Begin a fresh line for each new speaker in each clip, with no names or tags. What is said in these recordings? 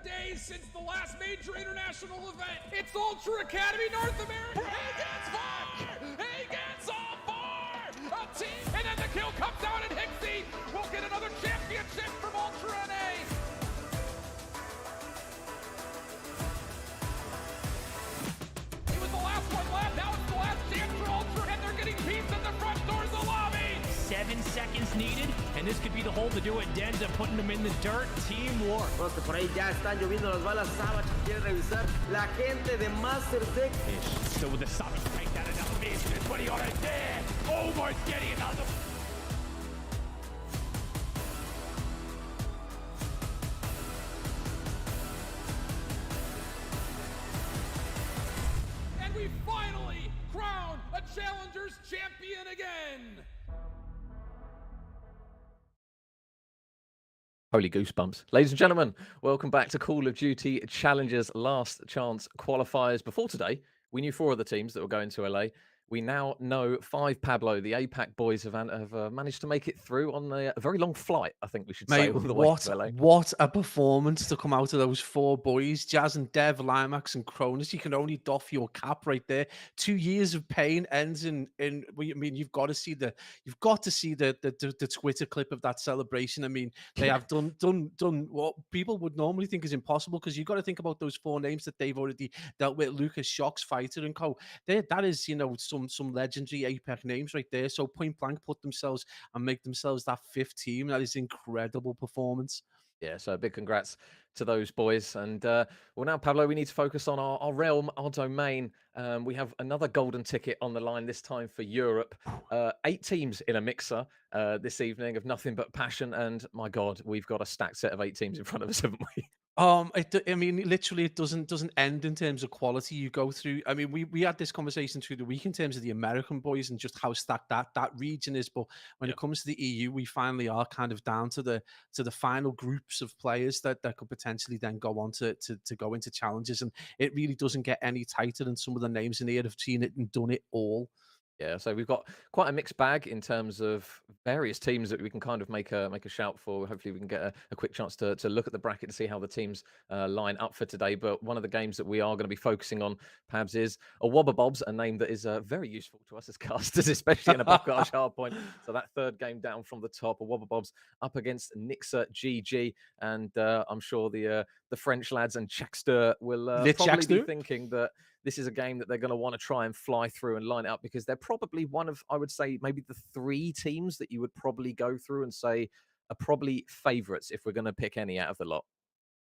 days since the last major international event. It's Ultra Academy North America. He gets far! He gets on far! A team, and then the kill comes out, and Hixie will get another championship from Ultra NA. It was the last one left. Now it's the last chance for Ultra, and they're getting peace at the front doors of the lobby.
7 seconds needed, and this could be the hole to do it. Denza putting them in the dirt. Teamwork.
Bueno, que por ahí ya están lloviendo las balas. Savage quiere revisar. La gente de Master Tech.
Still with the Savage take that another mission. It's what he on it there. Almost getting another.
And we finally crown a Challengers champion again.
Holy goosebumps. Ladies and gentlemen, welcome back to Call of Duty Challengers Last Chance Qualifiers. Before today, we knew 4 of the teams that were going to LA. We now know 5. Pablo, the APAC boys, have managed to make it through on a very long flight, I think we should say, all the way to LA.
What a performance to come out of those 4 boys, Jazz and Dev, Limax and Cronus. You can only doff your cap right there. 2 years of pain ends in I mean, you've got to see the Twitter clip of that celebration. I mean, they have done what people would normally think is impossible, because you've got to think about those 4 names that they've already dealt with: Lucas, Shocks, Fighter, and Co. That is, you know, some legendary APAC names right there. So point blank put themselves and make themselves that 5th team. That is incredible performance.
Yeah, so big congrats to those boys. And well, now, Pablo, we need to focus on our realm, our domain. We have another golden ticket on the line, this time for Europe. 8 teams in a mixer this evening of nothing but passion. And my God, we've got a stacked set of 8 teams in front of us, haven't we?
I mean, literally, it doesn't end in terms of quality. You go through. I mean, we had this conversation through the week in terms of the American boys and just how stacked that region is. But when it comes to the EU, we finally are kind of down to the final groups of players that could potentially then go on to go into challenges. And it really doesn't get any tighter than some of the names in here have seen it and done it all.
Yeah, so we've got quite a mixed bag in terms of various teams that we can kind of make a shout for. Hopefully we can get a quick chance to look at the bracket to see how the teams line up for today. But one of the games that we are going to be focusing on, Pabs, is a Wobble Bobs, a name that is very useful to us as casters, especially in a Buckeye Hardpoint. So that 3rd game down from the top, a Wobble Bobs up against Nixa GG. And I'm sure the French lads and Chaxter will probably be thinking that this is a game that they're going to want to try and fly through and line it up, because they're probably one of, I would say, maybe the 3 teams that you would probably go through and say are probably favourites if we're going to pick any out of the lot.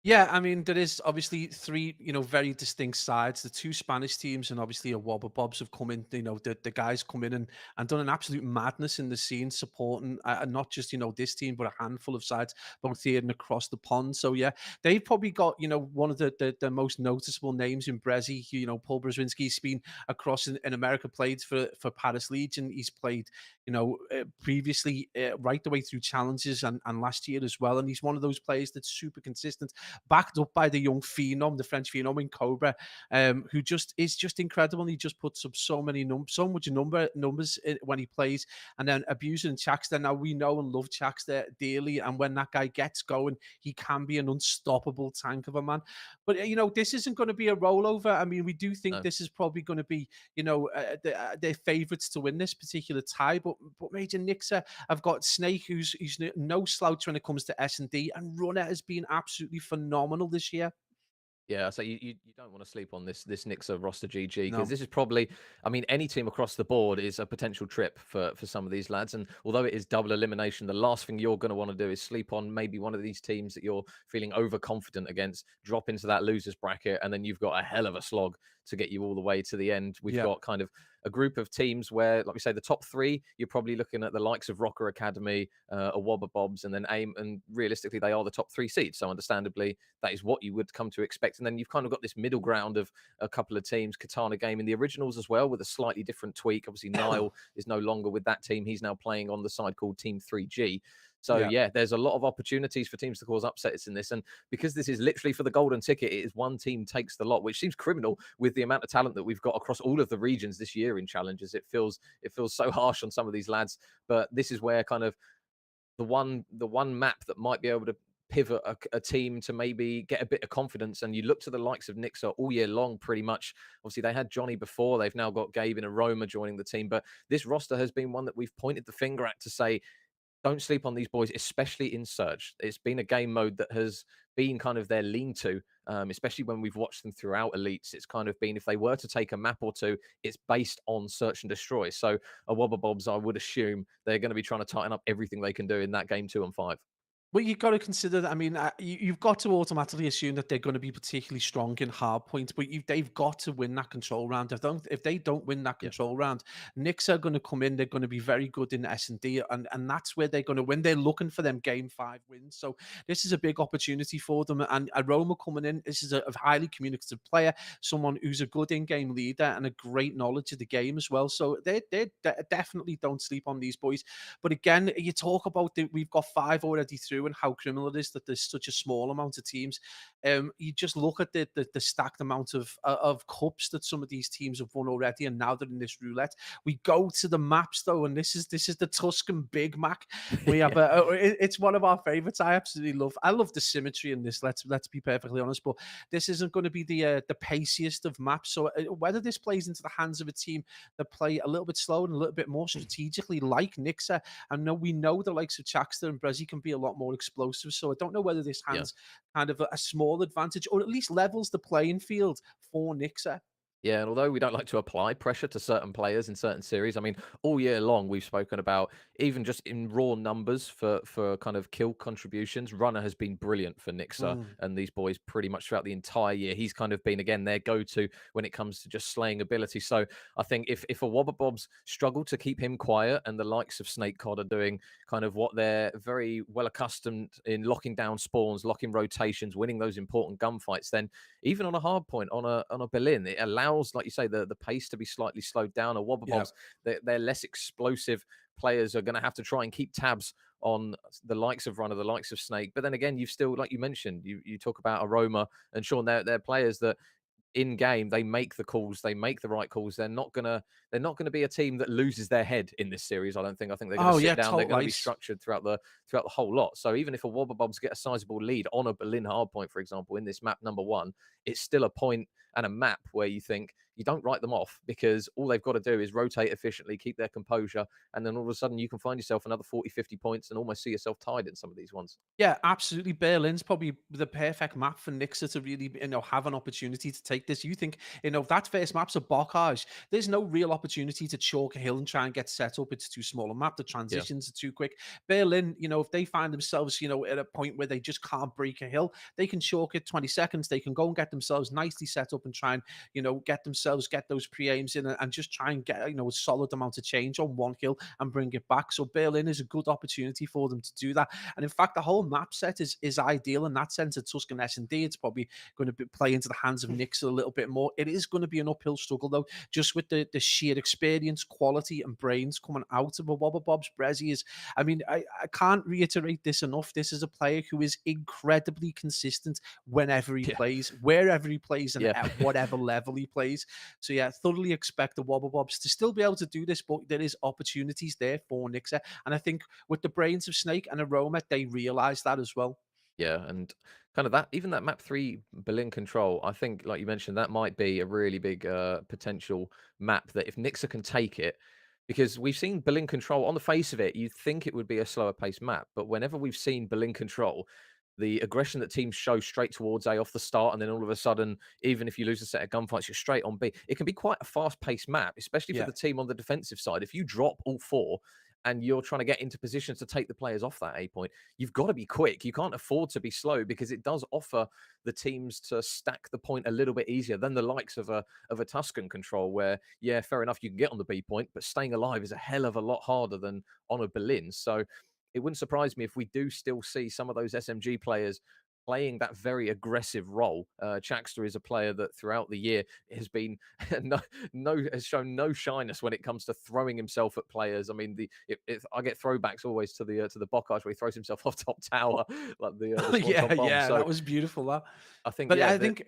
Yeah, I mean, there is obviously 3, you know, very distinct sides. The 2 Spanish teams and obviously a Wobble Bobs have come in, you know, the guys come in and done an absolute madness in the scene, supporting not just, you know, this team, but a handful of sides, both here and across the pond. So, yeah, they've probably got, you know, one of the most noticeable names in Brezzy. You know, Paul Brzezinski's been across in America, played for Paris Legion. He's played, you know, previously right the way through challenges and last year as well. And he's one of those players that's super consistent, backed up by the young phenom, the French phenom in Cobra, who is just incredible. And he just puts up so much numbers when he plays. And then Abuser and Chaxter. Now, we know and love Chaxter dearly, and when that guy gets going, he can be an unstoppable tank of a man. But you know, this isn't going to be a rollover. I mean, we do think this is probably going to be, you know, their favourites to win this particular tie. But Major Nixa have got Snake, who's no slouch when it comes to SnD, and Runner has been absolutely phenomenal this year.
Yeah, so you don't want to sleep on this Nixa roster GG, because this is probably, I mean, any team across the board is a potential trip for some of these lads. And although it is double elimination, the last thing you're going to want to do is sleep on maybe one of these teams that you're feeling overconfident against, drop into that losers bracket, and then you've got a hell of a slog to get you all the way to the end. We've got kind of a group of teams where, like we say, the top 3, you're probably looking at the likes of Rocker Academy, a Wobble Bobs, and then AIM, and realistically, they are the top 3 seeds. So understandably, that is what you would come to expect. And then you've kind of got this middle ground of a couple of teams, Katana game in the originals as well, with a slightly different tweak. Obviously, Niall is no longer with that team. He's now playing on the side called Team 3G. So, yeah, there's a lot of opportunities for teams to cause upsets in this. And because this is literally for the golden ticket, it is one team takes the lot, which seems criminal with the amount of talent that we've got across all of the regions this year in challenges. It feels so harsh on some of these lads. But this is where kind of the one map that might be able to pivot a team to maybe get a bit of confidence. And you look to the likes of Nixa all year long, pretty much. Obviously, they had Johnny before. They've now got Gabe and Aroma joining the team. But this roster has been one that we've pointed the finger at to say, don't sleep on these boys, especially in Search. It's been a game mode that has been kind of their lean-to, especially when we've watched them throughout Elites. It's kind of been, if they were to take a map or two, it's based on Search and Destroy. So a Wobble Bobs, I would assume they're going to be trying to tighten up everything they can do in that game 2 and 5.
Well, you've got to consider that. I mean, you've got to automatically assume that they're going to be particularly strong in Hardpoint, but they've got to win that control round. If they don't win that control round, Knicks are going to come in. They're going to be very good in SnD, and that's where they're going to win. They're looking for them game 5 wins. So this is a big opportunity for them. And Aroma coming in, this is a highly communicative player, someone who's a good in-game leader and a great knowledge of the game as well. So they definitely don't sleep on these boys. But again, you talk about we've got 5 already through, and how criminal it is that there's such a small amount of teams. You just look at the stacked amount of cups that some of these teams have won already, and now they're in this roulette. We go to the maps though, and this is the Tuscan Big Mac. We have it's one of our favorites. I love the symmetry in this. Let's be perfectly honest, but this isn't going to be the paciest of maps. So whether this plays into the hands of a team that play a little bit slow and a little bit more strategically, like Nixa, and we know the likes of Chaxter and Brezzy can be a lot more explosive. So I don't know whether this hands kind of a small advantage, or at least levels the playing field for Nixa.
Yeah, and although we don't like to apply pressure to certain players in certain series, I mean, all year long we've spoken about, even just in raw numbers for kind of kill contributions, Runner has been brilliant for Nixa and these boys pretty much throughout the entire year. He's kind of been, again, their go-to when it comes to just slaying ability. So I think if a Wobble Bobs struggle to keep him quiet, and the likes of Snake Cod are doing kind of what they're very well accustomed in, locking down spawns, locking rotations, winning those important gunfights, then even on a hard point, on a Berlin, it allows, like you say, the pace to be slightly slowed down. A Wobble Bobs, they're less explosive players, are going to have to try and keep tabs on the likes of Runner, the likes of Snake. But then again, you've still, like you mentioned, you talk about Aroma and Sean, they're players that in game they make the calls, they make the right calls. They're not gonna be a team that loses their head in this series. I think they're gonna sit down. They're gonna be structured throughout the whole lot. So even if a Wobble Bobs get a sizable lead on a Berlin hardpoint, for example, in this map number 1, it's still a point and a map where you think you don't write them off, because all they've got to do is rotate efficiently, keep their composure, and then all of a sudden you can find yourself another 40, 50 points and almost see yourself tied in some of these ones.
Yeah, absolutely. Berlin's probably the perfect map for Nixa to really, have an opportunity to take this. You think, that first map's a blockage. There's no real opportunity to chalk a hill and try and get set up. It's too small a map. The transitions are too quick. Berlin, if they find themselves, at a point where they just can't break a hill, they can chalk it 20 seconds. They can go and get themselves nicely set up and try and, get those pre-aims in, and just try and get, a solid amount of change on one hill and bring it back. So Berlin is a good opportunity for them to do that. And in fact, the whole map set is ideal in that sense. At Tuscan SnD, it's probably going to play into the hands of Nixa a little bit more. It is going to be an uphill struggle though, just with the sheer experience, quality, and brains coming out of a Wobble Bobs. Brezzy is, I can't reiterate this enough. This is a player who is incredibly consistent whenever he plays, wherever he plays, and at whatever level he plays. So yeah, thoroughly expect the Wobble Bobs to still be able to do this, but there is opportunities there for Nixa. And I think with the brains of Snake and Aroma, they realize that as well.
Yeah, and kind of that, even that map 3 Berlin control, I think, like you mentioned, that might be a really big potential map that if Nixa can take it, because we've seen Berlin control, on the face of it, you'd think it would be a slower paced map, but whenever we've seen Berlin control, the aggression that teams show straight towards A off the start, and then all of a sudden, even if you lose a set of gunfights, you're straight on B. It can be quite a fast-paced map, especially for the team on the defensive side. If you drop all 4 and you're trying to get into positions to take the players off that A point, you've got to be quick. You can't afford to be slow, because it does offer the teams to stack the point a little bit easier than the likes of a Tuscan control, where, yeah, fair enough, you can get on the B point, but staying alive is a hell of a lot harder than on a Berlin. So it wouldn't surprise me if we do still see some of those SMG players playing that very aggressive role. Chaxter is a player that throughout the year has been has shown no shyness when it comes to throwing himself at players. I mean, I get throwbacks always to the Bocage where he throws himself off top tower, like the bomb. So
that was beautiful. That
I think,
but I think.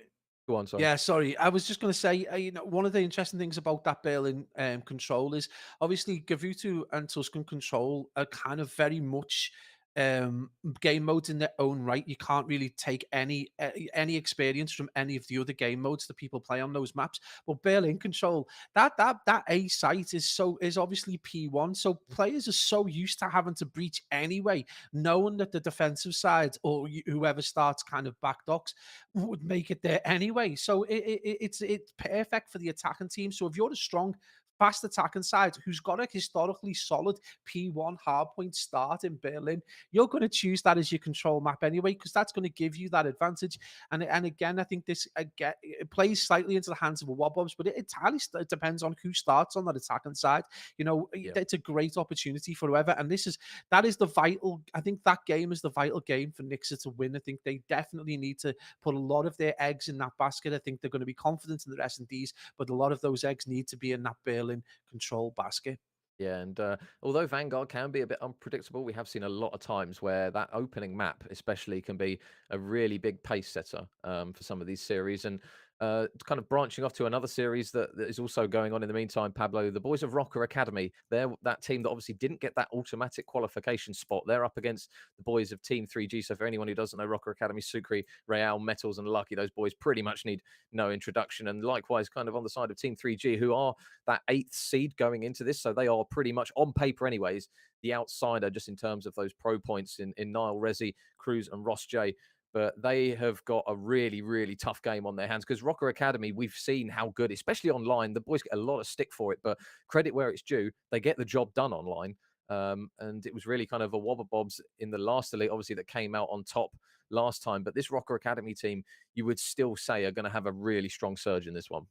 Go on, sorry.
Yeah, sorry. I was just going to say, one of the interesting things about that Berlin control is obviously Gavutu and Tuscan control are kind of very much game modes in their own right. You can't really take any experience from any of the other game modes that people play on those maps. But Berlin Control, that A site is obviously P1, so players are so used to having to breach anyway, knowing that the defensive side or whoever starts kind of back docks would make it there anyway. So it's perfect for the attacking team. So if you're a strong fast attacking side who's got a historically solid P1 hardpoint start in Berlin, you're going to choose that as your control map anyway, because that's going to give you that advantage. And again, I think this again it plays slightly into the hands of a Wobble Bobs, but it entirely depends on who starts on that attacking side. You know, it's a great opportunity for whoever. And that is the vital. I think that game is the vital game for Nixa to win. I think they definitely need to put a lot of their eggs in that basket. I think they're going to be confident in their SnDs, but a lot of those eggs need to be in that Berlin control basket.
Yeah, and although Vanguard can be a bit unpredictable, we have seen a lot of times where that opening map, especially, can be a really big pace setter for some of these series. And kind of branching off to another series that is also going on in the meantime, Pablo, the boys of Rocker Academy, they're that team that obviously didn't get that automatic qualification spot. They're up against the boys of Team 3G. So for anyone who doesn't know Rocker Academy, Sucre, Real, Metals, and Lucky, those boys pretty much need no introduction. And likewise, kind of on the side of Team 3G, who are that 8th seed going into this. So they are pretty much on paper anyways, the outsider just in terms of those pro points in Nile, Rezi, Cruz, and Ross J. But they have got a really, really tough game on their hands because Rocker Academy, we've seen how good, especially online, the boys get a lot of stick for it, but credit where it's due, they get the job done online. And it was really kind of a Wobble Bobs in the last elite, obviously, that came out on top last time. But this Rocker Academy team, you would still say are going to have a really strong surge in this one.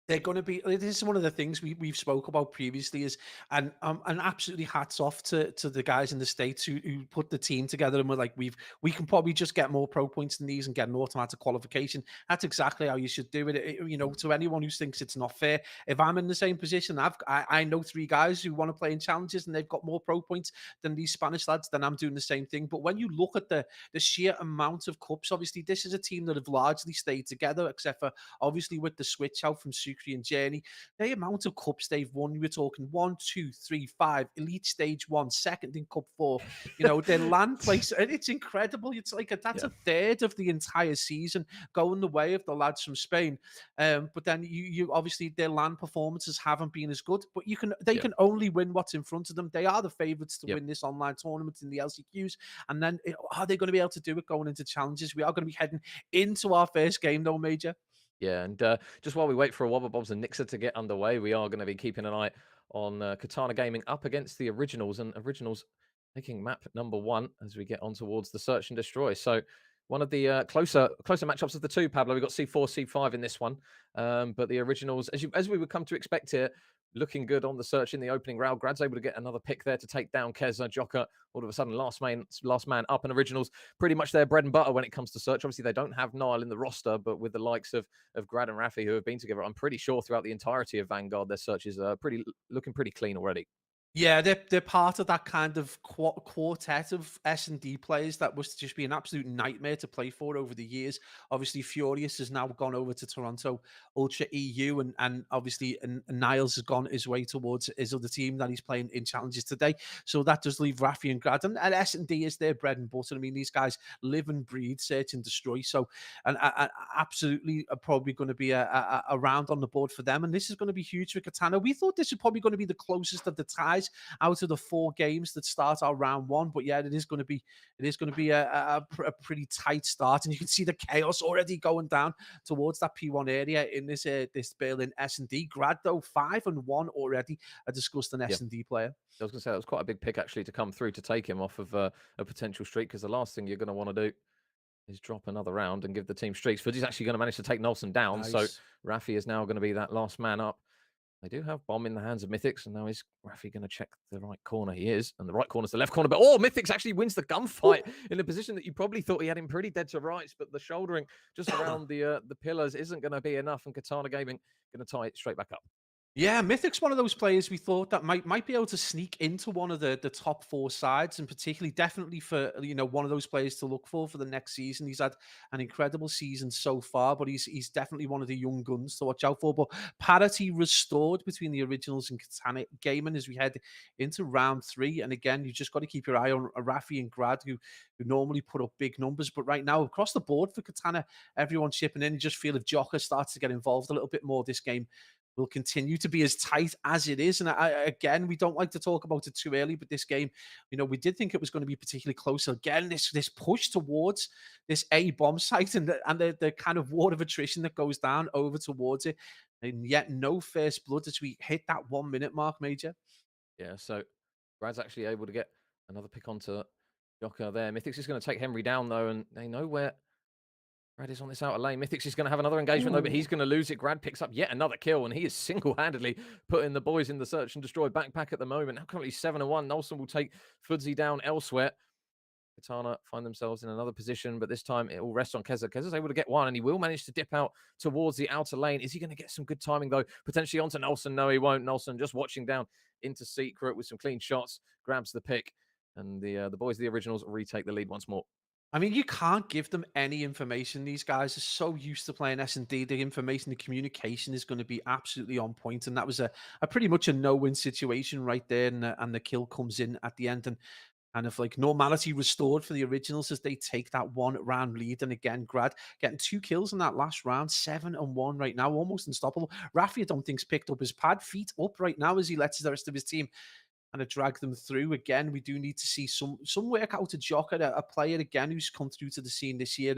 They're going to be. This is one of the things we've spoke about previously. And absolutely hats off to the guys in the States who put the team together and were like, we can probably just get more pro points than these and get an automatic qualification. That's exactly how you should do it. You know, to anyone who thinks it's not fair, if I'm in the same position, I know 3 guys who want to play in challenges and they've got more pro points than these Spanish lads, then I'm doing the same thing. But when you look at the sheer amount of cups, obviously this is a team that have largely stayed together, except for obviously with the switch out from Sucre and Journey. The amount of cups they've won, we're talking 1, 2, 3, 5, Elite Stage 1, second in Cup 4. You know, their land place, and it's incredible. It's like that's a third of the entire season going the way of the lads from Spain. But then you obviously their land performances haven't been as good, but they can only win what's in front of them. They are the favorites to win this online tournament in the LCQs. And then are they going to be able to do it going into challenges? We are going to be heading into our first game though, Major.
Yeah, and just while we wait for a Wobble Bobs and Nixa to get underway, we are going to be keeping an eye on Katana Gaming up against the Originals, and Originals taking map number 1 as we get on towards the Search and Destroy. So one of the closer matchups of the two, Pablo. We've got C4, C5 in this one, but the Originals, as we would come to expect here, looking good on the Search in the opening round. Grad's able to get another pick there to take down Keza, Joker. All of a sudden, last man up, and Originals pretty much their bread and butter when it comes to Search. Obviously, they don't have Nile in the roster, but with the likes of Grad and Rafi, who have been together, I'm pretty sure throughout the entirety of Vanguard, their Search is looking pretty clean already.
Yeah, they're part of that kind of quartet of SnD players that was to just be an absolute nightmare to play for over the years. Obviously, Furious has now gone over to Toronto Ultra EU, and obviously Niles has gone his way towards his other team that he's playing in challenges today. So that does leave Rafi and Grad, and SnD is their bread and butter. I mean, these guys live and breathe search and destroy. So, and absolutely are probably going to be a round on the board for them, and this is going to be huge for Katana. We thought this was probably going to be the closest of the ties out of the 4 games that start our round 1, but yeah, it is going to be a pretty tight start, and you can see the chaos already going down towards that P1 area in this Berlin SnD. Grad though 5-1 already, a disgusting SnD player.
I was going to say that was quite a big pick actually to come through to take him off of a potential streak, because the last thing you're going to want to do is drop another round and give the team streaks. But he's actually going to manage to take Nelson down. Nice. So Rafi is now going to be that last man up. They do have Bomb in the hands of Mythics, and now is Rafi going to check the right corner? He is, and the right corner is the left corner. But Mythics actually wins the gunfight in a position that you probably thought he had him pretty dead to rights, but the shouldering just around the pillars isn't going to be enough, and Katana Gaming going to tie it straight back up.
Yeah, Mythic's one of those players we thought that might be able to sneak into one of the top four sides, and particularly definitely for one of those players to look for the next season. He's had an incredible season so far, but he's definitely one of the young guns to watch out for. But parity restored between the originals and Katana gaming as we head into round three. And again, you just got to keep your eye on Rafi and Grad, who normally put up big numbers, but right now across the board for Katana, everyone's chipping in. You just feel if Joker starts to get involved a little bit more, this game will continue to be as tight as it is. And again, we don't like to talk about it too early, but this game, we did think it was going to be particularly close. So again, this push towards this A bomb site and the kind of ward of attrition that goes down over towards it, and yet no first blood as we hit that 1 minute mark, Major.
Yeah, so Brad's actually able to get another pick onto Joker there. Mythic's is going to take Henry down though, and they know where Grad is on this outer lane. Mythic's is going to have another engagement though, but he's going to lose it. Grad picks up yet another kill, and he is single-handedly putting the boys in the search and destroy backpack at the moment. Now currently 7-1. Nelson will take Fudzy down elsewhere. Katana find themselves in another position, but this time it will rest on Keza. Keza's able to get one, and he will manage to dip out towards the outer lane. Is he going to get some good timing, though? Potentially onto Nelson. No, he won't. Nelson just watching down into Secret with some clean shots, grabs the pick, and the boys, the originals, retake the lead once more.
I mean, you can't give them any information. These guys are so used to playing S&D. The information, the communication is going to be absolutely on point. And that was a pretty much a no-win situation right there. And the kill comes in at the end. And kind of like normality restored for the originals as they take that 1 round lead. And again, Grad getting 2 kills in that last round, 7-1 right now, almost unstoppable. Rafi, I don't think's picked up his pad, feet up right now as he lets the rest of his team kind of drag them through. Again, we do need to see some work out of Joker, a player again who's come through to the scene this year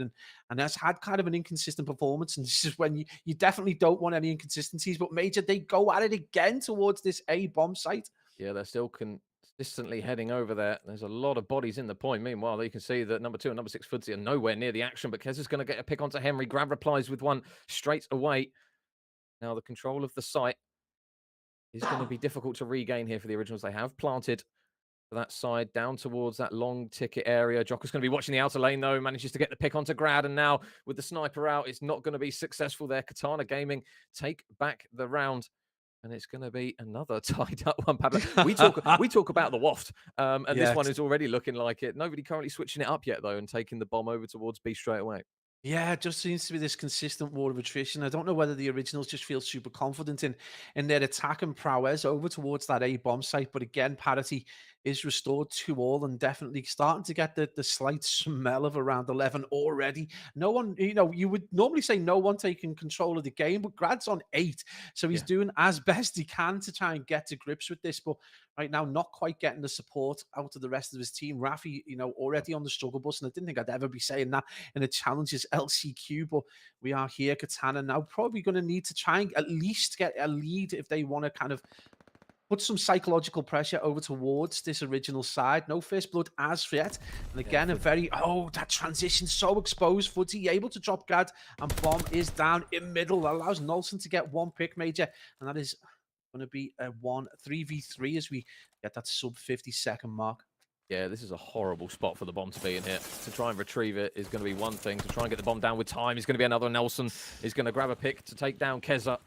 and has had kind of an inconsistent performance. And this is when you definitely don't want any inconsistencies. But Major, they go at it again towards this A bomb site.
Yeah, they're still consistently heading over there. There's a lot of bodies in the point. Meanwhile, you can see that number 2 and number 6 Fudzy are nowhere near the action, but Kez is going to get a pick onto Henry. Grab replies with one straight away. Now the control of the site is going to be difficult to regain here for the originals. They have planted for that side down towards that long ticket area. Joker's going to be watching the outer lane though, manages to get the pick onto Grad, and now with the sniper out, it's not going to be successful there. Katana Gaming take back the round. And it's going to be another tied up one. We talk about the waft, and this one is already looking like it. Nobody currently switching it up yet, though, and taking the bomb over towards B straight away.
Yeah, it just seems to be this consistent war of attrition. I don't know whether the originals just feel super confident in their attack and prowess over towards that A bomb site. But again, parity is restored to all and definitely starting to get the slight smell of around 11 already. No one, you would normally say no one taking control of the game, but Grad's on 8. So he's doing as best he can to try and get to grips with this. But right now, not quite getting the support out of the rest of his team. Rafi, already on the struggle bus. And I didn't think I'd ever be saying that in a challenges LCQ, but we are here. Katana now probably going to need to try and at least get a lead if they want to kind of put some psychological pressure over towards this original side. No first blood as yet. And again, that transition so exposed. Fudzy able to drop Gad, and bomb is down in middle. Allows Nelson to get 1 pick, Major. And that is going to be a 3v3 as we get that sub 50-second mark.
Yeah, this is a horrible spot for the bomb to be in here. To try and retrieve it is going to be one thing. To try and get the bomb down with time is going to be another. Nelson is going to grab a pick to take down Keza.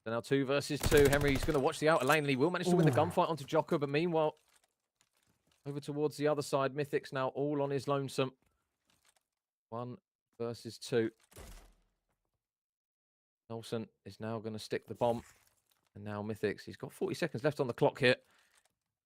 So now 2 versus 2. Henry's going to watch the outer lane, and he will manage to win the gunfight onto Jocko. But meanwhile, over towards the other side, Mythic's now all on his lonesome. 1 versus 2. Nelson is now going to stick the bomb. And now Mythic's, he's got 40 seconds left on the clock here.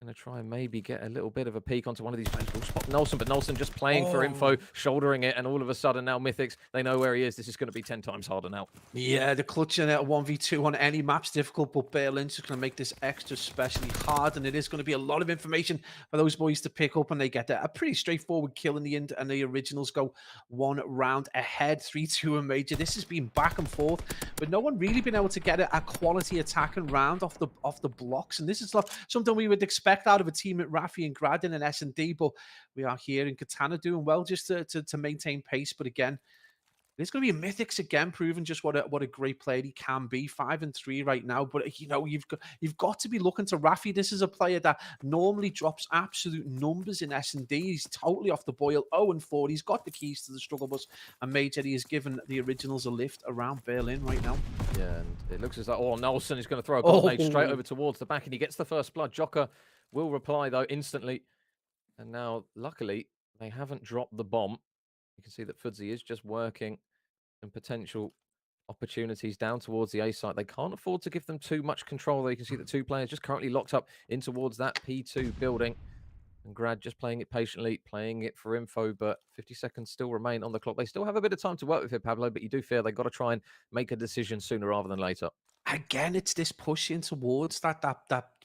Going to try and maybe get a little bit of a peek onto one of these players. We'll spot Nelson, but Nelson just playing for info, shouldering it, and all of a sudden now Mythic's, they know where he is. This is going to be 10 times harder now.
Yeah, the clutching at 1v2 on any map's difficult, but Bear Lynch is going to make this extra specially hard, and it is going to be a lot of information for those boys to pick up, and they get a pretty straightforward kill in the end, and the originals go 1 round ahead, 3-2 and Major. This has been back and forth, but no one really been able to get a quality attack and round off the blocks, and this is something we would expect out of a team at Rafi and Grad in an S&D, but we are here in Katana doing well just to maintain pace. But again, It's going to be a Mythics again, proving just what a great player he can be. 5-3 right now, but you know you've got to be looking to Rafi. This is a player that normally drops absolute numbers in SnD. He's totally off the boil. 0-4. He's got the keys to the struggle bus, and Major he has given the originals a lift around Berlin right now.
Yeah, and it looks as though Nelson is going to throw a grenade straight over towards the back, and he gets the first blood. Joker will reply though instantly, and now luckily they haven't dropped the bomb. You can see that Fudzy is just working and potential opportunities down towards the A site. They can't afford to give them too much control, though. You can see the two players just currently locked up in towards that P2 building. And Grad just playing it patiently, playing it for info, but 50 seconds still remain on the clock. They still have a bit of time to work with it, Pablo, but you do fear they've got to try and make a decision sooner rather than later.
Again, it's this push in towards that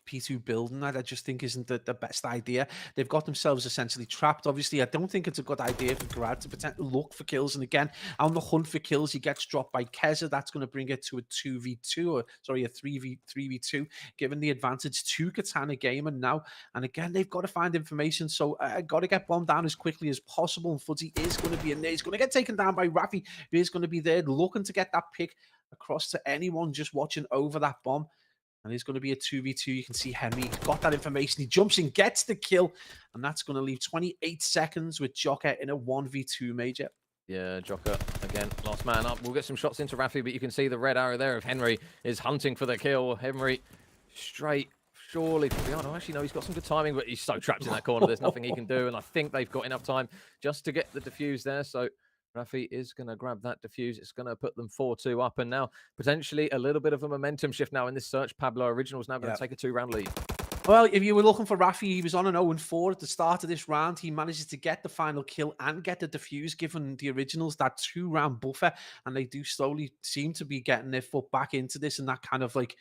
P2 building that I just think isn't the best idea. They've got themselves essentially trapped. Obviously, I don't think it's a good idea for Grad to potentially look for kills. And again, on the hunt for kills, he gets dropped by Keza. That's going to bring it to a 2v2, or sorry, a 3v2, giving the advantage to Katana Gamer now. And again, they've got to find information. So I got to get bombed down as quickly as possible. And Fuzzy is going to be in there. He's going to get taken down by Rafi, who is going to be there looking to get that pick across to anyone just watching over that bomb. And it's going to be a 2v2. You can see Henry got that information. He jumps in, gets the kill, and that's going to leave 28 seconds with Joker in a 1v2 Major.
Yeah, Joker, again, last man up. We'll get some shots into Rafi, but you can see the red arrow there of Henry is hunting for the kill. Henry straight, surely from behind. Oh, actually, no, he's got some good timing, but he's so trapped in that corner. There's nothing he can do, and I think they've got enough time just to get the defuse there. So Rafi is going to grab that defuse. It's going to put them 4-2 up, and now potentially a little bit of a momentum shift now in this search. Pablo Originals now going to take a 2-round lead.
Well, if you were looking for Rafi, he was on an 0-4 at the start of this round. He manages to get the final kill and get the defuse, giving the Originals that 2-round buffer, and they do slowly seem to be getting their foot back into this, and that kind of like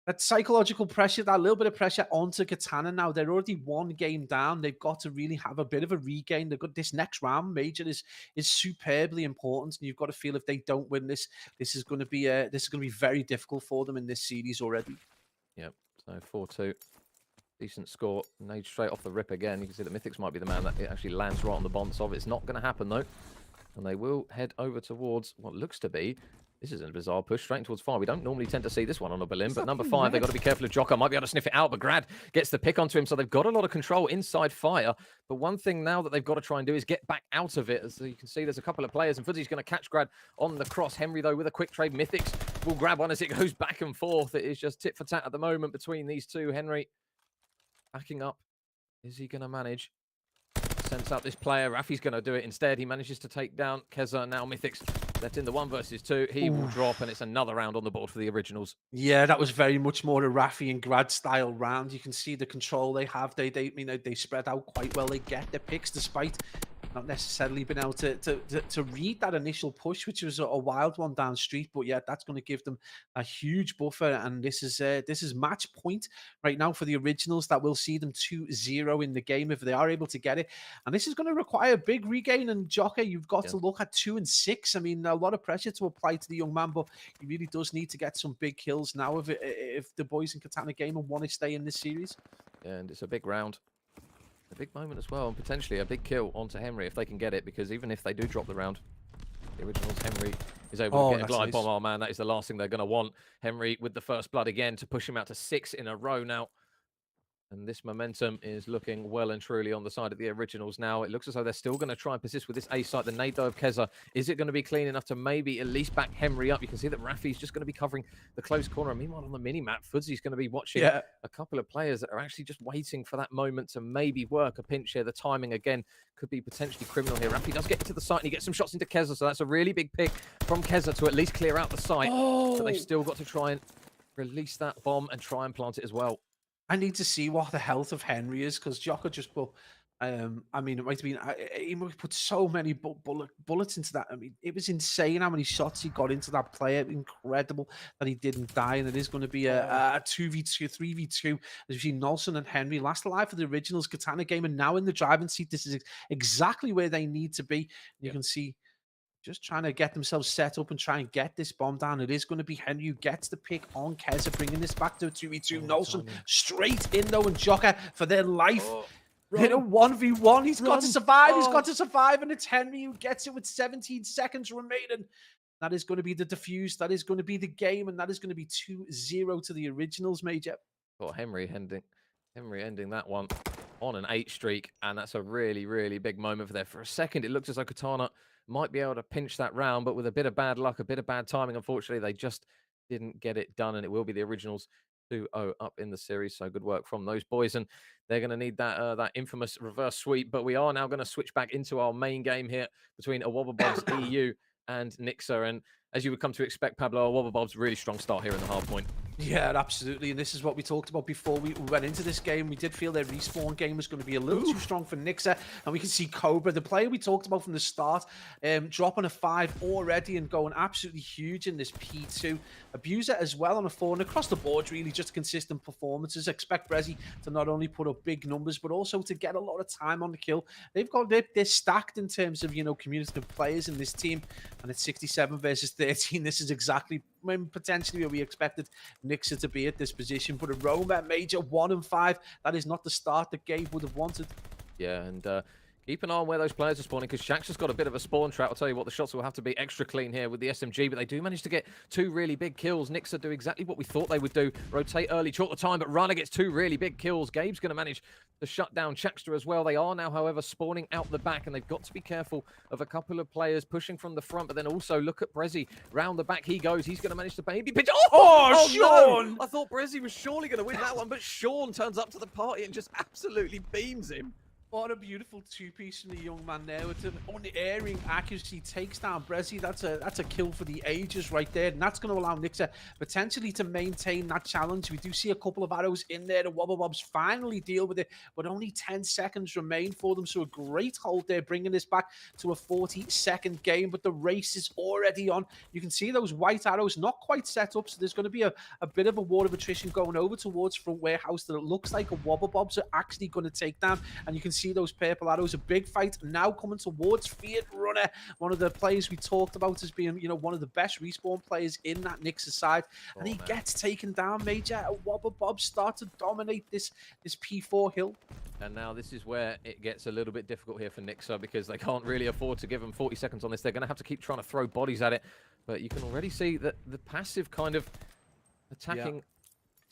that psychological pressure, that little bit of pressure onto Katana now. They're already one game down. They've got to really have a bit of a regain. They've got this next round. Major is superbly important, and you've got to feel if they don't win this, this is going to be very difficult for them in this series already.
Yep. So 4-2, decent score. Nade straight off the rip again. You can see that Mythics might be the man that it actually lands right on the bonds of. It's not going to happen though, and they will head over towards what looks to be. This is a bizarre push straight towards 5. We don't normally tend to see this one on a Berlin, but number 5, they've got to be careful of Joker. Might be able to sniff it out, but Grad gets the pick onto him, so they've got a lot of control inside fire. But one thing now that they've got to try and do is get back out of it. As you can see, there's a couple of players, and Fuzzy's going to catch Grad on the cross. Henry, though, with a quick trade. Mythics will grab one as it goes back and forth. It is just tit for tat at the moment between these two. Henry backing up. Is he going to manage? Sense out this player. Rafi's going to do it instead. He manages to take down Keza. Now Mythics left in the 1 versus 2. He will drop, and it's another round on the board for the Originals.
Yeah, that was very much more a Rafi and Grad style round. You can see the control they have. They spread out quite well. They get the picks despite not necessarily been able to read that initial push, which was a wild one down street. But yeah, that's going to give them a huge buffer, and this is match point right now for the Originals. That will see them 2-0 in the game if they are able to get it, and this is going to require a big regain. And Joker, you've got to look at 2 and 6. I mean, a lot of pressure to apply to the young man, but he really does need to get some big kills now if the boys in Katana Gamer want to stay in this series.
Yeah, and it's a big round. A big moment as well, and potentially a big kill onto Henry if they can get it, because even if they do drop the round, the Originals, Henry is able to get a glide bomb. Oh man, that is the last thing they're going to want. Henry with the first blood again to push him out to 6 in a row now. And this momentum is looking well and truly on the side of the Originals now. It looks as though they're still going to try and persist with this A site. The nade though of Keza, is it going to be clean enough to maybe at least back Henry up? You can see that Rafi's just going to be covering the close corner. And meanwhile, on the mini-map, Fudzy's going to be watching a couple of players that are actually just waiting for that moment to maybe work a pinch here. The timing, again, could be potentially criminal here. Rafi does get into the site, and he gets some shots into Keza, so that's a really big pick from Keza to at least clear out the site. But they've still got to try and release that bomb and try and plant it as well.
I need to see what the health of Henry is, because Joker just put, I mean, it might have been, he put so many bullets into that. I mean, it was insane how many shots he got into that player. Incredible that he didn't die. And it is going to be a 2v2, 3v2 between Nelson and Henry. Last alive for the Originals, Katana Gamer now in the driving seat. This is exactly where they need to be. You can see just trying to get themselves set up and try and get this bomb down. It is going to be Henry who gets the pick on Keza, bringing this back to a 2v2. Nelson straight in though, and Joker for their life. In a 1v1, he's got to survive. He's
Oh.
got to survive, and it's Henry who gets it with 17 seconds remaining. That is going to be the defuse. That is going to be the game, and that is going to be 2-0 to the originals, Major.
Well, Henry ending that one on an 8 streak, and that's a really, really big moment for there. For a second, it looked as though Katana might be able to pinch that round, but with a bit of bad luck, a bit of bad timing, unfortunately, they just didn't get it done, and it will be the originals 2-0 up in the series. So good work from those boys, and they're going to need that that infamous reverse sweep. But we are now going to switch back into our main game here between a Wobble Bobs EU and Nixa, and as you would come to expect, Pablo, a Wobble Bobs really strong start here in the hard point.
Yeah, absolutely. And this is what we talked about before we went into this game. We did feel their respawn game was going to be a little too strong for Nixa. And we can see Cobra, the player we talked about from the start, dropping a 5 already and going absolutely huge in this P2. Abuser as well on a 4. And across the board, really just consistent performances. Expect Brezzy to not only put up big numbers, but also to get a lot of time on the kill. They're stacked in terms of, cumulative players in this team. And it's 67 versus 13. This is exactly potentially where we expected Nixa to be at this position. But a Roma Major 1 and 5, that is not the start that Gabe would have wanted.
Yeah, and keep an eye on where those players are spawning, because Shaq's just got a bit of a spawn trap. I'll tell you what, the shots will have to be extra clean here with the SMG, but they do manage to get 2 really big kills. Nixa do exactly what we thought they would do, rotate early, short the time, but Rana gets 2 really big kills. Gabe's going to manage to shut down Chakster as well. They are now, however, spawning out the back, and they've got to be careful of a couple of players pushing from the front, but then also look at Brezzy. Round the back he goes. He's going to manage to baby pitch. Oh,
Sean!
No! I thought Brezzy was surely going to win that one, but Sean turns up to the party and just absolutely beams him.
What a beautiful two-piece from the young man there with an unerring accuracy, takes down Brezzy. That's a kill for the ages right there, and that's going to allow Nixa potentially to maintain that challenge. We do see a couple of arrows in there. The Wobble Bobs finally deal with it, but only 10 seconds remain for them, so a great hold there, bringing this back to a 40-second game, but the race is already on. You can see those white arrows not quite set up, so there's going to be a bit of a ward of attrition going over towards front warehouse that it looks like a Wobble Bobs are actually going to take down, and you can see those purple arrows. A big fight now coming towards Fiat Runner, one of the players we talked about as being, one of the best respawn players in that Nixa side, and he gets taken down. Major. Wobble Bobs start to dominate this P4 hill.
And now this is where it gets a little bit difficult here for Nixa, because they can't really afford to give them 40 seconds on this. They're going to have to keep trying to throw bodies at it, but you can already see that the passive kind of attacking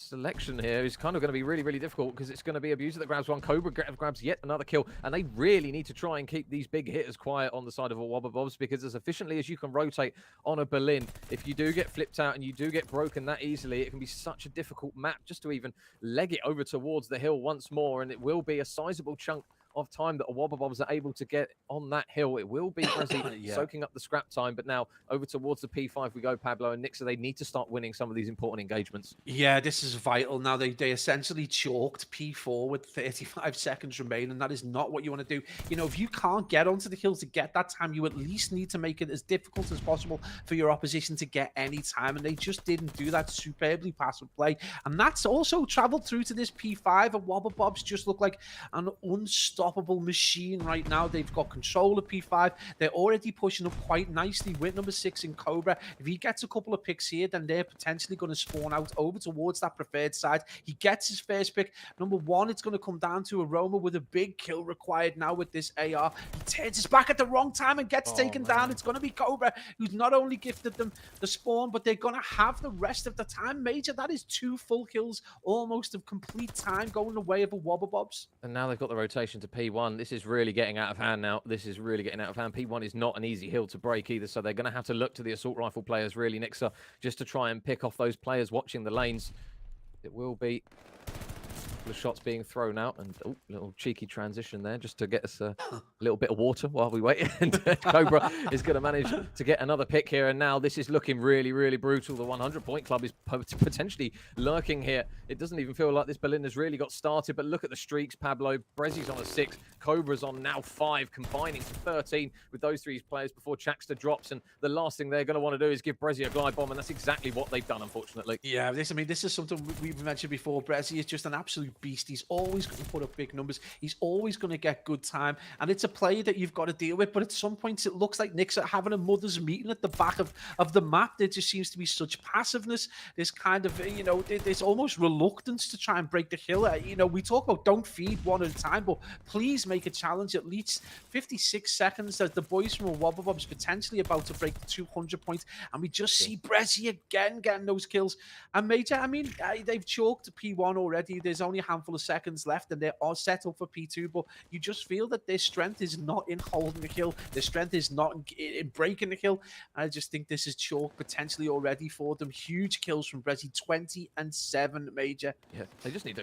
selection here is kind of going to be really, really difficult, because it's going to be Abuser that grabs one, Cobra grabs yet another kill, and they really need to try and keep these big hitters quiet on the side of a Wobble Bobs, because as efficiently as you can rotate on a Berlin, if you do get flipped out and you do get broken that easily, it can be such a difficult map just to even leg it over towards the hill once more, and it will be a sizable chunk of time that a Wobble Bobs are able to get on that hill. It will be Brezzy soaking up the scrap time, but now over towards the P5 we go, Pablo and Nixa. They need to start winning some of these important engagements.
Yeah, this is vital. Now they essentially chalked P4 with 35 seconds remaining, and that is not what you want to do. If you can't get onto the hills to get that time, you at least need to make it as difficult as possible for your opposition to get any time, and they just didn't do that. Superbly passive play, and that's also traveled through to this P5, and Wobble Bobs just look like an unstoppable machine right now. They've got control of P5. They're already pushing up quite nicely with number 6 in Cobra. If he gets a couple of picks here, then they're potentially going to spawn out over towards that preferred side. He gets his first pick. Number 1, it's going to come down to Aroma with a big kill required now with this AR. He turns his back at the wrong time and gets taken down. It's going to be Cobra who's not only gifted them the spawn, but they're going to have the rest of the time. Major, that is 2 full kills, almost of complete time going the way of a Wobble Bobs.
And now they've got the rotation to P1. This is really getting out of hand now. This is really getting out of hand. P1 is not an easy hill to break either, so they're going to have to look to the assault rifle players, really, Nixa, just to try and pick off those players watching the lanes. It will be the shots being thrown out, and little cheeky transition there just to get us a little bit of water while we wait. And Cobra is going to manage to get another pick here, and now this is looking really, really brutal. The 100-point club is potentially lurking here. It doesn't even feel like this Berlin has really got started, but look at the streaks, Pablo. Brezzy's on a 6, Cobra's on now 5, combining to 13 with those 3 players before Chakster drops, and the last thing they're going to want to do is give Brezzy a glide bomb, and that's exactly what they've done, unfortunately.
Yeah, this is something we've mentioned before. Brezzy is just an absolute beast. He's always going to put up big numbers. He's always going to get good time. And it's a player that you've got to deal with. But at some points, it looks like Nixa having a mother's meeting at the back of the map. There just seems to be such passiveness. This kind of, you know, there's almost reluctance to try and break the hill. You know, we talk about don't feed one at a time, but please make a challenge at least 56 seconds as the boys from Wobble Bobs potentially about to break the 200 points. And we just see Brezzy again getting those kills. And Major, I mean, they've chalked P1 already. There's only a handful of seconds left and they're all set up for P2, but you just feel that their strength is not in holding the kill. Their strength is not in breaking the kill. I just think this is chalk potentially already for them. Huge kills from Brezzy, 20 and 7, Major.
Yeah, they just need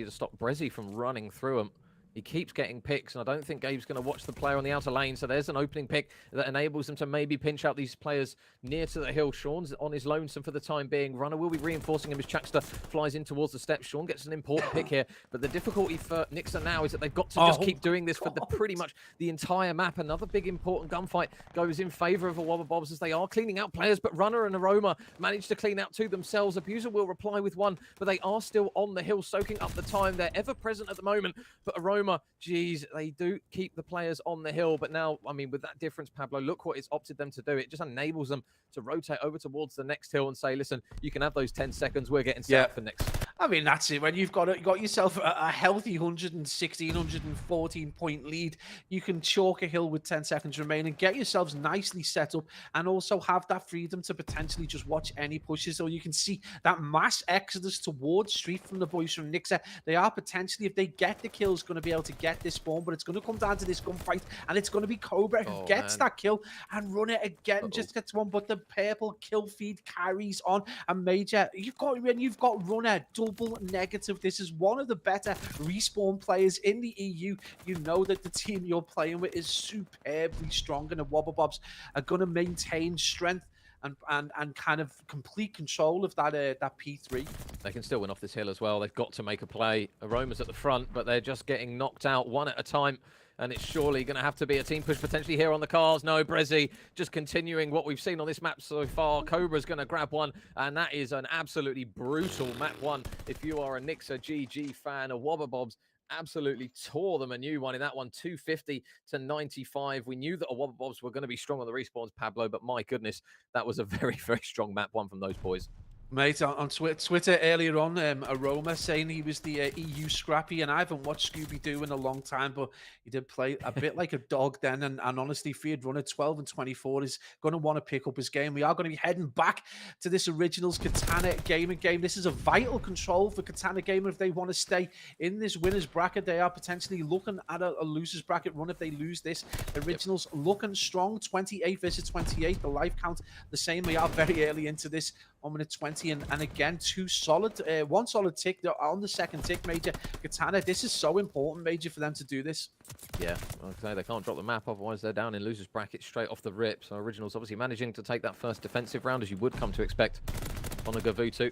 to stop Brezzy from running through them. He keeps getting picks, and I don't think Gabe's going to watch the player on the outer lane. So there's an opening pick that enables them to maybe pinch out these players near to the hill. Sean's on his lonesome for the time being. Runner will be reinforcing him as Chuckster flies in towards the steps. Sean gets an important pick here, but the difficulty for Nixa now is that they've got to just keep doing this for pretty much the entire map. Another big important gunfight goes in favor of the Wobble Bobs as they are cleaning out players, but Runner and Aroma manage to clean out two themselves. Abuser will reply with one, but they are still on the hill, soaking up the time. They're ever present at the moment, but Aroma, geez, they do keep the players on the hill. But now, I mean, with that difference, Pablo, look what it's opted them to do. It just enables them to rotate over towards the next hill and say, listen, you can have those 10 seconds. We're getting set up for next.
I mean, that's it. When you've got yourself a healthy 116, 114 point lead, you can chalk a hill with 10 seconds remaining, get yourselves nicely set up, and also have that freedom to potentially just watch any pushes. So you can see that mass exodus towards street from the boys from Nixa. They are potentially, if they get the kills, going to be able to get this spawn, but it's going to come down to this gunfight, and it's going to be Cobra who gets that kill and run it again, just gets one, but the purple kill feed carries on. And Major, when you've got Runner double negative, this is one of the better respawn players in the EU. You know that the team you're playing with is superbly strong, and the Wobble Bobs are going to maintain strength and kind of complete control of that that P3.
They can still win off this hill as well. They've got to make a play. Aroma's at the front, but they're just getting knocked out one at a time. And it's surely going to have to be a team push potentially here on the cars. No, Brezzy just continuing what we've seen on this map so far. Cobra's going to grab one, and that is an absolutely brutal map one. If you are a Nixa GG fan, a Wobble Bobs absolutely tore them a new one in that one, 250 to 95. We knew that a Wobble Bobs were going to be strong on the respawns, Pablo, but my goodness, that was a very, very strong map one from those boys.
Mate, on Twitter earlier on, Aroma saying he was the EU Scrappy, and I haven't watched Scooby-Doo in a long time, but he did play a bit like a dog then, and honestly, if he had run at 12 and 24, is going to want to pick up his game. We are going to be heading back to this Originals Katana Gaming game. This is a vital control for Katana Gaming if they want to stay in this winner's bracket. They are potentially looking at a loser's bracket run if they lose this. Originals looking strong, 28 versus 28. The life count the same. We are very early into this, 1 minute 20, and again, one solid tick on the second tick, Major. Katana, this is so important, Major, for them to do this.
Yeah, like I say, they can't drop the map, otherwise they're down in losers bracket straight off the rip. So Originals obviously managing to take that first defensive round, as you would come to expect on a Gavutu.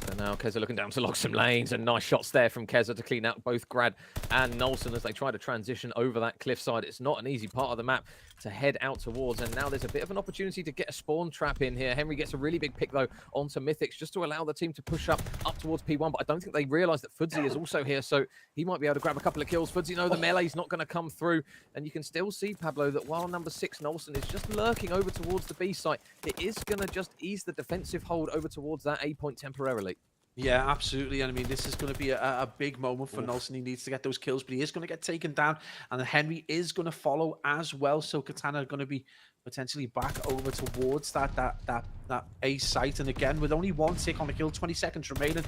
So now Keza looking down to lock some lanes, and nice shots there from Keza to clean out both Grad and Nolson as they try to transition over that cliffside. It's not an easy part of the map to head out towards, and now there's a bit of an opportunity to get a spawn trap in here. Henry gets a really big pick though onto Mythics just to allow the team to push up towards P1, but I don't think they realize that Fudzy is also here, so he might be able to grab a couple of kills. Fudzy, no, the melee's not going to come through, and you can still see, Pablo, that while number 6 Nolson is just lurking over towards the B site, it is going to just ease the defensive hold over towards that A point temporarily.
Yeah, absolutely. And I mean, this is going to be a big moment for Nolson. He needs to get those kills, but he is going to get taken down, and Henry is going to follow as well. So Katana are going to be potentially back over towards that A site. And again, with only one tick on the kill, 20 seconds remaining,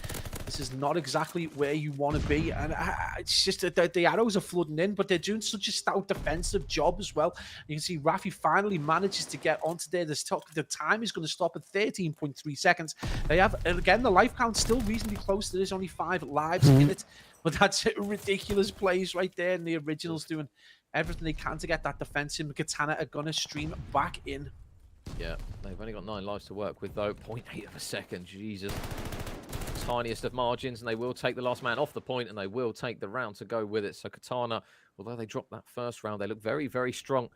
this is not exactly where you want to be. And it's just that the arrows are flooding in, but they're doing such a stout defensive job as well. You can see Rafi finally manages to get onto there. The time is going to stop at 13.3 seconds. They have, again, the life count still reasonably close. There's only 5 lives in it, but that's a ridiculous plays right there. And the Originals doing everything they can to get that defense in. Katana are going to stream back in.
Yeah, they've only got 9 lives to work with, though. 0.8 of a second, Jesus. Tiniest of margins, and they will take the last man off the point, and they will take the round to go with it. So Katana, although they dropped that first round, they look very, very strong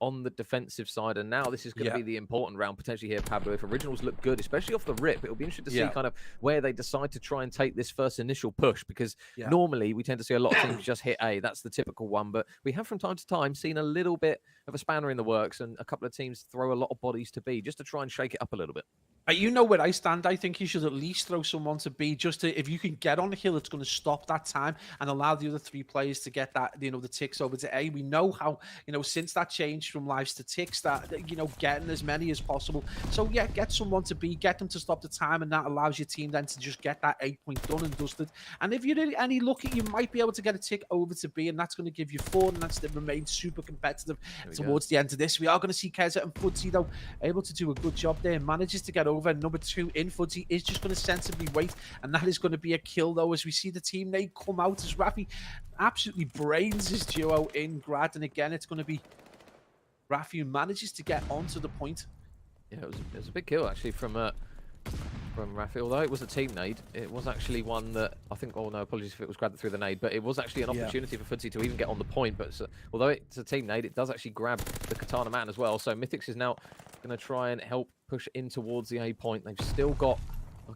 on the defensive side. And now this is going to be the important round potentially here, Pablo. If Originals look good, especially off the rip, it'll be interesting to see kind of where they decide to try and take this first initial push, because normally we tend to see a lot of teams just hit A. That's the typical one. But we have from time to time seen a little bit of a spanner in the works, and a couple of teams throw a lot of bodies to B just to try and shake it up a little bit.
You know where I stand. I think you should at least throw someone to B, just to, if you can get on the hill, it's going to stop that time and allow the other 3 players to get that, the ticks over to A. We know how, since that change from lives to ticks, that, getting as many as possible. So yeah, get someone to B, get them to stop the time, and that allows your team then to just get that 8-point done and dusted. And if you're any lucky, you might be able to get a tick over to B, and that's going to give you 4, and that's to remain super competitive towards the end of this. We are going to see Keza and Fudzy, though, able to do a good job there, manages to get over. Number 2 in Fudzy is just going to sensibly wait, and that is going to be a kill, though, as we see the team nade come out as Rafi absolutely brains his duo in Grad. And again, it's going to be Rafi who manages to get onto the point.
Yeah, it was a big kill actually from Rafi. Although it was a team nade, it was actually one that I think, oh no, apologies if it was Grad that threw the nade, but it was actually an opportunity for Fudzy to even get on the point. But although it's a team nade, it does actually grab the Katana man as well. So Mythics is now going to try and help push in towards the A point. They've still got,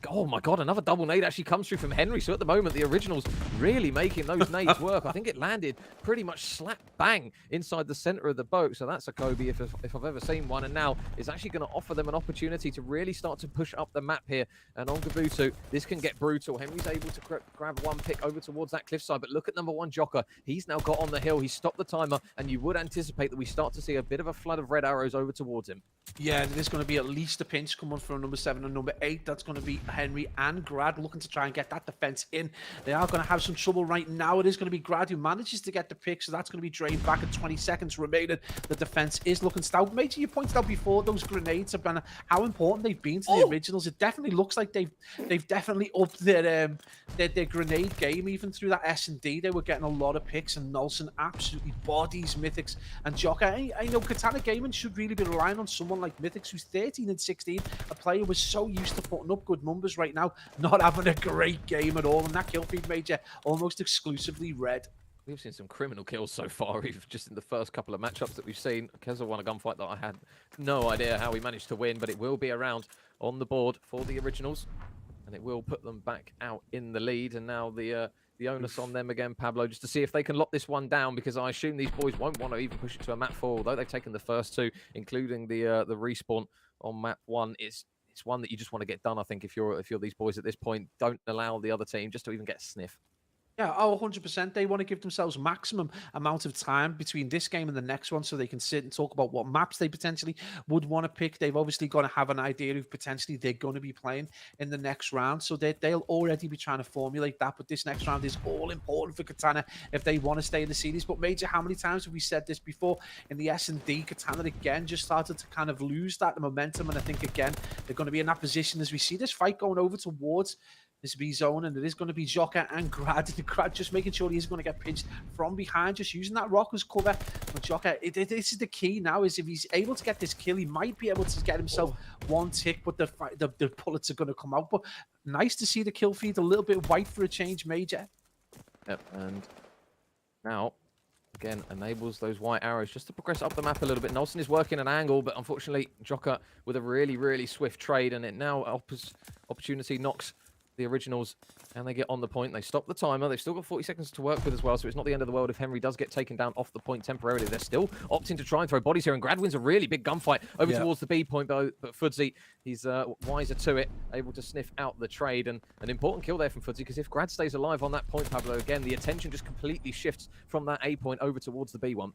oh my god, another double nade actually comes through from Henry. So at the moment, the Originals really making those nades work. I think it landed pretty much slap bang inside the center of the boat. So that's a Kobe if I've ever seen one. And now is actually going to offer them an opportunity to really start to push up the map here. And on Gabutu, this can get brutal. Henry's able to grab one pick over towards that cliffside. But look at number 1, Joker. He's now got on the hill. He's stopped the timer. And you would anticipate that we start to see a bit of a flood of red arrows over towards him.
Yeah, there's going to be at least a pinch coming from number 7 and number 8. That's going to be Henry and Grad looking to try and get that defense in. They are going to have some trouble right now. It is going to be Grad who manages to get the pick, so that's going to be drained back at 20 seconds remaining. The defense is looking stout. Major, you pointed out before, those grenades have been how important they've been to the Originals. It definitely looks like they've definitely upped their grenade game. Even through that SnD, they were getting a lot of picks, and Nolson absolutely bodies Mythics and Joker. I know Katana Gaming should really be relying on someone like Mythics, who's 13 and 16, a player who's so used to putting up good numbers right now, not having a great game at all. And that kill feed, Major, almost exclusively red.
We've seen some criminal kills so far, just in the first couple of matchups that we've seen. Keza won a gunfight that I had no idea how he managed to win, but it will be around on the board for the Originals, and it will put them back out in the lead. And now the onus on them again, Pablo, just to see if they can lock this one down, because I assume these boys won't want to even push it to a map 4, although they've taken the first 2, including the respawn on map 1. It's one that you just want to get done, I think, if you're these boys at this point. Don't allow the other team just to even get a sniff.
Yeah, 100%. They want to give themselves maximum amount of time between this game and the next one, so they can sit and talk about what maps they potentially would want to pick. They've obviously got to have an idea of potentially they're going to be playing in the next round, so they'll already be trying to formulate that. But this next round is all important for Katana if they want to stay in the series. But Major, how many times have we said this before? In the SnD, Katana again just started to kind of lose that momentum, and I think again they're going to be in that position as we see this fight going over towards this B zone, and it is going to be Joker and Grad. Grad just making sure he's going to get pinched from behind, just using that rock as cover. But Joker, this is the key now, is if he's able to get this kill, he might be able to get himself one tick, but the bullets are going to come out. But nice to see the kill feed a little bit white for a change, Major.
Yep, and now again enables those white arrows just to progress up the map a little bit. Nolson is working an angle, but unfortunately Joker with a really swift trade, and it now offers opportunity, knocks the Originals, and they get on the point. They stop the timer. They've still got 40 seconds to work with as well, so it's not the end of the world if Henry does get taken down off the point temporarily. They're still opting to try and throw bodies here, and Grad wins a really big gunfight over towards the B point, but Fudzy, he's wiser to it, able to sniff out the trade, and an important kill there from Fudzy, because if Grad stays alive on that point, Pablo, again, the attention just completely shifts from that A point over towards the B one.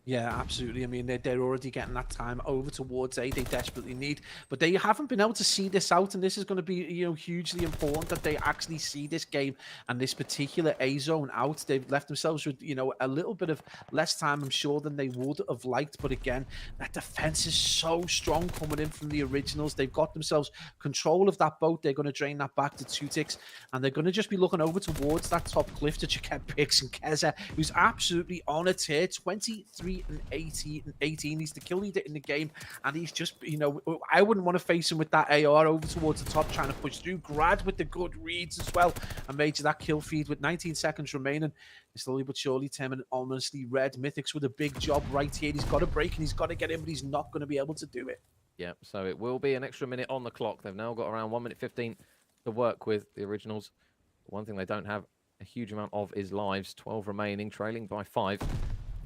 Yeah, absolutely. I mean, they're already getting that time over towards A. They desperately need, but they haven't been able to see this out, and this is going to be, hugely important that they actually see this game and this particular A zone out. They've left themselves with, a little bit of less time, I'm sure, than they would have liked. But again, that defense is so strong coming in from the Originals. They've got themselves control of that boat. They're going to drain that back to 2 ticks, and they're going to just be looking over towards that top cliff to check out Pix and Keza, who's absolutely on a tear. 23 3-18. He's the kill leader in the game, and he's just, you know, I wouldn't want to face him with that AR over towards the top, trying to push through. Grad with the good reads as well, and Major that kill feed with 19 seconds remaining. Slowly but surely, Tim and honestly, Red Mythics with a big job right here. He's got to break and he's got to get in, but he's not going to be able to do it.
Yeah, so it will be an extra minute on the clock. They've now got around 1 minute 15 to work with, the Originals. One thing they don't have a huge amount of is lives. 12 remaining, trailing by 5.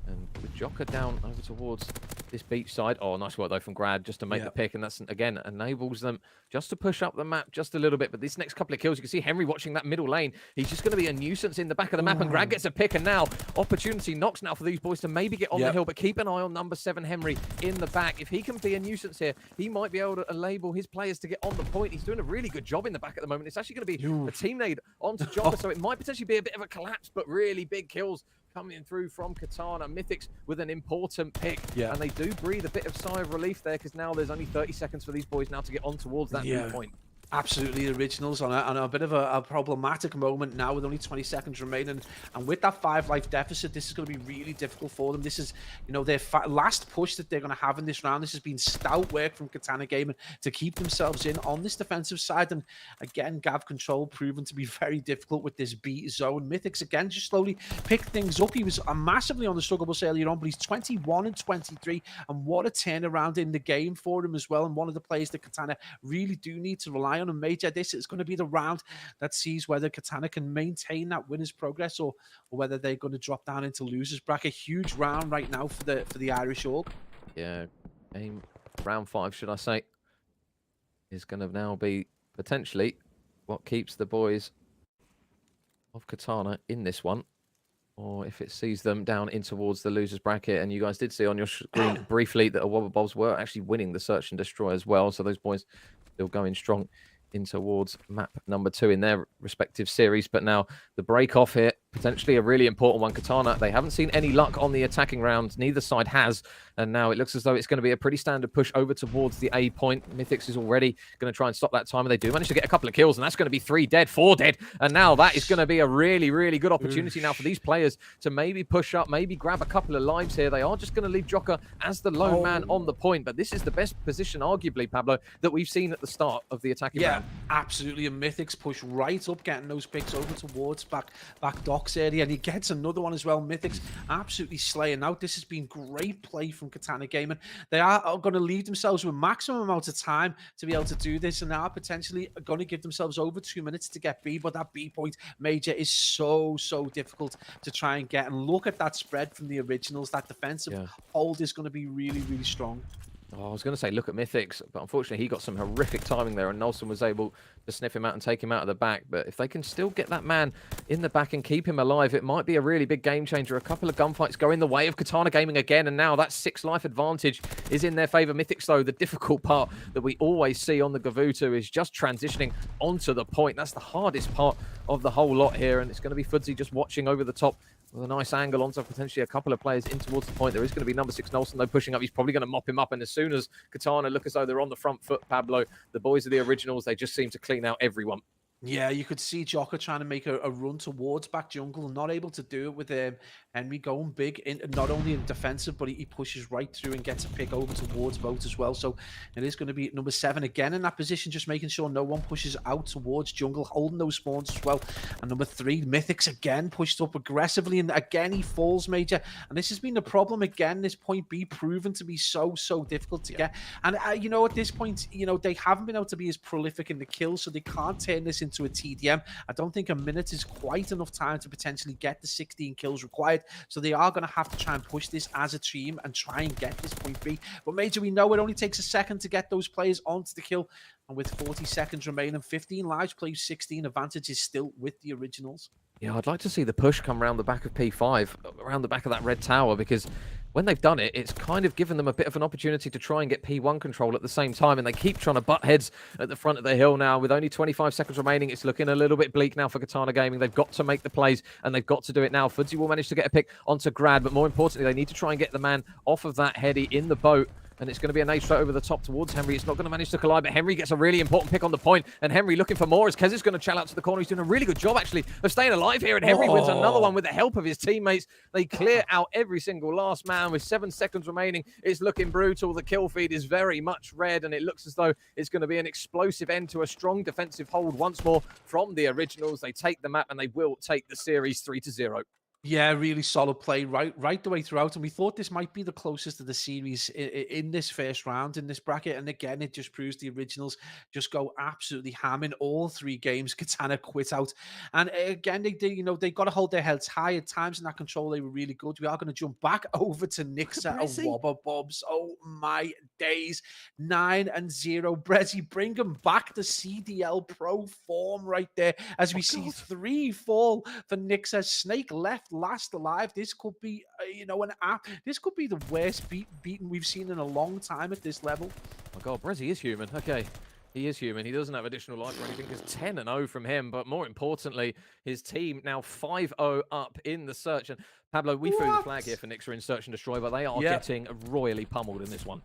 And with Joker down over towards this beach side. Oh, nice work, though, from Grad, just to make the pick. And that's, again, enables them just to push up the map just a little bit. But this next couple of kills, you can see Henry watching that middle lane. He's just going to be a nuisance in the back of the map. And Grad gets a pick. And now, opportunity knocks now for these boys to maybe get on the hill. But keep an eye on number 7, Henry, in the back. If he can be a nuisance here, he might be able to enable his players to get on the point. He's doing a really good job in the back at the moment. It's actually going to be a team nade onto Joker. So it might potentially be a bit of a collapse, but really big kills coming through from Katana. Mythics with an important pick. And they do breathe a bit of sigh of relief there, because now there's only 30 seconds for these boys now to get on towards that new point.
Absolutely, the Originals on a bit of a problematic moment now with only 20 seconds remaining. And with that 5 life deficit, this is going to be really difficult for them. This is, you know, their last push that they're going to have in this round. This has been stout work from Katana Gaming to keep themselves in on this defensive side. And again, Gav control proven to be very difficult with this B zone. Mythics, again, just slowly picked things up. He was massively on the struggle bus earlier on, but he's 21 and 23. And what a turnaround in the game for him as well. And one of the players that Katana really do need to rely on. And Major, this is going to be the round that sees whether Katana can maintain that winner's progress or whether they're going to drop down into losers bracket. Huge round right now for the Irish Org.
Yeah, round 5, should I say, is going to now be potentially what keeps the boys of Katana in this one, or if it sees them down in towards the losers bracket. And you guys did see on your screen briefly that Wobble Bobs were actually winning the search and destroy as well, so those boys still going strong in towards map number 2 in their respective series. But now the break off here, potentially a really important one. Katana, they haven't seen any luck on the attacking rounds. Neither side has. And now it looks as though it's going to be a pretty standard push over towards the A point. Mythics is already going to try and stop that time. And they do manage to get a couple of kills. And that's going to be 3 dead, 4 dead. And now that is going to be a really, really good opportunity now for these players to maybe push up, maybe grab a couple of lives here. They are just going to leave Joker as the lone man on the point. But this is the best position, arguably, Pablo, that we've seen at the start of the attacking round.
Absolutely. And Mythics push right up, getting those picks over towards back docks area. And he gets another one as well. Mythics absolutely slaying out. This has been great play from Katana Gaming. They are going to leave themselves with maximum amount of time to be able to do this, and they are potentially going to give themselves over 2 minutes to get B. But that B point, Major, is so difficult to try and get. And look at that spread from the Originals. That defensive hold is going to be really, really strong.
Oh, I was going to say, look at Mythics, but unfortunately he got some horrific timing there, and Nelson was able to sniff him out and take him out of the back. But if they can still get that man in the back and keep him alive, it might be a really big game changer. A couple of gunfights go in the way of Katana Gaming again, and now that 6 life advantage is in their favor. Mythics, though, the difficult part that we always see on the Gavutu is just transitioning onto the point. That's the hardest part of the whole lot here, and it's going to be Fudzy just watching over the top with a nice angle onto potentially a couple of players in towards the point. There is going to be number 6 Nelson, though, pushing up. He's probably going to mop him up. And as soon as Katana look as though they're on the front foot, Pablo, the boys of the Originals, they just seem to clean out everyone.
Yeah, you could see Joker trying to make a run towards back jungle, not able to do it with Henry going big, in not only in defensive, but he pushes right through and gets a pick over towards boat as well. So it is going to be number 7 again in that position, just making sure no one pushes out towards jungle, holding those spawns as well. And number 3, Mythics again pushed up aggressively, and again he falls, Major. And this has been the problem again, this point B proven to be so difficult to get. And you know, at this point, you know, they haven't been able to be as prolific in the kills, so they can't turn this into a TDM. I don't think a minute is quite enough time to potentially get the 16 kills required. So they are going to have to try and push this as a team and try and get this point B. But Major, we know it only takes a second to get those players onto the kill. And with 40 seconds remaining, 15 lives played, 16 advantage is still with the Originals.
Yeah, I'd like to see the push come around the back of P5, around the back of that red tower, because when they've done it, it's kind of given them a bit of an opportunity to try and get P1 control at the same time, and they keep trying to butt heads at the front of the hill now. With only 25 seconds remaining, it's looking a little bit bleak now for Katana Gaming. They've got to make the plays, and they've got to do it now. Fudzy will manage to get a pick onto Grad, but more importantly, they need to try and get the man off of that heady in the boat. and it's going to be a nade straight over the top towards Henry. It's not going to manage to collide, but Henry gets a really important pick on the point, and Henry looking for more as Kez is going to chell out to the corner. He's doing a really good job, actually, of staying alive here, and Henry wins another one with the help of his teammates. They clear out every single last man with 7 seconds remaining. It's looking brutal. The kill feed is very much red, and it looks as though it's going to be an explosive end to a strong defensive hold once more from the Originals. They take the map, and they will take the series 3-0.
Yeah, really solid play right the way throughout. And we thought this might be the closest of the series in this first round, in this bracket. And again, it just proves the Originals just go absolutely ham in all 3 games. Katana quit out. And again, they got to hold their heads high at times in that control. They were really good. We are going to jump back over to Nixa and Wobble Bobs. Oh my days. 9-0. Brezzy, bring him back to CDL Pro form right there as we see 3 fall for Nixa. Snake left last alive. This could be, this could be the worst beaten we've seen in a long time at this level.
Oh my God, Brezzy is human. Okay, he is human. He doesn't have additional life or anything. It's 10-0 from him, but more importantly, his team now 5-0 up in the search. And Pablo, we threw the flag here for Nixa in search and destroy, but they are getting royally pummeled in this one.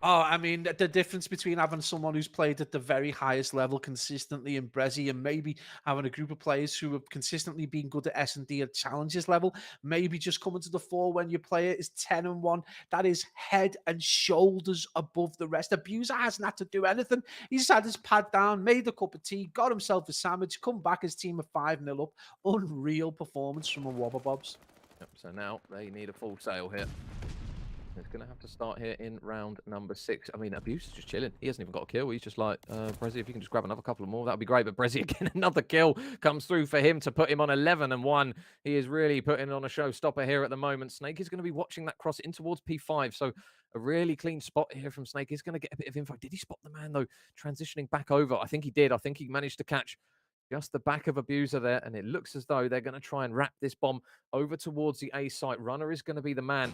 Oh, I mean, the difference between having someone who's played at the very highest level consistently in Brezzy and maybe having a group of players who have consistently been good at SnD at challenges level, maybe just coming to the fore when your player is 10-1, that is head and shoulders above the rest. Abuser hasn't had to do anything. He's had his pad down, made a cup of tea, got himself a sandwich, come back his team of 5-0 up. Unreal performance from a Wobble Bobs.
Yep, so now they need a full sail here. It's going to have to start here in round number 6. I mean, Abuse is just chilling. He hasn't even got a kill. He's just like, Brezzy, if you can just grab another couple of more, that would be great. But Brezzy, again, another kill comes through for him to put him on 11-1. He is really putting on a showstopper here at the moment. Snake is going to be watching that cross in towards P5. So a really clean spot here from Snake. He's going to get a bit of info. Did he spot the man, though, transitioning back over? I think he did. I think he managed to catch just the back of Abuser there. And it looks as though they're going to try and wrap this bomb over towards the A site. Runner is going to be the man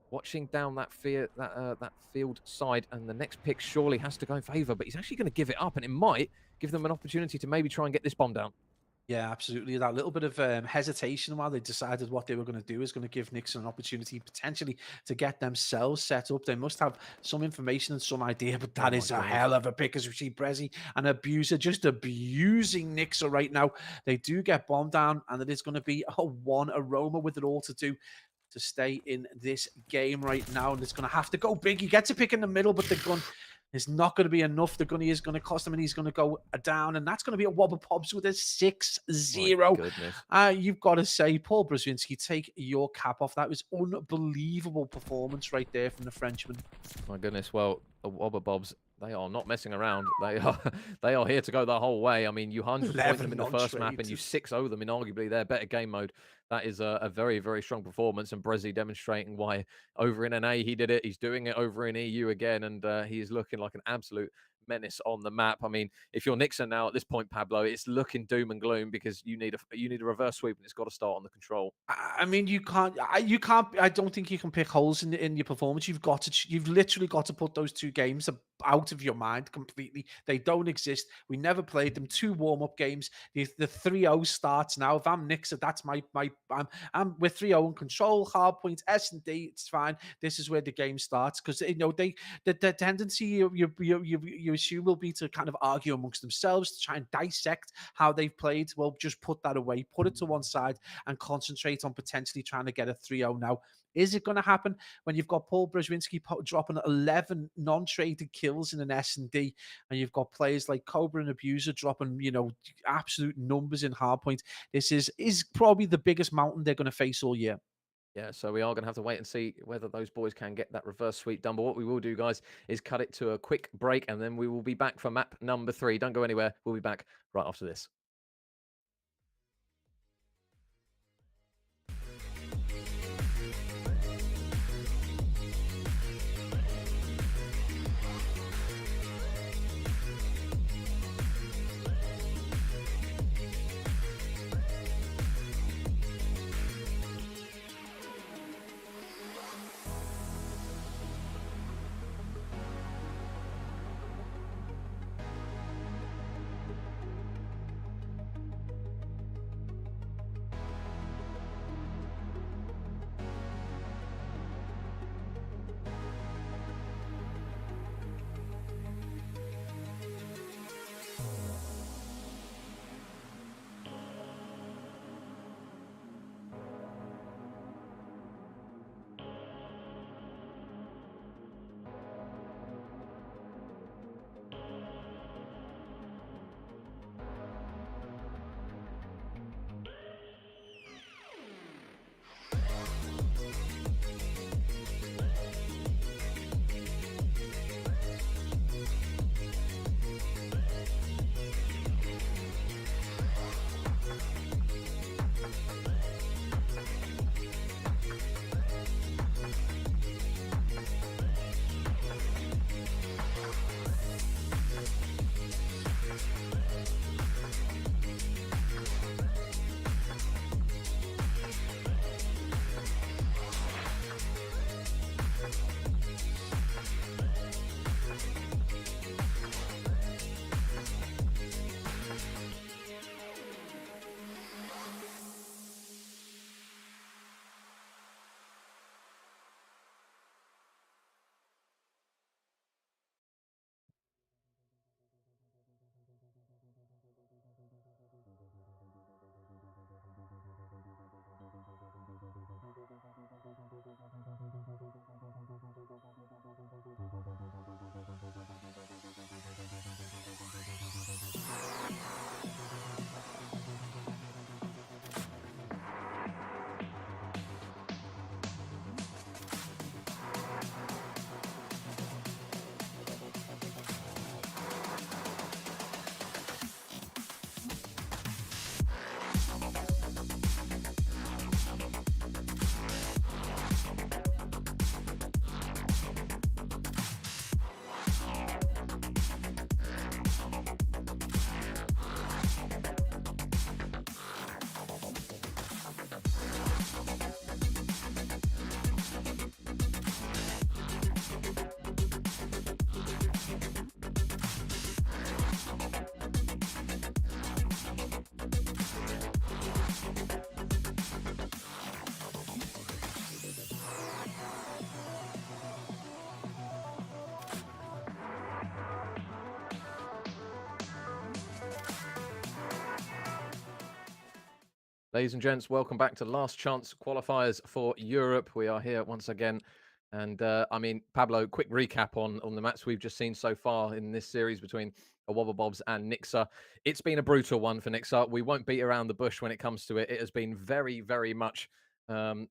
watching down that field side, and the next pick surely has to go in favor, but he's actually going to give it up, and it might give them an opportunity to maybe try and get this bomb down.
Yeah, absolutely. That little bit of hesitation while they decided what they were going to do is going to give Nixa an opportunity potentially to get themselves set up. They must have some information and some idea, but that is a hell of a pick as we see Brezzy and Abuser just abusing Nixa right now. They do get bombed down, and it is going to be a 1 Aroma with it all to do to stay in this game right now, and it's going to have to go big. He gets a pick in the middle, but the gun is not going to be enough. The gunny is going to cost him, and he's going to go down, and that's going to be a Wobble Bobs with a 6-0. You've got to say, Paul Brzezinski, take your cap off. That was unbelievable performance right there from the Frenchman.
My goodness, well, Wobble Bobs, they are not messing around. They are here to go the whole way. I mean, you 100 point them in the first map, and you 6-0 them in arguably their better game mode. That is a very, very strong performance, and Brezzy demonstrating why over in NA he did it. He's doing it over in EU again, and he is looking like an absolute menace on the map. I mean, if you're Nixa now at this point, Pablo, it's looking doom and gloom because you need a reverse sweep, and it's got to start on the control.
I mean, you can't. I don't think you can pick holes in your performance. You've literally got to put those 2 games out of your mind completely. They don't exist. We never played them. 2 warm-up games. The 3-0 starts now. If I'm Nixa, that's I'm with 3-0 in control. Hardpoint SnD, it's fine. This is where the game starts because the tendency you assume will be to kind of argue amongst themselves to try and dissect how they've played. Well, just put that away, put it to one side, and concentrate on potentially trying to get a 3-0 now. Is it going to happen when you've got Paul Brzezinski dropping 11 non-traded kills in an SnD, and you've got players like Cobra and Abuser dropping, absolute numbers in Hardpoint? This is probably the biggest mountain they're going to face all year.
Yeah, so we are going to have to wait and see whether those boys can get that reverse sweep done. But what we will do, guys, is cut it to a quick break, and then we will be back for map number 3. Don't go anywhere. We'll be back right after this. Ladies and gents, welcome back to Last Chance Qualifiers for Europe. We are here once again. And I mean, Pablo, quick recap on the match we've just seen so far in this series between Wobble Bobs and Nixa. It's been a brutal one for Nixa. We won't beat around the bush when it comes to it. It has been very, very much the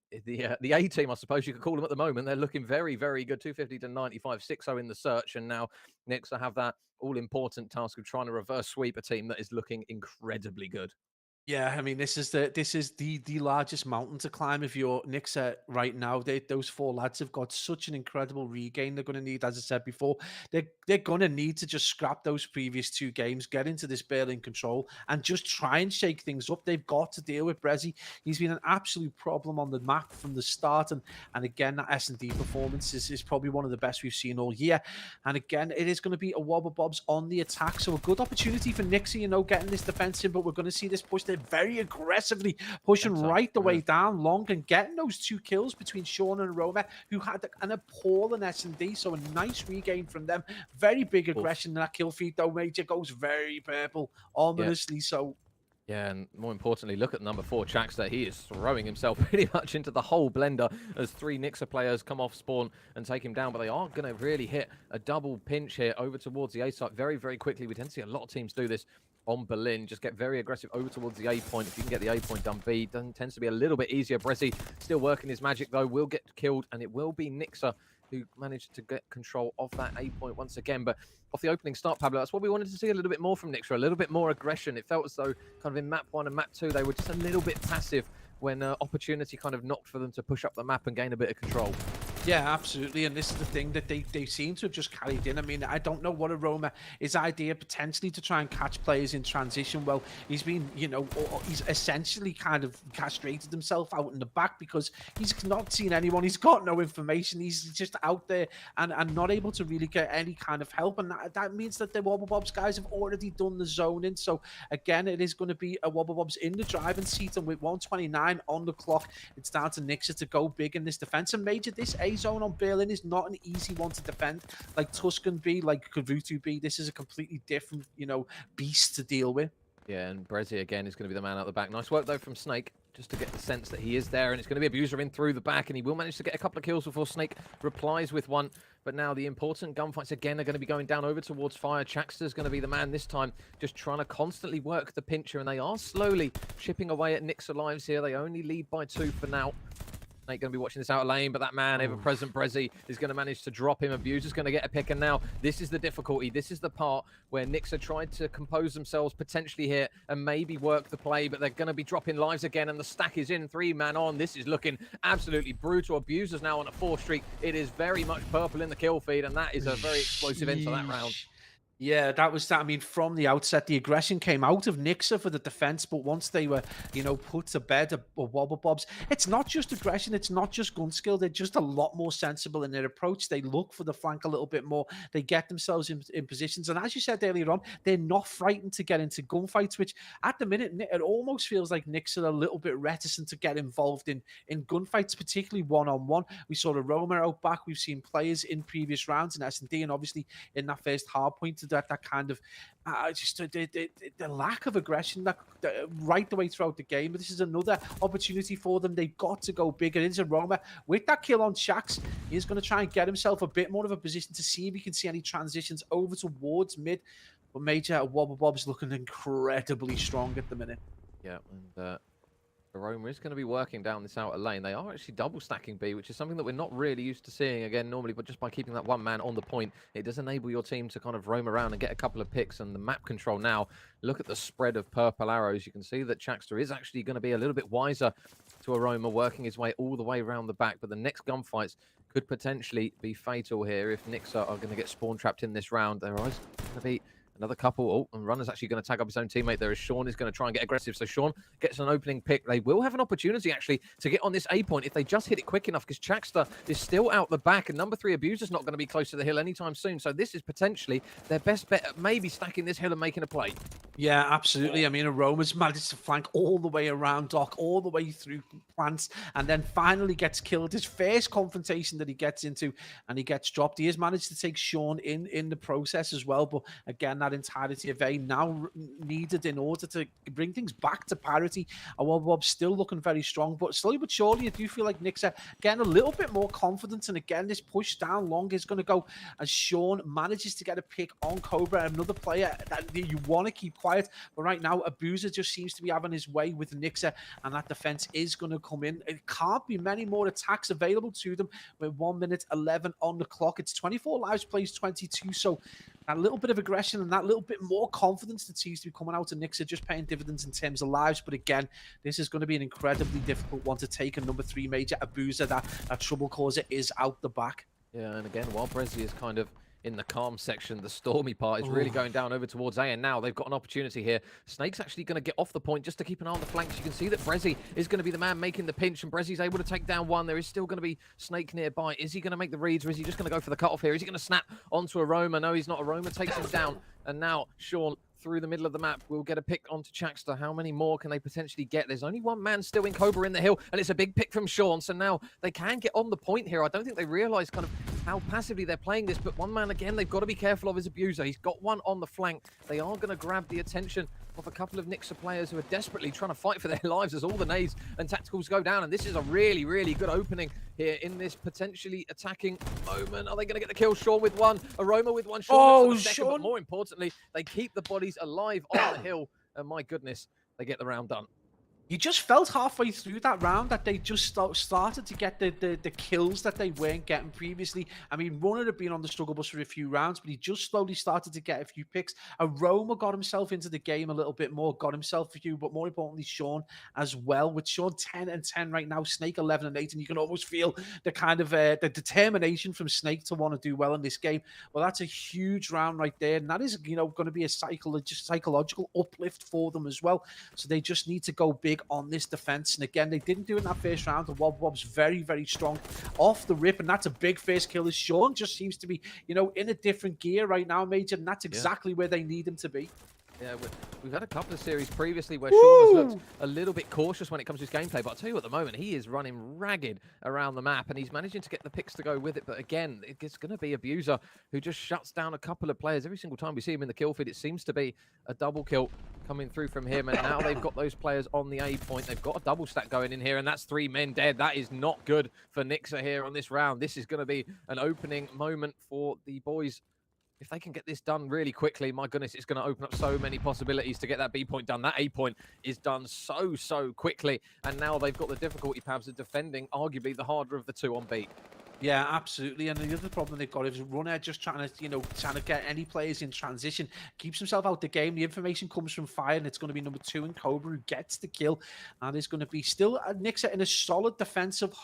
A team, I suppose you could call them at the moment. They're looking very, very good. 250 to 95, 6-0 in the search. And now Nixa have that all-important task of trying to reverse sweep a team that is looking incredibly good.
Yeah, I mean, this is the largest mountain to climb if you're Nixa right now. Those four lads have got such an incredible regain they're going to need. As I said before, they're going to need to just scrap those previous two games, get into this Berlin control, and just try and shake things up. They've got to deal with Brezzy. He's been an absolute problem on the map from the start, and again, that SnD performance is probably one of the best we've seen all year. And again, it is going to be a Wobble Bobs on the attack, so a good opportunity for Nixa, you know, getting this defense in, but we're going to see this push. They're very aggressively pushing right the way down long and getting those 2 kills between Sean and Roma, who had an appalling SnD. So a nice regain from them. Very big aggression in that kill feed, though. Major goes very purple, ominously so.
Yeah, and more importantly, look at number 4, Chaxter. He is throwing himself pretty much into the whole blender as 3 Nixa players come off spawn and take him down. But they are going to really hit a double pinch here over towards the A site very, very quickly. We tend to see a lot of teams do this on Berlin. Just get very aggressive over towards the A point. If you can get the A point done, B tends to be a little bit easier. Brezzy still working his magic, though, will get killed, and it will be Nixa who managed to get control of that A point once again. But off the opening start, Pablo, that's what we wanted to see, a little bit more from Nixa, a little bit more aggression. It felt as though kind of in map 1 and map 2, they were just a little bit passive when opportunity kind of knocked for them to push up the map and gain a bit of control.
Yeah, absolutely. And this is the thing that they seem to have just carried in. I mean, I don't know what Aroma, his idea potentially to try and catch players in transition. Well, he's been, you know, he's essentially kind of castrated himself out in the back because he's not seen anyone. He's got no information. He's just out there and not able to really get any kind of help. And that means that the Wobble Bobs guys have already done the zoning. So again, it is going to be a Wobble Bobs in the driving seat. And with 1:29 on the clock, it's down to Nixa to go big in this defense. And Major, this A zone on Berlin is not an easy one to defend, like Tuscan B, like Kavutu B. This is a completely different, you know, beast to deal with.
Yeah, and Brezzy again is going to be the man out the back. Nice work though from Snake, just to get the sense that he is there, and it's going to be Abuser in through the back, and he will manage to get a couple of kills before Snake replies with one. But now the important gunfights again are going to be going down over towards Fire. Chaxter's going to be the man this time, just trying to constantly work the pincher, and they are slowly chipping away at Nixa lives here. They only lead by 2 for now. Snake going to be watching this out of lane, but that man, ever-present Brezzy, is going to manage to drop him. Abuser's going to get a pick, and now this is the difficulty. This is the part where Nixa tried to compose themselves potentially here and maybe work the play, but they're going to be dropping lives again, and the stack is in. 3-man on. This is looking absolutely brutal. Abuser's now on a 4 streak. It is very much purple in the kill feed, and that is a very explosive end to that round.
Yeah, that was that. I mean, from the outset, the aggression came out of Nixa for the defense, but once they were, you know, put to bed, a Wobble Bobs, it's not just aggression, it's not just gun skill. They're just a lot more sensible in their approach. They look for the flank a little bit more. They get themselves in positions. And as you said earlier on, they're not frightened to get into gunfights, which at the minute, it almost feels like Nixa are a little bit reticent to get involved in gunfights, particularly one-on-one. We saw the Roma out back. We've seen players in previous rounds in SnD, and obviously in that first Hardpoint that kind of just the lack of aggression that right the way throughout the game. But this is another opportunity for them. They've got to go bigger. Into Roma with that kill on Shax, he's going to try and get himself a bit more of a position to see if he can see any transitions over towards mid. But Major Wobble Bob's looking incredibly strong at the minute.
Yeah, and Roma is going to be working down this outer lane. They are actually double stacking B, which is something that we're not really used to seeing again normally, but just by keeping that one man on the point, it does enable your team to kind of roam around and get a couple of picks. And the map control now, look at the spread of purple arrows. You can see that Chaxter is actually going to be a little bit wiser to Aroma, working his way all the way around the back. But the next gunfights could potentially be fatal here if Nixa are going to get spawn trapped in this round. There is going to be another couple. Oh, and Runner's actually going to tag up his own teammate there as Sean is going to try and get aggressive. So Sean gets an opening pick. They will have an opportunity actually to get on this A point if they just hit it quick enough, because Chaxter is still out the back and number 3 Abuser's not going to be close to the hill anytime soon. So this is potentially their best bet at maybe stacking this hill and making a play.
Yeah, absolutely. I mean, Aroma's managed to flank all the way around Doc, all the way through plants, and then finally gets killed. His first confrontation that he gets into, and he gets dropped. He has managed to take Sean in the process as well. But again, that entirety of A now needed in order to bring things back to parity. And Wobble Bob's still looking very strong, but slowly but surely, I do feel like Nixa getting a little bit more confidence. And again, this push down long is going to go as Sean manages to get a pick on Cobra, another player that you want to keep quiet. But right now, Abuser just seems to be having his way with Nixa, and that defense is going to come in. It can't be many more attacks available to them with 1 minute 11 on the clock. It's 24 lives, plays 22. So that little bit of aggression and that little bit more confidence that seems to be coming out of Nixa just paying dividends in terms of lives. But again, this is going to be an incredibly difficult one to take. A number 3 major Abuser, that trouble causer, is out the back.
Yeah, and again, while Brezzy is kind of in the calm section, the stormy part is really going down over towards A, and now they've got an opportunity here. Snake's actually going to get off the point just to keep an eye on the flanks. You can see that Brezzy is going to be the man making the pinch, and Brezzy's able to take down one. There is still going to be Snake nearby. Is he going to make the reads, or is he just going to go for the cutoff here? Is he going to snap onto Aroma? No, he's not. Aroma takes him down, and now Sean through the middle of the map will get a pick onto Chaxter. How many more can they potentially get? There's only one man still in Cobra in the hill, and it's a big pick from Sean, so now they can get on the point here. I don't think they realize kind of how passively they're playing this, but one man, again, they've got to be careful of his Abuser. He's got one on the flank. They are going to grab the attention of a couple of Nixa players who are desperately trying to fight for their lives as all the nades and tacticals go down, and this is a really, really good opening here in this potentially attacking moment. Are they going to get the kill? Sean with one, Aroma with one, Sean with the second, but more importantly, they keep the bodies alive on the hill, and my goodness, they get the round done.
You just felt halfway through that round that they just started to get the kills that they weren't getting previously. I mean, Runner had been on the struggle bus for a few rounds, but he just slowly started to get a few picks. Aroma got himself into the game a little bit more, got himself a few, but more importantly, Sean as well. With Sean 10 and 10 right now, Snake 11 and 8, and you can almost feel the kind of the determination from Snake to want to do well in this game. Well, that's a huge round right there, and that is, you know, going to be a psychological uplift for them as well. So they just need to go big on this defense. And again, they didn't do it in that first round. The Wobble Bobs very, very strong off the rip, and that's a big first kill. As Sean just seems to be, you know, in a different gear right now, Major, and that's exactly where they need him to be.
Yeah, we've had a couple of series previously where Sean has looked a little bit cautious when it comes to his gameplay, but I'll tell you at the moment, he is running ragged around the map, and he's managing to get the picks to go with it. But again, it's going to be Abuser who just shuts down a couple of players. Every single time we see him in the kill feed, it seems to be a double kill coming through from him, and now they've got those players on the A point. They've got a double stack going in here, and that's 3 men dead. That is not good for Nixa here on this round. This is going to be an opening moment for the boys. If they can get this done really quickly, my goodness, it's going to open up so many possibilities to get that B point done. That A point is done so quickly, and now they've got the difficulty, Pabs, of defending arguably the harder of the two on B.
Yeah, absolutely. And the other problem they've got is Runner just trying to get any players in transition, keeps himself out the game. The information comes from Fire, and it's going to be number 2 in Cobra who gets the kill. And it's going to be still Nixa in a solid defensive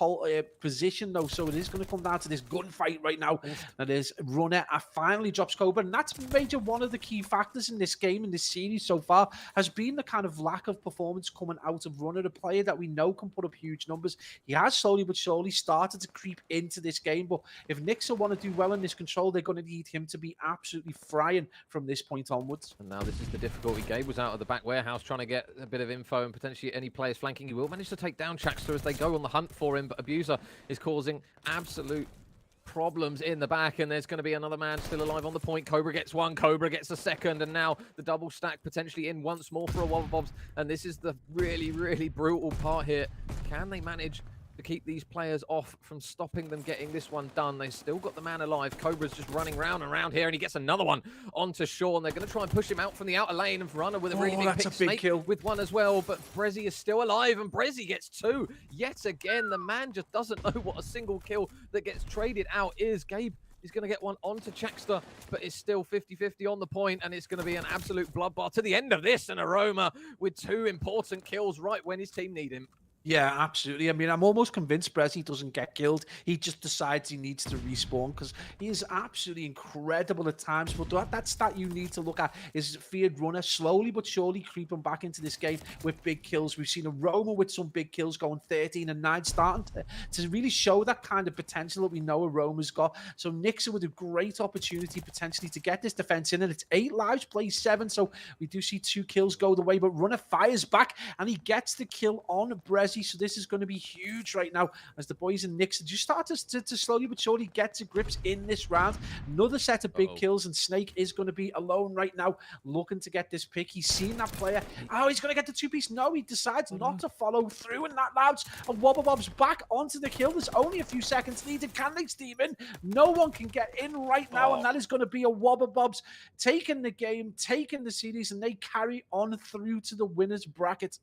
position, though. So it is going to come down to this gunfight right now. That is Runner finally drops Cobra, and that's Major. One of the key factors in this game, in this series so far, has been the kind of lack of performance coming out of Runner, a player that we know can put up huge numbers. He has slowly but surely started to creep into this game, but if Nixa want to do well in this control, they're going to need him to be absolutely frying from this point onwards.
And now this is the difficulty. Gabe was out of the back warehouse trying to get a bit of info and potentially any players flanking. He will manage to take down Chaxter as they go on the hunt for him, but Abuser is causing absolute problems in the back, and there's going to be another man still alive on the point. Cobra gets one, Cobra gets a second, and now the double stack potentially in once more for a Wobble Bobs, and this is the really, really brutal part here. Can they manage to keep these players off from stopping them getting this one done? They've still got the man alive. Cobra's just running round and round here, and he gets another one onto Sean. They're going to try and push him out from the outer lane, and Runner with a really big pick. Snake
kill
with one as well, but Brezzy is still alive, and Brezzy gets 2. Yet again, the man just doesn't know what a single kill that gets traded out is. Gabe is going to get one onto Chaxter, but it's still 50-50 on the point, and it's going to be an absolute bloodbath to the end of this, and Aroma with 2 important kills right when his team need him.
Yeah, absolutely. I mean, I'm almost convinced Brezzy doesn't get killed. He just decides he needs to respawn because he is absolutely incredible at times. But that stat you need to look at is Feared Runner slowly but surely creeping back into this game with big kills. We've seen a Roma with some big kills going 13 and 9, starting to really show that kind of potential that we know a Roma's got. So Nixa with a great opportunity potentially to get this defense in, and it's 8 lives, plays 7. So we do see 2 kills go the way, but Runner fires back and he gets the kill on Brezzy. So this is going to be huge right now as the boys in Nixa just start to slowly but surely get to grips in this round. Another set of big kills, and Snake is going to be alone right now looking to get this pick. He's seen that player. Oh, he's going to get the 2-piece. No, he decides not to follow through, and that allows a Wobble Bobs back onto the kill. There's only a few seconds needed. Can they steam in? No one can get in right now, and that is going to be a Wobble Bobs taking the game, taking the series, and they carry on through to the winners bracket.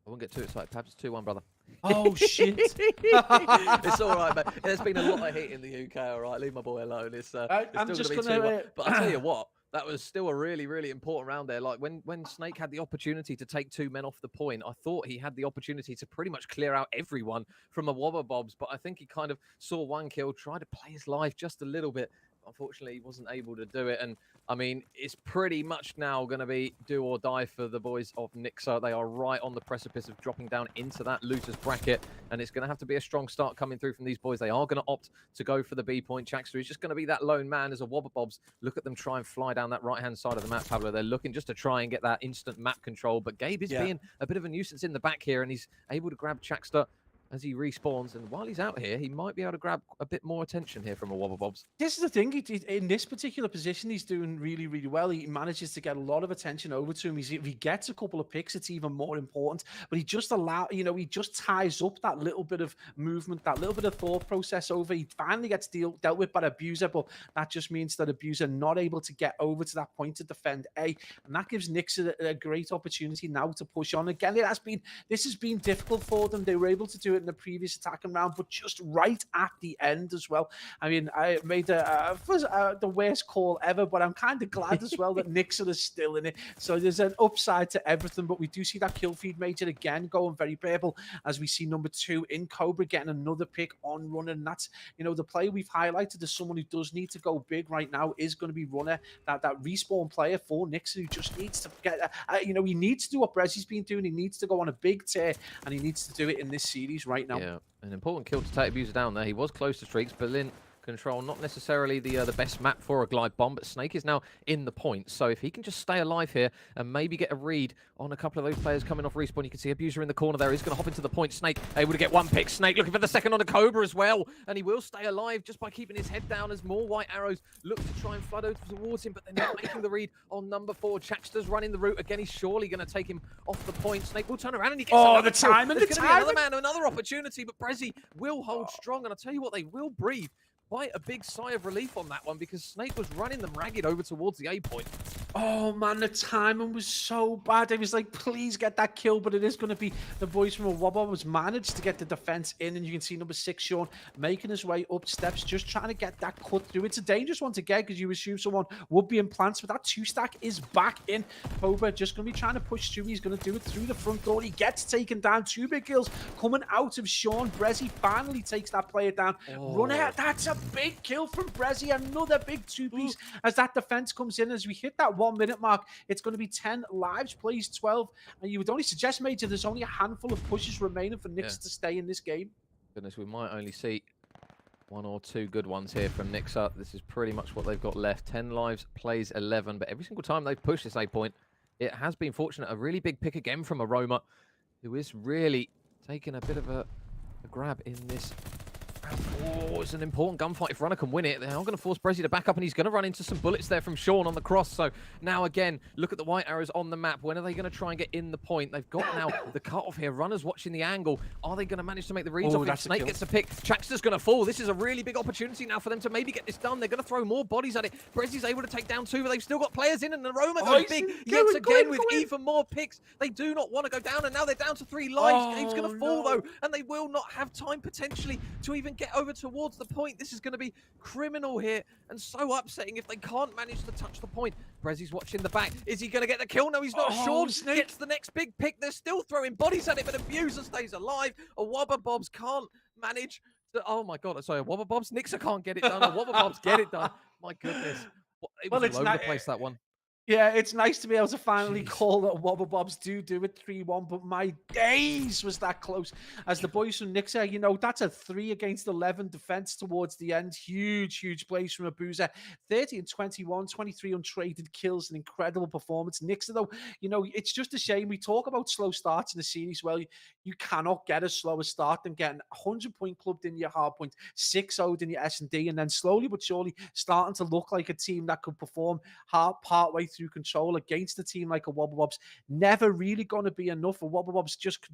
I won't get too excited. Perhaps it's 2-1, brother.
Oh, shit.
It's all right, mate. There's been a lot of heat in the UK, all right? Leave my boy alone. It's
I'm
still
just
going to
going
be 2-1.
to...
But I tell you what, that was still a really, really important round there. Like, when Snake had the opportunity to take 2 men off the point, I thought he had the opportunity to pretty much clear out everyone from a Wobble Bobs, but I think he kind of saw 1 kill, tried to play his life just a little bit. Unfortunately, he wasn't able to do it. And I mean, it's pretty much now going to be do or die for the boys of Nixa. They are right on the precipice of dropping down into that losers bracket. And it's going to have to be a strong start coming through from these boys. They are going to opt to go for the B point. Chaxter is just going to be that lone man as a Wobble Bobs. Look at them try and fly down that right-hand side of the map, Pablo. They're looking just to try and get that instant map control. But Gabe is being a bit of a nuisance in the back here, and he's able to grab Chaxter as he respawns, and while he's out here, he might be able to grab a bit more attention here from a Wobble Bobs.
This is the thing, in this particular position, he's doing really, really well. He manages to get a lot of attention over to him. If he gets a couple of picks, it's even more important, but he just he just ties up that little bit of movement, that little bit of thought process over. He finally gets dealt with by Abuser, but that just means that Abuser not able to get over to that point to defend A, and that gives Nixa a great opportunity now to push on. Again, this has been difficult for them. They were able to do it in the previous attacking round, but just right at the end as well. I mean, I made the worst call ever, but I'm kind of glad as well that Nixa is still in it. So there's an upside to everything, but we do see that kill feed major again going very purple as we see number 2 in Cobra getting another pick on Runner. And that's, the player we've highlighted as someone who does need to go big right now is going to be Runner, that respawn player for Nixa, who just needs to get, he needs to do what Brezzy's been doing. He needs to go on a big tear, and he needs to do it in this series right now.
Yeah, an important kill to take Abuser down there. He was close to streaks. Berlin control, not necessarily the best map for a glide bomb, but Snake is now in the point. So if he can just stay alive here and maybe get a read on a couple of those players coming off respawn, you can see Abuser in the corner there. He's going to hop into the point. Snake able to get 1 pick. Snake looking for the second on the Cobra as well, and he will stay alive just by keeping his head down as more white arrows look to try and flood over towards him, but they're not making the read on number 4. Chaxter's running the route again. He's surely going to take him off the point. Snake will turn around and he gets
the time and the time.
Another man, another opportunity, but Brezzy will hold strong, and I'll tell you what, they will breathe quite a big sigh of relief on that one, because Snake was running them ragged over towards the A point.
Oh man, the timing was so bad. I was like, please get that kill, but it is going to be the boys from a Wobble was managed to get the defense in, and you can see number 6, Sean, making his way up steps, just trying to get that cut through. It's a dangerous one to get because you assume someone would be in plants, but that 2-stack is back in. Cobra just going to be trying to push through. He's going to do it through the front door. He gets taken down. 2 big kills coming out of Sean. Brezzy finally takes that player down. Runner, that's a big kill from Brezzy. Another big 2-piece as that defense comes in. As we hit that 1-minute mark, it's going to be 10 lives, plays 12. And you would only suggest, Major, there's only a handful of pushes remaining for Nixa to stay in this game.
Goodness, we might only see 1 or 2 good ones here from Nixa. This is pretty much what they've got left. 10 lives, plays 11. But every single time they've pushed this A point, it has been fortunate. A really big pick again from Aroma, who is really taking a bit of a grab in this. Oh, it's an important gunfight. If Runner can win it, they are going to force Brezzy to back up, and he's going to run into some bullets there from Sean on the cross. So now again, look at the white arrows on the map. When are they going to try and get in the point? They've got now the cutoff here. Runner's watching the angle. Are they going to manage to make the reads off him? Snake gets a pick. Chaxter's going to fall. This is a really big opportunity now for them to maybe get this done. They're going to throw more bodies at it. Brezzy's able to take down 2, but they've still got players in, and Aroma goes big yet again with even more picks. They do not want to go down, and now they're down to 3 lives. Game's going to fall though, and they will not have time potentially to even get over towards the point. This is going to be criminal here and so upsetting if they can't manage to touch the point. Brezi's watching the back. Is he going to get the kill? No, he's not sure.
Snake.
Gets the next big pick. They're still throwing bodies at it, but Abuser stays alive. A Wobble Bobs can't manage to... Oh my God, sorry, a Wobble Bobs? Nixa can't get it done. A Wobble Bobs get it done. My goodness. It was all over the place, that one.
Yeah, it's nice to be able to finally call that Wobble Bobs do it 3-1, but my days was that close. As the boys from Nixa, you know, that's a 3 against 11 defense towards the end. Huge plays from Abuser. 30 and 21, 23 untraded kills, an incredible performance. Nixa, though, you know, it's just a shame. We talk about slow starts in the series. Well, you cannot get a slower start than getting 100-point clubbed in your Hardpoint, 6-0'd in your SnD, and then slowly but surely starting to look like a team that could perform partway through control against a team like a Wobble Bobs. Never really going to be enough. A Wobble Bobs just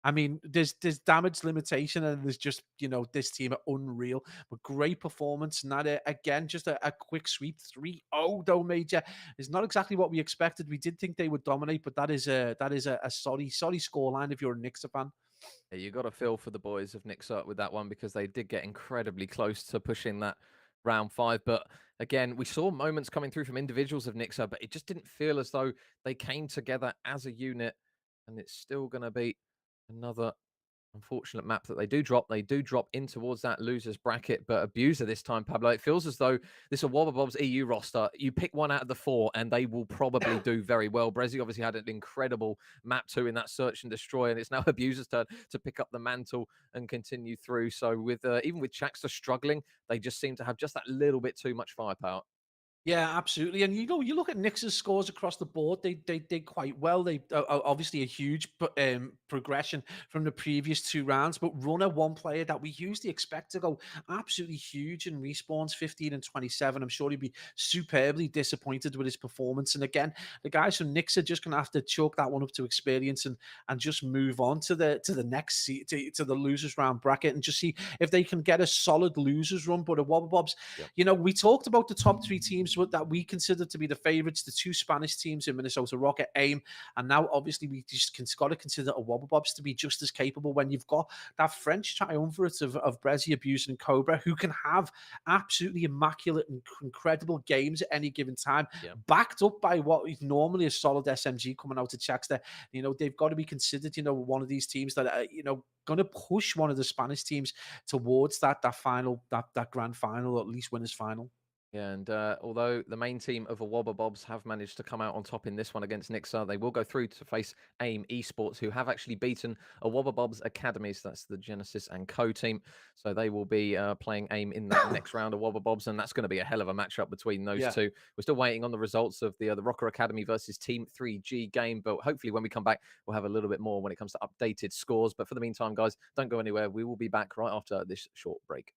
I mean, there's damage limitation, and there's just, you know, this team are unreal. But great performance, and that again, just a quick sweep. 3-0 though, Major. It's not exactly what we expected. We did think they would dominate, but that is a sorry scoreline if you're a Nixa fan.
Yeah, you got to feel for the boys of Nixa with that one, because they did get incredibly close to pushing that round 5. But again, we saw moments coming through from individuals of Nixa, but it just didn't feel as though they came together as a unit. And it's still going to be another unfortunate map that they do drop. They do drop in towards that losers bracket, but Abuser this time, Pablo. It feels as though this is a Wobble Bobs EU roster. You pick one out of the 4 and they will probably do very well. Brezi obviously had an incredible map 2 in that search and destroy, and it's now Abuser's turn to pick up the mantle and continue through. So with even with Chaxter struggling, they just seem to have just that little bit too much firepower.
Yeah, absolutely. And you know, you look at Nix's scores across the board; they did quite well. They obviously a huge progression from the previous 2 rounds. But Runner, one player that we usually expect to go absolutely huge in respawns, 15 and 27. I'm sure he'd be superbly disappointed with his performance. And again, the guys from Nix are just going to have to chalk that one up to experience and just move on to the next to the losers round bracket and just see if they can get a solid losers run. But a Wobble Bobs, you know, we talked about the top 3 teams that we consider to be the favorites, the 2 Spanish teams in Minnesota Rocket, AIM, and now obviously we just got to consider a Wobble Bobs to be just as capable when you've got that French triumvirate of Brezi, Abuser, and Cobra, who can have absolutely immaculate and incredible games at any given time, backed up by what is normally a solid SMG coming out of Chaxter. You know, they've got to be considered, you know, one of these teams that are, you know, going to push one of the Spanish teams towards that final, that grand final, or at least winners final.
Yeah, and although the main team of the Wobble Bobs have managed to come out on top in this one against Nixa, they will go through to face AIM Esports, who have actually beaten a Wobble Bobs Academy. So that's the Genesis and Co team. So they will be playing AIM in that next round of Wobble Bobs, and that's going to be a hell of a matchup between those 2. We're still waiting on the results of the Rocker Academy versus Team 3G game, but hopefully when we come back, we'll have a little bit more when it comes to updated scores. But for the meantime, guys, don't go anywhere. We will be back right after this short break.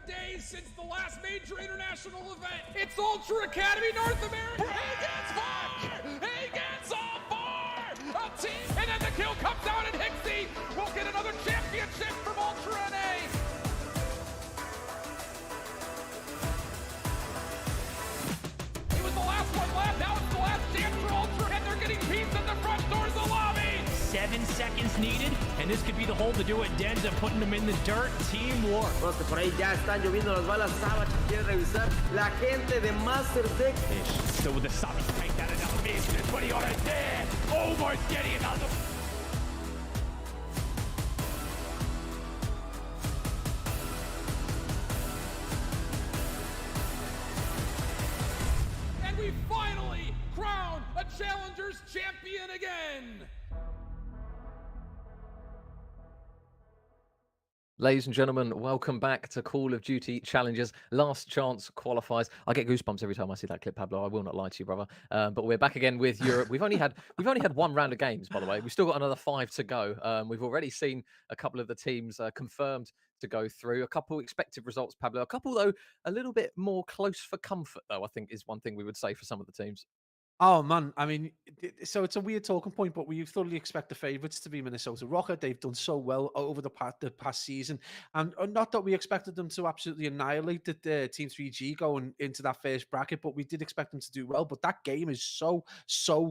Days since the last major international event. It's Ultra Academy North America. He gets fire! He gets on board! A team, and then the kill comes out, and Hixie will get another championship from Ultra NA. He was the last one left. Now it's the last chance for Ultra, and they're getting peace at the front doors of the lobby.
7 seconds needed, and this could be the hole to do it. Denza putting them in the dirt. Teamwork.
Bueno, que por ahí ya están lloviendo las balas. Savage quiere revisar. La gente de Master Deck.
Still with the Savage take that another miss. That's what he got it there. Almost getting another. And we finally crown a Challengers champion again.
Ladies and gentlemen, welcome back to Call of Duty Challengers Last Chance Qualifiers. I get goosebumps every time I see that clip, Pablo. I will not lie to you, brother. But we're back again with Europe. We've only had one round of games, by the way. We've still got another 5 to go. We've already seen a couple of the teams confirmed to go through. A couple expected results, Pablo. A couple, though, a little bit more close for comfort, though, I think is one thing we would say for some of the teams.
Oh man, I mean, so it's a weird talking point, but we thoroughly expect the favourites to be Minnesota Rocket. They've done so well over the past season, and not that we expected them to absolutely annihilate the Team 3G going into that first bracket, but we did expect them to do well. But that game is so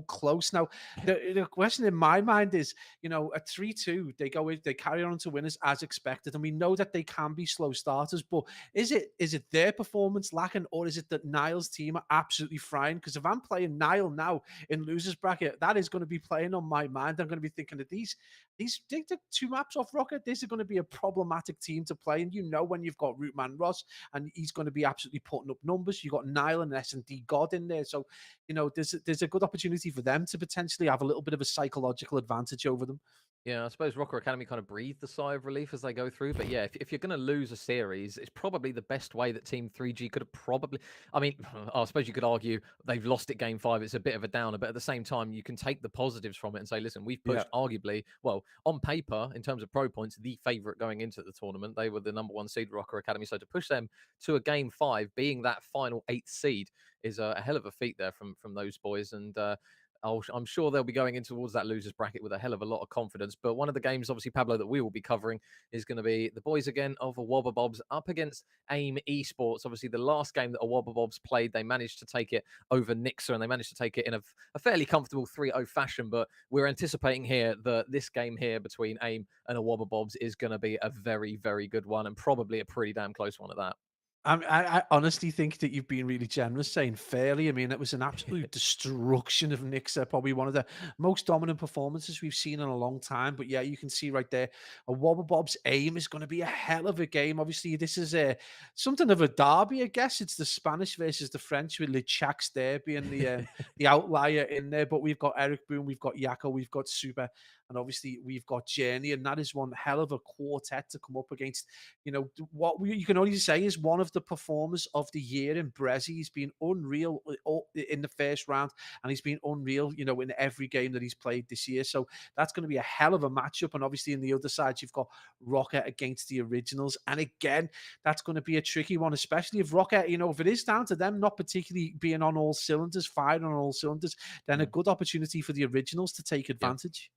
close. Now, the question in my mind is, you know, at 3-2, they go in, they carry on to winners as expected, and we know that they can be slow starters. But is it their performance lacking, or is it that Niall's team are absolutely frying? Because if I'm playing Niall now in losers bracket, that is going to be playing on my mind. I'm going to be thinking that these take the 2 maps off Rocket. This is going to be a problematic team to play. And you know, when you've got Rootman Ross and he's going to be absolutely putting up numbers, you've got Niall and SnD God in there. So, you know, there's a good opportunity for them to potentially have a little bit of a psychological advantage over them.
Yeah, I suppose Rocker Academy kind of breathed a sigh of relief as they go through. But yeah, if you're going to lose a series, it's probably the best way that Team 3G could have probably... I mean, I suppose you could argue they've lost it game 5. It's a bit of a downer. But at the same time, you can take the positives from it and say, listen, we've pushed arguably, well, on paper, in terms of pro points, the favourite going into the tournament. They were the #1 seed, Rocker Academy. So to push them to a game 5, being that final 8th seed, is a hell of a feat there from those boys. And... I'm sure they'll be going in towards that losers bracket with a hell of a lot of confidence. But one of the games, obviously, Pablo, that we will be covering is going to be the boys again of Wobble Bobs up against AIM Esports. Obviously, the last game that Wobble Bobs played, they managed to take it over Nixa, and they managed to take it in a fairly comfortable 3-0 fashion. But we're anticipating here that this game here between AIM and Wobble Bobs is going to be a very, very good one, and probably a pretty damn close one at that.
I honestly think that you've been really generous saying fairly. I mean, it was an absolute destruction of Nixa, probably one of the most dominant performances we've seen in a long time. But yeah, you can see right there, a Wobble Bob's AIM is going to be a hell of a game. Obviously, this is something of a derby, I guess. It's the Spanish versus the French, with Le Chax there being the outlier in there. But we've got Eric Boone, we've got Yako, we've got Super. and obviously we've got Journey, and that is one hell of a quartet to come up against. You can only say is one of the performers of the year in Brezzy. He's been unreal in the first round, and he's been unreal, in every game that he's played this year. So that's going to be a hell of a matchup. And obviously, in the other side, you've got Rocket against the Originals, and again, that's going to be a tricky one, especially if Rocket, if it is down to them not particularly being on all cylinders, firing on all cylinders, then a good opportunity for the Originals to take
Yeah.
advantage.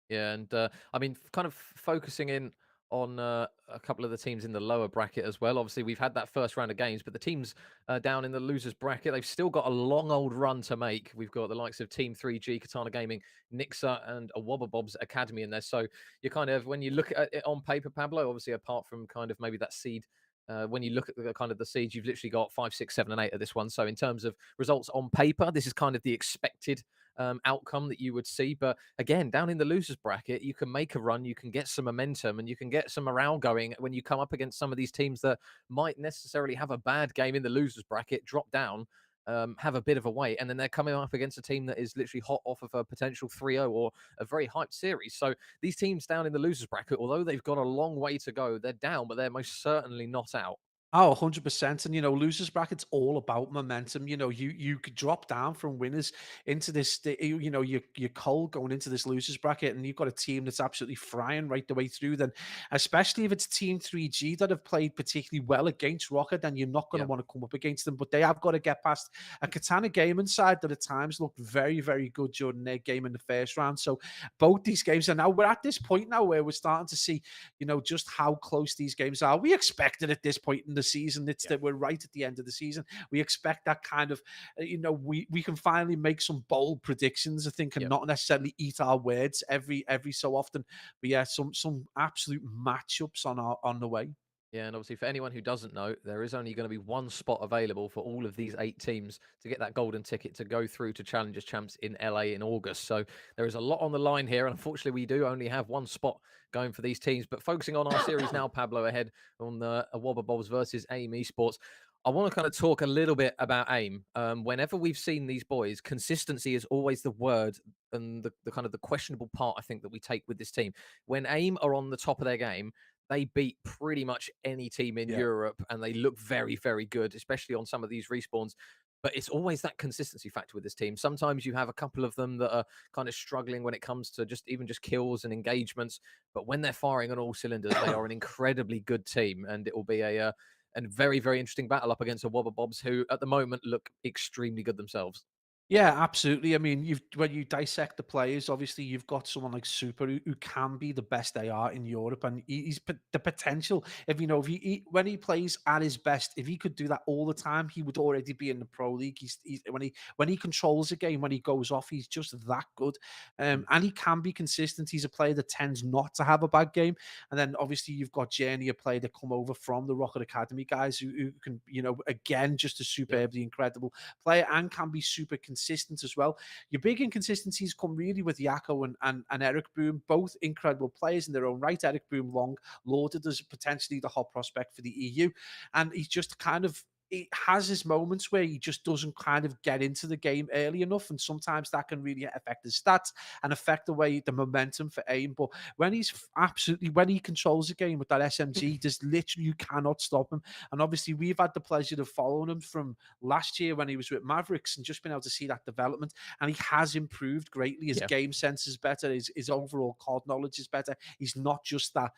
Yeah, and I mean, kind of focusing in on a couple of the teams in the lower bracket as well. Obviously, we've had that first round of games, but the teams down in the losers bracket, they've still got a long old run to make. We've got the likes of Team 3G, Katana Gaming, Nixa, and a Wobble Bobs Academy in there. So you kind of, when you look at it on paper, Pablo, obviously apart from kind of maybe that seed. When you look at the kind of the seeds, you've literally got 5, 6, 7, and 8 of this one. So in terms of results on paper, this is kind of the expected outcome that you would see. But again, down in the losers bracket, you can make a run, you can get some momentum, and you can get some morale going when you come up against some of these teams that might necessarily have a bad game in the losers bracket, drop down. Have a bit of a wait, and then they're coming up against a team that is literally hot off of a potential 3-0 or a very hyped series. So these teams down in the losers bracket, although they've got a long way to go, they're down, but they're most certainly not out.
Oh, 100%. And, losers bracket's all about momentum. You could drop down from winners into this, you're cold going into this losers bracket, and you've got a team that's absolutely frying right the way through. Then, especially if it's Team 3G that have played particularly well against Rocket, then you're not going to
Yeah.
want to come up against them. But they have got to get past a Katana gaming side that at times looked very, very good during their game in the first round. So both these games, and now we're at this point now where we're starting to see, just how close these games are. We expected at this point in the season. It's that we're right at the end of the season. We expect that kind of, we can finally make some bold predictions, I think, and not necessarily eat our words every so often. But yeah, some absolute matchups on the way.
Yeah, and obviously for anyone who doesn't know, there is only going to be one spot available for all of these 8 teams to get that golden ticket to go through to Challengers Champs in LA in August. So there is a lot on the line here, and unfortunately we do only have one spot going for these teams. But focusing on our series now, Pablo, ahead on the Wobble Bobs versus AIM Esports, I want to kind of talk a little bit about AIM. Whenever we've seen these boys, consistency is always the word and the kind of the questionable part, I think, that we take with this team. When AIM are on the top of their game, they beat pretty much any team in Europe, and they look very, very good, especially on some of these respawns. But it's always that consistency factor with this team. Sometimes you have a couple of them that are kind of struggling when it comes to just kills and engagements. But when they're firing on all cylinders, they are an incredibly good team, and it will be a very, very interesting battle up against the Wobble Bobs, who at the moment look extremely good themselves.
Yeah, absolutely. I mean, when you dissect the players, obviously you've got someone like Super who can be the best they are in Europe, and the potential. If when he plays at his best, if he could do that all the time, he would already be in the pro league. He's when he controls a game, when he goes off, he's just that good, and he can be consistent. He's a player that tends not to have a bad game, and then obviously you've got Journey, a player that come over from the Rocket Academy guys who can, again, just a superbly incredible player and can be super consistent as well. Your big inconsistencies come really with Yako and Eric Boom, both incredible players in their own right. Eric Boom long lauded as potentially the hot prospect for the EU, and he's just kind of, he has his moments where he just doesn't kind of get into the game early enough, and sometimes that can really affect his stats and affect the momentum for AIM. But when he controls the game with that SMG, there's literally, you cannot stop him. And obviously we've had the pleasure of following him from last year when he was with Mavericks, and just been able to see that development, and he has improved greatly. His game sense is better, his overall card knowledge is better. He's not just that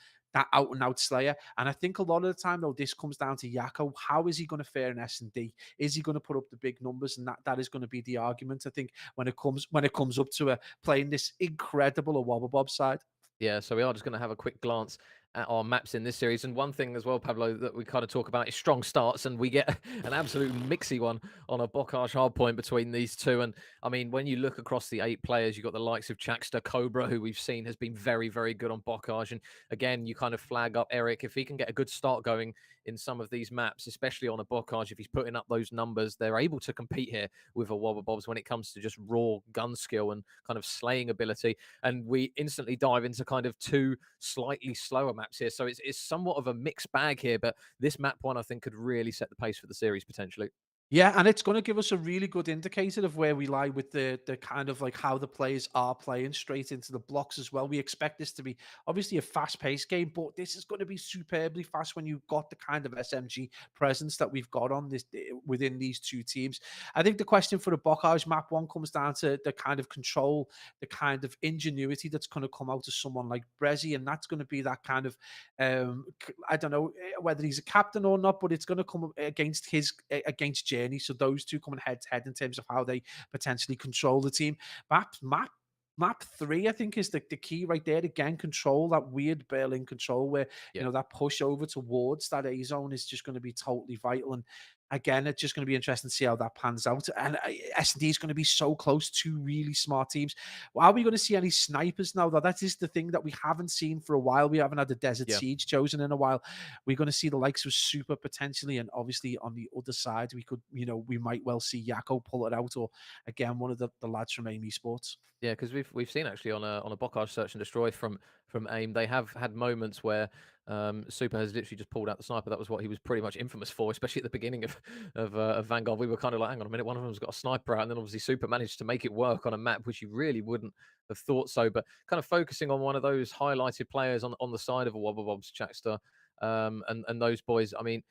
out and out slayer. And I think a lot of the time, though, this comes down to Yako. How is he going to fare in S&D? Is he going to put up the big numbers? And that is going to be the argument, I think, when it comes up to playing this incredible Wobble Bob side.
Yeah, so we are just going to have a quick glance at our maps in this series. And one thing as well, Pablo, that we kind of talk about is strong starts. And we get an absolute mixy one on a Bocage hardpoint between these two. And I mean, when you look across the 8 players, you've got the likes of Chaxter, Cobra, who we've seen has been very, very good on Bocage. And again, you kind of flag up Eric. If he can get a good start going in some of these maps, especially on a Bocage, if he's putting up those numbers, they're able to compete here with a Wobble Bobs when it comes to just raw gun skill and kind of slaying ability. And we instantly dive into kind of 2 slightly slower maps here. So it's somewhat of a mixed bag here, but this map one, I think, could really set the pace for the series potentially.
Yeah, and it's going to give us a really good indicator of where we lie with the kind of like how the players are playing straight into the blocks as well. We expect this to be obviously a fast-paced game, but this is going to be superbly fast when you've got the kind of SMG presence that we've got on this within these two teams. I think the question for the Bocage map one comes down to the kind of control, the kind of ingenuity that's going to come out of someone like Brezzy, and that's going to be that kind of I don't know whether he's a captain or not, but it's going to come against against Journey. So those two coming head to head in terms of how they potentially control the team. Map 3, I think, is the key right there. Again, control, that weird Berlin control where,
Yeah.
that push over towards that A zone is just going to be totally vital. And again, it's just going to be interesting to see how that pans out. And S&D is going to be so close to really smart teams. Well, are we going to see any snipers now? Though that is the thing that we haven't seen for a while. We haven't had the Desert Siege chosen in a while. We're going to see the likes of Super potentially, and obviously on the other side, we could, we might well see Yako pull it out, or again one of the lads from AIM Esports.
Yeah, because we've seen actually on a Bocage search and destroy from AIM, they have had moments where Super has literally just pulled out the sniper. That was what he was pretty much infamous for, especially at the beginning of Vanguard. We were kind of like, hang on a minute, one of them's got a sniper out, and then obviously Super managed to make it work on a map which you really wouldn't have thought so. But kind of focusing on one of those highlighted players on the side of a Wobble Bobs, Chaxter, and those boys. I mean,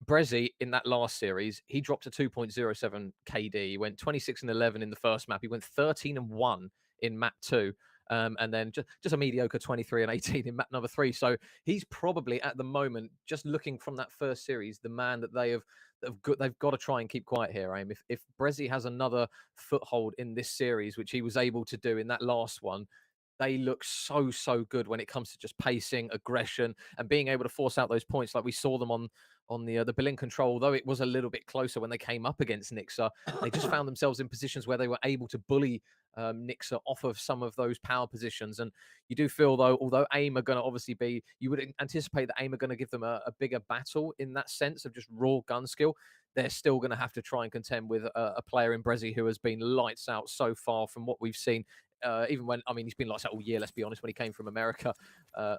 Brezzy in that last series, he dropped to 2.07 KD. He went 26 and 11 in the first map. He went 13 and 1 in map 2. And then just a mediocre 23 and 18 in map number 3. So he's probably at the moment, just looking from that first series, the man that they've got to try and keep quiet here. Aim. If Brezzy has another foothold in this series, which he was able to do in that last one, they look so good when it comes to just pacing, aggression, and being able to force out those points like we saw them on the Berlin control. Although it was a little bit closer when they came up against Nixa, they just found themselves in positions where they were able to bully Nixa off of some of those power positions. And you do feel, though, although AIM are going to obviously be, you would anticipate that AIM are going to give them a bigger battle in that sense of just raw gun skill. They're still going to have to try and contend with a player in Brezzy who has been lights out so far from what we've seen. Even when, I mean, he's been lights out all year, let's be honest, when he came from America,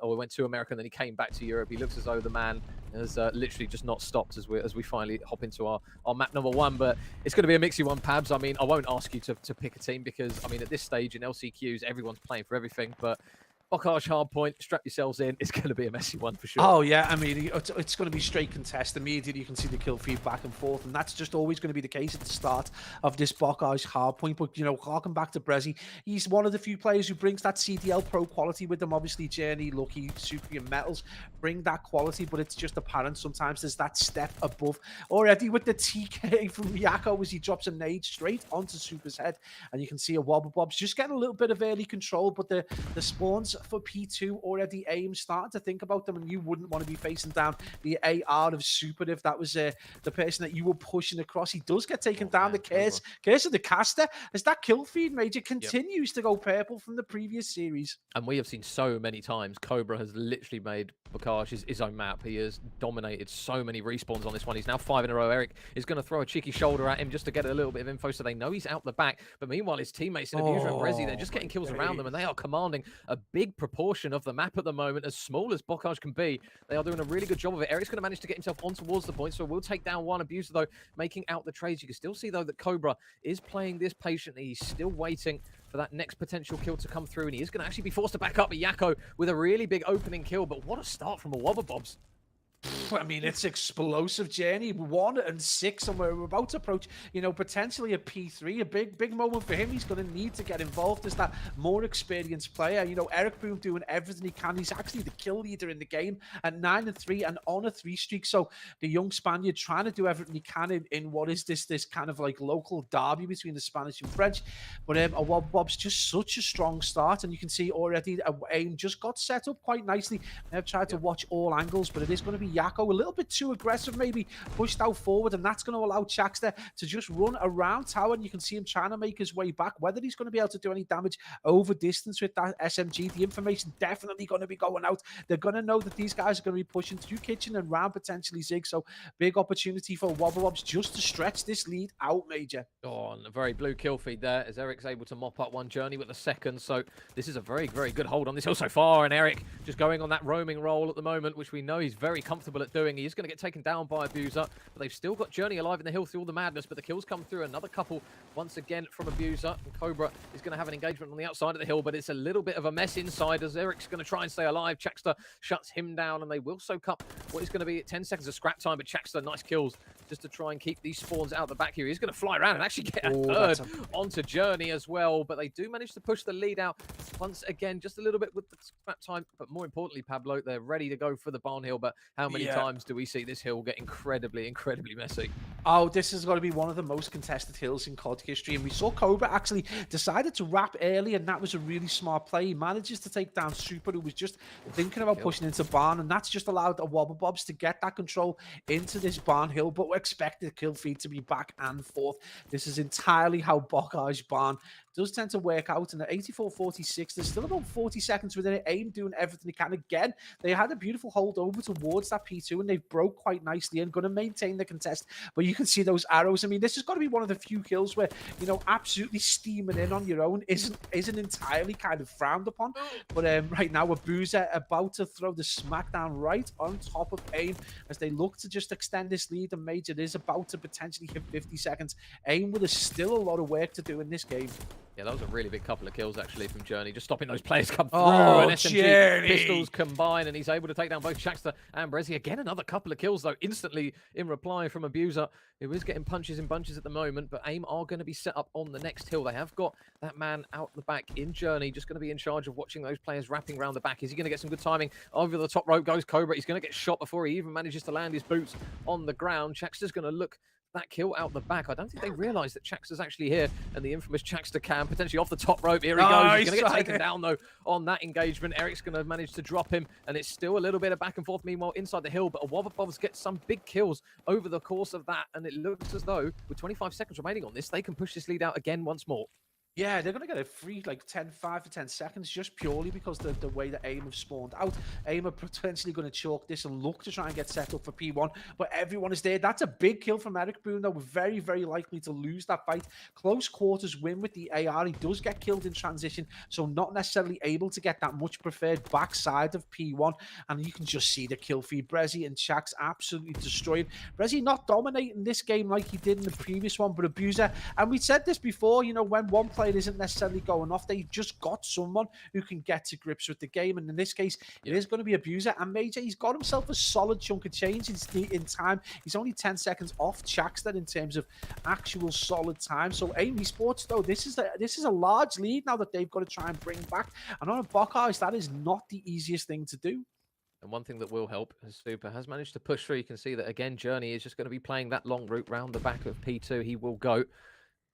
or went to America and then he came back to Europe. He looks as though the man has literally just not stopped as we finally hop into our map number 1. But it's going to be a mixy one, Pabs. I mean, I won't ask you to pick a team because, I mean, at this stage in LCQs, everyone's playing for everything. But Bocage Hardpoint, strap yourselves in. It's going to be a messy one for sure.
Oh, yeah. I mean, it's going to be straight contest. Immediately, you can see the kill feed back and forth. And that's just always going to be the case at the start of this Bocage Hardpoint. But, harking back to Brezzy, he's one of the few players who brings that CDL Pro quality with them. Obviously, Journey, Lucky, Super, and Metals bring that quality, but it's just apparent sometimes there's that step above. Already with the TK from Yako as he drops a nade straight onto Super's head. And you can see a Wobble Bobs just getting a little bit of early control, but the spawns for P2 already AIM starting to think about them, and you wouldn't want to be facing down the AR of Super if that was the person that you were pushing across. He does get taken down. The curse of the caster as that kill feed major continues to go purple from the previous series.
And we have seen so many times Cobra has literally made Bocage his own map. He has dominated so many respawns on this one. He's now 5 in a row. Eric is going to throw a cheeky shoulder at him just to get a little bit of info so they know he's out the back. But meanwhile, his teammates in Abuser and Brezzy, they're just getting kills around them, and they are commanding a big proportion of the map at the moment. As small as Bocage can be, they are doing a really good job of it. Eric's going to manage to get himself on towards the point, so we'll take down one. Abuser, though, making out the trades. You can still see, though, that Cobra is playing this patiently. He's still waiting for that next potential kill to come through, and he is going to actually be forced to back up. But Yako with a really big opening kill. But what a start from a Wobble Bobs.
I mean, it's explosive, Journey. 1 and 6, and we're about to approach, potentially a P3, a big moment for him. He's going to need to get involved as that more experienced player. Eric Boom doing everything he can. He's actually the kill leader in the game at 9 and 3 and on a 3 streak. So the young Spaniard trying to do everything he can in what is this kind of like local derby between the Spanish and French. But Wobble Bob's just such a strong start, and you can see already AIM just got set up quite nicely. They've tried to watch all angles, but it is going to be Yako a little bit too aggressive, maybe pushed out forward, and that's going to allow Chaxter to just run around tower, and you can see him trying to make his way back. Whether he's going to be able to do any damage over distance with that SMG, the information definitely going to be going out. They're going to know that these guys are going to be pushing through kitchen and round potentially Zig, so big opportunity for Wobble Bobs just to stretch this lead out, Major.
Oh, and a very blue kill feed there as Eric's able to mop up one Journey with the second, so this is a very good hold on this hill so far, and Eric just going on that roaming roll at the moment, which we know he's very comfortable at doing. He is going to get taken down by Abuser, but they've still got Journey alive in the hill through all the madness, but the kills come through. Another couple once again from Abuser, and Cobra is going to have an engagement on the outside of the hill, but it's a little bit of a mess inside as Eric's going to try and stay alive. Chaxter shuts him down, and they will soak up what is going to be 10 seconds of scrap time, but Chaxter, nice kills just to try and keep these spawns out the back here. He's going to fly around and actually get a third onto Journey as well, but they do manage to push the lead out once again, just a little bit with the scrap time, but more importantly, Pablo, they're ready to go for the barn hill, but how many times do we see this hill get incredibly messy?
Oh, this is going to be one of the most contested hills in COD history, and we saw Cobra actually decided to wrap early, and that was a really smart play. He manages to take down Super, who was just thinking about pushing into barn, and that's just allowed a Wobble Bobs to get that control into this barn hill, but we expect the kill feed to be back and forth. This is entirely how Bocage barn does tend to work out, and at 84-46, there's still about 40 seconds within it. AIM doing everything they can. Again, they had a beautiful hold over towards that P2, and they've broke quite nicely and going to maintain the contest, but you can see those arrows. I mean, this has got to be one of the few kills where, you know, absolutely steaming in on your own isn't entirely kind of frowned upon, but right now, Abuser about to throw the smackdown right on top of AIM as they look to just extend this lead, and Major is about to potentially hit 50 seconds. AIM with still a lot of work to do in this game.
Yeah, that was a really big couple of kills, actually, from Journey. Just stopping those players come through.
Oh,
and SMG
Journey!
pistols combine, and he's able to take down both Chaxter and Brezzy. Again, another couple of kills, though, instantly in reply from Abuser, who is getting punches in bunches at the moment, but AIM are going to be set up on the next hill. They have got that man out the back in Journey, just going to be in charge of watching those players wrapping around the back. Is he going to get some good timing? Over the top rope goes Cobra. He's going to get shot before he even manages to land his boots on the ground. Chaxter's going to look that kill out the back. I don't think they realise that Chaxter's actually here, and the infamous Chaxter cam potentially off the top rope. Here he goes. He's going to get taken down, though, on that engagement. Eric's going to manage to drop him, and it's still a little bit of back and forth, meanwhile, inside the hill, but a Wobble Bobs gets some big kills over the course of that, and it looks as though, with 25 seconds remaining on this, they can push this lead out again once more.
Yeah, they're going to get a free, like, 5 to 10 seconds just purely because the way that AIM have spawned out. AIM are potentially going to chalk this and look to try and get set up for P1, but everyone is there. That's a big kill from Eric Boone, though. We're very, very likely to lose that fight. Close quarters win with the AR. He does get killed in transition, so not necessarily able to get that much preferred backside of P1, and you can just see the kill feed. Brezzy and Chax absolutely destroyed. Brezzy not dominating this game like he did in the previous one, but Abuser, and we said this before, you know, when one player isn't necessarily going off, they just got someone who can get to grips with the game, and in this case it is going to be Abuser. And Major, he's got himself a solid chunk of change in time. He's only 10 seconds off Chaxter in terms of actual solid time. So AIM Esports, though, this is a large lead now that they've got to try and bring back, and on a Bocage, that is not the easiest thing to do.
And one thing that will help is Super has managed to push through. You can see that again, Journey is just going to be playing that long route round the back of P2. He will go.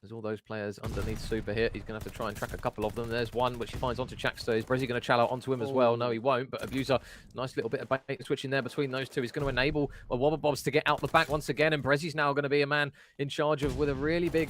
There's all those players underneath Super here. He's going to have to try and track a couple of them. There's one which he finds onto Chaxter. Is Brezzy going to challenge onto him as well? No, he won't. But Abuser, nice little bit of bait and switch in there between those two. He's going to enable a Wobble Bobs to get out the back once again. And Brezzy's now going to be a man in charge of with a really big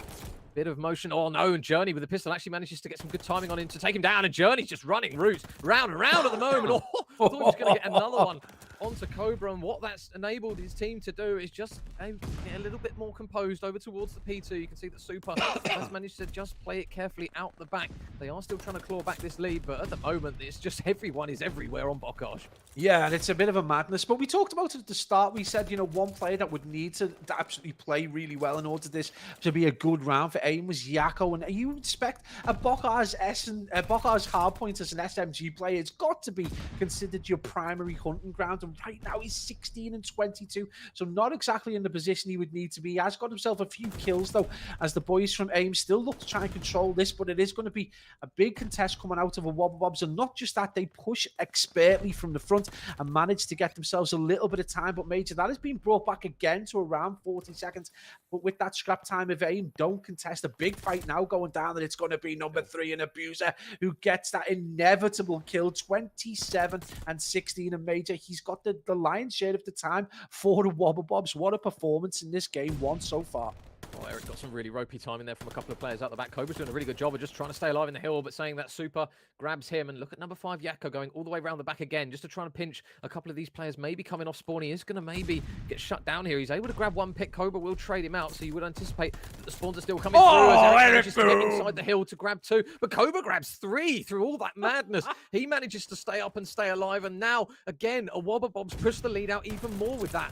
bit of motion. Oh no, and Journey with the pistol actually manages to get some good timing on him to take him down. And Journey's just running routes round and round at the moment. Oh, I thought he was going to get another one onto Cobra, and what that's enabled his team to do is just get a little bit more composed over towards the P2. You can see that Super has managed to just play it carefully out the back. They are still trying to claw back this lead, but at the moment, it's just everyone is everywhere on Bocage.
Yeah, and it's a bit of a madness, but we talked about it at the start. We said, you know, one player that would need to absolutely play really well in order for this to be a good round for AIM was Yakko, and you expect a Bocage Hardpoint as an SMG player, it's got to be considered your primary hunting ground, and right now he's 16 and 22, so not exactly in the position he would need to be. He has got himself a few kills, though, as the boys from AIM still look to try and control this, but it is going to be a big contest coming out of a Wobble Bobs, and not just that, they push expertly from the front and manage to get themselves a little bit of time, but Major, that has been brought back again to around 40 seconds, but with that scrap time of AIM, don't contest. A big fight now going down, and it's going to be number 3 and Abuser who gets that inevitable kill, 27 and 16, and Major, he's got the lion's share of the time for the Wobble Bobs. What a performance in this game one so far.
Well, Eric got some really ropey time in there from a couple of players out the back. Cobra's doing a really good job of just trying to stay alive in the hill, but saying that Super grabs him. And look at number 5, Yakko, going all the way around the back again, just to try and pinch a couple of these players maybe coming off spawn. He is going to maybe get shut down here. He's able to grab 1 pick. Cobra will trade him out, so you would anticipate that the spawns are still coming through as Eric manages to get inside the hill to grab 2. But Cobra grabs 3 through all that madness. He manages to stay up and stay alive, and now, again, a Wobble Bobs push the lead out even more with that.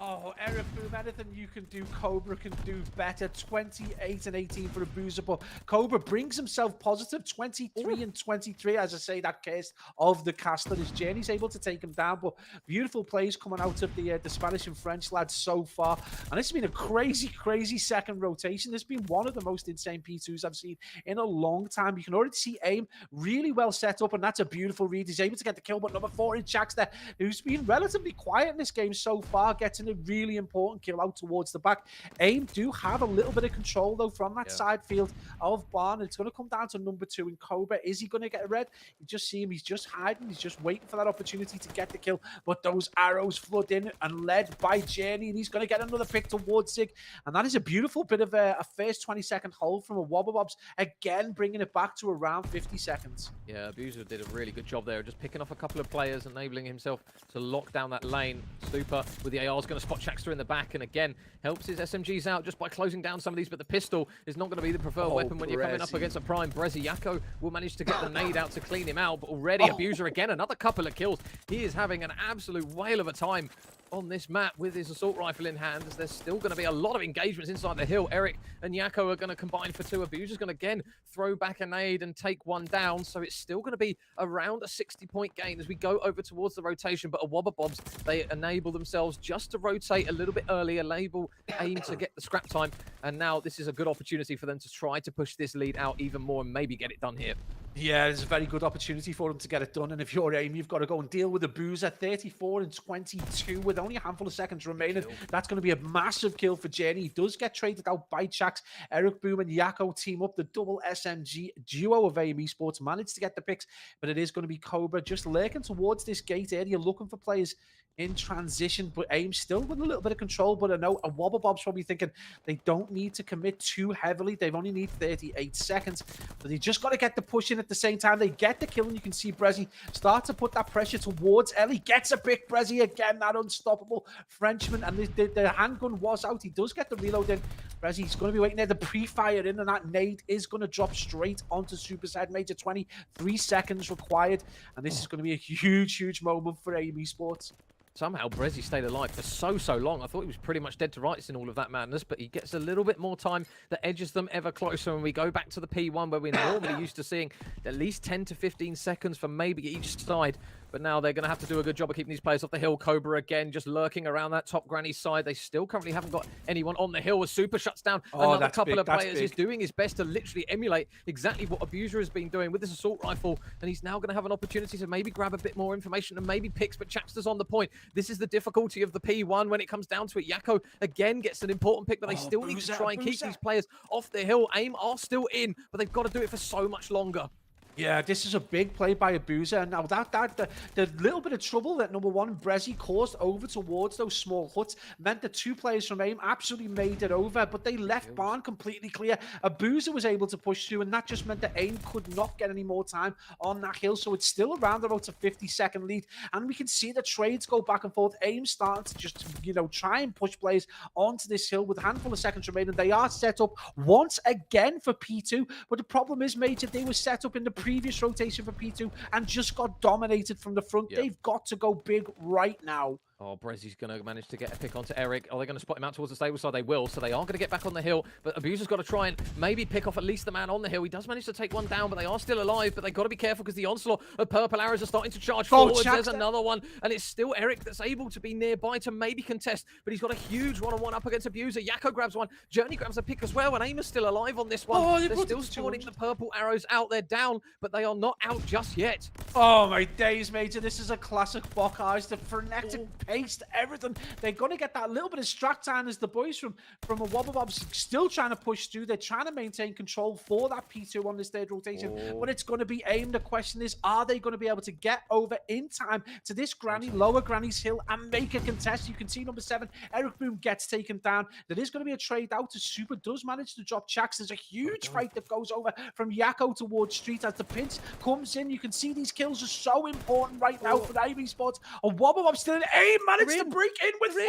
Oh, Eric Boom, anything you can do, Cobra can do better. 28 and 18 for Abuser, but Cobra brings himself positive, 23 and 23. As I say, that case of the caster, his journey's able to take him down, but beautiful plays coming out of the Spanish and French lads so far. And it's been a crazy, crazy second rotation. This has been one of the most insane P2s I've seen in a long time. You can already see AIM really well set up, and that's a beautiful read. He's able to get the kill, but number 4 in Jackster, who's been relatively quiet in this game so far, gets in a really important kill out towards the back. AIM do have a little bit of control though from that side field of Barn. It's going to come down to number 2 in Cobra. Is he going to get a red? You just see him, he's just hiding, he's just waiting for that opportunity to get the kill, but those arrows flood in and led by Journey, and he's going to get another pick towards Zig, and that is a beautiful bit of a first 20-second hold from a Wobble Bobs, again bringing it back to around 50 seconds.
Yeah, Abuser did a really good job there, just picking off a couple of players, enabling himself to lock down that lane. Super with the AR is going to spot Shaxter in the back, and again helps his SMGs out just by closing down some of these, but the pistol is not going to be the preferred weapon when you're coming up against a prime. Brezzy Yakko will manage to get the nade out to clean him out, but already Abuser again, another couple of kills. He is having an absolute whale of a time on this map with his assault rifle in hand, as there's still going to be a lot of engagements inside the hill. Eric and Yakko are going to combine for 2. Abuser's going to again throw back a nade and take 1 down, so it's still going to be around a 60-point gain as we go over towards the rotation. But a Wobble Bobs, they enable themselves just to rotate a little bit earlier, label AIM to get the scrap time, and now this is a good opportunity for them to try to push this lead out even more and maybe get it done here.
Yeah, it's a very good opportunity for them to get it done. And if you're AIM, you've got to go and deal with the Boozer. 34 and 22 with only a handful of seconds remaining. That's going to be a massive kill for Jenny. He does get traded out by Chax. Eric Boom and Yakko team up. The double SMG duo of AIM Esports managed to get the picks, but it is going to be Cobra just lurking towards this gate area, looking for players in transition, but AIM still with a little bit of control. But I know a Wobble Bob's probably thinking they don't need to commit too heavily. They've only need 38 seconds, but they just got to get the push in at the same time. They get the kill, and you can see Brezzy start to put that pressure towards Ellie. Gets a pick, Brezzy again, that unstoppable Frenchman, and the handgun was out. He does get the reload in. Brezzy's going to be waiting there. The pre-fire in, and that nade is going to drop straight onto Superside Major. 23 seconds required, and this is going to be a huge, huge moment for AIM Esports.
Somehow Brezzy stayed alive for so long. I thought he was pretty much dead to rights in all of that madness, but he gets a little bit more time that edges them ever closer. And we go back to the P1 where we're normally used to seeing at least 10 to 15 seconds for maybe each side. But now they're going to have to do a good job of keeping these players off the hill. Cobra again, just lurking around that top granny side. They still currently haven't got anyone on the hill as Super shuts down another couple of players. He's doing his best to literally emulate exactly what Abuser has been doing with this assault rifle. And he's now going to have an opportunity to maybe grab a bit more information and maybe picks, but Chapster's on the point. This is the difficulty of the P1 when it comes down to it. Yakko again gets an important pick, but they still need to try and keep these players off the hill. AIM are still in, but they've got to do it for so much longer.
Yeah, this is a big play by Abuser. And now the little bit of trouble that number 1 Brezzy caused over towards those small huts meant the 2 players from AIM absolutely made it over, but they left Barn completely clear. Abuser was able to push through, and that just meant that AIM could not get any more time on that hill. So it's still around about a 50-second lead, and we can see the trades go back and forth. AIM starting to just, try and push players onto this hill with a handful of seconds remaining. They are set up once again for P2, but the problem is, Major, they were set up in the previous rotation for P2 and just got dominated from the front. They've got to go big right now.
Oh, Brezzy's going to manage to get a pick onto Eric. Are they going to spot him out towards the stable side? They will, so they are going to get back on the hill. But Abuser's got to try and maybe pick off at least the man on the hill. He does manage to take one down, but they are still alive. But they've got to be careful because the onslaught of purple arrows are starting to charge forward. There's another one, and it's still Eric that's able to be nearby to maybe contest. But he's got a huge one-on-one up against Abuser. Yakko grabs one. Journey grabs a pick as well, and AIM is still alive on this one. Oh, they're still spawning the purple arrows out. They're down, but they are not out just yet.
Oh, my days, Major. This is a classic Bokars. The frenetic pace, everything. They're going to get that little bit of strike time as the boys from a Wobble Bobs still trying to push through. They're trying to maintain control for that P2 on this third rotation, but it's going to be aimed. The question is, are they going to be able to get over in time to this granny, lower Granny's Hill, and make a contest? You can see number 7, Eric Boom, gets taken down. There is going to be a trade out as Super does manage to drop Chax. There's a huge fight that goes over from Yakko towards Street as the pinch comes in. You can see these kills are so important right now for Ivy Sports. A Wobble Bob still in. Aim managed to break in with 4.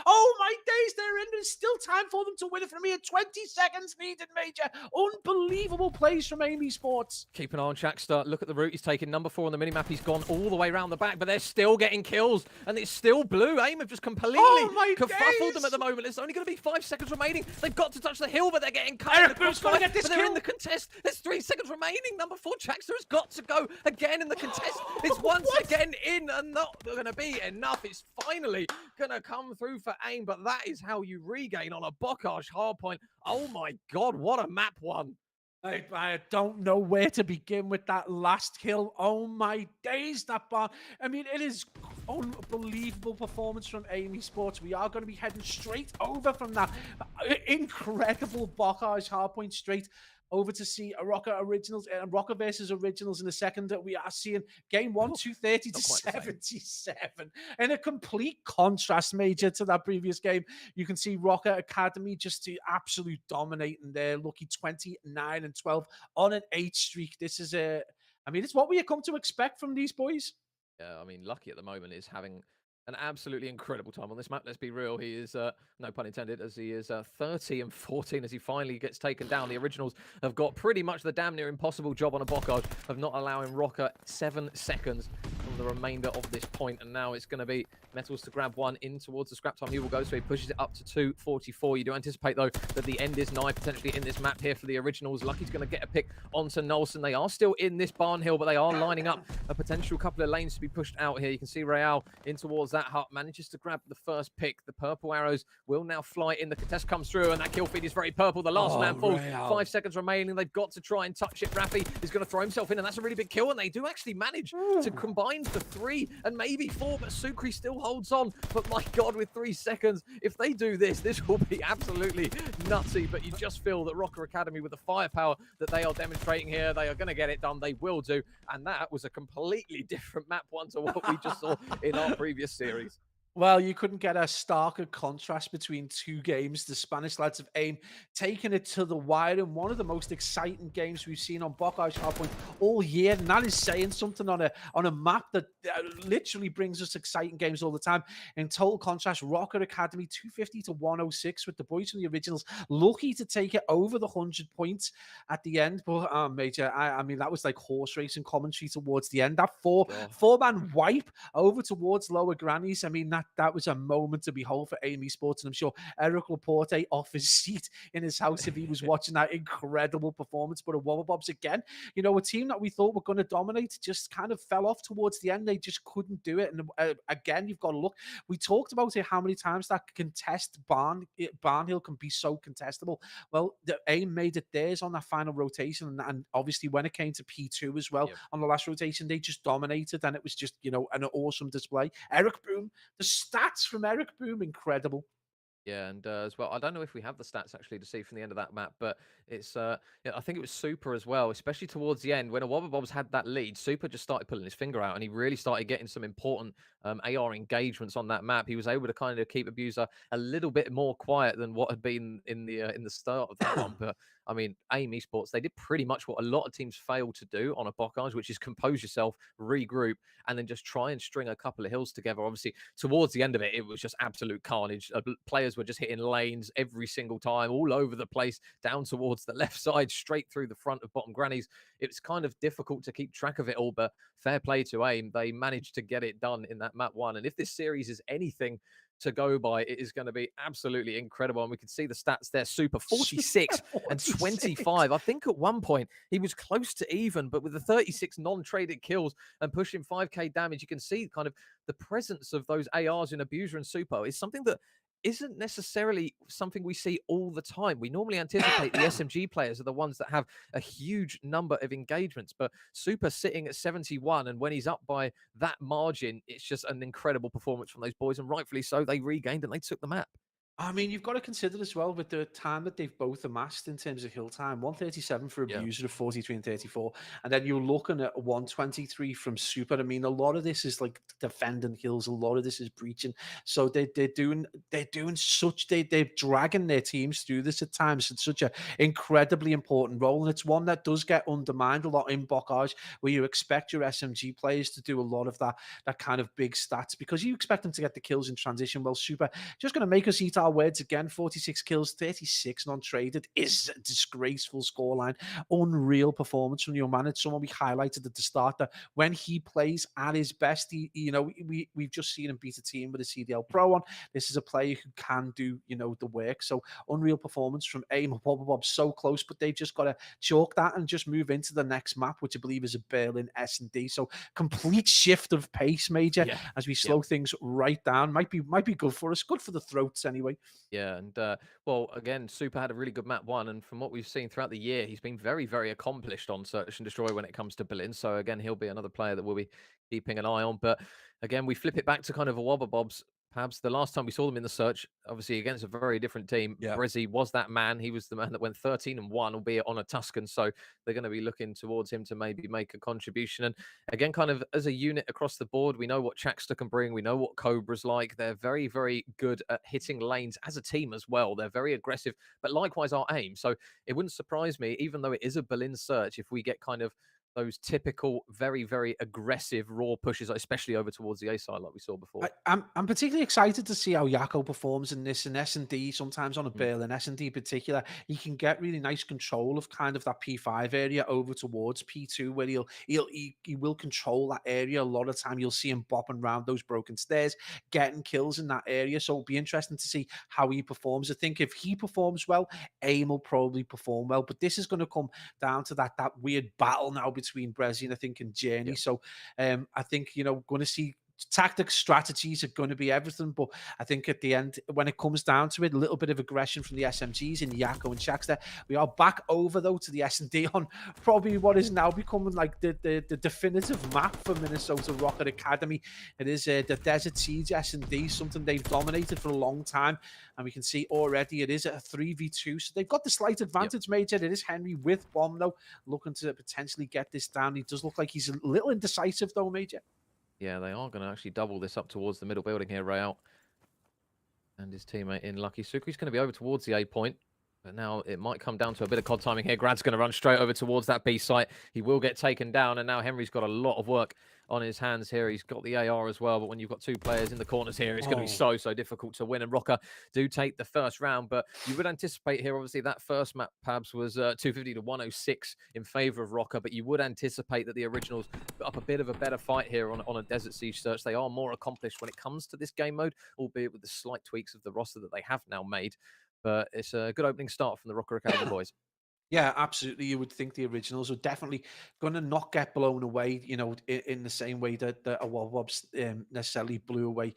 Oh my days, they're in. There's still time for them to win it from here. 20 seconds needed, Major. Unbelievable plays from Amy Sports.
Keep an eye on Jackstar. Look at the route he's taken. Number 4 on the minimap. He's gone all the way around the back, but they're still getting kills, and it's still blue. Aim have just completely kerfuffled them at the moment. It's only going to be 5 seconds remaining. They've got to touch the hill, but they're getting cut.
Eric Boom's going to get this
but they're in the contest. There's 3 seconds remaining. Number 4, Jackstar has got to go again in the contest. It's once again in, and not going to be enough. It's finally going to come through for Aim, but that is how you regain on a Bocage hardpoint. Oh my God, what a map one.
I don't know where to begin with that last kill. Oh my days, that bar. I mean, it is unbelievable performance from Amy Sports. We are going to be heading straight over from that incredible Bocage hardpoint straight over to see a Rocker Originals and Rocker versus Originals in a second. We are seeing game 1, 230 to 77. And a complete contrast, Major, to that previous game. You can see Rocker Academy just absolute dominating there. Lucky 29-12 on an 8 streak. This is it's what we have come to expect from these boys.
Yeah, I mean, Lucky at the moment is having an absolutely incredible time on this map. Let's be real. He is, no pun intended, as he is 30-14 as he finally gets taken down. The Originals have got pretty much the damn near impossible job on a Bocage of not allowing Rocker 7 seconds from the remainder of this point. And now it's going to be Metals to grab one in towards the scrap time. He will go, so he pushes it up to 2:44. You do anticipate, though, that the end is nigh potentially in this map here for the Originals. Lucky's going to get a pick onto Nolson. They are still in this barn hill, but they are lining up a potential couple of lanes to be pushed out here. You can see Real in towards that hut, manages to grab the first pick. The purple arrows will now fly in. The contest comes through, and that kill feed is very purple. The last man falls. Real. 5 seconds remaining. They've got to try and touch it. Rafi is going to throw himself in, and that's a really big kill, and they do actually manage to combine the 3 and maybe 4, but Sukri still holds on. But my God, with 3 seconds, if they do this, this will be absolutely nutty. But you just feel that Rocker Academy, with the firepower that they are demonstrating here, they are going to get it done. They will do. And that was a completely different map one to what we just saw in our previous series.
Well, you couldn't get a starker contrast between 2 games. The Spanish lads of Aim taking it to the wire in one of the most exciting games we've seen on Bocage Hardpoint all year. And that is saying something on a map that literally brings us exciting games all the time. In total contrast, Rocker Academy 250 to 106 with the boys from the Originals lucky to take it over the 100 points at the end. But Major, I mean, that was like horse racing commentary towards the end. That four-man wipe over towards Lower Grannies. I mean, that was a moment to behold for Amy Sports, and I'm sure Eric Laporte off his seat in his house if he was watching that incredible performance. But a Wobble Bobs again, you know, a team that we thought were going to dominate just kind of fell off towards the end. They just couldn't do it. And again, you've got to look. We talked about it, how many times that contest barn hill can be so contestable. Well, the Aim made it theirs on that final rotation, and obviously when it came to P2 as well, on the last rotation, they just dominated, and it was just, you know, an awesome display. Eric Boom, the stats from Eric Boom, incredible.
Yeah, and as well, I don't know if we have the stats actually to see from the end of that map, but it's I think it was Super as well, especially towards the end when a Wobble Bobs had that lead. Super just started pulling his finger out, and he really started getting some important AR engagements on that map. He was able to kind of keep Abuser a little bit more quiet than what had been in the start of that one. But I mean, Aim Esports, they did pretty much what a lot of teams fail to do on a Bocage, which is compose yourself, regroup, and then just try and string a couple of hills together. Obviously, towards the end of it, it was just absolute carnage. Players were just hitting lanes every single time, all over the place, down towards the left side, straight through the front of bottom grannies. It's kind of difficult to keep track of it all, but fair play to Aim. They managed to get it done in that map one. And if this series is anything to go by, it is going to be absolutely incredible. And we can see the stats there. Super 46 and 25. I think at one point he was close to even, but with the 36 non-traded kills and pushing 5k damage, you can see kind of the presence of those ARs in Abuser and Super is something that isn't necessarily something we see all the time. We normally anticipate the SMG players are the ones that have a huge number of engagements, but Super sitting at 71, and when he's up by that margin, it's just an incredible performance from those boys, and rightfully so. They regained and they took the map.
I mean, you've got to consider as well with the time that they've both amassed in terms of hill time, 137 for Abuser of 43 and 34. And then you're looking at 123 from Super. I mean, a lot of this is like defending hills. A lot of this is breaching. So they're doing such, they're dragging their teams through this at times. It's such an incredibly important role. And it's one that does get undermined a lot in Bocage, where you expect your SMG players to do a lot of that kind of big stats, because you expect them to get the kills in transition. Well, Super just going to make us eat our words again. 46 kills, 36 non-traded is a disgraceful scoreline. Unreal performance from your man. It's someone we highlighted at the start that when he plays at his best, we've just seen him beat a team with a CDL Pro on. This is a player who can do, the work. So unreal performance from AIM and Wobble Bobs, so close, but they've just got to chalk that and just move into the next map, which I believe is a Berlin SnD. So complete shift of pace, Major, as we slow things right down. Might be good for us, good for the throats anyway.
Yeah, and well, again, Super had a really good map 1, and from what we've seen throughout the year, he's been very, very accomplished on Search and Destroy when it comes to Berlin. So again, he'll be another player that we'll be keeping an eye on. But again, we flip it back to kind of a Wobble Bobs. Perhaps the last time we saw them in the Search, obviously against a very different team, Brezzy was that man. He was the man that went 13-1, albeit on a Tuscan. So they're going to be looking towards him to maybe make a contribution. And again, kind of as a unit across the board, we know what Chaxter can bring. We know what Cobra's like. They're very, very good at hitting lanes as a team as well. They're very aggressive, but likewise our aim. So it wouldn't surprise me, even though it is a Berlin Search, if we get kind of those typical, very, very aggressive raw pushes, especially over towards the A side, like we saw before.
I'm particularly excited to see how Yako performs in this and SnD. Sometimes on a Berlin SnD in particular, he can get really nice control of kind of that P5 area over towards P2, where he will control that area. A lot of time you'll see him bopping around those broken stairs, getting kills in that area. So it'll be interesting to see how he performs. I think if he performs well, AIM will probably perform well. But this is going to come down to that weird battle now between Brezzy and I think and Journey. So I think, going to see tactics, strategies are going to be everything, but I think at the end, when it comes down to it, a little bit of aggression from the SMGs in Yako and Chaxter. We are back over though to the SnD on probably what is now becoming like the definitive map for Minnesota Rocket Academy. It is the Desert Siege SnD, something they've dominated for a long time, and we can see already it is a 3v2, so they've got the slight advantage. Major, it is Henry with bomb though, looking to potentially get this down. He does look like he's a little indecisive though, Major.
Yeah, they are going to actually double this up towards the middle building here, Rael. And his teammate in Lucky Sucre's going to be over towards the A point. But now it might come down to a bit of COD timing here. Grad's going to run straight over towards that B site. He will get taken down, and now Henry's got a lot of work on his hands here. He's got the AR as well, but when you've got 2 players in the corners here, it's going to be so difficult to win. And Rocker do take the first round, but you would anticipate here, obviously, that first map, Pabs, was 250 to 106 in favor of Rocker, but you would anticipate that the Originals put up a bit of a better fight here on a Desert Siege Search. They are more accomplished when it comes to this game mode, albeit with the slight tweaks of the roster that they have now made. But it's a good opening start from the Rocker Academy boys.
Yeah, absolutely. You would think the Originals are definitely going to not get blown away, in the same way that a Wobble Bobs necessarily blew away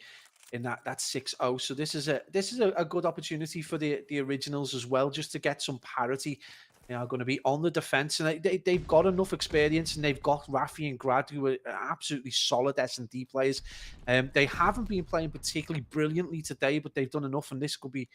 in that 6-0. So this is a good opportunity for the Originals as well, just to get some parity. They are going to be on the defense, and they've got enough experience, and they've got Rafi and Grad, who are absolutely solid SnD players. They haven't been playing particularly brilliantly today, but they've done enough, and this could be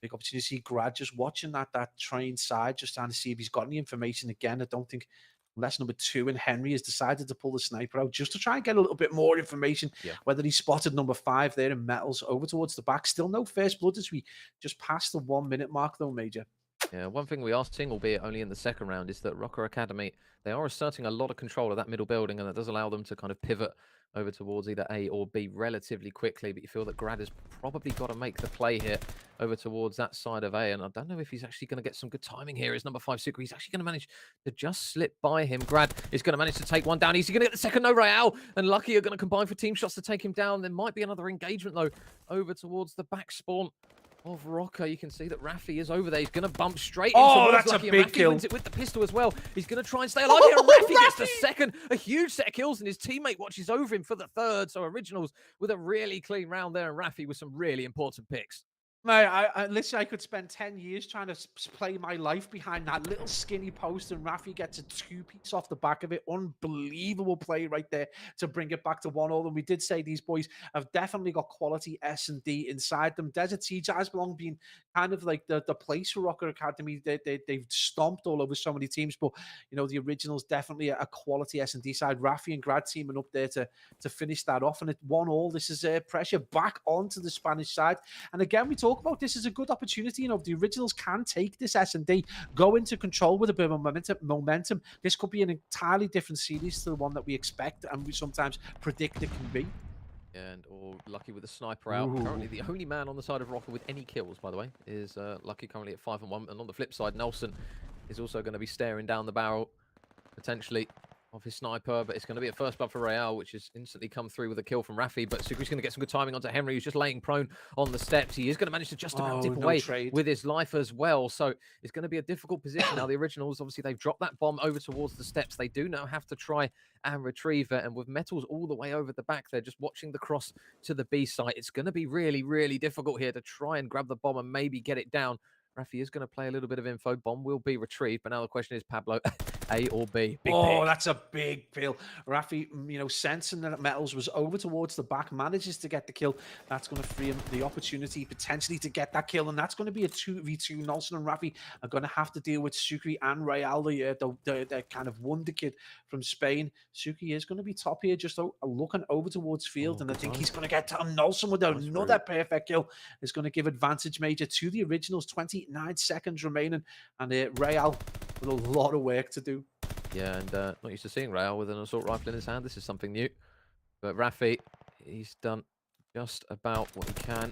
big opportunity to see Grad just watching that train side, just trying to see if he's got any information again. I don't think, unless number 2 and Henry has decided to pull the sniper out just to try and get a little bit more information, whether he spotted number 5 there in metals over towards the back. Still no first blood as we just passed the 1 minute mark though, Major.
Yeah, one thing we are seeing, albeit only in the second round, is that Rocker Academy, they are asserting a lot of control of that middle building, and that does allow them to kind of pivot over towards either A or B relatively quickly. But you feel that Grad has probably got to make the play here over towards that side of A, and I don't know if he's actually going to get some good timing here. Is number 5 Sucre, he's actually going to manage to just slip by him. Grad is going to manage to take one down. Is he going to get the second? No, Royale and Lucky are going to combine for team shots to take him down. There might be another engagement though over towards the back spawn of Rocker. You can see that Rafi is over there. He's going to bump straight into
that's
Lucky,
a big kill.
Wins it with the pistol as well. He's going to try and stay alive here. And Rafi gets the second. A huge set of kills, and his teammate watches over him for the third. So Originals with a really clean round there, and Rafi with some really important picks.
Mate, I literally I could spend 10 years trying to play my life behind that little skinny post, and Rafi gets a two-piece off the back of it. Unbelievable play right there to bring it back to 1-0. And we did say these boys have definitely got quality S&D inside them. Desert Siege has long been kind of like the place for Rocket Academy. They've stomped all over so many teams, but you know the originals definitely a quality S&D side. Rafi and Grad teaming up there to finish that off, and it 1-1. This is pressure back onto the Spanish side. And again, we talk about this as a good opportunity. You know, the originals can take this S&D, go into control with a bit of momentum. This could be an entirely different series to the one that we expect and we sometimes predict it can be.
And or Lucky with the sniper out.
Ooh.
Currently, the only man on the side of Rocker with any kills, by the way, is Lucky currently at 5-1. And on the flip side, Nelson is also going to be staring down the barrel, potentially, of his sniper, but it's going to be a first blood for Real, which has instantly come through with a kill from Rafi. But Sukri's going to get some good timing onto Henry, who's just laying prone on the steps. He is going to manage to just about dip away with his life as well. So it's going to be a difficult position. Now, the originals, obviously, they've dropped that bomb over towards the steps. They do now have to try and retrieve it. And with Metals all the way over the back, they're just watching the cross to the B site. It's going to be really, really difficult here to try and grab the bomb and maybe get it down. Rafi is going to play a little bit of info. Bomb will be retrieved. But now the question is, Pablo, A or B? Big pick.
That's a big pill. Rafi, you know, sensing that Metals was over towards the back, manages to get the kill. That's going to free him the opportunity potentially to get that kill. And that's going to be a 2v2. Nelson and Rafi are going to have to deal with Sukri and Real, the kind of wonder kid from Spain. Sukri is going to be top here, just looking over towards field. And I think he's going to get to Nelson with another perfect kill. It's going to give advantage major to the originals. 29 seconds remaining. And Real with a lot of work to do.
Yeah, and not used to seeing Real with an assault rifle in his hand. This is something new. But Rafi, he's done just about what he can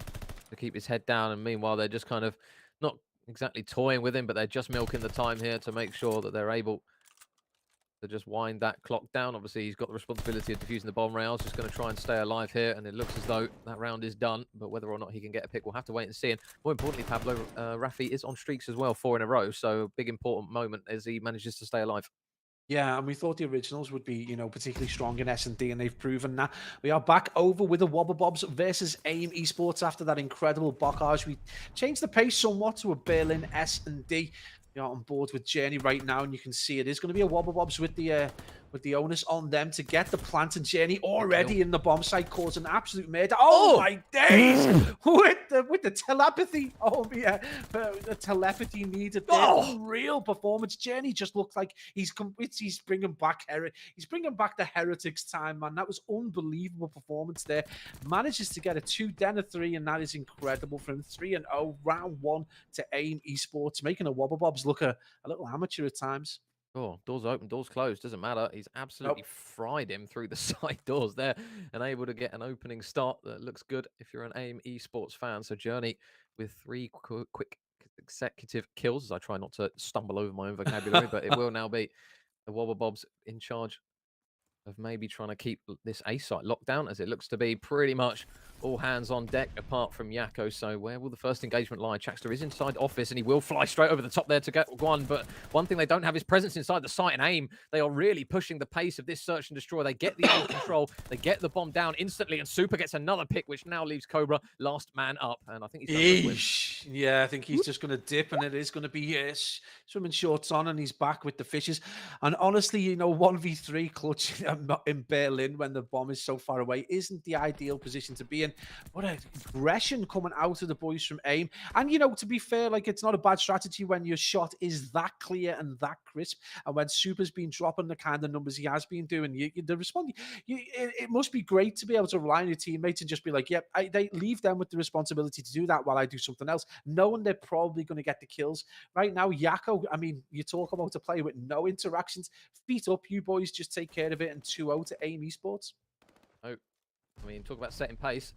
to keep his head down. And meanwhile, they're just kind of not exactly toying with him, but they're just milking the time here to make sure that they're able to just wind that clock down. Obviously, he's got the responsibility of defusing the bomb. Real's just going to try and stay alive here, and it looks as though that round is done. But whether or not he can get a pick, we'll have to wait and see. And more importantly, Pablo, Rafi is on streaks as well, 4 in a row. So big important moment as he manages to stay alive.
Yeah, and we thought the originals would be, you know, particularly strong in S&D, and they've proven that. We are back over with the Wobble Bobs versus AIM Esports after that incredible blockage. We changed the pace somewhat to a Berlin S&D. You know, on board with Journey right now, and you can see it is going to be a Wobble Bobs with the onus on them to get the plant, and Journey already in the bomb site causing absolute murder. Oh my days! with the telepathy. Oh yeah, the telepathy needed there. Unreal performance. Journey just looks like he's bringing back the Heretics time, man. That was unbelievable performance there. Manages to get a 2, then a 3, and that is incredible for him. 3-0 round 1 to AIM Esports, making a Wobble Bobs look a little amateur at times.
Oh, doors open, doors closed, doesn't matter. He's absolutely fried him through the side doors there and able to get an opening start that looks good if you're an AIM Esports fan. So Journey with 3 quick consecutive kills, as I try not to stumble over my own vocabulary, but it will now be the Wobble Bobs in charge of maybe trying to keep this A site locked down, as it looks to be pretty much all hands on deck apart from Yako. So where will the first engagement lie? Chaxter is inside office and he will fly straight over the top there to get one. But one thing they don't have is presence inside the site, and AIM, they are really pushing the pace of this search and destroy. They get the A control, they get the bomb down instantly, and Super gets another pick, which now leaves Cobra last man up. And I think he's
yeah, I think he's just going to dip, and it is going to be swimming shorts on, and he's back with the fishes. And honestly, you know, 1v3 clutch in Berlin when the bomb is so far away isn't the ideal position to be in. What aggression coming out of the boys from AIM. And, you know, to be fair, like, it's not a bad strategy when your shot is that clear and that crisp. And when Super's been dropping the kind of numbers he has been doing, it must be great to be able to rely on your teammates and just be like, yep, they leave them with the responsibility to do that while I do something else, knowing they're probably going to get the kills. Right now, Yako, I mean, you talk about a player with no interactions. Feet up, you boys just take care of it, and 2-0 to AIM Esports.
Oh, I mean, talk about setting pace.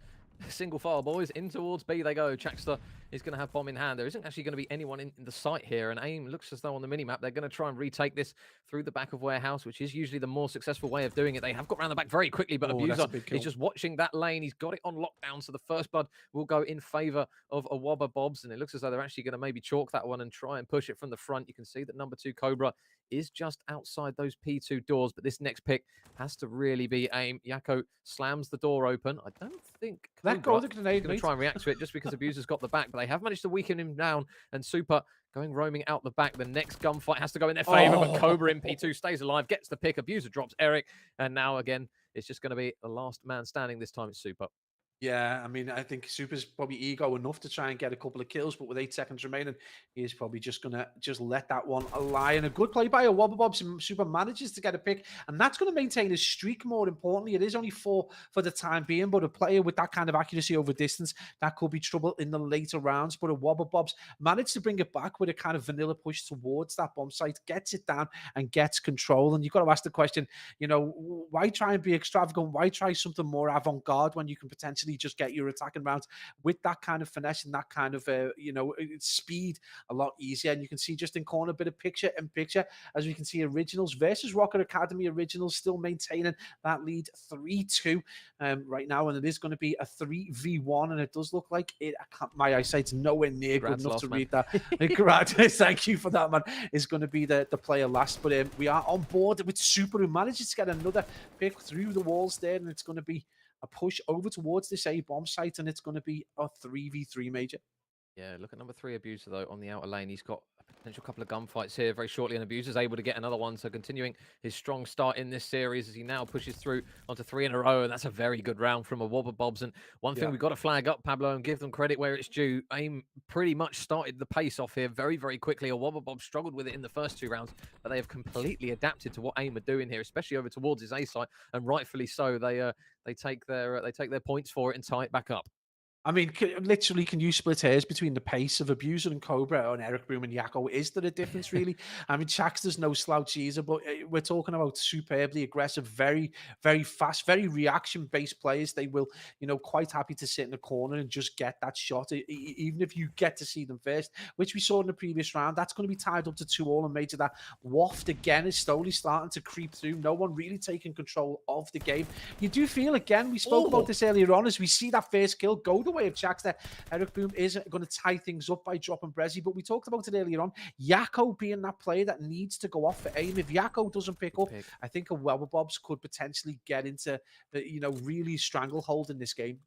Single file, boys. In towards B they go. Chaxter is going to have bomb in hand. There isn't actually going to be anyone in the site here, and AIM looks as though on the minimap they're going to try and retake this through the back of warehouse, which is usually the more successful way of doing it. They have got around the back very quickly, but Abuser is just watching that lane. He's got it on lockdown, so the first blood will go in favor of a Wobble Bobs, and it looks as though they're actually going to maybe chalk that one and try and push it from the front. You can see that number 2 Cobra is just outside those P2 doors, but this next pick has to really be AIM. Yako slams the door open. I don't think
Let go of the
He's
grenade,
going to
mate.
try and react to it just because Abuser's got the back, but they have managed to weaken him down, and Super going roaming out the back. The next gunfight has to go in their favor, but Cobra in P2 stays alive, gets the pick. Abuser drops Eric, and now again, it's just going to be the last man standing. This time it's Super.
Yeah, I mean, I think Super's probably ego enough to try and get a couple of kills, but with 8 seconds remaining, he's probably just gonna let that one lie. And a good play by a Wobble Bobs. Super manages to get a pick, and that's going to maintain his streak. More importantly, it is only 4 for the time being, but a player with that kind of accuracy over distance, that could be trouble in the later rounds. But a Wobble Bobs managed to bring it back with a kind of vanilla push towards that bomb site, gets it down and gets control. And you've got to ask the question, you know, why try and be extravagant? Why try something more avant-garde when you can potentially just get your attacking rounds with that kind of finesse and that kind of speed a lot easier? And you can see just in corner a bit of picture in picture, as we can see Originals versus Rocket Academy. Originals still maintaining that lead 3-2 right now, and it is going to be a 3v1, and it does look like it. My eyesight's nowhere near good enough to read that. Thank you for that, man. Is going to be the player last, but we are on board with Super, who manages to get another pick through the walls there, and it's going to be a push over towards this A bomb site, and it's going to be a 3v3 major.
Yeah, look at number 3, Abuser, though, on the outer lane. He's got a potential couple of gunfights here very shortly, and Abuser's able to get another one. So continuing his strong start in this series as he now pushes through onto 3 in a row, and that's a very good round from a Wobble Bobs. And one thing we've got to flag up, Pablo, and give them credit where it's due. AIM pretty much started the pace off here very, very quickly. A Wobble Bob struggled with it in the first 2 rounds, but they have completely adapted to what AIM are doing here, especially over towards his A site, and rightfully so. They take their points for it and tie it back up.
I mean, literally, can you split hairs between the pace of Abuser and Cobra and Eric Boom and Yakko? Is there a difference, really? I mean, Chaxter's no slouch either, but we're talking about superbly aggressive, very, very fast, very reaction-based players. They will, quite happy to sit in the corner and just get that shot, even if you get to see them first, which we saw in the previous round. That's going to be tied up to 2-all, and Major, that waft again is slowly starting to creep through. No one really taking control of the game. You do feel, again, we spoke about this earlier on, as we see that first kill go the way of Chaxter. Eric Boom is going to tie things up by dropping Brezzy, but we talked about it earlier on. Yakko being that player that needs to go off for AIM. If Yakko doesn't pick up, I think a Wobble Bobs could potentially get into the, really stranglehold in this game.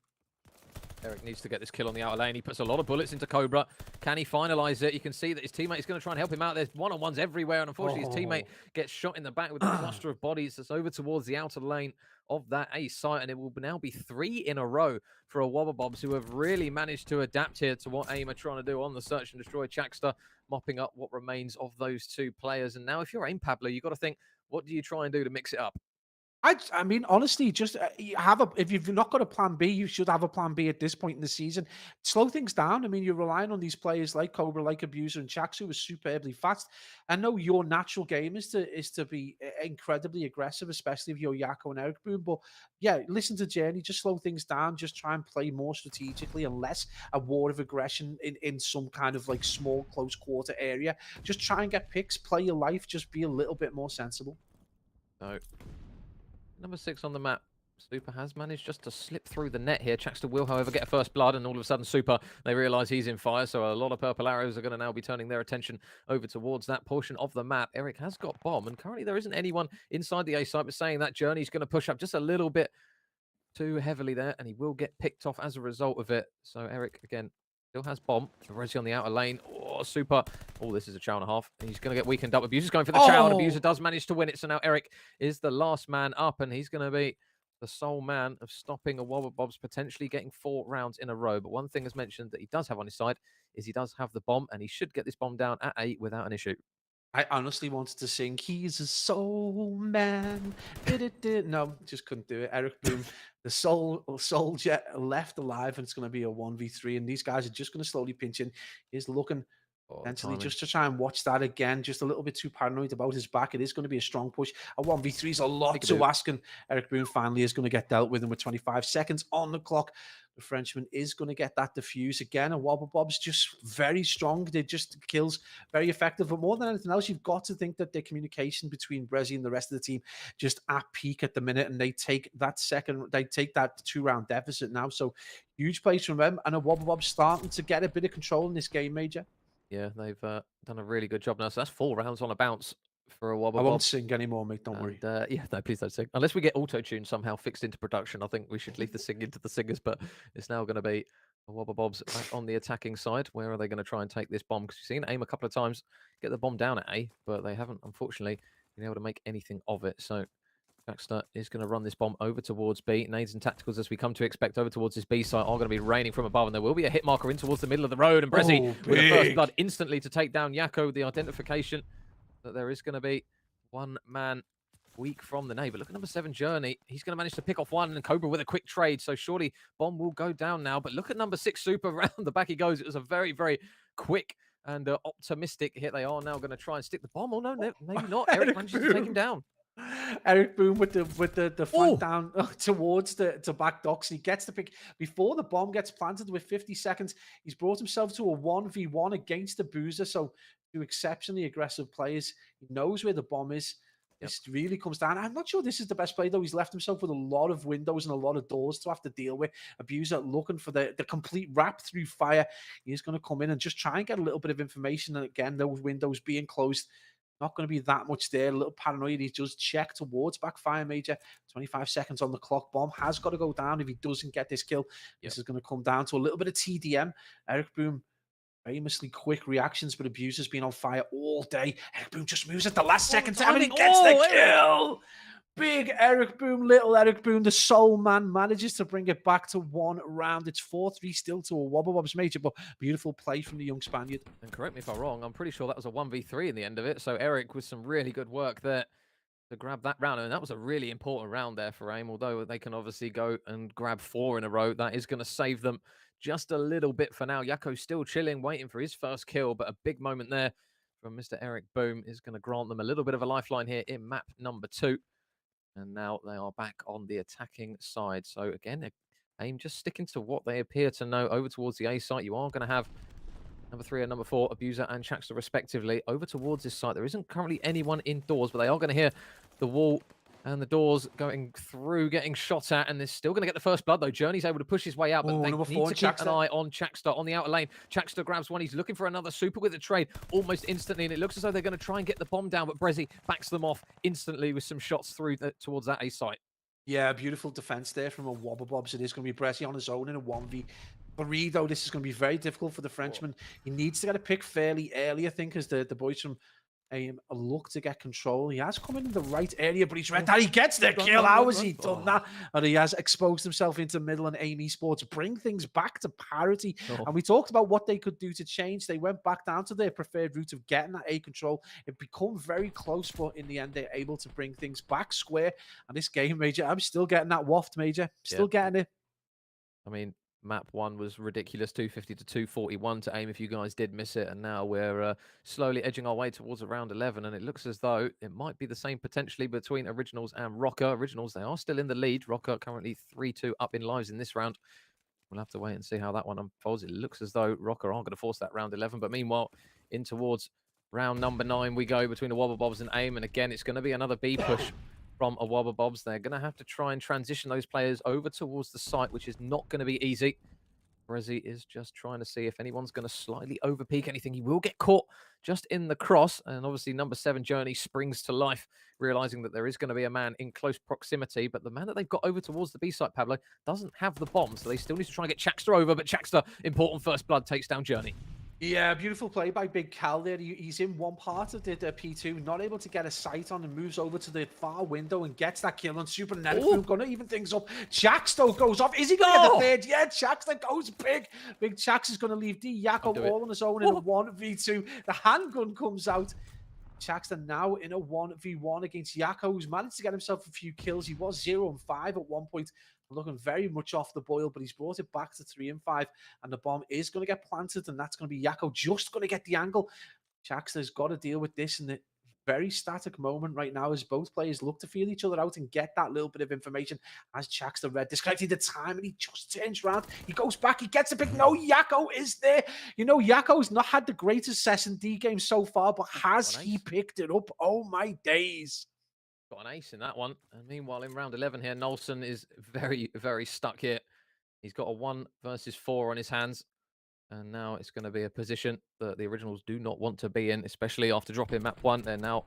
Eric needs to get this kill on the outer lane. He puts a lot of bullets into Cobra. Can he finalize it? You can see that his teammate is going to try and help him out. There's one-on-ones everywhere, and unfortunately his teammate gets shot in the back with a cluster of bodies that's over towards the outer lane of that A site, and it will now be 3 in a row for a Wobble Bobs, who have really managed to adapt here to what AIM are trying to do on the search and destroy. Chaxter mopping up what remains of those 2 players. And now if you're AIM, Pablo, you've got to think, what do you try and do to mix it up?
I mean, honestly, just if you've not got a plan B, you should have a plan B at this point in the season. Slow things down. I mean, you're relying on these players like Cobra, like Abuser, and Chax, who is superbly fast. I know your natural game is to be incredibly aggressive, especially if you're Yakko and Eric Boom. But yeah, listen to Journey. Just slow things down. Just try and play more strategically and less a war of aggression in some kind of like small, close quarter area. Just try and get picks, play your life. Just be a little bit more sensible.
No. Number 6 on the map. Super has managed just to slip through the net here. Chaxter will, however, get a first blood, and all of a sudden Super, they realise he's in fire, so a lot of purple arrows are going to now be turning their attention over towards that portion of the map. Eric has got bomb, and currently there isn't anyone inside the A site, but saying that Journey's going to push up just a little bit too heavily there, and he will get picked off as a result of it. So Eric, again, still has bomb. Resi on the outer lane. Oh, Super. Oh, this is a chow and a half. He's going to get weakened up. Abuser's going for the chow, and Abuser does manage to win it. So now Eric is the last man up, and he's going to be the sole man of stopping a Wobble Bobs potentially getting 4 rounds in a row. But one thing is mentioned that he does have on his side is he does have the bomb, and he should get this bomb down at 8 without an issue.
I honestly wanted to sing "He's a Soul Man." No, just couldn't do it. Eric Boom, the soldier left alive, and it's going to be a 1v3. And these guys are just going to slowly pinch in. He's looking potentially just to try and watch that again. Just a little bit too paranoid about his back. It is going to be a strong push. A 1v3 is a lot to ask, and Eric Boom finally is going to get dealt with. And with 25 seconds on the clock, the Frenchman is going to get that defuse again. And Wobble Bob's just very strong. They just kills very effective. But more than anything else, you've got to think that the communication between Brezzy and the rest of the team just at peak at the minute, and they take that 2-round deficit now. So huge plays from them, and a Wobble Bob starting to get a bit of control in this game, Major.
Yeah, they've done a really good job now. So that's 4 rounds on a bounce for a Wobble
I
Bob.
won't sing anymore, mate. Don't worry.
Yeah, no, please don't sing. Unless we get auto-tune somehow fixed into production, I think we should leave the singing to the singers, but it's now going to be a Wobble Bobs back on the attacking side. Where are they going to try and take this bomb? Because you've seen aim a couple of times, get the bomb down at A, but they haven't, unfortunately, been able to make anything of it. So Jackster is going to run this bomb over towards B. Nades and tacticals, as we come to expect, over towards this B site, are going to be raining from above, and there will be a hit marker in towards the middle of the road. And Brezzy with the first blood instantly to take down Yakko. The identification that there is going to be one man weak from the neighbor. Look at number 7, Journey. He's going to manage to pick off one, and Cobra with a quick trade. So surely bomb will go down now. But look at number 6, Super. Round the back he goes. It was a very, very quick and optimistic hit. They are now going to try and stick the bomb. Oh, no, maybe not. Eric manages to take him down.
Eric Boom with the front down towards the back docks. He gets the pick before the bomb gets planted with 50 seconds. He's brought himself to a 1v1 against the Boozer. So two exceptionally aggressive players. He knows where the bomb is. This really comes down. I'm not sure this is the best play, though. He's left himself with a lot of windows and a lot of doors to have to deal with. Abuser looking for the complete wrap through fire. He's going to come in and just try and get a little bit of information. And again, those windows being closed, not going to be that much there. A little paranoid. He does check towards backfire major. 25 seconds on the clock. Bomb has got to go down if he doesn't get this kill. This is going to come down to a little bit of TDM. Eric Boom, famously quick reactions, but Abuser's been on fire all day. Eric Boom just moves at the last second time and he gets the kill. Big Eric Boom, little Eric Boom, the soul man, manages to bring it back to 1 round. It's 4-3 still to a Wobble Bobs major, but beautiful play from the young Spaniard.
And correct me if I'm wrong, I'm pretty sure that was a 1v3 in the end of it. So Eric with some really good work there to grab that round. And that was a really important round there for AIM, although they can obviously go and grab 4 in a row. That is going to save them just a little bit for now. Yakko's still chilling, waiting for his first kill, but a big moment there from Mr. Eric Boom is going to grant them a little bit of a lifeline here in map number 2. And now they are back on the attacking side. So again, AIM just sticking to what they appear to know over towards the A site. You are going to have number 3 and number 4, Abuser and Chaxter respectively, over towards this site. There isn't currently anyone indoors, but they are going to hear the wall and the doors going through, getting shot at, and they're still going to get the first blood, though. Journey's able to push his way out, but they need to keep an eye on Chaxter on the outer lane. Chaxter grabs one. He's looking for another Super with a trade almost instantly, and it looks as though they're going to try and get the bomb down, but Brezzy backs them off instantly with some shots through towards that A site.
Yeah, beautiful defense there from a Wobble Bobs. It is going to be Brezzy on his own in a 1v3, though. This is going to be very difficult for the Frenchman. He needs to get a pick fairly early, I think, as the boys from AIM look to get control. He has come in the right area, but he's read that he gets the kill. How has he done that? And he has exposed himself into middle and AIM esports, bring things back to parity. And we talked about what they could do to change. They went back down to their preferred route of getting that A control. It become very close, but in the end, they're able to bring things back square. And this game, Major, I'm still getting that waft, Major. Still getting it.
I mean, map 1 was ridiculous, 250 to 241 to AIM if you guys did miss it. And now we're slowly edging our way towards round 11. And it looks as though it might be the same potentially between Originals and Rocker. Originals, they are still in the lead. Rocker currently 3-2 up in lives in this round. We'll have to wait and see how that one unfolds. It looks as though Rocker aren't going to force that round 11. But meanwhile, in towards round number 9 we go between the Wobble Bobs and AIM. And again, it's going to be another B push from a Wobble Bobs. They're going to have to try and transition those players over towards the site, which is not going to be easy. Brezzy is just trying to see if anyone's going to slightly overpeak anything. He will get caught just in the cross. And obviously number 7, Journey, springs to life, realizing that there is going to be a man in close proximity. But the man that they've got over towards the B site, Pablo, doesn't have the bomb. So they still need to try and get Chaxter over. But Chaxter, important first blood, takes down Journey.
Yeah, beautiful play by Big Cal there. He's in one part of the P2, not able to get a sight on, and moves over to the far window and gets that kill on Super Netflix. Going to even things up. Chaxter goes off. Is he going to get the third? Yeah, Chaxter goes big. Big Chax is going to leave D Yakko all on his own in a 1v2. The handgun comes out. Chaxter now in a 1v1 against Yakko, who's managed to get himself a few kills. He was 0-5 at one point, looking very much off the boil, but he's brought it back to 3-5, and the bomb is going to get planted, and that's going to be Yakko just going to get the angle. Chaxter's got to deal with this in the very static moment right now as both players look to feel each other out and get that little bit of information. As Chaxter read, disconnected the time, and he just turns around. He goes back. He gets a pick. No, Yakko is there. You know, Yakko's not had the greatest SnD game so far, but has he picked it up? Oh, my days.
Got an ace in that one. And meanwhile, in round 11 here, Nolson is very, very stuck here. He's got a 1 versus 4 on his hands. And now it's going to be a position that the Originals do not want to be in, especially after dropping map 1. They're now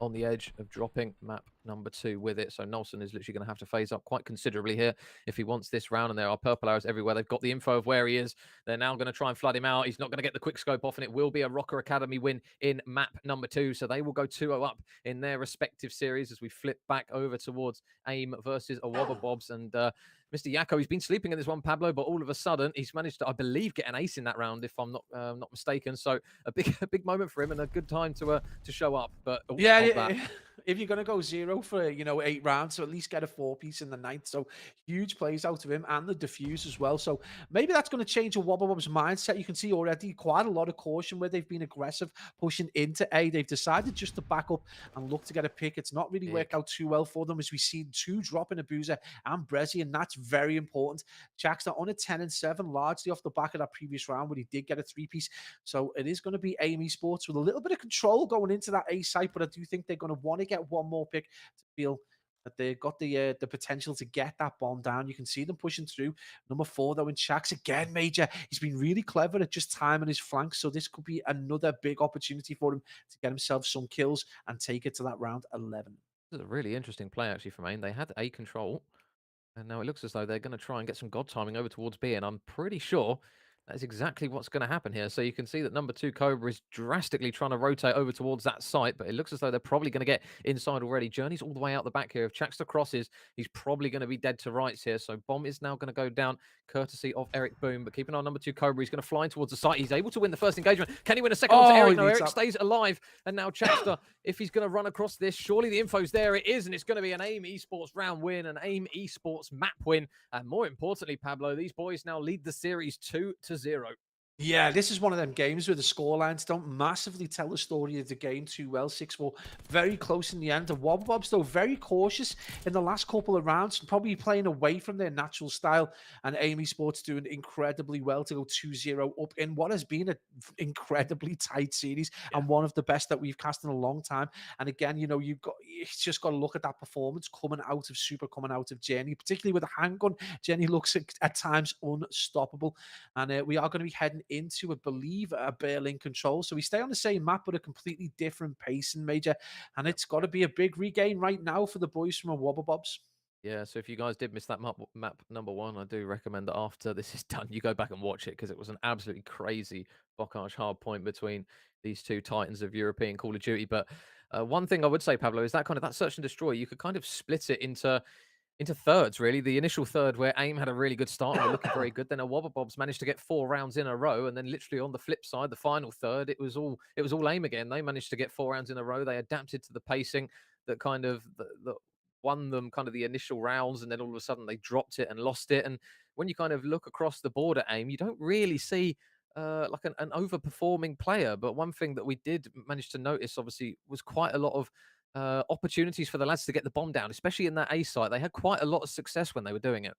on the edge of dropping map number 2 with it. So Nolson is literally going to have to phase up quite considerably here if he wants this round. And there are purple arrows everywhere. They've got the info of where he is. They're now going to try and flood him out. He's not going to get the quick scope off, and it will be a Rocker Academy win in map number 2. So they will go 2-0 up in their respective series as we flip back over towards AIM versus a Wobble Bobs. And Mr. Yakko, he's been sleeping in this one, Pablo, but all of a sudden he's managed to, I believe, get an ace in that round, if I'm not mistaken. So a big moment for him and a good time to show up. But
yeah, if you're going to go 0 for 8 rounds, so at least get a 4-piece in the 9th. So huge plays out of him and the defuse as well. So maybe that's going to change a Wobble Bob's mindset. You can see already quite a lot of caution where they've been aggressive pushing into A. They've decided just to back up and look to get a pick. It's not really worked out too well for them, as we see 2 dropping Abuser and Brezzy, and that's very important. Jackster on a 10 and 7, largely off the back of that previous round where he did get a 3-piece. So it is going to be AIM Esports with a little bit of control going into that A site, but I do think they're going to want to get one more pick to feel that they've got the potential to get that bomb down. You can see them pushing through. Number 4, though, in Shax again, Major. He's been really clever at just timing his flanks, so this could be another big opportunity for him to get himself some kills and take it to that round 11.
This is a really interesting play, actually, from AIM. They had A control, and now it looks as though they're going to try and get some god timing over towards B, and I'm pretty sure that is exactly what's going to happen here. So you can see that number 2 Cobra is drastically trying to rotate over towards that site, but it looks as though they're probably going to get inside already. Journey's all the way out the back here. If Chaxter crosses, he's probably going to be dead to rights here. So bomb is now going to go down courtesy of Eric Boom, but keep an eye on number 2 Cobra. He's going to fly towards the site. He's able to win the first engagement. Can he win a second one to Eric? No, Eric stays alive. And now Chaxter, if he's going to run across this, surely the info's there. It is, and it's going to be an AIM Esports round win, an AIM Esports map win. And more importantly, Pablo, these boys now lead the series 2-0.
Yeah, this is one of them games where the scorelines don't massively tell the story of the game too well. 6-4, very close in the end. The Wobble Bobs, though, very cautious in the last couple of rounds, probably playing away from their natural style. And AIM Esports doing incredibly well to go 2-0 up in what has been an incredibly tight series and one of the best that we've cast in a long time. And again, you've just got to look at that performance coming out of Super, coming out of Jenny, particularly with a handgun. Jenny looks at times unstoppable. And we are going to be heading into, I believe, a Berlin control. So we stay on the same map, but a completely different pace in Major. And it's got to be a big regain right now for the boys from a Wobble Bobs.
Yeah, so if you guys did miss that map number 1, I do recommend that after this is done, you go back and watch it, because it was an absolutely crazy Bocage hard point between these 2 titans of European Call of Duty. But one thing I would say, Pablo, is that kind of that search and destroy, you could kind of split it into thirds, really. The initial third where AIM had a really good start and were looking very good. Then a Wobble Bobs managed to get 4 rounds in a row, and then literally on the flip side, the final third, it was all AIM again. They managed to get 4 rounds in a row. They adapted to the pacing that kind of that won them kind of the initial rounds, and then all of a sudden they dropped it and lost it. And when you kind of look across the board at AIM, you don't really see like an overperforming player. But one thing that we did manage to notice, obviously, was quite a lot of opportunities for the lads to get the bomb down, especially in that A site. They had quite a lot of success when they were doing it.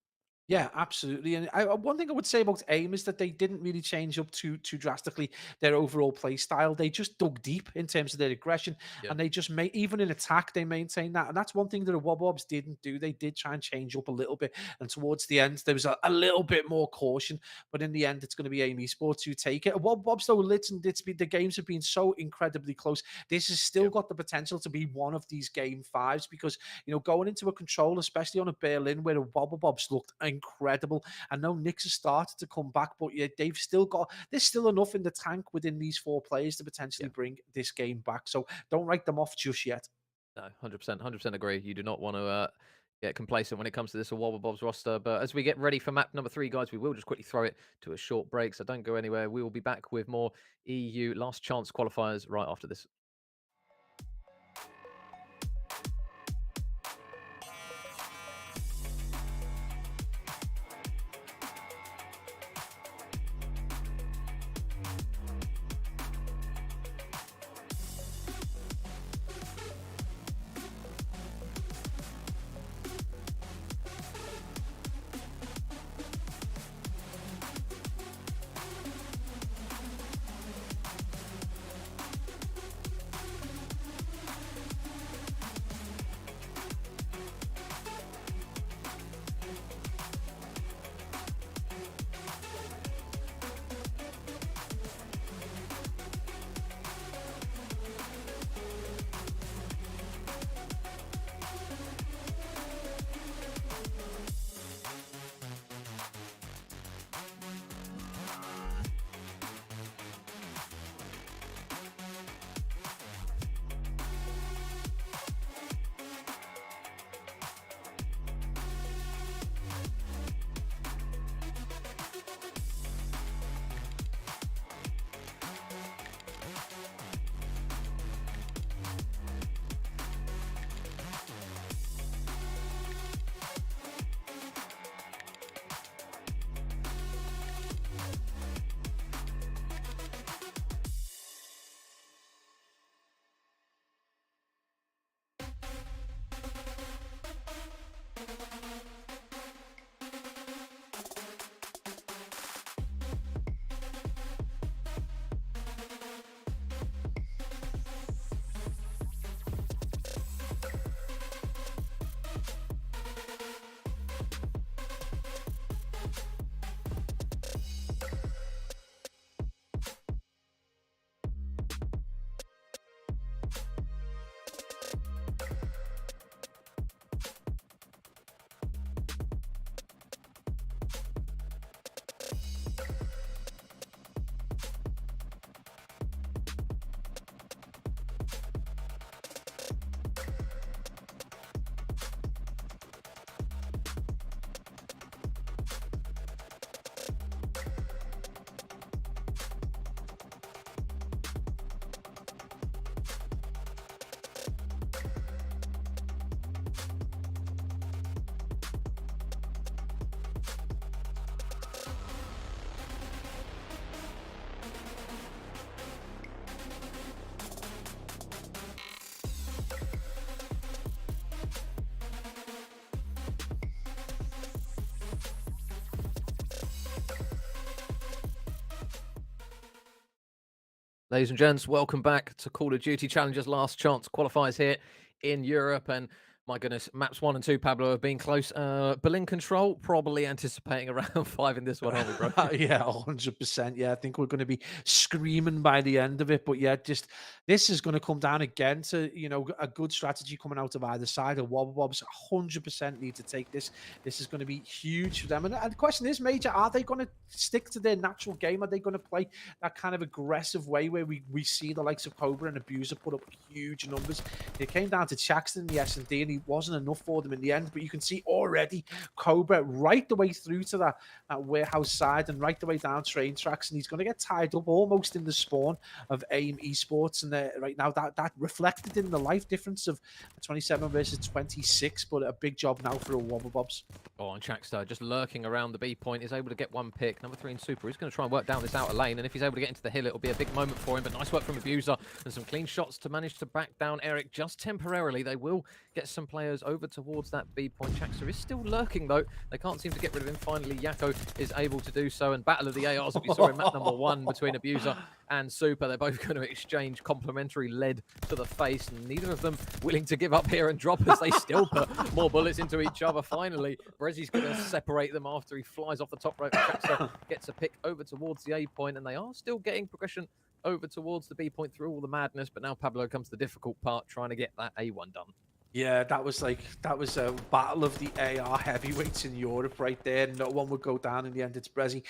Yeah, absolutely. And one thing I would say about AIM is that they didn't really change up too drastically their overall play style. They just dug deep in terms of their aggression, and they just made, even in attack, they maintained that. And that's one thing that the Wobble Bobs didn't do. They did try and change up a little bit, and towards the end, there was a little bit more caution. But in the end, it's going to be AIM Esports who take it. Wobble Bobs, though, the games have been so incredibly close. This has still got the potential to be one of these game 5s, because going into a control, especially on a Berlin where the Wobble Bobs looked incredible. I know Nixa started to come back, but yeah, there's still enough in the tank within these 4 players to potentially bring this game back. So don't write them off just yet.
No, 100% agree. You do not want to get complacent when it comes to this Wobble Bobs roster. But as we get ready for map number 3, guys, we will just quickly throw it to a short break. So don't go anywhere. We will be back with more EU last chance qualifiers right after this. Ladies and gents, welcome back to Call of Duty Challengers Last Chance Qualifiers here in Europe. And my goodness, maps 1 and 2, Pablo, have been close. Berlin Control, probably anticipating around 5 in this one, aren't we, bro?
Yeah, 100%. Yeah, I think we're going to be screaming by the end of it. But yeah, just this is going to come down again to, a good strategy coming out of either side. The Wobble Bobs 100% need to take this. This is going to be huge for them. And the question is, Major, are they going to stick to their natural game? Are they going to play that kind of aggressive way where we see the likes of Cobra and Abuser put up huge numbers? It came down to Chaxton in the SnD, and he wasn't enough for them in the end. But you can see already Cobra right the way through to that warehouse side and right the way down train tracks, and he's going to get tied up almost in the spawn of AIM Esports. And right now that reflected in the life difference of 27 versus 26, but a big job now for a Wobble Bobs.
Oh, and Chaxter just lurking around the B point is able to get one pick. Number 3 in Super. He's going to try and work down this outer lane, and if he's able to get into the hill, it'll be a big moment for him. But nice work from Abuser and some clean shots to manage to back down Eric just temporarily. They will get some players over towards that B point. Chaxter is still lurking, though. They can't seem to get rid of him. Finally, Yakko is able to do so. And Battle of the ARs, we saw in map number 1 between Abuser and Super. They're both going to exchange complimentary lead to the face, and neither of them willing to give up here and drop as they still put more bullets into each other. Finally, Brezi's going to separate them after he flies off the top rope. Chaxter gets a pick over towards the A point, and they are still getting progression over towards the B point through all the madness. But now, Pablo, comes the difficult part, trying to get that A1 done.
Yeah, that was a battle of the AR heavyweights in Europe right there. No one would go down in the end. It's Brezi.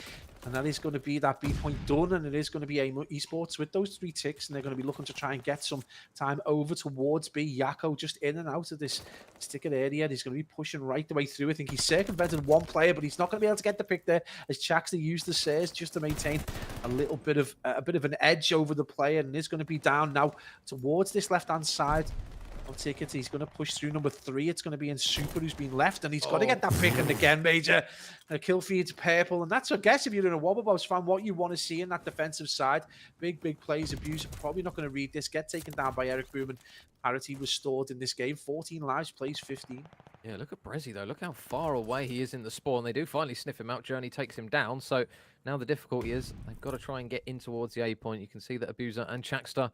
And that is going to be that B point done, and it is going to be AIM Esports with those 3 ticks, and they're going to be looking to try and get some time over towards B. Yakko just in and out of this ticket area. He's going to be pushing right the way through. I think he's circumvented one player, but he's not going to be able to get the pick there as Chaxter used the Sares just to maintain a little bit of an edge over the player, and is going to be down now towards this left-hand side. Tickets. He's going to push through number 3. It's going to be in Super, who's been left, and he's got to get that pick. And again, Major, a kill feed's purple, and that's, I guess, if you're in a Wobble Bobs fan, what you want to see in that defensive side. Big plays. Abuser probably not going to read this. Get taken down by Eric Boom, and parity restored in this game. 14 lives, plays 15.
Yeah, look at Brezi, though. Look how far away he is in the spawn. They do finally sniff him out. Journey takes him down. So now the difficulty is they've got to try and get in towards the A point. You can see that Abuser and Chaxter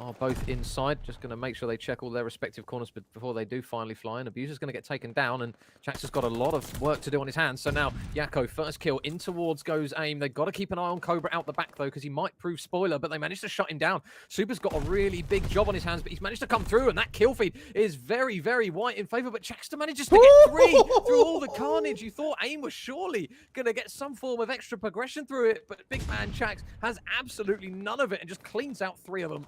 are both inside. Just going to make sure they check all their respective corners before they do finally fly. And Abuser's going to get taken down, and Chaxter's got a lot of work to do on his hands. So now Yakko, first kill, in towards goes AIM. They've got to keep an eye on Cobra out the back, though, because he might prove spoiler, but they managed to shut him down. Super's got a really big job on his hands, but he's managed to come through, and that kill feed is very, very white in favor. But Chaxter manages to get 3 through all the carnage. You thought AIM was surely going to get some form of extra progression through it, but big man Chax has absolutely none of it and just cleans out 3 of them.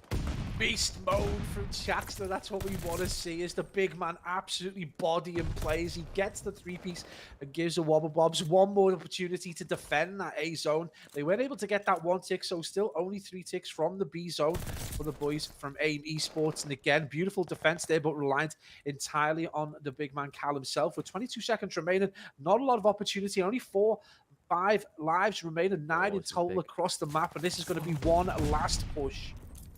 Beast mode from Chaxter. That's what we want to see, is the big man absolutely bodying plays. He gets the 3-piece and gives the Wobble Bobs one more opportunity to defend that A zone. They weren't able to get that 1 tick, so still only 3 ticks from the B zone for the boys from AIM Esports. And again, beautiful defense there, but reliant entirely on the big man Cal himself. With 22 seconds remaining, not a lot of opportunity, only 5 lives remaining, 9 in total across the map, and this is going to be one last push.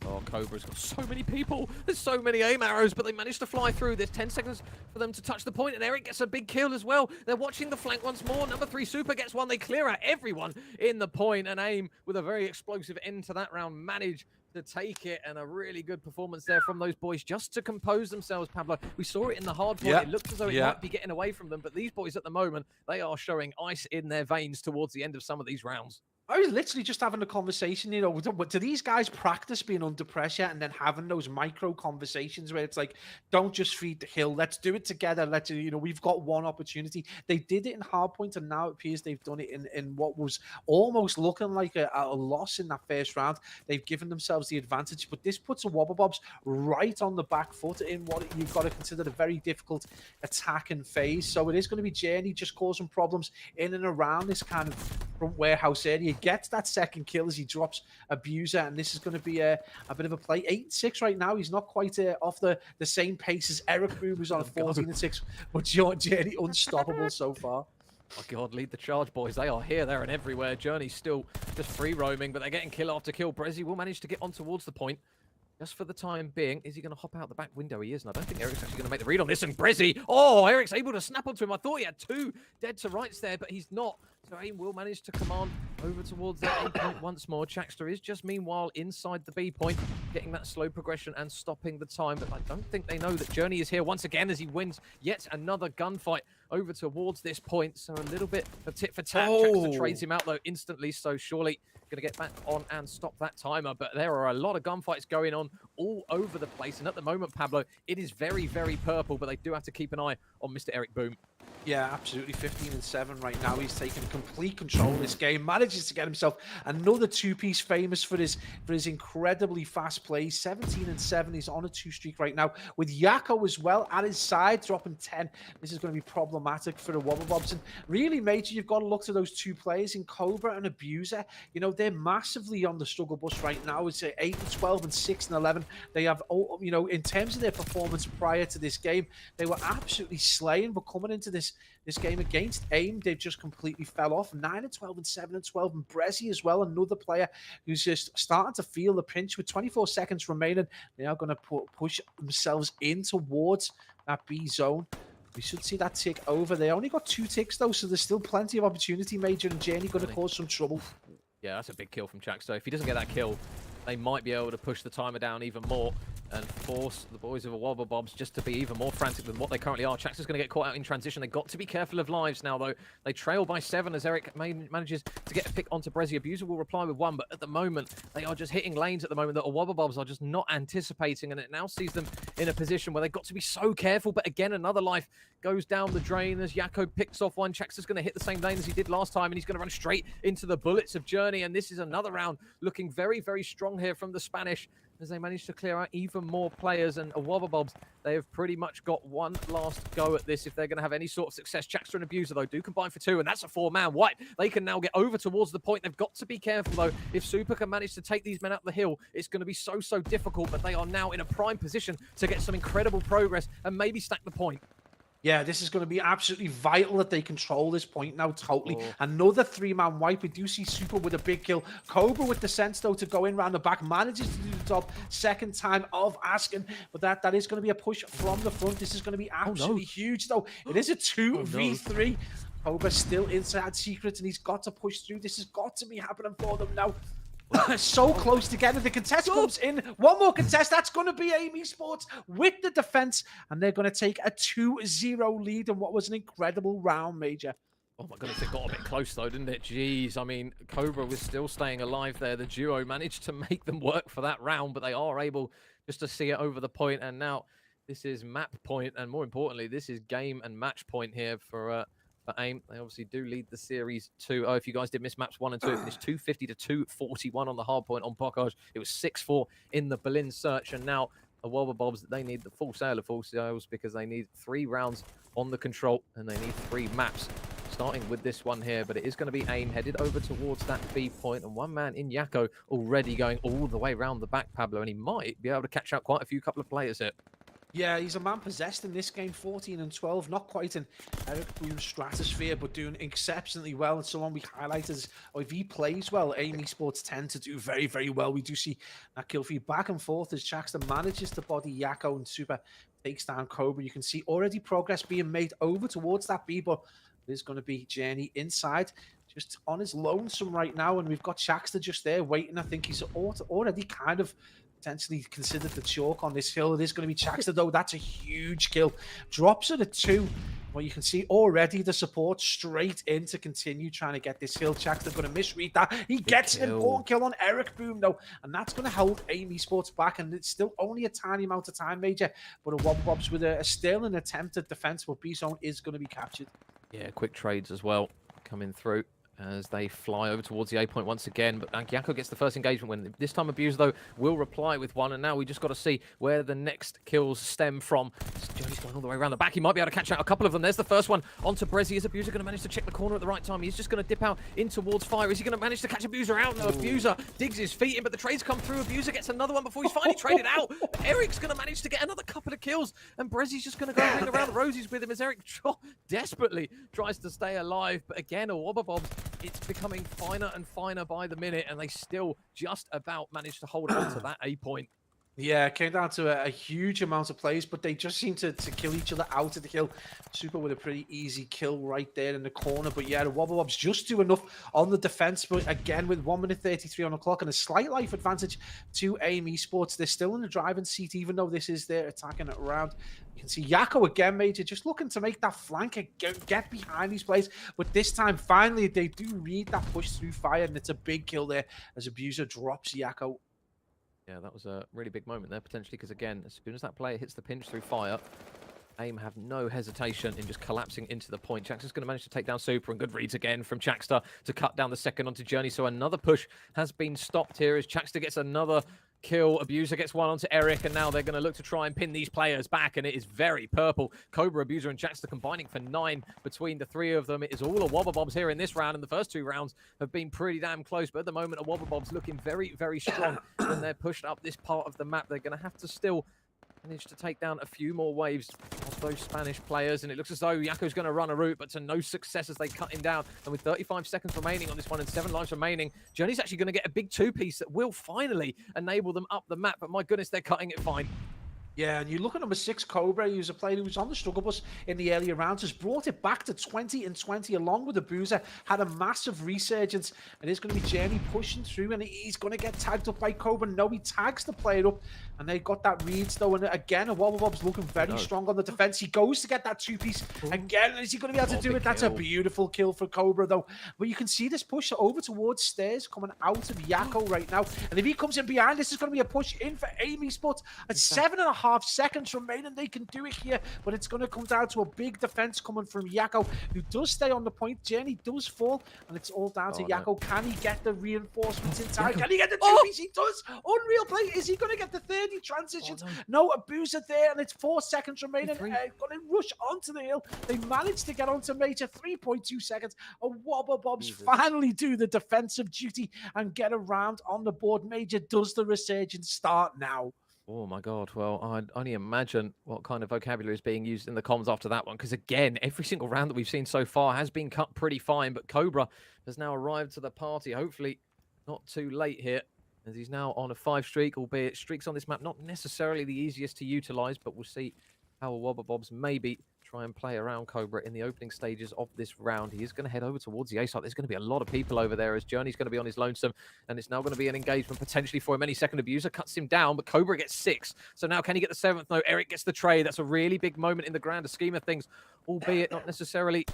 Oh, Cobra's got so many people. There's so many aim arrows, but they managed to fly through. There's 10 seconds for them to touch the point, and Eric gets a big kill as well. They're watching the flank once more. Number 3 Super gets one. They clear out everyone in the point, and AIM, with a very explosive end to that round, manage to take it, and a really good performance there from those boys just to compose themselves, Pablo. We saw it in the hard point. It looked as though it might be getting away from them, but these boys at the moment, they are showing ice in their veins towards the end of some of these rounds.
I was literally just having a conversation, do these guys practice being under pressure and then having those micro conversations where it's like, don't just feed the hill, let's do it together, we've got one opportunity. They did it in Hardpoint, and now it appears they've done it in what was almost looking like a loss in that first round. They've given themselves the advantage, but this puts a Wobble Bobs right on the back foot in what you've got to consider a very difficult attacking phase. So it is going to be Journey just causing problems in and around this kind of front warehouse area. Gets that second kill as he drops Abuser, and this is going to be a bit of a play. 8-6 right now. He's not quite off the same pace as Eric Boom, who's on a 14-6, but Journey unstoppable so far.
Oh God, lead the charge, boys. They are here, there, and everywhere. Journey's still just free roaming, but they're getting kill after kill. Brezi will manage to get on towards the point. Just for the time being, is he going to hop out the back window? He is, and I don't think Eric's actually going to make the read on this. And Brezi, Eric's able to snap onto him. I thought he had 2 dead to rights there, but he's not. So AIM will manage to command over towards that A point once more. Chaxter is just meanwhile inside the B point, getting that slow progression and stopping the time. But I don't think they know that Journey is here once again as he wins yet another gunfight over towards this point. So a little bit of tit for tat. Chaxter trades him out though instantly. So surely going to get back on and stop that timer. But there are a lot of gunfights going on all over the place. And at the moment, Pablo, it is very, very purple. But they do have to keep an eye on Mr. Eric Boom.
Yeah, absolutely. 15-7 right now. He's taking complete control of this game. Manages to get himself another two-piece, famous for his incredibly fast plays. 17-7. He's on a 2 streak right now with Yako as well at his side, dropping 10. This is going to be problematic for the Wobble Bobs. And really, Major, you've got to look to those two players in Cobra and Abuser. You know, they're massively on the struggle bus right now. It's 8-12 and 6-11. They have, you know, in terms of their performance prior to this game, they were absolutely slaying. But coming into this game against AIM, they've just completely fell off. 9-12 and 7-12, and Brezzy as well, another player who's just starting to feel the pinch. With 24 seconds remaining, they are going to push themselves in towards that B zone. We should see that tick over. They only got 2 ticks though, so there's still plenty of opportunity. Major and Journey going to cause some trouble.
Yeah, that's a big kill from Chaxter. If he doesn't get that kill, they might be able to push the timer down even more and force the boys of a Wobble Bobs just to be even more frantic than what they currently are. Chaxter's going to get caught out in transition. They've got to be careful of lives now, though. They trail by 7 as Eric manages to get a pick onto Brezzy. Abuser will reply with 1, but at the moment, they are just hitting lanes at the moment that a Wobble Bobs are just not anticipating, and it now sees them in a position where they've got to be so careful. But again, another life goes down the drain as Yako picks off 1. Chaxter's going to hit the same lane as he did last time, and he's going to run straight into the bullets of Journey, and this is another round looking very, very strong here from the Spanish as they manage to clear out even more players. And a Wobble Bobs, they have pretty much got one last go at this if they're going to have any sort of success. Chaxter and Abuser, though, do combine for 2, and that's a 4-man wipe. They can now get over towards the point. They've got to be careful, though. If Super can manage to take these men up the hill, it's going to be so, so difficult, but they are now in a prime position to get some incredible progress and maybe stack the point.
Yeah, this is going to be absolutely vital that they control this point now totally. Another 3-man wipe. We do see Super with a big kill. Cobra with the sense, though, to go in around the back. Manages to do the job. Second time of asking. But that is going to be a push from the front. This is going to be absolutely huge, though. It is a 2v3. Cobra still inside Secrets, and he's got to push through. This has got to be happening for them now. So close together. The contest comes in. One more contest. That's going to be AIM Esports with the defense, and they're going to take a 2-0 lead in what was an incredible round, Major.
Oh my goodness, it got a bit close though, didn't it? Jeez, I mean, Cobra was still staying alive there. The duo managed to make them work for that round, but they are able just to see it over the point. And now this is map point, and more importantly, this is game and match point here for AIM. They obviously do lead the series 2-0. If you guys did miss maps 1 and 2, it finished 250 to 241 on the Hardpoint on Bocage. It was 6-4 in the Berlin search, and now the Wobble Bobs, they need the full sale of full sales because they need 3 rounds on the control, and they need 3 maps. Starting with this one here, but it is going to be AIM headed over towards that B point, and one man in Yako already going all the way around the back, Pablo, and he might be able to catch out quite a few couple of players here.
Yeah, he's a man possessed in this game, 14-12. Not quite in Eric Boom's stratosphere, but doing exceptionally well. And someone we highlighted as, if he plays well, AIM Esports tend to do very, very well. We do see that kill feed back and forth as Chaxter manages to body Yako, and Super takes down Cobra. You can see already progress being made over towards that B, but there's going to be Journey inside, just on his lonesome right now. And we've got Chaxter just there waiting. I think he's already kind of potentially considered the chalk on this hill. It is going to be Chaxter, though. That's a huge kill. Drops it at 2. Well, you can see already the support straight in to continue trying to get this hill. Chaxter going to misread that. He gets an important kill on Eric Boom, though, and that's going to hold AIM Esports back. And it's still only a tiny amount of time, Major. But a Wobble Bobs with still an attempt at defense, but B zone is going to be captured.
Yeah, quick trades as well coming through as they fly over towards the A point once again. But Yako gets the first engagement win. This time Abuser, though, will reply with 1. And now we just got to see where the next kills stem from. Journey's going all the way around the back. He might be able to catch out a couple of them. There's the first one onto Brezzy. Is Abuser going to manage to check the corner at the right time? He's just going to dip out in towards fire. Is he going to manage to catch Abuser out? No, Abuser digs his feet in, but the trades come through. Abuser gets another one before he's finally traded out. Eric's going to manage to get another couple of kills, and Brezzy's just going to go ring around the roses with him as Eric desperately tries to stay alive. But again, a Wobble Bobs, it's becoming finer and finer by the minute, and they still just about manage to hold on to that A point.
Yeah, it came down to a huge amount of plays, but they just seem to kill each other out of the kill. Super with a pretty easy kill right there in the corner. But yeah, the Wobble Bobs just do enough on the defense. But again, with 1 minute 33 on the clock and a slight life advantage to AIM Esports, they're still in the driving seat, even though this is their attacking round. You can see Yakko again, Major, just looking to make that flank and get behind these plays. But this time, finally, they do read that push through fire, and it's a big kill there as Abuser drops Yakko.
Yeah, that was a really big moment there, potentially, because again, as soon as that player hits the pinch through fire, AIM have no hesitation in just collapsing into the point. Chaxter's going to manage to take down Super, and good reads again from Chaxter to cut down the second onto Journey. So another push has been stopped here as Chaxter gets another kill. Abuser gets one onto Eric, and now they're going to look to try and pin these players back, and it is very purple. Cobra, Abuser, and Chaxter combining for 9 between the 3 of them. It is all a Wobble Bobs here in this round, and the first 2 rounds have been pretty damn close, but at the moment, a Wobble Bobs looking very, very strong when they're pushed up this part of the map. They're going to have to still manage to take down a few more waves of those Spanish players, and it looks as though Yakko's going to run a route, but to no success as they cut him down. And with 35 seconds remaining on this one and 7 lives remaining, Journey's actually going to get a big 2-piece that will finally enable them up the map, but my goodness, they're cutting it fine.
Yeah, and you look at number 6, Cobra, who's a player who was on the struggle bus in the earlier rounds, has brought it back to 20 and 20 along with Abuser, had a massive resurgence, and it's going to be Journey pushing through, and he's going to get tagged up by Cobra. No, he tags the player up, and they got that reads though, and again, a Wobble Bob's looking very strong on the defense. He goes to get that 2-piece again. Is he going to be able to do it? That's a beautiful kill for Cobra though. But you can see this push over towards stairs coming out of Yakko right now, and if he comes in behind, this is going to be a push in for AIM Esports at 7.5 seconds remaining. They can do it here, but it's going to come down to a big defense coming from Yakko, who does stay on the point. Journey does fall, and it's all down to Yakko. Can he get the reinforcements in time? Can he get the 2-piece? He does. Unreal play. Is he going to get the 30 transitions? No, Abuser there, and it's 4 seconds remaining. Going to rush onto the hill. They managed to get onto Major. 3.2 seconds. A Wobble Bobs finally do the defensive duty and get around on the board. Major does the resurgence start now.
Oh my God. Well, I'd only imagine what kind of vocabulary is being used in the comms after that one. Because again, every single round that we've seen so far has been cut pretty fine. But Cobra has now arrived to the party. Hopefully not too late here, as he's now on a 5 streak, albeit streaks on this map not necessarily the easiest to utilize. But we'll see how Wobble Bobs maybe try and play around Cobra in the opening stages of this round. He is going to head over towards the A site. There's going to be a lot of people over there as Journey's going to be on his lonesome, and it's now going to be an engagement potentially for him. Any second. Abuser cuts him down, but Cobra gets 6. So now can he get the 7th? No, Eric gets the trade. That's a really big moment in the grander scheme of things, albeit not necessarily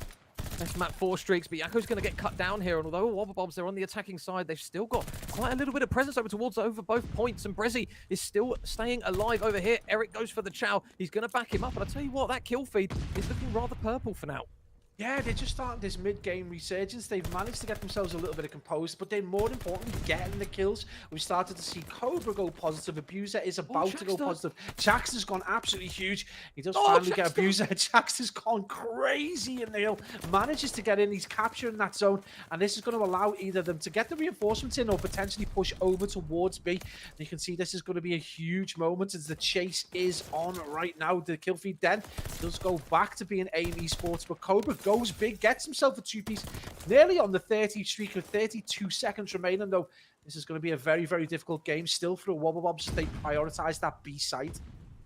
best map 4 streaks, but Yakko's going to get cut down here, and although Wobble Bobs are on the attacking side, they've still got quite a little bit of presence over both points, and Brezzy is still staying alive over here. Eric goes for the chow. He's going to back him up, and I tell you what, that kill feed is looking rather purple for now.
Yeah, they're just starting this mid-game resurgence. They've managed to get themselves a little bit of composed, but they're more importantly getting the kills. We've started to see Cobra go positive. Abuser is about to go positive. Chaxter's gone absolutely huge. He does finally get Abuser. Chaxter's gone crazy in the hill. Manages to get in. He's capturing that zone, and this is going to allow either them to get the reinforcements in or potentially push over towards B. And you can see this is going to be a huge moment as the chase is on right now. The kill feed then does go back to being AIM Esports, but Cobra goes big, gets himself a 2-piece, nearly on the 30 streak with 32 seconds remaining, though. This is going to be a very, very difficult game still for the Wobble Bobs as they prioritize that B site.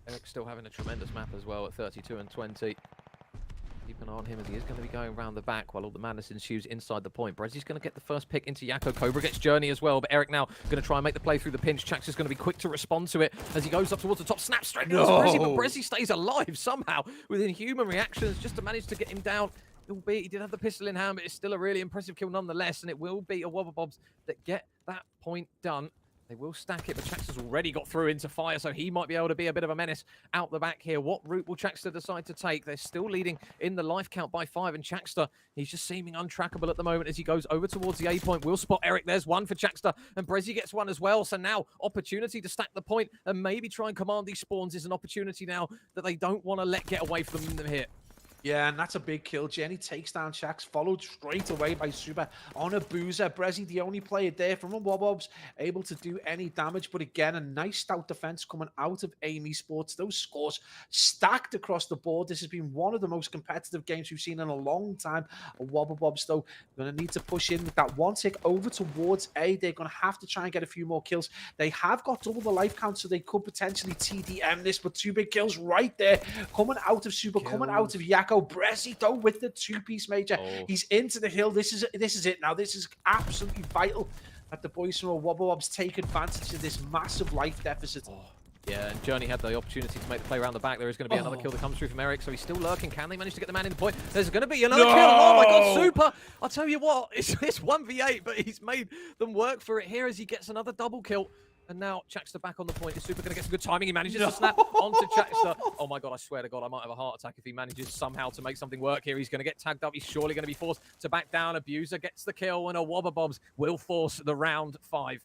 Eric's still having a tremendous map as well at 32 and 20. Keep an eye on him as he is going to be going around the back while all the madness ensues inside the point. Brezzy's going to get the first pick into Yakko. Cobra gets Journey as well, but Eric now going to try and make the play through the pinch. Chax is going to be quick to respond to it as he goes up towards the top. Snap straight against Brezzy, but Brezzy stays alive somehow with inhuman reactions just to manage to get him down. Albeit he did have the pistol in hand, but it's still a really impressive kill nonetheless, and it will be a Wobble Bobs that get that point done. They will stack it, but Chaxter's already got through into fire, so he might be able to be a bit of a menace out the back here. What route will Chaxter decide to take? They're still leading in the life count by 5, and Chaxter, he's just seeming untrackable at the moment as he goes over towards the A point. We'll spot Eric. There's one for Chaxter, and Brezzy gets one as well. So now opportunity to stack the point and maybe try and command these spawns is an opportunity now that they don't want to let get away from them here.
Yeah, and that's a big kill. Jenny takes down Shax, followed straight away by Super on a boozer. Brezzy, the only player there from Wobble Bobs, able to do any damage. But again, a nice stout defense coming out of AIM Esports. Those scores stacked across the board. This has been one of the most competitive games we've seen in a long time. Wobble Bobs, though, going to need to push in with that one tick over towards A. They're going to have to try and get a few more kills. They have got double the life count, so they could potentially TDM this, but 2 big kills right there coming out of Super, coming out of Yakko. Brezzy though with the 2-piece major. He's into the hill. This is it now. This is absolutely vital that the boys from Wobble Bobs take advantage of this massive life deficit.
Yeah, and Journey had the opportunity to make the play around the back. There is going to be another kill that comes through from Eric, so he's still lurking. Can they manage to get the man in the point? There's going to be another kill. Oh my god, Super! I'll tell you what, it's 1v8, but he's made them work for it here as he gets another double kill. And now Chaxter back on the point. Is Super going to get some good timing? He manages to snap onto Chaxter. Oh my god, I swear to god, I might have a heart attack if he manages somehow to make something work here. He's going to get tagged up. He's surely going to be forced to back down. Abuser gets the kill, and a Wobble Bobs will force the round 5.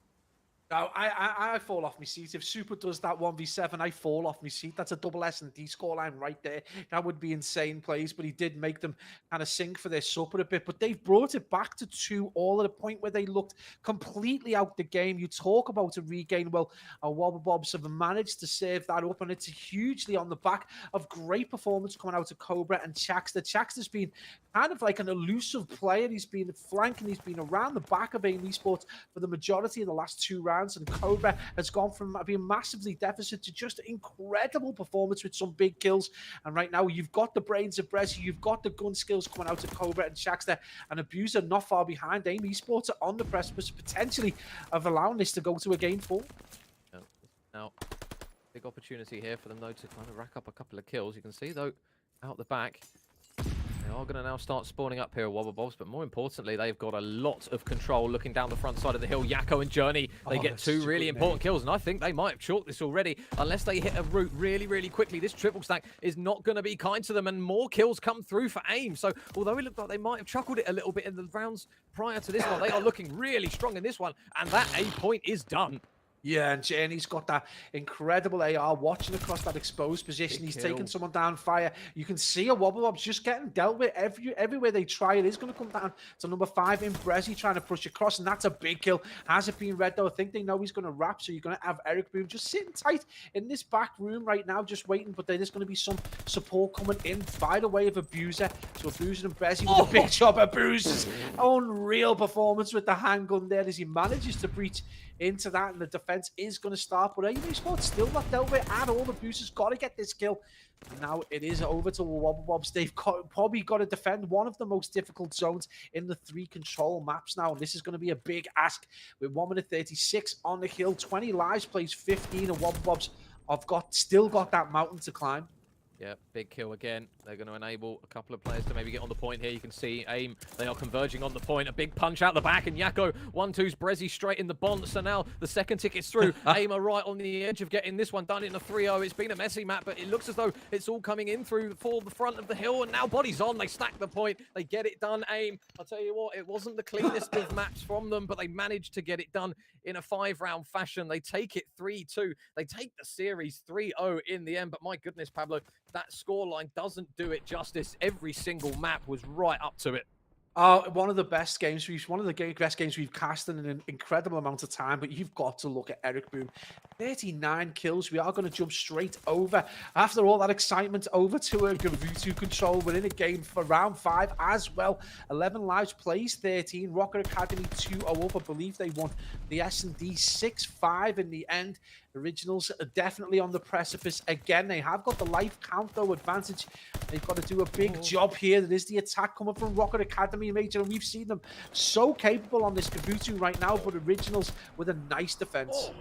Now, I fall off my seat. If Super does that 1v7, I fall off my seat. That's a double SnD scoreline right there. That would be insane plays, but he did make them kind of sink for their supper a bit. But they've brought it back to 2-all at a point where they looked completely out the game. You talk about a regain. Well, Wobble Bobs have managed to save that up, and it's hugely on the back of great performance coming out of Cobra and Chaxter. Chaxter's been kind of like an elusive player. He's been flanking. He's been around the back of AIM Esports for the majority of the last 2 rounds. And Cobra has gone from being massively deficit to just incredible performance with some big kills. And right now, you've got the brains of Brezzy, you've got the gun skills coming out of Cobra and Shaxter, and Abuser not far behind. AIM Esports are on the precipice potentially of allowing this to go to a game 4.
Now, big opportunity here for them, though, to kind of rack up a couple of kills. You can see, though, out the back, they are going to now start spawning up here at Wobble Bobs, but more importantly, they've got a lot of control looking down the front side of the hill. Yakko and Journey, they get 2 really important kills, and I think they might have chalked this already. Unless they hit a route really, really quickly, this triple stack is not going to be kind to them, and more kills come through for AIM. So, although it looked like they might have chuckled it a little bit in the rounds prior to this one, they are looking really strong in this one, and that A point is done.
Yeah, and Jenny's got that incredible AR watching across that exposed position. He's taking someone down fire. You can see a Wobble Bobs just getting dealt with everywhere they try. It is going to come down to number 5 in Brezzy trying to push across, and that's a big kill. Has it been red, though? I think they know he's going to wrap, so you're going to have Eric Boom just sitting tight in this back room right now, just waiting, but there's going to be some support coming in by the way of Abuser. So Abuser and Brezzy with a big job. Abuser's unreal performance with the handgun there as he manages to breach into that, and the defense is going to start, but AIM Esports still not dealt with at all. The Booster's got to get this kill. Now it is over to Wobble Bobs. They've probably got to defend one of the most difficult zones in the 3 control maps now, and this is going to be a big ask with 1 minute 36 on the hill. 20 lives, plays 15, and Wobble Bobs have still got that mountain to climb.
Yeah, big kill again. They're going to enable a couple of players to maybe get on the point here. You can see AIM, they are converging on the point. A big punch out the back, and Yakko 1-2's Brezzy straight in the bond. So now the second ticket's through. AIM are right on the edge of getting this one done in a 3-0. It's been a messy map, but it looks as though it's all coming in through for the front of the hill, and now bodies on. They stack the point. They get it done, AIM. I'll tell you what, it wasn't the cleanest of maps from them, but they managed to get it done in a 5-round fashion. They take it 3-2. They take the series 3-0 in the end, but my goodness, Pablo, that scoreline doesn't do it justice. Every single map was right up to it.
One of the best games best games we've cast in an incredible amount of time, but you've got to look at Eric Boom. 39 kills. We are going to jump straight over, after all that excitement, over to a Gavutu control. We're in a game for round 5 as well. 11 lives, plays 13. Rocket Academy 2-0 up. I believe they won the SnD 6-5 in the end. Originals are definitely on the precipice again. They have got the life count, though, advantage. They've got to do a big job here. That is the attack coming from Rocket Academy, Major, and we've seen them so capable on this Kabuto right now, but Originals with a nice defense.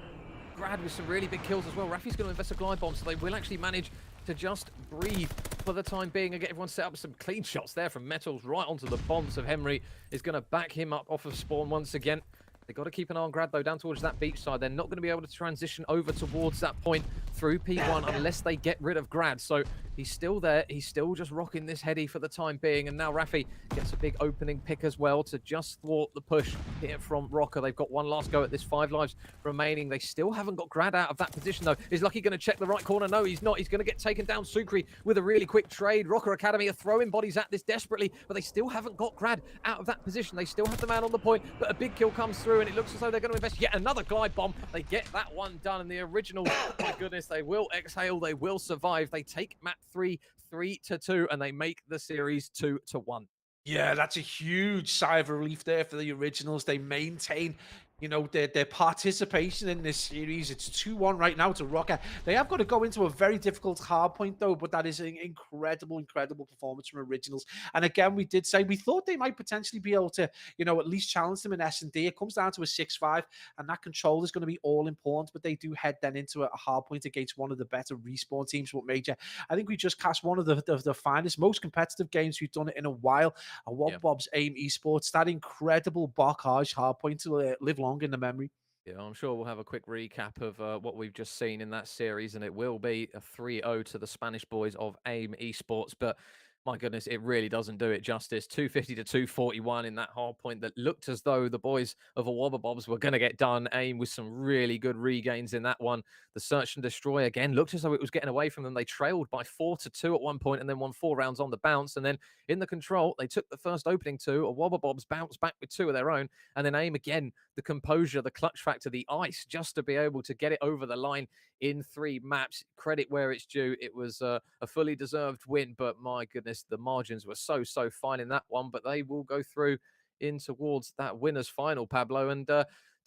Grad with some really big kills as well. Rafi's going to invest a glide bomb, so they will actually manage to just breathe for the time being and get everyone set up with some clean shots there from Metals right onto the bombs of Henry. Is going to back him up off of spawn once again. They've got to keep an eye on Grad, though, down towards that beach side. They're not going to be able to transition over towards that point through P1 unless they get rid of Grad. So he's still there. He's still just rocking this heady for the time being. And now Rafi gets a big opening pick as well to just thwart the push here from Rocker. They've got one last go at this, 5 lives remaining. They still haven't got Grad out of that position, though. Is Lucky going to check the right corner? No, he's not. He's going to get taken down. Sukri with a really quick trade. Rocker Academy are throwing bodies at this desperately, but they still haven't got Grad out of that position. They still have the man on the point, but a big kill comes through, and it looks as though they're going to invest yet another glide bomb. They get that one done, and the original, my goodness, they will exhale. They will survive. They take map 3, 3-2, and they make the series 2-1.
Yeah, that's a huge sigh of relief there for the originals. They maintain, you know, their participation in this series. It's 2-1 right now to Rocker. They have got to go into a very difficult hard point, though, but that is an incredible performance from originals. And again, we did say we thought they might potentially be able to, you know, at least challenge them in SnD. It comes down to a 6-5, and that control is going to be all important, but they do head then into a hard point against one of the better respawn teams. But Major, I think we just cast one of the finest, most competitive games we've done it in a while. And Wobble Bobs AIM Esports, that incredible Barkage hardpoint to live long in the memory.
Yeah, I'm sure we'll have a quick recap of what we've just seen in that series, and it will be a 3-0 to the Spanish boys of AIM Esports. But my goodness, it really doesn't do it justice. 250 to 241 in that hard point that looked as though the boys of a Wobble Bobs were going to get done. AIM with some really good regains in that one. The Search and Destroy again looked as though it was getting away from them. They trailed by 4-2 at one point and then won 4 rounds on the bounce. And then in the control, they took the first opening 2. A Wobble Bobs bounced back with 2 of their own. And then AIM again, the composure, the clutch factor, the ice, just to be able to get it over the line in 3 maps. Credit where it's due. It was a fully deserved win, but my goodness, the margins were so fine in that one. But they will go through in towards that winner's final, Pablo, and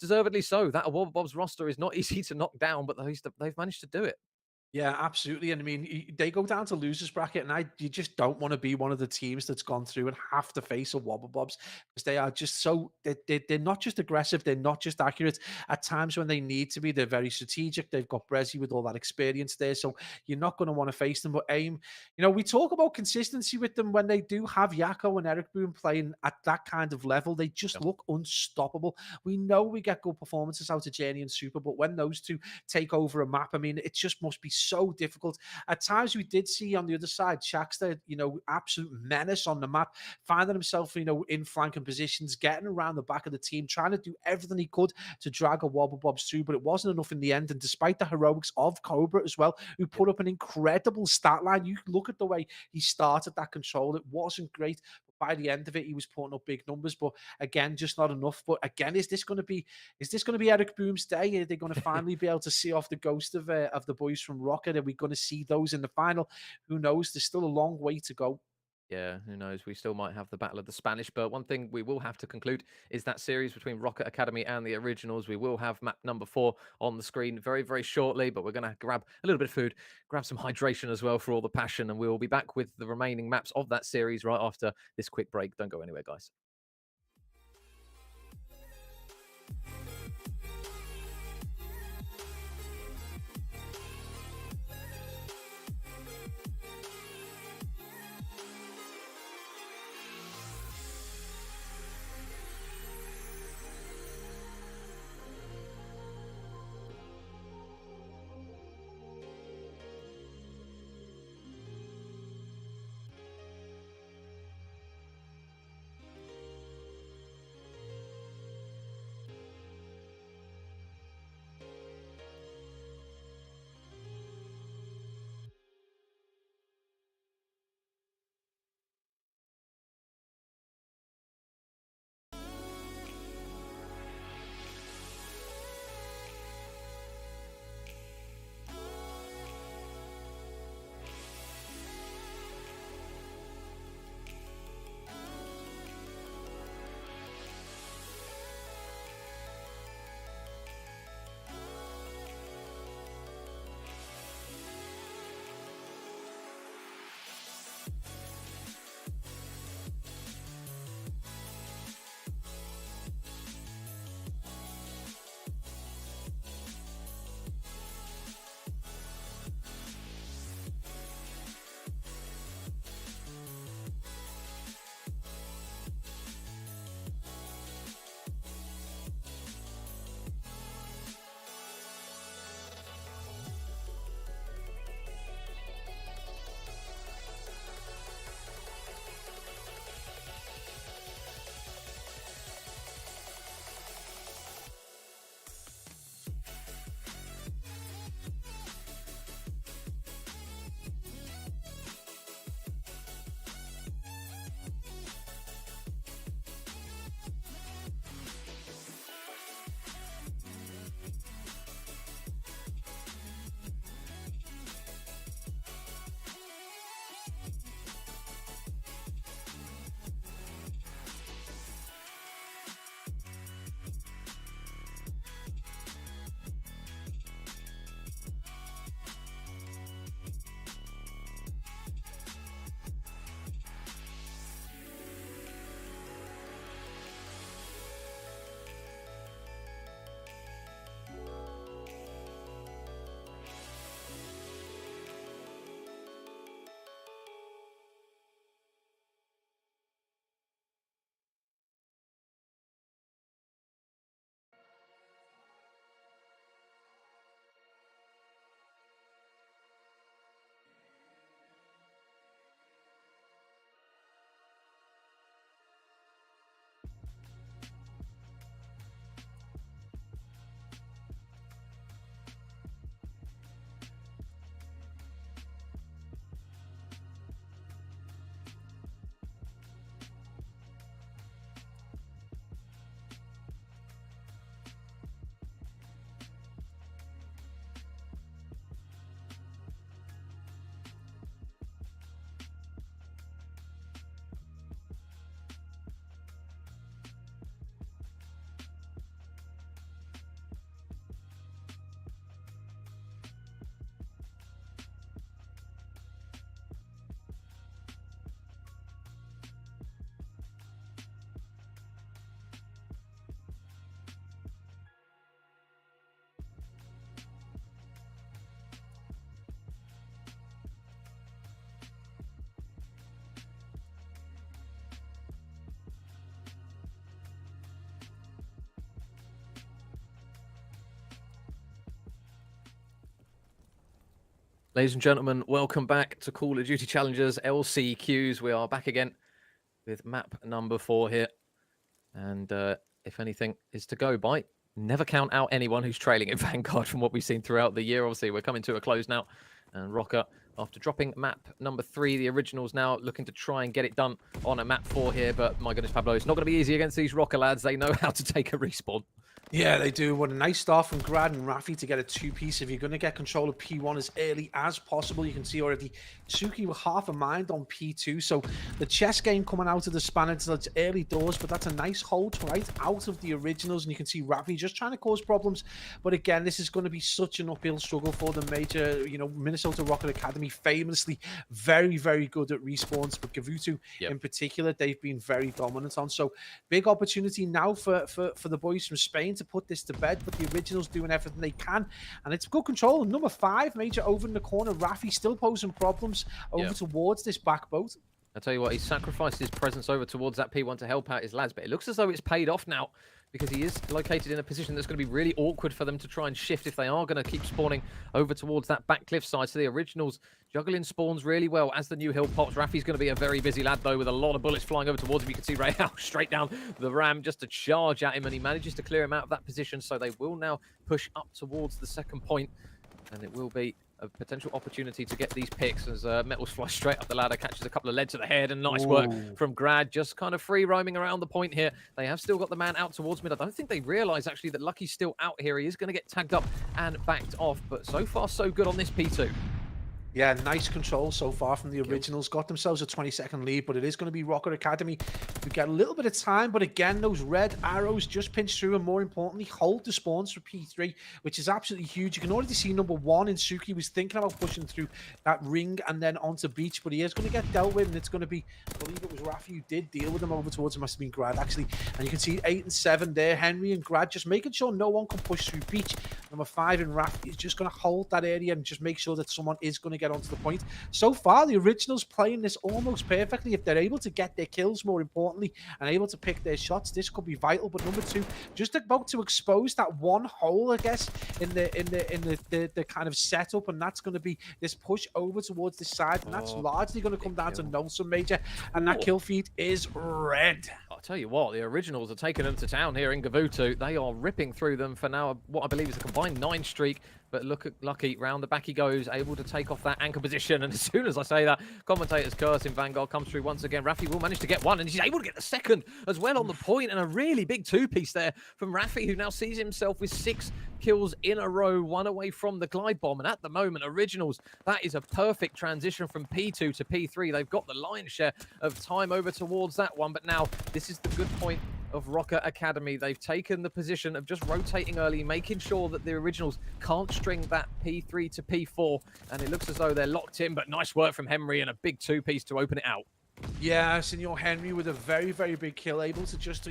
deservedly so. That Wobble Bobs roster is not easy to knock down, but they've managed to do it.
Yeah, absolutely. And I mean, they go down to losers bracket, and you just don't want to be one of the teams that's gone through and have to face a Wobble Bobs, because they are just so they're not just aggressive, they're not just accurate. At times when they need to be, they're very strategic. They've got Brezzy with all that experience there, so you're not going to want to face them. But AIM, you know, we talk about consistency with them when they do have Yako and Eric Boone playing at that kind of level. They just look unstoppable. We know we get good performances out of Journey and Super, but when those two take over a map, I mean, it just must be so difficult. At times we did see on the other side, Shaxter, you know, absolute menace on the map, finding himself, you know, in flanking positions, getting around the back of the team, trying to do everything he could to drag a Wobble Bobs through, but it wasn't enough in the end. And despite the heroics of Cobra as well, who put up an incredible stat line, you look at the way he started that control, it wasn't great. By the end of it, he was putting up big numbers, but again, just not enough. But again, is this going to be Eric Boone's day? Are they going to finally be able to see off the ghost of the boys from Rocket? Are we going to see those in the final? Who knows? There's still a long way to go.
Yeah, who knows? We still might have the Battle of the Spanish, but one thing we will have to conclude is that series between Rocket Academy and the Originals. We will have map number 4 on the screen very shortly, but we're going to grab a little bit of food, grab some hydration as well for all the passion, and we will be back with the remaining maps of that series right after this quick break. Don't go anywhere, guys. Ladies and gentlemen, welcome back to Call of Duty Challengers LCQs. We are back again with map number 4 here. And if anything is to go by, never count out anyone who's trailing in Vanguard from what we've seen throughout the year. Obviously, we're coming to a close now. And Rocker, after dropping map number 3, the Originals now looking to try and get it done on a map 4 here. But my goodness, Pablo, it's not going to be easy against these Rocker lads. They know how to take a respawn.
Yeah, they do. What a nice start from Grad and Rafi to get a 2-piece. If you're going to get control of P1 as early as possible, you can see already Suki with half a mind on P2. So the chess game coming out of the Spaniards, it's early doors, but that's a nice hold right out of the Originals. And you can see Rafi just trying to cause problems. But again, this is going to be such an uphill struggle for the major, Minnesota Rocket Academy, famously very, very good at respawns. But Gavutu in particular, they've been very dominant on. So big opportunity now for the boys from Spain to put this to bed, but the Originals doing everything they can, and it's good control. Number 5, Major over in the corner. Rafi still posing problems over towards this back boat.
I tell you what, he sacrificed his presence over towards that P1 to help out his lads, but it looks as though it's paid off now, because he is located in a position that's going to be really awkward for them to try and shift if they are going to keep spawning over towards that back cliff side. So the Originals juggling spawns really well as the new hill pops. Rafi's going to be a very busy lad, though, with a lot of bullets flying over towards him. You can see Ray out straight down the ram just to charge at him, and he manages to clear him out of that position. So they will now push up towards the second point, and it will be a potential opportunity to get these picks as Metals flies straight up the ladder, catches a couple of lead to the head, and nice work from Grad, just kind of free roaming around the point here. They have still got the man out towards mid. I don't think they realize actually that Lucky's still out here. He is going to get tagged up and backed off, but so far so good on this P2.
Yeah, nice control so far from the Originals. Got themselves a 20-second lead, but it is going to be Rocket Academy. We get a little bit of time, but again, those red arrows just pinch through, and more importantly, hold the spawns for P3, which is absolutely huge. You can already see number 1 in Suki was thinking about pushing through that ring and then onto beach, but he is going to get dealt with, and it's going to be, I believe it was Rafi who did deal with him over towards him. Must have been Grad, actually. And you can see 8 and 7 there, Henry and Grad, just making sure no one can push through beach. Number 5 in Rafi is just going to hold that area and just make sure that someone is going to get onto the point. So far, the Originals playing this almost perfectly. If they're able to get their kills, more importantly, and able to pick their shots, this could be vital. But number 2, just about to expose that one hole, I guess, in the kind of setup, and that's going to be this push over towards the side, and that's largely going to come down to Nelson, Major, and that kill feed is red.
I'll tell you what, the Originals are taking them to town here in Gavutu. They are ripping through them for now, what I believe is a combined 9 streak. But look at Lucky, round the back he goes, able to take off that anchor position. And as soon as I say that, commentator's curse in Vanguard comes through once again. Rafi will manage to get 1, and he's able to get the second as well on the point. And a really big 2-piece there from Rafi, who now sees himself with 6 kills in a row, 1 away from the glide bomb. And at the moment, Originals, that is a perfect transition from P2 to P3. They've got the lion's share of time over towards that one. But now, this is the good point of Rocket Academy. They've taken the position of just rotating early, making sure that the Originals can't string that P3 to P4, and it looks as though they're locked in, but nice work from Henry and a big 2-piece to open it out.
Yeah, Senor Henry with a very, very big kill, able to just,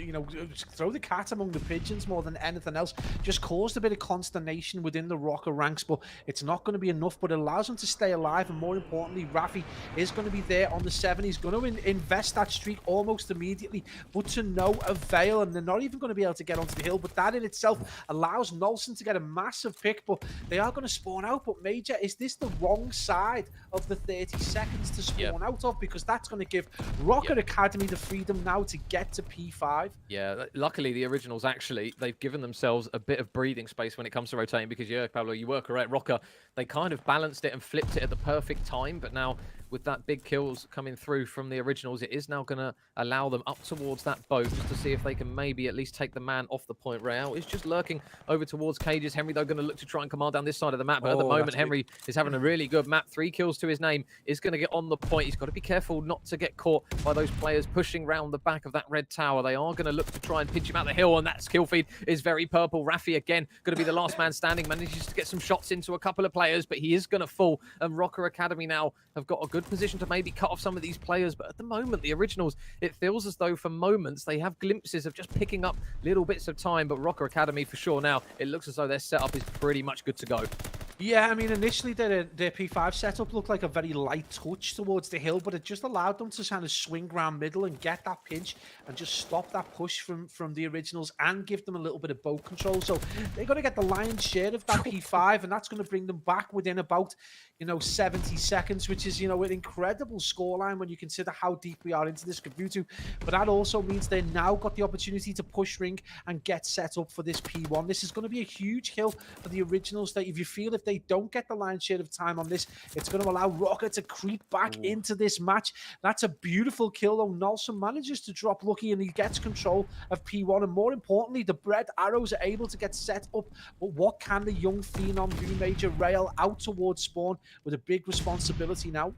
throw the cat among the pigeons more than anything else. Just caused a bit of consternation within the Rocker ranks, but it's not going to be enough, but it allows them to stay alive, and more importantly, Rafi is going to be there on the 7. He's going to invest that streak almost immediately, but to no avail, and they're not even going to be able to get onto the hill, but that in itself allows Nelson to get a massive pick, but they are going to spawn out. But Major, is this the wrong side of the 30 seconds to spawn out of? Because that's going to give Rocket Academy the freedom now to get to P5.
Yeah, luckily the Originals actually, they've given themselves a bit of breathing space when it comes to rotating, because yeah, Pablo, you were correct. Rocker, they kind of balanced it and flipped it at the perfect time, but now with that big kills coming through from the Originals, it is now going to allow them up towards that boat just to see if they can maybe at least take the man off the point. Real is just lurking over towards cages. Henry, though, going to look to try and command down this side of the map, but at the moment, Henry is having a really good map. 3 kills to his name, is going to get on the point. He's got to be careful not to get caught by those players pushing round the back of that red tower. They are going to look to try and pinch him out the hill, and that skill feed is very purple. Rafi, again, going to be the last man standing, manages to get some shots into a couple of players, but he is going to fall, and Rocker Academy now have got a good position to maybe cut off some of these players. But at the moment, the Originals, it feels as though for moments they have glimpses of just picking up little bits of time, but Rocker Academy for sure now, it looks as though their setup is pretty much good to go.
Yeah, I mean, initially their P5 setup looked like a very light touch towards the hill, but it just allowed them to kind of swing around middle and get that pinch and just stop that push from the originals and give them a little bit of boat control. So they're going to get the lion's share of that P5, and that's going to bring them back within about, 70 seconds, which is, an incredible scoreline when you consider how deep we are into this Kabuto. But that also means they now got the opportunity to push ring and get set up for this P1. This is going to be a huge hill for the originals that if they don't get the lion's share of time on this, it's going to allow Rocket to creep back into this match. That's a beautiful kill, though. Nelson manages to drop Lucky and he gets control of P1. And more importantly, the Bread arrows are able to get set up. But what can the young phenom do? Major rail out towards spawn with a big responsibility now.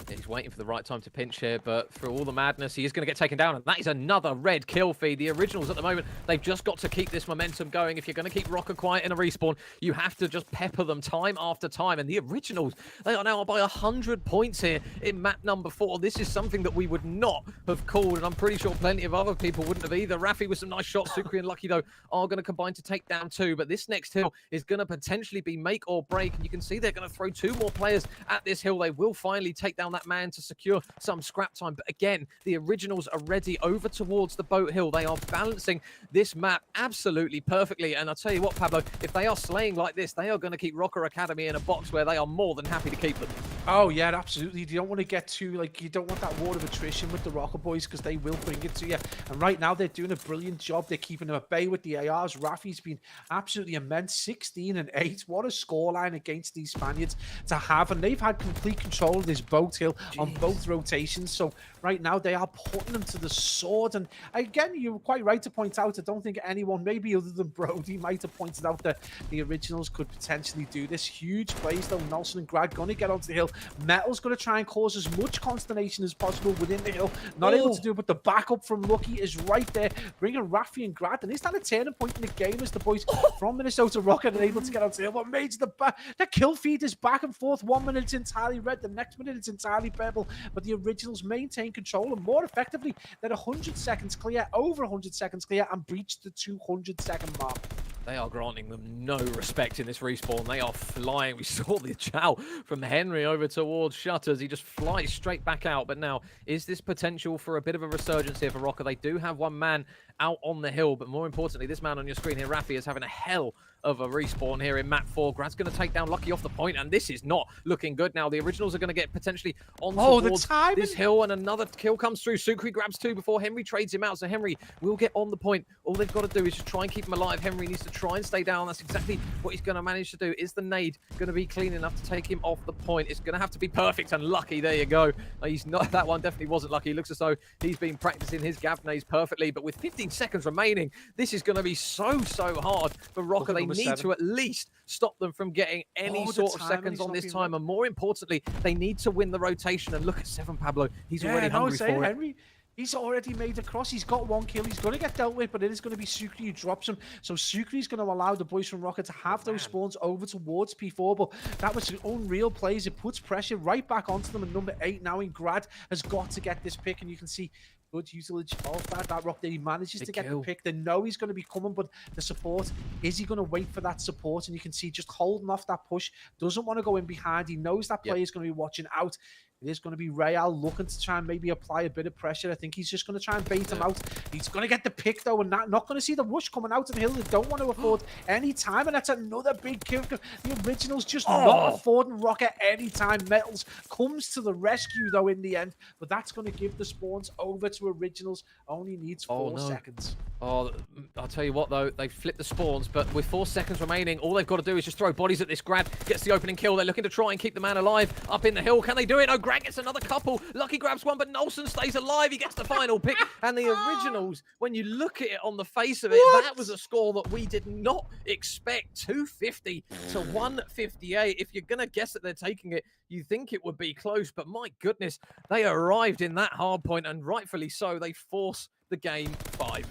He's waiting for the right time to pinch here, but for all the madness, he is going to get taken down, and that is another red kill feed. The originals at the moment, they've just got to keep this momentum going. If you're going to keep Rocker quiet in a respawn, you have to just pepper them time after time, and the originals, they are now by 100 points here in map number 4. This is something that we would not have called, and I'm pretty sure plenty of other people wouldn't have either. Rafi with some nice shots, Sukri and Lucky, though, are going to combine to take down 2, but this next hill is going to potentially be make or break, and you can see they're going to throw 2 more players at this hill. They will finally take down that man to secure some scrap time. But again, the originals are ready over towards the boat hill. They are balancing this map absolutely perfectly. And I'll tell you what, Pablo, if they are slaying like this, they are going to keep Rocker Academy in a box where they are more than happy to keep them.
Oh, yeah, absolutely. You don't want to get too, you don't want that war of attrition with the Rocker boys because they will bring it to you. And right now, they're doing a brilliant job. They're keeping them at bay with the ARs. Rafi's been absolutely immense. 16 and 8. What a scoreline against these Spaniards to have. And they've had complete control of this boat hill on both rotations. So right now, they are putting them to the sword. And again, you're quite right to point out, I don't think anyone, maybe other than Brody, might have pointed out that the originals could potentially do this. Huge plays, though. Nelson and Grad going to get onto the hill. Metal's going to try and cause as much consternation as possible within the hill. Not able to do it, but the backup from Lucky is right there, bringing Rafi and Grad. And is that a turning point in the game as the boys from Minnesota Rocket are able to get onto the hill? But Major, the kill feed is back and forth. 1 minute it's entirely red, the next minute it's entirely purple. But the originals maintain control, and more effectively, they're 100 seconds clear, over 100 seconds clear, and breached the 200-second mark.
They are granting them no respect in this respawn. They are flying. We saw the chow from Henry over towards Shutters. He just flies straight back out. But now, is this potential for a bit of a resurgence here for Rocker? They do have one man out on the hill, but more importantly, this man on your screen here, Rafi, is having a hell of a respawn here in map 4. Grad's going to take down Lucky off the point, and this is not looking good now. The originals are going to get potentially on towards this hill, and another kill comes through. Sukri grabs 2 before Henry trades him out, so Henry will get on the point. All they've got to do is just try and keep him alive. Henry needs to try and stay down. That's exactly what he's going to manage to do. Is the nade going to be clean enough to take him off the point? It's going to have to be perfect, and Lucky, there you go. He's not, that one definitely wasn't Lucky. He looks as though he's been practicing his gav nades perfectly, but with 15 seconds remaining, this is going to be so hard for Rocker. They need to at least stop them from getting any sort of seconds on this time, and more importantly, they need to win the rotation. And look at 7 Pablo. He's already hungry for it.
Henry, he's already made a cross. He's got 1 kill. He's going to get dealt with, but it is going to be Sukri who drops him. So Sukri's going to allow the boys from Rocket to have those spawns over towards P4, but that was unreal plays. It puts pressure right back onto them, and number 8 now in Grad has got to get this pick, and you can see good usage of that rock that he manages to get the pick. They know he's going to be coming, but the support, is he going to wait for that support? And you can see just holding off that push, doesn't want to go in behind. He knows that player is going to be watching out. It is going to be Real looking to try and maybe apply a bit of pressure. I think he's just going to try and bait him out. He's going to get the pick, though, and not going to see the rush coming out of the hill. They don't want to afford any time, and that's another big kill. The originals just not affording Rocket any time. Metals comes to the rescue, though, in the end, but that's going to give the spawns over to originals. Only needs 4 seconds.
Oh, I'll tell you what, though. They flipped the spawns, but with 4 seconds remaining, all they've got to do is just throw bodies at this. Grad gets the opening kill. They're looking to try and keep the man alive up in the hill. Can they do it? Oh, Grad gets another couple. Lucky grabs one, but Nelson stays alive. He gets the final pick. And the originals, when you look at it on the face of it, that was a score that we did not expect. 250 to 158. If you're going to guess that they're taking it, you think it would be close. But my goodness, they arrived in that hard point, and rightfully so. They force the game 5.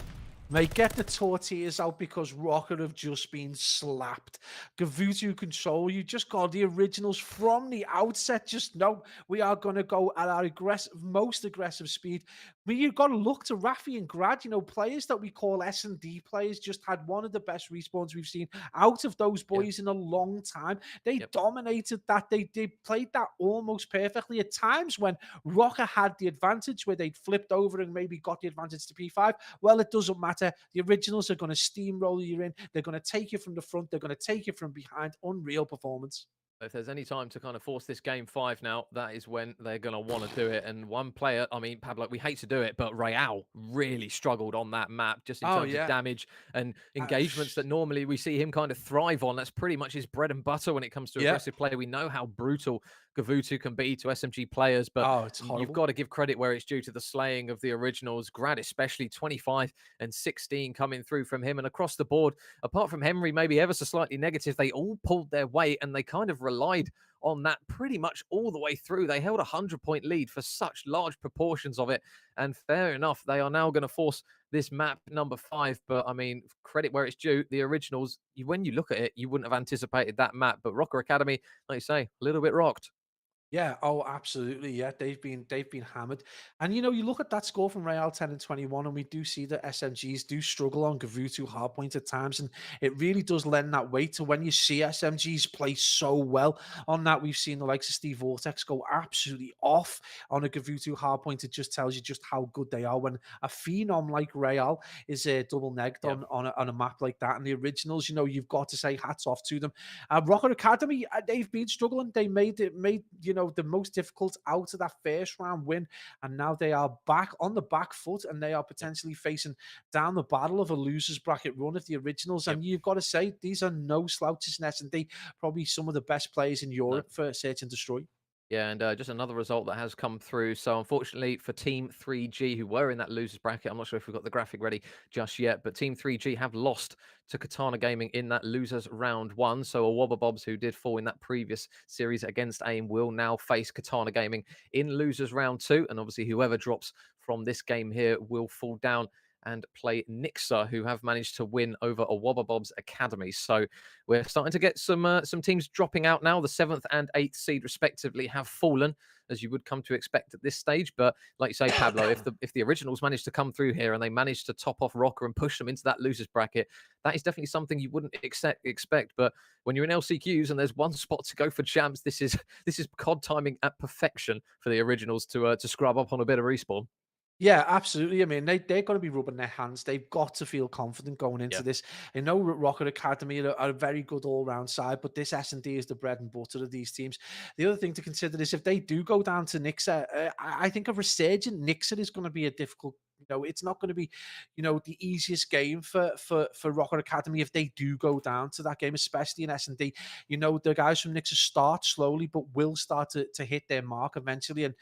They get the tortillas out because Rocket have just been slapped. Gavutu control, you just got the originals from the outset. Just know we are going to go at our most aggressive speed. mean, you've got to look to Rafi and Grad, players that we call S&D players just had one of the best respawns we've seen out of those
Yeah.
boys in a long time. They
Yep.
dominated that. They played that almost perfectly. At times when Rocker had the advantage, where they'd flipped over and maybe got the advantage to P5, well, it doesn't matter. The originals are going to steamroll you in. They're going to take you from the front. They're going to take you from behind. Unreal performance.
If there's any time to kind of force this game 5 now, that is when they're going to want to do it. And one player, I mean, Pablo, we hate to do it, but Real really struggled on that map just in
Oh,
terms of
yeah.
damage and engagements that normally we see him kind of thrive on. That's pretty much his bread and butter when it comes to
Yeah.
aggressive play. We know how brutal Gavutu can be to SMG players, but
Oh, it's
you've
horrible.
got to give credit where it's due to the slaying of the originals. Grad, especially 25 and 16 coming through from him. And across the board, apart from Henry, maybe ever so slightly negative, they all pulled their weight and they kind of relied on that pretty much all the way through. They held a 100-point lead for such large proportions of it. And fair enough, they are now going to force this map number 5. But I mean, credit where it's due. The originals, when you look at it, you wouldn't have anticipated that map. But Rocker Academy, like you say, a little bit rocked.
Yeah, oh, absolutely. Yeah, they've been hammered. And you look at that score from Real 10 and 21, and we do see that SMGs do struggle on Gavutu hardpoint at times, and it really does lend that weight to when you see SMGs play so well on that. We've seen the likes of Steve Vortex go absolutely off on a Gavutu hardpoint. It just tells you just how good they are when a phenom like Real is double negged
Yep.
on a map like that. And the originals, you've got to say hats off to them. Rocket Academy, they've been struggling. They made the most difficult out of that first round win, and now they are back on the back foot, and they are potentially facing down the battle of a losers bracket run of the originals.
Yep.
And you've got to say these are no slouches in S&D, probably some of the best players in Europe for search and destroy.
Yeah, and just another result that has come through. So unfortunately for Team 3G, who were in that losers bracket, I'm not sure if we've got the graphic ready just yet, but Team 3G have lost to Katana Gaming in that losers round 1. So a Wobble Bobs, who did fall in that previous series against AIM, will now face Katana Gaming in losers round 2. And obviously whoever drops from this game here will fall down and play Nixa, who have managed to win over a Wobble Bobs Academy. So we're starting to get some teams dropping out now. The 7th and 8th seed, respectively, have fallen, as you would come to expect at this stage. But like you say, Pablo, if the originals manage to come through here and they manage to top off Rocker and push them into that losers bracket, that is definitely something you wouldn't expect. But when you're in LCQs and there's one spot to go for champs, this is COD timing at perfection for the originals to scrub up on a bit of respawn.
Yeah, absolutely. I mean, they're going to be rubbing their hands. They've got to feel confident going into this. I know Rocket Academy are a very good all-round side, but this S&D is the bread and butter of these teams. The other thing to consider is if they do go down to Nixa, I think a resurgent Nixa is going to be a difficult. It's not going to be, the easiest game for Rocket Academy if they do go down to that game, especially in S&D. The guys from Nixa start slowly, but will start to hit their mark eventually. And,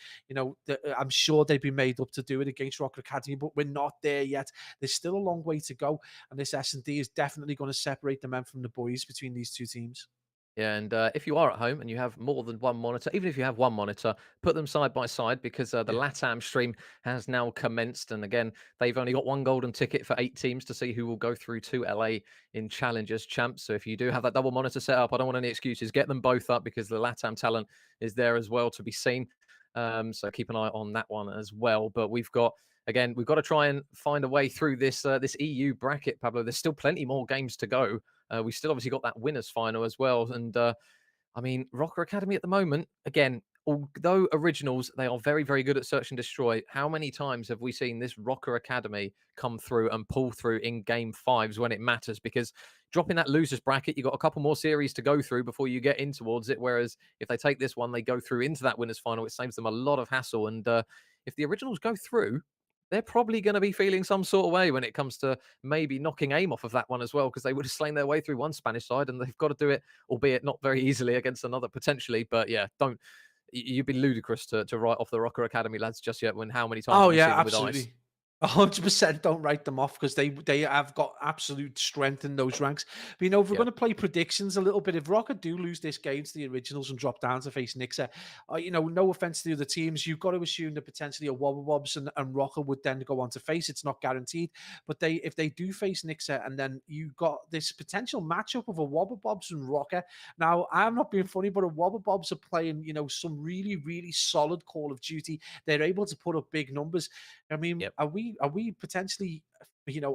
I'm sure they'd be made up to do it against Rocket Academy, but we're not there yet. There's still a long way to go. And this S&D is definitely going to separate the men from the boys between these two teams.
Yeah, and if you are at home and you have more than one monitor, even if you have one monitor, put them side by side because the LATAM stream has now commenced. And again, they've only got one golden ticket for 8 teams to see who will go through to LA in Challengers Champs. So if you do have that double monitor set up, I don't want any excuses. Get them both up because the LATAM talent is there as well to be seen. So keep an eye on that one as well. But we've got to try and find a way through this this EU bracket, Pablo. There's still plenty more games to go. We still obviously got that winners final as well. And I mean, Rocker Academy at the moment, again, although originals, they are very, very good at search and destroy. How many times have we seen this Rocker Academy come through and pull through in game 5s when it matters? Because dropping that losers bracket, you've got a couple more series to go through before you get in towards it. Whereas if they take this one, they go through into that winners final, it saves them a lot of hassle. And if the originals go through, they're probably going to be feeling some sort of way when it comes to maybe knocking AIM off of that one as well, because they would have slain their way through one Spanish side and they've got to do it, albeit not very easily, against another potentially. But yeah, you'd be ludicrous to write off the Rocker Academy lads just yet when how many times
Oh,
we've
yeah,
seen them with ice.
absolutely. 100% don't write them off because they have got absolute strength in those ranks. But if we're
Yeah.
going to play predictions a little bit, if Rocket do lose this game to the originals and drop down to face Nixa, no offense to the other teams, you've got to assume that potentially a Wobble Bobs and Rocket would then go on to face. It's not guaranteed, but if they do face Nixa, and then you got this potential matchup of a Wobble Bobs and Rocket. Now, I'm not being funny, but a Wobble Bobs are playing, some really, really solid Call of Duty. They're able to put up big numbers. I mean,
Yep.
are we potentially,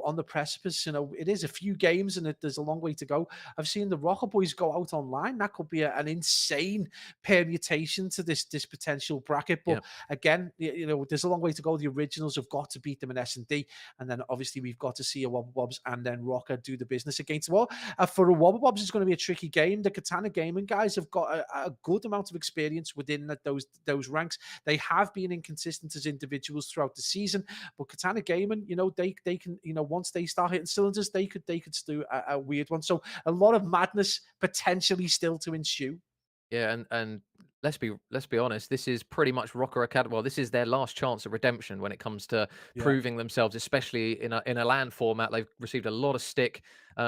on the precipice? It is a few games and there's a long way to go. I've seen the Rocker Boys go out online. That could be an insane permutation to this potential bracket. But
Yep.
again, there's a long way to go. The originals have got to beat them in SnD, and then obviously we've got to see a Wobble Bobs and then Rocker do the business against. Well, for a Wobble Bobs, it's going to be a tricky game. The Katana gaming guys have got a good amount of experience within those ranks. They have been inconsistent as individuals throughout the season, but Katana gaming, they can, once they start hitting cylinders, they could do a weird one. So a lot of madness potentially still to ensue.
Yeah, and let's be honest, this is pretty much Rocker Academy. Well, this is their last chance at redemption when it comes to proving themselves, especially in a LAN format. They've received a lot of stick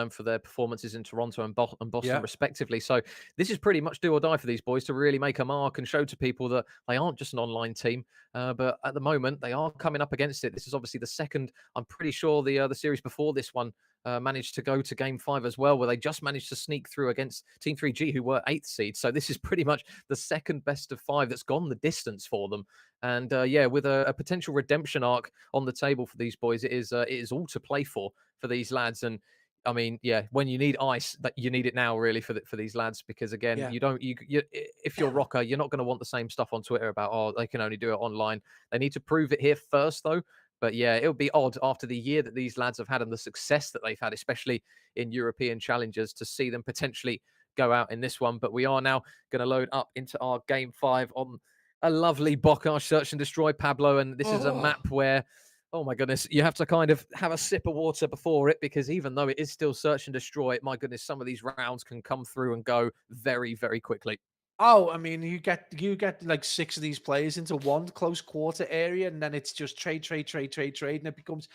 for their performances in Toronto and Boston, respectively. So this is pretty much do or die for these boys to really make a mark and show to people that they aren't just an online team. But at the moment, they are coming up against it. This is obviously the second. I'm pretty sure the series before this one managed to go to game 5 as well, where they just managed to sneak through against Team 3G, who were 8th seed. So this is pretty much the second best of 5 that's gone the distance for them. And with a potential redemption arc on the table for these boys, it is all to play for these lads. And I mean, when you need ice, that you need it now, really, for these lads, because again, if you're Rocker, you're not going to want the same stuff on Twitter about they can only do it online. They need to prove it here first, though. But yeah, it would be odd after the year that these lads have had and the success that they've had, especially in European challenges, to see them potentially go out in this one. But we are now going to load up into our game 5 on a lovely Bocage Search and Destroy, Pablo. And this is a map where, oh my goodness, you have to kind of have a sip of water before it, because even though it is still Search and Destroy, my goodness, some of these rounds can come through and go very, very quickly.
Oh, I mean, you get like 6 of these players into one close quarter area, and then it's just trade, and it becomes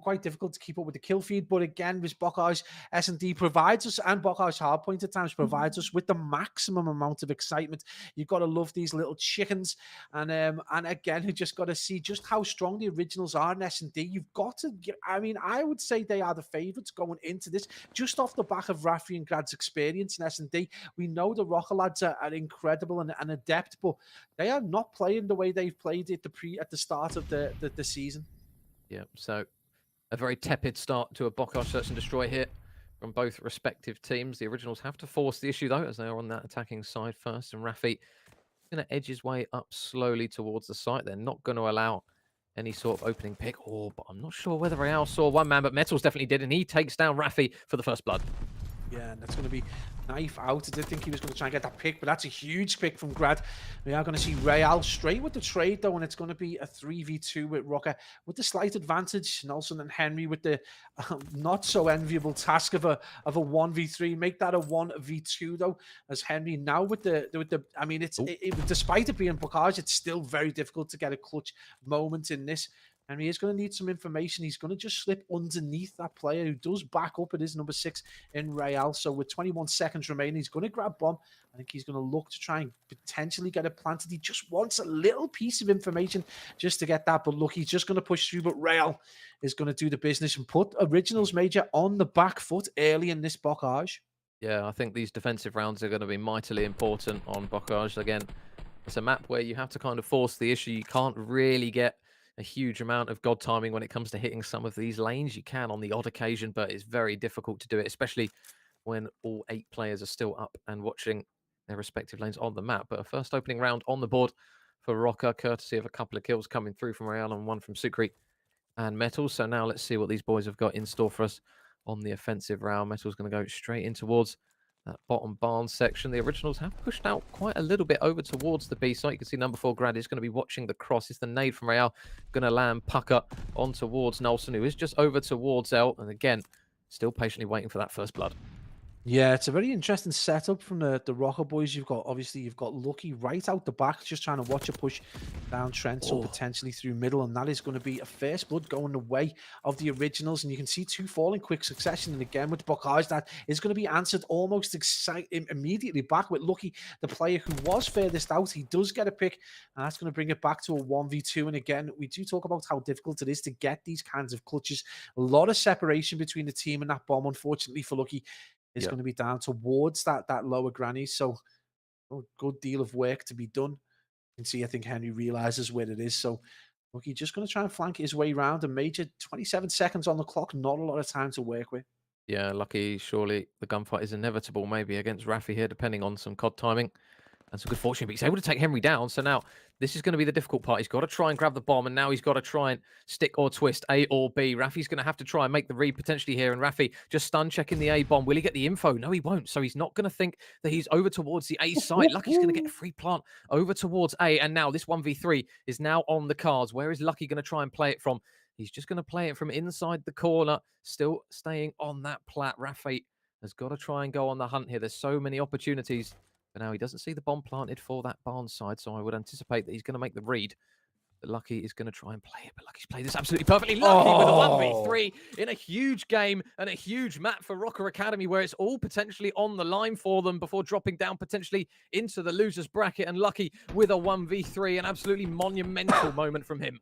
quite difficult to keep up with the kill feed. But again, this Bocage SnD provides us, and Bocage Hardpoint at times provides us with the maximum amount of excitement. You've got to love these little chickens, and again, you just got to see just how strong the originals are in SnD. You've got to, I mean, I would say they are the favourites going into this, just off the back of Rafi and Grad's experience in SnD. We know the Rocker lads are incredible and adept, but they are not playing the way they've played it at the start of the season.
Yeah, so a very tepid start to a Bocage Search and Destroy here from both respective teams. The originals have to force the issue, though, as they are on that attacking side first. And Rafi is going to edge his way up slowly towards the site. They're not going to allow any sort of opening pick. But I'm not sure whether Real saw one man, but Metals definitely did, and he takes down Rafi for the first blood.
Yeah, and that's going to be knife out. I did think he was going to try and get that pick, but that's a huge pick from Grad. We are going to see Real straight with the trade, though, and it's going to be a 3v2 with Rocker with the slight advantage. Nelson and Henry with the not so enviable task of a 1v3. Make that a 1v2, though, as Henry now with the I mean, despite it being Bocage, it's still very difficult to get a clutch moment in this. And he is going to need some information. He's going to just slip underneath that player who does back up. It is number 6 in Real. So with 21 seconds remaining, he's going to grab bomb. I think he's going to look to try and potentially get it planted. He just wants a little piece of information just to get that. But look, he's just going to push through. But Real is going to do the business and put Originals Major on the back foot early in this Bocage.
Yeah, I think these defensive rounds are going to be mightily important on Bocage. Again, it's a map where you have to kind of force the issue. You can't really get a huge amount of god timing when it comes to hitting some of these lanes. You can on the odd occasion, but it's very difficult to do it, especially when all 8 players are still up and watching their respective lanes on the map. But a first opening round on the board for Rocker, courtesy of a couple of kills coming through from Real and one from Sucre and Metals. So now let's see what these boys have got in store for us on the offensive round. Metals going to go straight in towards that bottom barn section. The originals have pushed out quite a little bit over towards the B site. You can see number 4 Grad is going to be watching the cross. It's the nade from Real, going to land Pucker on towards Nelson, who is just over towards L, and again still patiently waiting for that first blood.
Yeah, it's a very interesting setup from the Rocker boys. You've got Lucky right out the back, just trying to watch a push down Trent, so potentially through middle, and that is going to be a first blood going the way of the originals. And you can see two fall in quick succession, and again with Bocage, that is going to be answered almost immediately back with Lucky, the player who was furthest out. He does get a pick, and that's going to bring it back to a 1v2. And again, we do talk about how difficult it is to get these kinds of clutches. A lot of separation between the team and that bomb, unfortunately for Lucky, is going to be down towards that lower granny. So a good deal of work to be done. You can see, I think Henry realizes where it is. So look, he's just going to try and flank his way around. And Major, 27 seconds on the clock, not a lot of time to work with.
Yeah, Lucky, surely the gunfight is inevitable, maybe against Rafi here, depending on some COD timing. And some good fortune, but he's able to take Henry down. So now this is going to be the difficult part. He's got to try and grab the bomb, and now he's got to try and stick or twist A or B. Rafi's going to have to try and make the read potentially here, and Rafi just stun checking the A bomb. Will he get the info? No, he won't. So he's not going to think that he's over towards the A site. Lucky's going to get a free plant over towards A, and now this 1v3 is now on the cards. Where is Lucky going to try and play it from? He's just going to play it from inside the corner, still staying on that plat. Rafi has got to try and go on the hunt here. There's so many opportunities. But now he doesn't see the bomb planted for that barn side, so I would anticipate that he's going to make the read. But Lucky is going to try and play it, but Lucky's played this absolutely perfectly. Lucky with a 1v3 in a huge game and a huge map for Rocker Academy, where it's all potentially on the line for them before dropping down potentially into the loser's bracket. And Lucky with a 1v3, an absolutely monumental moment from him.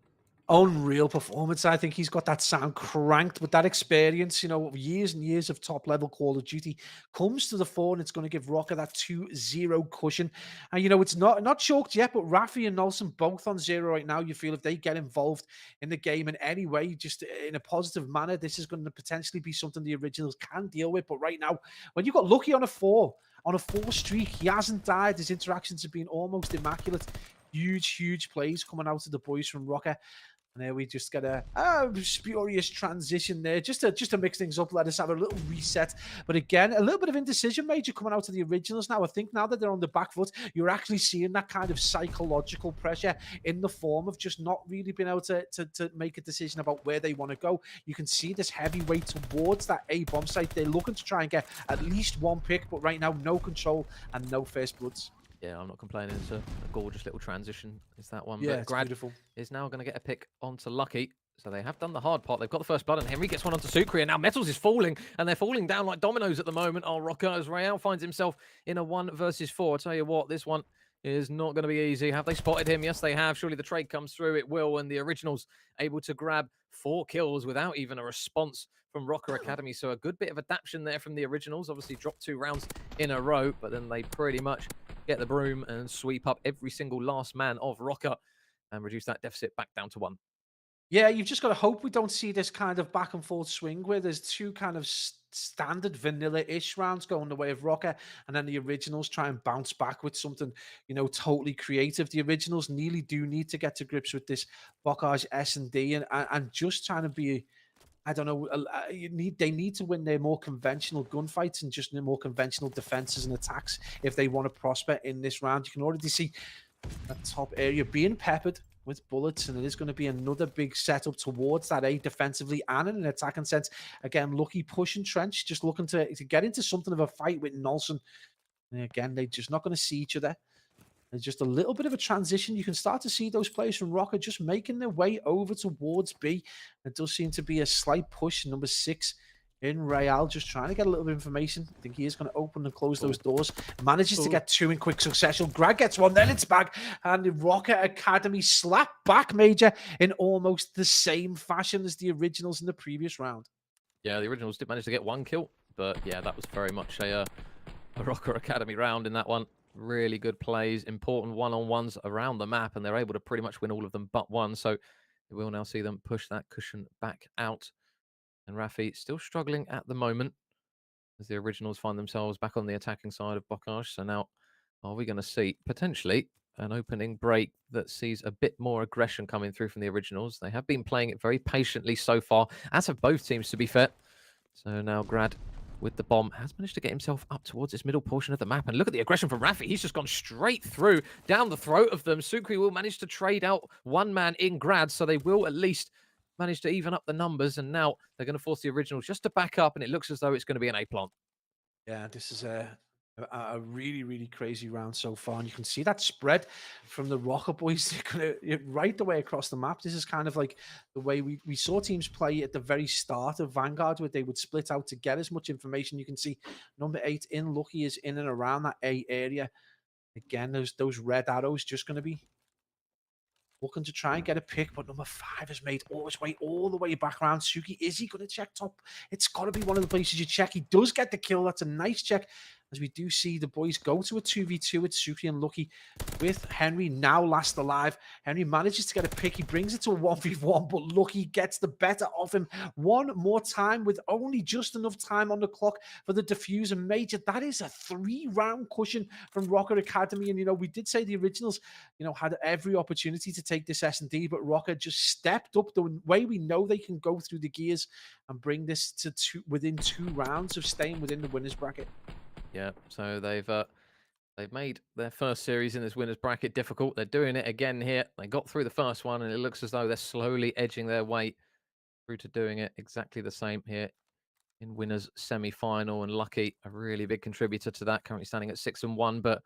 Unreal performance. I think he's got that sound cranked with that experience, years and years of top level Call of Duty comes to the fore, and it's going to give Rocker that 2-0 cushion. And it's not choked yet, but Rafi and Nelson both on 0 right now. You feel if they get involved in the game in any way, just in a positive manner, this is going to potentially be something the originals can deal with. But right now, when you've got Lucky on a 4 streak, he hasn't died. His interactions have been almost immaculate. Huge plays coming out of the boys from Rocker. And there we just get a spurious transition there, just to mix things up. Let us have a little reset. But again, a little bit of indecision, Major, coming out of the originals now. I think now that they're on the back foot, you're actually seeing that kind of psychological pressure in the form of just not really being able to make a decision about where they want to go. You can see this heavy weight towards that A bomb site. They're looking to try and get at least one pick, but right now, no control and no first bloods.
Yeah, I'm not complaining. It's a gorgeous little transition. Is that one?
Yeah,
but
it's
Grad
beautiful.
is now going to get a pick onto Lucky. So they have done the hard part. They've got the first blood, and Henry gets one onto Sukri, and now Metals is falling, and they're falling down like dominoes at the moment. Oh, Rocker, as Real finds himself in a 1 versus 4. I'll tell you what, this one is not going to be easy. Have they spotted him? Yes, they have. Surely the trade comes through. It will, and the originals able to grab 4 kills without even a response from Rocker Academy. So a good bit of adaptation there from the originals. Obviously dropped 2 rounds in a row, but then they pretty much get the broom and sweep up every single last man of Rocker and reduce that deficit back down to 1.
Yeah, you've just got to hope we don't see this kind of back and forth swing where there's 2 kind of standard vanilla-ish rounds going the way of Rocker, and then the originals try and bounce back with something, totally creative. The originals really do need to get to grips with this Bracket SnD and just trying to be, I don't know, they need to win their more conventional gunfights and just their more conventional defenses and attacks if they want to prosper in this round. You can already see that top area being peppered with bullets, and it is going to be another big setup towards that A defensively and in an attacking sense. Again, Lucky pushing Trench, just looking to get into something of a fight with Nelson. And again, they're just not going to see each other. There's just a little bit of a transition. You can start to see those players from Rocker just making their way over towards B. There does seem to be a slight push. Number 6 in Real, just trying to get a little bit of information. I think he is going to open and close those doors. Manages to get 2 in quick succession. Grad gets 1, then it's back. And the Rocker Academy slap back, Major, in almost the same fashion as the originals in the previous round.
Yeah, the originals did manage to get 1 kill. But yeah, that was very much a Rocker Academy round in that one. Really good plays, important one-on-ones around the map, and they're able to pretty much win all of them but 1. So we will now see them push that cushion back out. And Rafi still struggling at the moment as the originals find themselves back on the attacking side of Bocage. So now are we going to see potentially an opening break that sees a bit more aggression coming through from the originals? They have been playing it very patiently so far, as have both teams, to be fair. So now Grad with the bomb has managed to get himself up towards this middle portion of the map. And look at the aggression from Rafi. He's just gone straight through down the throat of them. Sukri will manage to trade out 1 man in Grad, so they will at least manage to even up the numbers. And now they're going to force the originals just to back up, and it looks as though it's going to be an A plant.
Yeah, this is a really, really crazy round so far. And you can see that spread from the Rocker boys right the way across the map. This is kind of like the way we saw teams play at the very start of Vanguard, where they would split out to get as much information. You can see number 8 in Lucky is in and around that A area. Again, those red arrows just going to be looking to try and get a pick, but number 5 has made all his way all the way back around. Suki, is he going to check top? It's got to be one of the places you check. He does get the kill. That's a nice check. As we do see the boys go to a 2v2 with Suki and Lucky with Henry now last alive. Henry manages to get a pick. He brings it to a 1v1, but Lucky gets the better of him one more time with only just enough time on the clock for the defuse and major. That is a 3-round cushion from Rocker Academy. And, you know, we did say the originals, you know, had every opportunity to take this SnD, but Rocker just stepped up the way we know they can go through the gears and bring this to within 2 rounds of staying within the winners bracket.
Yeah, so they've made their first series in this winners bracket difficult. They're doing it again here. They got through the first one, and it looks as though they're slowly edging their way through to doing it exactly the same here in winners semi-final. And Lucky, a really big contributor to that, currently standing at 6-1. But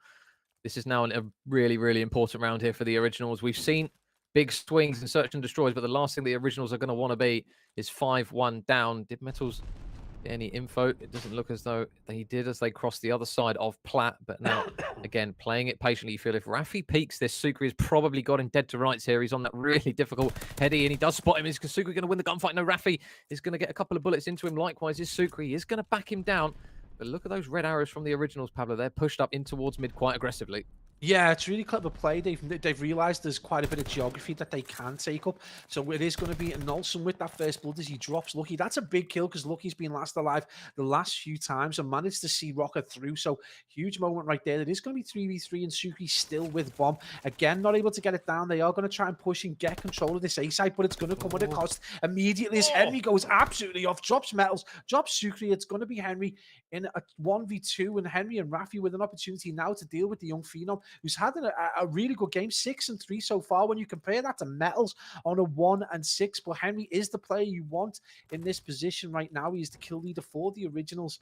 this is now a really, really important round here for the originals. We've seen big swings and search and destroys, but the last thing the originals are going to want to be is 5-1 down. Did Metals get any info? It doesn't look as though they did as they crossed the other side of Plat, but now, again, playing it patiently. You feel if Rafi peaks this, Sukri has probably got him dead to rights here. He's on that really difficult heady, and he does spot him. Is Sukri going to win the gunfight? No, Rafi is going to get a couple of bullets into him. Likewise, is Sukri. He is going to back him down. But look at those red arrows from the originals, Pablo. They're pushed up in towards mid quite aggressively.
Yeah, it's really clever play. They've realised there's quite a bit of geography that they can take up. So it is going to be Nolson with that first blood as he drops Lucky. That's a big kill because Lucky's been last alive the last few times and managed to see Rocker through. So huge moment right there. It is going to be 3v3 and Suki still with Bomb. Again, not able to get it down. They are going to try and push and get control of this A side, but it's going to come at a cost. Immediately as Henry goes absolutely off, drops Metals, drops Suki. It's going to be Henry in a 1v2, and Henry and Rafi with an opportunity now to deal with the young phenom, who's had a really good game, 6-3 so far. When you compare that to Metals on a 1-6, but Henry is the player you want in this position right now. He is the kill leader for the originals,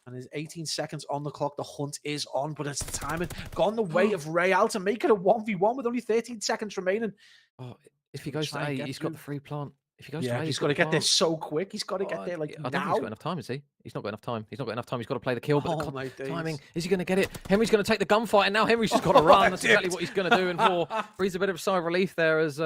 and there's 18 seconds on the clock. The hunt is on, but it's the timing gone the way of Real to make it a 1v1 with only 13 seconds remaining.
Oh, if he goes to A, he's got the free plant. If he goes to A,
he's got to get there so quick. He's got to get there like
I don't
now.
think he's got enough time, is he? He's not got enough time. He's not got enough time. He's got to play the kill, but the timing, is he going to get it? Henry's going to take the gunfight, and now Henry's just got to run. That's exactly what he's going to do. And breathes a bit of sigh of relief there as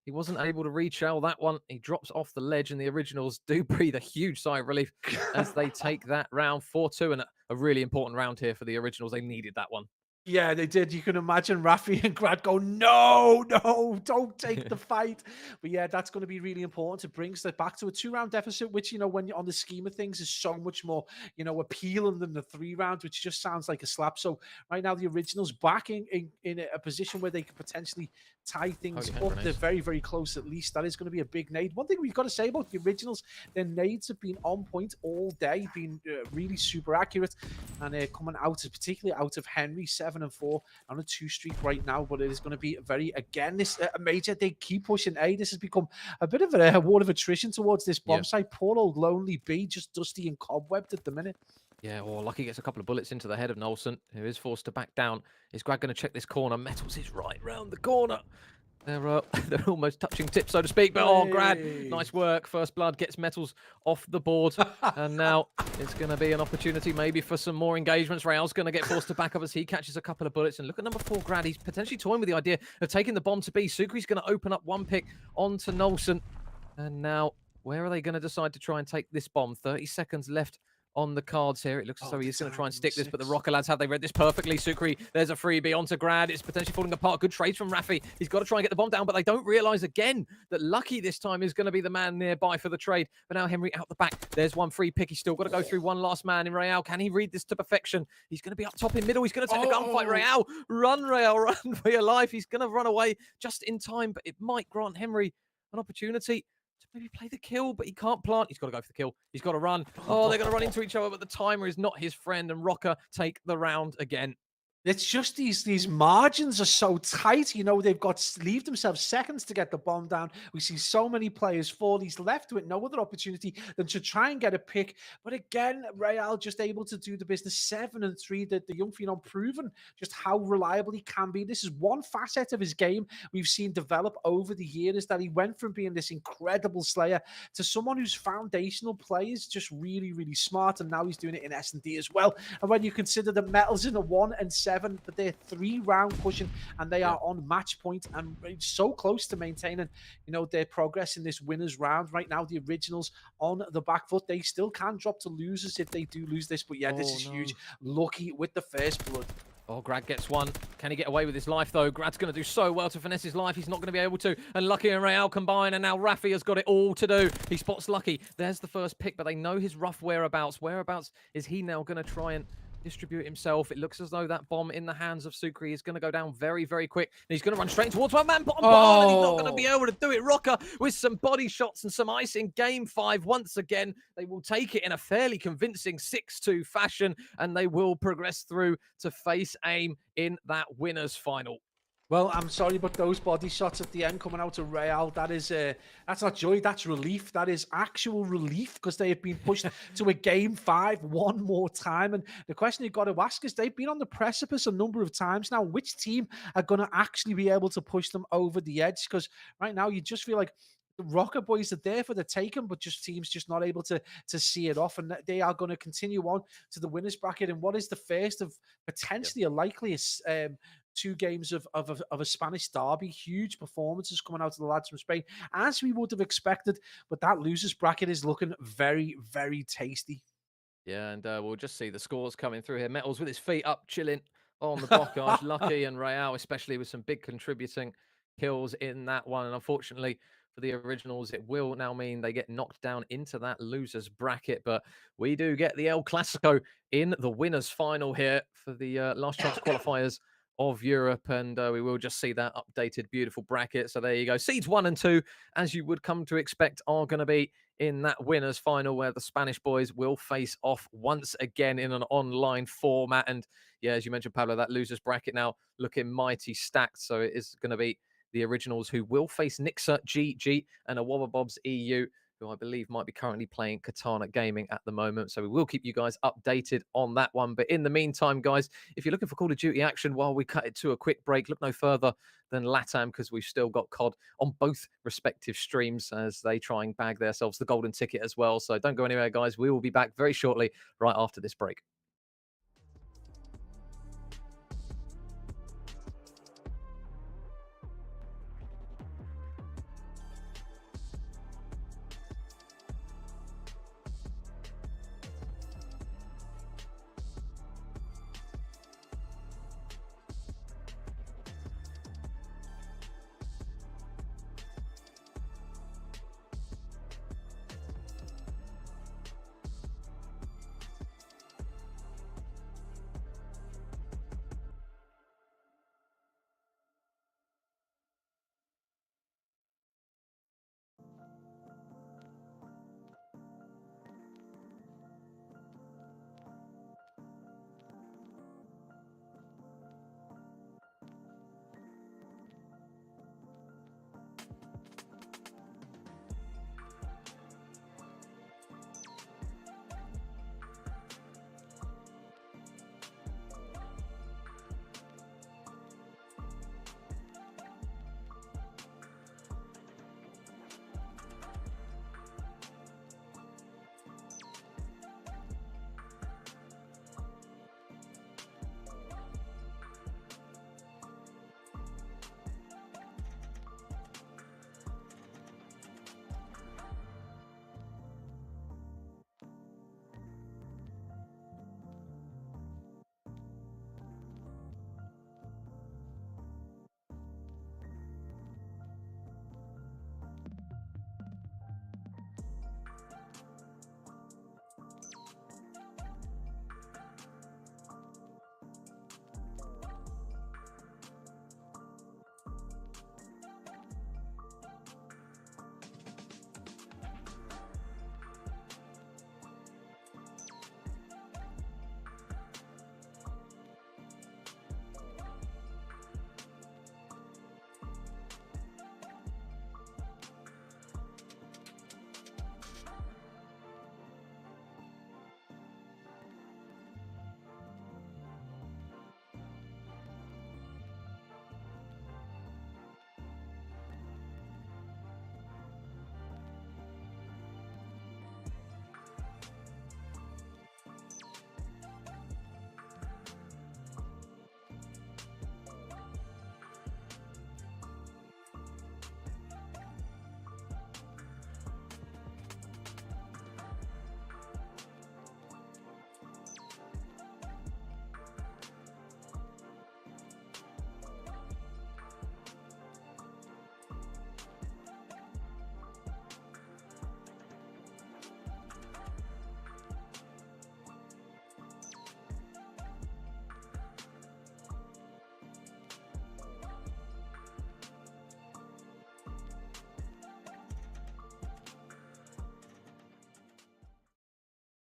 he wasn't able to reshell that one. He drops off the ledge, and the originals do breathe a huge sigh of relief as they take that round 4-2, and a really important round here for the originals. They needed that one.
Yeah, they did. You can imagine Rafi and Grad go, no, don't take the fight. But yeah, that's going to be really important. It brings it back to a 2-round deficit, which, you know, when you're on the scheme of things is so much more, you know, appealing than the 3 rounds, which just sounds like a slap. So right now, the originals back in a position where they could potentially tie things up. They're very, very close at least. That is going to be a big nade. One thing we've got to say about the originals, their nades have been on point all day, been really super accurate, and they're coming out, particularly out of Henry, 7-4 on a 2 streak right now. But it is going to be very, again, this major, they keep pushing A. This has become a bit of a ward of attrition towards this bomb site. Poor old lonely B, just dusty and cobwebbed at the minute.
Yeah, well, Lucky gets a couple of bullets into the head of Nolson, who is forced to back down. Is Grad going to check this corner? Metals is right round the corner. They're almost touching tips, so to speak. But oh, Grad, nice work. First blood gets Metals off the board. And now it's going to be an opportunity maybe for some more engagements. Real's going to get forced to back up as he catches a couple of bullets. And look at number 4, Grad. He's potentially toying with the idea of taking the bomb to B. Sukri's going to open up one pick onto Nolson. And now, where are they going to decide to try and take this bomb? 30 seconds left on the cards here. It looks as though he's going to try and stick this, but the Rocker lads, have they read this perfectly? Sukri, there's a freebie onto Grad. It's potentially falling apart. Good trades from Rafi. He's got to try and get the bomb down, but they don't realize again that Lucky this time is going to be the man nearby for the trade. But now Henry out the back. There's one free pick. He's still got to go through one last man in Real. Can he read this to perfection? He's going to be up top in middle. He's going to take the gunfight. Real, run, run for your life. He's going to run away just in time, but it might grant Henry an opportunity to maybe play the kill, but he can't plant. He's got to go for the kill. He's got to run. Oh, they're going to run into each other, but the timer is not his friend, and Rocker take the round again.
It's just these margins are so tight. You know, they've got leave themselves seconds to get the bomb down. We see so many players fall. He's left with no other opportunity than to try and get a pick. But again, Real just able to do the business. 7-3. The young phenom proven just how reliable he can be. This is one facet of his game we've seen develop over the years, that he went from being this incredible slayer to someone whose foundational play is just really, really smart. And now he's doing it in SnD as well. And when you consider the metals in a 1 and 7, but they're 3-round pushing and they are on match point and so close to maintaining, you know, their progress in this winners round. Right now, the originals on the back foot. They still can drop to losers if they do lose this, but yeah, this is huge. Lucky with the first blood.
Oh, Grad gets one. Can he get away with his life, though? Grad's going to do so well to finesse his life. He's not going to be able to. And Lucky and Real combine, and now Rafi has got it all to do. He spots Lucky. There's the first pick, but they know his rough whereabouts. Whereabouts is he now going to try and distribute himself? It looks as though that bomb in the hands of Sukri is going to go down very, very quick. And he's going to run straight towards one man, bottom bar, and he's not going to be able to do it. Rocker with some body shots and some ice in game 5. Once again, they will take it in a fairly convincing 6-2 fashion, and they will progress through to face AIM in that winners final.
Well, I'm sorry, but those body shots at the end coming out of Real, that's not joy, that's relief. That is actual relief, because they have been pushed to a game 5 one more time. And the question you've got to ask is, they've been on the precipice a number of times now. Which team are going to actually be able to push them over the edge? Because right now you just feel like the Rocker boys are there for the taking, but just teams just not able to see it off. And they are going to continue on to the winners bracket. And what is the first of potentially a likeliest 2 games of a Spanish derby. Huge performances coming out of the lads from Spain, as we would have expected. But that losers bracket is looking very, very tasty.
Yeah, and we'll just see the scores coming through here. Metals with his feet up, chilling on the blockage. Lucky and Real, especially, with some big contributing kills in that one. And unfortunately for the originals, it will now mean they get knocked down into that losers bracket. But we do get the El Clasico in the winners final here for the last chance qualifiers of Europe, and we will just see that updated beautiful bracket. So there you go. Seeds 1 and 2, as you would come to expect, are going to be in that winners final, where the Spanish boys will face off once again in an online format. And yeah, as you mentioned, Pablo, that losers bracket now looking mighty stacked. So it is going to be the originals who will face Nixa GG and a Wobble Bobs EU, who I believe might be currently playing Katana Gaming at the moment. So we will keep you guys updated on that one. But in the meantime, guys, if you're looking for Call of Duty action while we cut it to a quick break, look no further than LATAM, because we've still got COD on both respective streams as they try and bag themselves the golden ticket as well. So don't go anywhere, guys. We will be back very shortly, right after this break.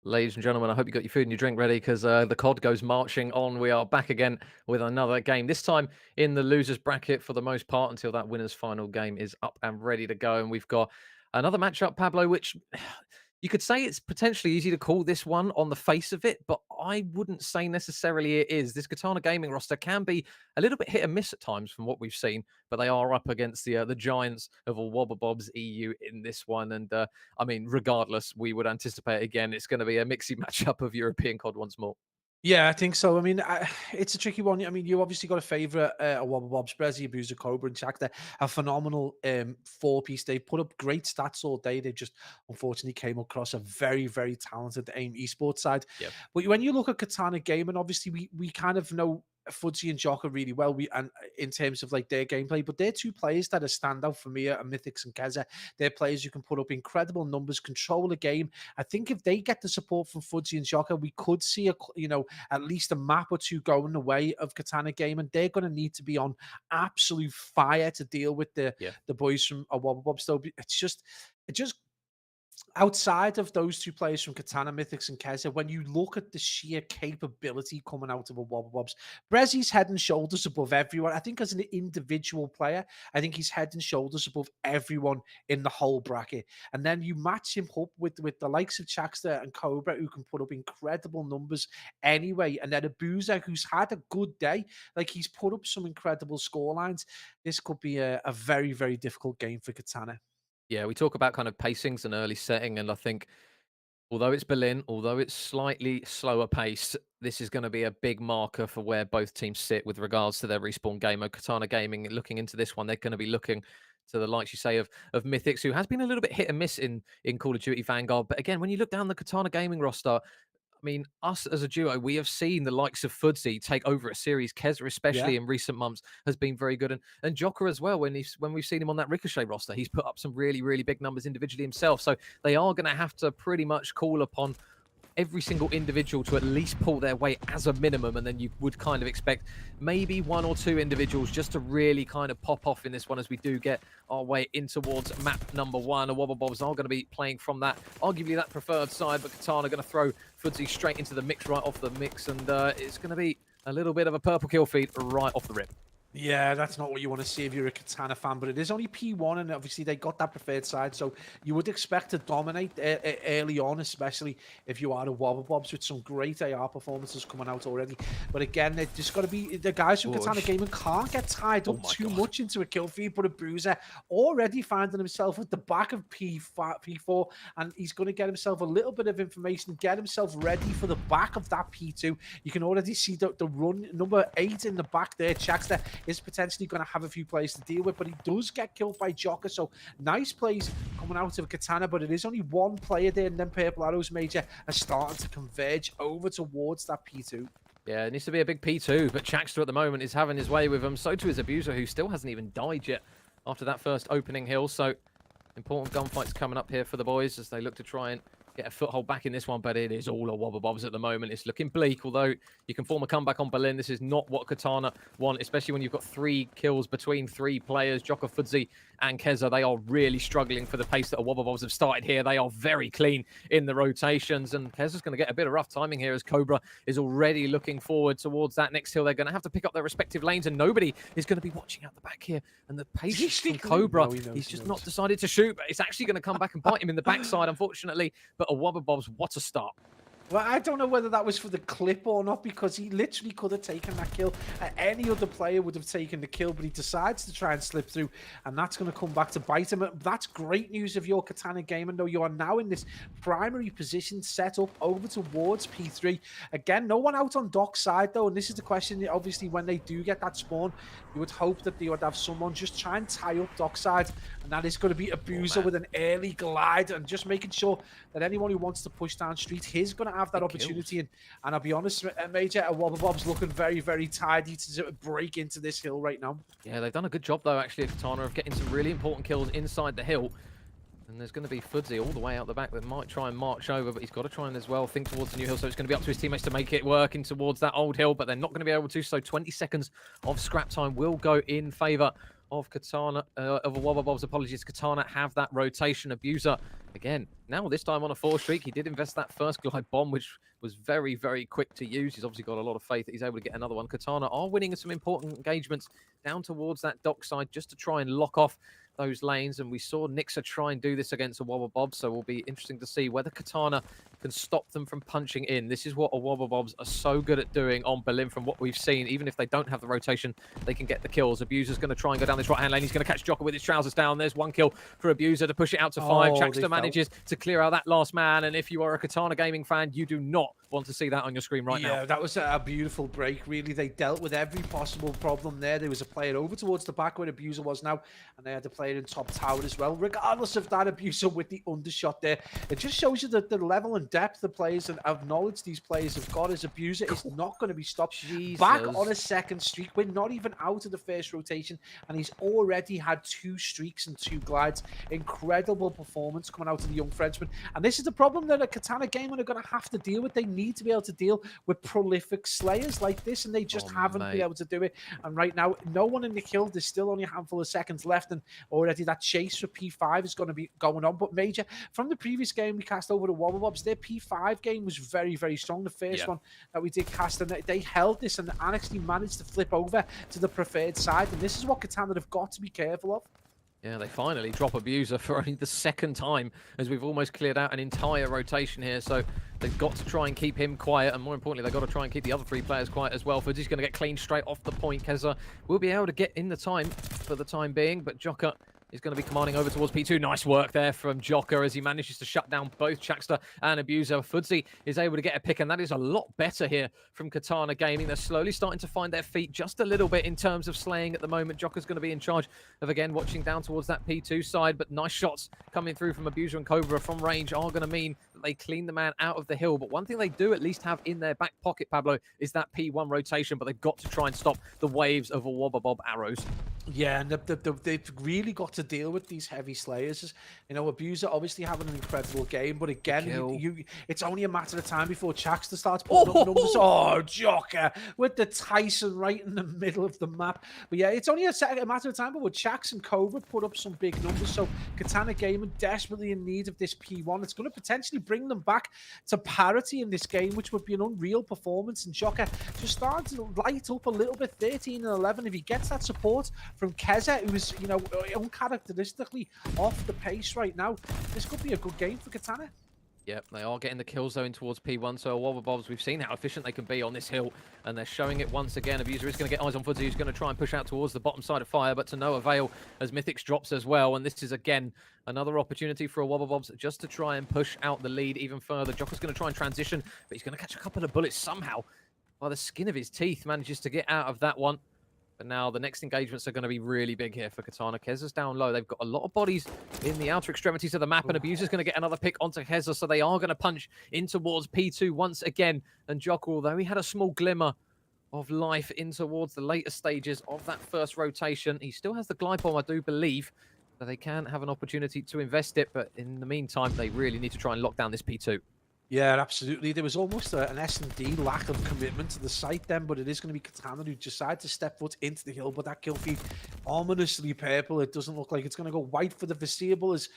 Ladies and gentlemen, I hope you got your food and your drink ready because the COD goes marching on. We are back again with another game, this time in the losers bracket for the most part until that winners final game is up and ready to go. And we've got another matchup, Pablo, which you could say it's potentially easy to call this one on the face of it, but I wouldn't say necessarily it is. This Katana gaming roster can be a little bit hit and miss at times from what we've seen, but they are up against the giants of all Wobble Bobs EU in this one. And I mean, regardless, we would anticipate again it's going to be a mixy matchup of European COD once more.
Yeah, I think so. I mean, it's a tricky one. I mean, you obviously got a favourite, Wobble Bobs, Brezzy, Abuser, Cobra, and Shaxter. A phenomenal four-piece. They put up great stats all day. They just unfortunately came across a very, very talented AIM esports side.
Yep.
But when you look at Katana Gaming, obviously we kind of know Fudzy and Jocker really well. And in terms of like their gameplay, but they're two players that are standout for me, and Mythics and Keza. They're players who can put up incredible numbers, control a game. I think if they get the support from Fudzy and Jocker, we could see at least a map or two going the way of Katana Game, and they're going to need to be on absolute fire to deal with the boys from a Wobble Bobs. So it just outside of those two players from Katana, Mythics, and Keza, when you look at the sheer capability coming out of a Wobble Bobs, Brezzy's head and shoulders above everyone. I think as an individual player, I think he's head and shoulders above everyone in the whole bracket. And then you match him up with the likes of Shaxter and Cobra, who can put up incredible numbers anyway. And then Abuser, who's had a good day, like he's put up some incredible score lines. This could be a very, very difficult game for Katana.
Yeah, we talk about kind of pacings and early setting, and I think although it's Berlin, although it's slightly slower paced, this is going to be a big marker for where both teams sit with regards to their respawn game. Katana Gaming, looking into this one, they're going to be looking to the likes you say of Mythics, who has been a little bit hit and miss in Call of Duty Vanguard. But again, when you look down the Katana Gaming roster, I mean, us as a duo, we have seen the likes of Fudzy take over a series. Keza, especially in recent months, has been very good, and Jocker as well. When we've seen him on that Ricochet roster, he's put up some really, really big numbers individually himself. So they are going to have to pretty much call upon every single individual to at least pull their weight as a minimum, and then you would kind of expect maybe one or two individuals just to really kind of pop off in this one as we do get our way in towards map number one. And Wobble Bobs are going to be playing from that, arguably that preferred side, but Katana going to throw Fudzy straight into the mix, right off the mix, and it's going to be a little bit of a purple kill feed right off the rip.
Yeah, that's not what you want to see if you're a Katana fan, but it is only P1, and obviously they got that preferred side, so you would expect to dominate early on, especially if you are a Wobble Bobs with some great AR performances coming out already. But again, they've just got to be, the guys from Katana Gaming can't get tied up too much into a kill feed, but a Bruiser already finding himself at the back of P4, and he's going to get himself a little bit of information, get himself ready for the back of that P2. You can already see the run, number 8 in the back there, Shaxter, is potentially going to have a few players to deal with, but he does get killed by Jocker. So nice plays coming out of Katana, but it is only one player there, and then Purple Arrows Major are starting to converge over towards that P2.
Yeah, it needs to be a big P2, but Shaxter at the moment is having his way with him. So too is Abuser, who still hasn't even died yet after that first opening hill. So important gunfights coming up here for the boys as they look to try and get a foothold back in this one, but it is all a Wobble Bobs at the moment. It's looking bleak, although you can form a comeback on Berlin. This is not what Katana want, especially when you've got 3 kills between 3 players. Jocker, Fudzy, and Keza, they are really struggling for the pace that Wobble Bobs have started here. They are very clean in the rotations, and Keza's going to get a bit of rough timing here as Cobra is already looking forward towards that next hill. They're going to have to pick up their respective lanes, and nobody is going to be watching out the back here. And the pace from Cobra, he's just not decided to shoot, but it's actually going to come back and bite him in the backside, unfortunately. But a Wobble Bobs, what a start.
Well, I don't know whether that was for the clip or not, because he literally could have taken that kill. Any other player would have taken the kill, but he decides to try and slip through, and that's going to come back to bite him. That's great news if you're Katana Gaming, though. You are now in this primary position set up over towards P3. Again, no one out on Doc's side, though, and this is the question. Obviously, when they do get that spawn, you would hope that they would have someone just try and tie up Doc's side, and that is going to be Abuser with an early glide, and just making sure that anyone who wants to push down street, he's going to have that opportunity. And I'll be honest, Major, Wobble Bob's looking very, very tidy to break into this hill right now.
Yeah, they've done a good job, though, actually, at Katana, of getting some really important kills inside the hill. And there's going to be Fudzy all the way out the back that might try and march over, but he's got to try and as well think towards the new hill. So it's going to be up to his teammates to make it work in towards that old hill, but they're not going to be able to. So 20 seconds of scrap time will go in favour of Katana, of Wobble Bobs, apologies, Katana have that rotation. Abuser, again, now this time on a 4 streak. He did invest that first glide bomb, which was very, very quick to use. He's obviously got a lot of faith that he's able to get another one. Katana are winning some important engagements down towards that dock side just to try and lock off those lanes, and we saw Nixa try and do this against a Wobble Bob, so it will be interesting to see whether Katana can stop them from punching in. This is what a Wobble Bobs are so good at doing on Berlin from what we've seen. Even if they don't have the rotation, they can get the kills. Abuser's going to try and go down this right-hand lane. He's going to catch Jocker with his trousers down. There's 1 kill for Abuser to push it out to 5. Jackster manages to clear out that last man, and if you are a Katana Gaming fan, you do not want to see that on your screen right now.
Yeah, that was a beautiful break, really. They dealt with every possible problem there. There was a player over towards the back where Abuser was now, and they had a player in top tower as well. Regardless of that, Abuser with the undershot there, it just shows you that the level and depth the players and knowledge these players have got. As Abuser is not going to be stopped.
Jesus.
Back on a 2nd streak. We're not even out of the 1st rotation, and he's already had 2 streaks and 2 glides. Incredible performance coming out of the young Frenchman. And this is the problem that a Katana Gamer are going to have to deal with. They need to be able to deal with prolific slayers like this, and they just haven't been able to do it. And right now, no one in the kill. There's still only a handful of seconds left, and already that chase for P5 is going to be going on. But Major, from the previous game we cast over to Wobble Bobs, their P5 game was very, very strong. The first one that we did cast, and they held this and actually managed to flip over to the preferred side. And this is what Katana have got to be careful of.
Yeah, they finally drop Abuser for only the 2nd time, as we've almost cleared out an entire rotation here. So they've got to try and keep him quiet, and more importantly, they've got to try and keep the other 3 players quiet as well. Fudzy's going to get clean straight off the point. Keza will be able to get in the time for the time being, but Jocker is going to be commanding over towards P2. Nice work there from Jocker as he manages to shut down both Chaxter and Abuser. Fudzy is able to get a pick, and that is a lot better here from Katana Gaming. They're slowly starting to find their feet just a little bit in terms of slaying at the moment. Jocker's going to be in charge of, again, watching down towards that P2 side, but nice shots coming through from Abuser and Cobra from range are going to mean that they clean the man out of the hill. But one thing they do at least have in their back pocket, Pablo, is that P1 rotation, but they've got to try and stop the waves of a Wobble Bob arrows.
Yeah, and they've really got to deal with these heavy slayers. You know, Abuser obviously having an incredible game, but again, it's only a matter of time before Chaxter starts putting up numbers. Oh, Jocker with the Tyson right in the middle of the map. But yeah, it's only a matter of time, but with Chax and Cobra put up some big numbers. So Katana Gaming desperately in need of this P1. It's going to potentially bring them back to parity in this game, which would be an unreal performance. And Jocker just starting to light up a little bit, 13 and 11. If he gets that support from Keza, who is, you know, uncharacteristically off the pace right now, this could be a good game for Katana.
Yep, they are getting the kills though in towards P1, so Wobble Bobs, we've seen how efficient they can be on this hill, and they're showing it once again. Abuser is going to get eyes on Fudzy, who's going to try and push out towards the bottom side of fire, but to no avail as Mythics drops as well, and this is again another opportunity for a Wobble Bobs just to try and push out the lead even further. Jocker's going to try and transition, but he's going to catch a couple of bullets somehow. By the skin of his teeth, manages to get out of that one. But now the next engagements are going to be really big here for Katana. Keza's down low. They've got a lot of bodies in the outer extremities of the map, and Abuser's going to get another pick onto Keza, so they are going to punch in towards P2 once again. And Jocker, although he had a small glimmer of life in towards the later stages of that first rotation, he still has the glide bomb, I do believe, so they can have an opportunity to invest it. But in the meantime, they really need to try and lock down this P2.
Yeah, absolutely. There was almost an S&D lack of commitment to the site then, but it is going to be Katana who decide to step foot into the hill, but that kill feed ominously purple. It doesn't look like it's going to go white for the foreseeable as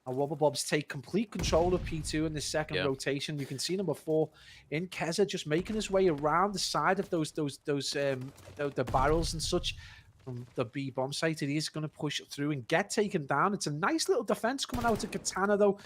Wobble Bobs take complete control of P2 in the second rotation. You can see number 4 in Keza just making his way around the side of the barrels and such. From the B bomb site, it is going to push through and get taken down. It's a nice little defense coming out of Katana, though.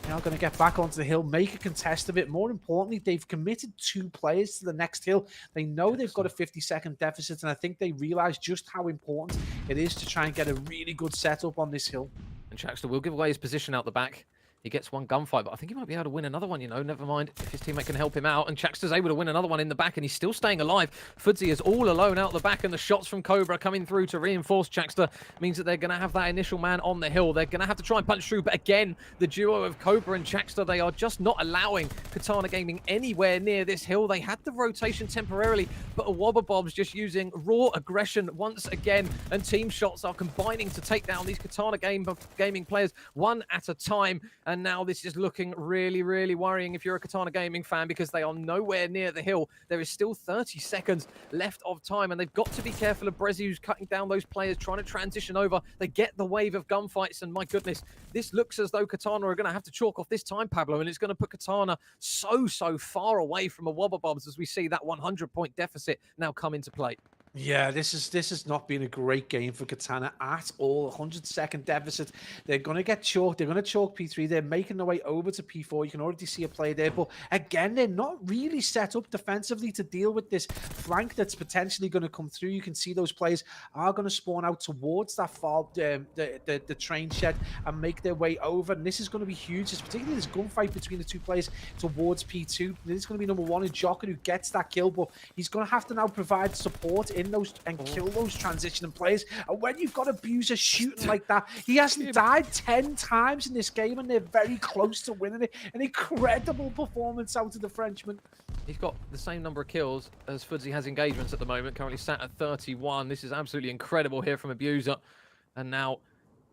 Now going to get back onto the hill, make a contest of it. More importantly, they've committed 2 players to the next hill. They know they've got a 50-second deficit, and I think they realize just how important it is to try and get a really good setup on this hill.
And Chaxter will give away his position out the back. He gets one gunfight, but I think he might be able to win another one, you know. Never mind if his teammate can help him out. And Chaxter's able to win another one in the back, and he's still staying alive. Fudzy is all alone out the back, and the shots from Cobra coming through to reinforce Chaxter means that they're going to have that initial man on the hill. They're going to have to try and punch through, but again, the duo of Cobra and Chaxter, they are just not allowing Katana Gaming anywhere near this hill. They had the rotation temporarily, but a Wobble Bobs just using raw aggression once again, and team shots are combining to take down these Katana Gaming players one at a time. And now this is looking really, really worrying if you're a Katana Gaming fan, because they are nowhere near the hill. There is still 30 seconds left of time, and they've got to be careful of Brezzy, who's cutting down those players, trying to transition over. They get the wave of gunfights, and my goodness, this looks as though Katana are going to have to chalk off this time, Pablo, and it's going to put Katana so far away from a Wobble Bobs as we see that 100-point deficit now come into play.
Yeah, this has not been a great game for Katana at all. 100-second deficit. They're going to get chalked. They're going to chalk P3. They're making their way over to P4. You can already see a play there. But again, they're not really set up defensively to deal with this flank that's potentially going to come through. You can see those players are going to spawn out towards that far, the train shed, and make their way over. And this is going to be huge. It's particularly this gunfight between the two players towards P2. This is going to be number 1 in Joker, who gets that kill. But he's going to have to now provide support in those and kill those transitioning players. And when you've got Abuser shooting like that, he hasn't died 10 times in this game, and they're very close to winning it. An incredible performance out of the Frenchman.
He's got the same number of kills as Fudzy has engagements at the moment, currently sat at 31. This is absolutely incredible here from Abuser. And now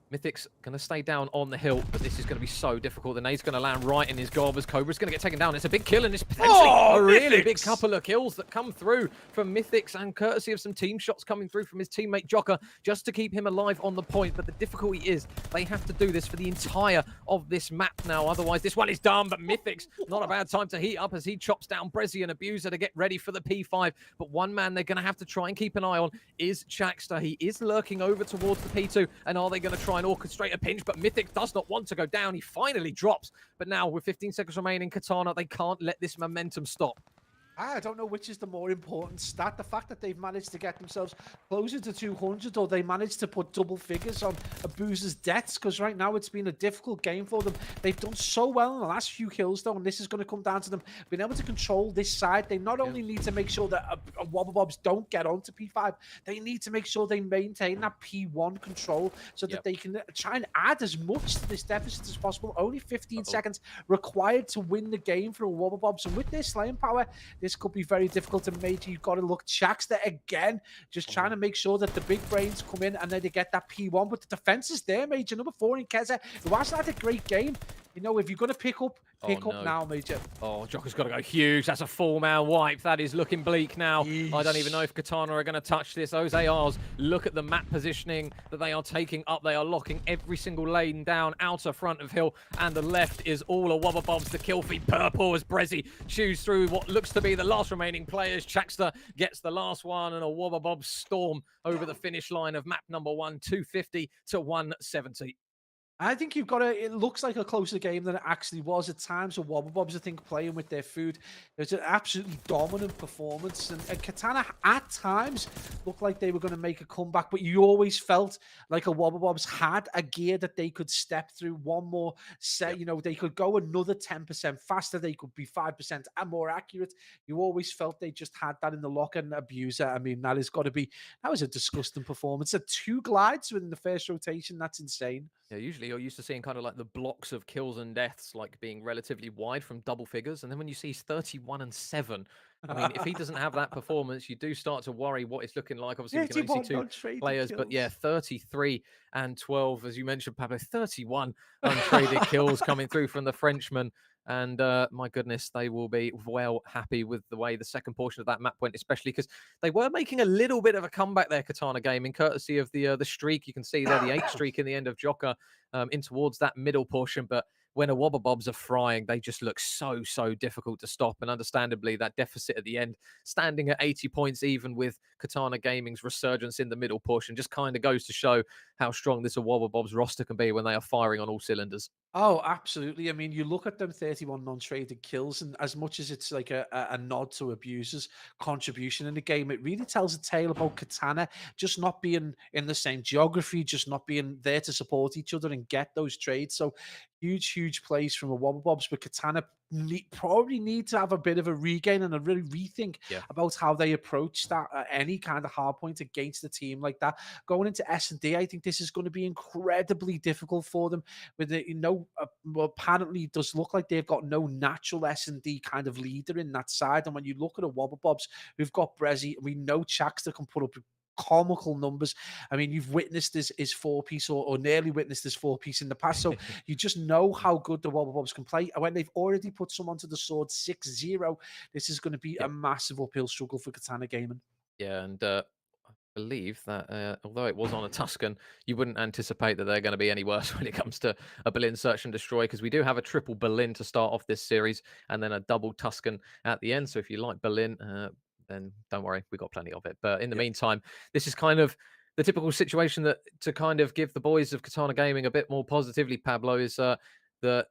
Mythic's going to stay down on the hill, but this is going to be so difficult. The nade's going to land right in his gob as Cobra's going to get taken down. It's a big kill, and it's potentially a really big couple of kills that come through from Mythic's, and courtesy of some team shots coming through from his teammate Joker, just to keep him alive on the point. But the difficulty is they have to do this for the entire of this map now. Otherwise, this one is done. But Mythic's not a bad time to heat up as he chops down Brezzy and Abuser to get ready for the P5. But one man they're going to have to try and keep an eye on is Chaxter. He is lurking over towards the P2, and are they going to try and orchestrate a pinch? But Mythic does not want to go down. He finally drops. But now with 15 seconds remaining, Katana, they can't let this momentum stop.
I don't know which is the more important stat. The fact that they've managed to get themselves closer to 200, or they managed to put double figures on Abuser's deaths, because right now it's been a difficult game for them. They've done so well in the last few kills, though, and this is going to come down to them being able to control this side. They not only need to make sure that Wobble Bobs don't get onto P5, they need to make sure they maintain that P1 control so that they can try and add as much to this deficit as possible. Only 15 seconds required to win the game for a Wobble Bobs, and with their slaying power, this could be very difficult to make. You've got to look Chaxter again, just trying to make sure that the big brains come in and then they get that P1. But the defense is there, Major. Number 4 in Keza, who has had a great game. You know, if you're going to pick up now, Major.
Oh, Joker's got to go huge. That's a 4-man wipe. That is looking bleak now.
Yeesh.
I don't even know if Katana are going to touch this. Those ARs, look at the map positioning that they are taking up. They are locking every single lane down, outer front of hill, and the left is all a Wobble Bobs. The kill feed purple as Brezzy chews through what looks to be the last remaining players. Chaxter gets the last one, and a Wobble Bobs storm over the finish line of map number 1, 250 to 170.
I think you've got to, it looks like a closer game than it actually was at times. With Wobble Bobs, I think, playing with their food. There's an absolutely dominant performance. And Katana, at times, looked like they were going to make a comeback, but you always felt like a Wobble Bobs had a gear that they could step through one more set. You know, they could go another 10% faster. They could be 5% and more accurate. You always felt they just had that in the lock. And Abuser, I mean, that has got to be, that was a disgusting performance. 2 glides within the first rotation. That's insane.
Yeah, usually you're used to seeing kind of like the blocks of kills and deaths like being relatively wide from double figures. And then when you see 31 and 7, I mean, if he doesn't have that performance, you do start to worry what it's looking like. Obviously, we can only see 2 players, but yeah, 33 and 12, as you mentioned, Pablo, 31 untraded kills coming through from the Frenchman. And my goodness, they will be well happy with the way the second portion of that map went, especially because they were making a little bit of a comeback there, Katana Gaming, courtesy of the streak. You can see there the 8 streak in the end of Joker in towards that middle portion. But when a Wobble Bobs are frying, they just look so difficult to stop. And understandably, that deficit at the end, standing at 80 points, even with Katana Gaming's resurgence in the middle portion, just kind of goes to show how strong this Wobble Bobs roster can be when they are firing on all cylinders.
Oh, absolutely. I mean, you look at them 31 non-traded kills, and as much as it's like a nod to Abuser's contribution in the game, it really tells a tale about Katana just not being in the same geography, just not being there to support each other and get those trades. So huge plays from a Wobble Bobs, but Katana probably need to have a bit of a regain and a really rethink about how they approach that any kind of hard point against a team like that. Going into SnD, I think this is going to be incredibly difficult for them. With the, well, apparently it does look like they've got no natural SnD kind of leader in that side. And when you look at a Wobble Bobs who've got Brezzy, we know Chaxter can put up comical numbers. I mean, you've witnessed his four-piece or nearly witnessed his four-piece in the past, so you just know how good the Wobble Bobs can play. And when they've already put someone to the sword 6-0, this is going to be a massive uphill struggle for Katana Gaming.
Yeah, and believe that although it was on a Tuscan, you wouldn't anticipate that they're going to be any worse when it comes to a Berlin Search and Destroy, because we do have a triple Berlin to start off this series and then a double Tuscan at the end. So if you like Berlin, then don't worry, we've got plenty of it. But in the meantime, this is kind of the typical situation that to kind of give the boys of Katana Gaming a bit more positively, Pablo, is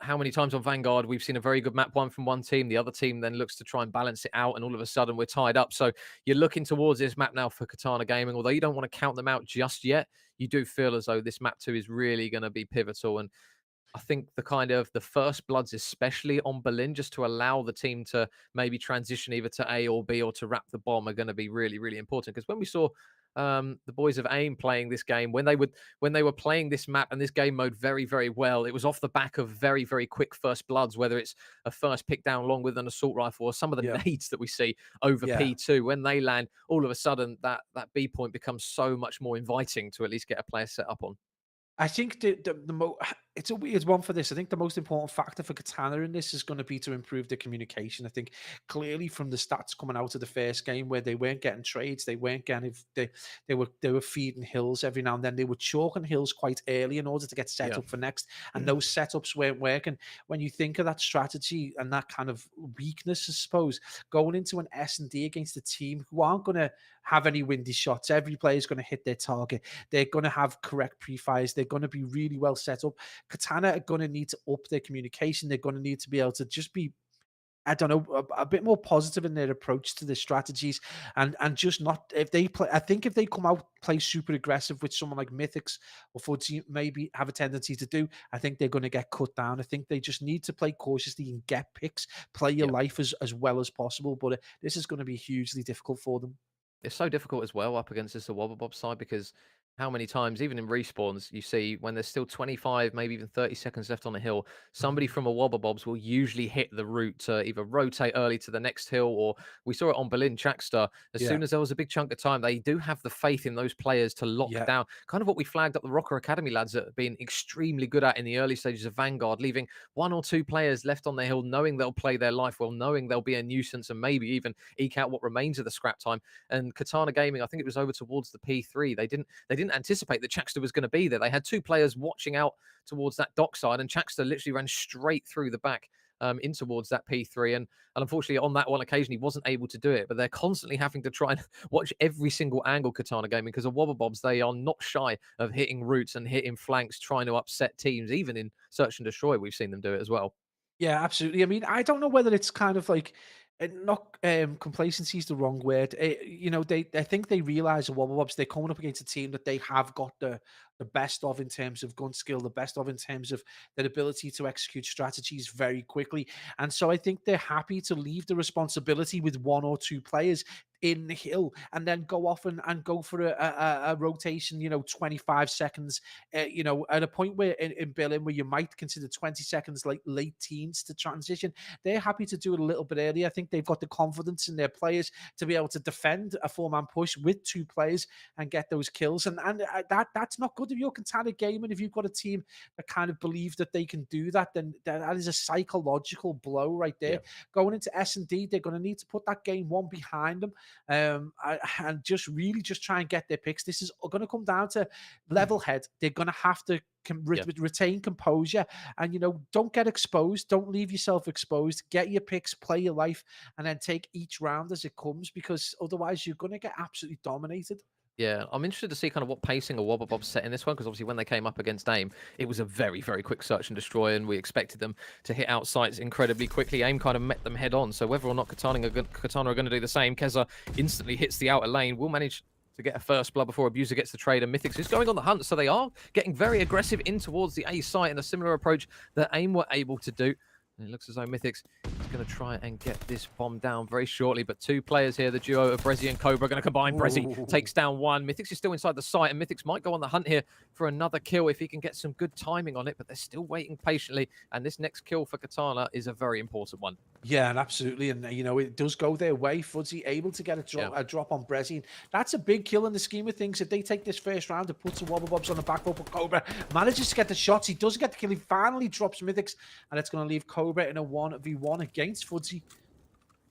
how many times on Vanguard we've seen a very good map one from one team, the other team then looks to try and balance it out, and all of a sudden we're tied up. So you're looking towards this map now for Katana Gaming. Although you don't want to count them out just yet, you do feel as though this map 2 is really going to be pivotal. And I think the first bloods, especially on Berlin, just to allow the team to maybe transition either to A or B or to wrap the bomb, are going to be really, really important. Because when we saw the boys of AIM playing this game, when they were playing this map and this game mode very, very well, it was off the back of very, very quick first bloods, whether it's a first pick down long with an assault rifle or some of the nades that we see over P2. When they land, all of a sudden that B point becomes so much more inviting to at least get a player set up on.
I think it's a weird one for this. I think the most important factor for Katana in this is going to be to improve the communication. I think clearly from the stats coming out of the first game, where they weren't getting trades, they weren't getting they were feeding hills every now and then. They were chalking hills quite early in order to get set up for next, and those setups weren't working. When you think of that strategy and that kind of weakness, I suppose, going into an SnD against a team who aren't going to have any windy shots, every player is going to hit their target. They're going to have correct pre-fires. They're going to be really well set up. Katana are going to need to up their communication. They're going to need to be able to just be, I don't know, a bit more positive in their approach to the strategies, and just not, if they play. I think if they come out play super aggressive, which someone like Mythics or Fudzy maybe have a tendency to do, I think they're going to get cut down. I think they just need to play cautiously and get picks, play your life as well as possible. But this is going to be hugely difficult for them.
It's so difficult as well up against this Wobble Bob side, because how many times, even in respawns, you see when there's still 25, maybe even 30 seconds left on the hill, somebody from a Wobble Bobs will usually hit the route to either rotate early to the next hill, or we saw it on Berlin Trackstar. As soon as there was a big chunk of time, they do have the faith in those players to lock down. Kind of what we flagged up the Rocker Academy lads that have been extremely good at in the early stages of Vanguard, leaving 1 or 2 players left on the hill, knowing they'll play their life well, knowing they'll be a nuisance and maybe even eke out what remains of the scrap time. And Katana Gaming, I think it was over towards the P3. They didn't anticipate that Chaxter was going to be there. They had 2 players watching out towards that dock side, and Chaxter literally ran straight through the back in towards that P3. And unfortunately, on that one occasion, he wasn't able to do it. But they're constantly having to try and watch every single angle, Katana Gaming, because of Wobble Bobs, they are not shy of hitting routes and hitting flanks, trying to upset teams. Even in Search and Destroy, we've seen them do it as well.
Yeah, absolutely. I mean, I don't know whether it's kind of like not complacency is the wrong word. You know, I think they realize the Wobble Bobs, they're coming up against a team that they have got the best of in terms of gun skill, the best of in terms of their ability to execute strategies very quickly. And so I think they're happy to leave the responsibility with 1 or 2 players in the hill and then go off and go for a rotation, 25 seconds, at a point where in Berlin where you might consider 20 seconds like late teens to transition. They're happy to do it a little bit earlier. I think they've got the confidence in their players to be able to defend a 4-man push with 2 players and get those kills. And that's not good if you're Katana Gaming. If you've got a team that kind of believe that they can do that, then that is a psychological blow right there. Yeah. Going into SnD, they're going to need to put that game 1 behind them. And just really just try and get their picks. This is going to come down to level head. They're going to have to retain composure and, don't get exposed. Don't leave yourself exposed. Get your picks, play your life, and then take each round as it comes, because otherwise you're going to get absolutely dominated.
Yeah, I'm interested to see kind of what pacing a Wobble Bob set in this one, because obviously when they came up against AIM, it was a very, very quick search and destroy, and we expected them to hit out sites incredibly quickly. AIM kind of met them head on, so whether or not Katana are going to do the same, Keza instantly hits the outer lane, will manage to get a first blood before Abuser gets the trade, and Mythics is going on the hunt, so they are getting very aggressive in towards the A site in a similar approach that AIM were able to do. And it looks as though Mythics is going to try and get this bomb down very shortly. But 2 players here, the duo of Brezzy and Cobra, are going to combine. Brezzy takes down 1. Mythics is still inside the site, and Mythics might go on the hunt here for another kill if he can get some good timing on it. But they're still waiting patiently. And this next kill for Katana is a very important one.
Yeah, and absolutely, and you know it does go their way. Fuzzy able to get a drop on Brezzy. That's a big kill in the scheme of things. If they take this first round, it puts the Wobble Bobs on the back foot. But Cobra manages to get the shots. He doesn't get the kill. He finally drops Mythics, and it's going to leave Cobra in a 1v1 against Fuzzy.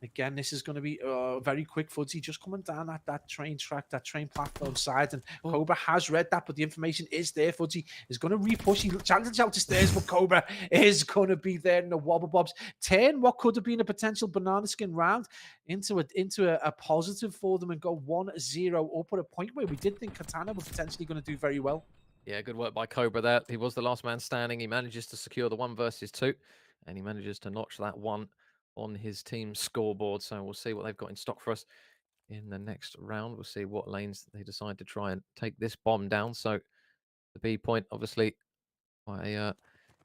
Again, this is going to be very quick. Fuzzy just coming down that train track, that train platform side, and Cobra has read that, but the information is there. Fuzzy is going to repush. He challenges out to stairs, but Cobra is going to be there in the Wobble Bobs. Turn what could have been a potential banana skin round into a positive for them and go 1-0 up at a point where we did think Katana was potentially going to do very well.
Yeah, good work by Cobra there. He was the last man standing. He manages to secure the 1 versus 2, and he manages to notch that 1 on his team's scoreboard. So we'll see what they've got in stock for us in the next round. We'll see what lanes they decide to try and take this bomb down. So the B point, obviously, by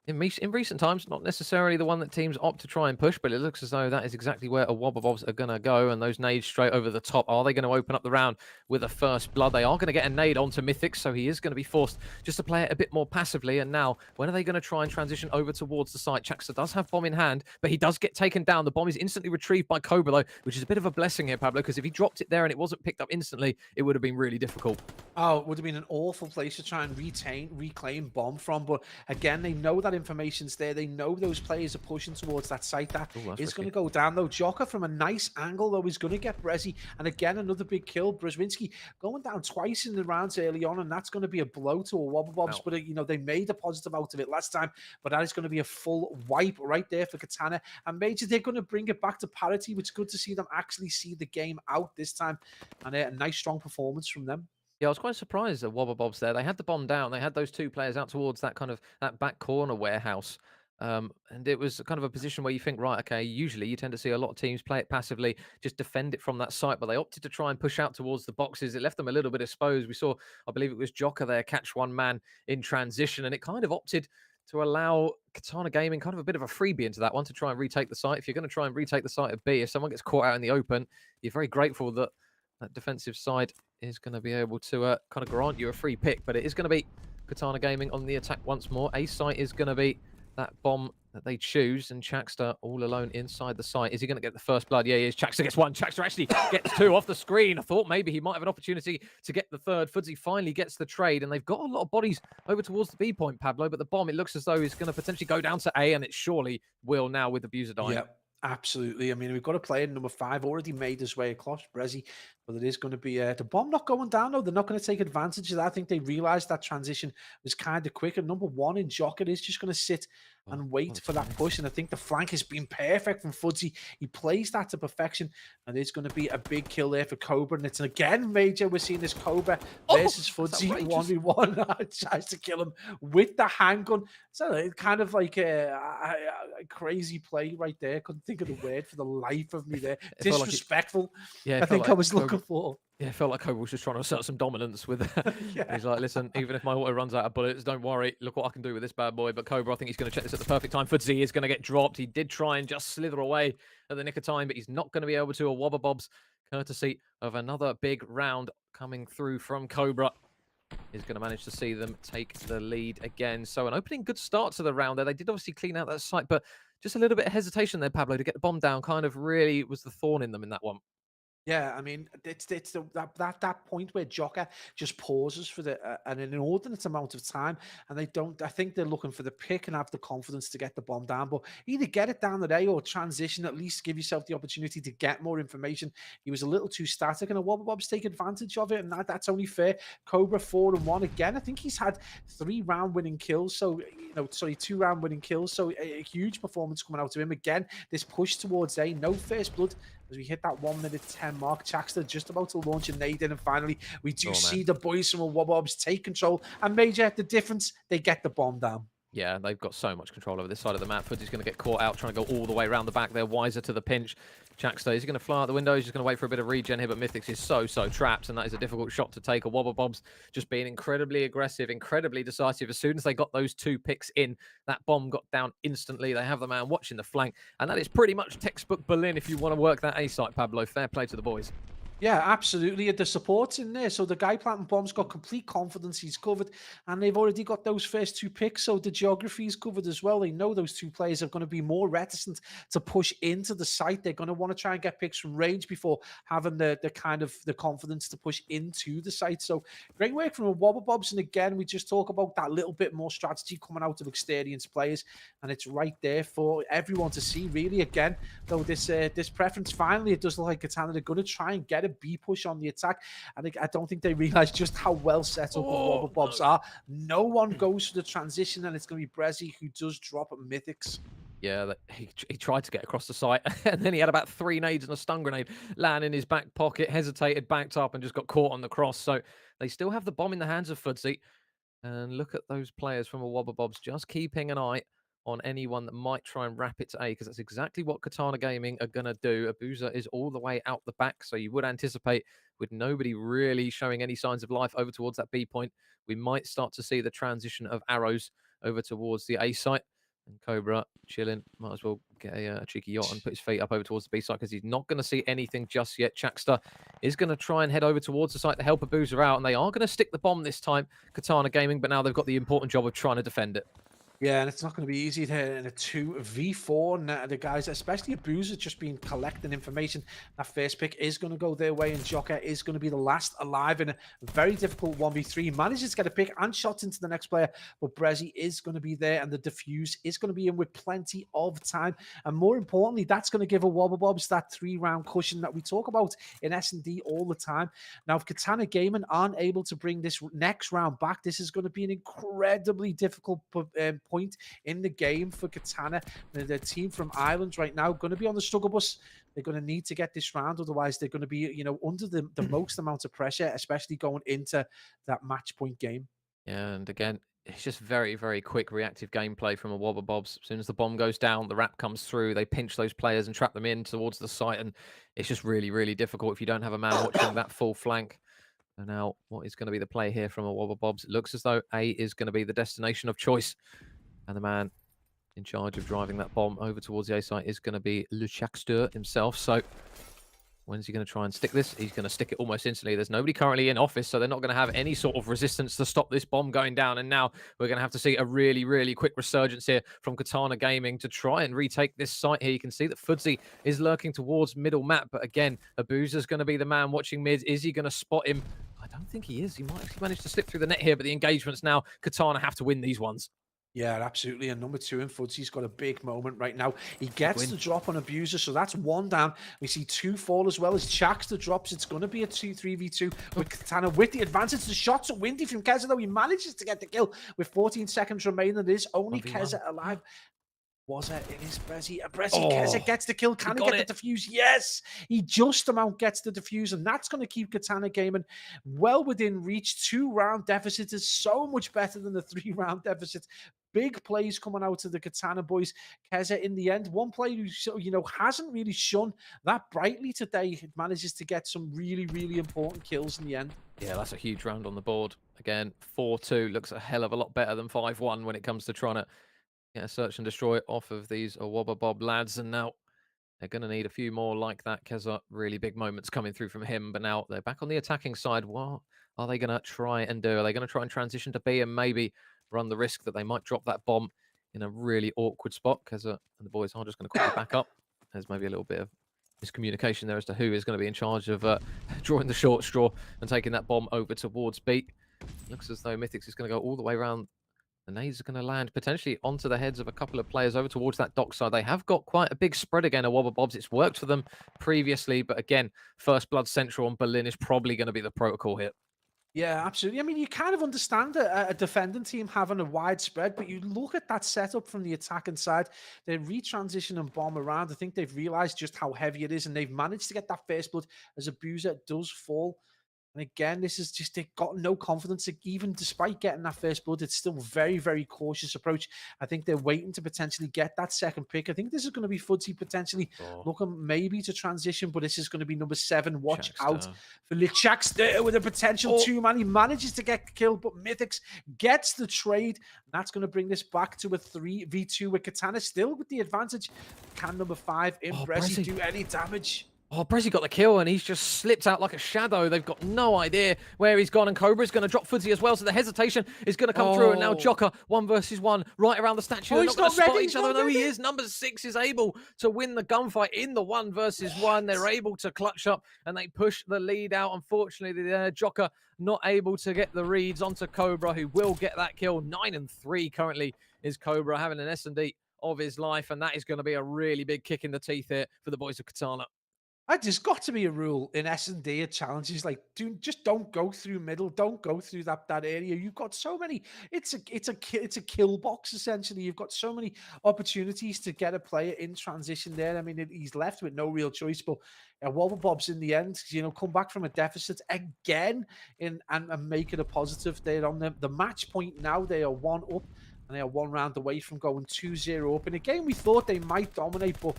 in recent times, not necessarily the one that teams opt to try and push, but it looks as though that is exactly where a Wobble Bobs are going to go, and those nades straight over the top. Are they going to open up the round with a first blood? They are going to get a nade onto Mythics, so he is going to be forced just to play it a bit more passively. And now, when are they going to try and transition over towards the site? Chaxter does have bomb in hand, but he does get taken down. The bomb is instantly retrieved by Cobra, though, which is a bit of a blessing here, Pablo, because if he dropped it there and it wasn't picked up instantly, it would have been really difficult.
Oh, it would have been an awful place to try and reclaim bomb from. But again, they know that information's there. They know those players are pushing towards that site. That is going to go down, though. Joker from a nice angle, though, is going to get Brezzy. And again, another big kill. Brzezinski going down twice in the rounds early on, and that's going to be a blow to a Wobble Bobs. Wow. But, you know, they made a positive out of it last time. But that is going to be a full wipe right there for Katana. And Major, they're going to bring it back to parity, which is good to see them actually see the game out this time. And a nice, strong performance from them.
Yeah, I was quite surprised at Wobble Bobs there. They had the bomb down. They had those 2 players out towards that back corner warehouse. And it was kind of a position where you think, right, okay, usually you tend to see a lot of teams play it passively, just defend it from that site, but they opted to try and push out towards the boxes. It left them a little bit exposed. We saw, I believe it was Joker there, catch one man in transition, and it kind of opted to allow Katana Gaming kind of a bit of a freebie into that one to try and retake the site. If you're going to try and retake the site of B, if someone gets caught out in the open, you're very grateful that that defensive side is going to be able to kind of grant you a free pick, but it is going to be Katana Gaming on the attack once more. A site is going to be that bomb that they choose, and Chaxter all alone inside the site. Is he going to get the first blood? Yeah, he is. Chaxter gets 1. Chaxter actually gets 2 off the screen. I thought maybe he might have an opportunity to get the 3rd. Fuzzy finally gets the trade, and they've got a lot of bodies over towards the B point, Pablo, but the bomb, it looks as though is going to potentially go down to A, and it surely will now with Abuser dying.
Yep. Absolutely. I mean, we've got a player number 5 already made his way across Brezzy, but it is going to be the bomb not going down, though. They're not going to take advantage of that. I think they realized that transition was kind of quick. And number 1 in Jocker is just going to sit and wait for that push. And I think the flank has been perfect from Fuzzy. He plays that to perfection, and it's going to be a big kill there for Cobra. And it's again, Major, we're seeing this Cobra versus Fuzzy 1v1. Tries to kill him with the handgun. So it's kind of like a crazy play right there. Couldn't think of the word for the life of me there. Disrespectful. I think I was looking for.
Yeah, it felt like Cobra was just trying to assert some dominance with yeah. He's like, listen, even if my auto runs out of bullets, don't worry. Look what I can do with this bad boy. But Cobra, I think he's going to check this at the perfect time. Fuzzy is going to get dropped. He did try and just slither away at the nick of time, but he's not going to be able to. A Wobble Bobs, courtesy of another big round coming through from Cobra, is going to manage to see them take the lead again. So an opening good start to the round there. They did obviously clean out that site, but just a little bit of hesitation there, Pablo, to get the bomb down kind of really was the thorn in them in that one.
Yeah, I mean, it's that point where Joker just pauses for an inordinate amount of time, and they don't. I think they're looking for the pick and have the confidence to get the bomb down. But either get it down today or transition. At least give yourself the opportunity to get more information. He was a little too static, and a Wobble Bobs take advantage of it, and that's only fair. Cobra 4-1 again. I think he's had 3 round winning kills. So 2 round winning kills. So a huge performance coming out of him again. This push towards A, no first blood. As we hit that 1:10 mark, Chaxter just about to launch a nade in, and finally we do see the boys from Wobble Bobs take control. And Major, the difference, they get the bomb down.
Yeah, they've got so much control over this side of the map. Fuzzy's going to get caught out, trying to go all the way around the back. They're wiser to the pinch. Chaxter, is he going to fly out the window? He's just going to wait for a bit of regen here, but Mythics is so trapped, and that is a difficult shot to take. A Wobble Bobs just being incredibly aggressive, incredibly decisive. As soon as they got those 2 picks in, that bomb got down instantly. They have the man watching the flank, and that is pretty much textbook Berlin if you want to work that A site, Pablo. Fair play to the boys.
Yeah, absolutely. The support's in there. So the guy planting bombs got complete confidence. He's covered. And they've already got those first 2 picks. So the geography is covered as well. They know those 2 players are going to be more reticent to push into the site. They're going to want to try and get picks from range before having the kind of the confidence to push into the site. So great work from a Wobble Bobs. And again, we just talk about that little bit more strategy coming out of experienced players. And it's right there for everyone to see, really. Again, though, this preference, finally, it does look like Katana, they're going to try and get a B push on the attack. And I don't think they realize just how well set up the Wobble Bobs are. No one goes for the transition, and it's going to be Brezzy who does drop Mythics.
Yeah, he tried to get across the site, and then he had about 3 nades and a stun grenade land in his back pocket, hesitated, backed up, and just got caught on the cross. So they still have the bomb in the hands of Fudzy. And look at those players from a Wobble Bobs just keeping an eye on anyone that might try and wrap it to A, because that's exactly what Katana Gaming are going to do. Abuza is all the way out the back, so you would anticipate, with nobody really showing any signs of life over towards that B point, we might start to see the transition of arrows over towards the A site. And Cobra chilling, might as well get a cheeky yacht and put his feet up over towards the B site, because he's not going to see anything just yet. Chakster is going to try and head over towards the site to help Abuza out, and they are going to stick the bomb this time, Katana Gaming, but now they've got the important job of trying to defend it.
Yeah, and it's not going to be easy to in a 2v4. Now, the guys, especially Abuza, just been collecting information. That first pick is going to go their way, and Joker is going to be the last alive in a very difficult 1v3. Manages to get a pick and shots into the next player, but Brezzy is going to be there, and the defuse is going to be in with plenty of time. And more importantly, that's going to give a Wobble Bobs that 3-round cushion that we talk about in SnD all the time. Now, if Katana Gaming aren't able to bring this next round back, this is going to be an incredibly difficult point in the game for Katana. The team from Ireland right now going to be on the struggle bus. They're going to need to get this round, otherwise they're going to be, under the most amount of pressure, especially going into that match point game.
Yeah, and again, it's just very, very quick reactive gameplay from a Wobble Bobs. As soon as the bomb goes down, the wrap comes through, they pinch those players and trap them in towards the site, and it's just really, really difficult if you don't have a man watching that full flank. So now, what is going to be the play here from a Wobble Bobs? It looks as though A is going to be the destination of choice. And the man in charge of driving that bomb over towards the A site is going to be Le Chakster himself. So when's he going to try and stick this? He's going to stick it almost instantly. There's nobody currently in office, so they're not going to have any sort of resistance to stop this bomb going down. And now we're going to have to see a really, really quick resurgence here from Katana Gaming to try and retake this site here. You can see that Fudzy is lurking towards middle map, but again, Abuza's going to be the man watching mid. Is he going to spot him? I don't think he is. He might actually manage to slip through the net here, but the engagements now, Katana have to win these ones.
Yeah, absolutely. And number 2 in Fudzy's got a big moment right now. He gets the drop on Abuser, so that's 1 down. We see 2 fall as well as Chakster drops. It's going to be a 2-3v2 with Katana with the advantage. The shots are windy from Keza, though. He manages to get the kill with 14 seconds remaining. It is only Keza alive. Was it? It is Brezzy. Keza gets the kill. Can he get the defuse? Yes! He just about gets the defuse, and that's going to keep Katana Gaming well within reach. 2-round deficit is so much better than the 3-round deficit. Big plays coming out of the Katana boys. Keza, in the end, one player who hasn't really shone that brightly today, manages to get some really, really important kills in the end.
Yeah, that's a huge round on the board. Again, 4-2 looks a hell of a lot better than 5-1 when it comes to trying to get a search and destroy off of these Wobble Bob lads. And now they're going to need a few more like that. Keza, really big moments coming through from him, but now they're back on the attacking side. What are they going to try and do? Are they going to try and transition to B and maybe run the risk that they might drop that bomb in a really awkward spot? Keza and the boys are just going to quickly back up. There's maybe a little bit of miscommunication there as to who is going to be in charge of drawing the short straw and taking that bomb over towards B. Looks as though Mythics is going to go all the way around. The nades are going to land potentially onto the heads of a couple of players over towards that dock side. They have got quite a big spread again of Wobble Bobs. It's worked for them previously, but again, First Blood Central on Berlin is probably going to be the protocol here.
Yeah, absolutely. I mean, you kind of understand a defending team having a wide spread, but you look at that setup from the attacking side, they retransition and bomb around. I think they've realized just how heavy it is, and they've managed to get that first blood as Abuser does fall. And again, this is just, they've got no confidence. Even despite getting that first blood, it's still very, very cautious approach. I think they're waiting to potentially get that second pick. I think this is going to be Fudzy potentially looking maybe to transition, but this is going to be number 7. Watch out for Chakster with a potential 2-man. He manages to get killed, but Mythics gets the trade. And that's going to bring this back to a 3v2 with Katana still with the advantage. Can number 5 in Brezzy do any damage?
Oh, Brezzy got the kill, and he's just slipped out like a shadow. They've got no idea where he's gone, and Cobra's going to drop Foodsy as well, so the hesitation is going to come through, and now Jokka, 1 versus 1, right around the statue. They're not going to spot each other. No, he is. Number 6 is able to win the gunfight in the 1 versus 1. They're able to clutch up, and they push the lead out. Unfortunately, Jokka not able to get the reads onto Cobra, who will get that kill. 9-3 currently is Cobra, having an SnD of his life, and that is going to be a really big kick in the teeth here for the boys of Katana.
There's got to be a rule in SnD at challenges like just don't go through middle, don't go through that area. You've got so many. It's a kill box essentially. You've got so many opportunities to get a player in transition there. I mean, he's left with no real choice. But Wobble Bobs in the end, come back from a deficit again and make it a positive. They're on the match point now. They are 1 up and they are 1 round away from going 2-0 up. In a game we thought they might dominate, but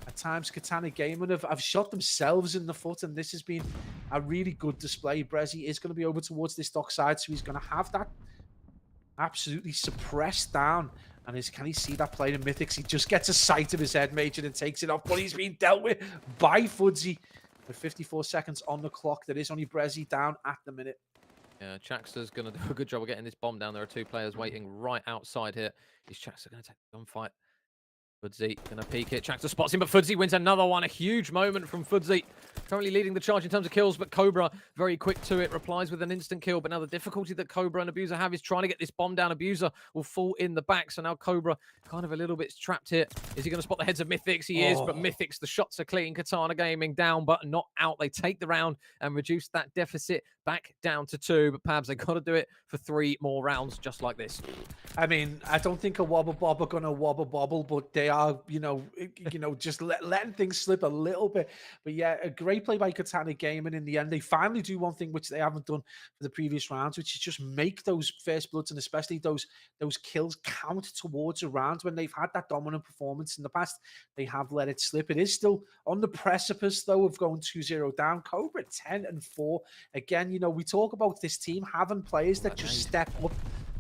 at times, Katana Gaming have shot themselves in the foot, and this has been a really good display. Brezzy is going to be over towards this dock side, so he's going to have that absolutely suppressed down. And can he see that player in Mythics? He just gets a sight of his head major and takes it off, but he's being dealt with by Foodsy. With 54 seconds on the clock, there is only Brezzy down at the minute.
Yeah, Chaxter's going to do a good job of getting this bomb down. There are 2 players waiting right outside here. Is Chaxter going to take the gunfight? Foodsy going to peek it. Chaxter spots him, but Foodsy wins another one. A huge moment from Foodsy. Currently leading the charge in terms of kills, but Cobra very quick to it. Replies with an instant kill. But now the difficulty that Cobra and Abuser have is trying to get this bomb down. Abuser will fall in the back. So now Cobra kind of a little bit trapped here. Is he going to spot the heads of Mythics? He is, but Mythics, the shots are clean. Katana Gaming down, but not out. They take the round and reduce that deficit back down to 2. But Pabs, they got to do it for 3 more rounds just like this.
I mean, I don't think a Wobble Bob are going to wobble bobble, but they are, just letting things slip a little bit. But yeah, a great play by Katana Gaming in the end. They finally do one thing which they haven't done for the previous rounds, which is just make those first bloods and especially those kills count towards a round. When they've had that dominant performance in the past, they have let it slip. It is still on the precipice, though, of going 2-0 down. Cobra 10-4. Again, we talk about this team having players that just step up.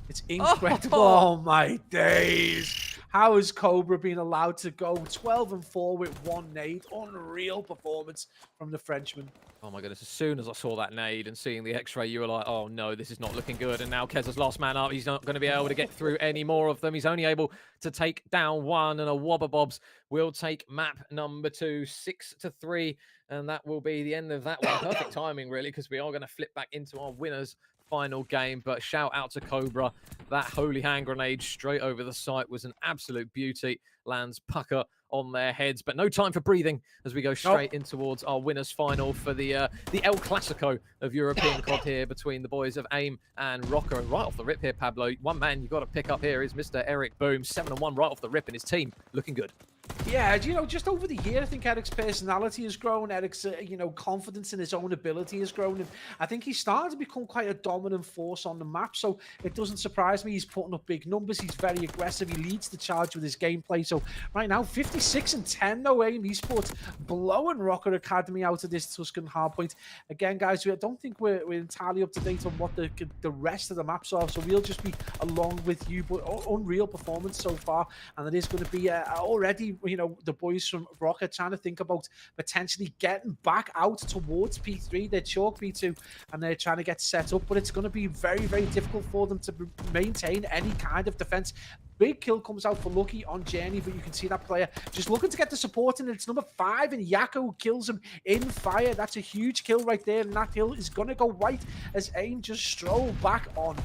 It's incredible. Oh my days. How is Cobra being allowed to go 12-4 with 1 nade? Unreal performance from the Frenchman.
Oh my goodness, as soon as I saw that nade and seeing the x-ray, you were like, oh no, this is not looking good. And now Kezza's last man up. He's not going to be able to get through any more of them. He's only able to take down 1, and a Wobble Bobs will take map number 2, 6-3. And that will be the end of that one. Perfect timing, really, because we are going to flip back into our winners final game. But shout out to Cobra. That holy hand grenade straight over the site was an absolute beauty. Lands pucker on their heads, but no time for breathing as we go straight in towards our winners final for the El Clasico of European COD here between the boys of AIM and Rocker. And right off the rip here, Pablo, one man you've got to pick up here is Mr. Eric Boom, 7-1 right off the rip, and his team looking good.
Yeah, just over the year, I think Eric's personality has grown. Eric's, confidence in his own ability has grown. And I think he's starting to become quite a dominant force on the map. So it doesn't surprise me. He's putting up big numbers. He's very aggressive. He leads the charge with his gameplay. So right now, 56-10, though, AIM Esports blowing Rocker Academy out of this Tuscan hardpoint. Again, guys, I don't think we're entirely up to date on what the rest of the maps are. So we'll just be along with you. But unreal performance so far. And it is going to be already, the boys from Rocket trying to think about potentially getting back out towards P3. They're chalk P2 and they're trying to get set up, but it's going to be very, very difficult for them to maintain any kind of defense. Big kill comes out for Lucky on Journey, but you can see that player just looking to get the support, and it's number 5, and Yako kills him in fire. That's a huge kill right there, and that kill is going to go white as AIM just stroll back on.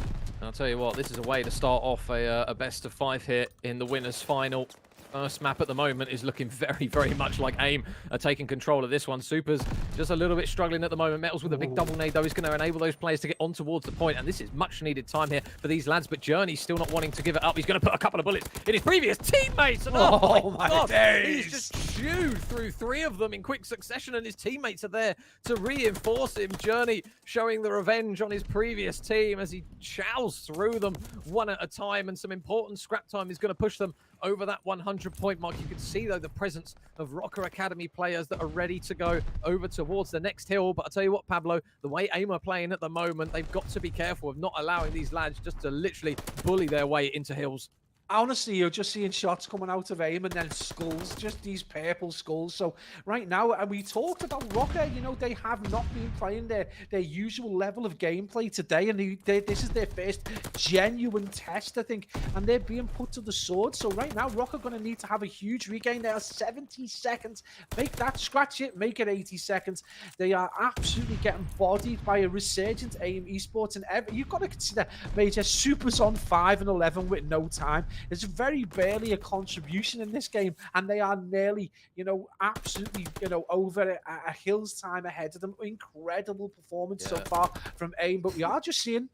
I'll tell you what, this is a way to start off a best of 5 here in the winners final. First map at the moment is looking very, very much like AIM are taking control of this one. Super's just a little bit struggling at the moment. Metals with a big double nade, though, is going to enable those players to get on towards the point, and this is much needed time here for these lads, but Journey's still not wanting to give it up. He's going to put a couple of bullets in his previous teammates, and oh my God,
days.
He's just chewed through 3 of them in quick succession, and his teammates are there to reinforce him. Journey showing the revenge on his previous team as he chows through them one at a time, and some important scrap time is going to push them over that 100-point mark. You can see, though, the presence of Rocker Academy players that are ready to go over towards the next hill. But I'll tell you what, Pablo, the way AIM are playing at the moment, they've got to be careful of not allowing these lads just to literally bully their way into hills.
Honestly, you're just seeing shots coming out of aim and then skulls, just these purple skulls. So right now, and we talked about Rocker, you know, they have not been playing their usual level of gameplay today, and this is their first genuine test, I think, and they're being put to the sword. So right now, Rocker going to need to have a huge regain. They are 70 seconds. Make that, scratch it, make it 80 seconds. They are absolutely getting bodied by a resurgent AIM Esports, and you've got to consider Major Super's on 5 and 11 with no time. There's very barely a contribution in this game, and they are nearly, you know, absolutely, you know, over a hill's time ahead of them. Incredible performance so far from AIM, but we are just seeing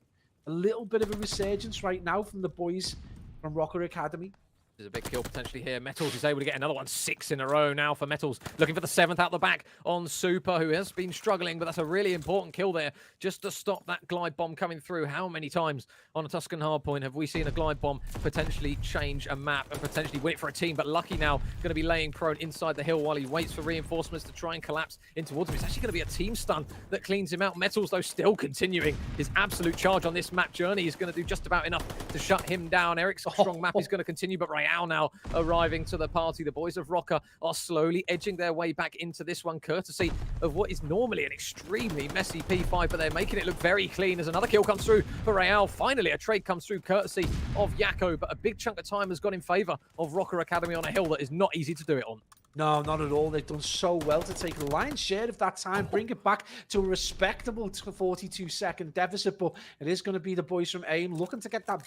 a little bit of a resurgence right now from the boys from Rocker Academy.
There's a big kill potentially here. Metals is able to get another one. 6 in a row now for Metals. Looking for the 7th out the back on Super, who has been struggling, but that's a really important kill there just to stop that glide bomb coming through. How many times on a Tuscan hardpoint have we seen a glide bomb potentially change a map and potentially win it for a team? But Lucky now going to be laying prone inside the hill while he waits for reinforcements to try and collapse in towards him. It's actually going to be a team stun that cleans him out. Metals, though, still continuing his absolute charge on this map journey. He's going to do just about enough to shut him down. Eric's strong map is going to continue, but Royale now arriving to the party. The boys of Rocker are slowly edging their way back into this one, courtesy of what is normally an extremely messy P5, but they're making it look very clean as another kill comes through for Real. Finally, a trade comes through courtesy of Yakko, but a big chunk of time has gone in favor of Rocker Academy on a hill that is not easy to do it on.
No, not at all. They've done so well to take the lion's share of that time, bring it back to a respectable 42-second deficit, but it is going to be the boys from AIM looking to get that.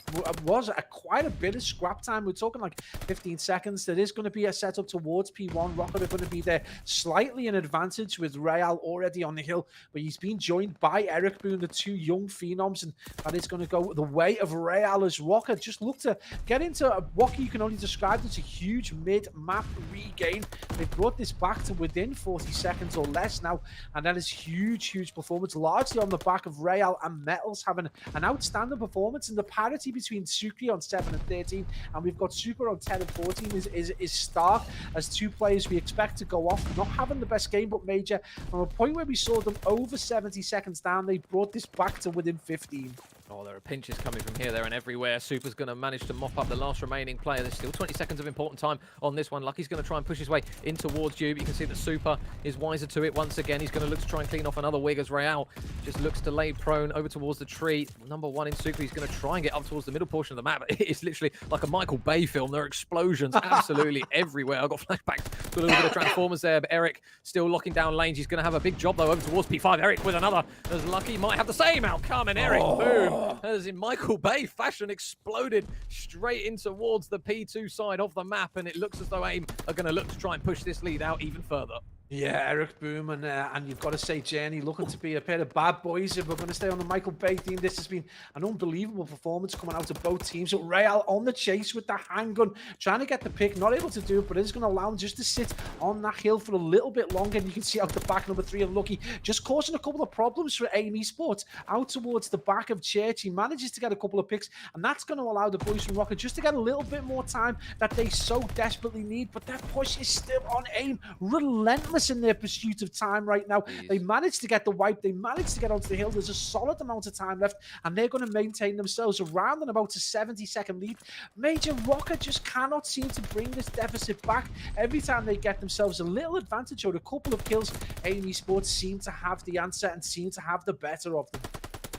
Quite a bit of scrap time. We're talking like 15 seconds. There is going to be a setup towards P1. Rocket are going to be there slightly in advantage with Real already on the hill, but he's been joined by Eric Boone, the two young phenoms, and that is going to go the way of Real as Rocket just look to get into what you can only describe as a huge mid-map regain. They've brought this back to within 40 seconds or less now, and that is huge performance, largely on the back of Real and Metals having an outstanding performance. And the parity between Sucre on 7 and 13, and we've got Super on 10 and 14 is stark as two players we expect to go off, not having the best game, but Major, from a point where we saw them over 70 seconds down, they brought this back to within 15.
Oh, there are pinches coming from here, there, and everywhere. Super's going to manage to mop up the last remaining player. There's still 20 seconds of important time on this one. Lucky's going to try and push his way in towards you. But you can see that Super is wiser to it once again. He's going to look to try and clean off another wig as Real just looks to lay prone over towards the tree. Number 1 in Super. He's going to try and get up towards the middle portion of the map. It's literally like a Michael Bay film. There are explosions absolutely everywhere. I've got flashbacks to a little bit of Transformers there, but Eric still locking down lanes. He's going to have a big job, though, over towards P5. Eric with another, as Lucky might have the same outcome, and Eric, boom, as in Michael Bay fashion, exploded straight in towards the P2 side of the map, and it looks as though AIM are going to look to try and push this lead out even further.
Yeah, Eric Boom, and you've got to say Journey looking to be a pair of bad boys. If we're going to stay on the Michael Bay theme, this has been an unbelievable performance coming out of both teams. So Real on the chase with the handgun, trying to get the pick, not able to do it, but it is going to allow him just to sit on that hill for a little bit longer. And you can see out the back, number 3 of Lucky, just causing a couple of problems for AIM Esports out towards the back of Church. He manages to get a couple of picks, and that's going to allow the boys from Rocket just to get a little bit more time that they so desperately need. But that push is still on AIM, relentless in their pursuit of time right now. They managed to get the wipe. They managed to get onto the hill. There's a solid amount of time left, and they're going to maintain themselves around and about a 70-second lead. Major Rocket just cannot seem to bring this deficit back. Every time they get themselves a little advantage or a couple of kills, AIM Esports seem to have the answer and seem to have the better of them.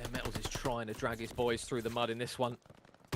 Yeah, Metals is trying to drag his boys through the mud in this one.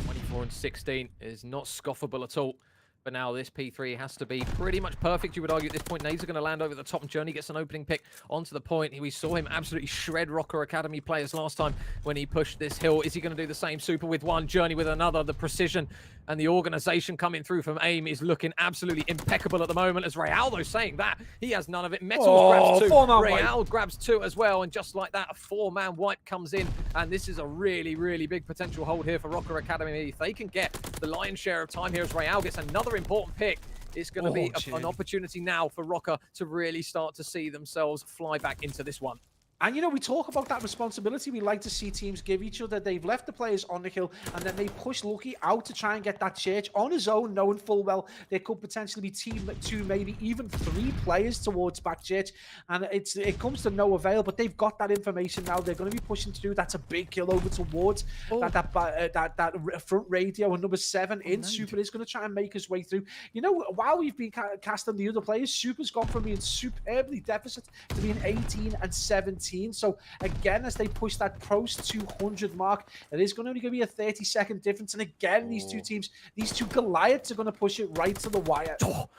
24 and 16 is not scoffable at all. But now this P3 has to be pretty much perfect, you would argue, at this point. Nades are going to land over the top, and Journey gets an opening pick onto the point. We saw him absolutely shred Rocker Academy players last time when he pushed this hill. Is he going to do the same? Super with one, Journey with another. The precision and the organization coming through from AIM is looking absolutely impeccable at the moment. As Real, though, saying that, he has none of it. Metals grabs 2. Real grabs 2 as well, and just like that, a 4-man wipe comes in, and this is a really, really big potential hold here for Rocker Academy. If they can get the lion's share of time here as Real gets another important pick, it's going to be an opportunity now for Rocker to really start to see themselves fly back into this one.
And, you know, we talk about that responsibility. We like to see teams give each other. They've left the players on the hill, and then they push Lucky out to try and get that church on his own, knowing full well there could potentially be 2, maybe even 3 players towards back church. And it comes to no avail, but they've got that information now. They're going to be pushing to do. That's a big kill over towards that front radio. And number 7 in Super is going to try and make his way through. You know, while we've been casting the other players, Super's gone from being superbly deficit to being 18 and 17. So again, as they push that post 200 mark, it is going to be a 30-second difference. And again, these two teams, these two Goliaths are going to push it right to the wire.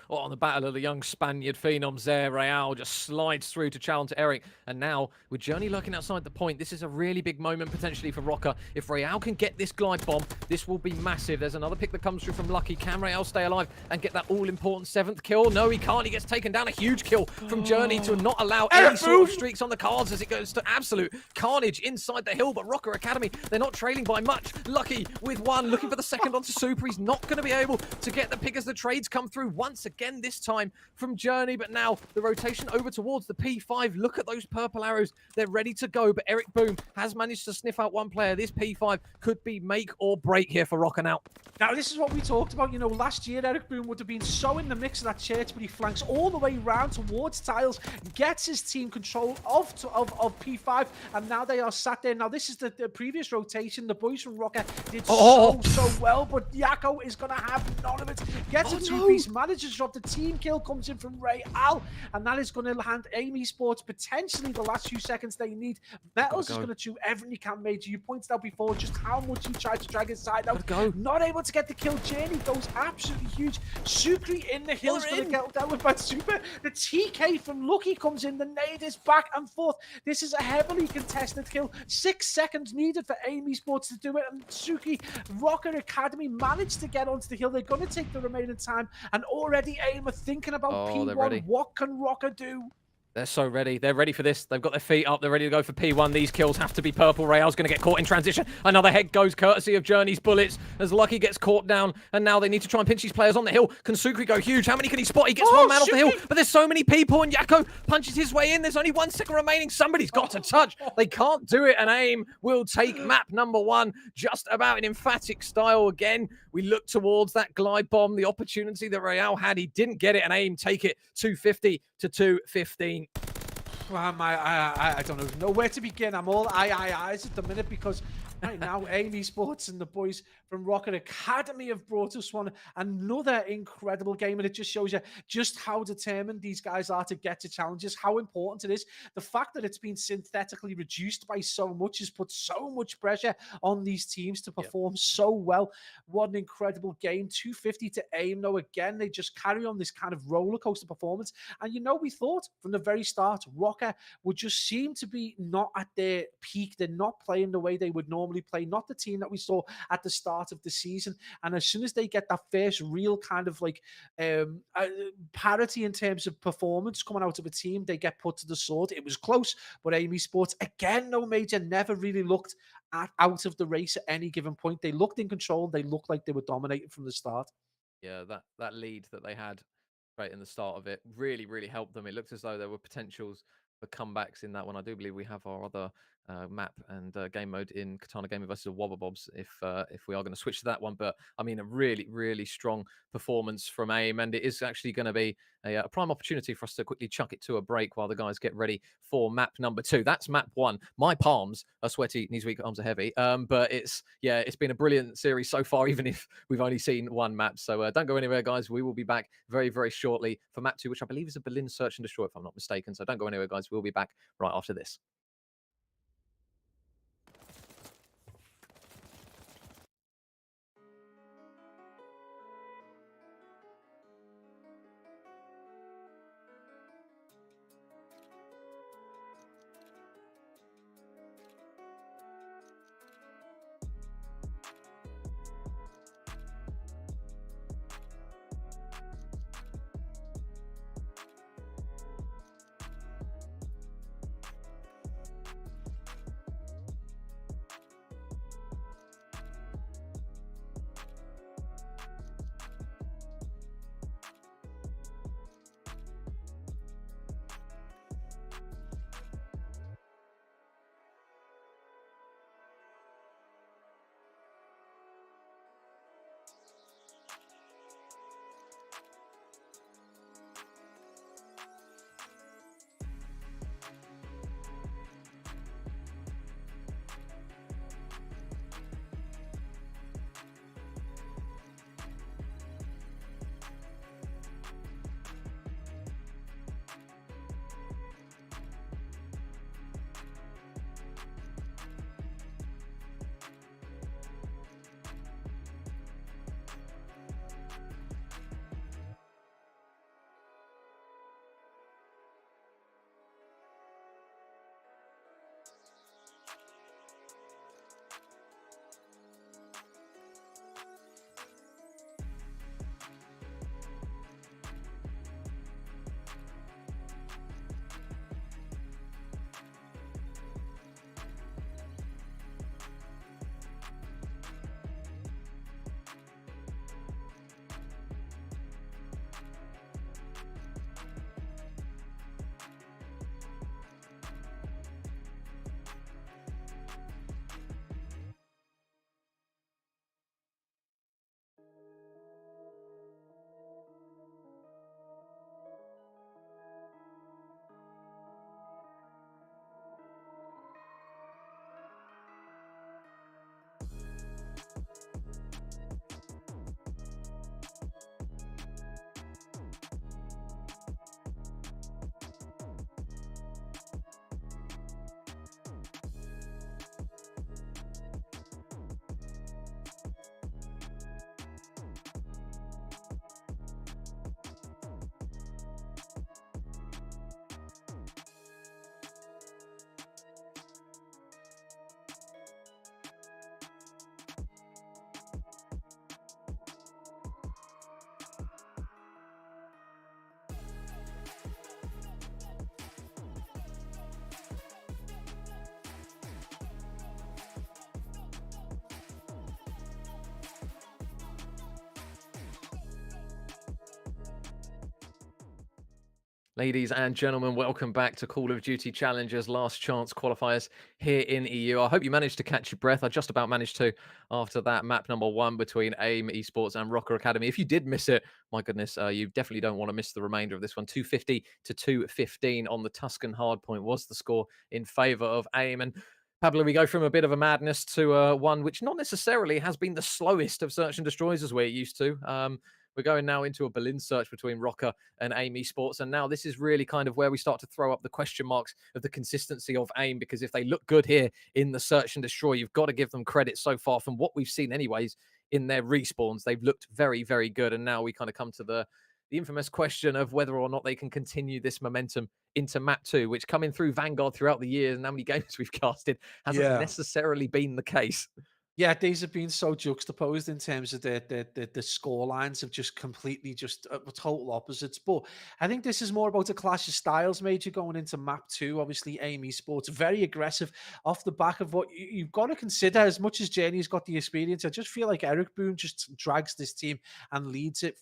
On the battle of the young Spaniard phenoms there, Real just slides through to challenge Eric. And now, with Journey lurking outside the point, this is a really big moment potentially for Rocker. If Real can get this glide bomb, this will be massive. There's another pick that comes through from Lucky. Can Real stay alive and get that all-important 7th kill? No, he can't. He gets taken down. A huge kill from Journey to not allow any sort of streaks on the cards as it goes to absolute carnage inside the hill. But Rocker Academy, they're not trailing by much. Lucky with 1, looking for the second onto Super. He's not going to be able to get the pick as the trades come through once again, this time from Journey. But now the rotation over towards the P5. Look at those purple arrows. They're ready to go. But Eric Boom has managed to sniff out one player. This P5 could be make or break here for Rocker now.
Now, this is what we talked about. You know, last year, Eric Boom would have been so in the mix of that church, but he flanks all the way round towards Tiles, gets his team control of P5, and now they are sat there. Now, this is the previous rotation. The boys from Rocker did so well, but Yakko is going to have none of it. Gets a 2-piece, manages to drop the team kill, comes in from Real, and that is going to hand AIM Esports potentially the last few seconds they need. Metals is going to do everything he can, Major. You pointed out before just how much he tried to drag his side out. Not able to get the kill. Journey goes absolutely huge. Sukri in the hill is going to get dealt with by Super. The TK from Lucky comes in. The nade is back and forth. This is a heavily contested kill. 6 seconds needed for AIM Esports to do it. And Suki, Rocker Academy managed to get onto the hill. They're going to take the remaining time. And already AIM are thinking about P1. What can Rocker do?
They're so ready. They're ready for this. They've got their feet up. They're ready to go for P1. These kills have to be purple. Real's going to get caught in transition. Another head goes courtesy of Journey's bullets as Lucky gets caught down. And now they need to try and pinch these players on the hill. Can Sukri go huge? How many can he spot? He gets one man off the hill. But there's so many people and Yakko punches his way in. There's only 1 second remaining. Somebody's got to touch. They can't do it. And AIM will take map number 1 just about in emphatic style again. We look towards that glide bomb, the opportunity that Real had. He didn't get it and AIM take it 250 to 215.
I don't know where to begin. I'm all eyes at the minute because right now AIM Esports and the boys from Rocket Academy have brought us another incredible game, and it just shows you just how determined these guys are to get to challenges, how important it is. The fact that it's been synthetically reduced by so much has put so much pressure on these teams to perform so well. What an incredible game. 250 to AIM. Though again, they just carry on this kind of roller coaster performance. And you know, we thought from the very start, Rocker would just seem to be not at their peak. They're not playing the way they would normally play, not the team that we saw at the start of the season. And as soon as they get that first real kind of like parity in terms of performance coming out of a team, they get put to the sword. It was close, but AIM Esports, again, no Major, never really looked out of the race at any given point. They looked in control. They looked like they were dominating from the start.
Yeah, that lead that they had right in the start of it really, really helped them. It looked as though there were potentials for comebacks in that one. I do believe we have our other map and game mode in Katana Gamer versus Wobble Bobs if we are going to switch to that one. But I mean, a really, really strong performance from AIM, and it is actually going to be a prime opportunity for us to quickly chuck it to a break while the guys get ready for map number 2. That's map 1. My palms are sweaty, knees weak, arms are heavy. But it's been a brilliant series so far, even if we've only seen one map. So don't go anywhere, guys. We will be back very, very shortly for map 2, which I believe is a Berlin Search and Destroy, if I'm not mistaken. So don't go anywhere, guys. We'll be back right after this. Ladies and gentlemen, welcome back to Call of Duty Challengers Last Chance Qualifiers here in EU. I hope you managed to catch your breath. I just about managed to after that map number 1 between AIM Esports and Rocker Academy. If you did miss it, my goodness, you definitely don't want to miss the remainder of this one. 250 to 215 on the Tuscan Hardpoint was the score in favour of AIM. And Pablo, we go from a bit of a madness to one which not necessarily has been the slowest of search and destroys as we're used to. We're going now into a Berlin search between Rocker and AIM Esports. And now this is really kind of where we start to throw up the question marks of the consistency of AIM, because if they look good here in the search and destroy, you've got to give them credit so far from what we've seen anyways in their respawns. They've looked very, very good. And now we kind of come to the infamous question of whether or not they can continue this momentum into map 2, which coming through Vanguard throughout the years and how many games we've casted hasn't necessarily been the case.
Yeah, these have been so juxtaposed in terms of the score lines have just completely just total opposites. But I think this is more about a clash of styles, Major, going into map 2. Obviously, AIM Esports very aggressive off the back of what you've got to consider. As much as Jenny's got the experience, I just feel like Eric Boone just drags this team and leads it,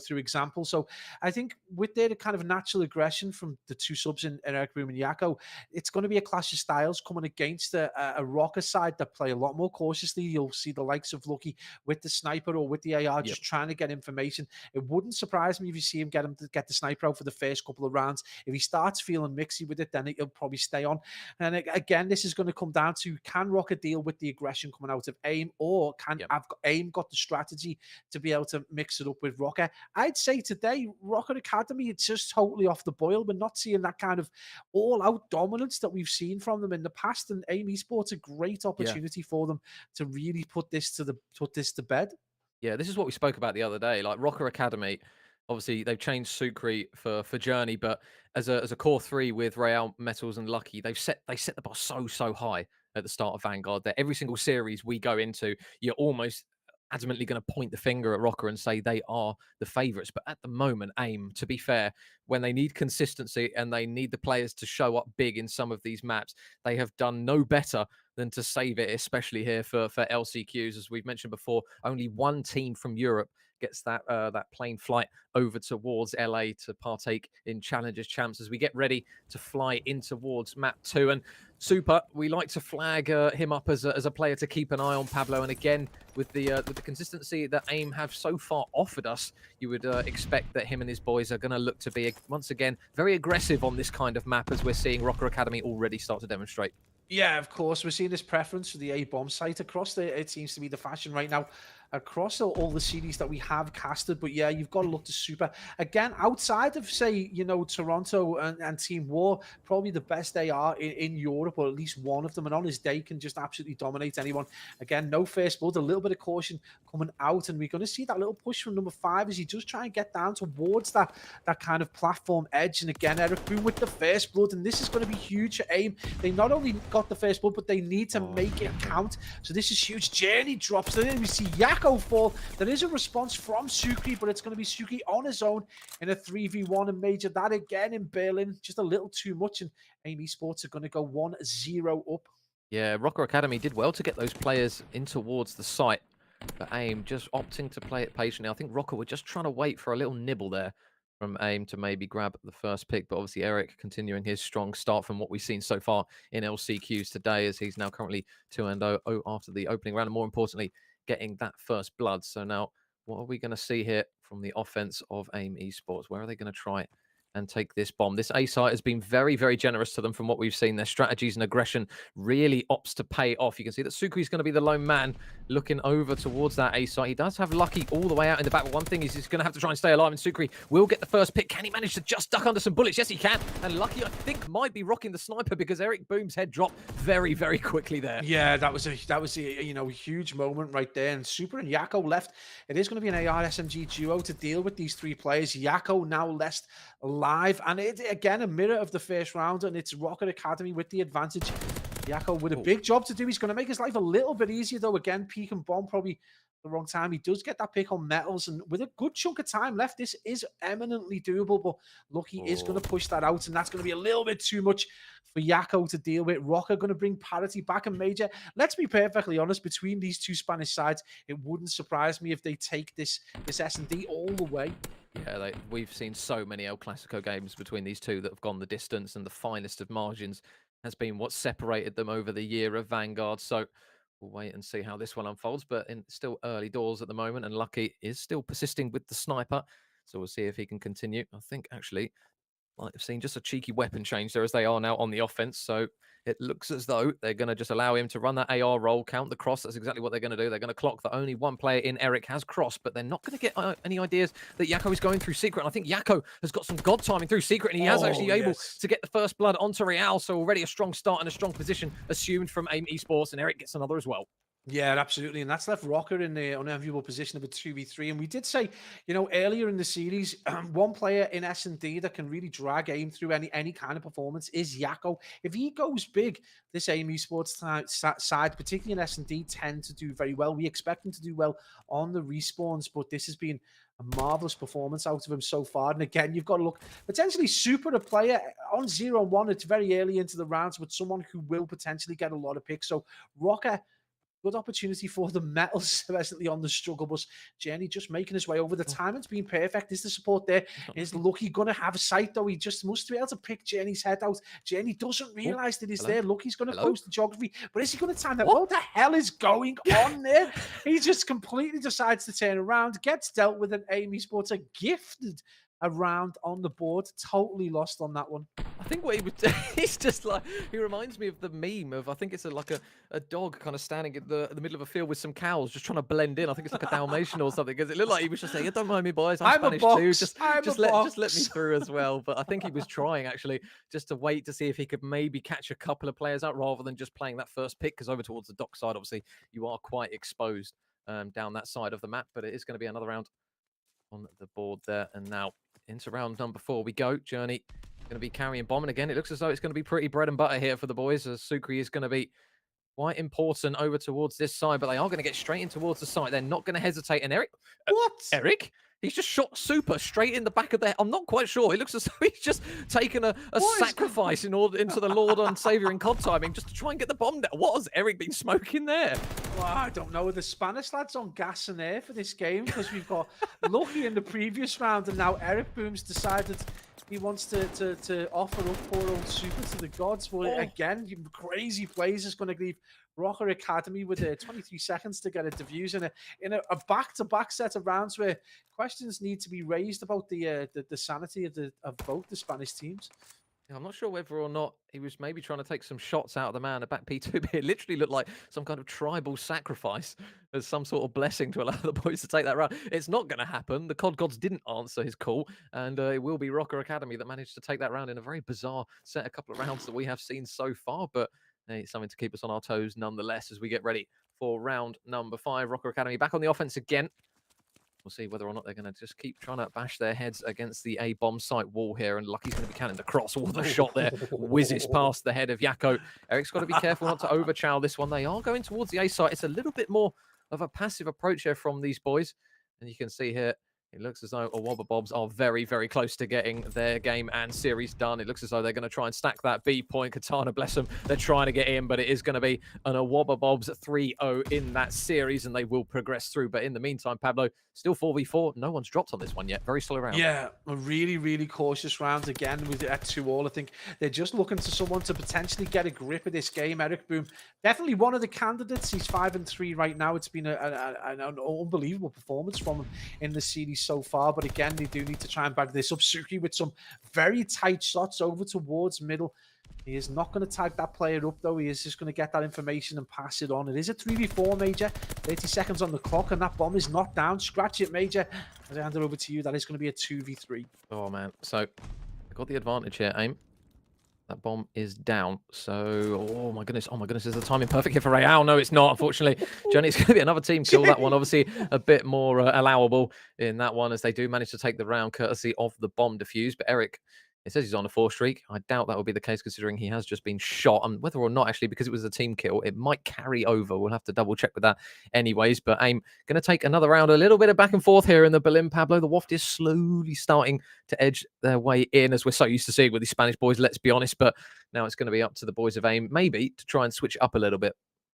through example. So I think with their kind of natural aggression from the two subs in Eric Boone and Yako, it's going to be a clash of styles coming against a Rocker side that play a lot more cautiously. You'll see the likes of Lucky with the sniper or with the AR just trying to get information. It wouldn't surprise me if you see him get the sniper out for the first couple of rounds. If he starts feeling mixy with it, then he'll probably stay on. And again, this is going to come down to, can Rocker deal with the aggression coming out of AIM, or can AIM got the strategy to be able to mix it up with Rocker? I'd say today, Rocker Academy, it's just totally off the boil. We're not seeing that kind of all-out dominance that we've seen from them in the past, and AIM Esports a great opportunity for them to really put this to bed.
Yeah, this is what we spoke about the other day. Like Rocker Academy, obviously they've changed Sucre for Journey, but as a core 3 with Real, Metals, and Lucky, they set the bar so high at the start of Vanguard that every single series we go into, you're almost adamantly going to point the finger at Rocker and say they are the favourites. But at the moment, AIM, to be fair, when they need consistency and they need the players to show up big in some of these maps, they have done no better than to save it, especially here for LCQs. As we've mentioned before, only one team from Europe gets that plane flight over towards LA to partake in Challengers Champs as we get ready to fly in towards map 2. And Super, we like to flag him up as a player to keep an eye on, Pablo. And again, with the consistency that AIM have so far offered us, you would expect that him and his boys are going to look to be, once again, very aggressive on this kind of map, as we're seeing Rocker Academy already start to demonstrate.
Yeah, of course. We're seeing this preference for the A-bomb site across it seems to be the fashion right now across all the series that we have casted. But yeah, you've got to look to Super. Again, outside of, say, Toronto and Team War, probably the best they are in Europe, or at least one of them. And on his day can just absolutely dominate anyone. Again, no first blood, a little bit of caution coming out. And we're going to see that little push from number 5 as he does try and get down towards that kind of platform edge. And again, Eric Boone with the first blood. And this is going to be huge for AIM. They not only got the first blood, but they need to make it count. So this is huge. Journey drops. Then we see Yako fall. There is a response from Sucre, but it's going to be Sucre on his own in a 3v1. And Major, that again in Berlin, just a little too much. And AIM Esports are going to go 1-0 up. Yeah,
Rocker Academy did well to get those players in towards the site, but AIM just opting to play it patiently. I think Rocker were just trying to wait for a little nibble there from AIM to maybe grab the first pick. But obviously Eric continuing his strong start from what we've seen so far in LCQs today, as he's now currently 2-0 after the opening round, and more importantly, getting that first blood. So now what are we going to see here from the offense of AIM Esports? Where are they going to try and take this bomb? This A site has been very, very generous to them from what we've seen. Their strategies and aggression really opts to pay off. You can see that Sucre is going to be the lone man looking over towards that A site. He does have Lucky all the way out in the back, but one thing is he's going to have to try and stay alive, and Sucre will get the first pick. Can he manage to just duck under some bullets? Yes, he can. And Lucky, I think, might be rocking the sniper, because Eric Boome's head dropped very, very quickly there.
Yeah, that was a huge moment right there. And Super and Yako left. It is going to be an AR SMG duo to deal with these 3 players. Yako now left alive, and it again a mirror of the first round, and it's Rocket Academy with the advantage. Yako with a big job to do. He's going to make his life a little bit easier, though. Again, peek and bomb probably the wrong time. He does get that pick on Metals, and with a good chunk of time left, this is eminently doable. But Lucky is going to push that out, and that's going to be a little bit too much for Yako to deal with. Rocker going to bring parity back. And Major, let's be perfectly honest, between these two Spanish sides, it wouldn't surprise me if they take this SnD all the way.
Yeah, we've seen so many El Clasico games between these two that have gone the distance, and the finest of margins has been what separated them over the year of Vanguard. So we'll wait and see how this one unfolds, but still early doors at the moment, and Lucky is still persisting with the sniper. So we'll see if he can continue. I think actually might have seen just a cheeky weapon change there as they are now on the offense. So it looks as though they're going to just allow him to run that AR roll, count the cross. That's exactly what they're going to do. They're going to clock that only one player in Eric has crossed, but they're not going to get any ideas that Yakko is going through Secret. And I think Yakko has got some god timing through Secret, and he has actually able to get the first blood onto Real. So already a strong start and a strong position assumed from AIM Esports, and Eric gets another as well.
Yeah, absolutely. And that's left Rocker in the unenviable position of a 2v3. And we did say, earlier in the series, one player in SnD that can really drag AIM through any kind of performance is Yakko. If he goes big, this AIM Esports side, particularly in SnD, tend to do very well. We expect him to do well on the respawns, but this has been a marvelous performance out of him so far. And again, you've got to look potentially super a player on 0-1. It's very early into the rounds, but someone who will potentially get a lot of picks. So Rocker, good opportunity for the metals, especially on the struggle bus journey, just making his way over. The timing's been perfect. Is the support there? Is Lucky going to have a sight, though? He just must be able to pick Journey's head out. Journey doesn't realize that he's there. Lucky's going to post the geography, but is he going to time that? What the hell is going on there? He just completely decides to turn around, gets dealt with an AIM Esports, a gifted around on the board, totally lost on that one.
I think what he would do, he's just like, he reminds me of the meme of, I think it's like a dog kind of standing in the middle of a field with some cows just trying to blend in. I think it's like a Dalmatian or something, because it looked like he was just saying, don't mind me, boys, I'm Spanish too. Just let me through as well. But I think he was trying actually just to wait to see if he could maybe catch a couple of players out rather than just playing that first pick, because over towards the dock side, obviously, you are quite exposed down that side of the map. But it is going to be another round on the board there. And now into round number 4 we go. Journey going to be carrying bomb, and again it looks as though it's going to be pretty bread and butter here for the boys, as Sukri is going to be quite important over towards this side, but they are going to get straight in towards the site. They're not going to hesitate. And Eric, Eric, he's just shot Super straight in the back of the head. I'm not quite sure. It looks as though he's just taken a sacrifice in order into the Lord and Savior in COD timing just to try and get the bomb down. What has Eric been smoking there?
Well, I don't know. The Spanish lads on gas and air for this game, because we've got Lucky in the previous round, and now Eric Boom's decided he wants to offer up poor old Super to the gods. Well, again, crazy plays is going to leave Rocker Academy with 23 seconds to get a defuse in a back-to-back set of rounds where questions need to be raised about the sanity of both the Spanish teams.
I'm not sure whether or not he was maybe trying to take some shots out of the man at back P2, but it literally looked like some kind of tribal sacrifice as some sort of blessing to allow the boys to take that round. It's not going to happen. The COD gods didn't answer his call, and it will be Rocker Academy that managed to take that round in a very bizarre set, a couple of rounds that we have seen so far, but it's something to keep us on our toes nonetheless as we get ready for round number 5. Rocker Academy back on the offense again. We'll see whether or not they're going to just keep trying to bash their heads against the A-bomb site wall here. And Lucky's going to be counting the cross. Oh, the shot there whizzes past the head of Yakko. Eric's got to be careful not to overchow this one. They are going towards the A site. It's a little bit more of a passive approach here from these boys. And you can see here, it looks as though Wobble Bobs are very, very close to getting their game and series done. It looks as though they're going to try and stack that B point. Katana, bless them, they're trying to get in, but it is going to be an Wobble Bobs 3-0 in that series, and they will progress through. But in the meantime, Pablo, still 4v4. No one's dropped on this one yet. Very slow round.
Yeah, a really, really cautious round again with at 2-all. I think they're just looking to someone to potentially get a grip of this game. Eric Boom, definitely one of the candidates. He's 5-3 right now. It's been an unbelievable performance from him in the series so far, but again, they do need to try and back this up. Suki with some very tight shots over towards middle. He is not going to tag that player up, though. He is just going to get that information and pass it on. It is a 3v4, Major. 30 seconds on the clock, and that bomb is not down. Scratch it, Major. As I hand it over to you, that is going to be a 2v3.
Oh, man. So, I got the advantage here, AIM. That bomb is down. So, oh my goodness, is the timing perfect here for Real? No, it's not, unfortunately. Johnny, it's going to be another team kill that one. Obviously, a bit more allowable in that one, as they do manage to take the round courtesy of the bomb defuse. But Eric, it says he's on a 4 streak. I doubt that will be the case, considering he has just been shot. And whether or not, actually, because it was a team kill, it might carry over. We'll have to double check with that anyways. But AIM going to take another round. A little bit of back and forth here in the Berlin, Pablo. The Waft is slowly starting to edge their way in, as we're so used to seeing with these Spanish boys, let's be honest. But now it's going to be up to the boys of AIM, maybe, to try and switch it up a little bit.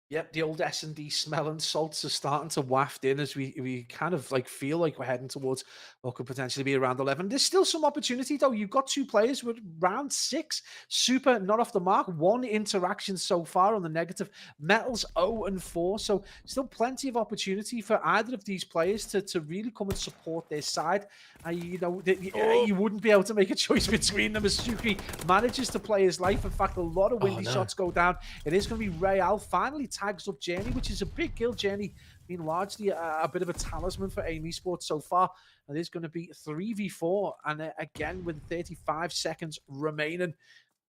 Yep, the old S&D smell and salts are starting to waft in as we kind of like feel like we're heading towards what could potentially be around 11. There's still some opportunity though. You've got 2 players with round 6. Super not off the mark. 1 interaction so far on the negative. Metals 0-4. So still plenty of opportunity for either of these players to really come and support their side. You know, you wouldn't be able to make a choice between them as Sucre manages to play his life. In fact, a lot of windy shots go down. It is going to be Real finally tags up Journey, which is a big kill. Journey being largely a bit of a talisman for AIM Esports so far. It is going to be 3v4, and again with 35 seconds remaining.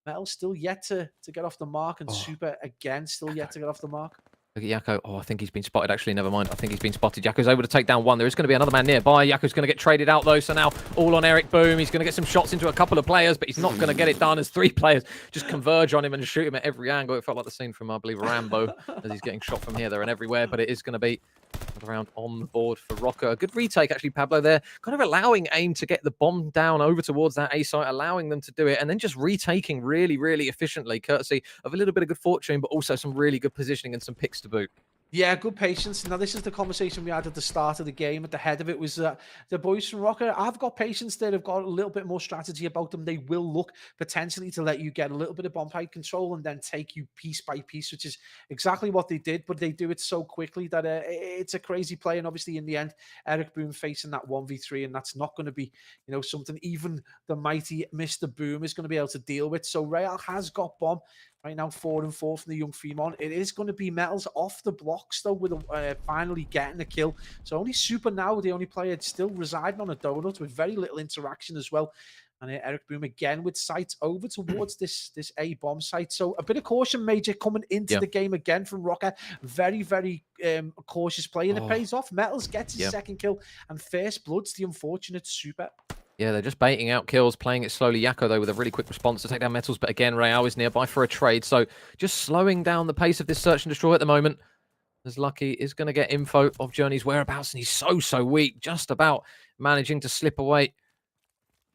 Metal still yet to get off the mark, and Super again still yet to get off the mark.
Look at Yakko. Oh, I think he's been spotted. Actually, never mind. I think he's been spotted. Yakko's able to take down 1. There is going to be another man nearby. Yakko's going to get traded out, though. So now all on Eric Boom. He's going to get some shots into a couple of players, but he's not going to get it done as 3 players just converge on him and shoot him at every angle. It felt like the scene from, I believe, Rambo, as he's getting shot from here, there, and everywhere. But it is going to be another round on the board for Rocker. A good retake, actually, Pablo, there. Kind of allowing AIM to get the bomb down over towards that A site, allowing them to do it, and then just retaking really, really efficiently, courtesy of a little bit of good fortune, but also some really good positioning and some picks to boot.
Yeah, good patience. Now, this is the conversation we had at the start of the game. At the head of it was the boys from Rocker. I've got patience there. They've got a little bit more strategy about them. They will look potentially to let you get a little bit of bomb height control and then take you piece by piece, which is exactly what they did. But they do it so quickly that it's a crazy play. And obviously, in the end, Eric Boom facing that 1v3, and that's not going to be, you know, something even the mighty Mr. Boom is going to be able to deal with. So Real has got bomb. Right now, 4-4 from the young Fremont. It is going to be Metals off the blocks, though, with finally getting a kill. So only Super now, the only player still residing on a donut with very little interaction as well. And Eric Boom again with sights over towards this A bomb site. So a bit of caution, Major, coming into the game again from Rocker. Very, very cautious play, and it pays off. Metals gets his second kill, and first blood's the unfortunate Super.
Yeah, they're just baiting out kills, playing it slowly. Yakko, though, with a really quick response to take down Metals. But again, Real is nearby for a trade. So just slowing down the pace of this search and destroy at the moment. As Lucky is going to get info of Journey's whereabouts. And he's so weak. Just about managing to slip away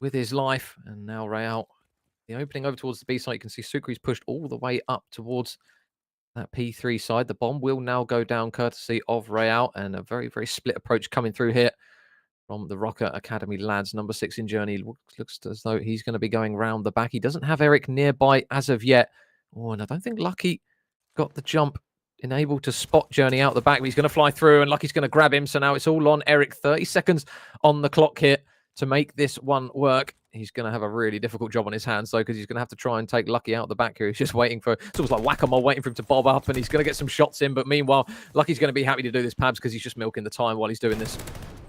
with his life. And now Real, the opening over towards the B site. You can see Sucre's pushed all the way up towards that P3 side. The bomb will now go down courtesy of Real. And a very, very split approach coming through here from the Rocker Academy lads. Number 6 in Journey looks as though he's going to be going round the back. He doesn't have Eric nearby as of yet. Oh, and I don't think Lucky got the jump able to spot Journey out the back, but he's going to fly through, and Lucky's going to grab him. So now it's all on Eric. 30 seconds on the clock here to make this one work. He's going to have a really difficult job on his hands, though, because he's going to have to try and take Lucky out the back here. He's just waiting for, it's almost like whack-a-mole, waiting for him to bob up, and he's going to get some shots in. But meanwhile, Lucky's going to be happy to do this, Pabs, because he's just milking the time while he's doing this.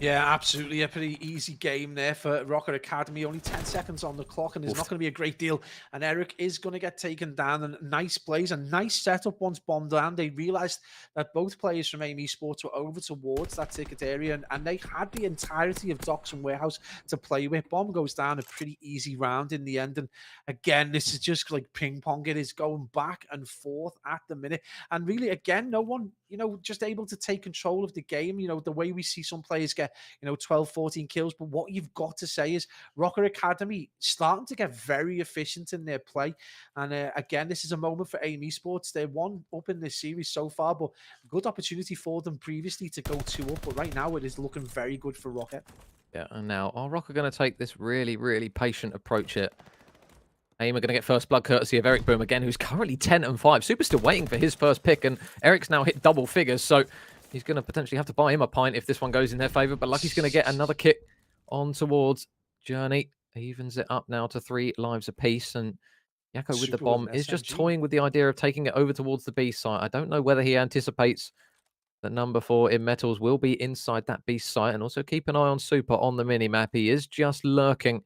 Yeah, absolutely. A pretty easy game there for Rocker Academy. Only 10 seconds on the clock, and there's not going to be a great deal. And Eric is going to get taken down. And nice plays, a nice setup once bombed down. They realized that both players from AIM Esports were over towards that ticket area, and they had the entirety of Docks and Warehouse to play with. Bomb goes down, a pretty easy round in the end. And again, this is just like ping pong. It is going back and forth at the minute. And really, again, no one, you know, just able to take control of the game. You know, the way we see some players get, you know, 12, 14 kills. But what you've got to say is Rocker Academy starting to get very efficient in their play. And again, this is a moment for AIM Esports. They're 1 up in this series so far, but good opportunity for them previously to go 2 up. But right now, it is looking very good for Rocker.
Yeah, and now Rocker going to take this really, really patient approach here. AIM are going to get first blood courtesy of Eric Boom again, who's currently 10-5. Super's still waiting for his first pick, and Eric's now hit double figures, so he's going to potentially have to buy him a pint if this one goes in their favor. But Lucky's going to get another kick on towards Journey. Evens it up now to 3 lives apiece, and Yakko with the bomb is just toying with the idea of taking it over towards the B site. I don't know whether he anticipates that number 4 in Metals will be inside that B site, and also keep an eye on Super on the mini-map. He is just lurking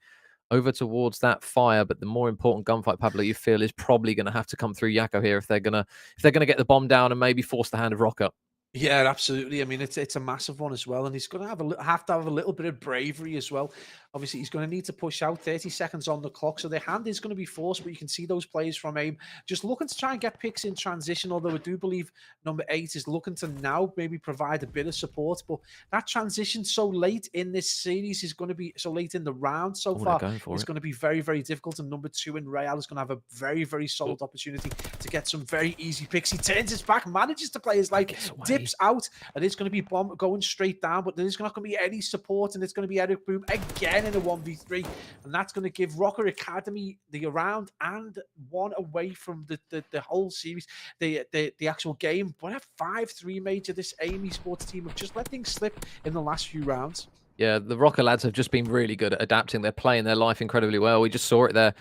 over towards that fire, but the more important gunfight, Pablo, you feel is probably going to have to come through Yakko here if they're going to get the bomb down and maybe force the hand of Rocker.
Yeah, absolutely. I mean, it's a massive one as well, and he's going to have to have a little bit of bravery as well. Obviously, he's going to need to push out 30 seconds on the clock, so the hand is going to be forced. But you can see those players from AIM just looking to try and get picks in transition. Although I do believe number 8 is looking to now maybe provide a bit of support. But that transition so late in this series is going to be so late in the round so far. It's going to be very, very difficult. And number 2 in Real is going to have a very, very solid opportunity to get some very easy picks. He turns his back, manages to play his life, dips out, and it's going to be bomb going straight down, but there's not going to be any support, and it's going to be Eric Boom again in a 1v3, and that's going to give Rocker Academy the around and one away from the whole series, the actual game. But a 5-3 major, this AIM Esports team have just let things slip in the last few rounds.
Yeah, the Rocker lads have just been really good at adapting. They're playing their life incredibly well. We just saw it there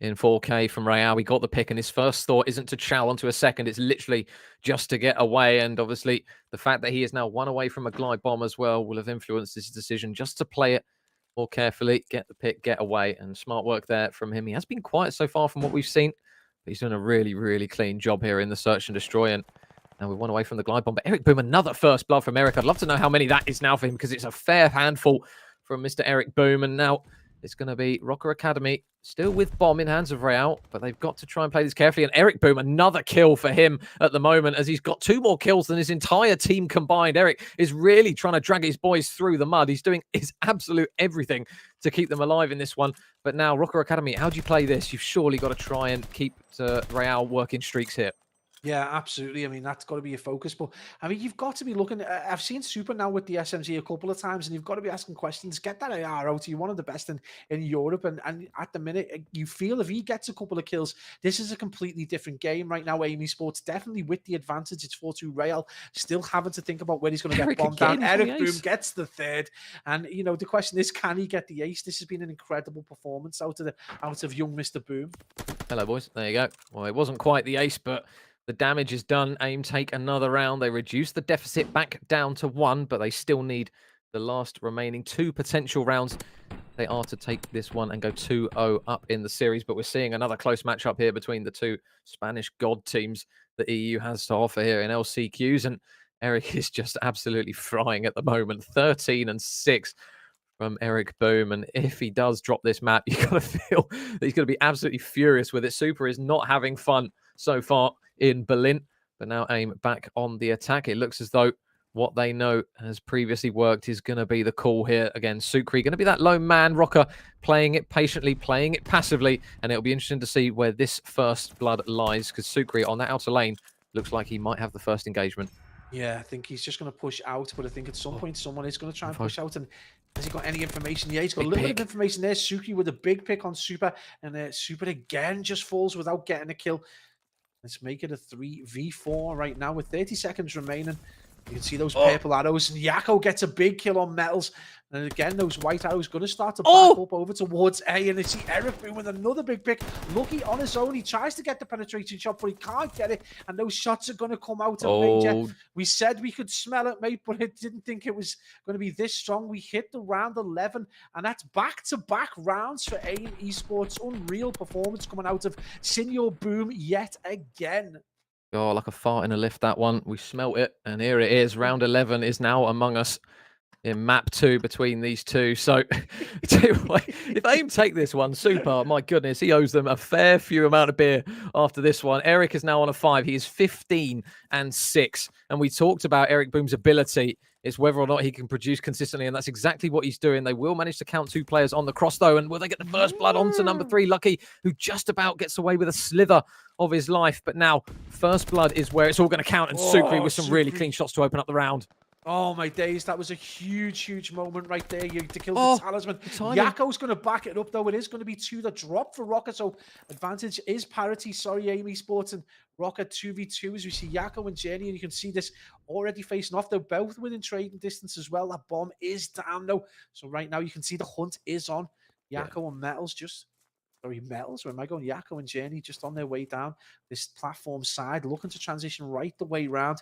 in 4K from Real. We got the pick, and his first thought isn't to chow onto a second. It's literally just to get away. And obviously, the fact that he is now one away from a glide bomb as well will have influenced his decision just to play it more carefully, get the pick, get away. And smart work there from him. He has been quiet so far from what we've seen, but he's done a really, really clean job here in the search and destroy. And now we one away from the glide bomb. But Eric Boom, another first blood from Eric. I'd love to know how many that is now for him, because it's a fair handful from Mr. Eric Boom. And now it's going to be Rocker Academy still with bomb in hands of Real, but they've got to try and play this carefully. And Eric Boom, another kill for him at the moment, as he's got 2 more kills than his entire team combined. Eric is really trying to drag his boys through the mud. He's doing his absolute everything to keep them alive in this one. But now, Rocker Academy, how do you play this? You've surely got to try and keep Real working streaks here.
Yeah, absolutely. I mean, that's got to be a focus. But I mean, you've got to be looking. I've seen Super now with the SMG a couple of times, and you've got to be asking questions. Get that AR out. You're one of the best in Europe, and at the minute, you feel if he gets a couple of kills, this is a completely different game right now. AIM Esports definitely with the advantage. It's 4-2 Real, still having to think about where he's going to get bombed down. Eric Boom gets the 3rd, and you know the question is, can he get the ace? This has been an incredible performance out of young Mr. Boom.
Hello, boys. There you go. Well, it wasn't quite the ace, but the damage is done. AIM take another round. They reduce the deficit back down to 1, but they still need the last remaining 2 potential rounds. They are to take this one and go 2-0 up in the series. But we're seeing another close matchup here between the 2 Spanish god teams that EU has to offer here in LCQs. And Eric is just absolutely frying at the moment. 13-6 from Eric Boom. And if he does drop this map, you've got to feel that he's going to be absolutely furious with it. Super is not having fun so far in Berlin, but now AIM back on the attack. It looks as though what they know has previously worked is going to be the call here. Again, Sukri going to be that lone man. Rocker playing it patiently, playing it passively, and it'll be interesting to see where this first blood lies, because Sukri on that outer lane looks like he might have the first engagement.
Yeah, I think he's just going to push out, but I think at some point someone is going to try and push out. And has he got any information? Yeah, he's got a little bit of information there. Suki with a big pick on Super, and Super again just falls without getting a kill. Let's make it a 3v4 right now with 30 seconds remaining. You can see those purple arrows, and Yako gets a big kill on Metals. And again, those white arrows going to start to back up over towards A, and they see Eric Boom with another big pick. Lucky on his own. He tries to get the penetration shot, but he can't get it, and those shots are going to come out of Major. We said we could smell it, mate, but I didn't think it was going to be this strong. We hit the round 11, and that's back-to-back rounds for AIM Esports. Unreal performance coming out of Senior Boom yet again.
Oh, like a fart in a lift, that one. We smelt it, and here it is. Round 11 is now among us in map 2 between these two. So, if AIM take this one, Super, my goodness, he owes them a fair few amount of beer after this one. Eric is now on a 5. He is 15-6. And we talked about Eric Boom's ability. It's whether or not he can produce consistently, and that's exactly what he's doing. They will manage to count 2 players on the cross, though, and will they get the first blood onto number 3, Lucky, who just about gets away with a slither of his life. But now, first blood is where it's all going to count, and Supri with some really clean shots to open up the round.
Oh, my days. That was a huge, huge moment right there. You to kill the talisman. Yako's going to back it up, though. It is going to be 2 that drop for Rocket. So advantage is parity. Sorry, AIM Esports and Rocket 2v2 as we see Yako and Jenny. And you can see this already facing off. They're both within trading distance as well. That bomb is down, though. So right now you can see the hunt is on. Yako and Metals just... Sorry, Metals, where am I going? Yako and Jenny just on their way down this platform side, looking to transition right the way around.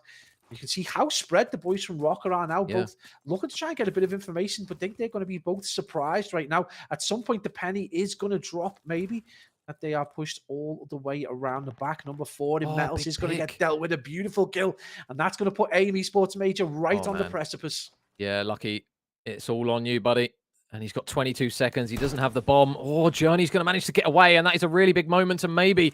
You can see how spread the boys from Rocker are now, both looking to try and get a bit of information, but think they're going to be both surprised right now. At some point, the penny is going to drop, maybe. that they are pushed all the way around the back. Number 4 in Metals
big
is going to get
pick.
dealt with a beautiful kill, and that's going to put AIM Esports Major right
Oh,
on the
man.
precipice.
Yeah, Lucky. It's all on you, buddy. And he's got 22 seconds. He doesn't have the bomb. Oh, Journey's going to manage to get away. And that is a really big moment to maybe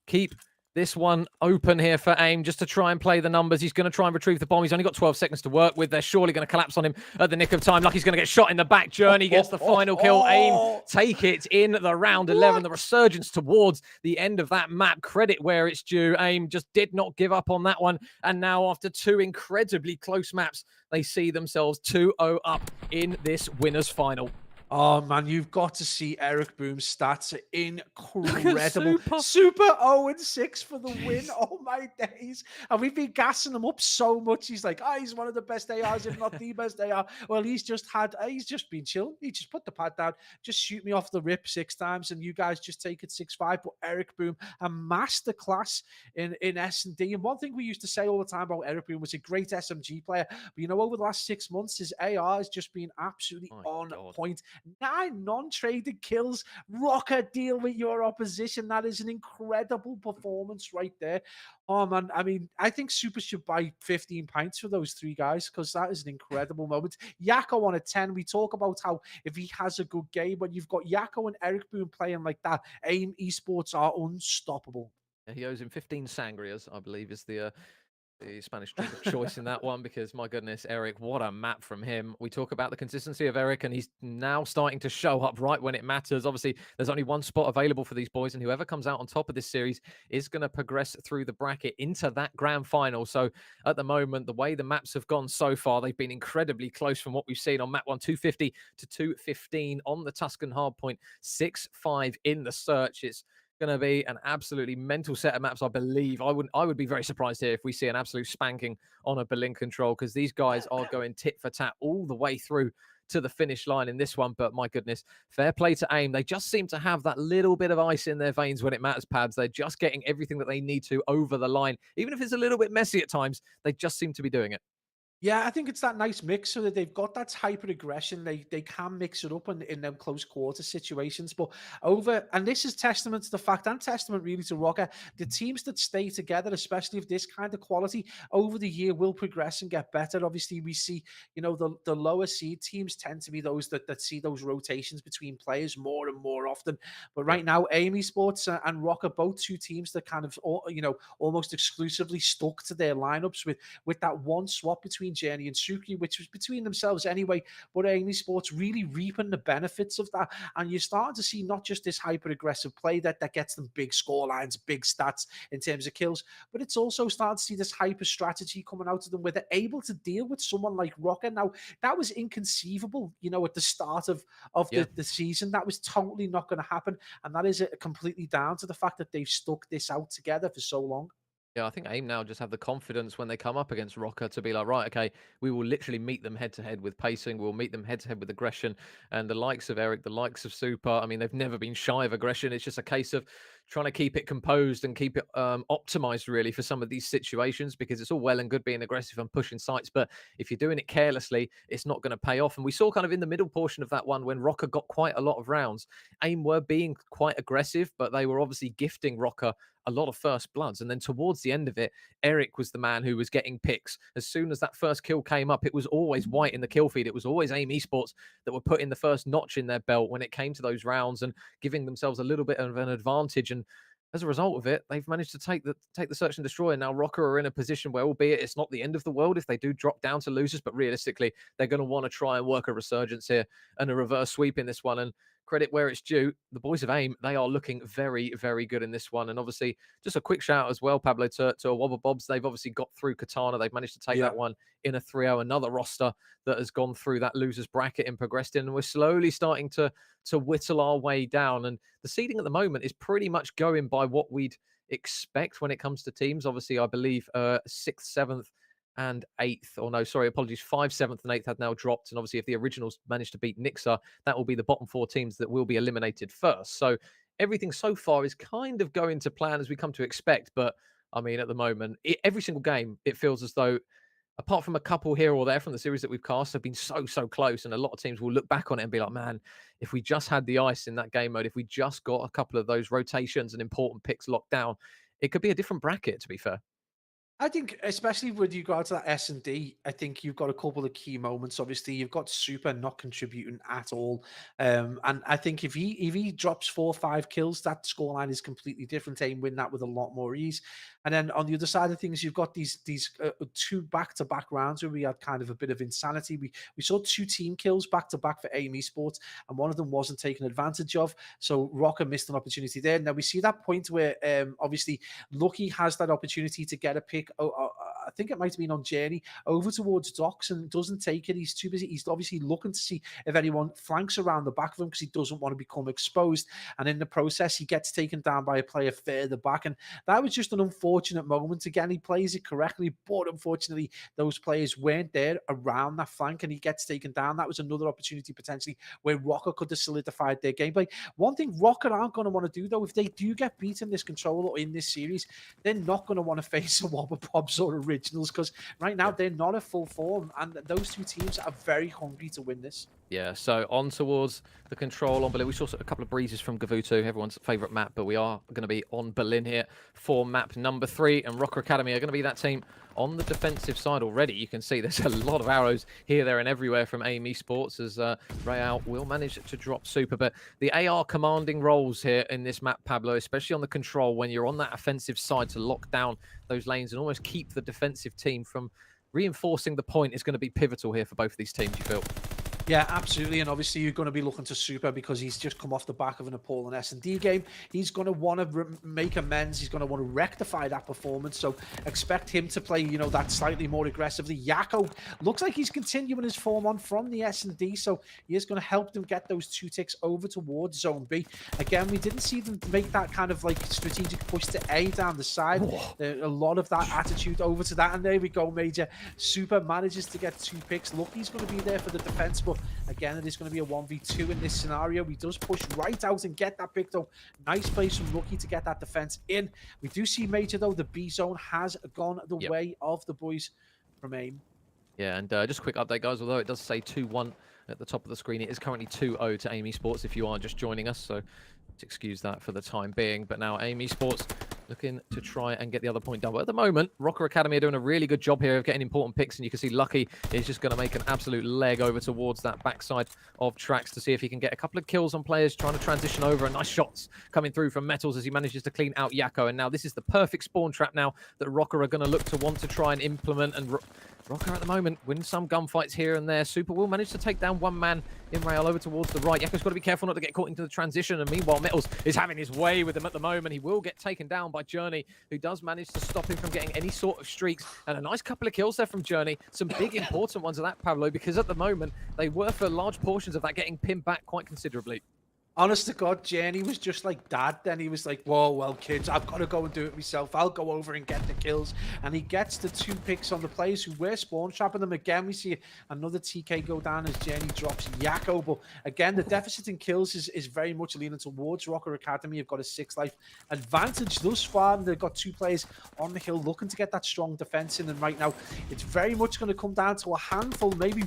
keep this one open here for AIM, just to try and play the numbers. He's going to try and retrieve the bomb. He's only got 12 seconds to work with. They're surely going to collapse on him at the nick of time. Lucky's going to get shot in the back. Journey gets the final kill. AIM take it in the round 11. The resurgence towards the end of that map. Credit where it's due. AIM just did not give up on that one. And now, after 2 incredibly close maps, they see themselves 2-0 up in this winners final.
Oh, man, you've got to see Eric Boom's stats are incredible. Super 0-6 for the win. Oh, my days. And we've been gassing him up so much. He's like, he's one of the best ARs, if not the best AR. Well, he's just been chill. He just put the pad down, just shoot me off the rip 6 times, and you guys just take it 6-5. But Eric Boom, a masterclass in SnD. And one thing we used to say all the time about Eric Boom was a great SMG player. But, you know, over the last 6 months, his AR has just been absolutely point. 9 non-traded kills. Rocker, deal with your opposition. That is an incredible performance right there. Oh, man. I mean, I think Super should buy 15 pints for those 3 guys, because that is an incredible moment. Yako on a 10. We talk about how if he has a good game, when you've got Yako and Eric Boom playing like that, AIM Esports are unstoppable.
He owes him 15 sangrias, I believe, is the Spanish drink of choice in that one, because my goodness, Eric, what a map from him. We talk about the consistency of Eric, and he's now starting to show up right when it matters. Obviously, there's only one spot available for these boys, and whoever comes out on top of this series is going to progress through the bracket into that grand final. So at the moment, the way the maps have gone so far, they've been incredibly close from what we've seen on map 1, 250 to 215 on the Tuscan Hardpoint, 6-5 in the search. It's going to be an absolutely mental set of maps, I believe. I would be very surprised here if we see an absolute spanking on a Berlin control, because these guys are going tit for tat all the way through to the finish line in this one. But my goodness, fair play to AIM. They just seem to have that little bit of ice in their veins when it matters, Pads. They're just getting everything that they need to over the line. Even if it's a little bit messy at times, they just seem to be doing it.
Yeah, I think it's that nice mix, so that they've got that hyper aggression. They can mix it up in them close quarter situations. But and this is testament to the fact, and testament really to Rocker, the teams that stay together, especially of this kind of quality, over the year will progress and get better. Obviously, we see, you know, the lower seed teams tend to be those that see those rotations between players more and more often. But right now, AIM Esports and Rocker, both 2 teams that kind of, you know, almost exclusively stuck to their lineups with that one swap between Journey and Suki, which was between themselves anyway, but AIM Esports really reaping the benefits of that. And you're starting to see not just this hyper-aggressive play that gets them big score lines, big stats in terms of kills, but it's also starting to see this hyper strategy coming out of them, where they're able to deal with someone like Rocker. Now, that was inconceivable, you know, at the start of the season. That was totally not going to happen. And that is completely down to the fact that they've stuck this out together for so long.
Yeah, I think AIM now just have the confidence when they come up against Rocker to be like, right, okay, we will literally meet them head-to-head with pacing. We'll meet them head-to-head with aggression. And the likes of Eric, the likes of Super, I mean, they've never been shy of aggression. It's just a case of trying to keep it composed and keep it optimized, really, for some of these situations, because it's all well and good being aggressive and pushing sites. But if you're doing it carelessly, it's not going to pay off. And we saw kind of in the middle portion of that one, when Rocker got quite a lot of rounds, AIM were being quite aggressive, but they were obviously gifting Rocker a lot of first bloods. And then towards the end of it, Eric was the man who was getting picks. As soon as that first kill came up, it was always white in the kill feed. It was always AIM Esports that were putting the first notch in their belt when it came to those rounds and giving themselves a little bit of an advantage. And as a result of it, they've managed to take the search and destroy. And now Rocker are in a position where, albeit it's not the end of the world if they do drop down to losers, but realistically, they're going to want to try and work a resurgence here and a reverse sweep in this one. And credit where it's due, the boys of AIM, they are looking very, very good in this one. And obviously, just a quick shout as well, Pablo, to Wobble Bobs. They've obviously got through Katana. They've managed to take that one in a 3-0. Another roster that has gone through that losers bracket and progressed in. And we're slowly starting to whittle our way down. And the seeding at the moment is pretty much going by what we'd expect when it comes to teams. Obviously, I believe 6th, 7th, and 8th, or no, sorry, apologies, 5th, 7th, and 8th had now dropped. And obviously, if the originals manage to beat Nixa, that will be the bottom 4 teams that will be eliminated first. So everything so far is kind of going to plan as we come to expect. But I mean, at the moment, every single game, it feels as though apart from a couple here or there from the series that we've cast, have been so close. And a lot of teams will look back on it and be like, man, if we just had the ice in that game mode, if we just got a couple of those rotations and important picks locked down, it could be a different bracket, to be fair.
I think, especially with regard to that S&D, I think you've got a couple of key moments. Obviously, you've got Super not contributing at all, and I think if he drops 4 or 5 kills, that scoreline is completely different. Aim win that with a lot more ease. And then on the other side of things, you've got these 2 back-to-back rounds where we had kind of a bit of insanity. We saw 2 team kills back-to-back for AIM Esports, and one of them wasn't taken advantage of. So Rocker missed an opportunity there. Now we see that point where obviously Lucky has that opportunity to get a pick. I think it might have been on Journey over towards Docks and doesn't take it. He's too busy. He's obviously looking to see if anyone flanks around the back of him because he doesn't want to become exposed. And in the process, he gets taken down by a player further back. And that was just an unfortunate moment. Again, he plays it correctly, but unfortunately, those players weren't there around that flank and he gets taken down. That was another opportunity potentially where Rocker could have solidified their gameplay. One thing Rocker aren't going to want to do, though, if they do get beaten this controller or in this series, they're not going to want to face a Wobble Bobs or Originals because right now they're not at full form and those 2 teams are very hungry to win this.
Yeah, so on towards the control on Berlin. We saw a couple of breezes from Gavutu, everyone's favourite map, but we are going to be on Berlin here for map number 3, and Rocker Academy are going to be that team on the defensive side already. You can see there's a lot of arrows here, there, and everywhere from AIM Esports as Real will manage to drop Super. But the AR commanding roles here in this map, Pablo, especially on the control, when you're on that offensive side to lock down those lanes and almost keep the defensive team from reinforcing the point, is going to be pivotal here for both of these teams, you feel?
Yeah, absolutely. And obviously, you're going to be looking to Super because he's just come off the back of an appalling S&D game. He's going to want to make amends. He's going to want to rectify that performance. So expect him to play, you know, that slightly more aggressively. Yako looks like he's continuing his form on from the S&D. So he is going to help them get those 2 ticks over towards Zone B. Again, we didn't see them make that kind of like strategic push to A down the side. A lot of that attitude over to that. And there we go, Major. Super manages to get 2 picks. Lucky's going to be there for the defense, but again, it is going to be a 1v2 in this scenario. He does push right out and get that pick, though. Nice place from Lucky to get that defense in. We do see Major, though. The B zone has gone the way of the boys from AIM.
Yeah, and just a quick update, guys. Although it does say 2-1 at the top of the screen, it is currently 2-0 to AIM Esports if you are just joining us. So let's excuse that for the time being. But now AIM Esports looking to try and get the other point done. But at the moment, Rocker Academy are doing a really good job here of getting important picks, and you can see Lucky is just going to make an absolute leg over towards that backside of tracks to see if he can get a couple of kills on players trying to transition over, and nice shots coming through from Metals as he manages to clean out Yako. And now this is the perfect spawn trap now that Rocker are going to look to want to try and implement, and Rocker at the moment wins some gunfights here and there. Super will manage to take down one man in rail over towards the right. Yako's got to be careful not to get caught into the transition, and meanwhile Metals is having his way with him at the moment. He will get taken down by Journey, who does manage to stop him from getting any sort of streaks, and a nice couple of kills there from Journey. Some big important ones of that, Pablo, because at the moment they were for large portions of that getting pinned back quite considerably.
Honest to God, Journey was just like Dad. Then he was like, whoa, well, kids, I've got to go and do it myself. I'll go over and get the kills. And he gets the 2 picks on the players who were spawn trapping them. Again, we see another TK go down as Journey drops Yako. But again, the deficit in kills is very much leaning towards Rocker Academy. You've got a 6-life advantage thus far. And they've got 2 players on the hill looking to get that strong defense in. And right now, it's very much going to come down to a handful, maybe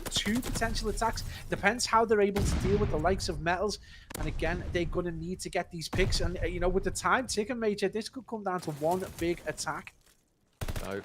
2 potential attacks. Depends how they're able to deal with the likes of Metals. And again, they're going to need to get these picks. And, you know, with the time ticking, Major, this could come down to 1 big attack.
So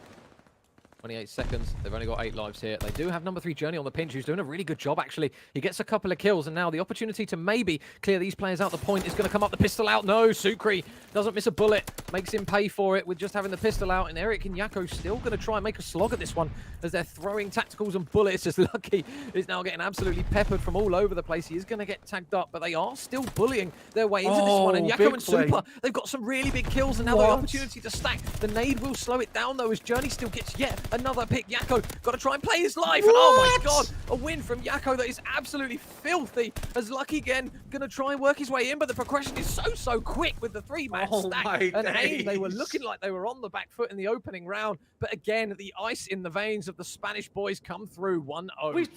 28 seconds. They've only got 8 lives here. They do have number 3 Journey on the pinch, who's doing a really good job, actually. He gets a couple of kills, and now the opportunity to maybe clear these players out the point is going to come up. The pistol out. No, Sukri doesn't miss a bullet. Makes him pay for it with just having the pistol out, and Eric and Yako still going to try and make a slog at this one as they're throwing tacticals and bullets, as Lucky is now getting absolutely peppered from all over the place. He is going to get tagged up, but they are still bullying their way into this one. And Yako and Super, they've got some really big kills, and now the opportunity to stack. The nade will slow it down, though, as Journey still gets yet another pick. Yako got to try and play his life, and oh my God, a win from Yako that is absolutely filthy, as Lucky again going to try and work his way in, but the progression is so quick with the 3-man stack. And AIM, they were looking like they were on the back foot in the opening round, but again, the ice in the veins of the Spanish boys come through 1-0.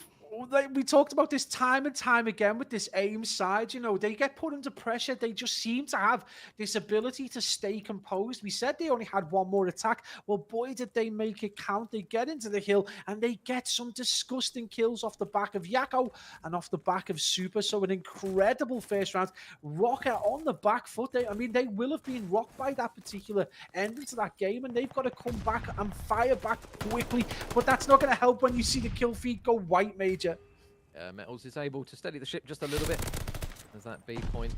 like we talked about this time and time again with this AIM side, you know, they get put under pressure. They just seem to have this ability to stay composed. We said they only had one more attack. Well, boy, did they make it count. They get into the hill and they get some disgusting kills off the back of Yakko and off the back of Super. So an incredible first round. Rocker on the back foot. I mean, they will have been rocked by that particular ending to that game, and they've got to come back and fire back quickly. But that's not going to help when you see the kill feed go white, Major.
Metals is able to steady the ship just a little bit as that B point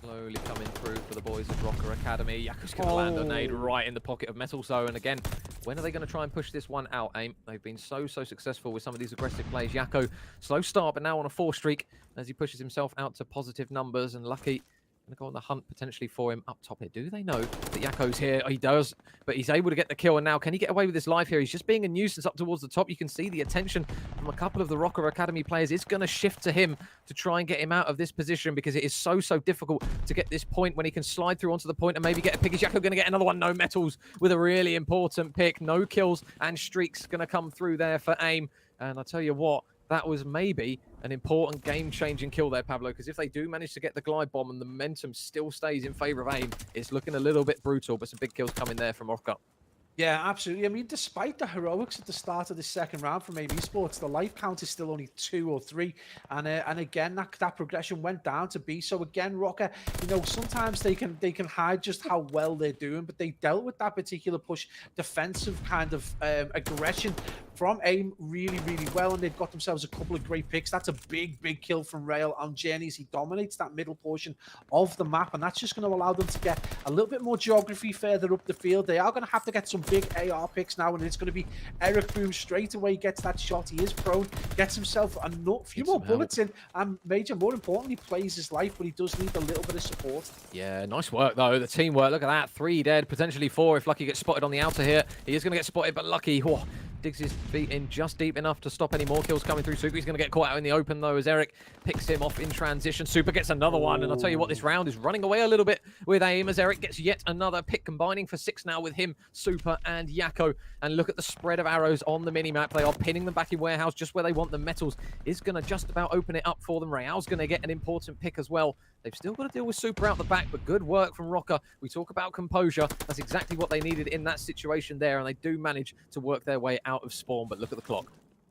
slowly coming through for the boys of Rocker Academy. Yakko's going to land a nade right in the pocket of Metals though, and again, when are they going to try and push this one out, AIM? They've been so successful with some of these aggressive plays. Yakko, slow start, but now on a 4 streak as he pushes himself out to positive numbers, and Lucky going to go on the hunt potentially for him up top here. Do they know that Yakko's here? He does, but he's able to get the kill, and now can he get away with his life here? He's just being a nuisance up towards the top. You can see the attention from a couple of the Rocker Academy players is going to shift to him to try and get him out of this position, because it is so difficult to get this point when he can slide through onto the point and maybe get a pick. Is Yakko going to get another one? No, Metals with a really important pick. No kills and streaks going to come through there for AIM, and I tell you what, that was maybe an important game-changing kill there, Pablo, because if they do manage to get the glide bomb and the momentum still stays in favor of AIM, it's looking a little bit brutal, but some big kills coming there from Rocker.
Yeah, absolutely. I mean, despite the heroics at the start of the second round from AIM Esports, the life count is still only 2 or 3. And again, that progression went down to B. So again, Rocker, you know, sometimes they can hide just how well they're doing, but they dealt with that particular push defensive kind of aggression from AIM really well, and they've got themselves a couple of great picks. That's a big kill from Rail on Journeys. He dominates that middle portion of the map, and that's just going to allow them to get a little bit more geography further up the field. They are going to have to get some big AR picks now, and it's going to be Eric Boom straight away gets that shot. He is prone, gets himself a few more bullets in, and Major, more importantly, plays his life, but he does need a little bit of support.
Yeah, nice work though, the teamwork. Look at that, 3 dead, potentially 4 if Lucky gets spotted on the outer here. He is going to get spotted, but Lucky digs his feet in just deep enough to stop any more kills coming through. Super, he's going to get caught out in the open though as Eric picks him off in transition. Super gets another one, and I'll tell you what, this round is running away a little bit with AIM as Eric gets yet another pick, combining for 6 now with him, Super and Yakko. And look at the spread of arrows on the minimap. They are pinning them back in warehouse just where they want them. Metals is going to just about open it up for them. Real's going to get an important pick as well. They've still got to deal with Super out the back, but good work from Rocker. We talk about composure. That's exactly what they needed in that situation there, and they do manage to work their way out of spawn, but look at the clock.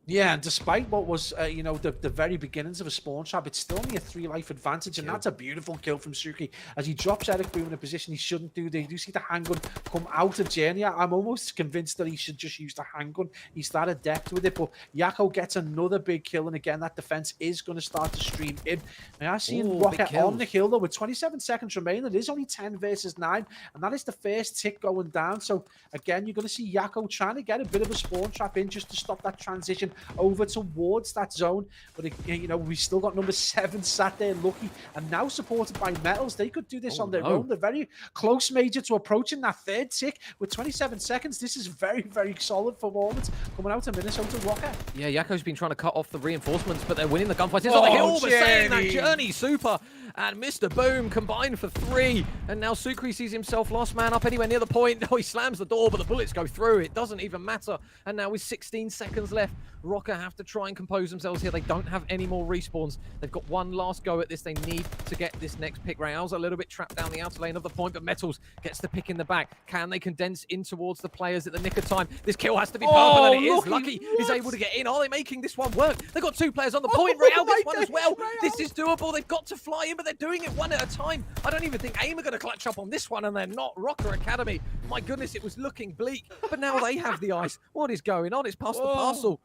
Yeah, and despite what was, you know, the very beginnings of a spawn trap, it's still only a 3 life advantage, and that's a beautiful kill from Suki as he drops Eric Boom in a position he shouldn't do. They do see the handgun come out of Journey. I'm almost convinced that he should just use the handgun. He started depth with it, but Yakko gets another big kill, and again, that defense is going to start to stream in. Now, I've seen Rocket on the hill, though, with 27 seconds remaining. It is only 10 versus 9, and that is the first tick going down. So, again, you're going to see Yakko trying to get a bit of a spawn trap in just to stop that transition over towards that zone. But you know, we've still got number 7 sat there, Lucky, and now supported by Metals. They could do this on their own. They're very close, Major, to approaching that 3rd tick with 27 seconds. This is very solid performance coming out of Minnesota Rocker.
Yeah, Yakko's been trying to cut off the reinforcements, but they're winning the gunfights. It's on the hill, but saying that Journey, Super and Mr. Boom combined for 3, and now Sukri sees himself last man up anywhere near the point. Oh, he slams the door, but the bullets go through. It doesn't even matter, and now with 16 seconds left, Rocker have to try and compose themselves here. They don't have any more respawns. They've got one last go at this. They need to get this next pick. Real's a little bit trapped down the outer lane of the point, but Metals gets the pick in the back. Can they condense in towards the players at the nick of time? This kill has to be purple, and it is. Lucky is able to get in. Are they making this one work? They've got 2 players on the point. Real gets one as well. This is doable. They've got to fly in, but they're doing it one at a time. I don't even think AIM are going to clutch up on this one, and they're not. Rocker Academy, my goodness, it was looking bleak, but now they have the ice. What is going on? It's past the parcel.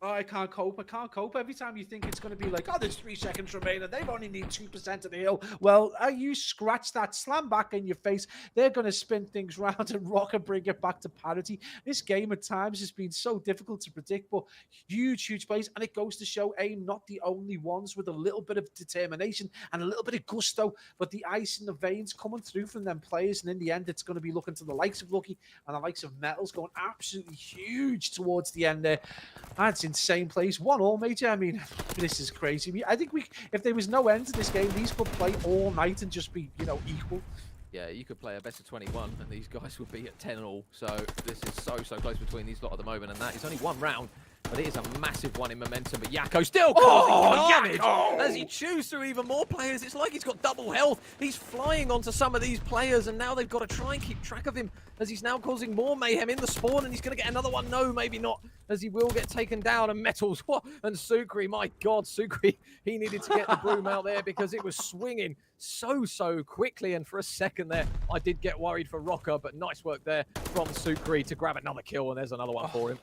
Oh, I can't cope. I can't cope. Every time you think it's going to be like, oh, there's 3 seconds remaining, they've only need 2% of the hill. Well, you scratch that, slam back in your face. They're going to spin things round and rock and bring it back to parity. This game at times has been so difficult to predict, but huge plays. And it goes to show AIM not the only ones with a little bit of determination and a little bit of gusto, but the ice in the veins coming through from them players. And in the end, it's going to be looking to the likes of Lucky and the likes of Metals going absolutely huge towards the end there. That's insane plays. 1-1, Major. I mean, this is crazy. I think if there was no end to this game, these could play all night and just be, you know, equal.
Yeah, you could play a best of 21 and these guys would be at 10-all. So this is so close between these lot at the moment, and that is only 1 round. but it is a massive one in momentum. But Yakko still causing carnage as he chews through even more players. It's like he's got double health. He's flying onto some of these players, and now they've got to try and keep track of him as he's now causing more mayhem in the spawn, and he's going to get another one. No, maybe not, as he will get taken down. And Metals, what? And Sukri, my God, Sukri, he needed to get the broom out there because it was swinging so quickly. And for a second there, I did get worried for Rocker, but nice work there from Sukri to grab another kill, and there's another one for him.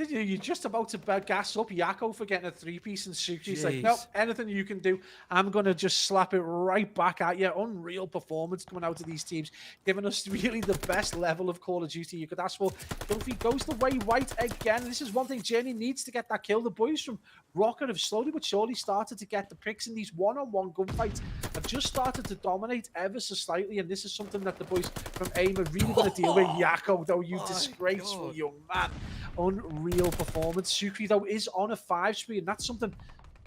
You're just about to gas up Yakko for getting a 3-piece, and Sukri's like, nope, anything you can do, I'm going to just slap it right back at you. Unreal performance coming out of these teams, giving us really the best level of Call of Duty you could ask for. Duffy goes the way white again. This is one thing Journey needs to get that kill. The boys from Rocket have slowly but surely started to get the picks in these one-on-one gunfights, have just started to dominate ever so slightly, and this is something that the boys from AIM are really going to deal with. Yakko, though, you disgraceful young man. Unreal performance. Sukri, though, is on a 5-spree, and that's something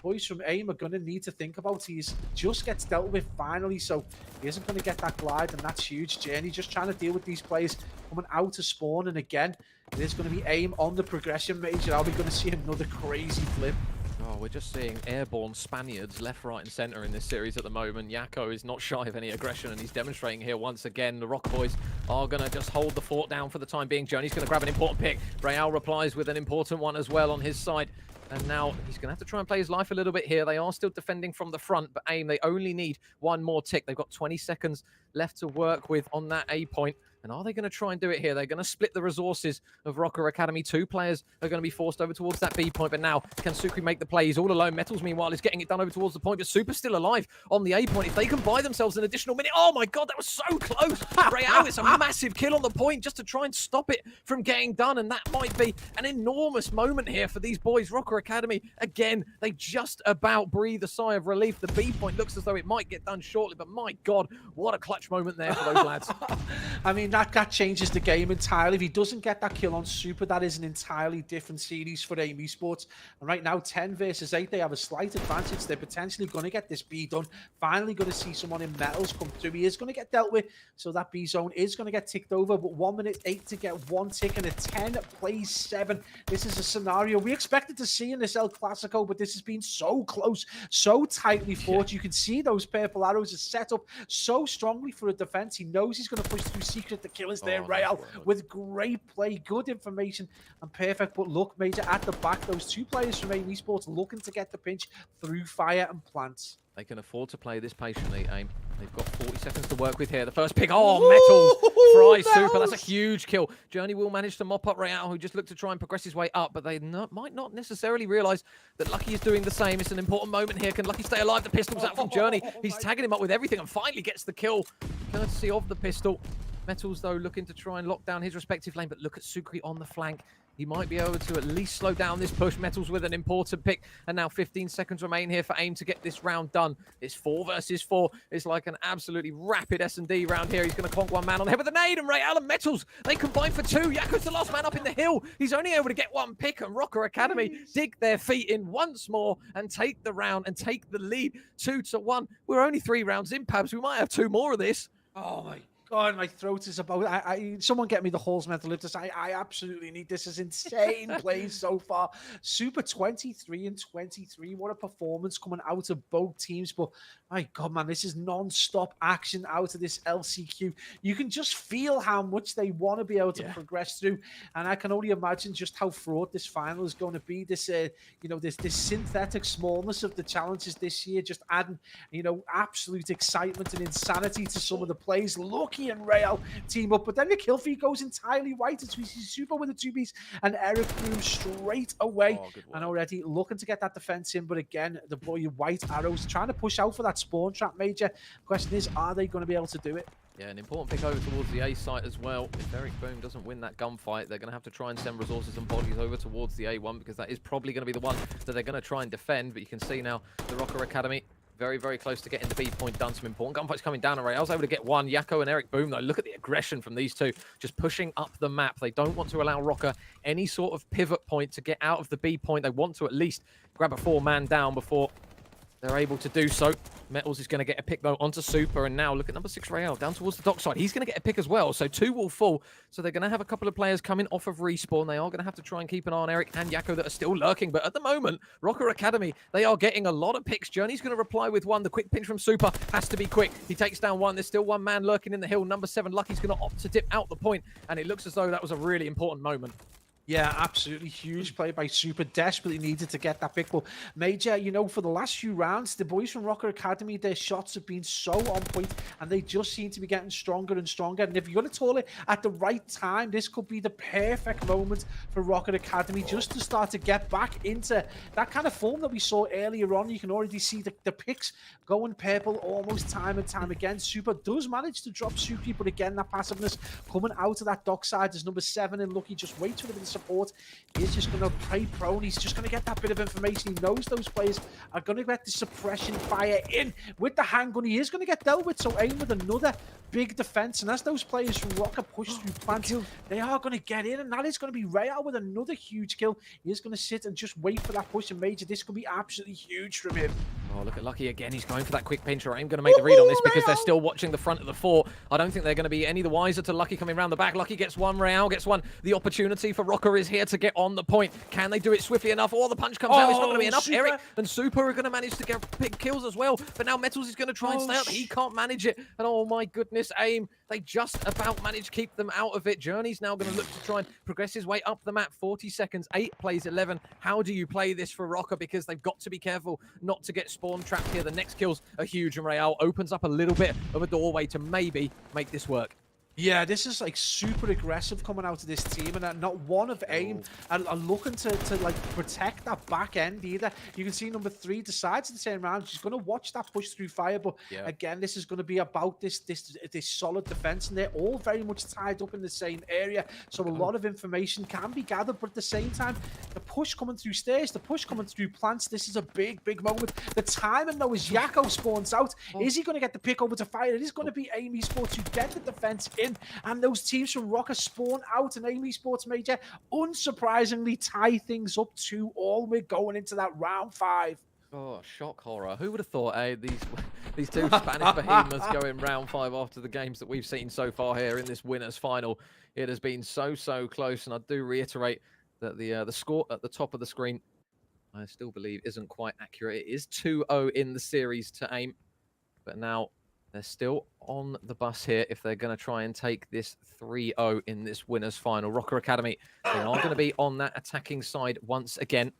boys from AIM are going to need to think about. He just gets dealt with finally, so he isn't going to get that glide, and that's huge. Journey just trying to deal with these players coming out to spawn, and again, it is going to be AIM on the progression major. Are we going to see another crazy flip?
Oh, we're just seeing airborne Spaniards left, right, and center in this series at the moment. Yakko is not shy of any aggression, and he's demonstrating here once again. The Rock Boys are going to just hold the fort down for the time being. Journey's going to grab an important pick. Real replies with an important one as well on his side. And now he's going to have to try and play his life a little bit here. They are still defending from the front, but AIM, they only need one more tick. They've got 20 seconds left to work with on that A point. And are they going to try and do it here? They're going to split the resources of Rocker Academy. 2 players are going to be forced over towards that B point. But now, can Sukri make the play? He's all alone. Metals, meanwhile, is getting it done over towards the point. But Super's still alive on the A point. If they can buy themselves an additional minute. Oh, my God, that was so close. Real, it's a massive kill on the point just to try and stop it from getting done. And that might be an enormous moment here for these boys. Rocker Academy, again, they just about breathe a sigh of relief. The B point looks as though it might get done shortly. But my God, what a clutch moment there for those lads.
I mean, that changes the game entirely. If he doesn't get that kill on Super, that is an entirely different series for AIM Esports. And right now, 10 versus 8, they have a slight advantage. They're potentially going to get this B done. Finally going to see someone in Metals come through. He is going to get dealt with, so that B zone is going to get ticked over. But 1 minute 8 to get 1 tick, and a 10 plays 7. This is a scenario we expected to see in this El Clasico, but this has been so close, so tightly fought. You can see those purple arrows are set up so strongly for a defense. He knows he's going to push through secret. The kill is there. Real with great play, good information, and perfect. But look, Major, at the back, those 2 players from AIM Esports looking to get the pinch through fire and plants.
They can afford to play this patiently, AIM. They've got 40 seconds to work with here. The first pick. Oh, Metals. Fry Super. That's a huge kill. Journey will manage to mop up Real, who just looked to try and progress his way up, but they might not necessarily realize that Lucky is doing the same. It's an important moment here. Can Lucky stay alive? The pistol's out from Journey. He's tagging him up with everything and finally gets the kill, courtesy of the pistol. Metals, though, looking to try and lock down his respective lane, but look at Sukri on the flank. He might be able to at least slow down this push. Metals with an important pick, and now 15 seconds remain here for AIM to get this round done. It's 4 versus 4. It's like an absolutely rapid SnD round here. He's going to conk one man on the head with a nade, and Real and Metals, they combine for 2. Yakko's the last man up in the hill. He's only able to get 1 pick, and Rocker Academy dig their feet in once more and take the round and take the lead 2-1. We're only 3 rounds in, Pabs. We might have 2 more of this.
Oh, my God, my throat is about. Someone get me the Halls mental lifters. I absolutely need this. Is insane plays so far. Super 23 and 23. What a performance coming out of both teams. But my God, man, this is non-stop action out of this LCQ. You can just feel how much they want to be able to progress through, and I can only imagine just how fraught this final is going to be. This, this synthetic smallness of the challenges this year, just adding, absolute excitement and insanity to some of the plays. Lucky and Real team up, but then the kill feed goes entirely white as we see Super with a 2-piece and Eric through straight away, and already looking to get that defense in. But again, the boy White Arrows trying to push out for that spawn trap. Major question is, are they going to be able to do it?
Yeah, an important pick over towards the A site as well. If Eric Boom doesn't win that gunfight, they're going to have to try and send resources and bodies over towards the A1, because that is probably going to be the one that they're going to try and defend. But you can see now the Rocker Academy very, very close to getting the B point done. Some important gunfights coming down. I was able to get 1. Yakko and Eric Boom, though, look at the aggression from these 2, just pushing up the map. They don't want to allow Rocker any sort of pivot point to get out of the B point. They want to at least grab a 4-man down before they're able to do so. Metals is going to get a pick, though, onto Super. And now look at number 6, Rael, down towards the dockside. He's going to get a pick as well. So 2 will fall. So they're going to have a couple of players coming off of respawn. They are going to have to try and keep an eye on Eric and Yakko that are still lurking. But at the moment, Rocker Academy, they are getting a lot of picks. Journey's going to reply with 1. The quick pinch from Super has to be quick. He takes down 1. There's still 1 man lurking in the hill. Number 7, Lucky's going to opt to dip out the point. And it looks as though that was a really important moment.
Yeah, absolutely huge play by Super. Desperately needed to get that pick. But Major, you know, for the last few rounds, the boys from Rocker Academy, their shots have been so on point, and they just seem to be getting stronger and stronger. And if you're going to toll it at the right time, this could be the perfect moment for Rocker Academy just to start to get back into that kind of form that we saw earlier on. You can already see the picks going purple almost time and time again. Super does manage to drop Suki, but again, that passiveness coming out of that dockside is number 7, and Lucky just waits for a bit of support. He's just going to play prone. He's just going to get that bit of information. He knows those players are going to get the suppression fire in with the handgun. He is going to get dealt with, so aim with another big defense. And as those players from Rocker push through plants, they are going to get in, and that is going to be Rael with another huge kill. He is going to sit and just wait for that push, and Major, this could be absolutely huge from him.
Oh, look at Lucky again. He's going for that quick pinch. I'm going to make the read on this because they're still watching the front of the fort. I don't think they're going to be any the wiser to Lucky coming around the back. Lucky gets 1, Rael gets 1. The opportunity for Rocker is here to get on the point. Can they do it swiftly enough? Or the punch comes out. It's not going to be enough.
Super.
Eric and Super are going to manage to get big kills as well. But now Metals is going to try and stay up. He can't manage it. And oh my goodness, aim. They just about managed to keep them out of it. Journey's now going to look to try and progress his way up the map. 40 seconds, 8 plays 11. How do you play this for Rocker? Because they've got to be careful not to get spawn trapped here. The next kills are huge, and Rael opens up a little bit of a doorway to maybe make this work.
Yeah, this is like super aggressive coming out of this team, and not one of aim are looking to like protect that back end either. You can see number 3 decides to turn around. She's going to watch that push through fire, but again, this is going to be about this solid defense, and they're all very much tied up in the same area. So a lot of information can be gathered, but at the same time, the push coming through stairs, the push coming through plants. This is a big moment. The timing though, as Yakko spawns out, is he going to get the pick over to fire? It is going to be Aim Esports who get the defense in. And those teams from Rocker spawn out, and Aim Esports, Major, unsurprisingly tie things up 2-2. We're going into that round 5.
Oh, shock horror. Who would have thought, these two Spanish behemoths go in round 5 after the games that we've seen so far here in this winners final. It has been so close, and I do reiterate that the score at the top of the screen, I still believe, isn't quite accurate. It is 2-0 in the series to Aim, but now they're still on the bus here if they're going to try and take this 3-0 in this winners final. Rocker Academy, they are going to be on that attacking side once again.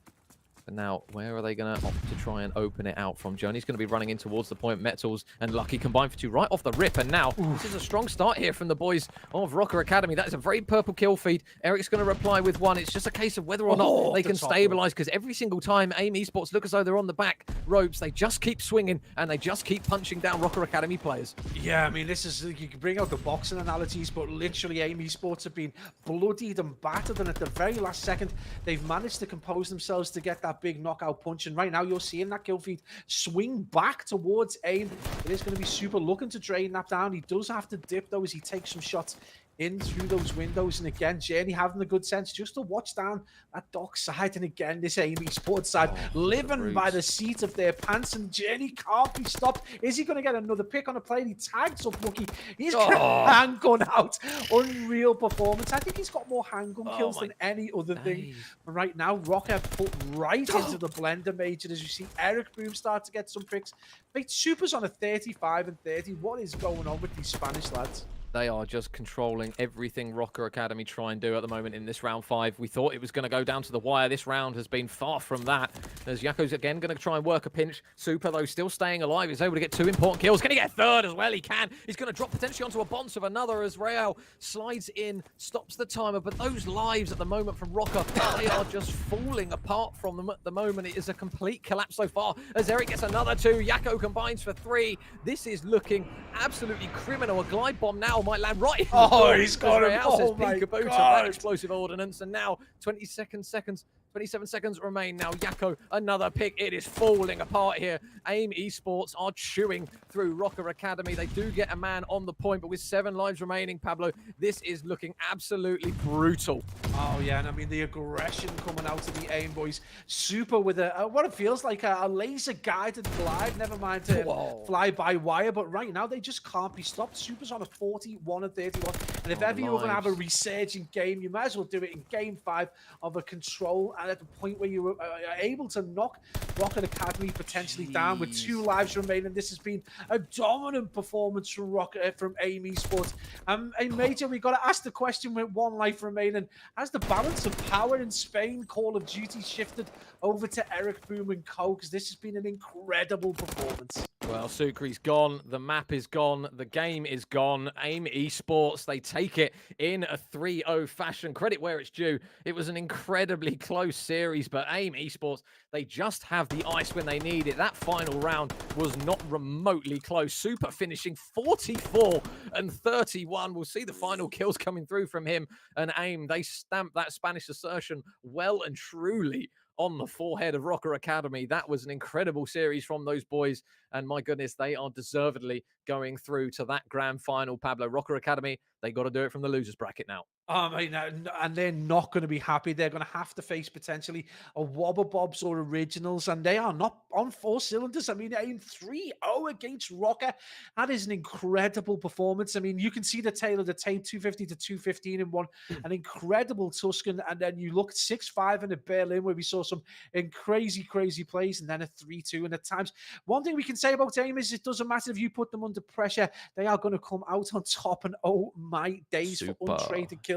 But now, where are they going to opt to try and open it out from? Journey's going to be running in towards the point. Metals and Lucky combined for 2 right off the rip. And now, this is a strong start here from the boys of Rocker Academy. That is a very purple kill feed. Eric's going to reply with 1. It's just a case of whether or not they can stabilize, because every single time Aim Esports look as though they're on the back ropes, they just keep swinging and they just keep punching down Rocker Academy players.
Yeah, I mean, this is, you can bring out the boxing analogies, but literally Aim Esports have been bloodied and battered, and at the very last second, they've managed to compose themselves to get that big knockout punch. And right now, you're seeing that kill feed swing back towards Aim. It is going to be Super looking to drain that down. He does have to dip, though, as he takes some shots in through those windows. And again, Journey having the good sense just to watch down that dock side. And again, this Aim Esports side living by the seat of their pants, and Journey can't be stopped. Is he going to get another pick on a play? He tags up Lucky. He's got a handgun out. Unreal performance. I think he's got more handgun kills than any other thing. But right now, Rocker put right into the blender, Major, as you see Eric Boom start to get some picks. Mate, Super's on a 35 and 30. What is going on with these Spanish lads?
They are just controlling everything Rocker Academy try and do at the moment in this round 5. We thought it was going to go down to the wire. This round has been far from that. As Yakko's again going to try and work a pinch. Super, though, still staying alive. He's able to get 2 important kills. Can he get a 3rd as well? He can. He's going to drop potentially onto a bonce of another as Rael slides in, stops the timer. But those lives at the moment from Rocker, they are just falling apart from them at the moment. It is a complete collapse so far as Eric gets another 2. Yakko combines for 3. This is looking absolutely criminal. A glide bomb now might land right in the door.
He's got him.
Oh my God. That explosive ordnance. And now 22 seconds 27 seconds remain now. Yakko, another pick. It is falling apart here. AIM Esports are chewing through Rocker Academy. They do get a man on the point, but with 7 lives remaining, Pablo, this is looking absolutely brutal.
Oh, yeah, and I mean, the aggression coming out of the AIM boys. Super with what it feels like a laser-guided glide, never mind fly-by-wire, but right now they just can't be stopped. Super's on a 41-31, and if ever you're going to have a resurgent game, you might as well do it in Game 5 of a control, and at the point where you are able to knock Rocket Academy potentially down with 2 lives remaining. This has been a dominant performance from AIM Esports. Hey, Major, we got to ask the question with 1 life remaining. Has the balance of power in Spain Call of Duty shifted over to Eric Boom and Co? Because this has been an incredible performance.
Well, Sucri's gone, the map is gone, the game is gone. AIM Esports, they take it in a 3-0 fashion. Credit where it's due. It was an incredibly close series, but AIM Esports, they just have the ice when they need it. That final round was not remotely close. Super finishing 44 and 31. We'll see the final kills coming through from him. And AIM, they stamp that Spanish assertion well and truly on the forehead of Rocker Academy. That was an incredible series from those boys. And my goodness, they are deservedly going through to that grand final, Pablo. Rocker Academy, they got to do it from the losers bracket now.
And they're not going to be happy. They're going to have to face potentially a Wobble Bobs or Originals, and they are not on 4 cylinders. I mean, AIM 3-0 against Rocker. That is an incredible performance. I mean, you can see the tail of the tape, 250 to 215 in one, an incredible Tuscan, and then you look 6-5 in a Berlin where we saw some crazy plays, and then a 3-2. And at times, one thing we can say about AIM is it doesn't matter if you put them under pressure, they are going to come out on top. And oh my days, for untraded kills.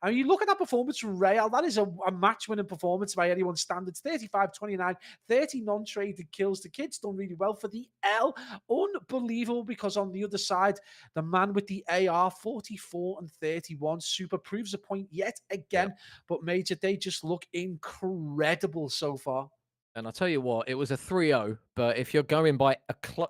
I mean, you look at that performance from Real, that is a match-winning performance by anyone's standards. 35-29, 30 non-traded kills. The kid's done really well for the L. Unbelievable, because on the other side, the man with the AR, 44 and 31. Super proves a point yet again. Yep. But Major, they just look incredible so far.
And I'll tell you what, it was a 3-0, but if you're going by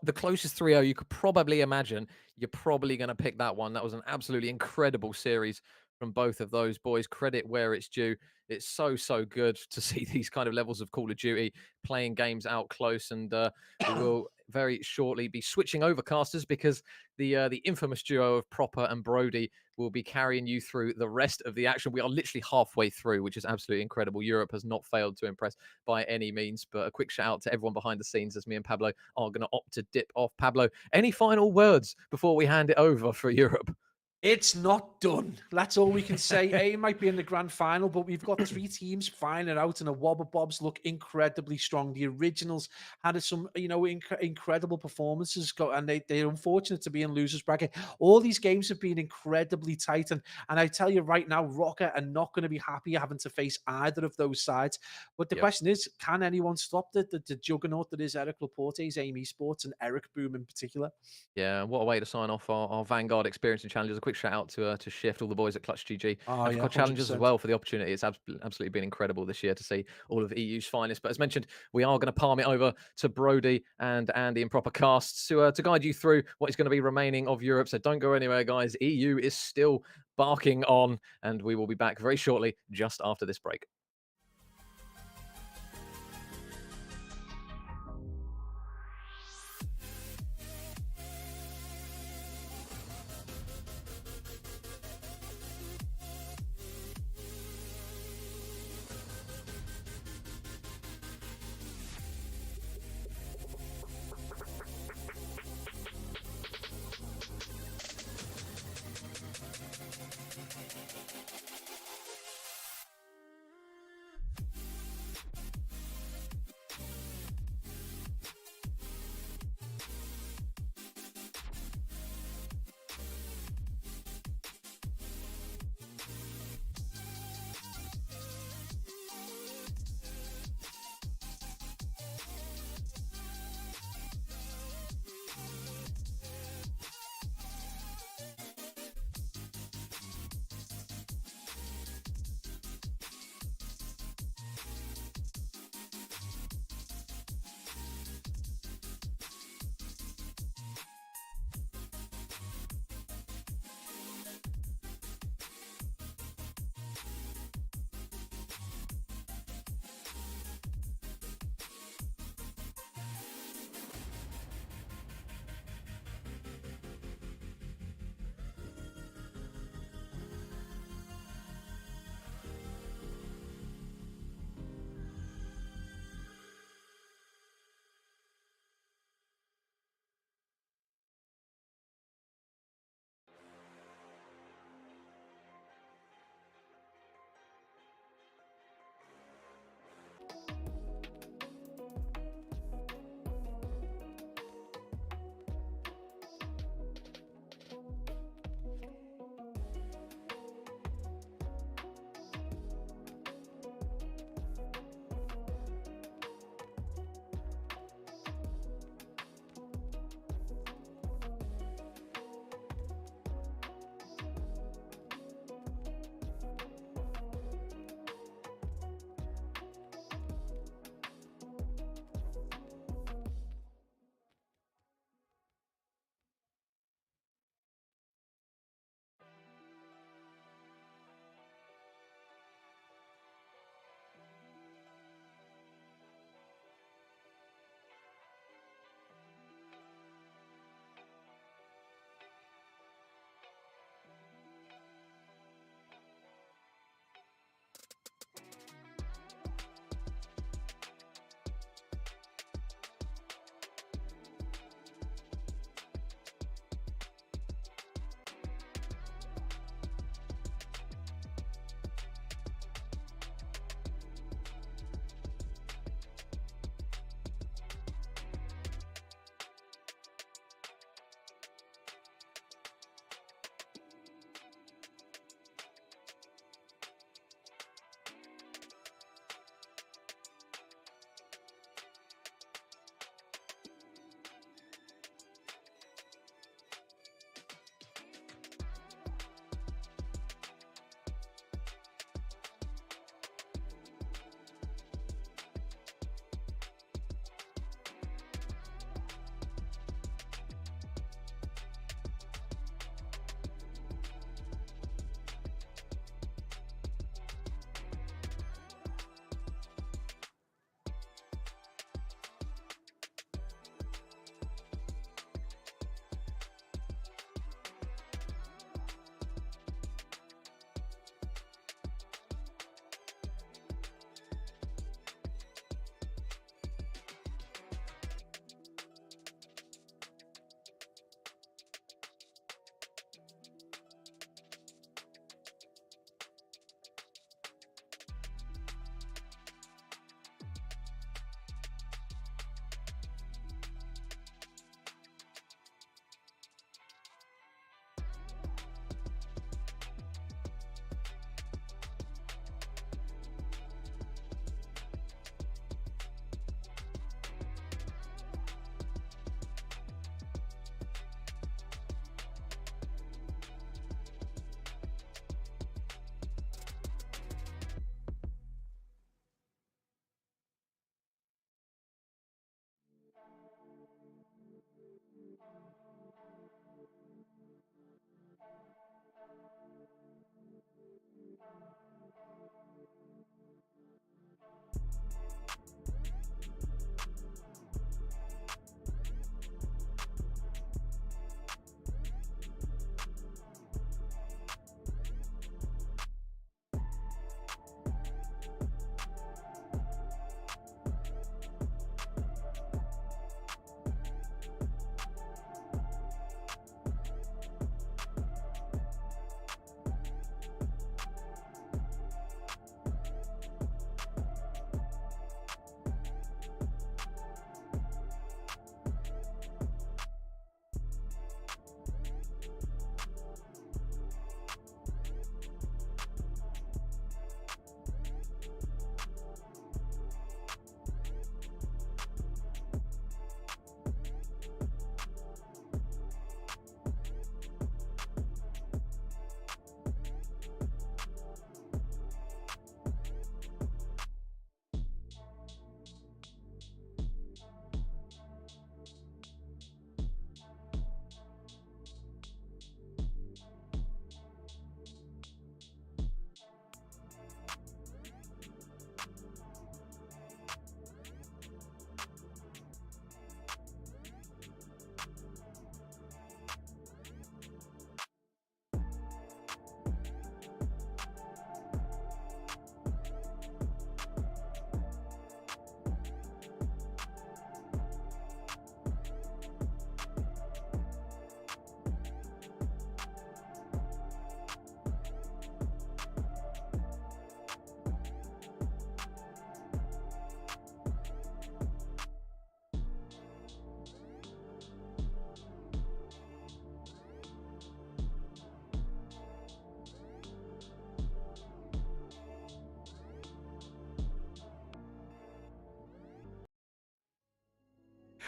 the closest 3-0 you could probably imagine, you're probably going to pick that one. That was an absolutely incredible series from both of those boys. Credit where it's due. It's so good to see these kind of levels of Call of Duty playing games out close, and we will very shortly be switching over casters, because the infamous duo of Proper and Brody will be carrying you through the rest of the action. We are literally halfway through, which is absolutely incredible. Europe has not failed to impress by any means, but a quick shout out to everyone behind the scenes as me and Pablo are going to opt to dip off. Pablo, any final words before we hand it over for Europe?
It's not done. That's all we can say. AIM might be in the grand final, but we've got 3 teams fighting it out, and the Wobble Bobs look incredibly strong. The Originals had some, incredible performances, and they're unfortunate to be in losers bracket. All these games have been incredibly tight, and I tell you right now, Rocker are not going to be happy having to face either of those sides. But the question is, can anyone stop the juggernaut that is Eric Laporte's AIM Esports, and Eric Boom in particular?
Yeah, what a way to sign off our Vanguard experience and challenges. A quick shout out to Shift, all the boys at Clutch GG. And for challenges as well for the opportunity. It's absolutely been incredible this year to see all of EU's finest. But as mentioned, we are going to palm it over to Brody and Andy in Proper Casts to guide you through what is going to be remaining of Europe. So don't go anywhere, guys. EU is still barking on, and we will be back very shortly just after this break.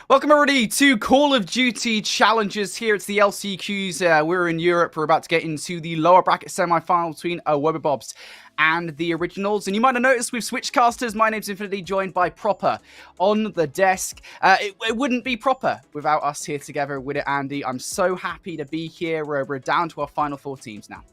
Welcome everybody to Call of Duty Challenges. Here it's the LCQs. We're in Europe. We're about to get into the lower bracket semi-final between Wobble Bobs and the Originals. And you might have noticed we've switched casters. My name's Infinity, joined by Proper on the desk. It wouldn't be Proper without us here together with it, Andy. I'm so happy to be here. We're down to our final 4 teams now.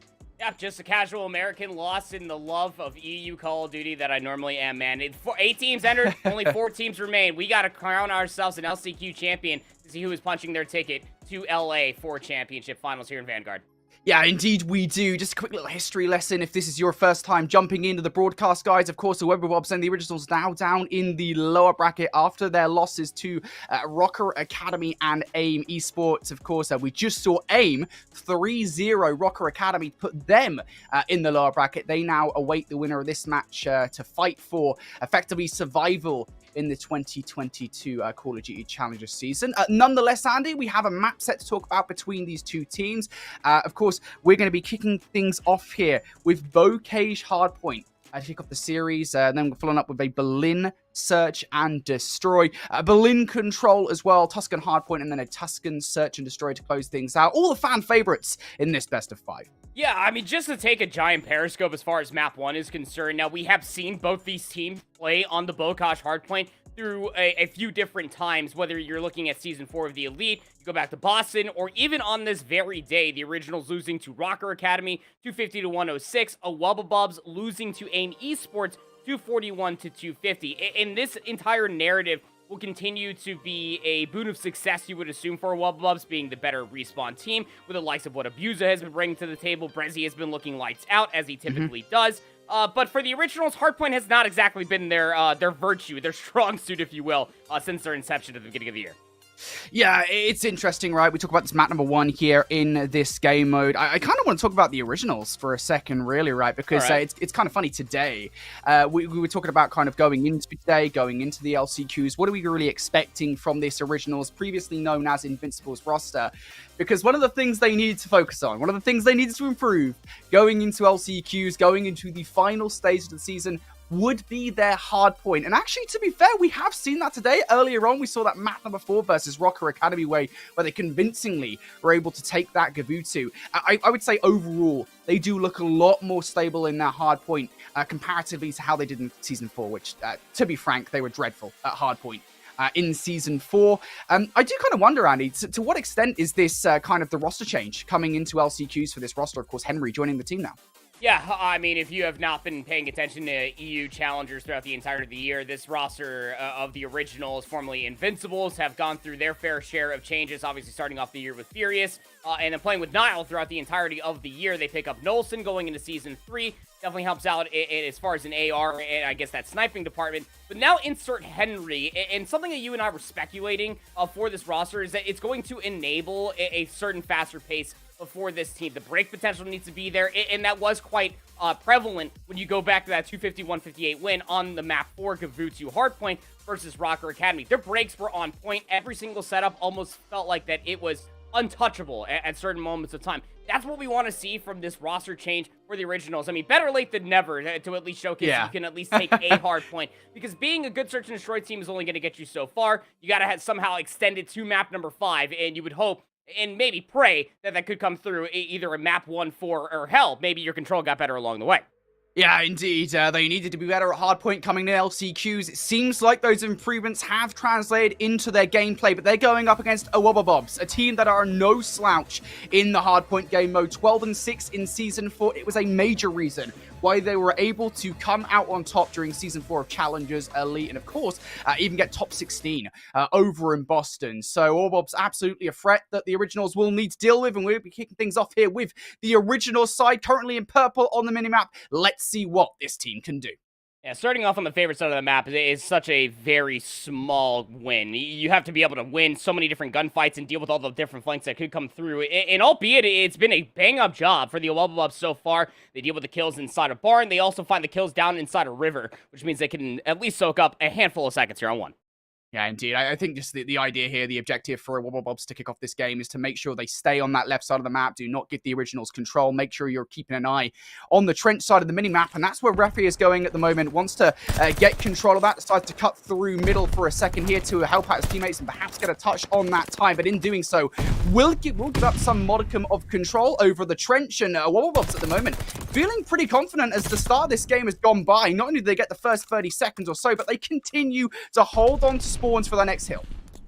Yep, just a casual American lost in the love of EU Call of Duty that I normally am, man. 8 teams entered, only 4 teams remain. We got to crown ourselves an LCQ champion to see who is punching their ticket to LA for championship finals here in Vanguard.
Yeah, indeed we do. Just a quick little history lesson if this is your first time jumping into the broadcast, guys. Of course, the Wobble Bobs and the Originals now down in the lower bracket after their losses to Rocker Academy and AIM Esports. Of course, we just saw AIM 3-0 Rocker Academy put them in the lower bracket. They now await the winner of this match to fight for effectively survival in the 2022 Call of Duty Challenger season. Nonetheless, Andy, we have a map set to talk about between these two teams. Of course, we're going to be kicking things off here with Bocage Hardpoint to kick off the series. Then we're following up with a Berlin Search and Destroy. Berlin Control as well, Tuscan Hardpoint, and then a Tuscan Search and Destroy to close things out. All the fan favorites in this best of 5.
Yeah, I mean, just to take a giant periscope as far as map 1 is concerned, now we have seen both these teams play on the Bocage Hardpoint through a few different times, whether you're looking at Season 4 of the Elite, you go back to Boston, or even on this very day, the Originals losing to Rocker Academy, 250-106, a Wobble Bobs losing to AIM Esports, 241-250. And this entire narrative will continue to be a boon of success, you would assume, for Wobble Bobs being the better respawn team, with the likes of what Abusa has been bringing to the table. Brezzy has been looking lights out, as he typically does. But for the Originals, Hardpoint has not exactly been their virtue, their strong suit, if you will, since their inception at the beginning of the year.
Yeah, it's interesting, right? We talk about this map number 1 here in this game mode. I kind of want to talk about the Originals for a second, really, right? Because it's kind of funny today. We were talking about kind of going into today, going into the LCQs. What are we really expecting from this Originals, previously known as Invincibles roster? Because one of the things they needed to focus on, one of the things they needed to improve going into LCQs, going into the final stage of the season, would be their hard point. And actually, to be fair, we have seen that today. Earlier on, we saw that map number 4 versus Rocker Academy where they convincingly were able to take that Gavutu. I would say overall, they do look a lot more stable in their hard point comparatively to how they did in Season 4, which, to be frank, they were dreadful at hard point. in Season 4. I do kind of wonder, Andy, to what extent is this kind of the roster change coming into LCQs for this roster? Of course, Henry joining the team now.
Yeah, I mean, if you have not been paying attention to EU challengers throughout the entirety of the year, this roster of the originals, formerly Invincibles, have gone through their fair share of changes, obviously starting off the year with Furious, and then playing with Nile throughout the entirety of the year. They pick up Nolson going into Season 3, definitely helps out as far as an AR, and I guess that sniping department, but now insert Henry, and something that you and I were speculating for this roster is that it's going to enable a certain faster pace for this team. The break potential needs to be there, and that was quite prevalent when you go back to that 250-158 win on the map for Gavutu Hardpoint versus Rocker Academy. Their breaks were on point. Every single setup almost felt like that it was untouchable at certain moments of time. That's what we want to see from this roster change for the originals. I mean, better late than never to at least showcase you can at least take a hard point, because being a good search and destroy team is only going to get you so far. You got to somehow extend it to map number 5, and you would hope and maybe pray that that could come through either a map 1-4 or hell, maybe your control got better along the way.
Yeah, indeed. They needed to be better at hardpoint coming to LCQs. It seems like those improvements have translated into their gameplay, but they're going up against a Wobble Bobs, a team that are no slouch in the hardpoint game mode. 12-6 in Season 4. It was a major reason why they were able to come out on top during Season 4 of Challengers Elite, and of course, even get top 16 over in Boston. So Wobble Bobs absolutely a threat that the originals will need to deal with, and we'll be kicking things off here with the original side, currently in purple on the minimap. Let's see what this team can do.
Yeah, starting off on the favorite side of the map is such a very small win. You have to be able to win so many different gunfights and deal with all the different flanks that could come through. And albeit it's been a bang-up job for the Wobble Bobs so far. They deal with the kills inside a barn. They also find the kills down inside a river, which means they can at least soak up a handful of seconds here on one.
Yeah, indeed. I think just the idea here, the objective for Wobble Bobs to kick off this game is to make sure they stay on that left side of the map, do not give the originals control, make sure you're keeping an eye on the trench side of the minimap, and that's where Rafi is going at the moment. Wants to get control of that, decides to cut through middle for a second here to help out his teammates and perhaps get a touch on that time, but in doing so, will give up some modicum of control over the trench, and Wobble Bobs at the moment feeling pretty confident as the start of this game has gone by. Not only do they get the first 30 seconds or so, but they continue to hold on to spawns for their next hill.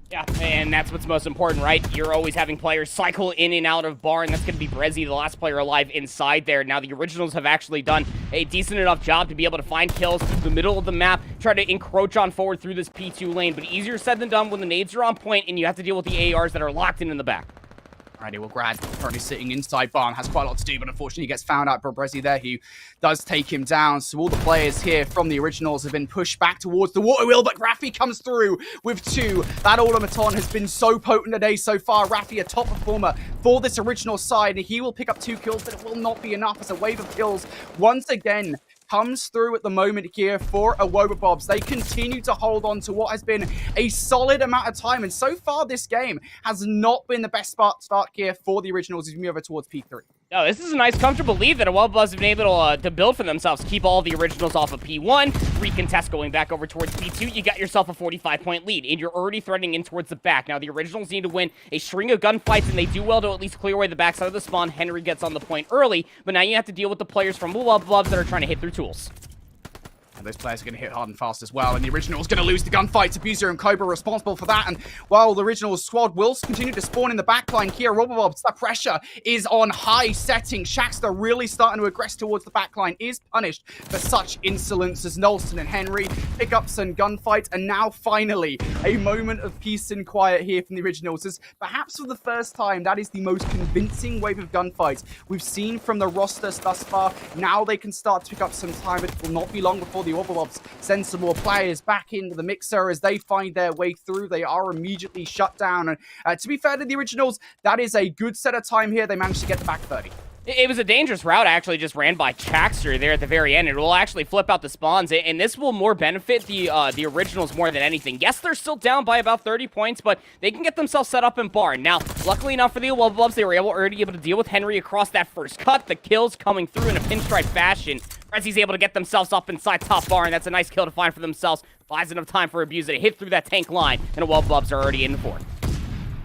Yeah, and that's what's most important, right? You're always having players cycle in and out of barn. That's going to be Brezzy, the last player alive inside there. Now, the originals have actually done a decent enough job to be able to find kills through the middle of the map, try to encroach on forward through this P2 lane, but easier said than done when the nades are on point and you have to deal with the ARs that are locked in the back.
Alrighty, well, Grad currently sitting inside barn, has quite a lot to do, but unfortunately he gets found out by Brezzy there, who does take him down. So all the players here from the originals have been pushed back towards the water wheel, but Rafi comes through with 2. That automaton has been so potent today so far. Rafi, a top performer for this original side, and he will pick up 2 kills, but it will not be enough as a wave of kills once again comes through at the moment here for a Wobble Bobs. They continue to hold on to what has been a solid amount of time, and so far this game has not been the best start here for the originals as we move over towards P3.
No, this is a nice, comfortable lead that a Wobble Bobs have been able to build for themselves. Keep all the originals off of P1, recontest going back over towards P2. You got yourself a 45-point lead, and you're already threatening in towards the back. Now, the originals need to win a string of gunfights, and they do well to at least clear away the backside of the spawn. Henry gets on the point early, but now you have to deal with the players from Wobble Bobs that are trying to hit through tools.
And those players are going to hit hard and fast as well. And the original's going to lose the gunfight. Abuser and Cobra responsible for that. And while the original squad will continue to spawn in the backline here, Wobble Bobs, that pressure is on high setting. Shaxter really starting to aggress towards the backline, is punished for such insolence as Nolson and Henry pick up some gunfights. And now finally, a moment of peace and quiet here from the originals. As perhaps for the first time, that is the most convincing wave of gunfights we've seen from the rosters thus far. Now they can start to pick up some time. It will not be long before the Wobble Bobs send some more players back into the mixer as they find their way through. They are immediately shut down. And to be fair to the originals, that is a good set of time here. They managed to get the back 30.
It was a dangerous route, actually, just ran by Chaxter there at the very end. It will actually flip out the spawns, and this will more benefit the originals more than anything. Yes, they're still down by about 30 points, but they can get themselves set up in barn. Now, luckily enough for the Wobble Bobs, they were already able to deal with Henry across that first cut. The kills coming through in a pinstripe fashion. Brezzy's able to get themselves up inside top barn. That's a nice kill to find for themselves. Buys enough time for Abuser to hit through that tank line, and the Wobble Bobs are already in the fort.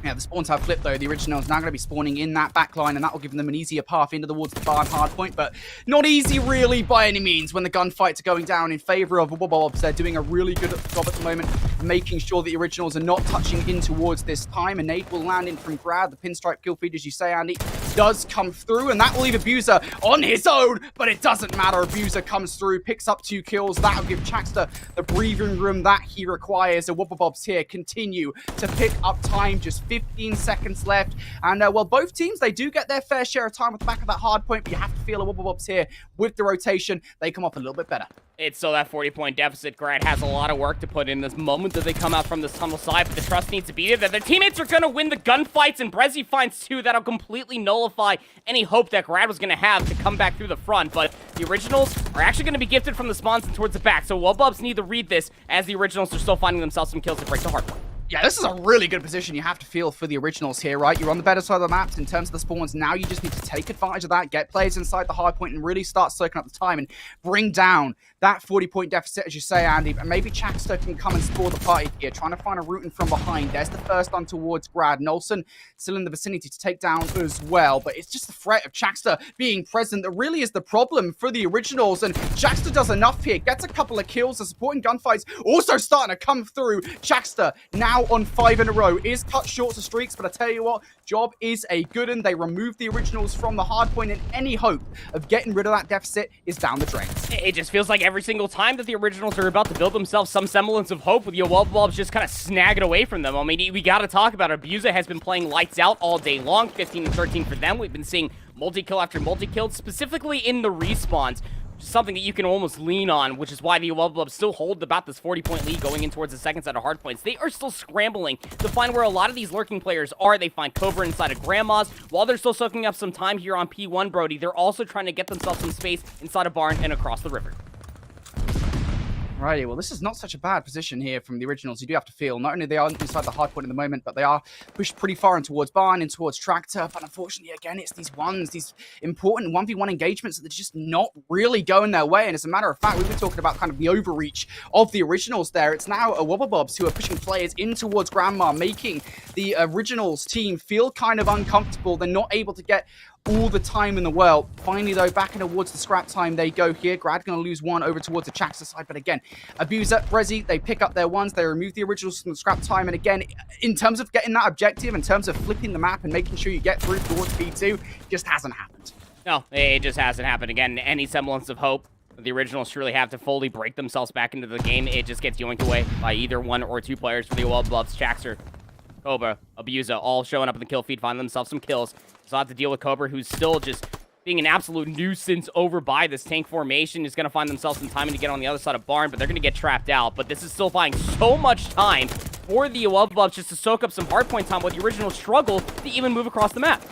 Yeah, the spawns have flipped though. The Originals now going to be spawning in that back line, and that will give them an easier path into towards the barn hardpoint, but not easy really by any means when the gunfights are going down in favor of Wobble Bobs. They're doing a really good job at the moment, making sure the Originals are not touching in towards this time. A nade will land in from Brad. The pinstripe kill feed, as you say, Andy, does come through, and that will leave Abuser on his own, but it doesn't matter. Abuser comes through, picks up 2 kills. That'll give Chaxter the breathing room that he requires. The Wobble Bobs here continue to pick up time. Just 15 seconds left, and well, both teams, they do get their fair share of time at the back of that hard point, but you have to feel a Wobble Bobs here with the rotation. They come off a little bit better.
It's still that 40-point deficit. Grad has a lot of work to put in this moment that they come out from this tunnel side, but the trust needs to be there that their teammates are going to win the gunfights, and Brezzy finds 2 that'll completely nullify any hope that Grad was going to have to come back through the front, but the Originals are actually going to be gifted from the spawns and towards the back, so Wobble Bobs need to read this as the Originals are still finding themselves some kills to break the hard point.
Yeah, this is a really good position you have to feel for the Originals here, right? You're on the better side of the maps in terms of the spawns. Now you just need to take advantage of that, get players inside the hard point, and really start soaking up the time and bring down that 40-point deficit, as you say, Andy. But maybe Chaxter can come and spoil the party here, trying to find a route in from behind. There's the first one towards Grad. Nolson still in the vicinity to take down as well. But it's just the threat of Chaxter being present that really is the problem for the Originals. And Chaxter does enough here, gets a couple of kills. The supporting gunfights also starting to come through. Chaxter now on 5 in a row, is cut short to streaks, but I tell you what, job is a good one. They remove the Originals from the hard point, and any hope of getting rid of that deficit is down the drain.
It just feels like every single time that the Originals are about to build themselves some semblance of hope, with your Wobble Bobs just kind of snag it away from them. I mean, we got to talk about it. Abuser has been playing lights out all day long, 15 and 13 for them. We've been seeing multi-kill after multi-kill, specifically in the respawns. Something that you can almost lean on, which is why the Wobble Bobs still hold about this 40-point lead going in towards the second set of hard points. They are still scrambling to find where a lot of these lurking players are. They find Cobra inside of Grandma's. While they're still soaking up some time here on P1, Brody, they're also trying to get themselves some space inside a barn and across the river.
Righty, well, this is not such a bad position here from the Originals. You do have to feel, not only they are inside the hard point at the moment, but they are pushed pretty far in towards barn and towards tractor. But unfortunately, again, it's these important 1v1 engagements that are just not really going their way. And as a matter of fact, we've been talking about kind of the overreach of the Originals there. It's now a Wobble Bobs who are pushing players in towards Grandma, making the Originals team feel kind of uncomfortable. They're not able to get all the time in the world. Finally, though, back in towards the scrap time they go here. Grad going to lose 1 over towards the Chaxter side, but again, Abuser, Brezzy, they pick up their ones. They remove the Originals from the scrap time, and again, in terms of getting that objective, in terms of flipping the map and making sure you get through towards P2, just hasn't happened.
No, it just hasn't happened. Again, any semblance of hope the Originals surely have to fully break themselves back into the game. It just gets yoinked away by either 1 or 2 players for the Wobble Bobs. Chaxter, Cobra, Abuser, all showing up in the kill feed, find themselves some kills. So I have to deal with Cobra, who's still just being an absolute nuisance over by this tank formation. Is going to find themselves some time to get on the other side of barn, but they're going to get trapped out. But this is still buying so much time for the Wobble Bobs just to soak up some hardpoint time, while the Originals struggle to even move across the map.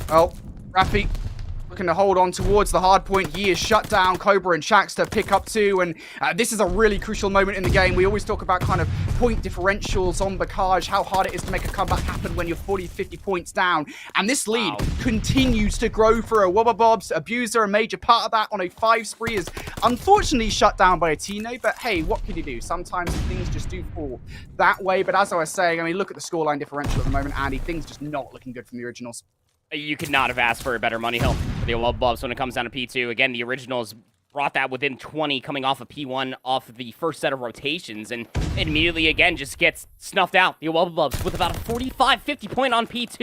Oh, Rafi looking to hold on towards the hard point. He is shut down. Cobra and Chaxter pick up 2, and this is a really crucial moment in the game. We always talk about kind of point differentials on Bacage, how hard it is to make a comeback happen when you're 40, 50 points down, and this lead continues to grow for a Wobble Bobs. Abuser, a major part of that on a 5 spree, is unfortunately shut down by a teammate, but hey, what can you do? Sometimes things just do fall that way, but as I was saying, I mean, look at the scoreline differential at the moment, Andy. Things just not looking good from the Originals.
You could not have asked for a better money hill for the Wobble Bobs when it comes down to P2. Again, the Originals brought that within 20 coming off of P1 off of the first set of rotations, and immediately, again, just gets snuffed out. The Wobble Bobs with about a 45-50 point on P2.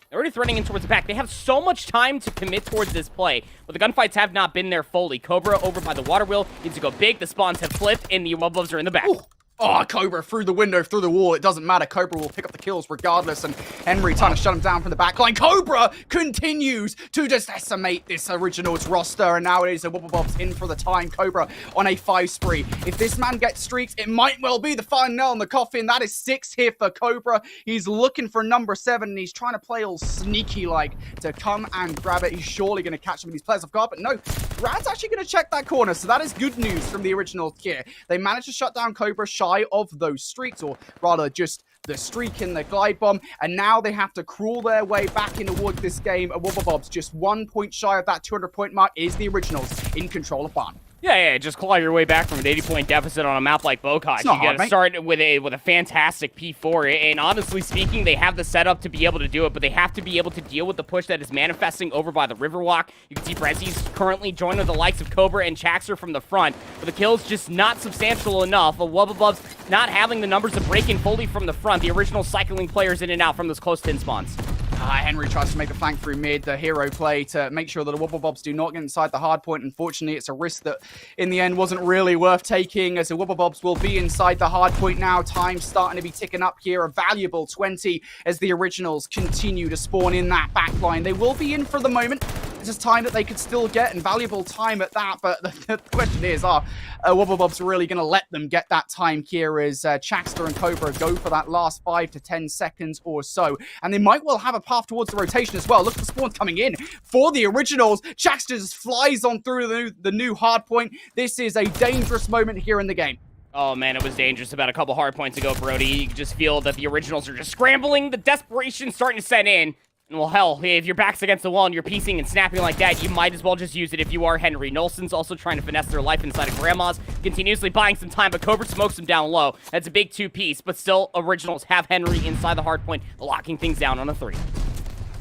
They're already threatening in towards the back. They have so much time to commit towards this play, but the gunfights have not been there fully. Cobra over by the water wheel needs to go big. The spawns have flipped, and the Wobble Bobs are in the back.
Ooh. Oh, Cobra through the window, through the wall. It doesn't matter. Cobra will pick up the kills regardless, and Henry trying to shut him down from the back line. Cobra continues to just decimate this Originals roster, and now it is a Wobble Bobs in for the time. Cobra on a 5 spree. If this man gets streaks, it might well be the final nail in the coffin. That is 6 here for Cobra. He's looking for number 7, and he's trying to play all sneaky-like to come and grab it. He's surely going to catch some of these players off guard, but no, Brad's actually going to check that corner, so that is good news from the Originals here. They managed to shut down Cobra shy of those streaks, or rather just the streak in the glide bomb, and now they have to crawl their way back in towards this game. A Wobble Bobs just 1 point shy of that 200-point mark is the Originals in control of barn.
Yeah, just claw your way back from an 80-point deficit on a map like Bokash. You gotta start with a fantastic P4, and honestly speaking, they have the setup to be able to do it, but they have to be able to deal with the push that is manifesting over by the Riverwalk. You can see Brezzy's currently joined with the likes of Cobra and Chaxer from the front, but the kills just not substantial enough. Wobble Bobs not having the numbers to break in fully from the front. The original cycling players in and out from those close tin spawns.
Henry tries to make the flank through mid, the hero play to make sure that the Wobble Bobs do not get inside the hard point. Unfortunately, it's a risk that in the end wasn't really worth taking, as the Wobble Bobs will be inside the hard point now. Time's starting to be ticking up here, a valuable 20 as the originals continue to spawn in that backline. They will be in for the moment. This is time that they could still get, and valuable time at that, but the question is, are Wobble Bobs really going to let them get that time here as Chaxter and Cobra go for that last 5 to 10 seconds or so, and they might well have a path towards the rotation as well. Look at the spawns coming in for the originals. Chaxter just flies on through the new hard point. This is a dangerous moment here in the game.
Oh man, it was dangerous about a couple hard points ago, Brody. You can just feel that the originals are just scrambling, the desperation starting to set in. And well, hell, if your back's against the wall and you're piecing and snapping like that, you might as well just use it if you are Henry. Nolson's also trying to finesse their life inside of Grandma's, continuously buying some time, but Cobra smokes him down low. That's a big two-piece, but still, originals have Henry inside the hard point, locking things down on a 3.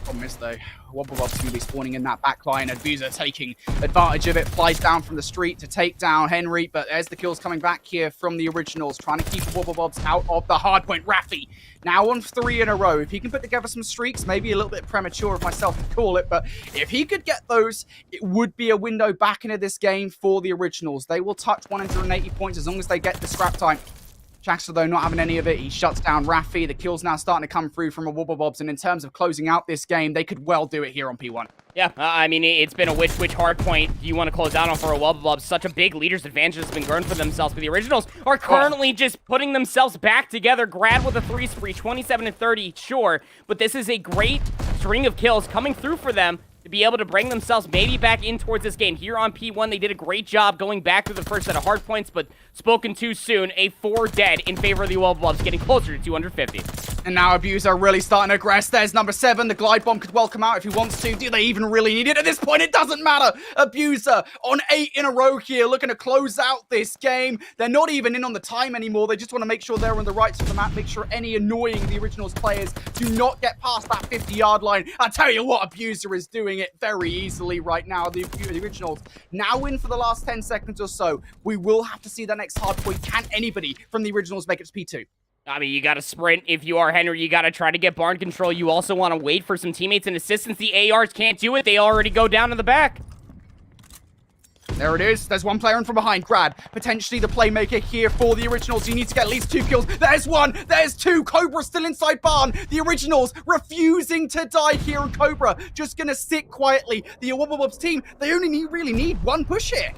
Problem is, though, Wobble Bob's going to be spawning in that back line. Abuser taking advantage of it, flies down from the street to take down Henry, but as the kills coming back here from the originals, trying to keep Wobble Bobs out of the hard point. Raffi now on 3 in a row. If he can put together some streaks, maybe a little bit premature of myself to call it, but if he could get those, it would be a window back into this game for the originals. They will touch 180 points as long as they get the scrap time. Chaxter, though, not having any of it. He shuts down Raffi. The kill's now starting to come through from a Wobble Bobs, and in terms of closing out this game, they could well do it here on P1.
Yeah, I mean, it's been a which hard point you want to close out on for a Wobble Bobs. Such a big leader's advantage has been grown for themselves, but the originals are currently just putting themselves back together. Grad with a 3 spree, 27-30, sure, but this is a great string of kills coming through for them to be able to bring themselves maybe back in towards this game. Here on P1, they did a great job going back through the first set of hard points, but spoken too soon. A 4 dead in favor of the Wobble Bobs, getting closer to 250.
And now Abuser really starting to aggress. There's number 7. The glide bomb could well come out if he wants to. Do they even really need it? At this point, it doesn't matter. Abuser on 8 in a row here, looking to close out this game. They're not even in on the time anymore. They just want to make sure they're on the right side of the map, make sure any annoying the originals players do not get past that 50-yard line. I tell you what, Abuser is doing it very easily right now. The originals now in for the last 10 seconds or so. We will have to see the next hard point. Can anybody from the originals make it to P2?
I mean, you got to sprint if you are Henry. You got to try to get barn control. You also want to wait for some teammates and assistance. The ARs can't do it. They already go down to the back.
There it is. There's one player in from behind. Grad, potentially the playmaker here for the originals. You need to get at least 2 kills. There's 1. There's 2. Cobra still inside barn. The originals refusing to die here. And Cobra just going to sit quietly. The Wobble Bobs team, they only really need 1 push here.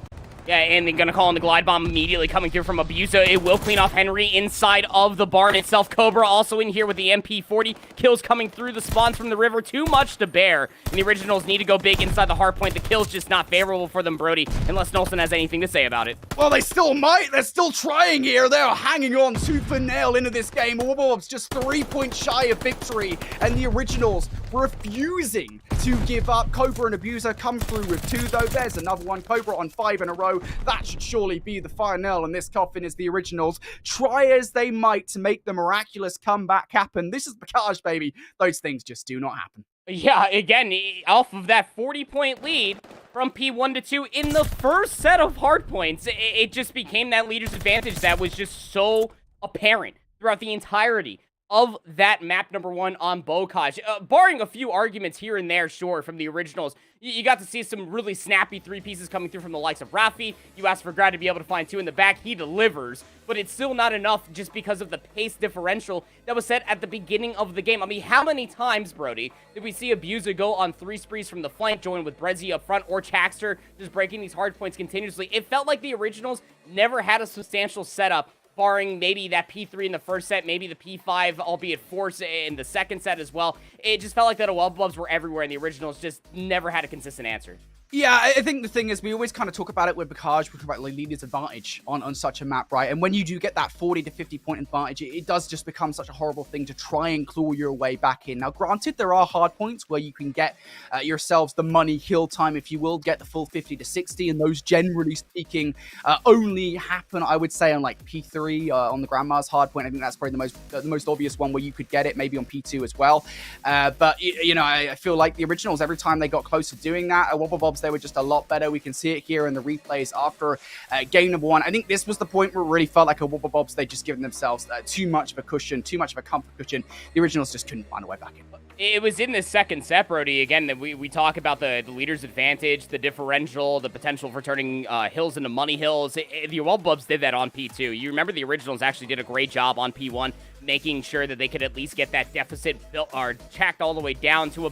Yeah, and they're going to call in the glide bomb immediately coming through from Abusa. It will clean off Henry inside of the barn itself. Cobra also in here with the MP40. Kills coming through the spawns from the river. Too much to bear. And the originals need to go big inside the hard point. The kill's just not favorable for them, Brody, unless Nolson has anything to say about it.
Well, they still might. They're still trying here. They're hanging on tooth and nail into this game. Wobble Bobs just 3 points shy of victory. And the originals refusing to give up. Cobra and Abuser come through with 2, though. There's another one. Cobra on 5 in a row. That should surely be the final nail in this coffin as the originals try as they might to make the miraculous comeback happen. This is Bokash, baby. Those things just do not happen.
Yeah, again, off of that 40-point lead from P1 to 2 in the first set of hard points, it just became that leader's advantage that was just so apparent throughout the entirety of that map number 1 on Bokash. Barring a few arguments here and there, sure, from the originals, you got to see some really snappy 3 pieces coming through from the likes of Raffi. You asked for Grad to be able to find 2 in the back. He delivers, but it's still not enough just because of the pace differential that was set at the beginning of the game. I mean, how many times, Brody, did we see Abuser go on 3 sprees from the flank, join with Brezzy up front, or Chaxter just breaking these hard points continuously? It felt like the originals never had a substantial setup, barring maybe that P3 in the first set, maybe the P5, albeit 4 in the second set as well. It just felt like that Wobble Bobs were everywhere, and the originals just never had a consistent answer.
Yeah, I think the thing is we always kind of talk about it with Bakaj, we talk about like leader's advantage on such a map, right? And when you do get that 40 to 50 point advantage, it does just become such a horrible thing to try and claw your way back in. Now, granted, there are hard points where you can get yourselves the money kill time, if you will, get the full 50 to 60, and those generally speaking only happen, I would say, on like P3 on the Grandma's hard point. I think that's probably the most obvious one where you could get it, maybe on P2 as well. But you know, I feel like the originals, every time they got close to doing that, Wobble Bobs, they were just a lot better. We can see it here in the replays after game number 1. I think this was the point where it really felt like a Wobble Bobs, they'd just given themselves too much of a cushion, too much of a comfort cushion. The originals just couldn't find a way back in.
It was in the second set, Brody, again, that we talk about the leader's advantage, the differential, the potential for turning hills into money hills. The Wobble Bobs did that on P2. You remember the originals actually did a great job on P1, making sure that they could at least get that deficit built or checked all the way down to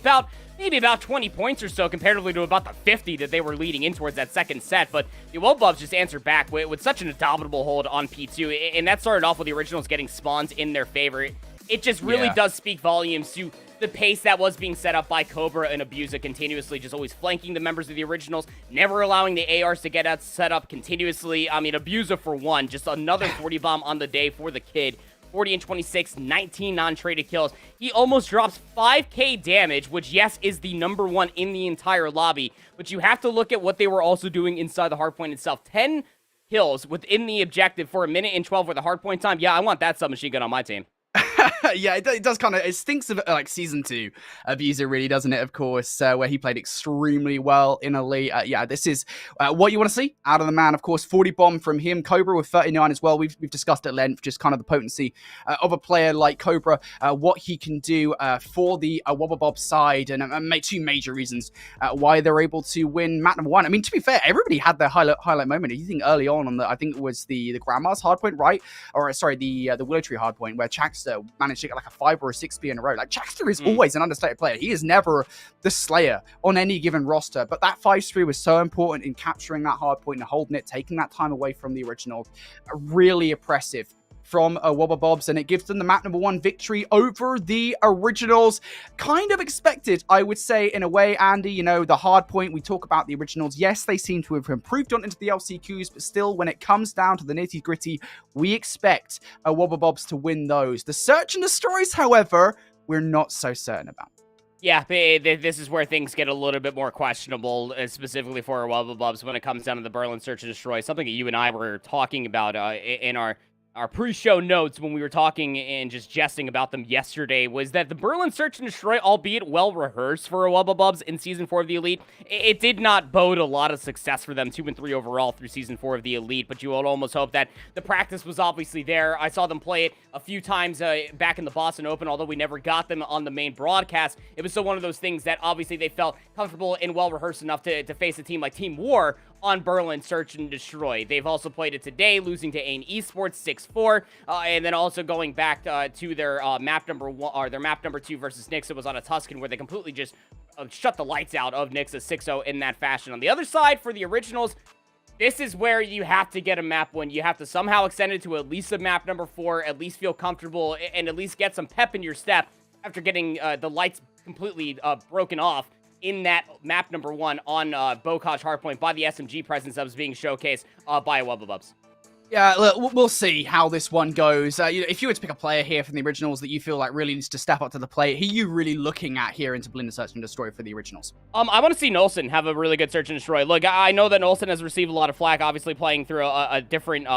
maybe about 20 points or so, comparatively to about the 50 that they were leading in towards that second set. But the Wobble Bobs just answered back with such an indomitable hold on P2, and that started off with the originals getting spawns in their favor. It just really does speak volumes to the pace that was being set up by Cobra and Abusa continuously, just always flanking the members of the originals, never allowing the ARs to get out set up continuously. I mean, Abusa, for one, just another 40 bomb on the day for the kid. 40 and 26, 19 non-traded kills. He almost drops 5k damage, which, yes, is the #1 in the entire lobby. But you have to look at what they were also doing inside the hardpoint itself. 10 kills within the objective for 1 minute and 12 with a hardpoint time. Yeah, I want that submachine gun on my team.
Yeah, it does kind of, it stinks of like season 2 Abuser, really, doesn't it? Of course, where he played extremely well in Elite. Yeah, this is what you want to see out of the man. Of course, 40 bomb from him. Cobra with 39 as well. We've discussed at length just kind of the potency of a player like Cobra, what he can do for the Wobble Bob side, and make 2 major reasons why they're able to win map number 1. I mean, to be fair, everybody had their highlight moment. You think early on the, I think it was the Grandma's hardpoint, right? Or sorry, the Willow Tree hardpoint, where Chaxter managed to get like a 5 or a 6B in a row. Like, Chaxter is always an understated player. He is never the slayer on any given roster, but that 5-3 was so important in capturing that hard point and holding it, taking that time away from the original. Really impressive from Wobble Bobs, and it gives them the map number 1 victory over the originals. Kind of expected, I would say, in a way, Andy. You know, the hard point, we talk about the originals. Yes, they seem to have improved on into the LCQs, but still, when it comes down to the nitty-gritty, we expect Wobble Bobs to win those. The search and destroys, however, we're not so certain about.
Yeah, this is where things get a little bit more questionable, specifically for our Wobble Bobs when it comes down to the Berlin Search and Destroy. Something that you and I were talking about in our pre-show notes when we were talking and just jesting about them yesterday, was that the Berlin Search and Destroy, albeit well-rehearsed for a Wobble Bobs in Season 4 of the Elite, it did not bode a lot of success for them, 2 and 3 overall through Season 4 of the Elite, but you would almost hope that the practice was obviously there. I saw them play it a few times back in the Boston Open, although we never got them on the main broadcast. It was still one of those things that obviously they felt comfortable and well-rehearsed enough to face a team like Team War on Berlin Search and Destroy. They've also played it today, losing to AIM Esports 6-4, and then also going back to their map number 1, or their map number 2 versus Nixa was on a Tuscan, where they completely just shut the lights out of Nixa 6-0 in that fashion. On the other side, for the originals, this is where you have to get a map win. You have to somehow extend it to at least a map number 4, at least feel comfortable, and at least get some pep in your step after getting the lights completely broken off in that map number 1 on Bokaj Hardpoint by the SMG presence that was being showcased by Wobble Bobs.
Yeah, look, we'll see how this one goes. You know, if you were to pick a player here from the originals that you feel like really needs to step up to the plate, who are you really looking at here into Blinder Search and Destroy for the originals?
I want to see Nolson have a really good Search and Destroy. Look, I know that Nolson has received a lot of flack, obviously playing through a different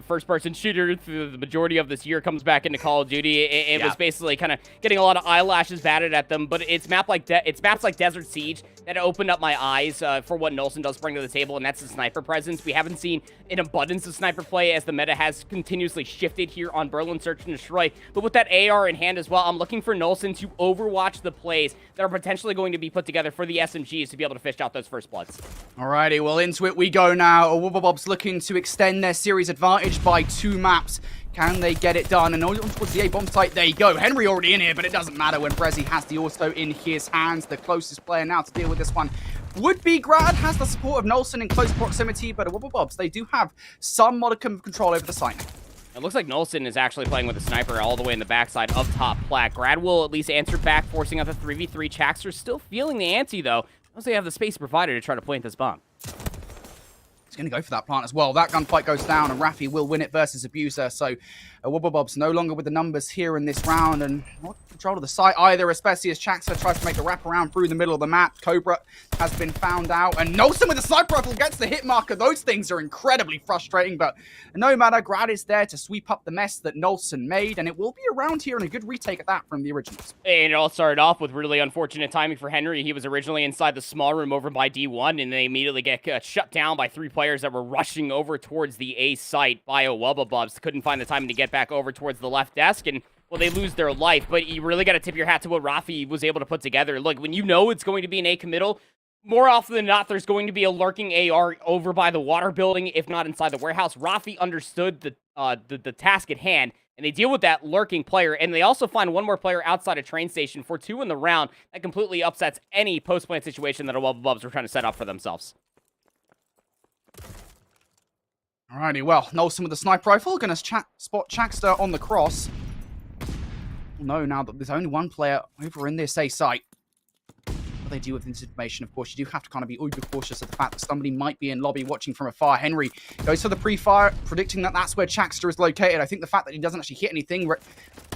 first-person shooter through the majority of this year, comes back into Call of Duty. It was basically kind of getting a lot of eyelashes batted at them, but it's maps like Desert Siege that opened up my eyes for what Nolson does bring to the table, and that's the sniper presence. We haven't seen an abundance of sniper play as the meta has continuously shifted here on Berlin Search and Destroy, but with that AR in hand as well, I'm looking for Nolson to overwatch the plays that are potentially going to be put together for the SMGs to be able to fish out those first bloods.
Alrighty, well, into it we go now. Wobble Bobs looking to extend their series advantage by 2 maps. Can they get it done? And on towards the A-bomb site, there you go. Henry already in here, but it doesn't matter when Brezzy has the auto in his hands. The closest player now to deal with this one would be Grad, has the support of Nolson in close proximity, but Wobble Bobs, they do have some modicum of control over the site.
It looks like Nolson is actually playing with a sniper all the way in the backside of top plat. Grad will at least answer back, forcing out the 3v3. Chaxter still feeling the ante, though. Also, you have the space provided to try to plant this bomb.
He's going to go for that plant as well. That gunfight goes down, and Raffi will win it versus Abuser. So Wobble Bobs no longer with the numbers here in this round, and not control of the site either, especially as Chaxter tries to make a wraparound through the middle of the map. Cobra has been found out, and Nolson with the sniper rifle gets the hit marker. Those things are incredibly frustrating, but no matter, Grad is there to sweep up the mess that Nolson made, and it will be around here and a good retake at that from the originals.
And it all started off with really unfortunate timing for Henry. He was originally inside the small room over by D1, and they immediately get shut down by 3 players that were rushing over towards the A site by Wobble Bobs. Couldn't find the timing to get back over towards the left desk, and well, they lose their life. But you really got to tip your hat to what Raffi was able to put together. Look, when you know it's going to be an A committal, more often than not, there's going to be a lurking AR over by the water building, if not inside the warehouse. Raffi understood the task at hand, and they deal with that lurking player, and they also find one more player outside a train station for 2 in the round. That completely upsets any post-plant situation that a Wobble Bobs were trying to set up for themselves.
Alrighty, well, Nolson with the sniper rifle, going to spot Chaxter on the cross. No, now that there's only one player over in this A site. What they do with this information, of course, you do have to kind of be uber cautious of the fact that somebody might be in lobby watching from afar. Henry goes for the pre-fire, predicting that that's where Chaxter is located. I think the fact that he doesn't actually hit anything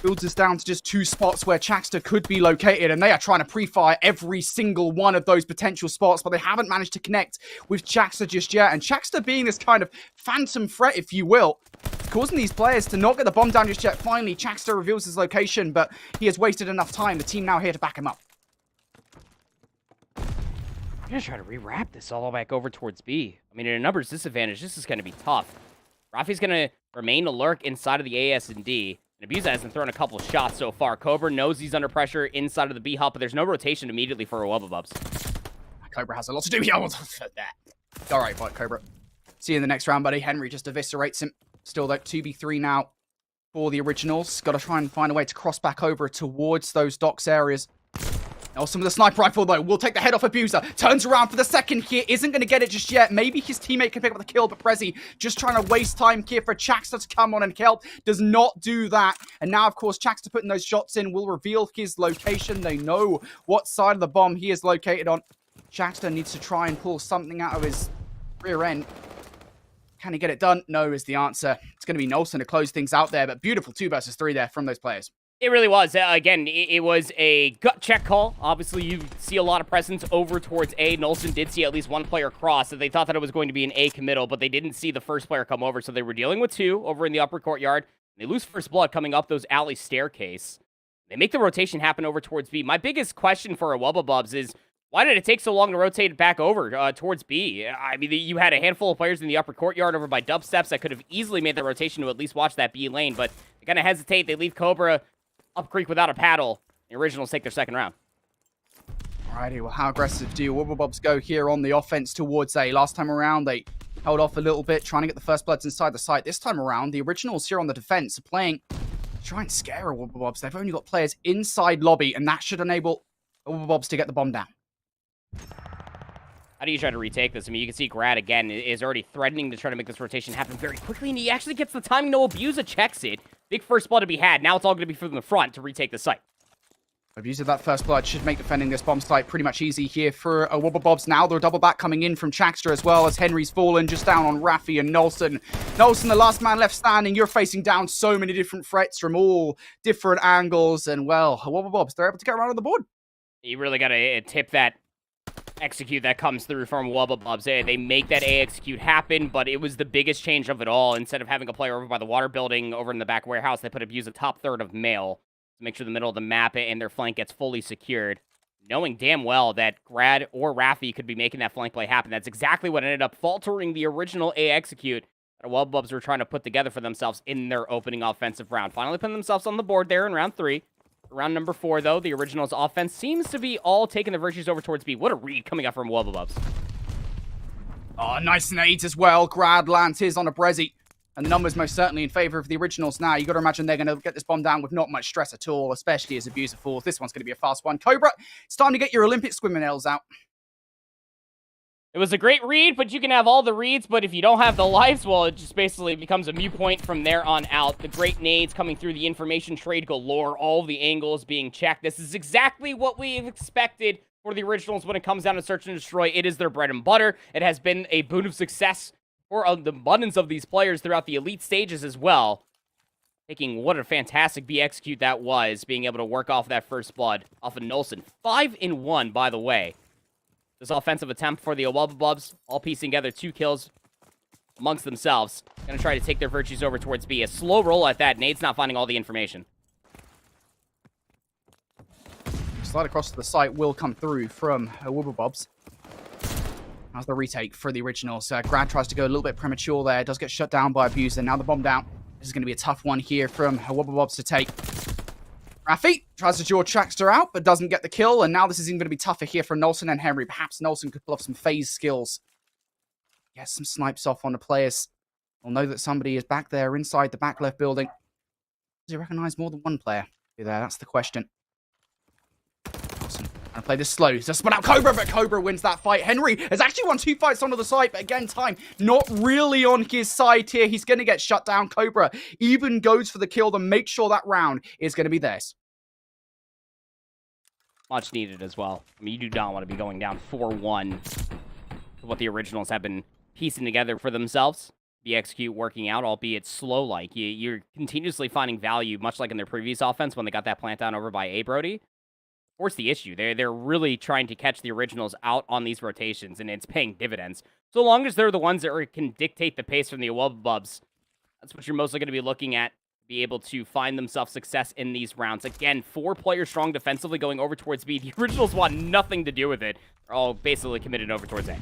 builds us down to just 2 spots where Chaxter could be located, and they are trying to pre-fire every single one of those potential spots, but they haven't managed to connect with Chaxter just yet. And Chaxter being this kind of phantom threat, if you will, causing these players to not get the bomb down just yet. Finally, Chaxter reveals his location, but he has wasted enough time. The team now here to back him up.
I'm going to try to rewrap this all the way back over towards B. I mean, in a numbers disadvantage, this is going to be tough. Raffi's going to remain to lurk inside of the ASND. And Abusa hasn't thrown a couple of shots so far. Cobra knows he's under pressure inside of the B hop, but there's no rotation immediately for a Wobble Bobs.
Cobra has a lot to do. Yeah, all right, fight, Cobra. See you in the next round, buddy. Henry just eviscerates him. Still, though, 2v3 now for the originals. Got to try and find a way to cross back over towards those docks areas. Nelson with a sniper rifle, though, will take the head off Abuser. Turns around for the second here. Isn't going to get it just yet. Maybe his teammate can pick up the kill, but Prezi just trying to waste time here for Chaxter to come on and help. Does not do that. And now, of course, Chaxter putting those shots in will reveal his location. They know what side of the bomb he is located on. Chaxter needs to try and pull something out of his rear end. Can he get it done? No is the answer. It's going to be Nolson to close things out there, but beautiful 2 versus 3 there from those players.
It really was. Again, it was a gut check call. Obviously, you see a lot of presence over towards A. Nolson did see at least 1 player cross, so they thought that it was going to be an A committal, but they didn't see the first player come over, so they were dealing with 2 over in the upper courtyard. They lose first blood coming up those alley staircase. They make the rotation happen over towards B. My biggest question for a Wobble Bobs is, why did it take so long to rotate back over towards B? I mean, you had a handful of players in the upper courtyard over by dubsteps that could have easily made the rotation to at least watch that B lane, but they kind of hesitate. They leave Cobra up creek without a paddle. The originals take their second round.
Alrighty, well, how aggressive do Wobble Bobs go here on the offense towards A? Last time around, they held off a little bit, trying to get the first bloods inside the site. This time around, the originals here on the defense are playing to try and scare a Wobble Bobs. They've only got players inside lobby, and that should enable Wobble Bobs to get the bomb down.
How do you try to retake this? I mean, you can see Grad, again, is already threatening to try to make this rotation happen very quickly, and he actually gets the timing. No, Abusa checks it. Big first blood to be had. Now it's all going to be from the front to retake the site.
Abuse of that first blood should make defending this bomb site pretty much easy here for a Wobble Bobs. Now they're double back coming in from Chaxter as well, as Henry's fallen just down on Raffi and Nolson. Nolson, the last man left standing. You're facing down so many different threats from all different angles, and well, Wobble Bobs, they're able to get around on the board.
You really got to tip that execute that comes through from Wobble Bobs. They make that A execute happen, but it was the biggest change of it all. Instead of having a player over by the water building over in the back warehouse, they put Abuse a top third of mail to make sure the middle of the map and their flank gets fully secured, knowing damn well that Grad or Raffi could be making that flank play happen. That's exactly what ended up faltering the original A execute that Wobble Bobs were trying to put together for themselves in their opening offensive round. Finally putting themselves on the board there in round 3. Round number 4, though, the originals' offense seems to be all taking the virtues over towards B. What a read coming up from Wobble Bobs.
Oh, nice nades as well. Grad lands his on a Brezzy. And the numbers most certainly in favor of the originals now. You got to imagine they're going to get this bomb down with not much stress at all, especially as Abuser falls. This one's going to be a fast one. Cobra, it's time to get your Olympic swimming nails out.
It was a great read, but you can have all the reads, but if you don't have the lives, well, it just basically becomes a mute point from there on out. The great nades coming through, the information trade galore, all the angles being checked. This is exactly what we've expected for the Originals when it comes down to search and destroy. It is their bread and butter. It has been a boon of success for the abundance of these players throughout the elite stages as well. Taking what a fantastic B execute that was, being able to work off that first blood off of Nolson. 5-1, by the way. This offensive attempt for the Wobble Bobs, all piecing together 2 kills amongst themselves. Gonna try to take their virtues over towards B. A slow roll at that. Nade's not finding all the information.
Slide across to the site will come through from Wobble Bobs. How's the retake for the Originals? Grad tries to go a little bit premature there. Does get shut down by Abuser. Now the bomb down. This is going to be a tough one here from Wobble Bobs to take. Rafi tries to draw Traxter out, but doesn't get the kill. And now this is even going to be tougher here for Nolson and Henry. Perhaps Nolson could pull off some phase skills. Get some snipes off on the players. We'll know that somebody is back there inside the back left building. Does he recognize more than one player there? That's the question. Nolson gonna play this slow. He's just spun out Cobra, but Cobra wins that fight. Henry has actually won 2 fights onto the side, but again, time not really on his side here. He's going to get shut down. Cobra even goes for the kill to make sure that round is going to be theirs.
Much needed as well. I mean, you do not want to be going down 4-1. What the Originals have been piecing together for themselves. The execute working out, albeit slow-like. You're continuously finding value, much like in their previous offense when they got that plant down over by A. Brody. Of course, the issue. They're really trying to catch the Originals out on these rotations, and it's paying dividends. So long as they're the ones that can dictate the pace from the Wobble Bobs, that's what you're mostly going to be looking at, be able to find themselves success in these rounds. Again, 4 players strong defensively going over towards B. The Originals want nothing to do with it. They're all basically committed over towards A.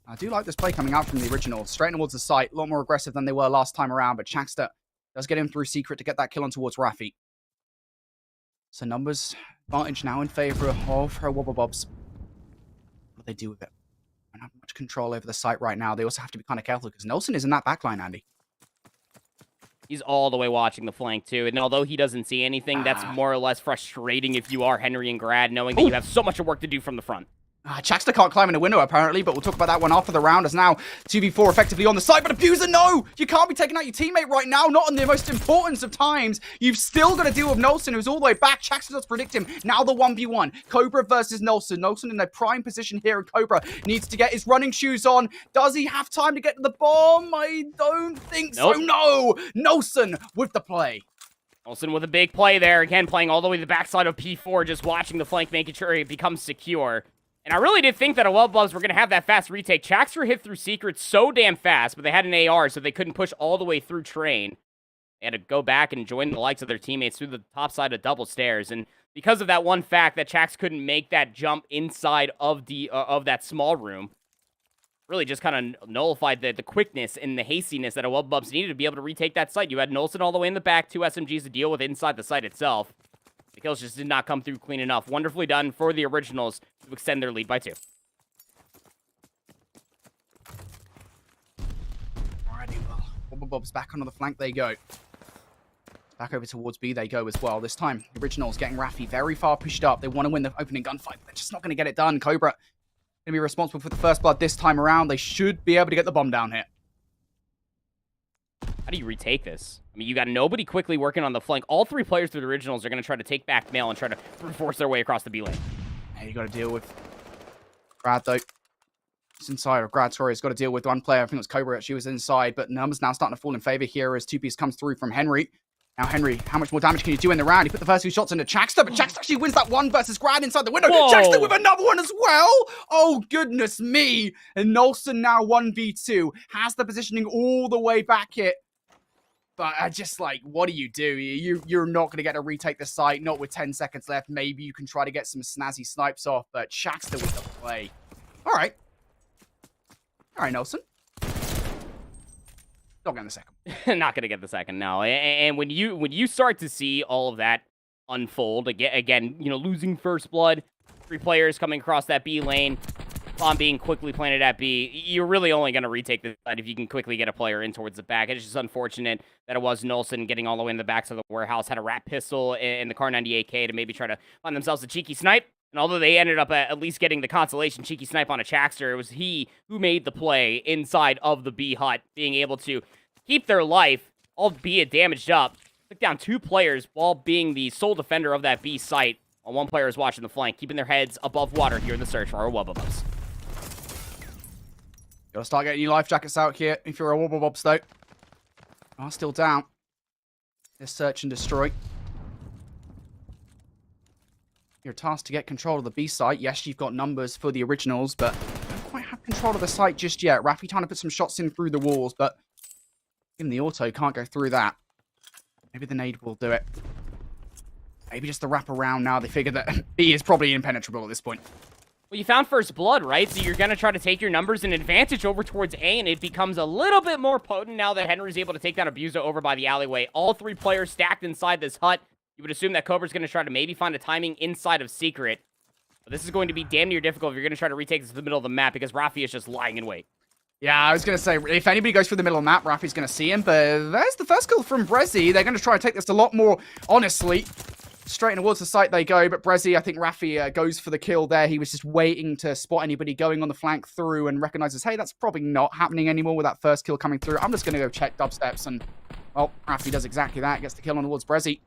I do like this play coming out from the Originals. Straight towards the site. A lot more aggressive than they were last time around, but Traxter does get him through Secret to get that kill on towards Rafi. So numbers advantage now in favor of her Wobble Bobs. What do they do with it? They don't have much control over the site right now. They also have to be kind of careful because Nolson is in that backline, Andy.
He's all the way watching the flank, too. And although he doesn't see anything, that's more or less frustrating if you are Henry and Grad, knowing that you have so much work to do from the front.
Traxter can't climb in a window, apparently, but we'll talk about that one after the round. As now 2v4 effectively on the side, but Abuser, no! You can't be taking out your teammate right now, not in the most important of times. You've still got to deal with Nolson, who's all the way back. Traxter does predict him. Now the 1v1. Cobra versus Nolson. Nolson in a prime position here, and Cobra needs to get his running shoes on. Does he have time to get to the bomb? I don't think so. No! Nolson with the play.
Nolson with a big play there. Again, playing all the way to the backside of P4, just watching the flank, making sure it becomes secure. And I really did think that Wobble Bobs were going to have that fast retake. Traxter hit through Secret so damn fast, but they had an AR, so they couldn't push all the way through Train. They had to go back and join the likes of their teammates through the top side of double stairs. And because of that one fact that Trax couldn't make that jump inside of the that small room, really just kind of nullified the quickness and the hastiness that Wobble Bobs needed to be able to retake that site. You had Nolson all the way in the back, 2 SMGs to deal with inside the site itself. The kills just did not come through clean enough. Wonderfully done for the Originals to extend their lead by 2.
Alrighty, well, Wobble Bobs back onto the flank they go. Back over towards B they go as well. This time, the Originals getting Rafi very far pushed up. They want to win the opening gunfight, but they're just not going to get it done. Cobra going to be responsible for the first blood this time around. They should be able to get the bomb down here.
How do you retake this? I mean, you got nobody quickly working on the flank. All 3 players through the Originals are going to try to take back mail and try to force their way across the B lane.
Hey, you got to deal with Grad, though. He's inside, or Grad, sorry, has got to deal with one player. I think it was Cobra, she was inside, but numbers now starting to fall in favor here as 2-piece comes through from Henry. Now, Henry, how much more damage can you do in the round? He put the first 2 shots into Traxter, but Traxter actually wins that one versus Grad inside the window.
Whoa.
Traxter with another one as well. Oh, goodness me. And Nolson now 1v2. Has the positioning all the way back here. But I just like, what do? You're not going to get to retake the site, not with 10 seconds left. Maybe you can try to get some snazzy snipes off, but Traxter with the play. All right. All right, Nolson. Don't get the second.
Not going to get the second, no. And when you start to see all of that unfold, again, you know, losing first blood, 3 players coming across that B lane, bomb being quickly planted at B, you're really only going to retake the side if you can quickly get a player in towards the back. It's just unfortunate that it was Nolson getting all the way in the backs of the warehouse, had a rat pistol and the Kar 98K to maybe try to find themselves a cheeky snipe. And although they ended up at least getting the consolation cheeky snipe on a Traxter, it was he who made the play inside of the B hut, being able to keep their life, albeit damaged up, took down 2 players while being the sole defender of that B site. while one player is watching the flank, keeping their heads above water here in the search for our Wobble Bobs.
Gotta start getting your life jackets out here if you're a Wobble Bobs, though. Are still down. Let's search and destroy. You're tasked to get control of the B site. Yes, you've got numbers for the originals, but you don't quite have control of the site just yet. Rafi trying to put some shots in through the walls, but even the auto can't go through that. Maybe the nade will do it. Maybe just the wrap around now. They figure that B is probably impenetrable at this point.
Well, you found first blood, right? So you're going to try to take your numbers and advantage over towards A, and it becomes a little bit more potent now that Henry's able to take down Abuser over by the alleyway. All 3 players stacked inside this hut. You would assume that Cobra's going to try to maybe find a timing inside of Secret. But this is going to be damn near difficult if you're going to try to retake this to the middle of the map because Rafi is just lying in wait.
Yeah, I was going to say, if anybody goes through the middle of the map, Rafi's going to see him. But there's the first kill from Brezzy. They're going to try and take this a lot more honestly. Straight towards the site they go, but Brezzy, I think Rafi goes for the kill there. He was just waiting to spot anybody going on the flank through and recognizes, hey, that's probably not happening anymore with that first kill coming through. I'm just going to go check dubsteps, and, well, Rafi does exactly that. Gets the kill on towards Brezzy.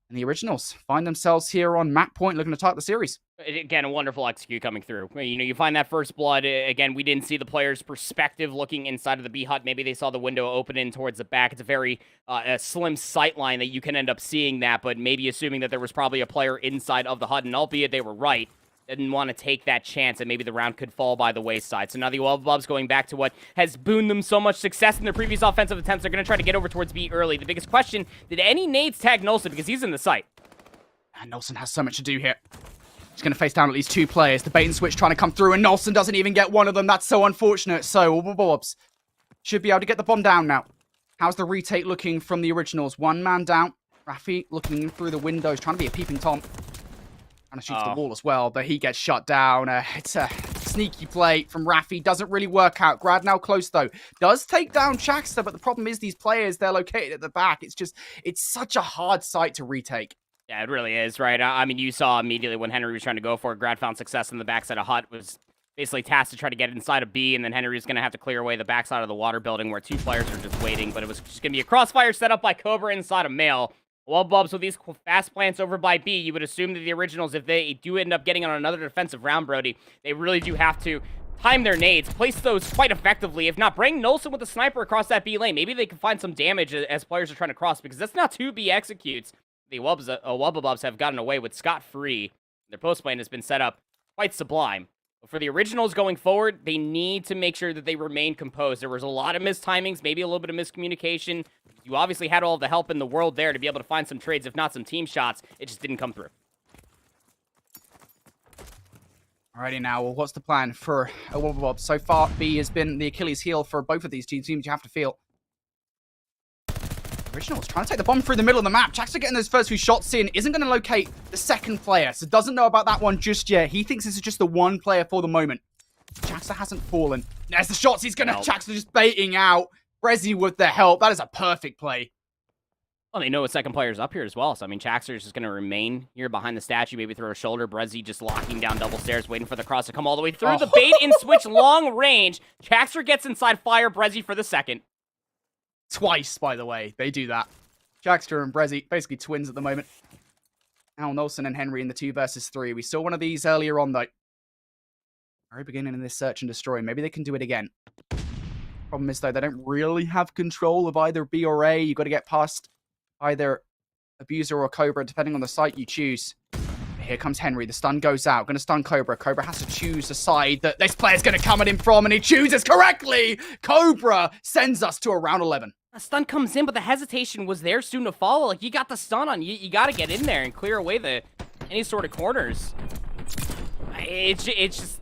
And the originals find themselves here on map point looking to tie up the series.
Again, a wonderful execute coming through. You know, you find that first blood. Again, we didn't see the player's perspective looking inside of the B hut. Maybe they saw the window open in towards the back. It's a very a slim sight line that you can end up seeing that, but maybe assuming that there was probably a player inside of the hut, and albeit they were right, didn't want to take that chance and maybe the round could fall by the wayside. So now the Wobble Bobs going back to what has booned them so much success in their previous offensive attempts. They're going to try to get over towards B early. The biggest question, did any nades tag Nolson because he's in the site?
And Nolson has so much to do here. He's going to face down at least 2 players. The bait and switch trying to come through, and Nolson doesn't even get one of them. That's so unfortunate. So, Wobble Bobs should be able to get the bomb down now. How's the retake looking from the originals? 1 man down. Rafi looking through the windows, trying to be a peeping Tom. Trying to shoot the wall as well, but he gets shut down. It's a sneaky play from Rafi. Doesn't really work out. Grad now close, though. Does take down Chaxter, but the problem is these players, they're located at the back. It's such a hard site to retake.
Yeah, it really is, right? I mean, you saw immediately when Henry was trying to go for it, Grad found success in the backside of Hut, was basically tasked to try to get inside of B, and then Henry was going to have to clear away the backside of the water building where 2 players are just waiting, but it was just going to be a crossfire set up by Cobra inside of Mail. Wobble Bobs with these fast plants over by B, you would assume that the originals, if they do end up getting on another defensive round, Brody, they really do have to time their nades, place those quite effectively. If not, bring Nolson with a sniper across that B lane. Maybe they can find some damage as players are trying to cross, because that's not 2 B executes. The Wobble Bobs have gotten away with scot-free. Their post plane has been set up quite sublime. But for the originals going forward, they need to make sure that they remain composed. There was a lot of mistimings, maybe a little bit of miscommunication. You obviously had all the help in the world there to be able to find some trades, if not some team shots. It just didn't come through.
Alrighty now, well, what's the plan for a Wobble Bob? So far, B has been the Achilles heel for both of these two teams, you have to feel. Originals trying to take the bomb through the middle of the map. Chaxter getting those first few shots in. Isn't going to locate the second player. So doesn't know about that one just yet. He thinks this is just the 1 player for the moment. Chaxter hasn't fallen. There's the shots. He's going to... Chaxter just baiting out. Brezzy with the help. That is a perfect play.
Well, they know a second player's up here as well. So, I mean, Chaxter is just going to remain here behind the statue, maybe throw a shoulder. Brezzy just locking down double stairs, waiting for the cross to come all the way through. The bait and switch long range. Chaxter gets inside fire. Brezzy for the second.
Twice, by the way. They do that. Chaxter and Brezzy, basically twins at the moment. Now Nolson and Henry in the 2 versus 3. We saw one of these earlier on, though. Very beginning in this search and destroy. Maybe they can do it again. Problem is, though, they don't really have control of either B or A. You've got to get past either Abuser or Cobra, depending on the site you choose. Here comes Henry. The stun goes out. Going to stun Cobra. Cobra has to choose a side that this player's going to come at him from, and he chooses correctly. Cobra sends us to a round 11.
A stun comes in, but the hesitation was there soon to follow. Like, you got the stun on you. You got to get in there and clear away any sort of corners. It's just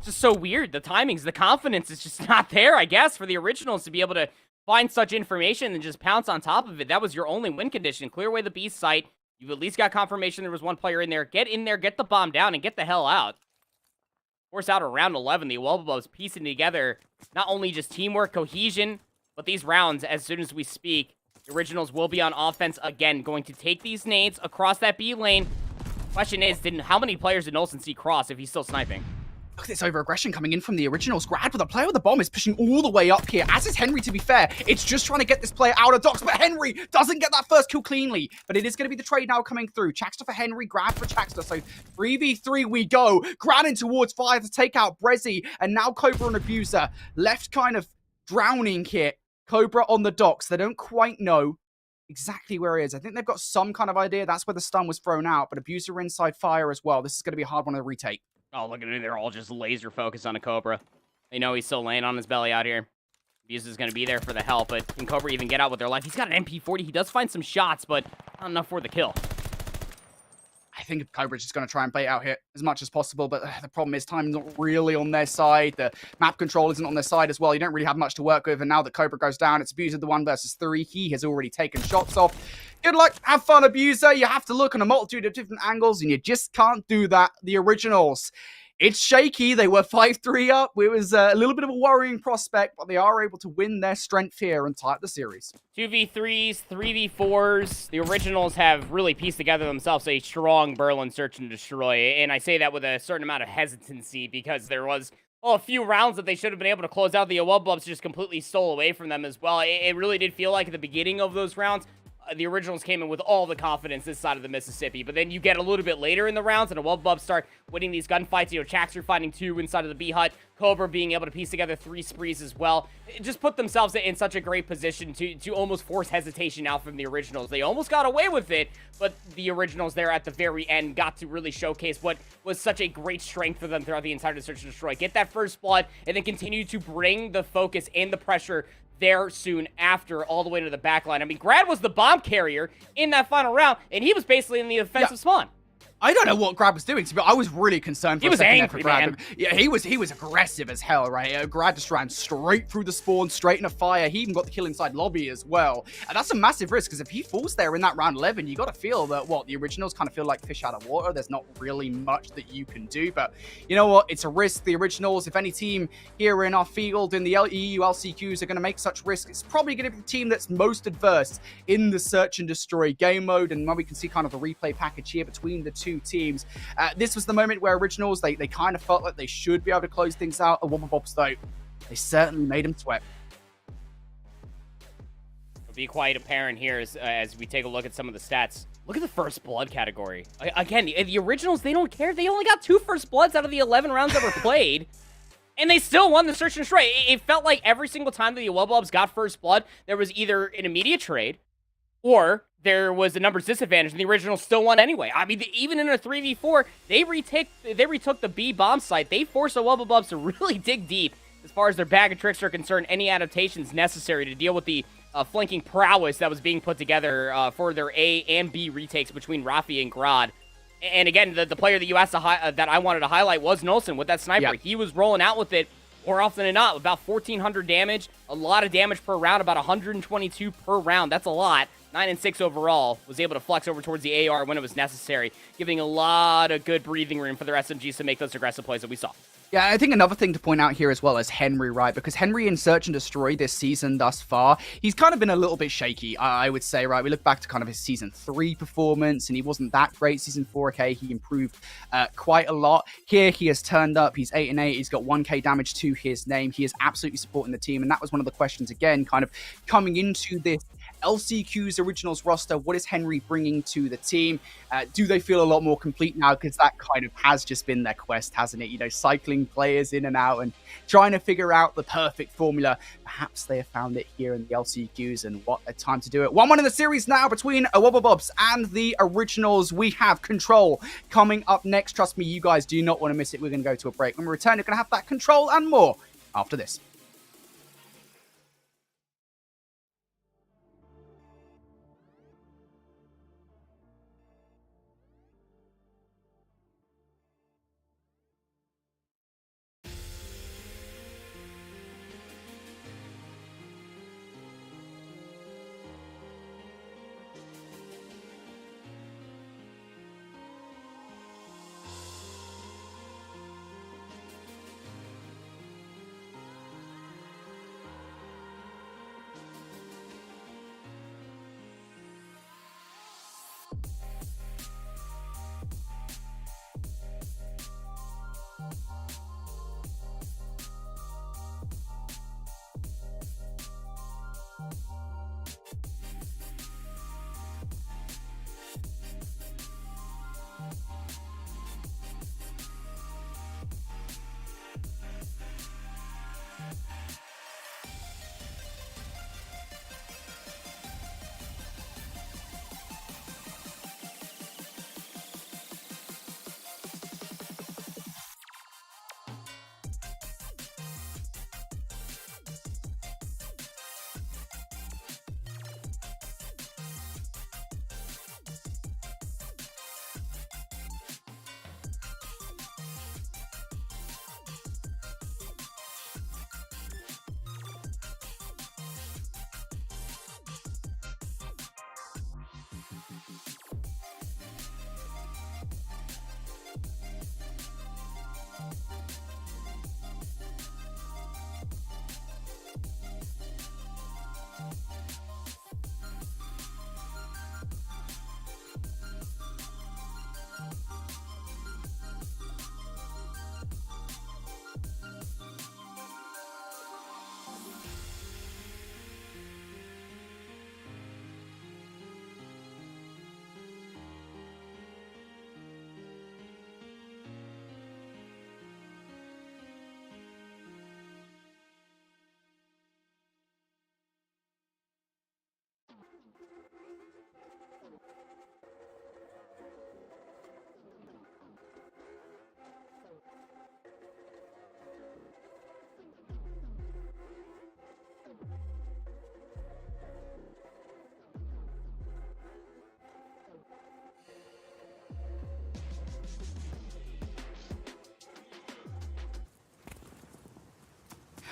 so weird. The timings, the confidence is just not there, I guess, for the originals to be able to find such information and just pounce on top of it. That was your only win condition. Clear away the B site. You've at least got confirmation there was 1 player in there. Get in there, get the bomb down, and get the hell out. Force out around 11. The Wobble Bobs piecing together not only just teamwork, cohesion, but these rounds, as soon as we speak, the originals will be on offense again, going to take these nades across that B lane. Question is, how many players did Nolson see cross if he's still sniping?
Look at this over-aggression coming in from the Originals. Grad with a player with a bomb is pushing all the way up here, as is Henry, to be fair. It's just trying to get this player out of docks, but Henry doesn't get that first kill cleanly. But it is going to be the trade now coming through. Chaxter for Henry, Grad for Chaxter. So 3v3 we go. Grad in towards fire to take out Brezzy, and now Cobra and Abuser left kind of drowning here. Cobra on the docks. They don't quite know exactly where he is. I think they've got some kind of idea. That's where the stun was thrown out, but Abuser inside fire as well. This is going to be a hard one to retake.
Oh, look at it. They're all just laser focused on a Cobra. They know he's still laying on his belly out here. Abuser's going to be there for the help, but can Cobra even get out with their life? He's got an MP40. He does find some shots, but not enough for the kill.
I think Cobra's just going to try and bait out here as much as possible, but the problem is time's not really on their side. The map control isn't on their side as well. You don't really have much to work with, and now that Cobra goes down, it's Abuser the 1 versus 3. He has already taken shots off. Good luck, have fun, Abuser. You have to look on a multitude of different angles, and you just can't do that. The Originals, it's shaky. They were 5-3 up. It was a little bit of a worrying prospect, but they are able to win their strength here and tie up the series.
2v3s, 3v4s. The Originals have really pieced together themselves a strong Berlin search and destroy. And I say that with a certain amount of hesitancy because there was a few rounds that they should have been able to close out. The Wobble Bobs just completely stole away from them as well. It really did feel like at the beginning of those rounds, the Originals came in with all the confidence this side of the Mississippi, but then you get a little bit later in the rounds, and the Wobble Bobs start winning these gunfights. You know, Chaxter finding 2 inside of the B hut, Cobra being able to piece together 3 sprees as well. It just put themselves in such a great position to almost force hesitation out from the Originals. They almost got away with it, but the Originals there at the very end got to really showcase what was such a great strength for them throughout the entire Search and Destroy. Get that first blood, and then continue to bring the focus and the pressure there soon after, all the way to the back line. I mean, Grad was the bomb carrier in that final round, and he was basically in the offensive spawn.
I don't know what Grad was doing, but I was really concerned for
He
a
was
second
angry,
there for Grad.
man.
Yeah, he was aggressive as hell, right? Grad just ran straight through the spawn, straight into fire. He even got the kill inside lobby as well. And that's a massive risk, because if he falls there in that round 11, you got to feel that, the Originals kind of feel like fish out of water. There's not really much that you can do, but you know what? It's a risk. The Originals, if any team here in our field in the EU LCQs are going to make such risk, it's probably going to be the team that's most adverse in the Search and Destroy game mode. And when we can see kind of the replay package here between the two teams, this was the moment where Originals, they kind of felt like they should be able to close things out. The Wobble Bobs, though, they certainly made them sweat.
It'll be quite apparent here as we take a look at some of the stats. Look at the first blood category. Again, the Originals, they don't care. They only got 2 first bloods out of the 11 rounds that were played. And they still won the Search and Destroy. It felt like every single time that the Wobble Bobs got first blood, there was either an immediate trade, or there was a numbers disadvantage, and the Originals still won anyway. I mean, even in a 3v4, they retook the B bomb site. They forced the Wobble Bobs to really dig deep as far as their bag of tricks are concerned. Any adaptations necessary to deal with the flanking prowess that was being put together for their A and B retakes between Rafi and Grad. And again, the player that you asked that I wanted to highlight was Nolson with that sniper.
Yeah.
He was rolling out with it more often than not, about 1,400 damage, a lot of damage per round, about 122 per round. That's a lot. 9 and 6 overall, was able to flex over towards the AR when it was necessary, giving a lot of good breathing room for their SMGs to make those aggressive plays that we saw.
Yeah, I think another thing to point out here as well is Henry, right? Because Henry in Search and Destroy this season thus far, he's kind of been a little bit shaky, I would say, right? We look back to kind of his Season 3 performance, and he wasn't that great. Season 4, okay, he improved quite a lot. Here, he has turned up. He's 8 and 8. He's got 1k damage to his name. He is absolutely supporting the team, and that was one of the questions, again, kind of coming into this LCQ's Originals roster. What is Henry bringing to the team? Do they feel a lot more complete now? Because that kind of has just been their quest, hasn't it? You know, cycling players in and out and trying to figure out the perfect formula. Perhaps they have found it here in the LCQs, and what a time to do it. 1-1 in the series now between Wobble Bobs and the Originals. We have Control coming up next. Trust me, you guys do not want to miss it. We're going to go to a break. When we return, you're going to have that Control and more after this.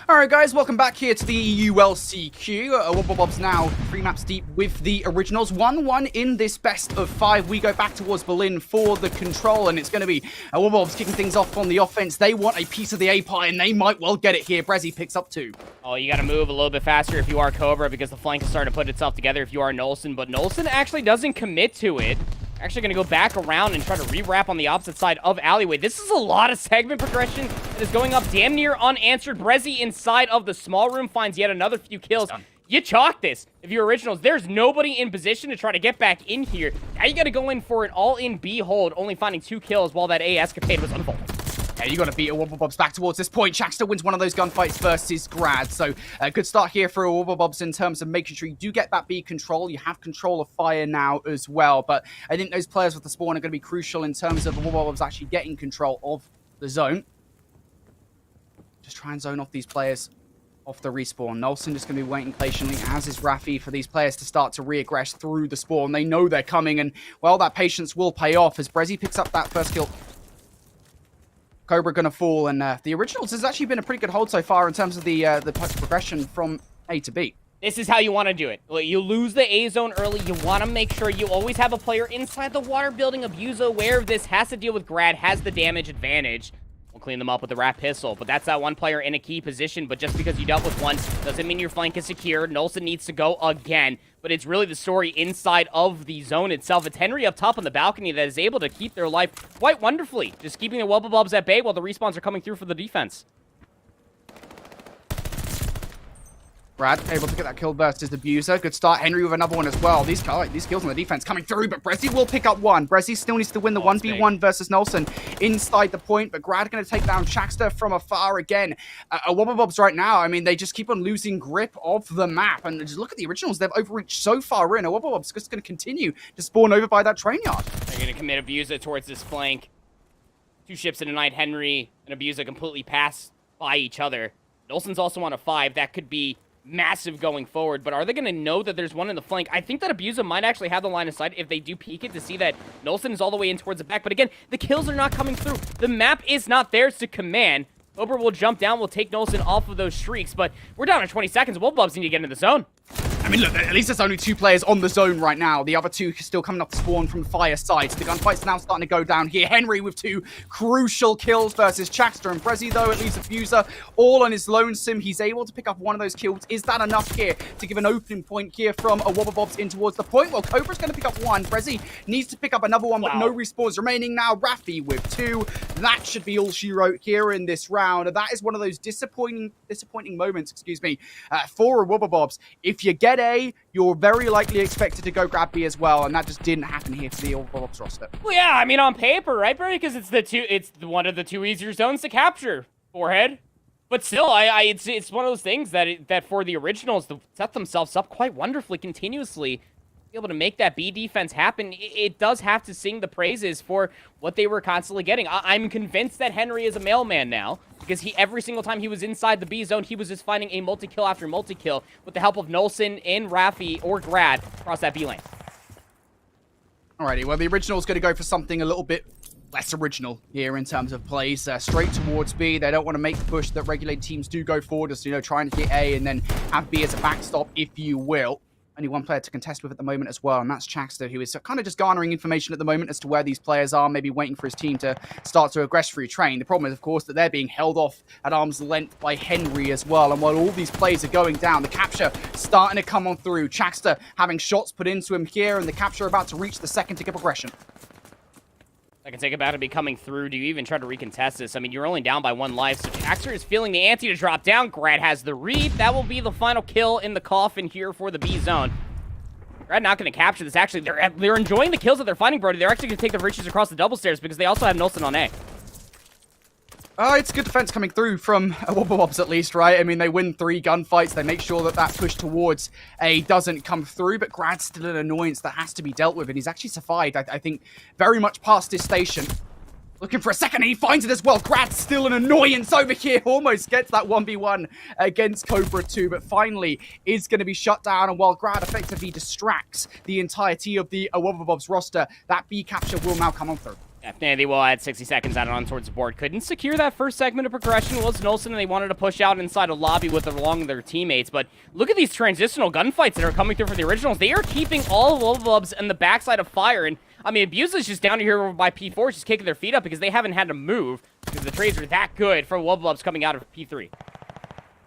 Alright guys, welcome back here to the EU LCQ. Wobble Bobs now 3 maps deep with the originals. 1-1 in this best of 5. We go back towards Berlin for the control, and it's going to be Wobble Bobs kicking things off on the offense. They want a piece of the A pie, and they might well get it here. Brezzy picks up 2.
Oh, you got to move a little bit faster if you are Cobra, because the flank is starting to put itself together if you are Nolson, but Nolson actually doesn't commit to it. Actually going to go back around and try to re-wrap on the opposite side of Alleyway. This is a lot of segment progression that is going up damn near unanswered. Brezzy inside of the small room finds yet another few kills. You chalk this. If you're originals, there's nobody in position to try to get back in here. Now you got to go in for an all-in B hold, only finding 2 kills while that A escapade was unfolding.
Yeah, you got to beat a Wobble Bobs back towards this point. Shaxter wins one of those gunfights versus Grad. So a good start here for a Wobble Bobs in terms of making sure you do get that B control. You have control of fire now as well. But I think those players with the spawn are going to be crucial in terms of the Wobble Bobs actually getting control of the zone. Just try and zone off these players off the respawn. Nolson just going to be waiting patiently, as is Rafi, for these players to start to re-aggress through the spawn. They know they're coming, and, well, that patience will pay off as Brezzy picks up that first kill. Cobra gonna fall, and the originals has actually been a pretty good hold so far in terms of the progression from A to B.
This is how you want to do it. You lose the A zone early. You want to make sure you always have a player inside the water building. Abuser aware of this, has to deal with Grad, has the damage advantage. We'll clean them up with the Rat Pistol, but that's that one player in a key position. But just because you dealt with one doesn't mean your flank is secure. Nolson needs to go again, but it's really the story inside of the zone itself. It's Henry up top on the balcony that is able to keep their life quite wonderfully, just keeping the Wobble Bobs at bay while the respawns are coming through for the defense.
Brad able to get that kill versus Abuser. Good start. Henry with another one as well. These kills on the defense coming through, but Brezzy will pick up one. Brezzy still needs to win the 1v1 versus Nolson inside the point, but Grad going to take down Shaxter from afar again. Wobble Bobs right now, I mean, they just keep on losing grip of the map, and just look at the originals. They've overreached so far in. Wobble Bobs just going to continue to spawn over by that train yard.
They're going to commit Abuser towards this flank. 2 ships in a night. Henry and Abuser completely pass by each other. Nolson's also on a 5. That could be massive going forward, but are they going to know that there's one in the flank? I think that Abuser might actually have the line of sight if they do peek it to see that Nolson is all the way in towards the back, but again, the kills are not coming through. The map is not theirs to command. Cobra will jump down, will take Nolson off of those streaks, but we're down to 20 seconds. Wobble Bobs need to get into the zone.
I mean, look, at least there's only 2 players on the zone right now. The other 2 still coming up to spawn from fire side. So the gunfight's now starting to go down here. Henry with 2 crucial kills versus Chaxter and Brezzy, though, at least Abuser all on his lonesome. He's able to pick up one of those kills. Is that enough here to give an opening point here from a Wobble Bobs in towards the point? Well, Cobra's going to pick up 1. Brezzy needs to pick up another one, but no respawns remaining now. Rafi with 2. That should be all she wrote here in this round. That is one of those disappointing moments, for a Wobble Bobs. If you get A, you're very likely expected to go grab B as well, and that just didn't happen here for the Wobble Bobs roster.
Well, yeah, I mean, on paper, right, Barry? Because it's one of the 2 easier zones to capture, Forehead. But still, it's one of those things that for the originals to set themselves up quite wonderfully, continuously, be able to make that B defense happen. It does have to sing the praises for what they were constantly getting. I'm convinced that Henry is a mailman now, because every single time he was inside the B zone, he was just finding a multi-kill after multi-kill with the help of Nolson and Rafi or Grad across that B lane.
Alrighty, well, the original is going to go for something a little bit less original here in terms of plays. Straight towards B. They don't want to make the push that regulated teams do go forward, just, trying to hit A and then have B as a backstop, if you will. Only one player to contest with at the moment as well, and that's Chaxter, who is kind of just garnering information at the moment as to where these players are, maybe waiting for his team to start to aggress through train. The problem is, of course, that they're being held off at arm's length by Henry as well, and while all these plays are going down, the capture starting to come on through. Chaxter having shots put into him here, and the capture about to reach the second to get progression.
I can take about to be coming through. Do you even try to recontest this? I mean, you're only down by 1 life, so Chaxter is feeling the ante to drop down. Grad has the read. That will be the final kill in the coffin here for the B zone. Grad not going to capture this. Actually, they're enjoying the kills that they're finding, Brody. They're actually going to take the riches across the double stairs because they also have Nolson on A.
It's good defense coming through from Wobble Bobs at least, right? I mean, they win 3 gunfights. They make sure that push towards A doesn't come through, but Grad's still an annoyance that has to be dealt with, and he's actually survived, I think, very much past his station. Looking for a second, and he finds it as well. Grad's still an annoyance over here. Almost gets that 1v1 against Cobra 2, but finally is going to be shut down. And while Grad effectively distracts the entirety of the Wobble Bobs roster, that B capture will now come on through.
They will add 60 seconds out on towards the board. Couldn't secure that first segment of progression was Nolson, and they wanted to push out inside a lobby with along their teammates. But look at these transitional gunfights that are coming through for the Originals. They are keeping all of Wobble Bobs in the backside of fire. And I mean, Abuse is just down here by P4, just kicking their feet up because they haven't had to move because the trades are that good for Wobble Bobs coming out of P3.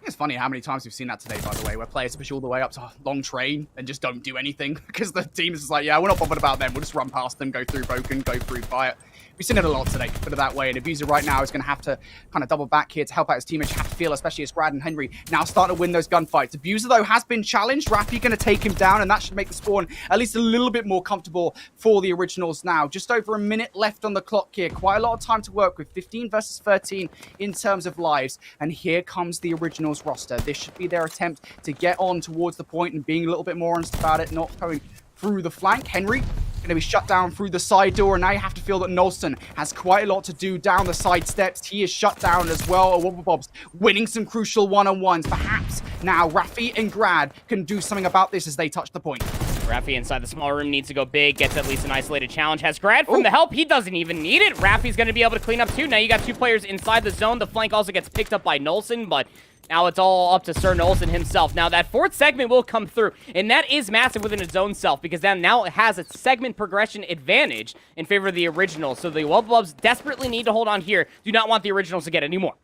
It's funny how many times we've seen that today, by the way, where players push all the way up to long train and just don't do anything because the team is just like, yeah, we're not bothered about them. We'll just run past them, go through Broken, go through Fire. We've seen it a lot today, put it that way. And Abuser right now is going to have to kind of double back here to help out his teammates. Have to feel, especially as Brad and Henry now starting to win those gunfights. Abuser, though, has been challenged. Rafi going to take him down, and that should make the spawn at least a little bit more comfortable for the Originals now. Just over a minute left on the clock here. Quite a lot of time to work with. 15 versus 13 in terms of lives. And here comes the Originals roster. This should be their attempt to get on towards the point and being a little bit more honest about it, not going through the flank. Henry going to be shut down through the side door, and now you have to feel that Nolson has quite a lot to do down the side steps. He is shut down as well. Wobble Bobs winning some crucial one-on-ones. Perhaps now Rafi and Grad can do something about this as they touch the point.
Rafi inside the small room needs to go big, gets at least an isolated challenge. Has Grad from the help. He doesn't even need it. Rafi's going to be able to clean up too. Now you got two players inside the zone. The flank also gets picked up by Nolson, but now it's all up to Sir Nolson himself. Now that fourth segment will come through, and that is massive within its own self because then now it has a segment progression advantage in favor of the Originals. So the Wobble Bobs desperately need to hold on here. Do not want the Originals to get any more.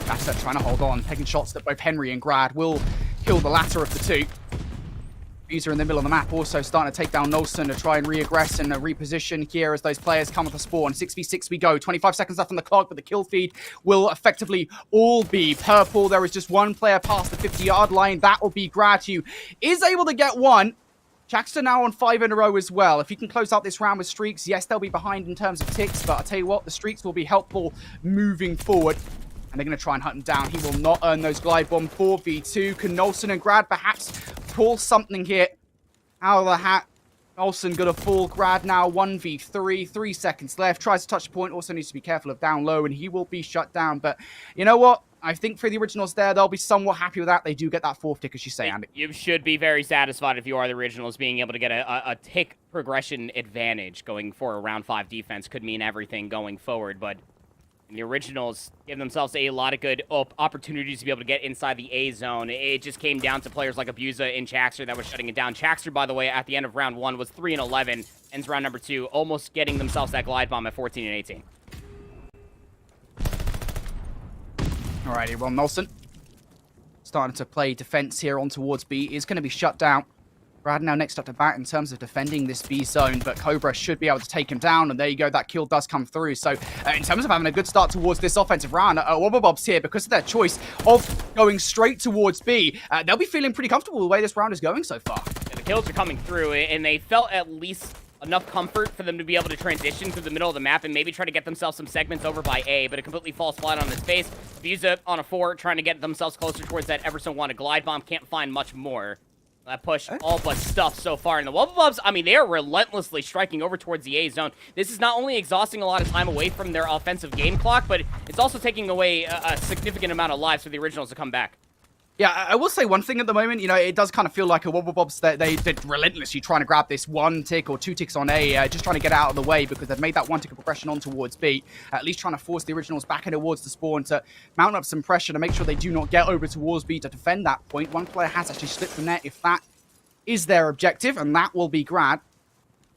That's it, trying to hold on, taking shots that both Henry and Grad will kill the latter of the two. User in the middle of the map also starting to take down Nolson to try and re-aggress and reposition here as those players come with the spawn. 6v6 we go. 25 seconds left on the clock, but the kill feed will effectively all be purple. There is just one player past the 50-yard line. That will be Grad, who is able to get one. Jackson now on 5 in a row as well. If he can close out this round with streaks, yes, they'll be behind in terms of ticks, but I'll tell you what, the streaks will be helpful moving forward. And they're going to try and hunt him down. He will not earn those glide bomb 4v2. Can Nolson and Grad perhaps pull something here out of the hat? Nolson going to fall. Grad now 1v3. 3 seconds left. Tries to touch the point. Also needs to be careful of down low, and he will be shut down. But you know what? I think for the Originals there, they'll be somewhat happy with that. They do get that fourth tick, as you say, Andy.
You should be very satisfied if you are the Originals, being able to get a tick progression advantage going for a round 5 defense. Could mean everything going forward, but the Originals give themselves a lot of good opportunities to be able to get inside the A zone. It just came down to players like Abusa and Chaxter that was shutting it down. Chaxter, by the way, at the end of round 1 was 3-11, ends round number 2, almost getting themselves that glide bomb at 14-18.
Alrighty, well, Nolson starting to play defense here on towards B is going to be shut down. Brad now next up to bat in terms of defending this B zone, but Cobra should be able to take him down, and there you go, that kill does come through. So in terms of having a good start towards this offensive round, Wobble Bobs here, because of their choice of going straight towards B, they'll be feeling pretty comfortable the way this round is going so far.
Yeah, the kills are coming through, and they felt at least enough comfort for them to be able to transition through the middle of the map and maybe try to get themselves some segments over by A, but it completely falls flat on his face. Abusa on a 4, trying to get themselves closer towards that ever so wanted glide bomb, can't find much more. That push all but stuff so far. And the Wobble Bobs, I mean, they are relentlessly striking over towards the A zone. This is not only exhausting a lot of time away from their offensive game clock, but it's also taking away a significant amount of lives for the Originals to come back.
Yeah, I will say one thing at the moment, you know, it does kind of feel like a Wobble Bobs that they're relentlessly trying to grab this 1 tick or 2 ticks on A, just trying to get out of the way because they've made that 1 tick of progression on towards B, at least trying to force the Originals back in towards the spawn to mount up some pressure to make sure they do not get over towards B to defend that point. One player has actually slipped the net if that is their objective, and that will be Grad.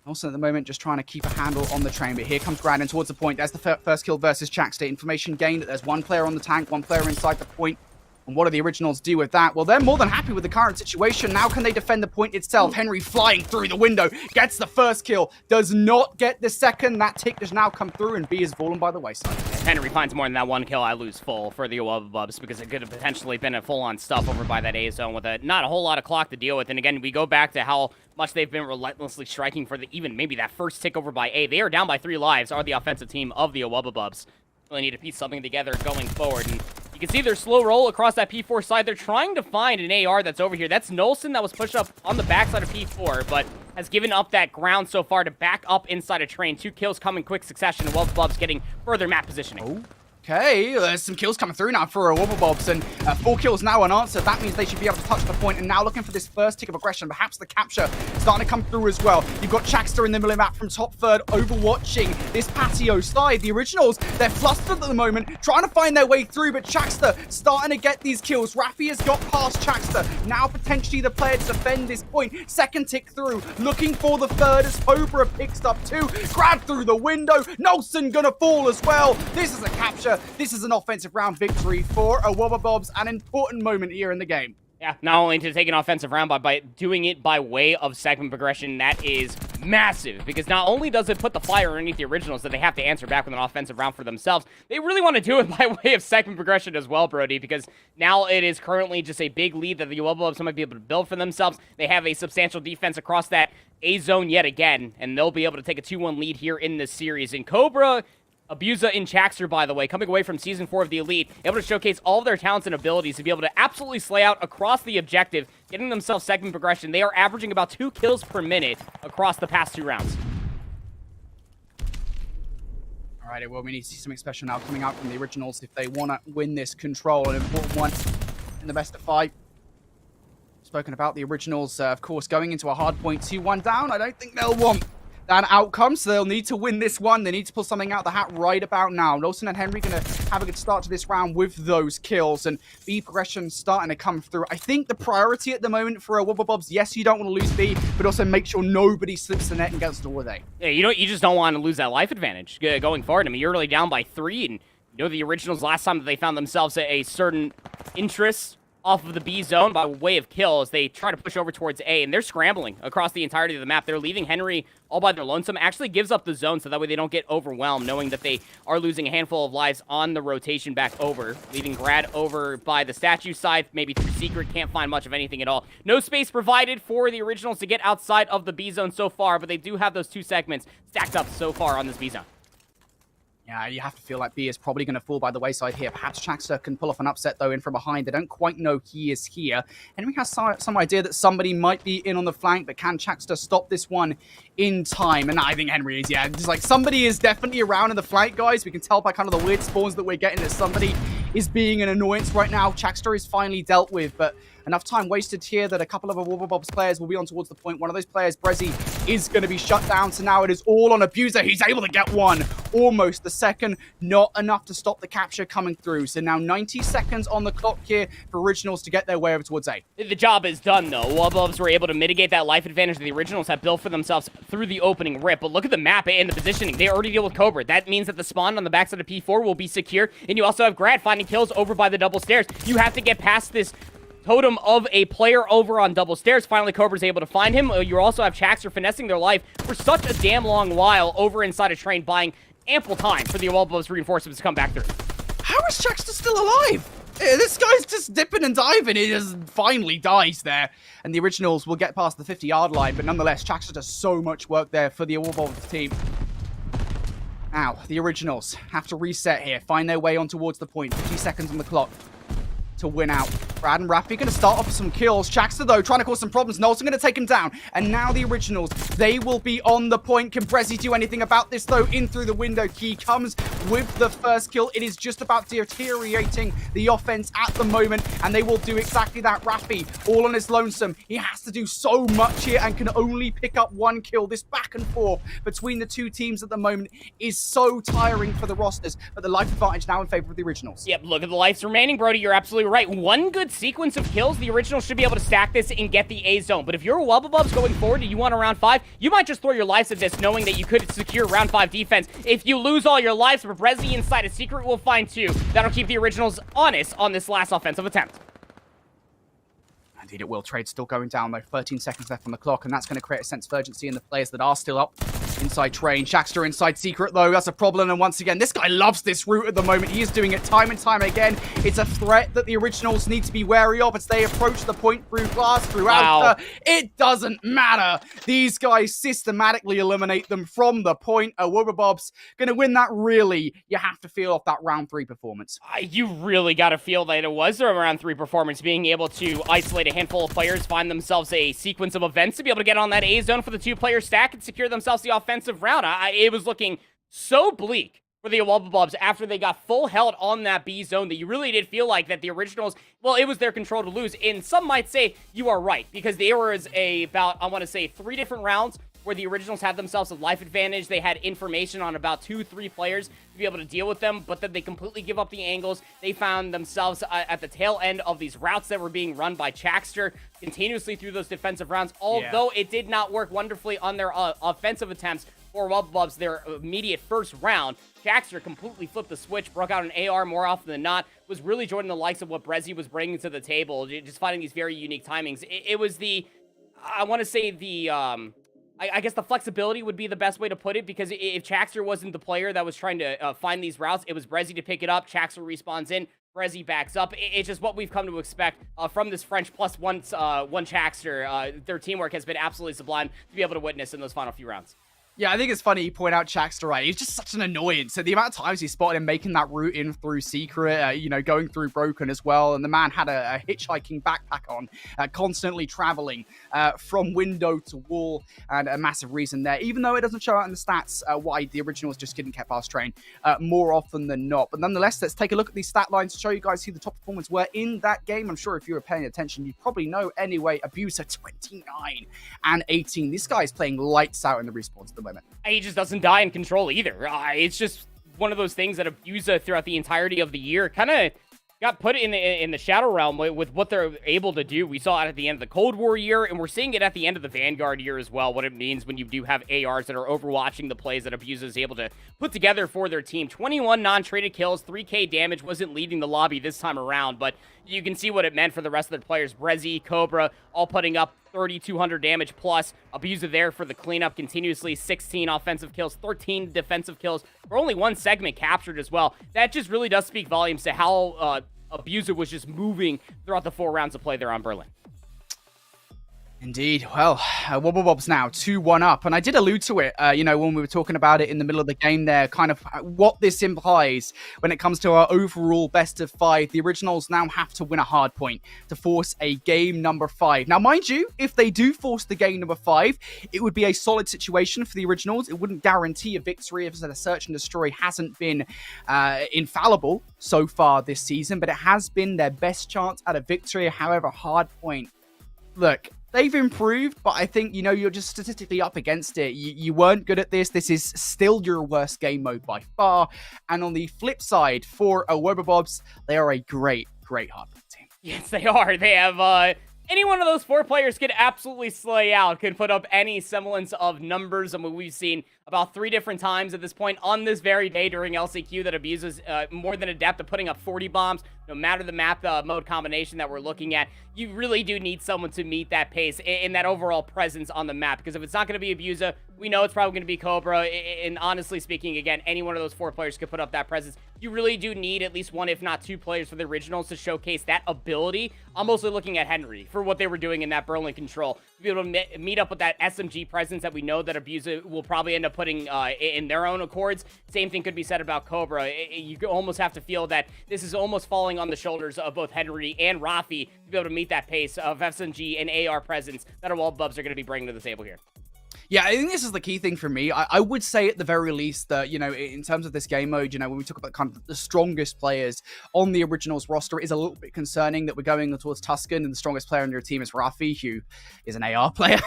Also at the moment, just trying to keep a handle on the train, but here comes Grad in towards the point. There's the first kill versus Chaxter. Information gained that there's 1 player on the tank, 1 player inside the point. And what do the Originals do with that? Well, they're more than happy with the current situation. Now can they defend the point itself? Henry flying through the window, gets the first kill, does not get the second. That tick has now come through, and B is fallen by the wayside.
If Henry finds more than that 1 kill, I lose full for the Wobble Bobs because it could have potentially been a full-on stuff over by that A zone with not a whole lot of clock to deal with. And again, we go back to how much they've been relentlessly striking for even maybe that first tick over by A. They are down by 3 lives, are the offensive team of the Wobble Bobs. Really need to piece something together going forward. And you can see their slow roll across that P4 side. They're trying to find an AR that's over here. That's Nolson that was pushed up on the backside of P4, but has given up that ground so far to back up inside a train. 2 kills come in quick succession, and Wobble Bobs getting further map positioning.
Okay, there's some kills coming through now for Wobble Bobs, and 4 kills now unanswered. That means they should be able to touch the point, and now looking for this first tick of aggression. Perhaps the capture starting to come through as well. You've got Chaxter in the middle of the map from top third, overwatching this patio side. The Originals, they're flustered at the moment, trying to find their way through, but Chaxter starting to get these kills. Raffi has got past Chaxter. Now potentially the player to defend this point. Second tick through, looking for the third as Cobra picks up 2. Grab through the window. Nelson gonna fall as well. This is a capture. This is an offensive round victory for Wobble Bobs, an important moment here in the game.
Yeah, not only to take an offensive round, but by doing it by way of segment progression, that is massive. Because not only does it put the fire underneath the Originals that they have to answer back with an offensive round for themselves, they really want to do it by way of segment progression as well, Brody, because now it is currently just a big lead that the Wobble Bobs might be able to build for themselves. They have a substantial defense across that A zone yet again, and they'll be able to take a 2-1 lead here in this series. And Cobra, Abusa, and Chaxter, by the way, coming away from Season 4 of the Elite, able to showcase all of their talents and abilities to be able to absolutely slay out across the objective, getting themselves segment progression. They are averaging about 2 kills per minute across the past 2 rounds.
All right, well, we need to see something special now coming out from the Originals if they want to win this control, an important one in the best of 5. Spoken about the Originals, of course, going into a Hardpoint 2-1 down. I don't think they'll want that outcome, so they'll need to win this one. They need to pull something out the hat right about now. Nelson and Henry going to have a good start to this round with those kills, and B progression starting to come through. I think the priority at the moment for Wobble Bobs, yes, you don't want to lose B, but also make sure nobody slips the net and gets to A.
Yeah, you just don't want to lose that life advantage going forward. I mean, you're really down by 3, and you know the Originals last time that they found themselves a certain interest off of the B zone by way of kills, they try to push over towards A, and they're scrambling across the entirety of the map. They're leaving Henry all by their lonesome. Actually gives up the zone so that way they don't get overwhelmed, knowing that they are losing a handful of lives on the rotation back over, leaving Grad over by the statue side, maybe through Secret. Can't find much of anything at all. No space provided for the Originals to get outside of the B zone so far, but they do have those 2 segments stacked up so far on this B zone.
Yeah, you have to feel like B is probably going to fall by the wayside here. Perhaps Chaxter can pull off an upset, though, in from behind. They don't quite know he is here. Henry has some idea that somebody might be in on the flank, but can Chaxter stop this one in time? And I think Henry is, yeah. Just like somebody is definitely around in the flank, guys. We can tell by kind of the weird spawns that we're getting that somebody is being an annoyance right now. Chaxter is finally dealt with, but enough time wasted here that a couple of Wobble Bobs players will be on towards the point. One of those players, Brezzy, is going to be shut down. So now it is all on Abuser. He's able to get one. Almost the second. Not enough to stop the capture coming through. So now 90 seconds on the clock here for Originals to get their way over towards A.
The job is done, though. Wobble Bobs were able to mitigate that life advantage that the Originals have built for themselves through the opening rip. But look at the map and the positioning. They already deal with Cobra. That means that the spawn on the backside of P4 will be secure. And you also have Grad finding kills over by the double stairs. You have to get past this totem of a player over on double stairs. Finally, Cobra's able to find him. You also have Chaxter finessing their life for such a damn long while over inside a train, buying ample time for the Wobble Bobs reinforcements to come back through.
How is Chaxter still alive? This guy's just dipping and diving. He just finally dies there. And the Originals will get past the 50-yard line, but nonetheless, Chaxter does so much work there for the Wobble Bobs team. Now, the Originals have to reset here, find their way on towards the point. 50 seconds on the clock to win out. Brad and Raffi going to start off with some kills. Chaxter, though, trying to cause some problems. Nelson going to take him down. And now the Originals, they will be on the point. Can Brezzy do anything about this, though? In through the window. Key comes with the first kill. It is just about deteriorating the offense at the moment. And they will do exactly that. Raffi, all on his lonesome. He has to do so much here and can only pick up 1 kill. This back and forth between the 2 teams at the moment is so tiring for the rosters. But the life advantage now in favor of the Originals.
Yep, look at the lives remaining, Brody. You're absolutely right. 1 good sequence of kills, the Originals should be able to stack this and get the A zone. But if you're a Wobble Bobs going forward and you want a round 5, you might just throw your lives at this, knowing that you could secure round 5 defense. If you lose all your lives, Brezzy inside a secret will find 2. That'll keep the Originals honest on this last offensive attempt.
Indeed, it will. Trade still going down, though. 13 seconds left on the clock, and that's going to create a sense of urgency in the players that are still up. Inside Train. Chaxter inside Secret, though. That's a problem. And once again, this guy loves this route at the moment. He is doing it time and time again. It's a threat that the Originals need to be wary of as they approach the point through glass, through Alpha. It doesn't matter. These guys systematically eliminate them from the point. Wobble Bobs going to win that, really. You have to feel off that round 3 performance.
You really got to feel that it was a round 3 performance, being able to isolate a handful of players, find themselves a sequence of events to be able to get on that A zone for the 2-player stack and secure themselves the offensive round. It was looking so bleak for the Wobble Bobs after they got full held on that B zone that you really did feel like that the Originals, well, it was their control to lose. And some might say you are right, because there was about, I want to say, 3 different rounds where the Originals had themselves a life advantage. They had information on about 2-3 players to be able to deal with them, but then they completely give up the angles. They found themselves at the tail end of these routes that were being run by Chaxter continuously through those defensive rounds, although it did not work wonderfully on their offensive attempts for Wobble Bobs their immediate first round. Chaxter completely flipped the switch, broke out an AR more often than not, was really joining the likes of what Brezzy was bringing to the table, just finding these very unique timings. It was the, I want to say the, I guess the flexibility would be the best way to put it, because if Chaxter wasn't the player that was trying to find these routes, it was Brezzy to pick it up, Chaxter respawns in, Brezzy backs up. It's just what we've come to expect from this French plus one Chaxter. Their teamwork has been absolutely sublime to be able to witness in those final few rounds.
Yeah, I think it's funny you point out Chaxter, right? He's just such an annoyance. So the amount of times he spotted him making that route in through Secret, going through Broken as well. And the man had a hitchhiking backpack on, constantly traveling from window to wall, and a massive reason there. Even though it doesn't show out in the stats why the Originals just couldn't get past train more often than not. But nonetheless, let's take a look at these stat lines to show you guys who the top performers were in that game. I'm sure if you were paying attention, you probably know anyway. Abuser 29 and 18. This guy is playing lights out in the respawns at the moment.
He just doesn't die in control either. It's just one of those things that Abusa throughout the entirety of the year kind of got put in the Shadow Realm with what they're able to do. We saw it at the end of the Cold War year, and we're seeing it at the end of the Vanguard year as well, what it means when you do have ARs that are overwatching the plays that Abusa is able to put together for their team. 21 non-traded kills, 3k damage, wasn't leading the lobby this time around, but you can see what it meant for the rest of the players. Brezzy, Cobra, all putting up 3,200 damage plus. Abusa there for the cleanup continuously. 16 offensive kills, 13 defensive kills, for only 1 segment captured as well. That just really does speak volumes to how Abusa was just moving throughout the 4 rounds of play there on Berlin.
Indeed. Well, Wobble Bobs now 2-1 up. And I did allude to it, when we were talking about it in the middle of the game there, kind of what this implies when it comes to our overall best of 5. The Originals now have to win a hard point to force a game number 5. Now, mind you, if they do force the game number 5, it would be a solid situation for the Originals. It wouldn't guarantee a victory if the search and destroy hasn't been infallible so far this season, but it has been their best chance at a victory. However, Hardpoint, look, they've improved, but I think, you're just statistically up against it. You weren't good at this. This is still your worst game mode by far. And on the flip side, for Wobble Bobs, they are a great Hardpoint team.
Yes, they are. They have any one of those 4 players could absolutely slay out, could put up any semblance of numbers. I mean, we've seen about 3 different times at this point on this very day during LCQ that abuses more than adept at putting up 40 bombs, no matter the map mode combination that we're looking at. You really do need someone to meet that pace and that overall presence on the map, because if it's not going to be Abusa, we know it's probably going to be Cobra, and honestly speaking, again, any one of those 4 players could put up that presence. You really do need at least 1, if not 2 players for the Originals to showcase that ability. I'm mostly looking at Henry for what they were doing in that Berlin control, to be able to meet up with that SMG presence that we know that Abusa will probably end up putting in their own accords. Same thing could be said about Cobra. You almost have to feel that this is almost falling on the shoulders of both Henry and Rafi to be able to meet that pace of SMG and AR presence that our Wobble Bobs are going to be bringing to the table here.
Yeah, I think this is the key thing for me. I would say at the very least that, in terms of this game mode, when we talk about kind of the strongest players on the Originals roster, it is a little bit concerning that we're going towards Tuscan and the strongest player on your team is Rafi, who is an AR player.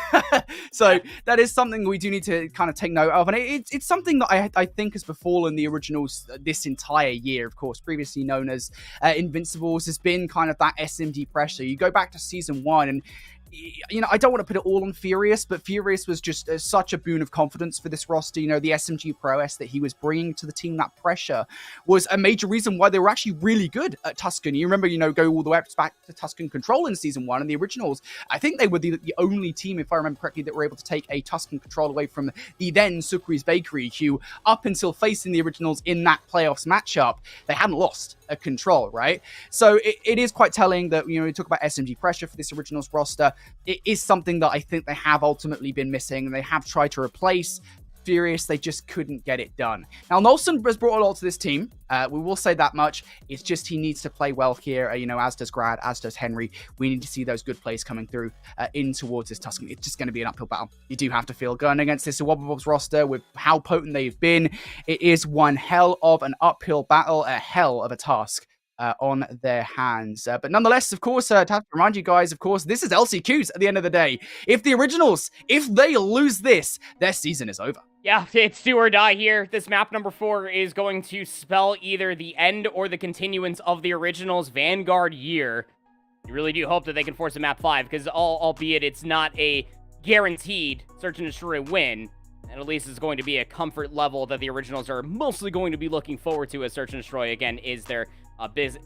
So that is something we do need to kind of take note of. And it's something that I think has befallen the Originals this entire year, of course, previously known as Invincibles, has been kind of that SMD pressure. You go back to Season 1 and I don't want to put it all on Furious, but Furious was just such a boon of confidence for this roster. The SMG prowess that he was bringing to the team, that pressure, was a major reason why they were actually really good at Tuscan. You remember, go all the way back to Tuscan Control in Season 1, and the Originals, I think they were the only team, if I remember correctly, that were able to take a Tuscan Control away from the then Sukri's Bakery, who, up until facing the Originals in that playoffs matchup, they hadn't lost a Control, right? So it is quite telling that, we talk about SMG pressure for this Originals roster. It is something that I think they have ultimately been missing, and they have tried to replace furious they just couldn't get it done. Now, Nolson has brought a lot to this team. We will say that much. It's just he needs to play well here, as does Grad, as does Henry. We need to see those good plays coming through in towards this Tuscan. It's just going to be an uphill battle. You do have to feel going against this Wobble Bobs roster with how potent they've been. It is one hell of an uphill battle, a hell of a task on their hands. But nonetheless, of course, to have to remind you guys, of course, this is LCQs at the end of the day. If the Originals, if they lose this, their season is over.
Yeah, it's do or die here. This map number 4 is going to spell either the end or the continuance of the Originals' Vanguard year. You really do hope that they can force a map 5, because albeit it's not a guaranteed Search and Destroy win, and at least it's going to be a comfort level that the Originals are mostly going to be looking forward to, as Search and Destroy, again, is their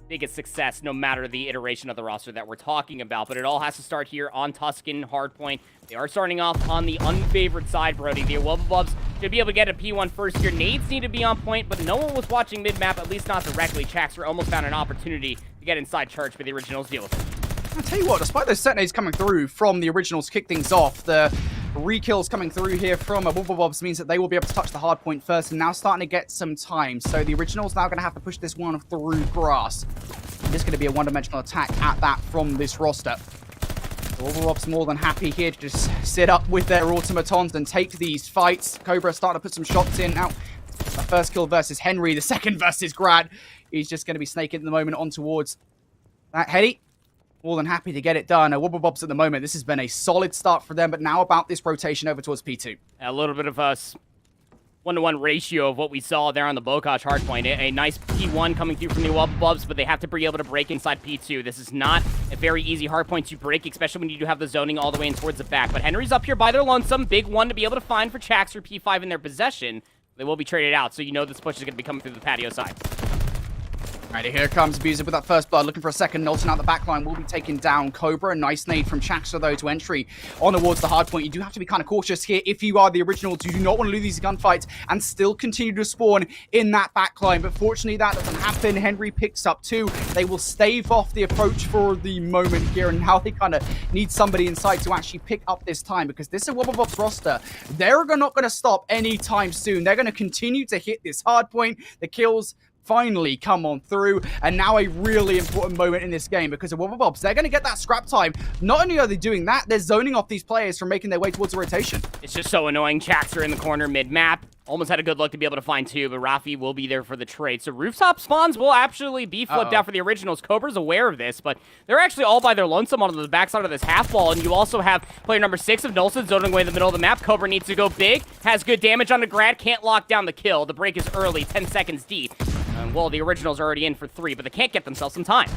biggest success, no matter the iteration of the roster that we're talking about. But it all has to start here on Tuscan Hardpoint. They are starting off on the unfavored side, Brody. The Wobble Bobs should be able to get a P1 first here. Nades need to be on point, but no one was watching mid-map, at least not directly. Chaxer almost found an opportunity to get inside Church, but the Originals deal with it.
I'll tell you what, despite those set nades coming through from the Originals to kick things off, the re-kills coming through here from Wobble Bobs means that they will be able to touch the hard point first, and now starting to get some time. So the Originals now going to have to push this one through grass. It's going to be a one-dimensional attack at that from this roster. The Wobble Bobs more than happy here to just sit up with their automatons and take these fights. Cobra starting to put some shots in. Now, the first kill versus Henry, the second versus Grad. He's just going to be snaking at the moment on towards that Hetty. More than happy to get it done. Wobble Bobs at the moment, this has been a solid start for them, but now about this rotation over towards P2.
A little bit of a 1-to-1 ratio of what we saw there on the Bokash hardpoint. A nice P1 coming through from the Wobble Bobs, but they have to be able to break inside P2. This is not a very easy hardpoint to break, especially when you do have the zoning all the way in towards the back. But Henry's up here by their lonesome. Big one to be able to find for Chaxer P5 in their possession. They will be traded out, so you know this push is going to be coming through the patio side.
Alrighty, here comes Abuser with that first blood, looking for a second. Nolson out the backline will be taking down Cobra. A nice nade from Chaxer, though, to entry on towards the hard point. You do have to be kind of cautious here if you are the Originals. You do not want to lose these gunfights and still continue to spawn in that backline. But fortunately, that doesn't happen. Henry picks up 2. They will stave off the approach for the moment here, and now they kind of need somebody inside to actually pick up this time, because this is a Wobble Bobs roster. They're not going to stop anytime soon. They're going to continue to hit this hard point. The kills finally come on through, and now a really important moment in this game, because of Wobble Bobs, they're going to get that scrap time. Not only are they doing that, they're zoning off these players from making their way towards the rotation.
It's just so annoying. Chaxer in the corner mid-map. Almost had a good look to be able to find 2, but Rafi will be there for the trade. So rooftop spawns will actually be flipped out for the Originals. Cobra's aware of this, but they're actually all by their lonesome on the backside of this half wall, and you also have player number 6 of Nolson zoning away in the middle of the map. Cobra needs to go big, has good damage on the Grad, can't lock down the kill. The break is early, 10 seconds deep. Well, the Originals are already in for 3, but they can't get themselves some time.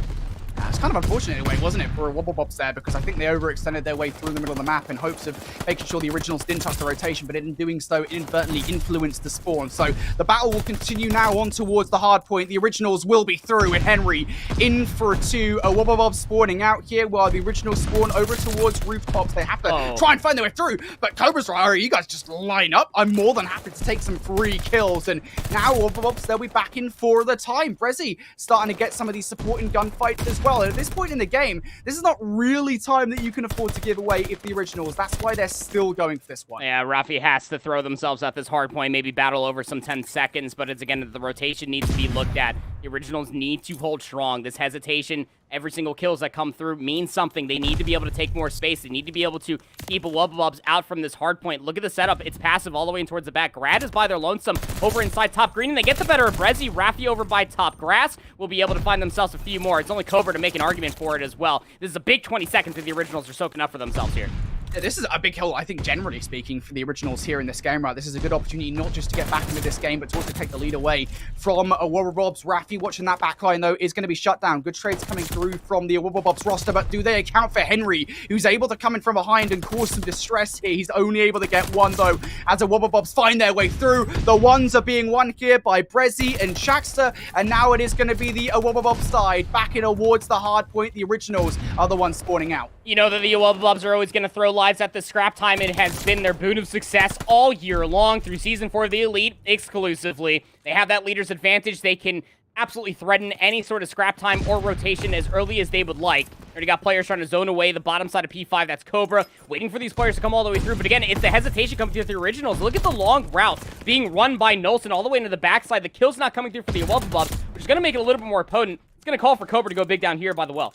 It's kind of unfortunate in a way, wasn't it, for Wobble Bobs there, because I think they overextended their way through the middle of the map in hopes of making sure the Originals didn't touch the rotation, but in doing so, inadvertently influenced the spawn. So the battle will continue now on towards the hard point. The Originals will be through, and Henry in for 2. Wobble Bobs spawning out here while the Originals spawn over towards rooftops. They have to try and find their way through, but Cobra's right, all right, you guys just line up. I'm more than happy to take some free kills, and now Wobble Bobs, they'll be back in for the time. Brezzy starting to get some of these supporting gunfights as well, and at this point in the game, this is not really time that you can afford to give away if the Originals. That's why they're still going for this one.
Yeah, Rafi has to throw themselves at this hard point, maybe battle over some 10 seconds, but it's again, the rotation needs to be looked at. The Originals need to hold strong. This hesitation, every single kills that come through means something. They need to be able to take more space. They need to be able to keep a Wobble Bobs out from this hard point. Look at the setup. It's passive all the way in towards the back. Grad is by their lonesome over inside top green, and they get the better of Brezzy. Rafi over by top grass will be able to find themselves a few more. It's only Cobra to make an argument for it as well. This is a big 20 seconds that the Originals are soaking up for themselves here.
This is a big hill, I think, generally speaking, for the Originals here in this game, right? This is a good opportunity not just to get back into this game, but to also take the lead away from Wobble Bobs. Rafi watching that backline, though, is going to be shut down. Good trades coming through from the Wobble Bobs roster, but do they account for Henry, who's able to come in from behind and cause some distress here? He's only able to get 1, though, as the Wobble Bobs find their way through. The ones are being won here by Brezzy and Chaxter, and now it is going to be the Wobble Bobs side back in towards the hard point. The Originals are the ones spawning out.
You know that the Wobble Bobs are always going to throw lives at the scrap time. It has been their boon of success all year long through Season 4 of the Elite exclusively. They have that leader's advantage. They can absolutely threaten any sort of scrap time or rotation as early as they would like. Already got players trying to zone away the bottom side of P5. That's Cobra, waiting for these players to come all the way through. But again, it's the hesitation coming through the originals. Look at the long route being run by Nolson all the way into the backside. The kill's not coming through for the Wobble Bobs, which is going to make it a little bit more potent. It's going to call for Cobra to go big down here by the well.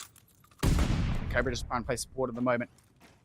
Cobra just trying to play support at the moment.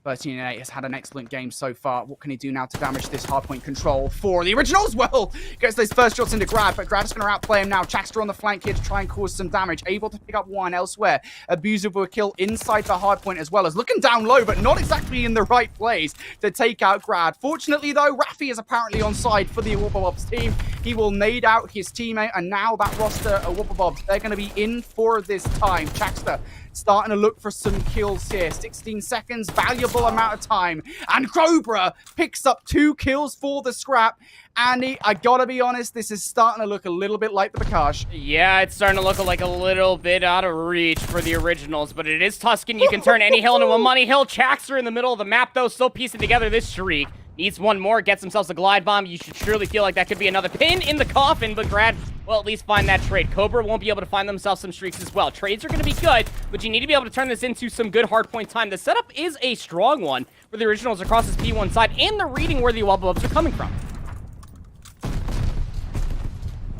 13-8 has had an excellent game so far. What can he do now to damage this hardpoint control for the originals? Well, gets those first shots into Grad, but Grad is going to outplay him now. Chaxter on the flank here to try and cause some damage. Able to pick up one elsewhere. Abusive with a kill inside the hardpoint as well as looking down low, but not exactly in the right place to take out Grad. Fortunately, though, Rafi is apparently on side for the Wobble Bobs team. He will nade out his teammate, and now that roster of Wobble Bobs, they're going to be in for this time. Chaxter starting to look for some kills here. 16 seconds, valuable amount of time. And Cobra picks up 2 kills for the scrap. Andy, I gotta be honest, this is starting to look a little bit like the Bakash.
Yeah, it's starting to look like a little bit out of reach for the originals, but it is Tuscan. You can turn any hill into a money hill. Chaxter in the middle of the map, though, still piecing together this streak. Needs one more, gets themselves a glide bomb. You should surely feel like that could be another pin in the coffin, but Grad will at least find that trade. Cobra won't be able to find themselves some streaks as well. Trades are going to be good, but you need to be able to turn this into some good hardpoint time. The setup is a strong one for the originals across this P1 side, and they're reading where the Wobble Bobs are coming from.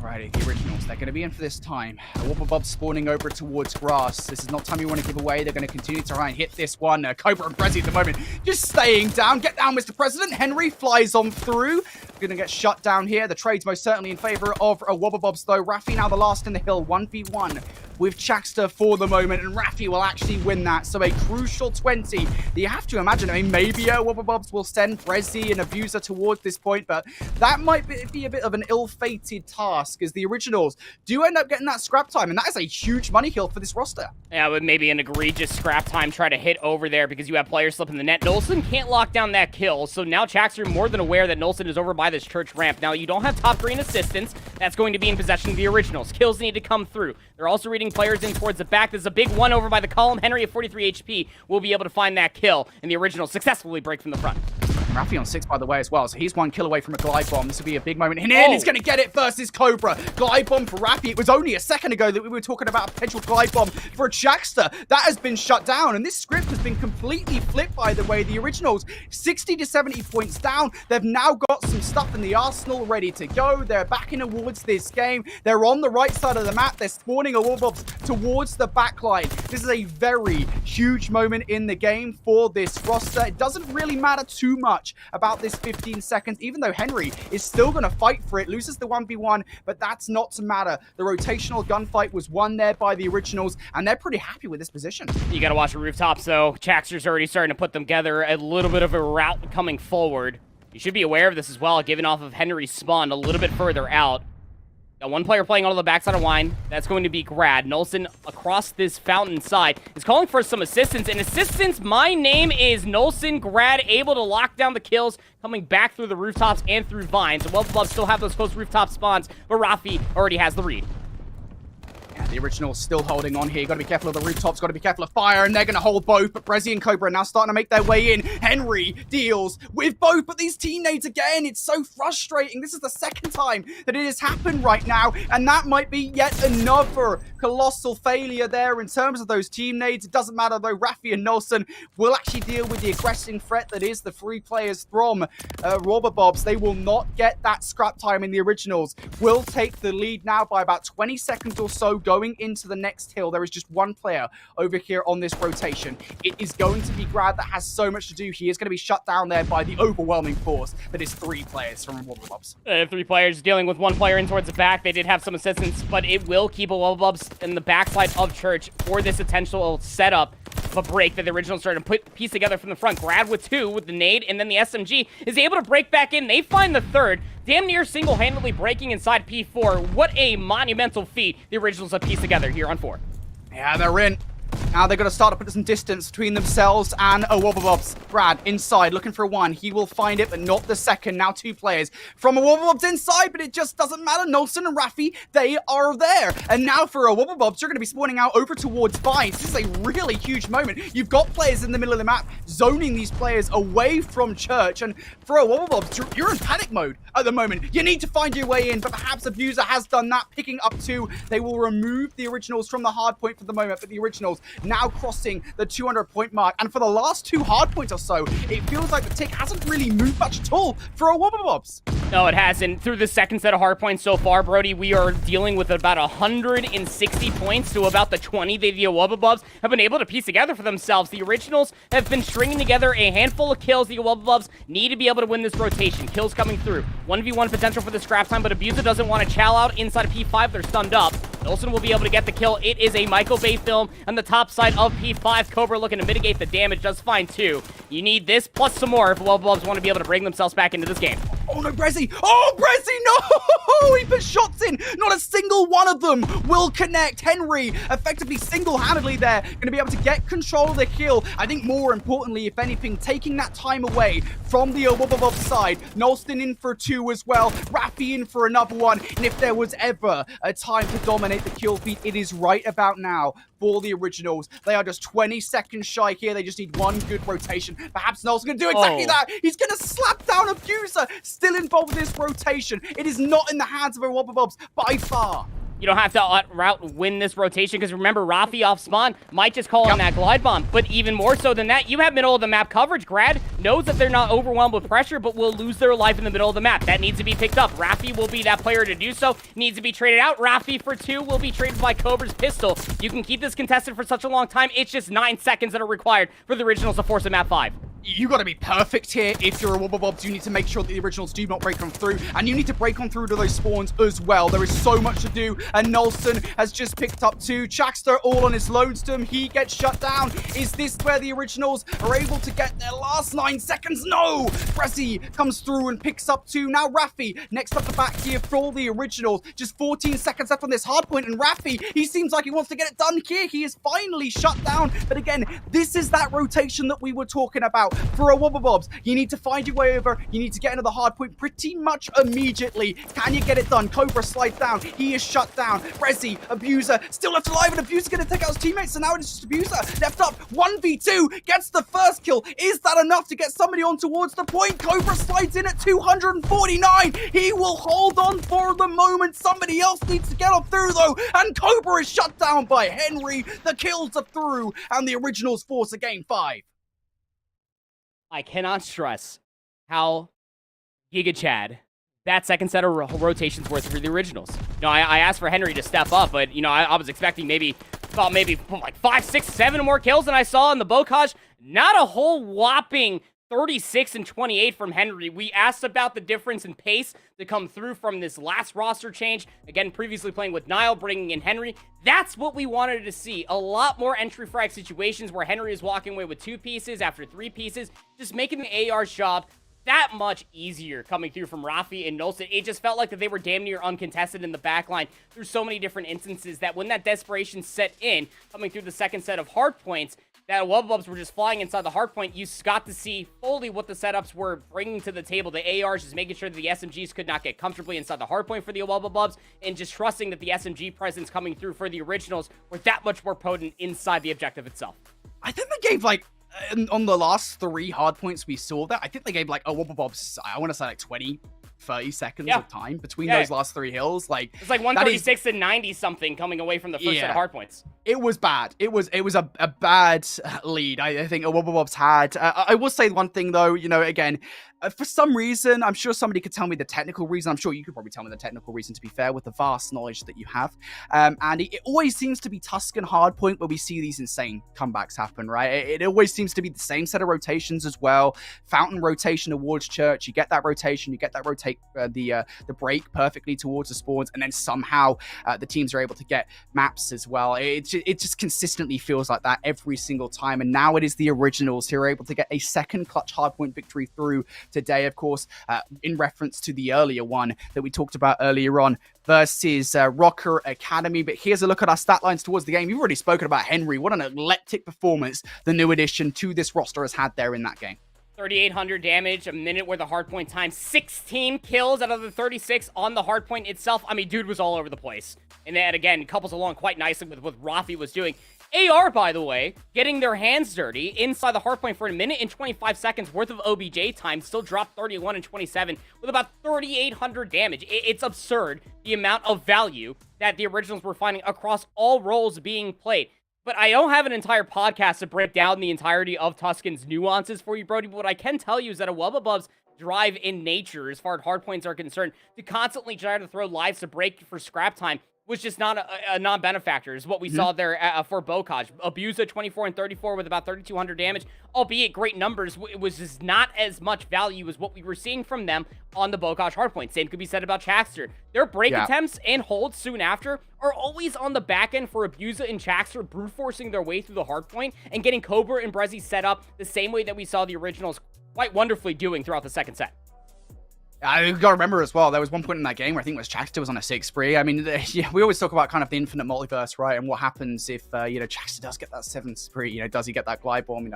Alrighty, the originals, they're going to be in for this time. Wobble Bobs spawning over towards grass. This is not time you want to give away. They're going to continue to try and hit this one. Cobra and Prezi at the moment just staying down. Get down, Mr. President. Henry flies on through. Going to get shut down here. The trade's most certainly in favor of Wobble Bobs, though. Rafi now the last in the hill. 1v1 with Chaxter for the moment, and Rafi will actually win that. So a crucial 20. You have to imagine, I mean, maybe Wobble Bobs will send Prezi and Abuser towards this point, but that might be a bit of an ill-fated task, as the originals do end up getting that scrap time, and that is a huge money kill for this roster.
Yeah, with maybe an egregious scrap time try to hit over there because you have players slipping the net. Nolson can't lock down that kill, so now Chaxter more than aware that Nolson is over by this church ramp. Now, you don't have top green assistance. That's going to be in possession of the originals. Kills need to come through. They're also reading players in towards the back. There's a big one over by the column. Henry at 43 HP will be able to find that kill, and the originals successfully break from the front.
Rafi on 6, by the way, as well. So he's 1 kill away from a glide bomb. This will be a big moment. And he's going to get it versus Cobra. Glide bomb for Rafi. It was only a second ago that we were talking about a potential glide bomb for Chaxter. That has been shut down. And this script has been completely flipped, by the way. The originals, 60 to 70 points down. They've now got some stuff in the arsenal ready to go. They're backing towards this game. They're on the right side of the map. They're spawning a Wobble Bobs towards the back line. This is a very huge moment in the game for this roster. It doesn't really matter too much about this 15 seconds, even though Henry is still going to fight for it. Loses the 1v1, but that's not to matter. The rotational gunfight was won there by the originals, and they're pretty happy with this position.
You got to watch the rooftops, though. Chaxter's already starting to put them together. A little bit of a route coming forward. You should be aware of this as well, given off of Henry's spawn a little bit further out. Got one player playing on the backside of Wine. That's going to be Grad. Nolson across this fountain side is calling for some assistance. And assistance, my name is Nolson. Grad able to lock down the kills, coming back through the rooftops and through vines. The Wobble Bobs still have those close rooftop spawns, but Rafi already has the read.
Yeah, the original still holding on here. Got to be careful of the rooftops. Got to be careful of fire, and they're going to hold both. But Prezi and Cobra are now starting to make their way in. Henry deals with both, but these teammates again. It's so frustrating. This is the second time that it has happened right now, and that might be yet another colossal failure there in terms of those teammates. It doesn't matter though. Rafi and Nolson will actually deal with the aggressing threat that is the 3 players from Wobble Bobs. They will not get that scrap time, and the originals will take the lead now by about 20 seconds or so going into the next hill. There is just one player over here on this rotation. It is going to be Grad that has so much to do. He is going to be shut down there by the overwhelming force that is 3 players from Wobble Bobs.
3 players dealing with 1 player in towards the back. They did have some assistance, but it will keep a Wobble Bobs in the backside of Church for this potential setup of a break that the originals started to piece together from the front. Grad with 2 with the nade, and then the SMG is able to break back in. They find the 3rd. Damn near single-handedly breaking inside P4. What a monumental feat the originals have pieced together here on 4.
Yeah, they're in. Now they're going to start to put some distance between themselves and a Wobble Bobs. Brad, inside, looking for a one. He will find it, but not the second. Now 2 players from a Wobble Bobs inside, but it just doesn't matter. Nolson and Raffi, they are there. And now for a Wobble Bobs, you're going to be spawning out over towards Vines. This is a really huge moment. You've got players in the middle of the map zoning these players away from Church. And for a Wobble Bobs, you're in panic mode at the moment. You need to find your way in, but perhaps Abuser has done that, picking up 2. They will remove the Originals from the hard point for the moment, but the Originals now crossing the 200-point mark. And for the last 2 hard points or so, it feels like the tick hasn't really moved much at all for a Wobble Bobs.
No, it hasn't. Through the second set of hard points so far, Brody, we are dealing with about 160 points to about the 20 the Wobble Bobs have been able to piece together for themselves. The Originals have been stringing together a handful of kills. The Wobble Bobs need to be able to win this rotation. Kills coming through. 1v1 potential for the scrap time, but Abuser doesn't want to chow out inside of P5. They're stunned up. Olsen will be able to get the kill. It is a Michael Bay film on the top side of P5. Cobra looking to mitigate the damage. Does fine too. You need this plus some more if Wobble Bobs want to be able to bring themselves back into this game.
Oh no, Brezzy! Oh, Brezzy, no! He put shots in! Not a single one of them will connect. Henry effectively single-handedly there, going to be able to get control of the kill. I think more importantly, if anything, taking that time away from the Wobble Bobs side. Nolston in for 2 as well. Raffi in for another one. And if there was ever a time to dominate the kill feed, it is right about now for the Originals. They are just 20 seconds shy here. They just need one good rotation. Perhaps Nolston's going to do exactly that. He's going to slap down Abuser. Still involved with this rotation. It is not in the hands of a Wobble Bobs by far.
You don't have to outright win this rotation because remember, Raffi off spawn might just call on that glide bomb. But even more so than that, you have middle of the map coverage. Grad knows that they're not overwhelmed with pressure, but will lose their life in the middle of the map. That needs to be picked up. Raffi will be that player to do so. Needs to be traded out. Raffi for 2 will be traded by Cobra's pistol. You can keep this contested for such a long time. It's just 9 seconds that are required for the Originals to force a map 5.
You got to be perfect here if you're a Wobble Bobs. You need to make sure that the Originals do not break on through, and you need to break on through to those spawns as well. There is so much to do, and Nolson has just picked up 2. Chaxter all on his lonesome. He gets shut down. Is this where the Originals are able to get their last 9 seconds? No! Brezzy comes through and picks up 2. Now Raffi next up the back here for the Originals. Just 14 seconds left on this hard point, and Raffi, he seems like he wants to get it done here. He is finally shut down, but again, this is that rotation that we were talking about. For a Wobble Bobs, you need to find your way over. You need to get into the hard point pretty much immediately. Can you get it done? Cobra slides down. He is shut down. Brezzy, Abuser, still left alive, and Abuser going to take out his teammates, so now it's just Abuser left up. 1v2, gets the first kill. Is that enough to get somebody on towards the point? Cobra slides in at 249. He will hold on for the moment. Somebody else needs to get on through, though, and Cobra is shut down by Henry. The kills are through, and the Originals force a game 5.
I cannot stress how Giga Chad that second set of rotations worth for the Originals. You know, I asked for Henry to step up, but, you know, I was expecting maybe like 5, 6, 7 more kills than I saw in the Bocage. Not a whole whopping 36 and 28 from Henry. We asked about the difference in pace to come through from this last roster change. Again, previously playing with Nile, bringing in Henry. That's what we wanted to see. A lot more entry frag situations where Henry is walking away with 2 pieces after 3 pieces, just making the AR's job that much easier coming through from Raffi and Nolson. It just felt like that they were damn near uncontested in the backline through so many different instances that when that desperation set in, coming through the second set of hard points, that Wobble Bobs were just flying inside the hard point. You got to see fully what the setups were bringing to the table. The ARs just making sure that the SMGs could not get comfortably inside the hard point for the Wobble Bobs, and just trusting that the SMG presence coming through for the Originals were that much more potent inside the objective itself.
I think they gave, like, on the last 3 hard points we saw that, I think they gave, like, a Wobble Bobs, I want to say, like, 20, 30 seconds of time between those last 3 hills. Like,
it's like 136 and 90 something coming away from the first set of hard points.
It was bad. It was a bad lead, I think Wobble Bobs had. I will say one thing, though, you know, again, for some reason, I'm sure somebody could tell me the technical reason. I'm sure you could probably tell me the technical reason, to be fair, with the vast knowledge that you have. And it always seems to be Tuscan hardpoint where we see these insane comebacks happen, right? It always seems to be the same set of rotations as well. Fountain rotation towards Church. You get that rotation. You get that the break perfectly towards the spawns, and then somehow the teams are able to get maps as well. It just consistently feels like that every single time. And now it is the Originals who are able to get a second clutch hardpoint victory through today, of course, in reference to the earlier one that we talked about earlier on versus Rocker Academy. But here's a look at our stat lines towards the game. You've already spoken about Henry. What an eclectic performance the new addition to this roster has had there in that game.
3,800 damage, a minute worth of hardpoint time, 16 kills out of the 36 on the hardpoint itself. I mean, dude was all over the place. And that, again, couples along quite nicely with what Rafi was doing. AR, by the way, getting their hands dirty inside the hardpoint for a minute and 25 seconds worth of OBJ time, still dropped 31 and 27 with about 3,800 damage. It's absurd, the amount of value that the Originals were finding across all roles being played. But I don't have an entire podcast to break down the entirety of Tuscan's nuances for you, Brody. But what I can tell you is that a Wobble Bobs drive in nature, as far as hardpoints are concerned, to constantly try to throw lives to break for scrap time was just not a non-benefactor, is what we saw there for Bokaj. Abusa 24 and 34 with about 3,200 damage, albeit great numbers. It was just not as much value as what we were seeing from them on the Bokaj hardpoint. Same could be said about Chaxter. Their break attempts and holds soon after are always on the back end for Abusa and Chaxter brute forcing their way through the hardpoint and getting Cobra and Brezzy set up the same way that we saw the Originals quite wonderfully doing throughout the second set.
I gotta remember as well, there was one point in that game where I think it was Chaxter was on a 6 spree. I mean, yeah, we always talk about kind of the infinite multiverse, right? And what happens if, Chaxter does get that 7 spree, does he get that glide bomb,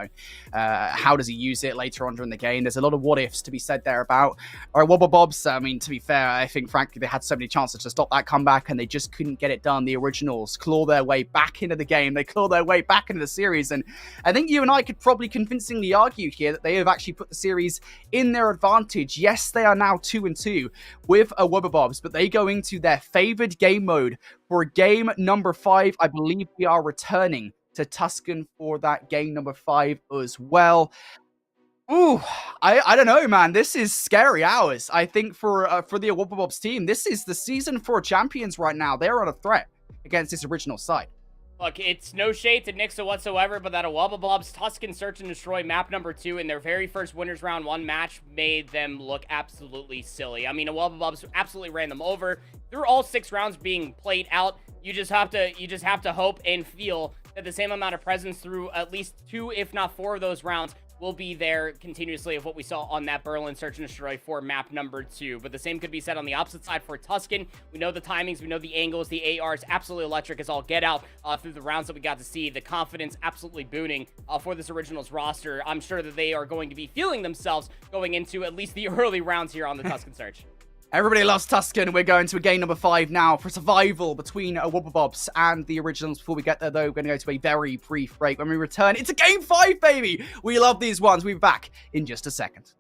how does he use it later on during the game? There's a lot of what ifs to be said there about. All right, Wobble Bobs, I mean, to be fair, I think, frankly, they had so many chances to stop that comeback and they just couldn't get it done. The Originals claw their way back into the game. They claw their way back into the series. And I think you and I could probably convincingly argue here that they have actually put the series in their advantage. Yes, they are now 2-2 with a Wobble Bobs, but they go into their favored game mode for game number 5. I believe we are returning to Tuscan for that game number 5 as well. Ooh, I don't know, man. This is scary hours. I think for the Wobble Bobs team, this is the season for champions right now. They're on a threat against this original side.
Look, it's no shade to Nixa whatsoever, but that a Wobble Bobs Tuscan Search and Destroy map number 2 in their very first Winners Round 1 match made them look absolutely silly. I mean, a Wobble Bobs absolutely ran them over. Through all 6 rounds being played out, you just have to hope and feel that the same amount of presence through at least 2, if not 4 of those rounds will be there continuously of what we saw on that Berlin Search and Destroy for map number 2. But the same could be said on the opposite side for Tuscan. We know the timings, we know the angles, the ARs, absolutely electric as all get out through the rounds that we got to see. The confidence absolutely booming for this Originals roster. I'm sure that they are going to be feeling themselves going into at least the early rounds here on the Tuscan Search.
Everybody loves Tuscan. We're going to a game number 5 now for survival between Wobble Bobs and the Originals. Before we get there, though, we're going to go to a very brief break. When we return, it's a game 5, baby! We love these ones. We'll be back in just a second.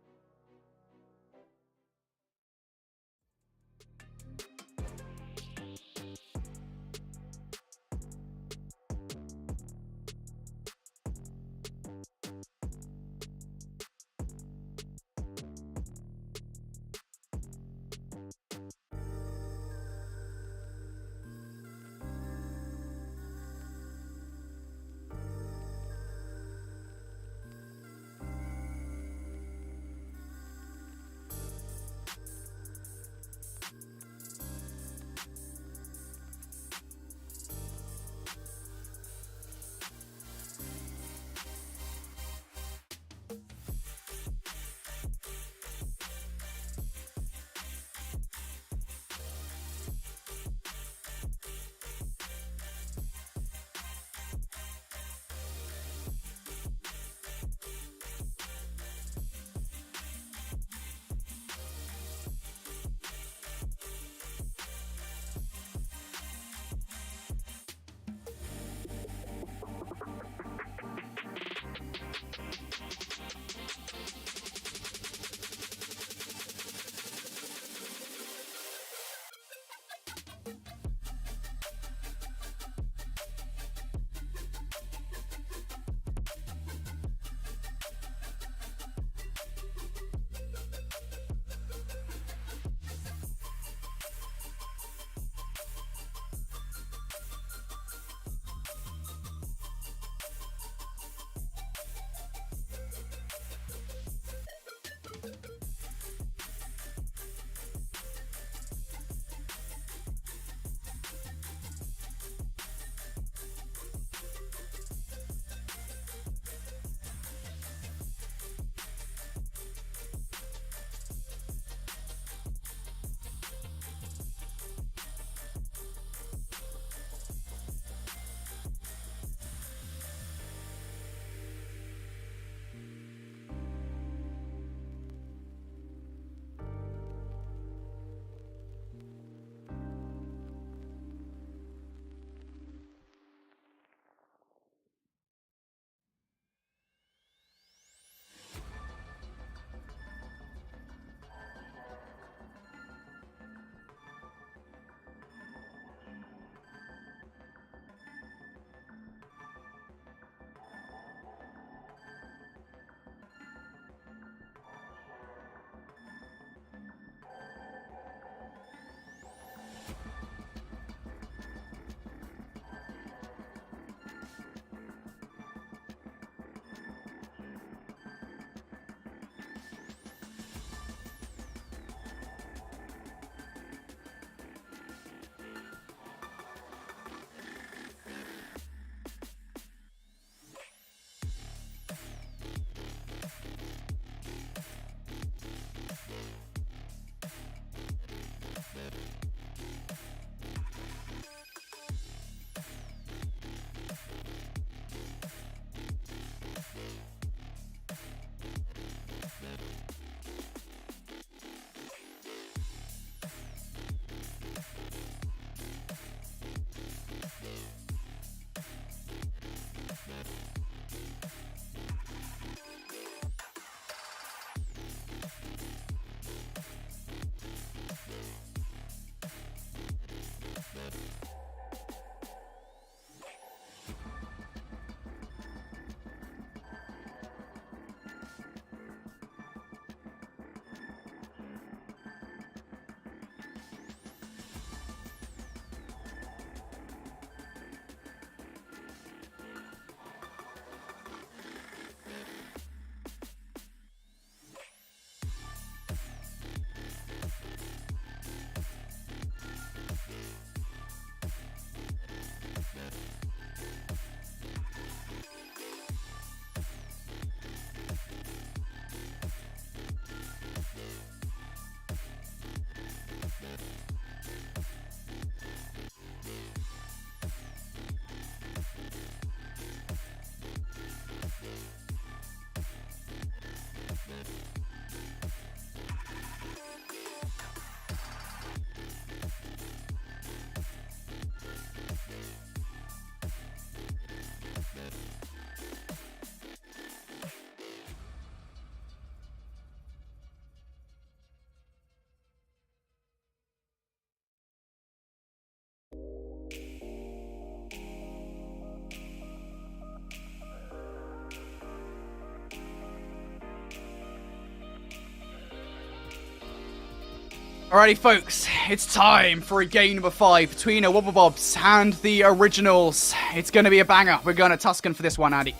Alrighty, folks, it's time for a game number 5 between Wobble Bobs and the Originals. It's going to be a banger. We're going to Tuscan for this one, Andy.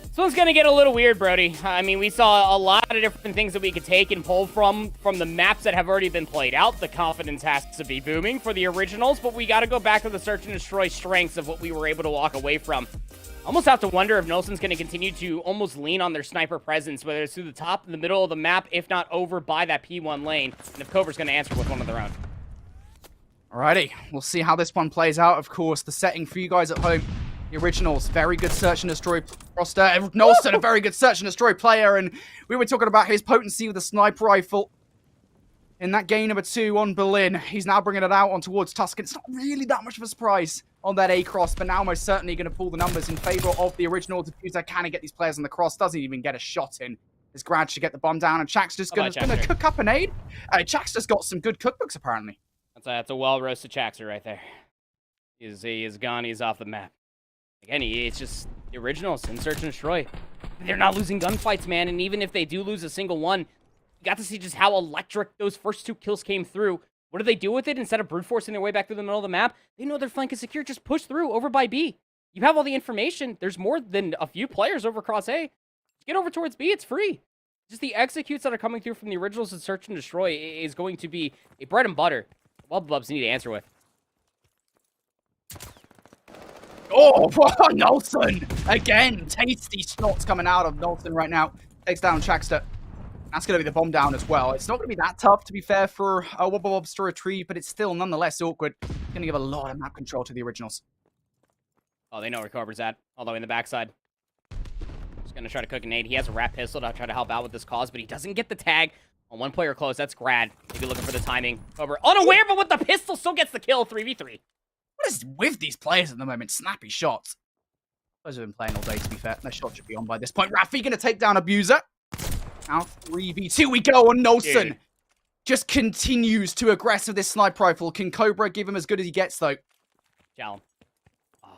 This one's gonna get a little weird, Brody. I mean, we saw a lot of different things that we could take and pull from the maps that have already been played out. The confidence has to be booming for the Originals, but we gotta go back to the search and destroy strengths of what we were able to walk away from. Almost have to wonder if Nelson's gonna continue to almost lean on their sniper presence, whether it's through the top, in the middle of the map, if not over by that P1 lane, and if Cobra's gonna answer with one of their own.
Alrighty, we'll see how this one plays out. Of course, the setting for you guys at home. The Originals, very good search and destroy roster. Nelson, a very good search and destroy player. And we were talking about his potency with the sniper rifle in that game number 2 on Berlin. He's now bringing it out on towards Tuscan. It's not really that much of a surprise on that A-cross, but now most certainly going to pull the numbers in favor of the Originals. Abuser can he get these players on the cross? Doesn't even get a shot in. His Grad should get the bomb down, and Chak's just going to cook up an aid. Chak's just got some good cookbooks, apparently.
That's a well-roasted Chakster right there. He is gone. He's off the map. Again, it's just the Originals in search and destroy. They're not losing gunfights, man, and even if they do lose a single one, you got to see just how electric those first 2 kills came through. What do they do with it? Instead of brute forcing their way back through the middle of the map, they know their flank is secure. Just push through over by B. You have all the information. There's more than a few players over across A. Get over towards B. It's free. Just the executes that are coming through from the Originals in search and destroy is going to be a bread and butter. Wobble Bobs need to answer with.
Oh, Nelson! Again, tasty shots coming out of Nelson right now. Takes down Chakster. That's going to be the bomb down as well. It's not going to be that tough, to be fair, for Wobble Bobs to retrieve, but it's still nonetheless awkward. Going to give a lot of map control to the Originals.
Oh, they know where Cobra's at, all the way in the backside. Just going to try to cook a nade. He has a rat pistol to try to help out with this cause, but he doesn't get the tag on one player close. That's Grad. Maybe looking for the timing. Cobra unaware, but with the pistol, still gets the kill. 3v3.
What is with these players at the moment? Snappy shots. Those have been playing all day, to be fair. Their shot should be on by this point. Raffi going to take down Abuser. Now 3v2 we go on Nelson. Dude. Just continues to aggress with this sniper rifle. Can Cobra give him as good as he gets, though?
Jalen.
Oh,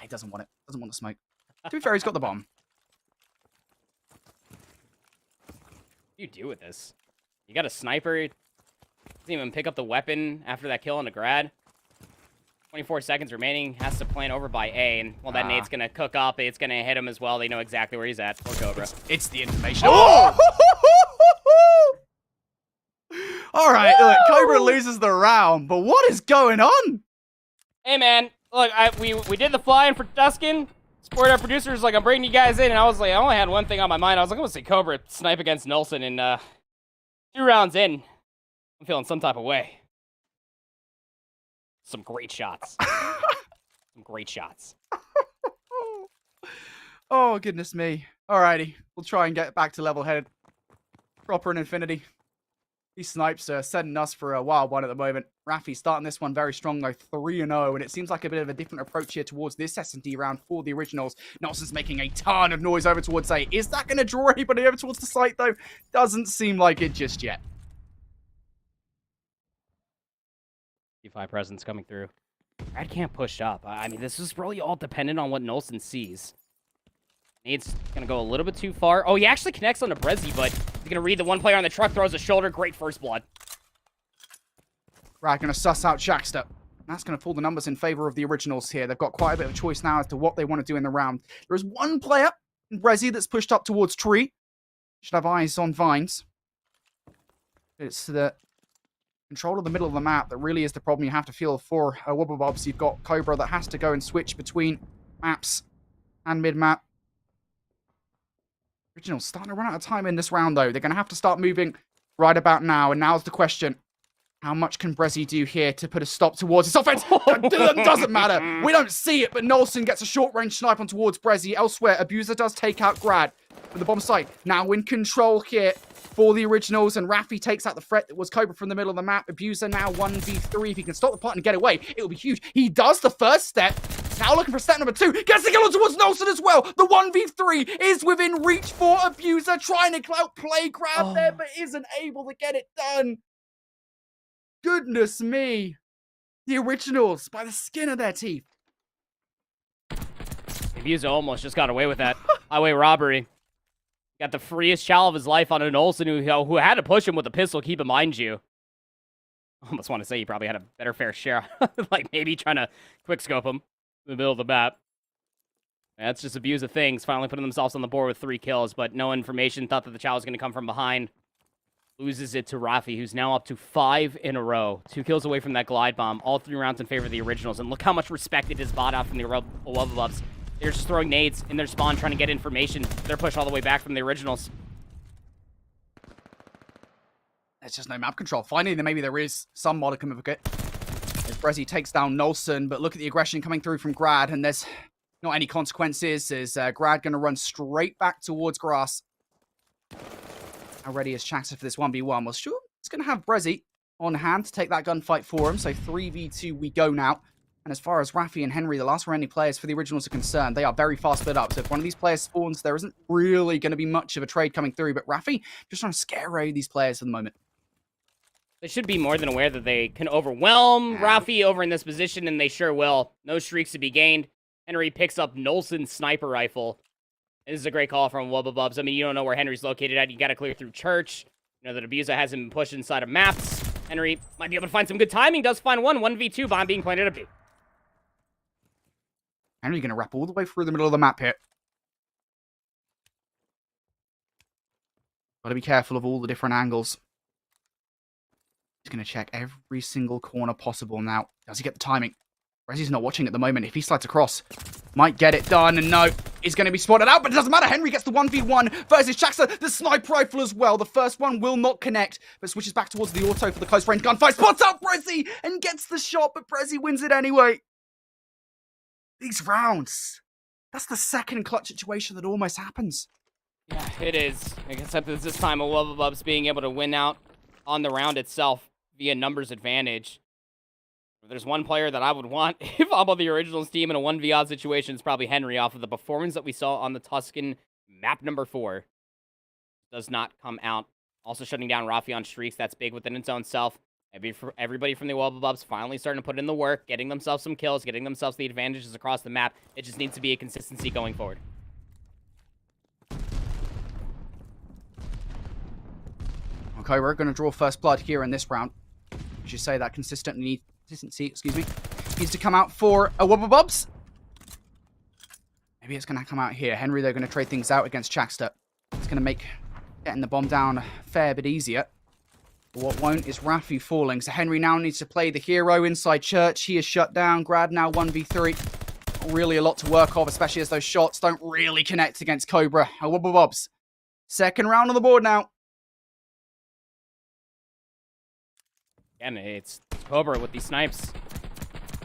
he doesn't want it. Doesn't want the smoke. To be fair, he's got the bomb.
What do you do with this? You got a sniper. Doesn't even pick up the weapon after that kill on the Grad. 24 seconds remaining, has to plant over by A, and well, that nade's gonna cook up, it's gonna hit him as well. They know exactly where he's at. Poor Cobra.
It's the information. Oh! All right, look, Cobra loses the round, but what is going on?
Hey, man, look, we did the flying for Tuscan. Sport our producers like, I'm bringing you guys in, and I was like, I only had one thing on my mind. I was like, I'm gonna see Cobra snipe against Nelson, and 2 rounds in, I'm feeling some type of way. Some great shots. Some great shots.
Oh, goodness me. Alrighty. We'll try and get back to level-headed. Proper and Infinity. These snipes are setting us for a wild one at the moment. Raffi starting this one very strong, though. 3-0. And it seems like a bit of a different approach here towards this SnD round for the Originals. Nelson's making a ton of noise over towards A. Is that going to draw anybody over towards the site, though? Doesn't seem like it just yet.
D5 presence coming through. Brad can't push up. I mean, this is really all dependent on what Nelson sees. Nade's gonna go a little bit too far. Oh, he actually connects on to Brezzy, but he's gonna read the one player on the truck, throws a shoulder. Great first blood.
Brad gonna suss out Chakster. That's gonna pull the numbers in favor of the Originals here. They've got quite a bit of choice now as to what they want to do in the round. There is one player in Brezzy that's pushed up towards Tree. Should have eyes on Vines. It's the control of the middle of the map that really is the problem you have to feel for Wobble Bobs. You've got Cobra that has to go and switch between maps and mid-map. Originals starting to run out of time in this round, though. They're going to have to start moving right about now. And now's the question. How much can Brezzy do here to put a stop towards this offense? It doesn't matter. We don't see it, but Nelson gets a short-range snipe on towards Brezzy. Elsewhere, Abuser does take out Grad from the bomb site. Now in control here for the Originals, and Raffi takes out the threat that was Cobra from the middle of the map. Abuser now 1v3. If he can stop the plot and get away, it'll be huge. He does the first step. Now looking for step number 2. Gets the kill on towards Nelson as well. The 1v3 is within reach for Abuser. Trying to outplay Grab there, but isn't able to get it done. Goodness me. The Originals by the skin of their teeth.
Abuser almost just got away with that. Highway robbery. Got the freest chow of his life on an Olsen who had to push him with a pistol, keep in mind you. almost want to say he probably had a better fair share. Like maybe trying to quick scope him in the middle of the map. That's just abuse of things. Finally putting themselves on the board with 3 kills, but no information. Thought that the chow was going to come from behind. Loses it to Rafi, who's now up to 5 in a row. 2 kills away from that glide bomb. All 3 rounds in favor of the Originals. And look how much respect it is bought out from the Wobble Bobs. They're just throwing nades in their spawn, trying to get information. They're pushed all the way back from the Originals.
There's just no map control. Finally, maybe there is some modicum of it. As Brezzy takes down Nolson, but look at the aggression coming through from Grad, and there's not any consequences. Is Grad going to run straight back towards Grass? How ready is Chaxter for this 1v1? Well, sure, it's going to have Brezzy on hand to take that gunfight for him. So 3v2 we go now. And as far as Rafi and Henry, the last remaining players for the Originals are concerned, they are very fast split up. So if one of these players spawns, there isn't really going to be much of a trade coming through. But Rafi just trying to scare away these players for the moment.
They should be more than aware that they can overwhelm Rafi over in this position, and they sure will. No streaks to be gained. Henry picks up Nolson's sniper rifle. This is a great call from Wobble Bobs. I mean, you don't know where Henry's located at. You got to clear through church. You know that Abusa hasn't been pushed inside of maps. Henry might be able to find some good timing. Does find one. 1v2 bomb being planted at B.
Henry going to wrap all the way through the middle of the map here. Got to be careful of all the different angles. He's going to check every single corner possible now. Does he get the timing? Rezzy's not watching at the moment. If he slides across, might get it done. And no, he's going to be spotted out, but it doesn't matter. Henry gets the 1v1 versus Chaxter. The sniper rifle as well. The first one will not connect, but switches back towards the auto for the close range gunfight. Spots out Brezzy and gets the shot, but Brezzy wins it anyway. These rounds, that's the second clutch situation that almost happens.
Yeah, it is. Except it's this time of Wobble Bobs being able to win out on the round itself via numbers advantage. If there's one player that I would want if I'm on the Originals team in a 1v situation, it's probably Henry off of the performance that we saw on the Tuscan map number 4. Does not come out. Also shutting down Rafi on streaks. That's big within its own self. Everybody from the Wobble Bobs finally starting to put in the work, getting themselves some kills, getting themselves the advantages across the map. It just needs to be a consistency going forward.
Okay, we're going to draw first blood here in this round. As you say, that consistency, needs to come out for a Wobble Bobs. Maybe it's going to come out here. Henry, they're going to trade things out against Chaxter. It's going to make getting the bomb down a fair bit easier. But what won't is Rafi falling. So Henry now needs to play the hero inside church. He is shut down. Grad now 1v3. Not really a lot to work off, especially as those shots don't really connect against Cobra. A Wobble Bobs. Second round on the board now.
And it's Cobra with these snipes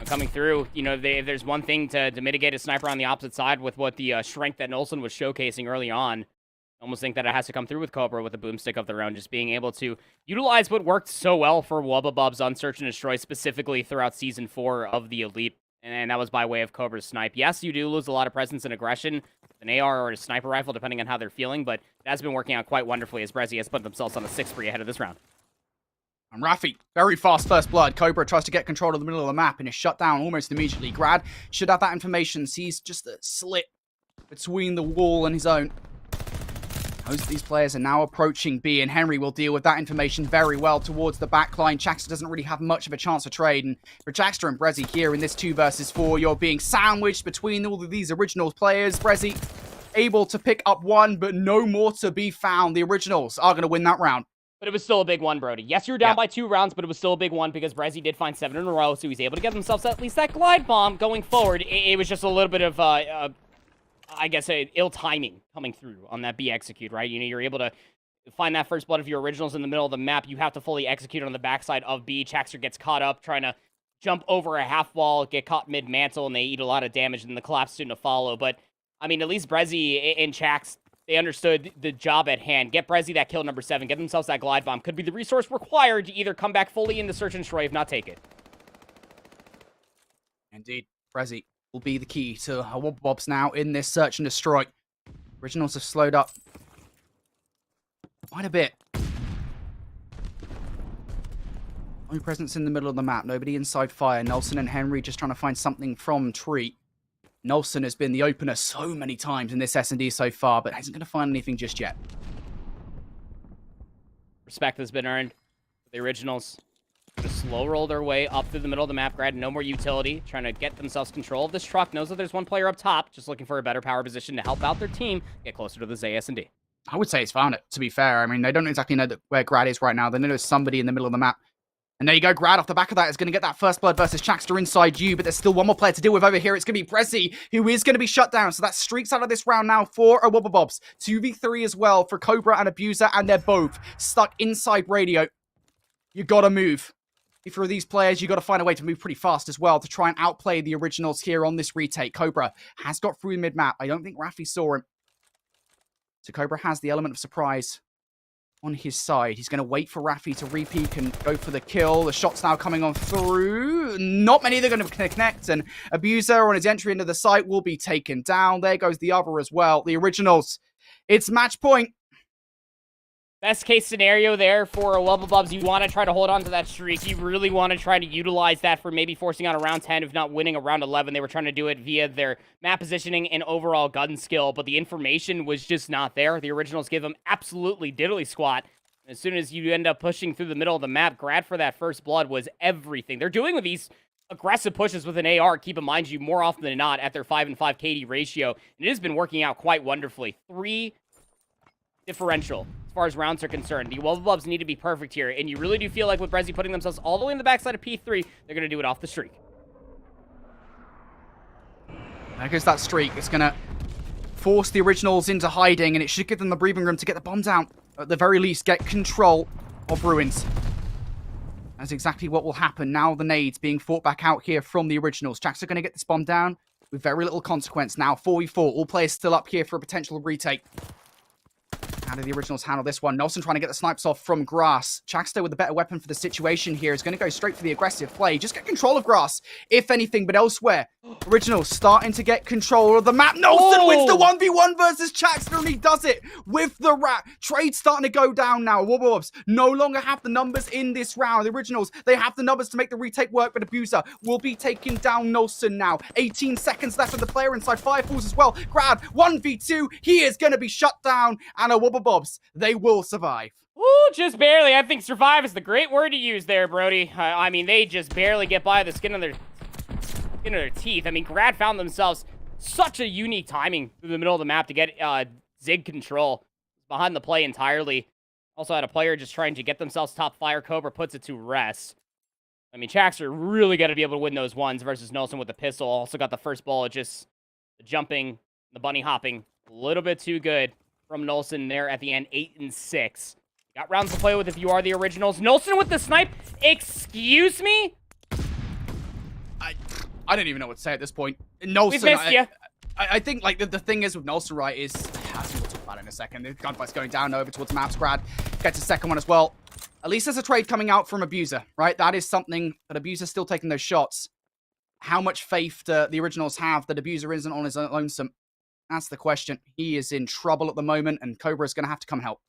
coming through. You know, there's one thing to mitigate a sniper on the opposite side with what the strength that Nolson was showcasing early on. I almost think that it has to come through with Cobra with a boomstick of their own, just being able to utilize what worked so well for Wobble Bobs on Search and Destroy, specifically throughout Season 4 of the Elite. And that was by way of Cobra's snipe. Yes, you do lose a lot of presence and aggression with an AR or a sniper rifle, depending on how they're feeling, but it has been working out quite wonderfully as Brezzy has put themselves on a 6-3 ahead of this round.
And Rafi, very fast first blood. Cobra tries to get control of the middle of the map and is shut down almost immediately. Grad should have that information. Sees just a slit between the wall and his own. Most of these players are now approaching B, and Henry will deal with that information very well towards the backline. Chaxter doesn't really have much of a chance for trade, and for Chaxter and Brezzy here in this 2 versus 4, you're being sandwiched between all of these Originals players. Brezzy able to pick up one, but no more to be found. The Originals are going to win that round.
But it was still a big one, Brody. Yes, you were down by 2 rounds, but it was still a big one because Brezzy did find 7 in a row, so he's able to get themselves at least that glide bomb going forward. It was just a little bit of, I guess, ill timing coming through on that B execute, right? You know, you're able to find that first blood of your Originals in the middle of the map. You have to fully execute on the backside of B. Chaxter gets caught up trying to jump over a half wall, get caught mid-mantle, and they eat a lot of damage, and the collapse soon to follow. But, I mean, at least Brezzy and Chax, they understood the job at hand. Get Brezzy that kill number 7. Get themselves that glide bomb. Could be the resource required to either come back fully into Search and Destroy, if not take it.
Indeed. Brezzy will be the key to Wobble Bobs now in this Search and Destroy. Originals have slowed up quite a bit. Only presence in the middle of the map. Nobody inside fire. Nelson and Henry just trying to find something from tree. Nelson has been the opener so many times in this SnD so far, but isn't going to find anything just yet.
Respect has been earned for the Originals. Gonna slow roll their way up through the middle of the map. Grad, no more utility. Trying to get themselves control of this truck. Knows that there's one player up top. Just looking for a better power position to help out their team get closer to the SnD.
I would say he's found it, to be fair. I mean, they don't exactly know where Grad is right now. They know there's somebody in the middle of the map. And there you go, Grad off the back of that is going to get that first blood versus Chaxter inside you, but there's still one more player to deal with over here. It's going to be Prezi, who is going to be shut down. So that streaks out of this round now for a Wobble Bobs. 2v3 as well for Cobra and Abuser, and they're both stuck inside radio. You got to move. If you're these players, you got to find a way to move pretty fast as well to try and outplay the originals here on this retake. Cobra has got through mid-map. I don't think Raffi saw him. So Cobra has the element of surprise on his side. He's going to wait for Raffi to re-peek and go for the kill. The shot's now coming on through. Not many, they're going to connect, and Abuser on his entry into the site will be taken down. There goes the other as well. The originals. It's match point.
Best case scenario there for a Wobble Bobs. You want to try to hold on to that streak. You really want to try to utilize that for maybe forcing out a round 10, if not winning a round 11. They were trying to do it via their map positioning and overall gun skill, but the information was just not there. The originals give them absolutely diddly squat. As soon as you end up pushing through the middle of the map, Grad for that first blood was everything. They're doing with these aggressive pushes with an AR, keep in mind you, more often than not at their 5-5 KD ratio. And it has been working out quite wonderfully. 3 differential as far as rounds are concerned. The Wobble Bobs need to be perfect here, and you really do feel like with Prezi putting themselves all the way in the backside of P3, they're going to do it off the streak.
There goes that streak. It's going to force the originals into hiding, and it should give them the breathing room to get the bomb down. At the very least, get control of Ruins. That's exactly what will happen. Now the nades being fought back out here from the originals. Jacks are going to get this bomb down with very little consequence. Now 4v4. All players still up here for a potential retake. How do the originals handle this one? Nelson trying to get the snipes off from Grass. Chaxter with the better weapon for the situation here is going to go straight for the aggressive play. Just get control of Grass, if anything, but elsewhere. Originals starting to get control of the map. Nelson wins the 1v1 versus Chaxter, and he does it with the rat. Trade starting to go down now. Wobble Bobs no longer have the numbers in this round. The originals, they have the numbers to make the retake work, but Abuser will be taking down Nelson now. 18 seconds left of the player inside. Firefalls as well. Grad, 1v2. He is going to be shut down, and a Wobble Bobs, they will survive.
Ooh, just barely. I think survive is the great word to use there, Brody. I mean, they just barely get by the skin of their teeth. I mean, Grad found themselves such a unique timing through the middle of the map to get Zig control behind the play entirely. Also had a player just trying to get themselves top fire. Cobra puts it to rest. I mean, Chaxter really got to be able to win those ones versus Nelson with the pistol. Also got the first ball, just the jumping, the bunny hopping, a little bit too good from Nelson there at the end, 8 and 6. Got rounds to play with if you are the originals. Nelson with the snipe. Excuse me?
I don't even know what to say at this point. Nelson,
We've missed you.
I think like the thing is with Nelson, right, is we'll talk about it in a second. The gunfight's going down over towards Maps. Grad gets a second one as well. At least there's a trade coming out from Abuser, right? That is something, but Abuser's still taking those shots. How much faith do the originals have that Abuser isn't on his own lonesome? That's the question. He is in trouble at the moment, and Cobra's going to have to come help.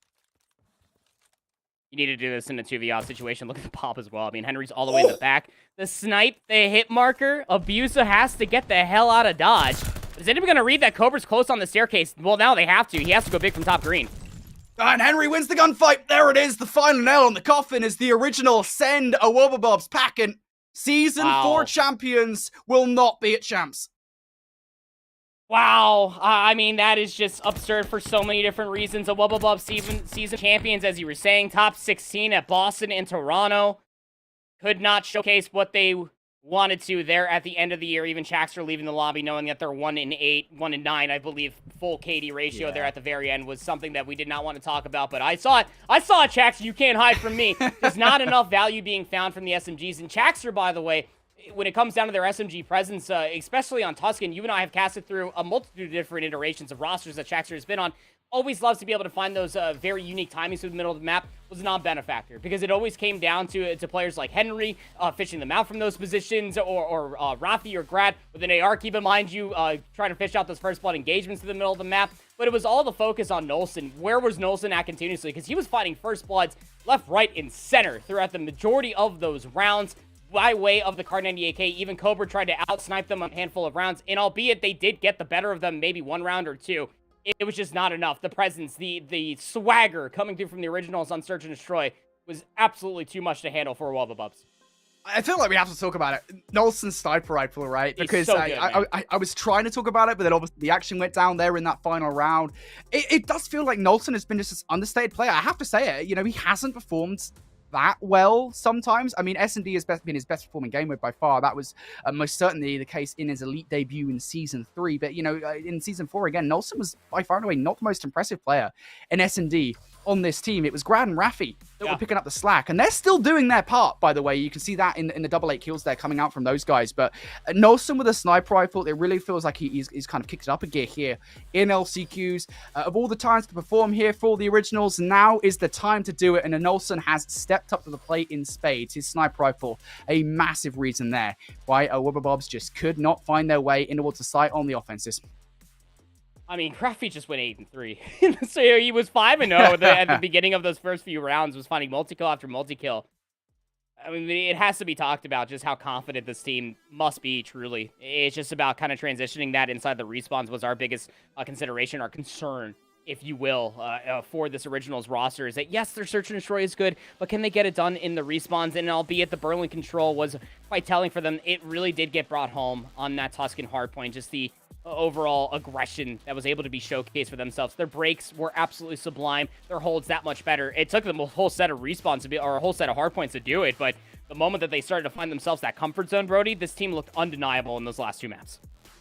You need to do this in a 2v0 situation. Look at the pop as well. I mean, Henry's all the way in the back. The snipe, the hit marker. Abuser has to get the hell out of Dodge. Is anybody going to read that Cobra's close on the staircase? Well, now they have to. He has to go big from top green.
And Henry wins the gunfight. There it is. The final nail on the coffin is the original Send a Wobble Bobs packing. Season 4 champions will not be at champs.
Wow. I mean, that is just absurd for so many different reasons. The Wobble Bobs season champions, as you were saying, top 16 at Boston and Toronto. Could not showcase what they wanted to there at the end of the year. Even Chaxter leaving the lobby knowing that they're 1-8, 1-9, I believe, full KD ratio there at the very end was something that we did not want to talk about. But I saw it. I saw it, Chaxter. You can't hide from me. There's not enough value being found from the SMGs. And Chaxter, by the way, when it comes down to their SMG presence, especially on Tuscan, you and I have casted through a multitude of different iterations of rosters that Chaxter has been on. Always loves to be able to find those very unique timings through the middle of the map. Was a non-benefactor because it always came down to players like Henry fishing them out from those positions, or Raffi or Grad with an AR. Keep in mind you trying to fish out those first blood engagements through the middle of the map. But it was all the focus on Nelson. Where was Nelson at continuously? Because he was fighting first bloods left, right, and center throughout the majority of those rounds. By way of the Card 98K, even Cobra tried to out-snipe them a handful of rounds, and albeit they did get the better of them maybe one round or two, it was just not enough. The presence, the swagger coming through from the originals on Search and Destroy was absolutely too much to handle for Wobble Bobs.
I feel like we have to talk about it. Nolson's sniper rifle, right?
He's
Because
so good,
I was trying to talk about it, but then obviously the action went down there in that final round. It does feel like Nolson has been just this understated player. I have to say it. You know, he hasn't performed that well sometimes. I mean, SnD has been his best performing game mode by far. That was most certainly the case in his elite debut in Season 3. But, you know, in Season 4, again, Nolson was by far and away not the most impressive player in SnD on this team. It was Grad and Raffi that were picking up the slack, and they're still doing their part, by the way. You can see that in the double 8 kills there coming out from those guys. But Nolson with a sniper rifle, it really feels like he's kind of kicked it up a gear here in LCQs. Of all the times to perform here for the Originals, now is the time to do it, and Nolson has stepped up to the plate in spades. His sniper rifle, a massive reason there why Wobble Bobs just could not find their way in towards the site on the offenses.
I mean, Raffi just went 8-3. So he was 5-0 at the beginning of those first few rounds, was finding multi-kill after multi-kill. I mean, it has to be talked about just how confident this team must be, truly. It's just about kind of transitioning that inside the respawns was our biggest consideration, our concern, if you will, for this Originals roster, is that, yes, their search and destroy is good, but can they get it done in the respawns? And albeit the Berlin control was quite telling for them, it really did get brought home on that Tuscan hardpoint, just the overall aggression that was able to be showcased for themselves. Their breaks were absolutely sublime. Their holds that much better. It took them a whole set of respawns to be, or a whole set of hardpoints to do it, but the moment that they started to find themselves that comfort zone, Brody, this team looked undeniable in those last 2 maps.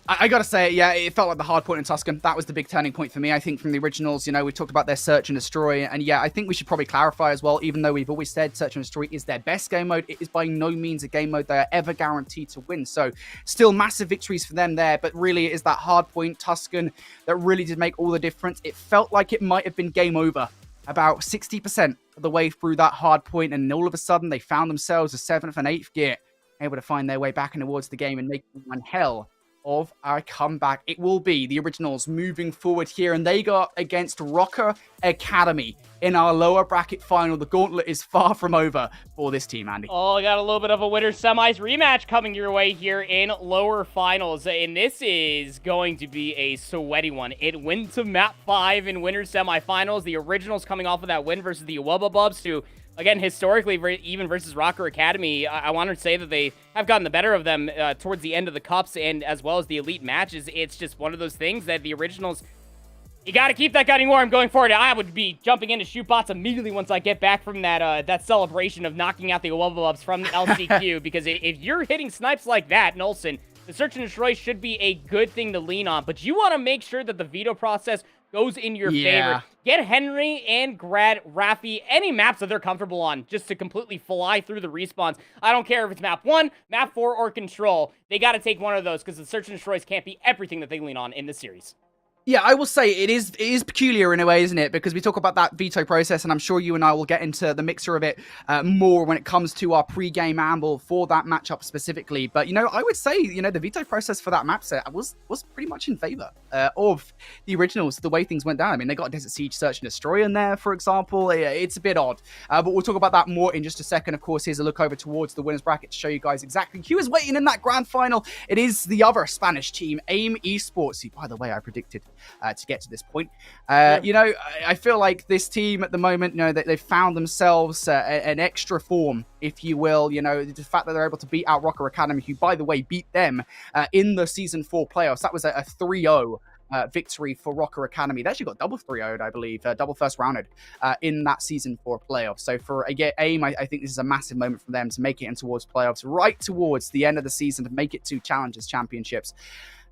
I gotta say, yeah, it felt like the hard point in Tuscan. That was the big turning point for me, I think, from the Originals. You know, we talked about their search and destroy, and yeah, I think we should probably clarify as well, even though we've always said search and destroy is their best game mode, it is by no means a game mode they are ever guaranteed to win. So still massive victories for them there, but really it is that hard point Tuscan that really did make all the difference. It felt like it might have been game over about 60% of the way through that hard point, and all of a sudden they found themselves a 7th and 8th gear, able to find their way back and towards the game and make one hell of our comeback. It will be the Originals moving forward here, and they got against Rocker Academy in our lower bracket final. The gauntlet is far from over for this team, Andy.
Oh, I got a little bit of a winter semis rematch coming your way here in lower finals, and this is going to be a sweaty one. It went to map 5 in winter semifinals. The Originals coming off of that win versus the Wobble Bobs, who, again, historically, even versus Rocker Academy, I want to say that they have gotten the better of them towards the end of the cups and as well as the elite matches. It's just one of those things that the Originals, you got to keep that gunning warm going forward. I would be jumping into shoot bots immediately once I get back from that that celebration of knocking out the Wobble Bobs from the LCQ, because if you're hitting snipes like that, Nolson, the search and destroy should be a good thing to lean on, but you want to make sure that the veto process goes in your favor. Get Henry and Grad, Raffi, any maps that they're comfortable on, just to completely fly through the respawns. I don't care if it's map 1, map 4, or control. They got to take one of those, because the search and destroys can't be everything that they lean on in this series.
Yeah, I will say it is peculiar in a way, isn't it? Because we talk about that veto process, and I'm sure you and I will get into the mixer of it more when it comes to our pre-game amble for that matchup specifically. But, you know, I would say, you know, the veto process for that map set was pretty much in favor of the Originals, the way things went down. I mean, they got Desert Siege Search and Destroy in there, for example. It's a bit odd. But we'll talk about that more in just a second. Of course, here's a look over towards the winners bracket to show you guys exactly who is waiting in that grand final. It is the other Spanish team, AIM Esports, who, by the way, I predicted to get to this point. You know, I feel like this team at the moment, you know, they've found themselves an extra form, if you will. You know, the fact that they're able to beat out Rocker Academy, who, by the way, beat them in the Season 4 playoffs. That was a 3-0 victory for Rocker Academy. They actually got double 3-0'd, I believe, double first rounded in that Season 4 playoff. So for AIM, I think this is a massive moment for them to make it in towards playoffs, right towards the end of the season, to make it to Challengers Championships.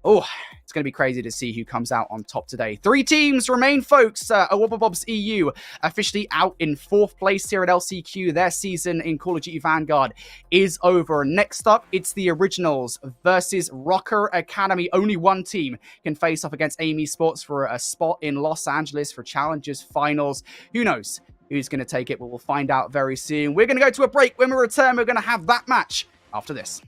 Oh, it's going to be crazy to see who comes out on top today. 3 teams remain, folks. Wobble Bobs EU officially out in 4th place here at LCQ. Their season in Call of Duty Vanguard is over. Next up, it's the Originals versus Rocker Academy. Only one team can face off against AIM Esports for a spot in Los Angeles for Challengers Finals. Who knows who's going to take it? But we'll find out very soon. We're going to go to a break. When we return, we're going to have that match after this.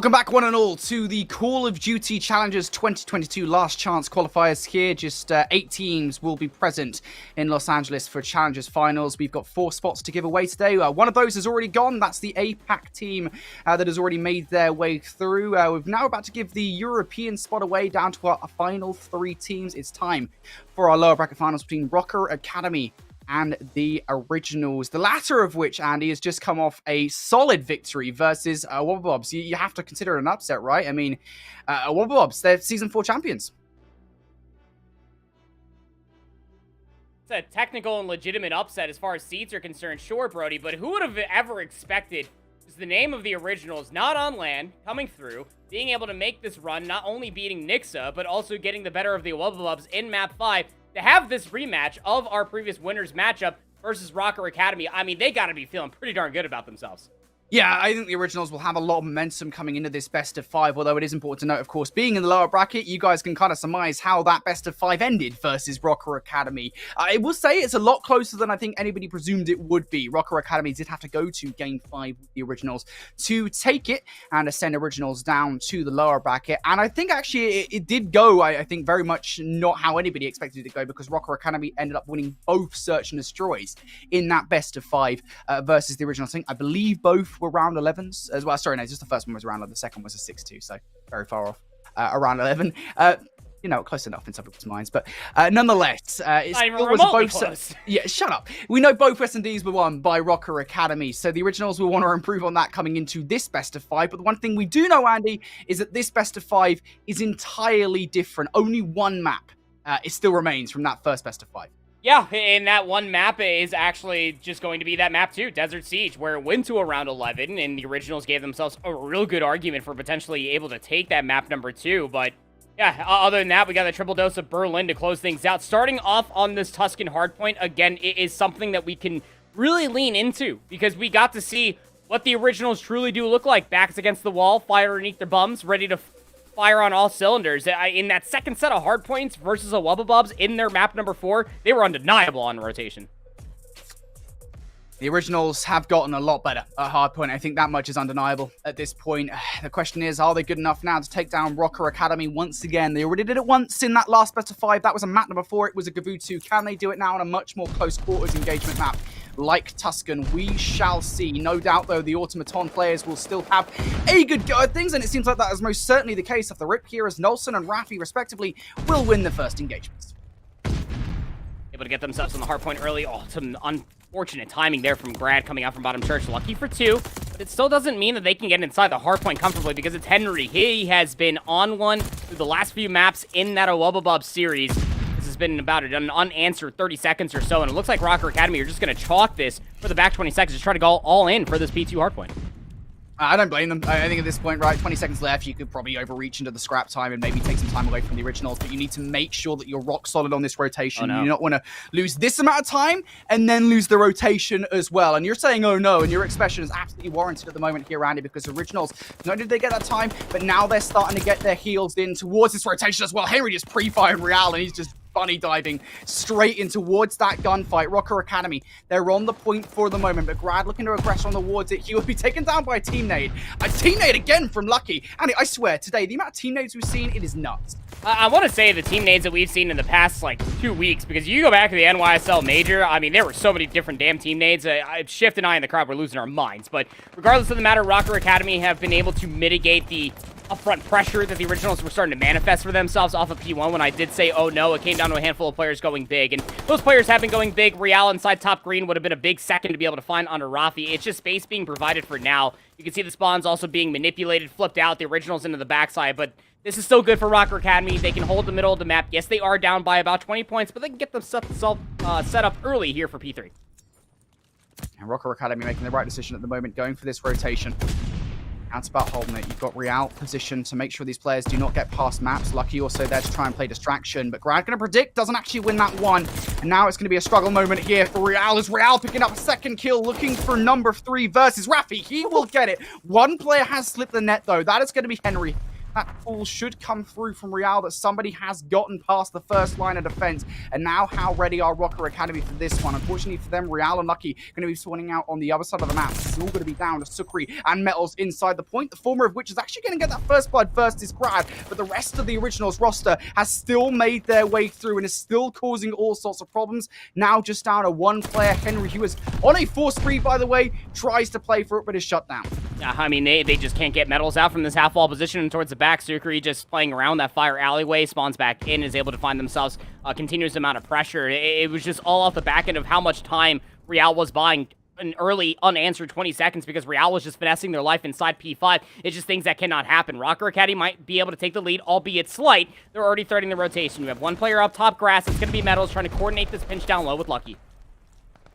Welcome back, one and all, to the Call of Duty Challengers 2022 Last Chance Qualifiers here. Just 8 teams will be present in Los Angeles for Challengers Finals. We've got 4 spots to give away today. One of those has already gone. That's the APAC team that has already made their way through. We're now about to give the European spot away down to our final 3 teams. It's time for our lower bracket finals between Rocker Academy and the Originals, the latter of which, Andy, has just come off a solid victory versus Wobble Bobs. You have to consider it an upset, right? I mean, Wobble Bobs, they're Season 4 champions.
It's a technical and legitimate upset as far as seeds are concerned, sure, Brody, but who would have ever expected is the name of the Originals, not on land, coming through, being able to make this run, not only beating Nixa, but also getting the better of the Wobble Bobs in Map 5, to have this rematch of our previous winners matchup versus Rocker Academy. I mean, they got to be feeling pretty darn good about themselves.
Yeah, I think the Originals will have a lot of momentum coming into this best of 5, although it is important to note, of course, being in the lower bracket, you guys can kind of surmise how that best of 5 ended versus Rocker Academy. I will say it's a lot closer than I think anybody presumed it would be. Rocker Academy did have to go to Game 5 with the Originals to take it and send Originals down to the lower bracket. And I think actually it did go, I think, very much not how anybody expected it to go, because Rocker Academy ended up winning both Search and Destroys in that best of 5 versus the Originals. I believe both were round 11s as well. Sorry, no, just the first one was round 11. The second was a 6-2, so very far off around 11. You know, close enough in some people's minds, but nonetheless, it still was both.
Close.
Yeah, shut up. We know both SnDs were won by Rocker Academy, so the Originals will want to improve on that coming into this best of 5. But the one thing we do know, Andy, is that this best of 5 is entirely different. Only one map it still remains from that first best of 5.
Yeah, and that one map is actually just going to be that map 2, Desert Siege, where it went to around 11, and the Originals gave themselves a real good argument for potentially able to take that map number 2, but yeah, other than that, we got a triple dose of Berlin to close things out. Starting off on this Tuscan Hardpoint, again, it is something that we can really lean into, because we got to see what the Originals truly do look like. Backs against the wall, fire underneath their bums, ready to fire on all cylinders. In that second set of Hardpoints versus a Wobble Bobs in their map number 4, they were undeniable on rotation.
The Originals have gotten a lot better at Hardpoint. I think that much is undeniable at this point. The question is, are they good enough now to take down Rocker Academy once again? They already did it once in that last best of 5. That was a map number 4. It was a Gavutu. Can they do it now on a much more close quarters engagement map like Tuscan? We shall see. No doubt, though, the Automaton players will still have a good go at things, and it seems like that is most certainly the case off the rip here, as Nolson and Rafi, respectively, will win the first engagements.
Able to get themselves on the Hardpoint early. Oh, some unfortunate timing there from Grad coming out from bottom church. Lucky for 2, but it still doesn't mean that they can get inside the Hardpoint comfortably, because it's Henry. He has been on one through the last few maps in that Wobble Bob series. This has been about an unanswered 30 seconds or so, and it looks like Rocker Academy are just going to chalk this for the back 20 seconds to try to go all in for this P2 Hardpoint.
I don't blame them. I think at this point, right, 20 seconds left, you could probably overreach into the scrap time and maybe take some time away from the Originals, but you need to make sure that you're rock solid on this rotation. You do not want to lose this amount of time and then lose the rotation as well. And you're saying, oh no, and your expression is absolutely warranted at the moment here, Randy, because Originals, not only did they get that time, but now they're starting to get their heels in towards this rotation as well. Henry just pre-fired Real, and he's just bunny diving straight in towards that gunfight. Rocker Academy, they're on the point for the moment, but Grad looking to aggress on towards it. He will be taken down by a team nade. A team nade again from Lucky. And I swear, today, the amount of team nades we've seen, it is nuts.
I want to say the team nades that we've seen in the past, 2 weeks, because you go back to the NYSL Major, I mean, there were so many different damn team nades. Shift and I in the crowd were losing our minds, but regardless of the matter, Rocker Academy have been able to mitigate the upfront pressure that the Originals were starting to manifest for themselves off of P1 when I did say, oh no, it came down to a handful of players going big. And those players have been going big. Real inside top green would have been a big second to be able to find under Rafi. It's just space being provided for now. You can see the spawns also being manipulated, flipped out, the Originals into the backside, but this is still good for Rocker Academy. They can hold the middle of the map. Yes, they are down by about 20 points, but they can get themselves set up early here for P3.
And Rocker Academy making the right decision at the moment, going for this rotation. Now it's about holding it. You've got Real positioned to make sure these players do not get past maps. Lucky also there to try and play distraction. But Grad going to predict, doesn't actually win that one. And now it's going to be a struggle moment here for Real. As Real picking up a second kill, looking for number 3 versus Rafi. He will get it. One player has slipped the net, though. That is going to be Henry. that pull should come through from Real, that somebody has gotten past the first line of defense. And now how ready are Rocker Academy for this one? Unfortunately for them, Real and Lucky going to be spawning out on the other side of the map. This is all going to be down to Sukri and Metals inside the point, the former of which is actually going to get that first blood first is Grad, but the rest of the Originals roster has still made their way through and is still causing all sorts of problems. Now just down to one player, Henry, who is on a force spree, by the way, tries to play for it, but is shut down.
I mean, they just can't get Metals out from this half-wall position and towards the back. Sukri just playing around that fire alleyway, spawns back in, is able to find themselves a continuous amount of pressure. It was just all off the back end of how much time Real was buying an early unanswered 20 seconds because Real was just finessing their life inside P5. It's just things that cannot happen. Rocker Academy might be able to take the lead, albeit slight. They're already threatening the rotation. You have one player up top, Grass. It's going to be Metals trying to coordinate this pinch down low with Lucky.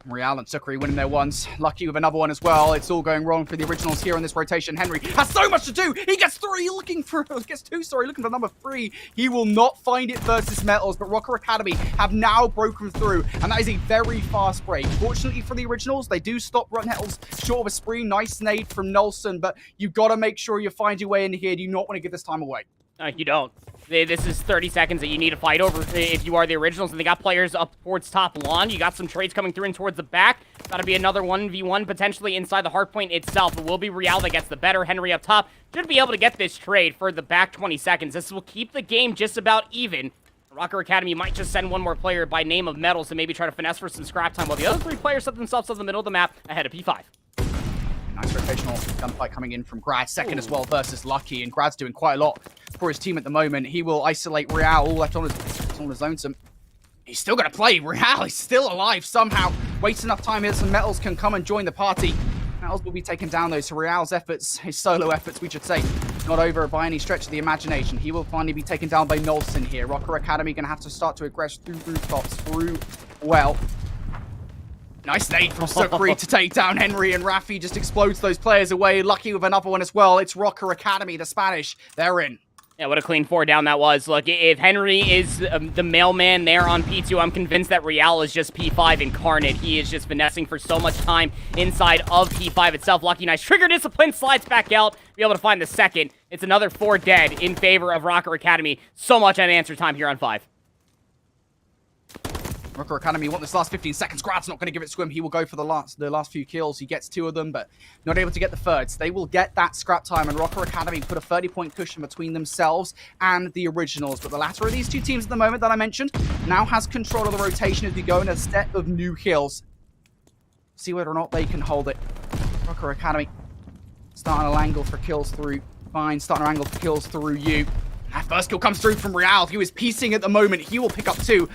Real and Sukri winning their ones. Lucky with another one as well. It's all going wrong for the Originals here in this rotation. Henry has so much to do. He gets looking for number 3. He will not find it versus Metals, but Rocker Academy have now broken through, and that is a very fast break. Fortunately for the Originals, they do stop Metals short of a spree. Nice nade from Nelson, but you got to make sure you find your way in here. Do you not want to give this time away?
You don't. This is 30 seconds that you need to fight over if you are the Originals, and they got players up towards top lawn. You got some trades coming through and towards the back. Got to be another 1v1 potentially inside the hardpoint itself. It will be Real that gets the better. Henry up top should be able to get this trade for the back 20 seconds. This will keep the game just about even. Rocker Academy might just send one more player by name of Metals and maybe try to finesse for some scrap time, while the other 3 players set themselves in the middle of the map ahead of P5.
Nice rotational gunfight coming in from Grad, second as well versus Lucky, and Grad's doing quite a lot for his team at the moment. He will isolate Real, all left on his lonesome. He's still going to play. Real, he's still alive somehow. Waits enough time here so Metals can come and join the party. Metals will be taken down though, so Real's efforts, his solo efforts, we should say, not over by any stretch of the imagination. He will finally be taken down by Nolson here. Rocker Academy going to have to start to aggress through rooftops, well. Nice nade from Sukri to take down Henry, and Rafi just explodes those players away. Lucky with another one as well. It's Rocker Academy, the Spanish. They're in.
Yeah, what a clean 4 down that was. Look, if Henry is the mailman there on P2, I'm convinced that Real is just P5 incarnate. He is just finessing for so much time inside of P5 itself. Lucky, nice trigger discipline, slides back out, be able to find the second. It's another 4 dead in favor of Rocker Academy. So much unanswered time here on 5.
Rocker Academy want this last 15 seconds. Grad's not going to give it to him. He will go for the last few kills. He gets 2 of them, but not able to get the thirds. They will get that scrap time, and Rocker Academy put a 30-point cushion between themselves and the Originals. But the latter of these 2 teams at the moment that I mentioned now has control of the rotation as we go in a set of new hills. See whether or not they can hold it. Rocker Academy starting an angle for kills through Fine, starting an angle for kills through you. That first kill comes through from Real, who is piecing at the moment. He will pick up 2.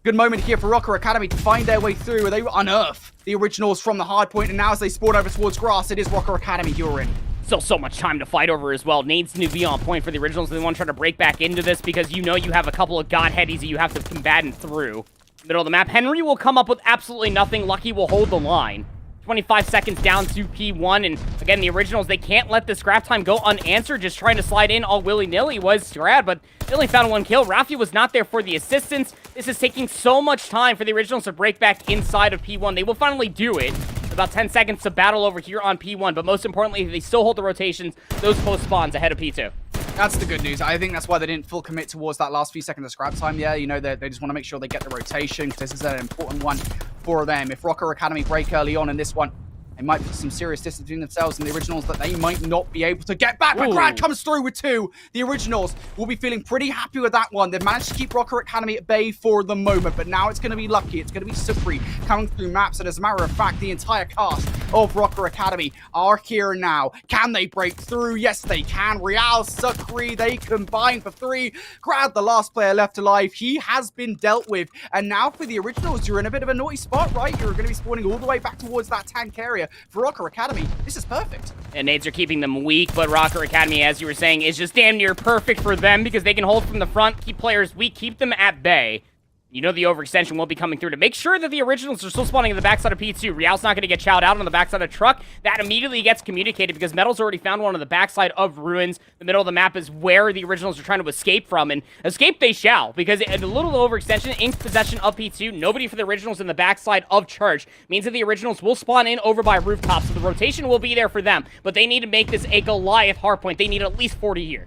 Good moment here for Rocker Academy to find their way through, where they unearth the Originals from the hard point, and now as they spawn over towards Grass, it is Rocker Academy who are in.
Still so much time to fight over as well. Needs to be on point for the Originals. They want to try to break back into this because you know you have a couple of Godheadies that you have to combat through. Middle of the map, Henry will come up with absolutely nothing. Lucky will hold the line. 25 seconds down to P1, and again, the Originals, they can't let the scrap time go unanswered, just trying to slide in all willy-nilly was Grad, but they only found 1 kill. Rafi was not there for the assistance. This is taking so much time for the Originals to break back inside of P1. They will finally do it. About 10 seconds to battle over here on P1, but most importantly, they still hold the rotations, those close spawns ahead of P2.
That's the good news. I think that's why they didn't full commit towards that last few seconds of scrap time. Yeah, you know, they just want to make sure they get the rotation, because this is an important one for them. If Rocker Academy break early on in this one, they might put some serious distance between themselves and the Originals that they might not be able to get back. But Grad comes through with 2. The Originals will be feeling pretty happy with that one. They've managed to keep Rocker Academy at bay for the moment, but now it's going to be Lucky. It's going to be Sukri coming through maps, and as a matter of fact, the entire cast of Rocker Academy are here now. Can they break through? Yes, they can. Real, Sukri, they combine for 3. Grad, the last player left alive, he has been dealt with. And now for the Originals, you're in a bit of a naughty spot, right? You're going to be spawning all the way back towards that tank area. For Rocker Academy, this is perfect.
And nades are keeping them weak, but Rocker Academy, as you were saying, is just damn near perfect for them because they can hold from the front, keep players weak, keep them at bay. You know the overextension will be coming through to make sure that the Originals are still spawning in the backside of P2. Real's not going to get chowed out on the backside of Truck. That immediately gets communicated because Metal's already found one on the backside of Ruins. The middle of the map is where the Originals are trying to escape from, and escape they shall, because a little overextension in possession of P2, nobody for the Originals in the backside of Church, means that the Originals will spawn in over by Rooftop, so the rotation will be there for them, but they need to make this a Goliath hardpoint. They need at least 40 here.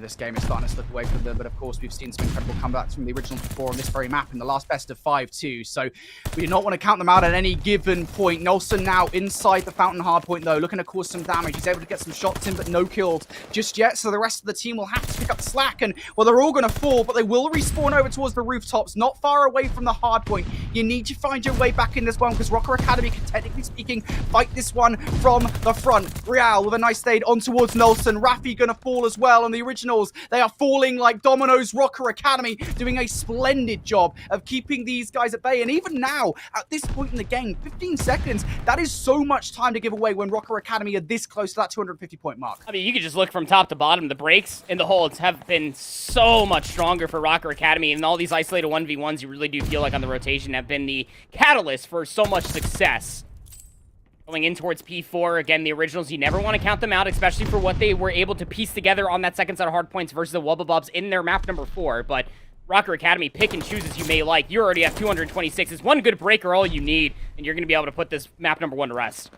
this game is starting to slip away from them, but of course we've seen some incredible comebacks from the originals before on this very map in the last best of 5 too, so we do not want to count them out at any given point. Nelson now inside the Fountain Hardpoint though, looking to cause some damage. He's able to get some shots in, but no kills just yet, so the rest of the team will have to pick up the slack, and well, they're all going to fall, but they will respawn over towards the rooftops, not far away from the Hardpoint. You need to find your way back in this one, because Rocker Academy can, technically speaking, fight this one from the front. Real with a nice nade on towards Nelson. Rafi gonna fall as well, and the originals, they are falling like dominoes. Rocker Academy doing a splendid job of keeping these guys at bay, and even now, at this point in the game, 15 seconds, that is so much time to give away when Rocker Academy are this close to that 250-point mark.
I mean, you could just look from top to bottom. The breaks and the holds have been so much stronger for Rocker Academy, and all these isolated 1v1s you really do feel like on the rotation have been the catalyst for so much success. Going in towards P4, again, the originals, you never want to count them out, especially for what they were able to piece together on that second set of hardpoints versus the Wobble Bobs in their map number 4, but Rocker Academy, pick and choose as you may like. You already have 226. It's one good break or all you need, and you're going to be able to put this map number 1 to rest.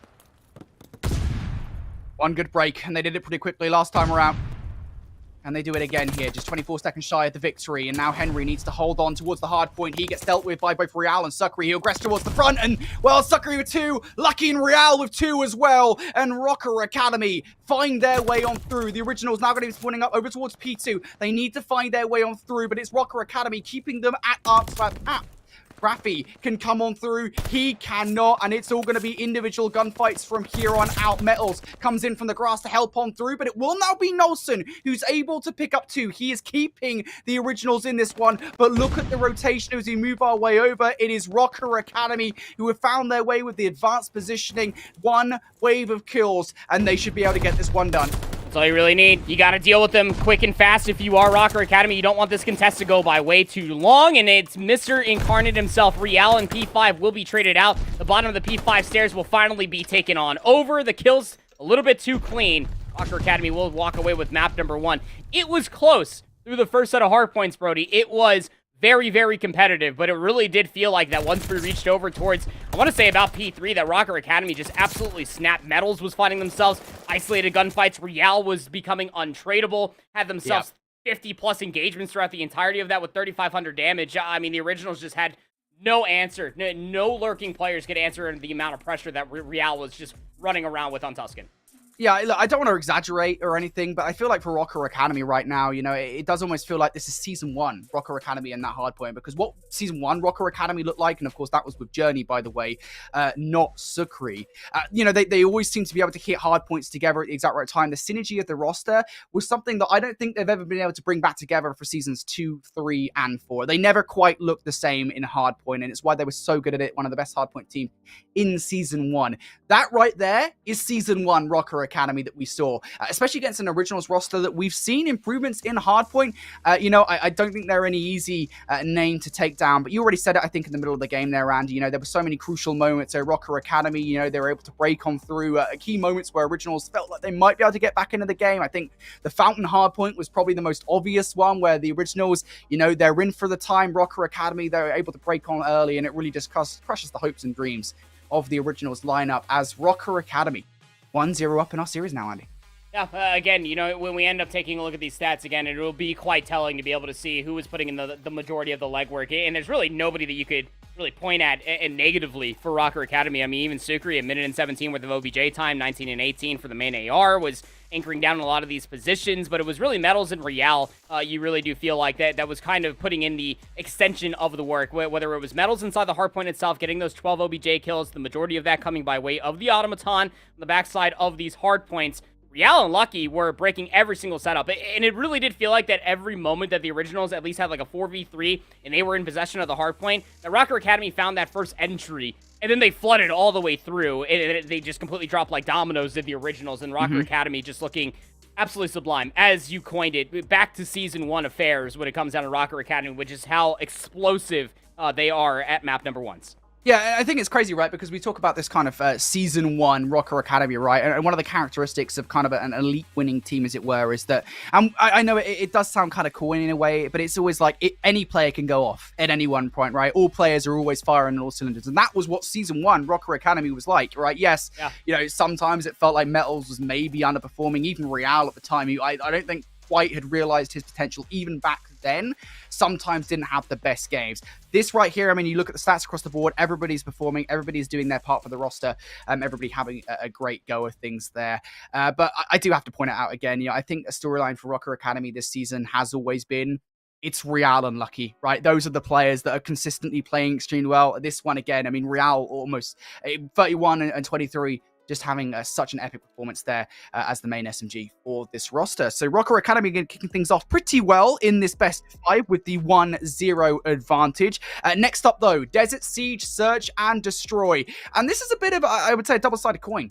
One good break, and they did it pretty quickly last time around. And they do it again here, just 24 seconds shy of the victory. And now Henry needs to hold on towards the hard point. He gets dealt with by both Real and Suckery. He'll aggress towards the front. And, well, Suckery with 2. Lucky and Real with 2 as well. And Rocker Academy find their way on through. The originals now going to be spawning up over towards P2. They need to find their way on through. But it's Rocker Academy keeping them at arm's length. Rafi can come on through. He cannot, and it's all going to be individual gunfights from here on out. Metals comes in from the grass to help on through, but it will now be Nelson who's able to pick up 2. He is keeping the originals in this one, but look at the rotation as we move our way over. It is Rocker Academy who have found their way with the advanced positioning. 1 wave of kills, and they should be able to get this one done.
That's all you really need. You got to deal with them quick and fast if you are Rocker Academy. You don't want this contest to go by way too long, and it's Mr. Incarnate himself. Real and P5 will be traded out. The bottom of the P5 stairs will finally be taken on over. The kills a little bit too clean. Rocker Academy will walk away with map number 1. It was close through the first set of hardpoints, Brody. It was very, very competitive, but it really did feel like that once we reached over towards, I want to say about P3, that Rocker Academy just absolutely snapped. Metals was finding themselves isolated gunfights. Real was becoming untradeable, had themselves 50-plus engagements throughout the entirety of that with 3,500 damage. I mean, the originals just had no answer. No lurking players could answer the amount of pressure that Real was just running around with on Tuscan.
Yeah, look, I don't want to exaggerate or anything, but I feel like for Rocker Academy right now, you know, it does almost feel like this is Season 1, Rocker Academy and that hardpoint, because what Season 1 Rocker Academy looked like, and of course that was with Journey, by the way, not Sucri. You know, they always seem to be able to hit hardpoints together at the exact right time. The synergy of the roster was something that I don't think they've ever been able to bring back together for Seasons 2, 3, and 4. They never quite looked the same in hardpoint, and it's why they were so good at it, one of the best hardpoint teams in Season 1. That right there is Season 1 Rocker Academy that we saw, especially against an originals roster that we've seen improvements in hardpoint. You know, I don't think they're any easy name to take down, but you already said it, I think, in the middle of the game there, Andy. You know, there were so many crucial moments at Rocker Academy. You know, they were able to break on through key moments where originals felt like they might be able to get back into the game. I think the Fountain hardpoint was probably the most obvious one, where the originals, you know, they're in for the time. Rocker Academy, they're able to break on early, and it really just crushes the hopes and dreams of the originals lineup as Rocker Academy 1-0 up in our series now, Andy.
Yeah, again, you know, when we end up taking a look at these stats again, it will be quite telling to be able to see who was putting in the majority of the legwork. And there's really nobody that you could really point at and negatively for Rocker Academy. I mean, even Sucri, 1:17 worth of OBJ time, 19 and 18 for the main AR, was anchoring down a lot of these positions, but it was really Metals and Real. You really do feel like that was kind of putting in the extension of the work, whether it was Metals inside the hardpoint itself, getting those 12 OBJ kills, the majority of that coming by way of the Automaton on the backside of these hardpoints. Real and Lucky were breaking every single setup, and it really did feel like that every moment that the originals at least had like a 4v3 and they were in possession of the hardpoint, that Rocker Academy found that first entry, and then they flooded all the way through, and they just completely dropped like dominoes, did the originals, and Rocker Academy just looking absolutely sublime, as you coined it, back to Season 1 affairs when it comes down to Rocker Academy, which is how explosive they are at map number 1s.
Yeah, I think it's crazy, right? Because we talk about this kind of Season 1 Rocker Academy, right? And one of the characteristics of kind of an elite winning team, as it were, is that, I know it does sound kind of cool in a way, but it's always like any player can go off at any one point, right? All players are always firing on all cylinders. And that was what Season 1 Rocker Academy was like, right? Yes, you know, sometimes it felt like Metals was maybe underperforming, even Real at the time. I don't think quite had realized his potential even back then, sometimes didn't have the best games. This right here, I mean, you look at the stats across the board, everybody's performing, everybody's doing their part for the roster, everybody having a great go of things there. But I do have to point it out again, you know, I think a storyline for Rocker Academy this season has always been, it's Real unlucky, right? Those are the players that are consistently playing extremely well. This one, again, I mean, Real almost 31 and 23, just having such an epic performance there as the main SMG for this roster. So Rocker Academy again kicking things off pretty well in this best of 5 with the 1-0 advantage. Next up, though, Desert Siege, Search, and Destroy. And this is a bit of, I would say, a double-sided coin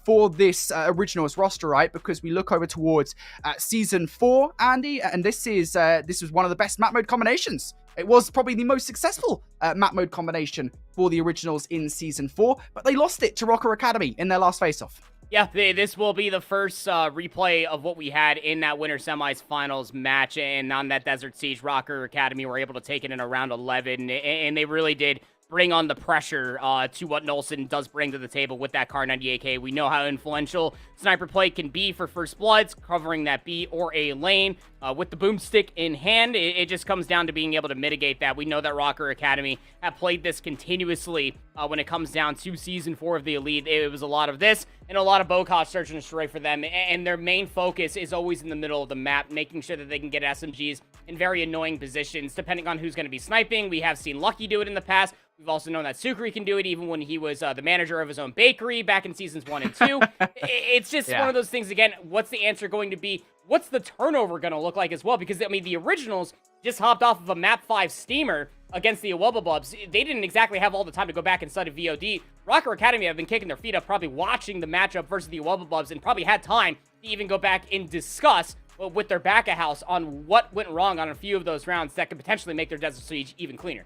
for this Originals roster, right? Because we look over towards Season 4, Andy, and this was one of the best map mode combinations. It was probably the most successful map mode combination for the Originals in Season 4, but they lost it to Rocker Academy in their last face-off.
Yeah, this will be the first replay of what we had in that winter semis finals match, and on that Desert Siege, Rocker Academy were able to take it in around 11, and they really did bring on the pressure to what Nolson does bring to the table with that Kar 98K. We know how influential sniper play can be for First Bloods, covering that B or A lane. With the boomstick in hand, it just comes down to being able to mitigate that. We know that Rocker Academy have played this continuously when it comes down to Season 4 of the Elite. It was a lot of this and a lot of Bokosh Search and Destroy for them, and their main focus is always in the middle of the map, making sure that they can get SMGs in very annoying positions, depending on who's going to be sniping. We have seen Lucky do it in the past. We've also known that Sukri can do it even when he was the manager of his own bakery back in Seasons 1 and 2. It's just one of those things, again, what's the answer going to be? What's the turnover going to look like as well? Because, I mean, the Originals just hopped off of a Map 5 steamer against the Wobble Bobs. They didn't exactly have all the time to go back and study VOD. Rocker Academy have been kicking their feet up, probably watching the matchup versus the Wobble Bobs, and probably had time to even go back and discuss with their back-of-house on what went wrong on a few of those rounds that could potentially make their Desert Siege even cleaner.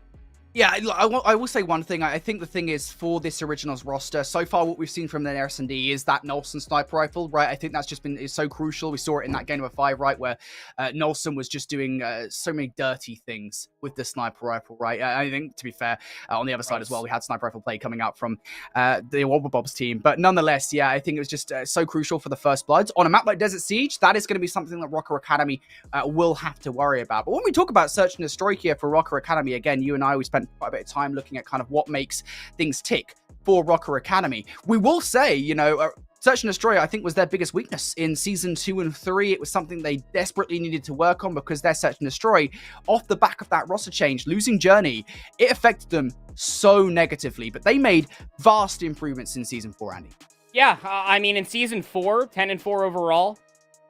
Yeah, I will say one thing. I think the thing is, for this Originals roster, so far what we've seen from their SnD is that Nolson sniper rifle, right? I think that's just been so crucial. We saw it in that game of 5, right, where Nolson was just doing so many dirty things with the sniper rifle, right? I think, to be fair, on the other side as well, we had sniper rifle play coming out from the Wobble Bobs team. But nonetheless, yeah, I think it was just so crucial for the First Bloods. On a map like Desert Siege, that is going to be something that Rocker Academy will have to worry about. But when we talk about Search and Destroy here for Rocker Academy, again, you and I, we spent quite a bit of time looking at kind of what makes things tick for Rocker Academy. We will say, you know, Search and Destroy, I think, was their biggest weakness in Season 2 and 3. It was something they desperately needed to work on because their Search and Destroy, off the back of that roster change, losing Journey, it affected them so negatively. But they made vast improvements in Season 4, Andy.
Yeah, I mean, in Season 4, 10-4 overall.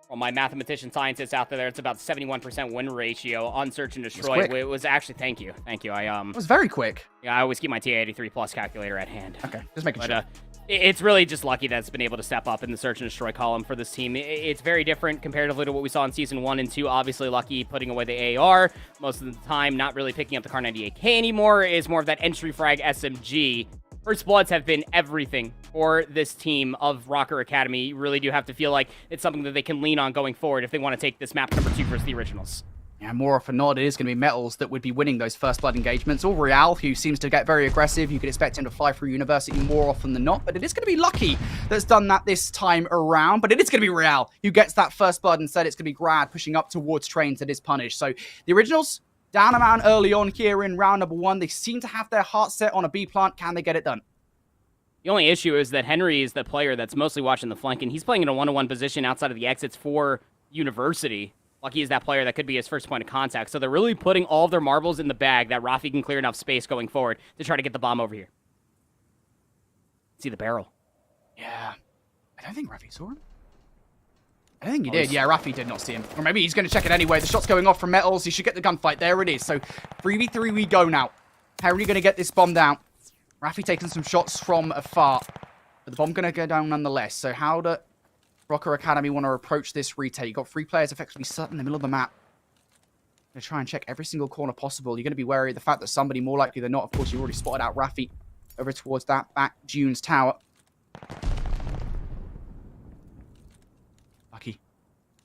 Well, my mathematician scientists out there, it's about 71% win ratio on Search and Destroy. It was actually, thank you. It
was very quick.
Yeah, I always keep my TA83 plus calculator at hand.
Okay, just making sure.
It's really just Lucky that's been able to step up in the Search and Destroy column for this team. It's very different comparatively to what we saw in Season 1 and 2. Obviously, Lucky putting away the AR. Most of the time, not really picking up the Kar 98K anymore. Is more of that entry frag SMG. First Bloods have been everything for this team of Rocker Academy. You really do have to feel like it's something that they can lean on going forward if they want to take this map number 2 versus the Originals.
Yeah, more often than not, it is going to be Metals that would be winning those First Blood engagements, or Real, who seems to get very aggressive. You could expect him to fly through University more often than not, but it is going to be Lucky that's done that this time around. But it is going to be Real who gets that First Blood. Instead, it's going to be Grad pushing up towards Trains that is punished. So the Originals, down a man early on here in round number 1. They seem to have their heart set on a B plant. Can they get it done?
The only issue is that Henry is the player that's mostly watching the flank, and he's playing in a 1-on-1 position outside of the exits for University. Lucky is that player that could be his first point of contact. So they're really putting all of their marbles in the bag that Rafi can clear enough space going forward to try to get the bomb over here. See the barrel.
Yeah. I don't think Rafi saw him. I don't think he did. Yeah, Rafi did not see him. Or maybe he's going to check it anyway. The shot's going off from Metals. He should get the gunfight. There it is. So 3v3 we go now. Henry going to get this bomb down. Rafi taking some shots from afar. But the bomb going to go down nonetheless. So how do Rocker Academy want to approach this retake? You've got 3 players effectively sat in the middle of the map. Going to try and check every single corner possible. You're going to be wary of the fact that somebody, more likely than not, of course, you already spotted out Rafi over towards that back Dunes tower. Lucky.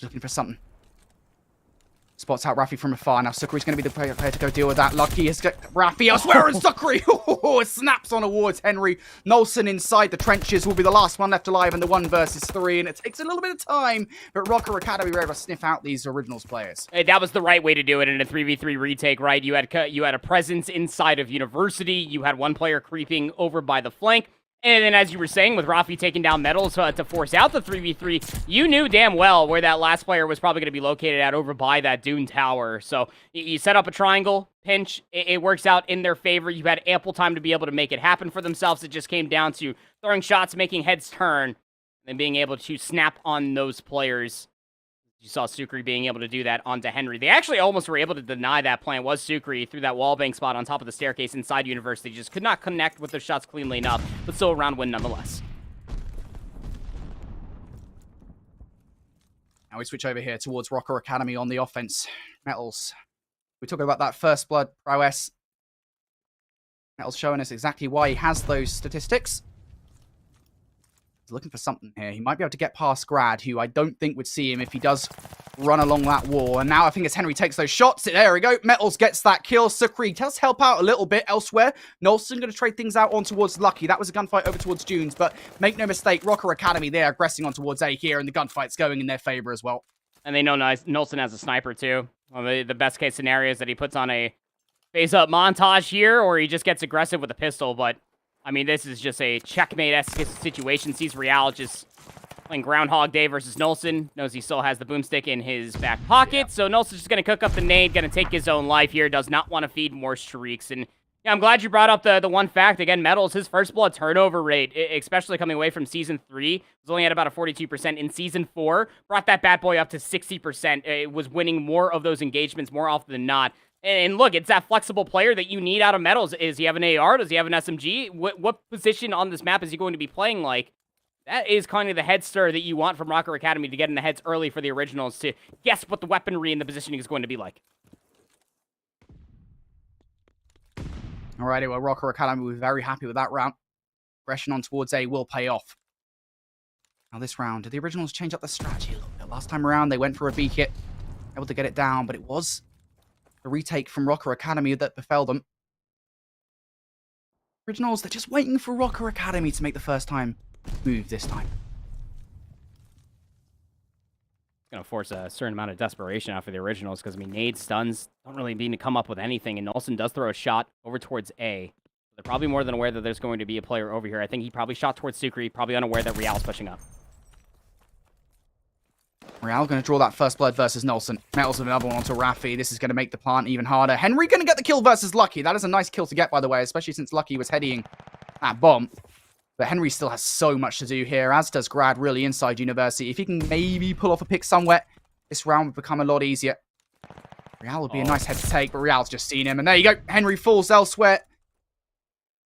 Looking for something. Spots out Rafi from afar. Now Sukri's going to be the player to go deal with that. Lucky has got Rafi elsewhere, and Sukri it snaps on towards Henry. Nolson inside the trenches will be the last one left alive in the 1 versus 3, and it takes a little bit of time, but Rocker Academy were able to sniff out these Originals players.
Hey, that was the right way to do it in a 3v3 retake, right? You had a presence inside of University. You had one player creeping over by the flank. And then, as you were saying, with Rafi taking down Metals to force out the 3v3, you knew damn well where that last player was probably going to be located at, over by that Dune Tower. So you set up a triangle, pinch, it works out in their favor. You had ample time to be able to make it happen for themselves. It just came down to throwing shots, making heads turn, and being able to snap on those players. You saw Sukri being able to do that onto Henry. They actually almost were able to deny that plan. It was Sukri through that wallbang spot on top of the staircase inside University. Just could not connect with those shots cleanly enough, but still a round win nonetheless.
Now we switch over here towards Rocker Academy on the offense. Metals. We talk about that first blood prowess. Metals showing us exactly why he has those statistics. He's looking for something here. He might be able to get past Grad, who I don't think would see him if he does run along that wall. And now I think as Henry takes those shots, there we go. Metals gets that kill. Sukri does help out a little bit elsewhere. Nolson going to trade things out on towards Lucky. That was a gunfight over towards Dunes, but make no mistake, Rocker Academy, they're aggressing on towards A here, and the gunfight's going in their favor as well.
And they know Nolson has a sniper too. One of the best case scenarios that he puts on a face-up montage here, or he just gets aggressive with a pistol, but I mean, this is just a checkmate-esque situation. Sees Real just playing Groundhog Day versus Nolson. Knows he still has the boomstick in his back pocket. So Nolson's just going to cook up the nade, going to take his own life here. Does not want to feed more streaks. And yeah, I'm glad you brought up the one fact. Again, Metals, his first blood turnover rate, especially coming away from Season 3, was only at about a 42%. In Season 4, brought that bad boy up to 60%. It was winning more of those engagements more often than not. And look, it's that flexible player that you need out of Metals. Is he have an AR? Does he have an SMG? What position on this map is he going to be playing like? That is kind of the head stir that you want from Rocker Academy to get in the heads early for the Originals to guess what the weaponry and the positioning is going to be like.
Alrighty, well, Rocker Academy will be very happy with that round. Aggression on towards A will pay off. Now this round, did the Originals change up the strategy a little bit? Last time around, they went for a B hit, able to get it down, but it was the retake from Rocker Academy that befell them. Originals, they're just waiting for Rocker Academy to make the first time move this time.
It's going to force a certain amount of desperation out for the Originals because, I mean, nades, stuns don't really mean to come up with anything, and Nolson does throw a shot over towards A. They're probably more than aware that there's going to be a player over here. I think he probably shot towards Sukri, probably unaware that Real's pushing up.
Real going to draw that first blood versus Nolson. Metals with another one onto Rafi. This is going to make the plant even harder. Henry going to get the kill versus Lucky. That is a nice kill to get, by the way, especially since Lucky was heading that bomb. But Henry still has so much to do here, as does Grad really inside University. If he can maybe pull off a pick somewhere, this round would become a lot easier. Real would be a nice head to take, but Real's just seen him. And there you go. Henry falls elsewhere.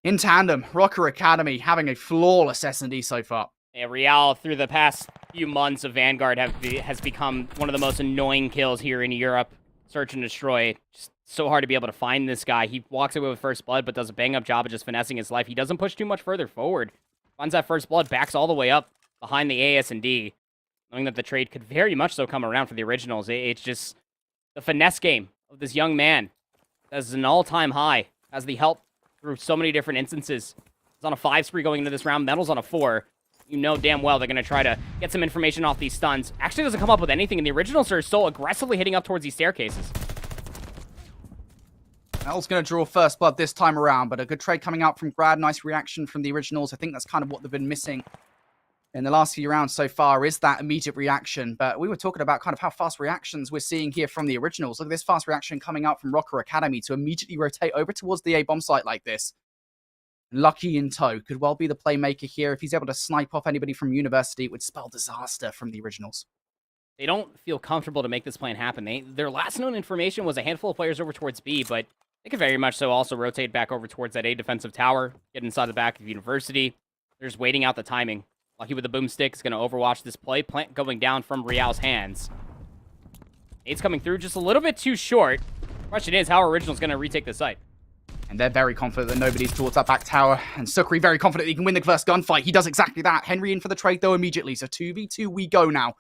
In tandem, Rocker Academy having a flawless SnD so far.
Yeah, Real, through the past few months of Vanguard, has become one of the most annoying kills here in Europe. Search and destroy. Just so hard to be able to find this guy. He walks away with first blood, but does a bang-up job of just finessing his life. He doesn't push too much further forward. Finds that first blood, backs all the way up behind the ASND, knowing that the trade could very much so come around for the Originals. It's just the finesse game of this young man. That's an all-time high. Has the help through so many different instances. He's on a 5 spree going into this round. Metal's on a 4. You know damn well they're going to try to get some information off these stuns. Actually doesn't come up with anything, and the Originals are still aggressively hitting up towards these staircases.
Metal's going to draw first blood this time around, but a good trade coming out from Grad. Nice reaction from the Originals. I think that's kind of what they've been missing in the last few rounds so far, is that immediate reaction. But we were talking about kind of how fast reactions we're seeing here from the Originals. Look at this fast reaction coming out from Rocker Academy to immediately rotate over towards the A bomb site like this. Lucky in tow could well be the playmaker here. If he's able to snipe off anybody from University, it would spell disaster from the Originals.
They don't feel comfortable to make this plan happen. Their last known information was a handful of players over towards B, but they could very much so also rotate back over towards that A defensive tower, get inside the back of University. They're just waiting out the timing. Lucky with the boomstick is going to overwatch this play. Plant going down from Real's hands. It's coming through just a little bit too short. Question is, how are Originals going to retake the site?
And they're very confident that nobody's towards that back tower. And Sukri very confident he can win the first gunfight. He does exactly that. Henry in for the trade, though, immediately. So 2v2 we go now.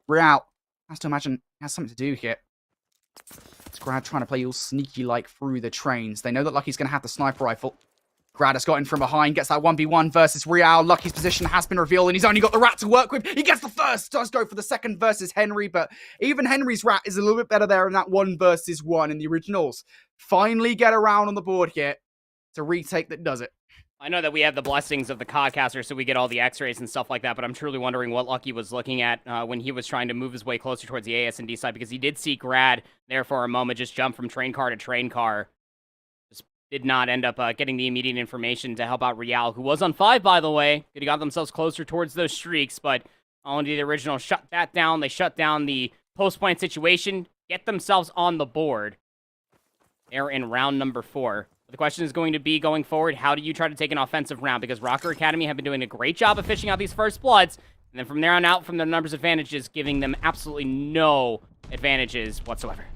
Real has to imagine he has something to do here. It's Grad trying to play all sneaky-like through the trains. They know that Lucky's going to have the sniper rifle. Grad has got in from behind, gets that 1v1 versus Real. Lucky's position has been revealed, and he's only got the rat to work with. He gets the first, does go for the second versus Henry, but even Henry's rat is a little bit better there in that 1 versus 1 in the originals. Finally get around on the board here. It's a retake that does it.
I know that we have the blessings of the Codcaster, so we get all the x-rays and stuff like that, but I'm truly wondering what Lucky was looking at when he was trying to move his way closer towards the ASND side, because he did see Grad there for a moment, just jump from train car to train car. Just did not end up getting the immediate information to help out Real, who was on 5, by the way. Could have got themselves closer towards those streaks, but only the original shut that down. They shut down the post-plant situation, get themselves on the board. They're in round number 4. The question is going to be, going forward, how do you try to take an offensive round? Because Rocker Academy have been doing a great job of fishing out these first bloods, and then from there on out, from their numbers advantages, giving them absolutely no advantages whatsoever.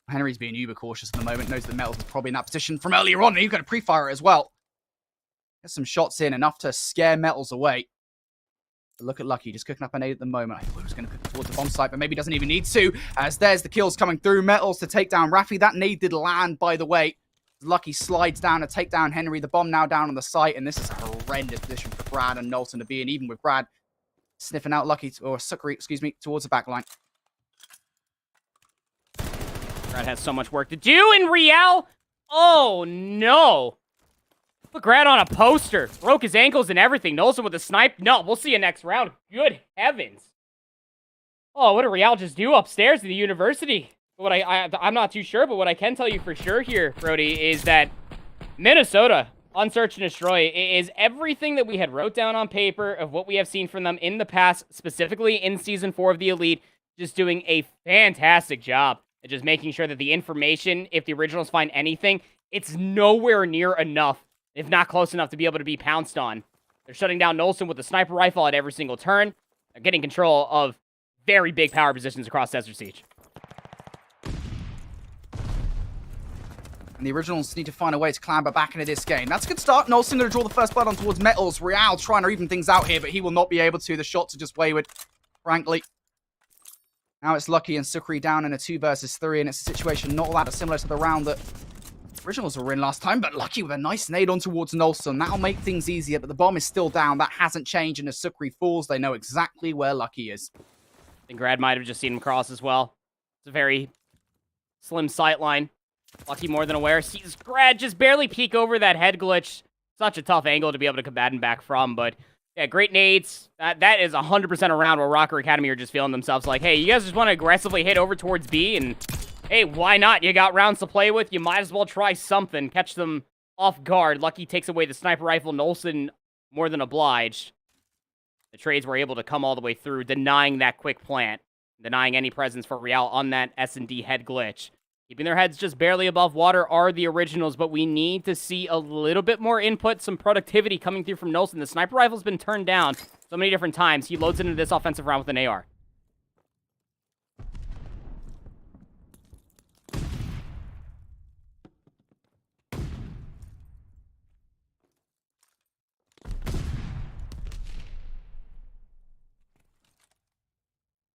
Henry's being uber cautious at the moment, knows that Metals is probably in that position from earlier on, and he's got a pre-fire as well. Gets some shots in, enough to scare Metals away. But look at Lucky, just cooking up an nade at the moment. I thought he was going to cook towards the bomb site, but maybe doesn't even need to, as there's the kills coming through. Metals to take down Rafi. That nade did land, by the way. Lucky slides down to take down Henry. The bomb now down on the site, and this is a horrendous position for Brad and Knowlton to be in, even with Brad sniffing out Lucky, or Sukri, excuse me, towards the back line.
Grad has so much work to do in Real. Oh, no. Put Grad on a poster. Broke his ankles and everything. Knowlton with a snipe. No, we'll see you next round. Good heavens. Oh, what did Real just do upstairs in the university? What I'm not too sure, but what I can tell you for sure here, Brody, is that Minnesota, on Search and Destroy, is everything that we had wrote down on paper of what we have seen from them in the past, specifically in Season 4 of the Elite, just doing a fantastic job at just making sure that the information, if the originals find anything, it's nowhere near enough, if not close enough, to be able to be pounced on. They're shutting down Knowlton with a sniper rifle at every single turn. They're getting control of very big power positions across Desert Siege.
And the originals need to find a way to clamber back into this game. That's a good start. Knowlton going to draw the first blood on towards Metals. Real trying to even things out here, but he will not be able to. The shots are just wayward, frankly. Now it's Lucky and Sukri down in a 2 versus 3, and it's a situation not all that similar to the round that originals were in last time, but Lucky with a nice nade on towards Knowlton. That'll make things easier, but the bomb is still down. That hasn't changed, and as Sukri falls, they know exactly where Lucky is.
I think Grad might have just seen him cross as well. It's a very slim sight line. Lucky more than aware. Sees Grad just barely peek over that head glitch. Such a tough angle to be able to combat him back from, but yeah, great nades. That is 100% a round where Rocker Academy are just feeling themselves like, hey, you guys just want to aggressively hit over towards B, and hey, why not? You got rounds to play with. You might as well try something. Catch them off guard. Lucky takes away the sniper rifle. Knowlton more than obliged. The trades were able to come all the way through, denying that quick plant, denying any presence for Real on that S&D head glitch. Keeping their heads just barely above water are the originals, but we need to see a little bit more input, some productivity coming through from Knowlton. The sniper rifle's been turned down so many different times. He loads into this offensive round with an AR.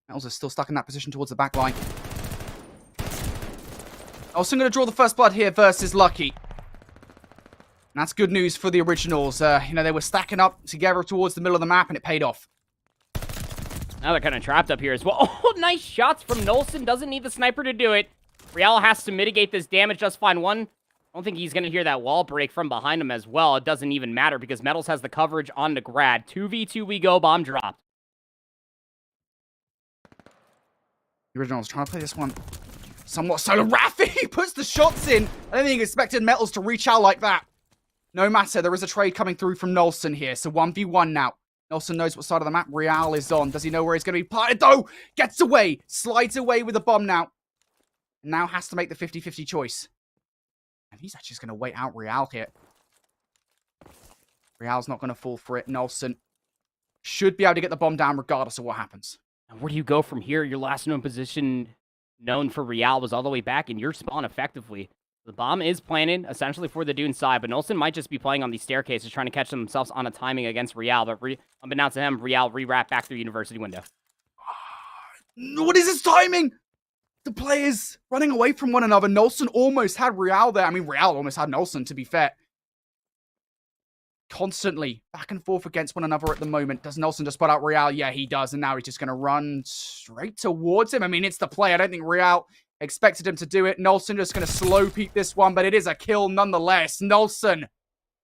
Metals is still stuck in that position towards the back line. Also going to draw the first blood here versus Lucky. And that's good news for the originals. You know, they were stacking up together towards the middle of the map, and it paid off.
Now they're kind of trapped up here as well. Oh, nice shots from Knowlton. Doesn't need the sniper to do it. Real has to mitigate this damage just fine. I don't think he's going to hear that wall break from behind him as well. It doesn't even matter because Metals has the coverage on the Grad. 2v2 we go. Bomb dropped.
The originals trying to play this one somewhat solo. Rafi puts the shots in. I don't think he expected Metals to reach out like that. No matter, there is a trade coming through from Knowlton here. So 1v1 now. Knowlton knows what side of the map Real is on. Does he know where he's going to be planted though? Gets away. Slides away with the bomb now. Now has to make the 50-50 choice. And he's actually just going to wait out Real here. Real's not going to fall for it. Knowlton should be able to get the bomb down regardless of what happens.
And where do you go from here? Your last known position known for Real was all the way back in your spawn effectively. The bomb is planted essentially for the Dune side, but Nolson might just be playing on these staircases, trying to catch themselves on a timing against Real. But unbeknownst to him, Real re-wrapped back through University window.
What is his timing? The players running away from one another. Nolson almost had Real there. I mean, Real almost had Nolson, to be fair. Constantly back and forth against one another at the moment. Does Nolson just spot out Real? Yeah, he does. And now he's just going to run straight towards him. I mean, it's the play. I don't think Real expected him to do it. Nolson just going to slow peek this one, but it is a kill nonetheless. Nolson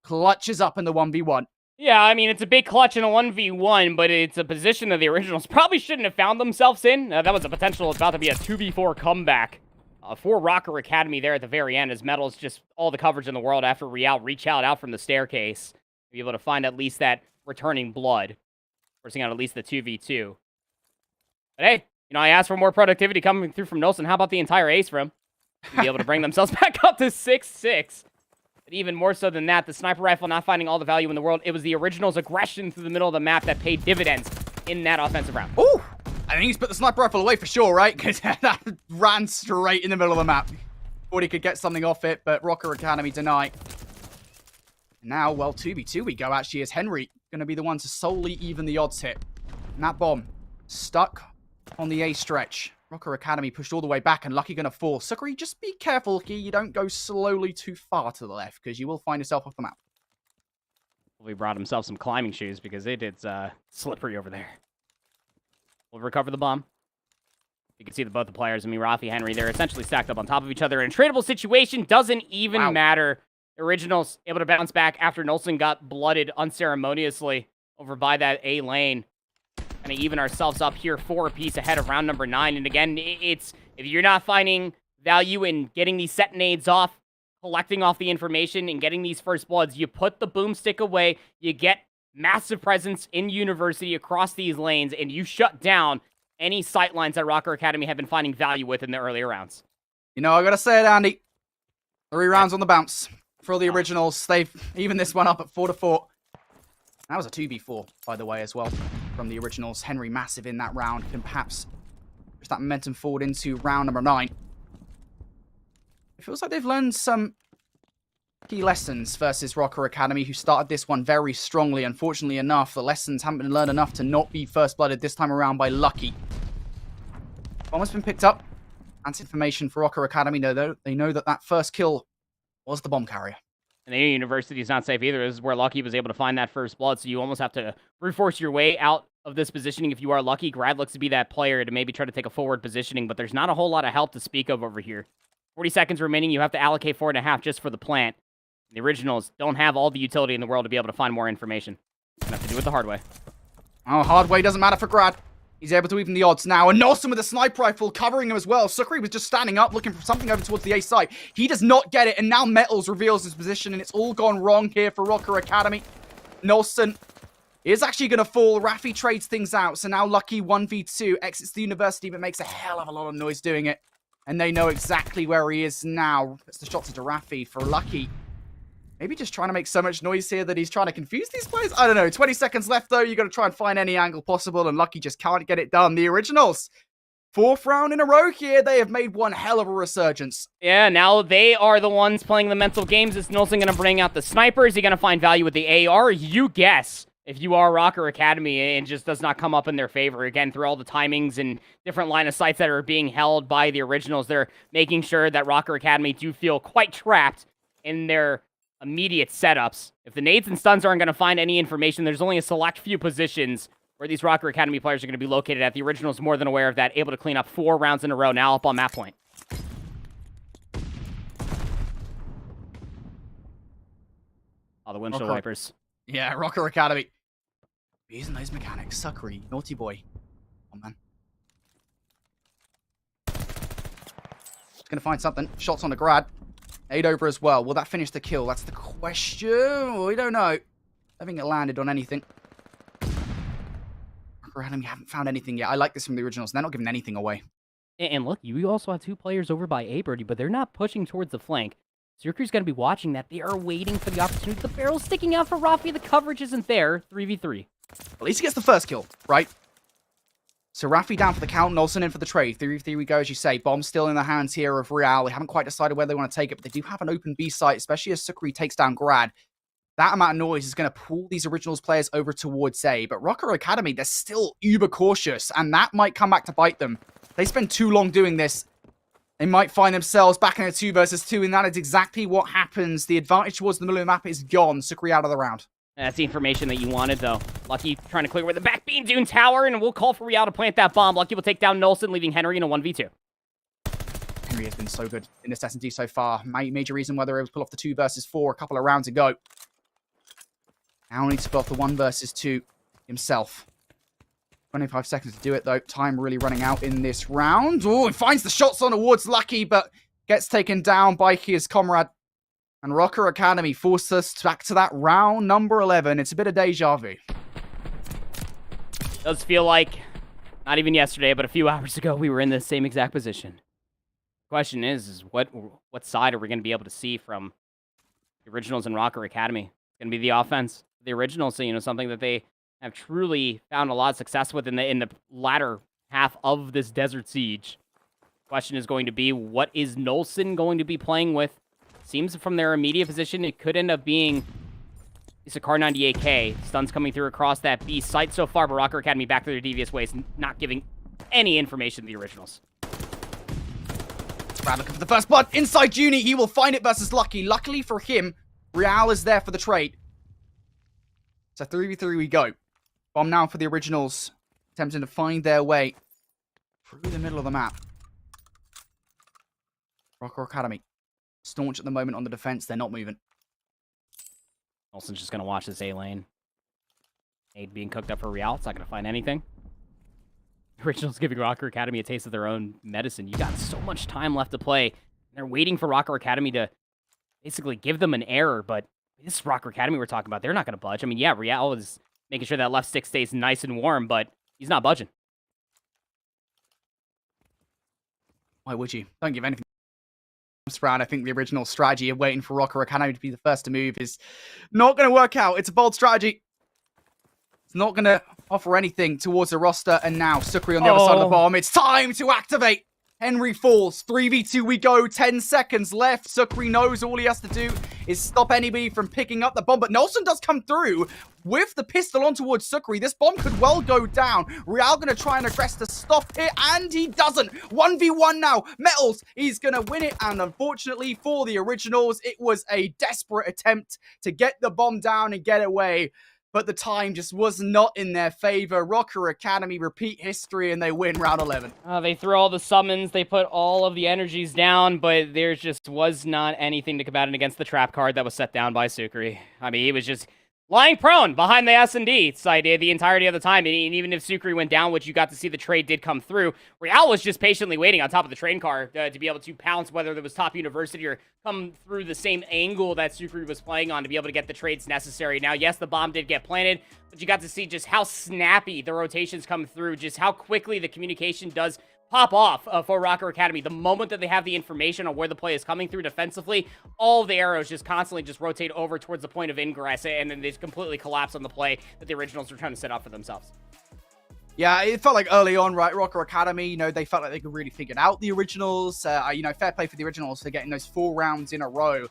clutches up in the 1v1.
Yeah, I mean, it's a big clutch in a 1v1, but it's a position that the Originals probably shouldn't have found themselves in. That was a potential about to be a 2v4 comeback for Rocker Academy there at the very end, as Metal's just all the coverage in the world after Real reach out from the staircase to be able to find at least that returning blood, forcing out at least the 2v2. But hey, you know, I asked for more productivity coming through from Nolson. How about the entire ace from to be able to bring themselves back up to 6-6? But even more so than that, the sniper rifle not finding all the value in the world. It was the Originals' aggression through the middle of the map that paid dividends in that offensive round.
Ooh! I think he's put the sniper rifle away for sure, right? Because that ran straight in the middle of the map. Thought he could get something off it, but Rocker Academy denied. Now, well, 2v2 we go, actually, as Henry going to be the one to solely even the odds hit. And that bomb stuck on the A stretch. Rocker Academy pushed all the way back, and Lucky going to fall. Sukri, just be careful, Lucky. You don't go slowly too far to the left, because you will find yourself off the map.
He brought himself some climbing shoes, because it's slippery over there. We'll recover the bomb. You can see that both the players, I mean, Rafi, Henry, they're essentially stacked up on top of each other. In a tradable situation, doesn't even matter. Originals able to bounce back after Nolson got blooded unceremoniously over by that A lane. Gonna even ourselves up here 4 apiece ahead of round number 9. And again, it's if you're not finding value in getting these set nades off, collecting off the information, and getting these first bloods, you put the boomstick away, you get massive presence in University across these lanes, and you shut down any sightlines that Rocker Academy have been finding value with in the earlier rounds.
You know, I gotta say it, Andy. 3 rounds on the bounce for the Originals. They've evened this one up at 4-4. That was a 2v4, by the way, as well, from the Originals. Henry massive in that round. Can perhaps push that momentum forward into round number 9. It feels like they've learned some key lessons versus Rocker Academy, who started this one very strongly. Unfortunately enough, the lessons haven't been learned enough to not be first-blooded this time around by Lucky. Bomb has been picked up. That's information for Rocker Academy. They know that that first kill was the bomb carrier.
And the University is not safe either. This is where Lucky was able to find that first blood, so you almost have to reinforce your way out of this positioning if you are Lucky. Grad looks to be that player to maybe try to take a forward positioning, but there's not a whole lot of help to speak of over here. 40 seconds remaining. You have to allocate 4.5 just for the plant. The Originals don't have all the utility in the world to be able to find more information. Gonna have to do it the hard way.
Oh, hard way doesn't matter for Grad. He's able to even the odds now. And Nolson with a sniper rifle covering him as well. Sukri was just standing up, looking for something over towards the A side. He does not get it. And now Metals reveals his position. And it's all gone wrong here for Rocker Academy. Nolson is actually going to fall. Rafi trades things out. So now Lucky 1v2 exits the University, but makes a hell of a lot of noise doing it. And they know exactly where he is now. Puts the shots into Rafi for Lucky. Maybe just trying to make so much noise here that he's trying to confuse these players. I don't know. 20 seconds left, though. You've got to try and find any angle possible, and Lucky just can't get it done. The Originals, 4th round in a row here. They have made one hell of a resurgence.
Yeah, now they are the ones playing the mental games. Is Nolson going to bring out the sniper? Is he going to find value with the AR? You guess. If you are Rocker Academy, and just does not come up in their favor. Again, through all the timings and different line of sights that are being held by the Originals, they're making sure that Rocker Academy do feel quite trapped in their immediate setups. If the nades and stuns aren't going to find any information, there's only a select few positions where these Rocker Academy players are going to be located at. The Originals more than aware of that, able to clean up 4 rounds in a row, now up on map point. Oh, the windshield wipers.
Yeah, Rocker Academy. Using those mechanics. Sukri, naughty boy. Oh, man. Gonna find something. Shots on the Grad. 8 over as well. Will that finish the kill? That's the question. We don't know. I think it landed on anything. Rocker Academy haven't found anything yet. I like this from the Originals. They're not giving anything away.
And look, you also have 2 players over by A Birdie, but they're not pushing towards the flank. Zerker's going to be watching that. They are waiting for the opportunity. The barrel's sticking out for Rafi. The coverage isn't there. 3v3.
At least he gets the first kill, right? So Rafi down for the count, Nolson in for the trade. 3v3 we go, as you say. Bomb still in the hands here of Real. They haven't quite decided where they want to take it, but they do have an open B site, especially as Sukri takes down Grad. That amount of noise is going to pull these Originals players over towards A. But Rocker Academy, they're still uber cautious, and that might come back to bite them. They spend too long doing this. They might find themselves back in a 2 versus 2, and that is exactly what happens. The advantage towards the middle of the map is gone. Sukri out of the round.
That's the information that you wanted, though. Lucky trying to clear with the back beam Dune Tower, and we'll call for Real to plant that bomb. Lucky will take down Nolson, leaving Henry in a 1v2.
Henry has been so good in this SnD so far. Major reason why they're able to pull off the 2 versus 4 a couple of rounds ago. Now needs to pull off the 1 versus 2 himself. 25 seconds to do it, though. Time really running out in this round. Oh, he finds the shots on towards Lucky, but gets taken down by his comrade. And Rocker Academy forced us back to that round number 11. It's a bit of deja vu.
Does feel like, not even yesterday, but a few hours ago, we were in the same exact position. Question is what side are we going to be able to see from the Originals and Rocker Academy? It's going to be the offense. The Originals, so, something that they have truly found a lot of success with in the latter half of this Desert Siege. Question is going to be, what is Nolson going to be playing with? Seems from their immediate position, it could end up being a Kar 98K. Stuns coming through across that B site so far, but Rocker Academy back to their devious ways, not giving any information to the Originals.
Brad looking for the first blood. Inside Junie, he will find it versus Lucky. Luckily for him, Real is there for the trade. So 3v3 we go. Bomb now for the Originals. Attempting to find their way through the middle of the map. Rocker Academy. Staunch at the moment on the defense. They're not moving.
Nolson's just going to watch this A lane. Aid being cooked up for Real. It's not going to find anything. Originals giving Rocker Academy a taste of their own medicine. You got so much time left to play. They're waiting for Rocker Academy to basically give them an error, but this Rocker Academy we're talking about, they're not going to budge. I mean, yeah, Real is making sure that left stick stays nice and warm, but he's not budging.
Why would you? Don't give anything. Round, I think the original strategy of waiting for Rocker Academy to be the first to move is not going to work out. It's a bold strategy. It's not going to offer anything towards the roster. And now Sukri on the other side of the bomb. It's time to activate. Henry falls. 3v2 we go. 10 seconds left. Sukri knows all he has to do is stop anybody from picking up the bomb. But Nolson does come through with the pistol on towards Sukri. This bomb could well go down. Real going to try and aggress to stop it, and he doesn't. 1v1 now. Metals, he's going to win it. And unfortunately for the Originals, it was a desperate attempt to get the bomb down and get away. But the time just was not in their favor. Rocker Academy repeat history, and they win round 11.
They threw all the summons, they put all of the energies down, but there just was not anything to combat it against the trap card that was set down by Sukri. I mean, he was just lying prone behind the SnD side the entirety of the time. And even if Sukri went down, which you got to see the trade did come through, Real was just patiently waiting on top of the train car to be able to pounce, whether there was top university or come through the same angle that Sukri was playing on to be able to get the trades necessary. Now, yes, the bomb did get planted, but you got to see just how snappy the rotations come through, just how quickly the communication does pop off for Rocker Academy. The moment that they have the information on where the play is coming through defensively, all the arrows just constantly just rotate over towards the point of ingress, and then they just completely collapse on the play that the Originals were trying to set up for themselves.
Yeah, it felt like early on, right, Rocker Academy, they felt like they could really figure out the Originals. Fair play for the Originals for getting those 4 rounds in a row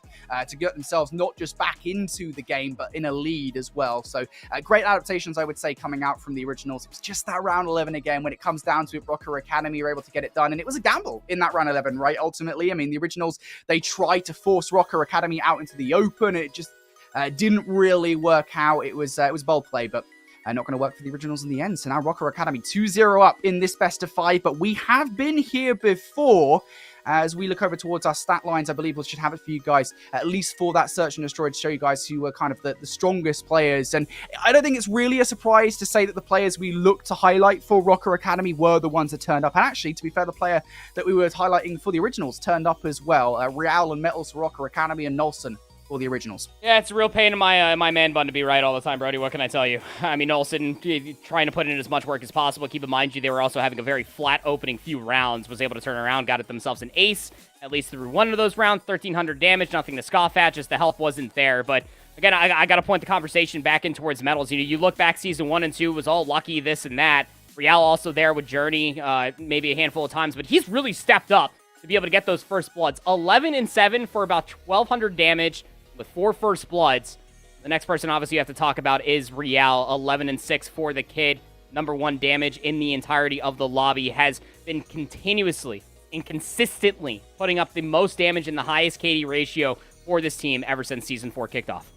to get themselves not just back into the game, but in a lead as well. So great adaptations, I would say, coming out from the Originals. It was just that round 11 again. When it comes down to it, Rocker Academy were able to get it done. And it was a gamble in that round 11, right, ultimately. I mean, the Originals, they tried to force Rocker Academy out into the open. It just didn't really work out. It was bold play, but not going to work for the Originals in the end. So now Rocker Academy 2-0 up in this best of 5, but we have been here before. As we look over towards our stat lines, I believe we should have it for you guys, at least for that Search and Destroy, to show you guys who were kind of the strongest players. And I don't think it's really a surprise to say that the players we look to highlight for Rocker Academy were the ones that turned up. And actually, to be fair, the player that we were highlighting for the Originals turned up as well. Real and Metals for Rocker Academy, and Nolson for the Originals.
Yeah, it's a real pain in my man bun to be right all the time, Brody. What can I tell you? I mean, Nolson trying to put in as much work as possible. Keep in mind, they were also having a very flat opening few rounds. Was able to turn around, got it themselves an ace, at least through one of those rounds. 1,300 damage, nothing to scoff at. Just the health wasn't there. But again, I got to point the conversation back in towards Metals. You look back, season 1 and 2 was all lucky, this and that. Real also there with Journey, maybe a handful of times, but he's really stepped up to be able to get those first bloods. 11-7 for about 1,200 damage with 4 first bloods. The next person, obviously, you have to talk about is Real. 11-6 for the kid. Number 1 damage in the entirety of the lobby. Has been continuously and consistently putting up the most damage and the highest KD ratio for this team ever since Season 4 kicked off.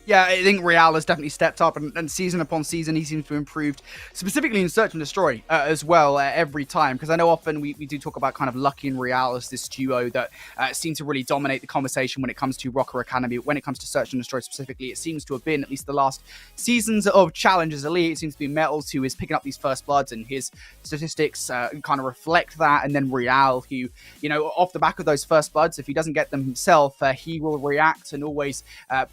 Yeah, I think Real has definitely stepped up, and season upon season, he seems to have improved, specifically in Search and Destroy as well, every time. Because I know often we do talk about kind of Lucky and Real as this duo that seem to really dominate the conversation when it comes to Rocker Academy. When it comes to Search and Destroy specifically, it seems to have been, at least the last seasons of Challengers Elite, it seems to be Metals who is picking up these first bloods, and his statistics kind of reflect that. And then Real, who, you know, off the back of those first bloods, if he doesn't get them himself, he will react and always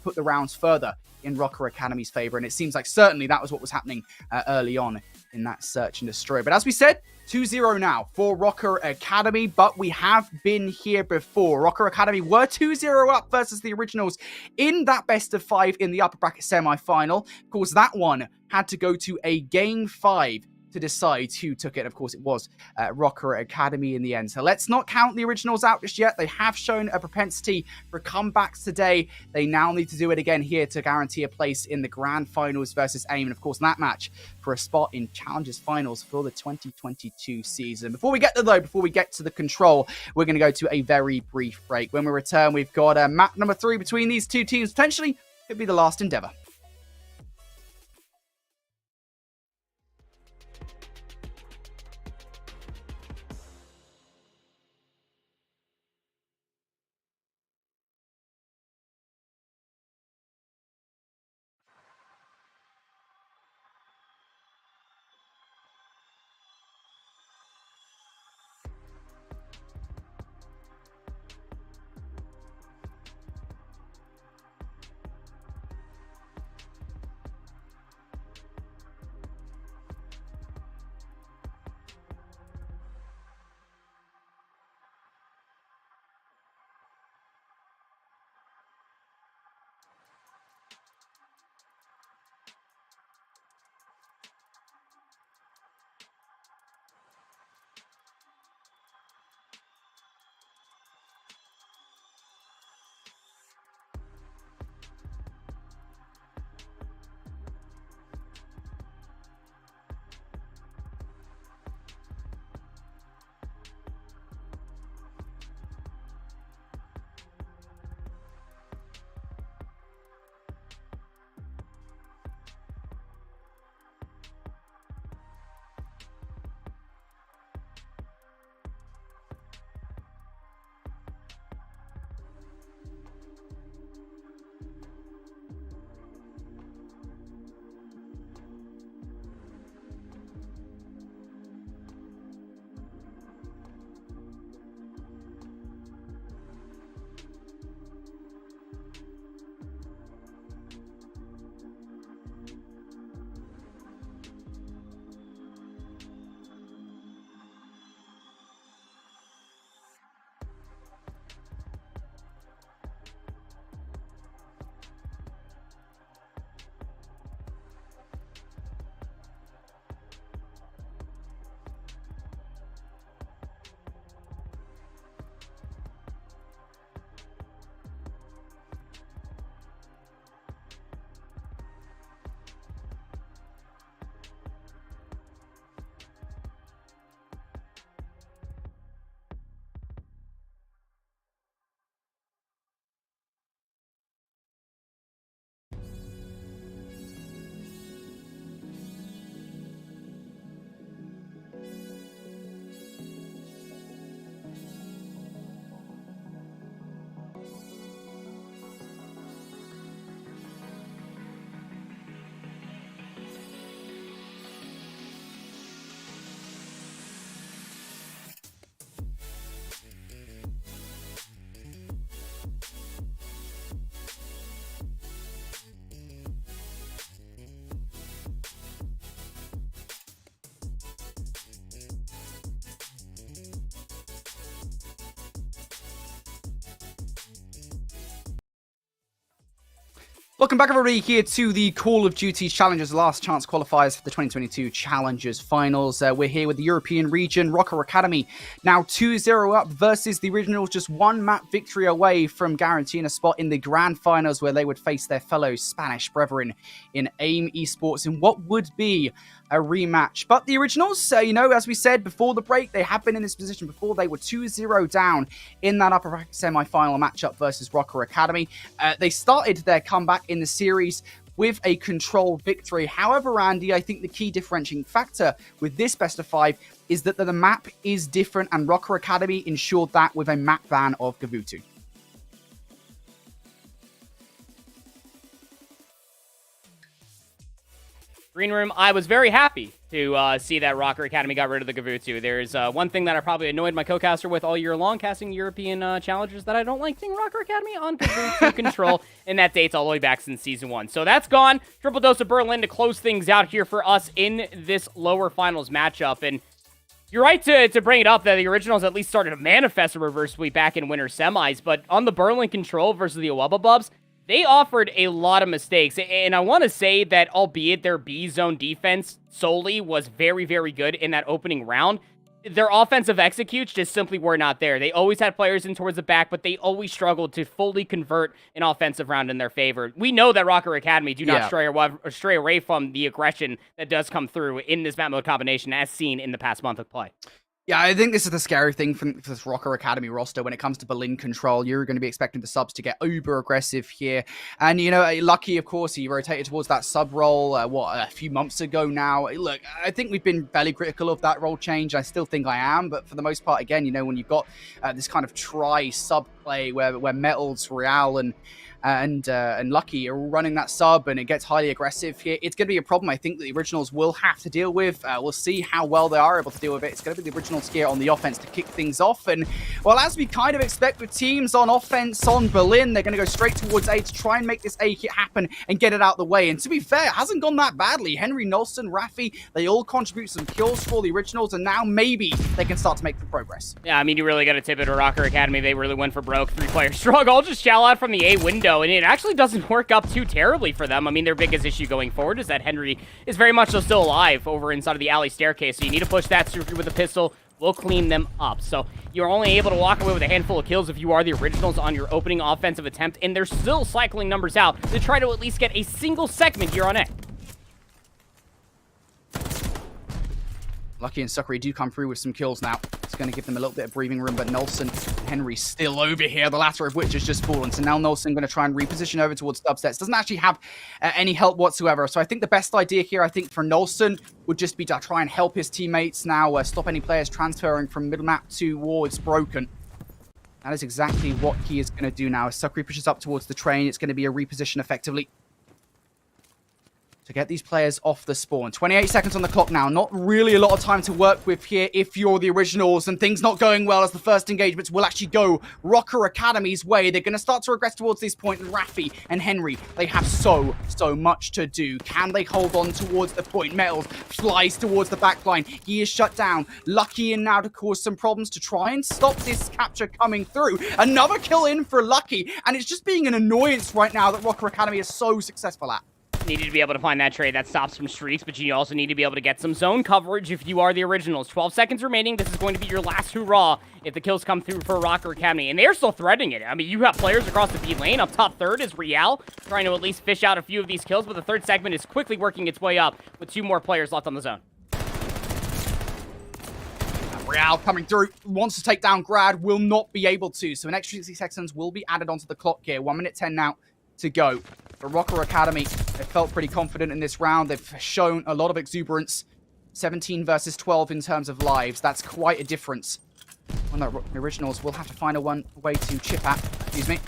put the rounds further in Rocker Academy's favor. And it seems like certainly that was what was happening early on in that Search and Destroy. But as we said, 2-0 now for Rocker Academy, but we have been here before. Rocker Academy were 2-0 up versus the Originals in that best of 5 in the upper bracket semi-final. Of course, that one had to go to a game 5 to decide who took it. Of course, it was Rocker Academy in the end. So let's not count the Originals out just yet. They have shown a propensity for comebacks today. They now need to do it again here to guarantee a place in the grand finals versus AIM. And of course, that match for a spot in Challengers finals for the 2022 season. Before we get to the control, we're going to go to a very brief break. When we return, we've got map number 3 between these two teams. Potentially could be the last endeavor. Welcome back, everybody, here to the Call of Duty Challengers Last Chance Qualifiers for the 2022 Challengers Finals. We're here with the European region, Rocker Academy, now 2-0 up versus the Originals, just one map victory away from guaranteeing a spot in the Grand Finals where they would face their fellow Spanish brethren in AIM Esports in what would be a rematch. But the Originals, you know, as we said before the break, they have been in this position before. They were 2-0 down in that upper bracket semi-final matchup versus Rocker Academy. They started their comeback in the series with a controlled victory. However, Andy, I think the key differentiating factor with this best of 5 is that the map is different, and Rocker Academy ensured that with a map ban of Gavutu.
Green Room, I was very happy to see that Rocker Academy got rid of the Gavutu. There's one thing that I probably annoyed my co-caster with all year long, casting European challengers, that I don't like seeing Rocker Academy on Gavutu control, and that dates all the way back since Season 1. So that's gone. Triple dose of Berlin to close things out here for us in this lower finals matchup. And you're right to bring it up that the Originals at least started to manifest a reverse sweep back in winter semis, but on the Berlin control versus the Wobble Bobs, they offered a lot of mistakes, and I want to say that albeit their B-zone defense solely was very, very good in that opening round, their offensive executes just simply were not there. They always had players in towards the back, but they always struggled to fully convert an offensive round in their favor. We know that Rocker Academy do not stray away from the aggression that does come through in this map mode combination as seen in the past month of play.
Yeah, I think this is the scary thing for this Rocker Academy roster when it comes to Berlin control. You're going to be expecting the subs to get uber aggressive here. And, you know, Lucky, of course, he rotated towards that sub role, a few months ago now. Look, I think we've been fairly critical of that role change. I still think I am. But for the most part, again, you know, when you've got this kind of try-sub play where Metals, Real, and Lucky are running that sub, and it gets highly aggressive here, it's going to be a problem I think that the Originals will have to deal with. We'll see how well they are able to deal with it. It's going to be the Originals here on the offense to kick things off, and well, as we kind of expect with teams on offense on Berlin, they're going to go straight towards A to try and make this A hit happen and get it out the way. And to be fair, it hasn't gone that badly. Henry, Nolson, Rafi, they all contribute some kills for the Originals, and now maybe they can start to make the progress.
Yeah, I mean, you really got to tip it to Rocker Academy. They really went for broke. 3-player struggle, just shell out from the A window, and it actually doesn't work up too terribly for them. I mean, their biggest issue going forward is that Henry is very much so still alive over inside of the alley staircase, so you need to push that through with a pistol. We'll clean them up. So you're only able to walk away with a handful of kills if you are the Originals on your opening offensive attempt, and they're still cycling numbers out to try to at least get a single segment here on A.
Lucky and Suckery do come through with some kills now. It's going to give them a little bit of breathing room, but Nolson and Henry still over here, the latter of which has just fallen. So now Nolson going to try and reposition over towards dubsets. Doesn't actually have any help whatsoever. So I think the best idea here, I think, for Nolson would just be to try and help his teammates now, stop any players transferring from middle map towards Broken. That is exactly what he is going to do now. As Suckery pushes up towards the train, it's going to be a reposition effectively to get these players off the spawn. 28 seconds on the clock now. Not really a lot of time to work with here if you're the Originals, and things not going well as the first engagements will actually go Rocker Academy's way. They're going to start to regress towards this point, and Rafi and Henry, they have so much to do. Can they hold on towards the point? Metals flies towards the back line. He is shut down. Lucky in now to cause some problems to try and stop this capture coming through. Another kill in for Lucky, and it's just being an annoyance right now that Rocker Academy is so successful at.
Needed to be able to find that trade that stops some streaks, but you also need to be able to get some zone coverage if you are the Originals. 12 seconds remaining. This is going to be your last hurrah if the kills come through for Rocker Academy, and they're still threatening it. I mean, you have players across the B lane. Up top third is Real, trying to at least fish out a few of these kills, but the third segment is quickly working its way up with 2 more players left on the zone.
Real coming through, wants to take down Grad, will not be able to, so an extra 60 seconds will be added onto the clock here. 1 minute 10 now to go. For Rocker Academy, they felt pretty confident in this round. They've shown a lot of exuberance. 17 versus 12 in terms of lives. That's quite a difference. Well, the Originals will have to find a way to chip at. Excuse me.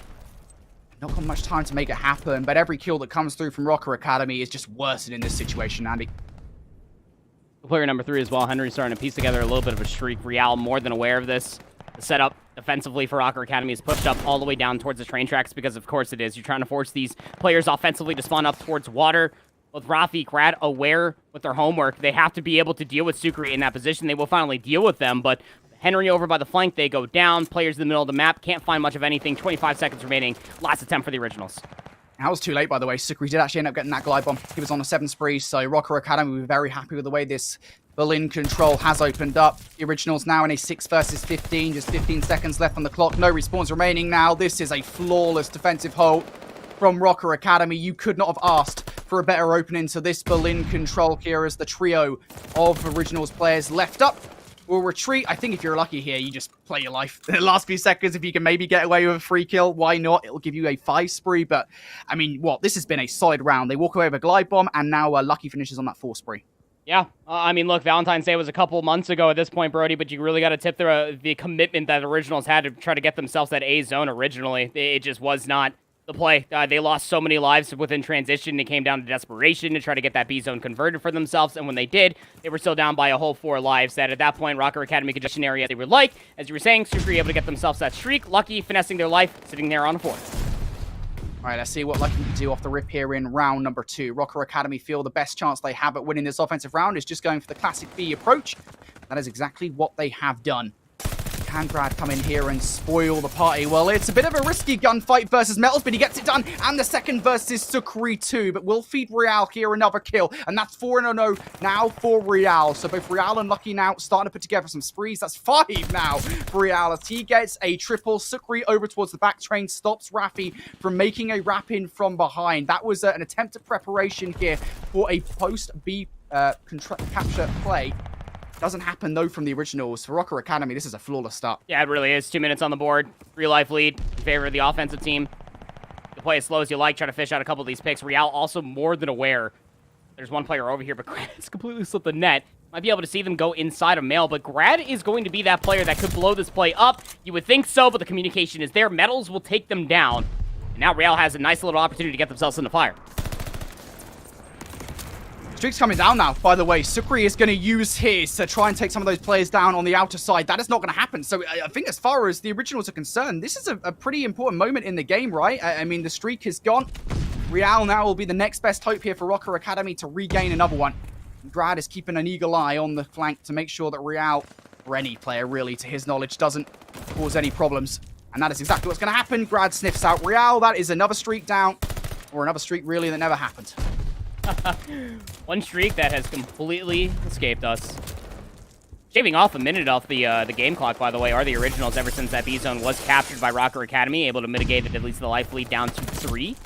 Not got much time to make it happen, but every kill that comes through from Rocker Academy is just worsened in this situation, Andy.
Player number 3 as well. Henry starting to piece together a little bit of a streak. Real more than aware of this. The setup defensively for Rocker Academy is pushed up all the way down towards the train tracks because, of course, it is. You're trying to force these players offensively to spawn up towards water. With Rafi, Grad aware with their homework, they have to be able to deal with Sucre in that position. They will finally deal with them, but Henry over by the flank, they go down. Players in the middle of the map can't find much of anything. 25 seconds remaining. Last attempt for the Originals.
That was too late, by the way. Sukri did actually end up getting that glide bomb. He was on a 7 spree, so Rocker Academy were very happy with the way this Berlin control has opened up. The Originals now in a 6 versus 15, just 15 seconds left on the clock. No respawns remaining now. This is a flawless defensive hold from Rocker Academy. You could not have asked for a better opening to this Berlin control here as the trio of Originals players left up will retreat. I think if you're lucky here, you just play your life. In the last few seconds, if you can maybe get away with a free kill, why not? It'll give you a 5 spree, but I mean, this has been a solid round. They walk away with a glide bomb, and now Lucky finishes on that 4 spree.
Yeah, I mean, look, Valentine's Day was a couple months ago at this point, Brody, but you really got to tip the commitment that Originals had to try to get themselves that A zone originally. It just was not the play. They lost so many lives within transition. It came down to desperation to try to get that B zone converted for themselves, and when they did, they were still down by a whole 4 lives. That at that point, Rocker Academy could just an area they would like. As you were saying, Super able to get themselves that streak. Lucky finessing their life, sitting there on a 4.
All right, let's see what Lucky can do off the rip here in round number 2. Rocker Academy feel the best chance they have at winning this offensive round is just going for the classic B approach. That is exactly what they have done. Can Grad come in here and spoil the party? Well, it's a bit of a risky gunfight versus Metals, but he gets it done. And the second versus Sukri too, but we'll feed Real here another kill. And that's 4-0 now for Real. So both Real and Lucky now starting to put together some sprees. That's 5 now for Real as he gets a triple. Sukri over towards the back train, stops Rafi from making a wrap in from behind. That was an attempt at preparation here for a post-B capture play. Doesn't happen, though, from the Originals. For Rocker Academy, this is a flawless start.
Yeah, it really is. 2 minutes on the board. 3 life lead in favor of the offensive team. You play as slow as you like. Try to fish out a couple of these picks. Real also more than aware. There's one player over here, but Grad's completely slipped the net. Might be able to see them go inside of Mail, but Grad is going to be that player that could blow this play up. You would think so, but the communication is there. Metals will take them down. And now Real has a nice little opportunity to get themselves in the fire.
Streak's coming down now, by the way. Sukri is going to use his to try and take some of those players down on the outer side. That is not going to happen. So I think as far as the Originals are concerned, this is a pretty important moment in the game, right? I mean, the streak is gone. Real now will be the next best hope here for Rocker Academy to regain another one. Grad is keeping an eagle eye on the flank to make sure that Real, or any player really, to his knowledge, doesn't cause any problems. And that is exactly what's going to happen. Grad sniffs out Real. That is another streak down, or another streak really that never happened.
One streak that has completely escaped us. Shaving off a minute off the game clock, by the way, are the Originals ever since that B zone was captured by Rocker Academy, able to mitigate it, at least the life lead down to 3.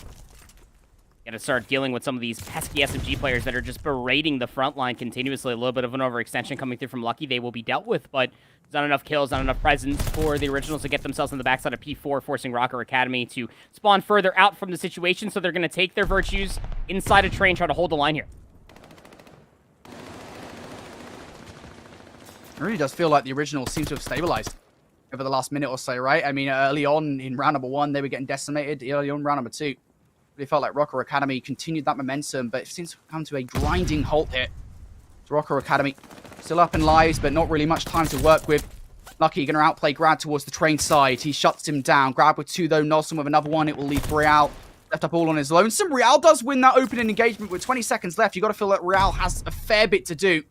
Gotta start dealing with some of these pesky SMG players that are just berating the front line continuously. A little bit of an overextension coming through from Lucky. They will be dealt with, but there's not enough kills, not enough presence for the Originals to get themselves on the backside of P4, forcing Rocker Academy to spawn further out from the situation, so they're going to take their virtues inside a train, try to hold the line here.
It really does feel like the Originals seem to have stabilized over the last minute or so, right? I mean, early on in round number 1, they were getting decimated. Early on in round number 2, it felt like Rocker Academy continued that momentum, but it seems to come to a grinding halt here. So Rocker Academy still up in lives, but not really much time to work with. Lucky going to outplay Grad towards the train side. He shuts him down. Grad with 2, though. Nelson with another one. It will leave Real left up all on his lonesome. Real does win that opening engagement with 20 seconds left. You got to feel that Real has a fair bit to do.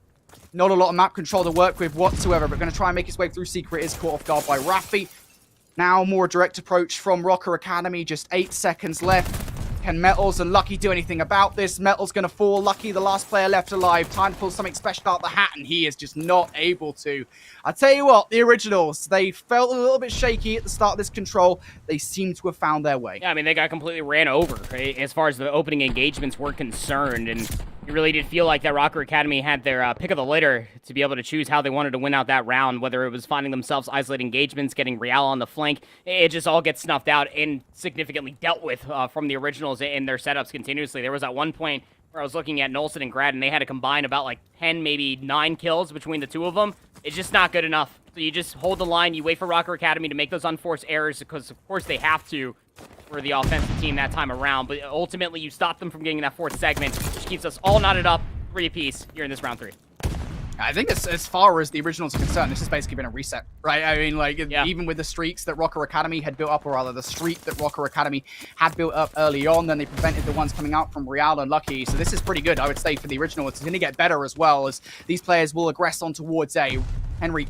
Not a lot of map control to work with whatsoever, but going to try and make his way through Secret. Is caught off guard by Rafi. Now more direct approach from Rocker Academy. Just 8 seconds left. Can Metals and Lucky do anything about this? Metals going to fall. Lucky, the last player left alive. Time to pull something special out the hat, and he is just not able to. I tell you what, the Originals, they felt a little bit shaky at the start of this control. They seem to have found their way.
Yeah, I mean, they got completely ran over, right, as far as the opening engagements were concerned, and it really did feel like that Rocker Academy had their pick of the litter to be able to choose how they wanted to win out that round, whether it was finding themselves isolated engagements, getting Real on the flank. It just all gets snuffed out and significantly dealt with from the Originals in their setups continuously. There was at one point where I was looking at Nolson and Grad, and they had to combine about like 10, maybe 9 kills between the two of them. It's just not good enough. So you just hold the line, you wait for Rocker Academy to make those unforced errors, because of course they have to for the offensive team that time around, but ultimately you stop them from getting that 4th segment, which keeps us all knotted up 3 apiece here in this round 3.
I think as far as the Originals are concerned, this has basically been a reset, right? I mean, like, even with the streaks that Rocker Academy had built up, or rather the streak that Rocker Academy had built up early on, then they prevented the ones coming out from Real and Lucky. So this is pretty good, I would say, for the Originals. It's going to get better as well, as these players will aggress on towards A. Henry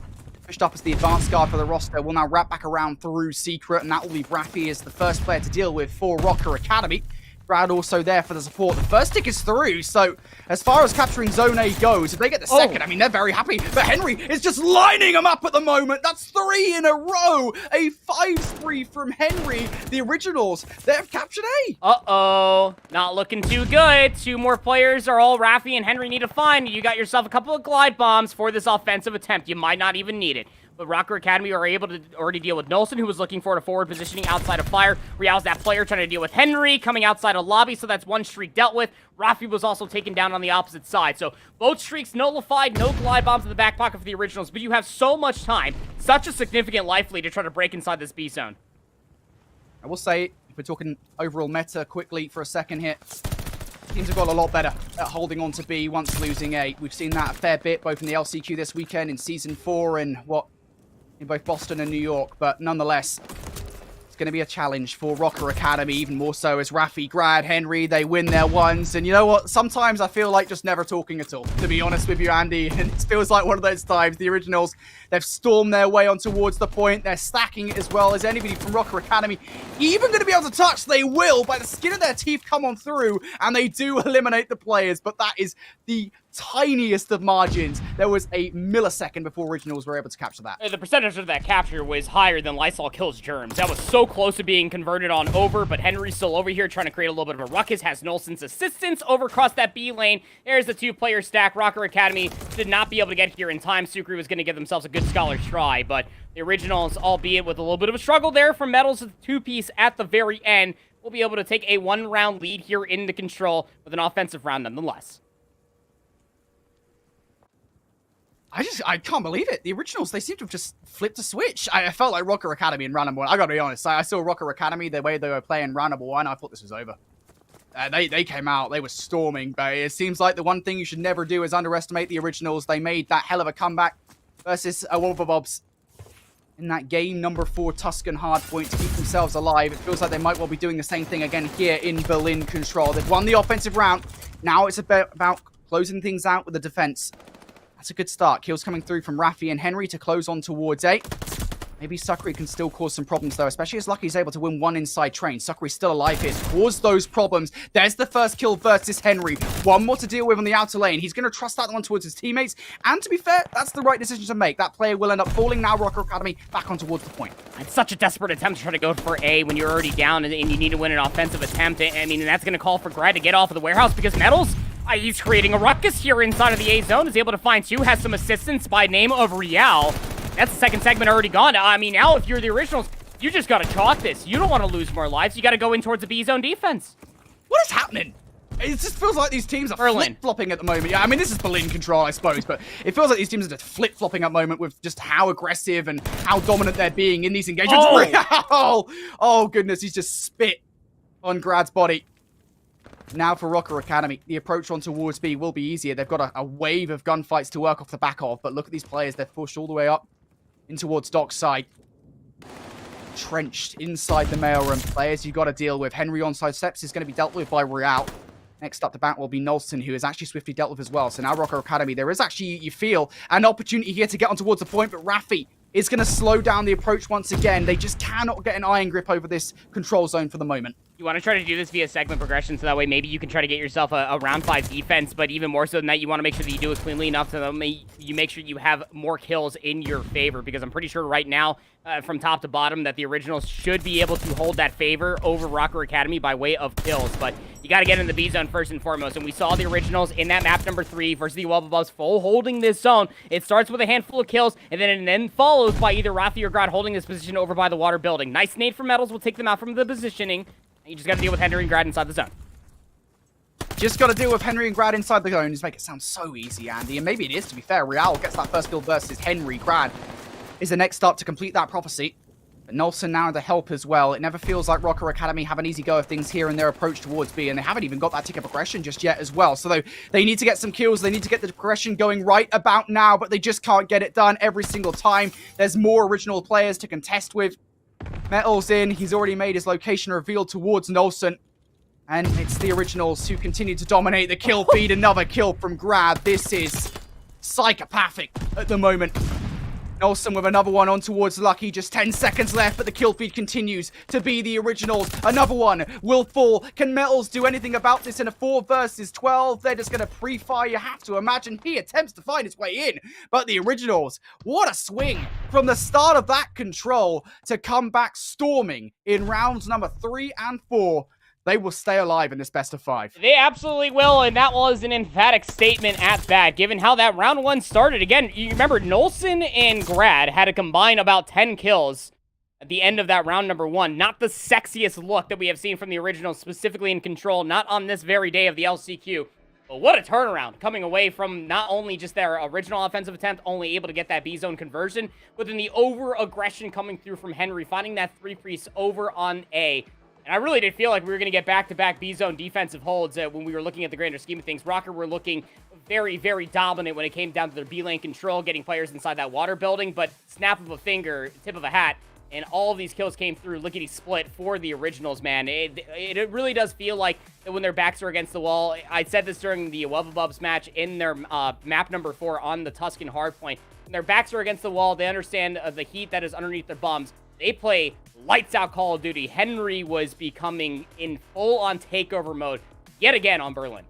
pushed up as the advanced guard for the roster, will now wrap back around through Secret, and that will leave Rafi as the first player to deal with for Rocker Academy. Grad also there for the support. The first tick is through, so as far as capturing Zone A goes, if they get the second, I mean, they're very happy. But Henry is just lining them up at the moment. That's 3 in a row. A 5 spree from Henry. The Originals, they've captured A.
Uh-oh. Not looking too good. 2 more players are all Rafi and Henry need to find. You got yourself a couple of glide bombs for this offensive attempt. You might not even need it. But Rocker Academy are able to already deal with Nolson, who was looking for a forward positioning outside of fire. Real's that player trying to deal with Henry, coming outside of lobby, so that's 1 streak dealt with. Rafi was also taken down on the opposite side. So both streaks nullified, no glide bombs in the back pocket for the Originals, but you have so much time, such a significant life lead to try to break inside this B zone.
I will say, if we're talking overall meta quickly for a second here, teams have got a lot better at holding on to B once losing A. We've seen that a fair bit, both in the LCQ this weekend, in Season 4, and in both Boston and New York, but nonetheless, it's going to be a challenge for Rocker Academy, even more so as Rafi, Grad, Henry, they win their ones. And you know what? Sometimes I feel like just never talking at all, to be honest with you, Andy. And it feels like one of those times. The Originals, they've stormed their way on towards the point. They're stacking it as well as anybody from Rocker Academy even going to be able to touch. They will, by the skin of their teeth, come on through, and they do eliminate the players, but that is the tiniest of margins. There was a millisecond before Originals were able to capture that.
The percentage of that capture was higher than Lysol kills germs. That was so close to being converted on over, but Henry's still over here trying to create a little bit of a ruckus, has Nolson's assistance over across that B lane. There's the 2-player stack. Rocker Academy did not be able to get here in time. Sukri was going to give themselves a good scholar's try, but the Originals, albeit with a little bit of a struggle there from Metals with the 2-piece at the very end, will be able to take a 1-round lead here into control with an offensive round nonetheless.
I can't believe it. The Originals, they seem to have just flipped a switch. I felt like Rocker Academy in round number 1. I gotta be honest. I saw Rocker Academy, the way they were playing round number 1, I thought this was over. They came out, they were storming, but it seems like the one thing you should never do is underestimate the Originals. They made that hell of a comeback versus Wobble Bobs in that game number 4 Tuscan Hardpoint to keep themselves alive. It feels like they might well be doing the same thing again here in Berlin Control. They've won the offensive round. Now it's about closing things out with the defense. That's a good start. Kills coming through from Rafi and Henry to close on towards A. Maybe Sukri can still cause some problems, though, especially as Lucky's able to win 1 inside train. Sukri's still alive here to cause those problems. There's the first kill versus Henry. 1 more to deal with on the outer lane. He's going to trust that one towards his teammates. And to be fair, that's the right decision to make. That player will end up falling now. Rocker Academy back on towards the point.
It's such a desperate attempt to try to go for A when you're already down and you need to win an offensive attempt. I mean, that's going to call for Grad to get off of the warehouse because Metals, he's creating a ruckus here inside of the A zone. Is able to find 2, has some assistance by name of Real. That's the second segment already gone. I mean, now if you're the Originals, you just got to chalk this. You don't want to lose more lives. You got to go in towards the B zone defense.
What is happening? It just feels like these teams are flip-flopping at the moment. Yeah, I mean, this is Berlin Control, I suppose, but it feels like these teams are just flip-flopping at the moment with just how aggressive and how dominant they're being in these engagements. Oh, goodness, he's just spit on Grad's body. Now for Rocker Academy, the approach on towards B will be easier. They've got a wave of gunfights to work off the back of, but look at these players. They're pushed all the way up in towards dockside. Trenched inside the mailroom. Players you got to deal with. Henry onside steps is going to be dealt with by Real. Next up the bat will be Nolson, who is actually swiftly dealt with as well. So now Rocker Academy, there is actually, you feel, an opportunity here to get on towards the point, but Rafi is going to slow down the approach once again. They just cannot get an iron grip over this control zone for the moment.
You want to try to do this via segment progression, so that way maybe you can try to get yourself a round 5 defense, but even more so than that, you want to make sure that you do it cleanly enough so that you make sure you have more kills in your favor, because I'm pretty sure right now, from top to bottom, that the Originals should be able to hold that favor over Rocker Academy by way of kills, but you got to get in the B zone first and foremost, and we saw the Originals in that map number 3 versus the Wobble Bobs full holding this zone. It starts with a handful of kills, and then follows by either Rafi or Grad holding this position over by the water building. Nice nade from Metals will take them out from the positioning. You just got to deal with Henry and Grad inside the zone.
Just got to deal with Henry and Grad inside the zone. Just make it sound so easy, Andy. And maybe it is, to be fair. Real gets that first kill versus Henry. Grad is the next up to complete that prophecy. But Nolson now to help as well. It never feels like Rocker Academy have an easy go of things here in their approach towards B. And they haven't even got that tick of progression just yet as well. So they need to get some kills. They need to get the progression going right about now. But they just can't get it done every single time. There's more Original players to contest with. Metals in. He's already made his location reveal towards Nolson. And it's the Originals who continue to dominate the kill feed. Another kill from Grad. This is psychopathic at the moment. Nelson with another one on towards Lucky. Just 10 seconds left, but the kill feed continues to be the originals. Another one will fall. Can Metals do anything about this in a 4 versus 12? They're just going to pre-fire. You have to imagine he attempts to find his way in. But the originals, what a swing from the start of that control to come back storming in rounds number 3 and 4. They will stay alive in this best of 5.
They absolutely will, and that was an emphatic statement at that, given how that round 1 started. Again, you remember Nolson and Grad had to combine about 10 kills at the end of that round number 1. Not the sexiest look that we have seen from the originals, specifically in Control, not on this very day of the LCQ. But what a turnaround, coming away from not only just their original offensive attempt, only able to get that B-zone conversion, but then the over-aggression coming through from Henry, finding that 3 priest over on A. And I really did feel like we were going to get back-to-back B-zone defensive holds when we were looking at the grander scheme of things. Rocker were looking very, very dominant when it came down to their B-lane control, getting players inside that water building, but snap of a finger, tip of a hat, and all of these kills came through lickety-split for the originals, man. It really does feel like that when their backs are against the wall. I said this during the Wobble Bobs match in their map number 4 on the Tuscan Hardpoint. When their backs are against the wall, they understand the heat that is underneath their bums. They play lights out Call of Duty. Henry was becoming in full-on takeover mode yet again on Berlin.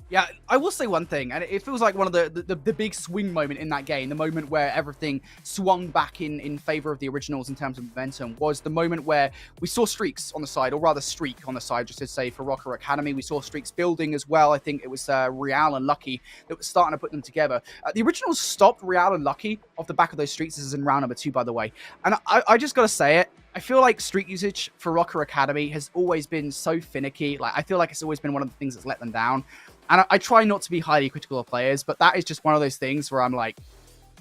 Yeah, I will say one thing, and it feels like one of the big swing moment in that game, the moment where everything swung back in favor of the originals in terms of momentum, was the moment where we saw streaks on the side, or rather streak on the side, just to say, for Rocker Academy. We saw streaks building as well. I think it was Real and Lucky that was starting to put them together. The originals stopped Real and Lucky off the back of those streaks. This is in round number 2, by the way. And I just got to say it. I feel like streak usage for Rocker Academy has always been so finicky. Like, I feel like it's always been one of the things that's let them down. And I try not to be highly critical of players, but that is just one of those things where I'm like,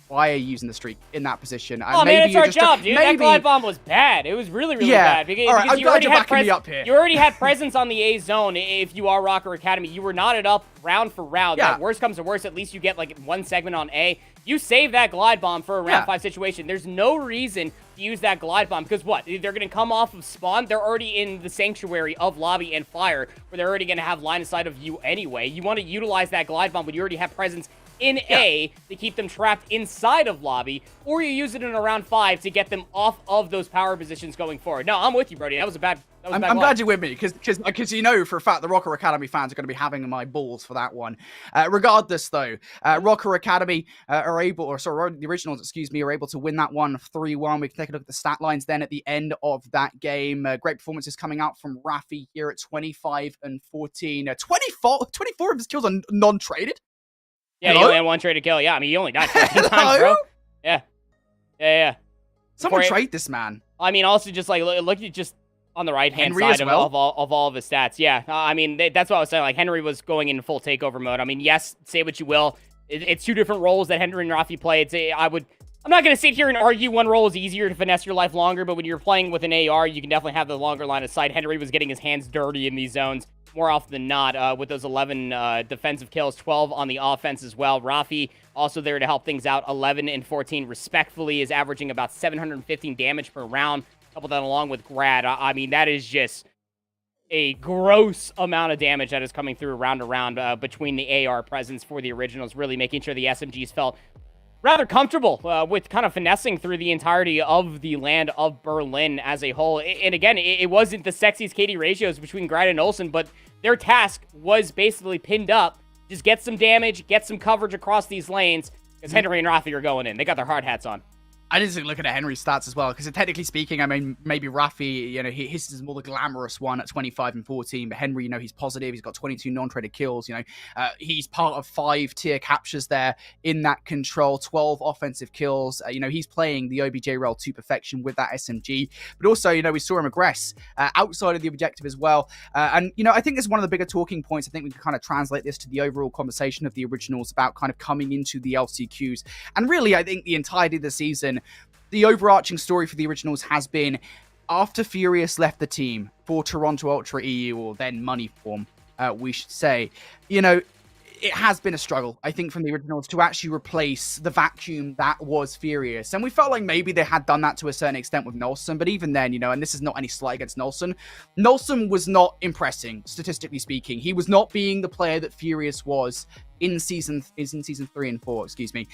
why are you using the streak in that position? And
oh,
maybe
man, it's our
just
job, dude. That glide bomb was bad. It was really, really bad. Because,
all right,
because
I'm glad you're backing me up here.
You already had presence on the A zone if you are Rocker Academy. You were knotted up round for round.
Yeah.
Like, worst comes to worst, at least you get like one segment on A. You save that glide bomb for a round 5 situation. There's no reason to use that glide bomb because what? They're going to come off of spawn. They're already in the sanctuary of lobby and fire where they're already going to have line of sight of you anyway. You want to utilize that glide bomb when you already have presence in A to keep them trapped inside of lobby, or you use it in a round 5 to get them off of those power positions going forward. No, I'm with you, Brody. That was a bad
I'm glad you're with me, because you know for a fact the Rocker Academy fans are going to be having my balls for that one. Regardless, though, Rocker Academy the originals, excuse me, are able to win that one 3-1. We can take a look at the stat lines then at the end of that game. Great performances coming out from Rafi here at 25 and 14. 24 of his kills are non-traded.
Yeah, he only had one traded kill. Yeah, I mean, he only died 14 times, bro. Yeah.
Someone trade this man.
I mean, also just like look at just on the right-hand side of all of his stats. Yeah, I mean, that's what I was saying. Like, Henry was going in full takeover mode. I mean, yes, say what you will. It's 2 different roles that Henry and Rafi play. I'm not going to sit here and argue one role is easier to finesse your life longer, but when you're playing with an AR, you can definitely have the longer line of sight. Henry was getting his hands dirty in these zones more often than not, with those 11 defensive kills, 12 on the offense as well. Rafi also there to help things out, 11 and 14 respectfully, is averaging about 715 damage per round. Couple that along with Grad. I mean, that is just a gross amount of damage that is coming through round to round between the AR presence for the originals, really making sure the SMGs felt rather comfortable with kind of finessing through the entirety of the land of Berlin as a whole. And again, it wasn't the sexiest KD ratios between Grad and Olsen, but their task was basically pinned up. Just get some damage, get some coverage across these lanes, because Henry and Rafi are going in. They got their hard hats on.
I didn't look at Henry's stats as well, because technically speaking, I mean, maybe Rafi, you know, his is more the glamorous one at 25 and 14, but Henry, you know, he's positive. He's got 22 non-traded kills, you know. He's part of 5 tier captures there in that control, 12 offensive kills. You know, he's playing the OBJ role to perfection with that SMG, but also, you know, we saw him aggress outside of the objective as well. And, you know, I think this is one of the bigger talking points. I think we can kind of translate this to the overall conversation of the originals about kind of coming into the LCQs. And really, I think the entirety of the season, the overarching story for the originals has been, after Furious left the team for Toronto Ultra EU, or then Money Form, we should say, you know, it has been a struggle, I think, from the originals to actually replace the vacuum that was Furious. And we felt like maybe they had done that to a certain extent with Nolson, but even then, you know, and this is not any slight against Nolson, Nolson was not impressing, statistically speaking. He was not being the player that Furious was in season 3 and 4, excuse me.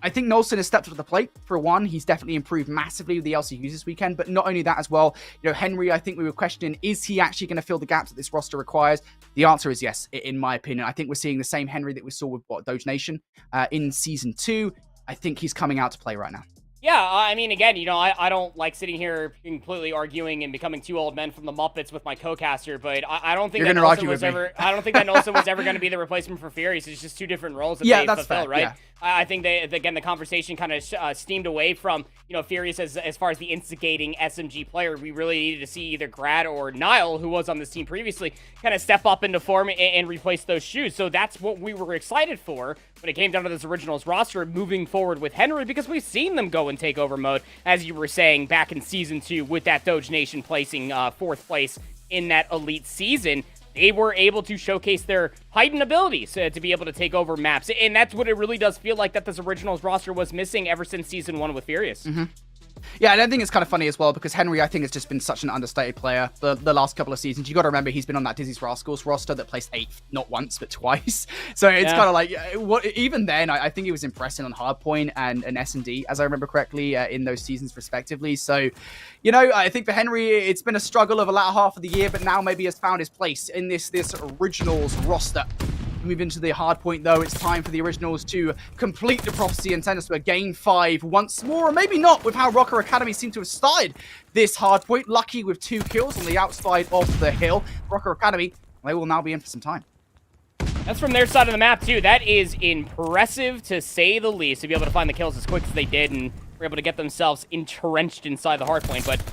I think Nolson has stepped up to the plate. For one, he's definitely improved massively with the LCQs this weekend. But not only that as well, you know, Henry, I think we were questioning, is he actually going to fill the gaps that this roster requires? The answer is yes, in my opinion. I think we're seeing the same Henry that we saw with Doge Nation in Season 2. I think he's coming out to play right now.
Yeah, I mean, again, you know, I don't like sitting here completely arguing and becoming two old men from the Muppets with my co-caster, but I don't think that Nelson was ever. I don't think that Nelson was ever going to be the replacement for Furious. It's just two different roles that they fulfill,
fair,
right?
Yeah.
I think again, the conversation kind of steamed away from, you know, Furious as far as the instigating SMG player. We really needed to see either Grad or Nile, who was on this team previously, kind of step up into form and replace those shoes. So that's what we were excited for when it came down to this Originals roster moving forward with Henry, because we've seen them go in takeover mode, as you were saying, back in Season 2 with that Doge Nation placing 4th place in that Elite season. They were able to showcase their heightened abilities to be able to take over maps. And that's what it really does feel like that this Originals roster was missing ever since Season 1 with Furious.
Mm-hmm. Yeah, and I think it's kind of funny as well because Henry, I think, has just been such an understated player the last couple of seasons. You got to remember he's been on that Dizzy's Rascals roster that placed 8th, not once, but twice. So it's kind of like, even then, I think he was impressing on Hardpoint and SnD, as I remember correctly, in those seasons respectively. So, you know, I think for Henry, it's been a struggle of the latter half of the year, but now maybe has found his place in this Originals roster. Move into the Hardpoint, though. It's time for the Originals to complete the prophecy and send us to a Game 5 once more, or maybe not, with how Rocker Academy seem to have started this Hardpoint. Lucky with 2 kills on the outside of the hill. Rocker Academy, they will now be in for some time.
That's from their side of the map, too. That is impressive, to say the least, to be able to find the kills as quick as they did, and were able to get themselves entrenched inside the Hardpoint, but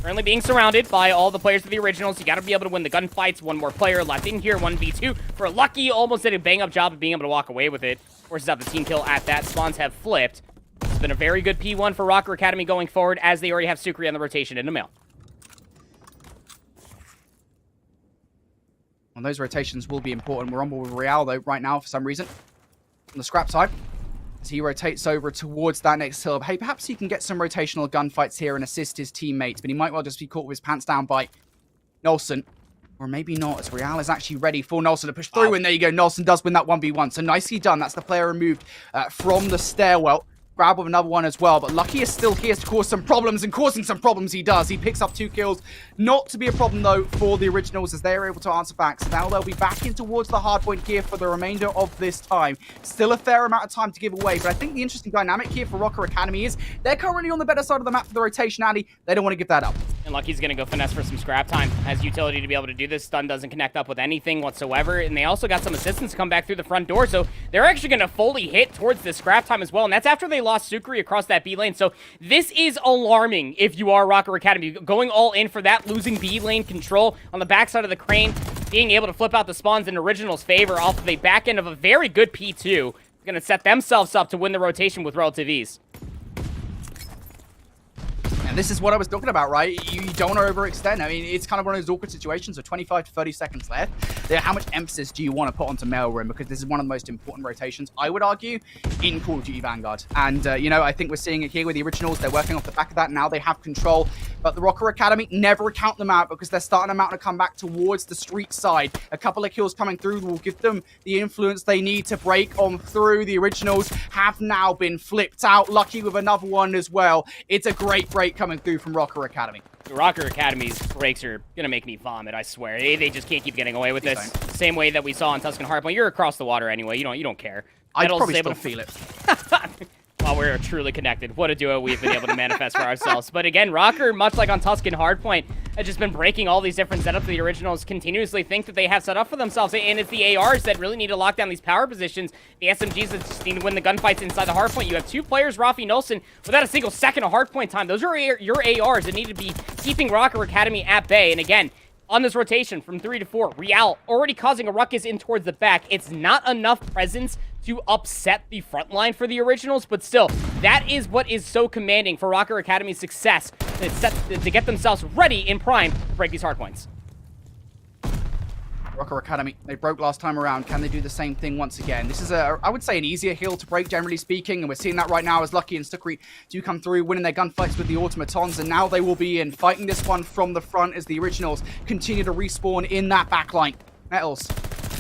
currently being surrounded by all the players of the Originals. You got to be able to win the gunfights. One more player left in here, 1v2. For Lucky, almost did a bang-up job of being able to walk away with it. Forces out the team kill at that. Spawns have flipped. It's been a very good P1 for Rocker Academy going forward, as they already have Sukri on the rotation in the mail.
Well, those rotations will be important. We're on board with Real, though, right now, for some reason. On the scrap side, as he rotates over towards that next hill. Hey, perhaps he can get some rotational gunfights here and assist his teammates, but he might well just be caught with his pants down by Nolson. Or maybe not, as Real is actually ready for Nolson to push through, and there you go. Nolson does win that 1v1, so nicely done. That's the player removed from the stairwell. Grab with another one as well, but Lucky is still here to cause some problems, and causing some problems he does. He picks up 2 kills. Not to be a problem, though, for the Originals, as they are able to answer back. So now they'll be back in towards the Hardpoint here for the remainder of this time. Still a fair amount of time to give away, but I think the interesting dynamic here for Rocker Academy is they're currently on the better side of the map for the rotation alley. They don't want to give that up.
And Lucky's going to go finesse for some scrap time as utility to be able to do this. Stun doesn't connect up with anything whatsoever, and they also got some assistance to come back through the front door, so they're actually going to fully hit towards this scrap time as well, and that's after they lost Sukri across that B lane. So this is alarming if you are Rocker Academy. Going all in for that, losing B lane control on the backside of the crane, being able to flip out the spawns in Original's favor off of the back end of a very good P2. Going to set themselves up to win the rotation with relative ease.
And this is what I was talking about, right? You don't want to overextend. I mean, it's kind of one of those awkward situations with 25 to 30 seconds left. How much emphasis do you want to put onto Mailroom? Because this is one of the most important rotations, I would argue, in Call of Duty Vanguard. And, you know, I think we're seeing it here with the Originals. They're working off the back of that. Now they have control. But the Rocker Academy, never count them out because they're starting them out to come back towards the street side. A couple of kills coming through will give them the influence they need to break on through. The Originals have now been flipped out. Lucky with another one as well. It's a great break coming through from Rocker Academy.
The Rocker Academy's breaks are gonna make me vomit, I swear. They just can't keep getting away with this. Same way that we saw on Tuscan Hardpoint. You're across the water anyway. You don't care.
I'd probably still feel it.
While we're truly connected. What a duo we've been able to manifest for ourselves. But again, Rocker, much like on Tuscan Hardpoint, has just been breaking all these different setups the Originals continuously think that they have set up for themselves. And it's the ARs that really need to lock down these power positions. The SMGs that just need to win the gunfights inside the Hardpoint. You have 2 players, Rafi Nolson, without a single second of Hardpoint time. Those are your ARs that need to be keeping Rocker Academy at bay. And again, on this rotation from 3 to 4, Real already causing a ruckus in towards the back. It's not enough presence to upset the front line for the Originals, but still, that is what is so commanding for Rocker Academy's success to get themselves ready in prime to break these hardpoints.
Rocker Academy, they broke last time around. Can they do the same thing once again? This is, I would say, an easier hill to break, generally speaking, and we're seeing that right now as Lucky and Sukri do come through, winning their gunfights with the automatons, and now they will be in, fighting this one from the front as the Originals continue to respawn in that backline. Metals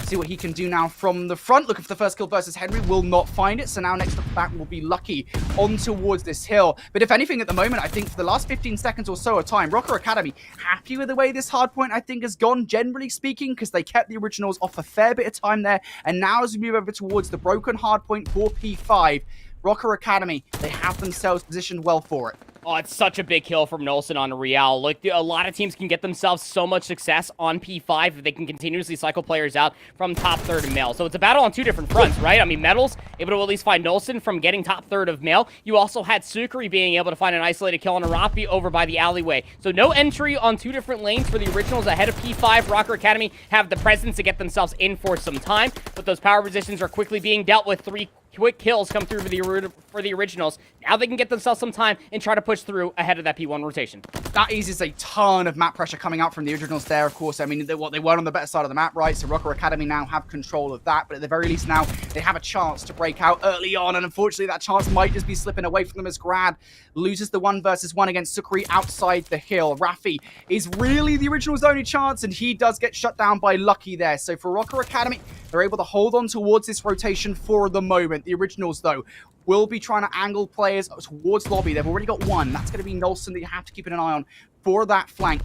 See what he can do now from the front. Looking for the first kill versus Henry. Will not find it. So now next up back will be Lucky on towards this hill. But if anything at the moment, I think for the last 15 seconds or so of time, Rocker Academy happy with the way this hardpoint, I think, has gone, generally speaking, because they kept the originals off a fair bit of time there. And now as we move over towards the broken hardpoint for P5, Rocker Academy, they have themselves positioned well for it.
Oh, it's such a big kill from Nolson on Real. Look, a lot of teams can get themselves so much success on P5 if they can continuously cycle players out from top third of Male. So it's a battle on two different fronts, right? I mean, Metals able to at least find Nolson from getting top third of Male. You also had Sukri being able to find an isolated kill on Arapi over by the alleyway. So no entry on two different lanes for the originals ahead of P5. Rocker Academy have the presence to get themselves in for some time, but those power positions are quickly being dealt with. 3 quick kills come through for the originals. Now they can get themselves some time and try to push through ahead of that P1 rotation.
That eases a ton of map pressure coming out from the originals there, of course. I mean, they weren't on the better side of the map, right? So Rocker Academy now have control of that, but at the very least now, they have a chance to break out early on, and unfortunately that chance might just be slipping away from them as Grad loses the 1 versus 1 against Sukri outside the hill. Rafi is really the original's only chance, and he does get shut down by Lucky there. So for Rocker Academy, they're able to hold on towards this rotation for the moment. The originals, though, will be trying to angle players towards lobby. They've already got 1. That's going to be Nolson that you have to keep an eye on for that flank.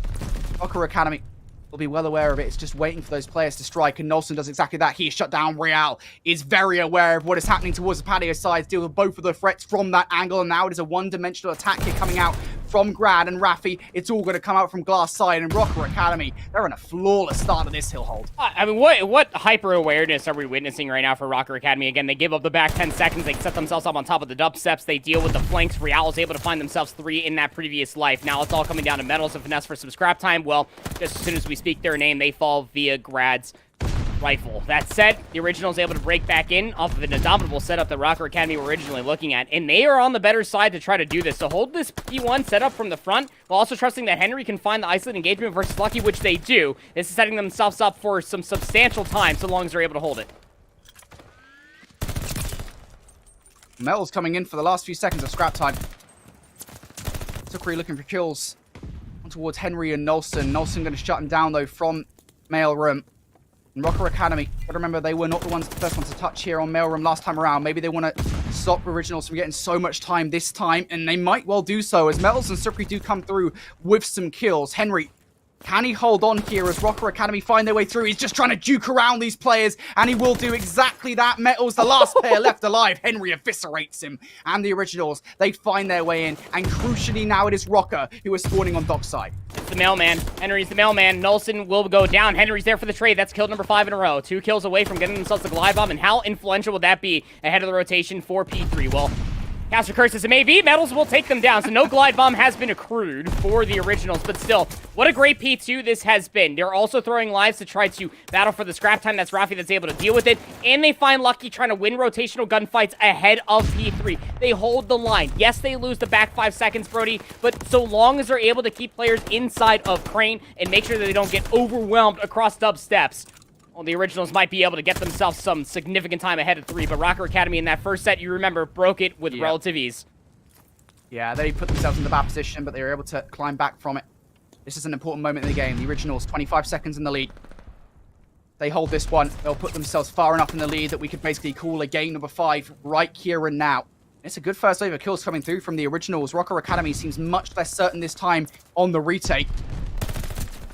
Rocker Academy will be well aware of it. It's just waiting for those players to strike, and Nolson does exactly that. He is shut down. Real is very aware of what is happening towards the patio side, deal with both of the threats from that angle, and now it is a one-dimensional attack here coming out from Grad and Rafi. It's all going to come out from glass side, and Rocker Academy, they're in a flawless start of this hill hold.
I mean, what hyper-awareness are we witnessing right now for Rocker Academy? Again, they give up the back 10 seconds. They set themselves up on top of the dubsteps. They deal with the flanks. Real is able to find themselves 3 in that previous life. Now it's all coming down to Metals and Finesse for some scrap time. Well, just as soon as we speak their name, they fall via Grad's rifle. That said, the original is able to break back in off of an indomitable setup that Rocker Academy were originally looking at, and they are on the better side to try to do this. So hold this P1 setup from the front, while also trusting that Henry can find the isolated engagement versus Lucky, which they do. This is setting themselves up for some substantial time, so long as they're able to hold it.
Metals coming in for the last few seconds of scrap time. Sukri looking for kills towards Henry and Nolson. Nolson going to shut him down, though, from mail room. And Rocker Academy, but remember, they were not the first ones to touch here on mailroom last time around. Maybe they want to stop originals from getting so much time this time, and they might well do so as Metals and Sukri do come through with some kills. Henry, can he hold on here as Rocker Academy find their way through? He's just trying to duke around these players, and he will do exactly that. Metals, the last player left alive. Henry eviscerates him, and the originals, they find their way in, and crucially now it is Rocker who is spawning on dockside.
It's the mailman. Henry's the mailman. Nolson will go down. Henry's there for the trade. That's kill number 5 in a row. 2 kills away from getting themselves the glide bomb, and how influential would that be ahead of the rotation for P3? Well, Caster Curse as it may be, Metals will take them down, so no glide bomb has been accrued for the originals, but still, what a great P2 this has been. They're also throwing lives to try to battle for the scrap time. That's Rafi that's able to deal with it, and they find Lucky trying to win rotational gunfights ahead of P3. They hold the line. Yes, they lose the back 5 seconds, Brody, but so long as they're able to keep players inside of Crane and make sure that they don't get overwhelmed across dub steps, well, the originals might be able to get themselves some significant time ahead of 3, but Rocker Academy in that first set, you remember, broke it with relative ease.
Yeah, they put themselves in the bad position, but they were able to climb back from it. This is an important moment in the game. The originals, 25 seconds in the lead. They hold this one. They'll put themselves far enough in the lead that we could basically call a game number 5 right here and now. It's a good first wave of kills coming through from the originals. Rocker Academy seems much less certain this time on the retake.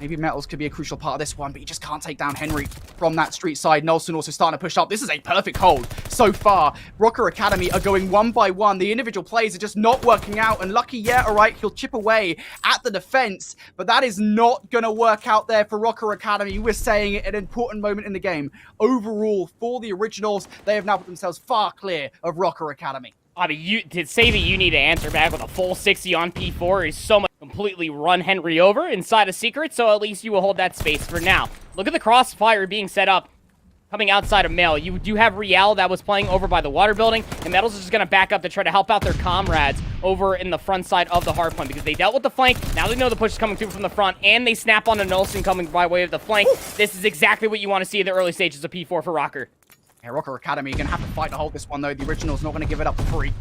Maybe Metals could be a crucial part of this one, but you just can't take down Henry from that street side. Nolson also starting to push up. This is a perfect hold so far. Rocker Academy are going 1 by 1. The individual plays are just not working out. And Lucky, yeah, all right, he'll chip away at the defense, but that is not going to work out there for Rocker Academy. We're saying it at an important moment in the game. Overall, for the originals, they have now put themselves far clear of Rocker Academy.
I mean, to say that you need to answer back with a full 60 on P4 is so much. Completely run Henry over inside a secret, so at least you will hold that space for now. Look at the crossfire being set up coming outside of Mail. You do have Real that was playing over by the water building, and Metals is just going to back up to try to help out their comrades over in the front side of the hardpoint because they dealt with the flank. Now they know the push is coming through from the front, and they snap on the Nolson coming by way of the flank. This is exactly what you want to see in the early stages of P4 for Rocker.
Yeah, Rocker Academy are going to have to fight to hold this one, though. The original's not going to give it up for free.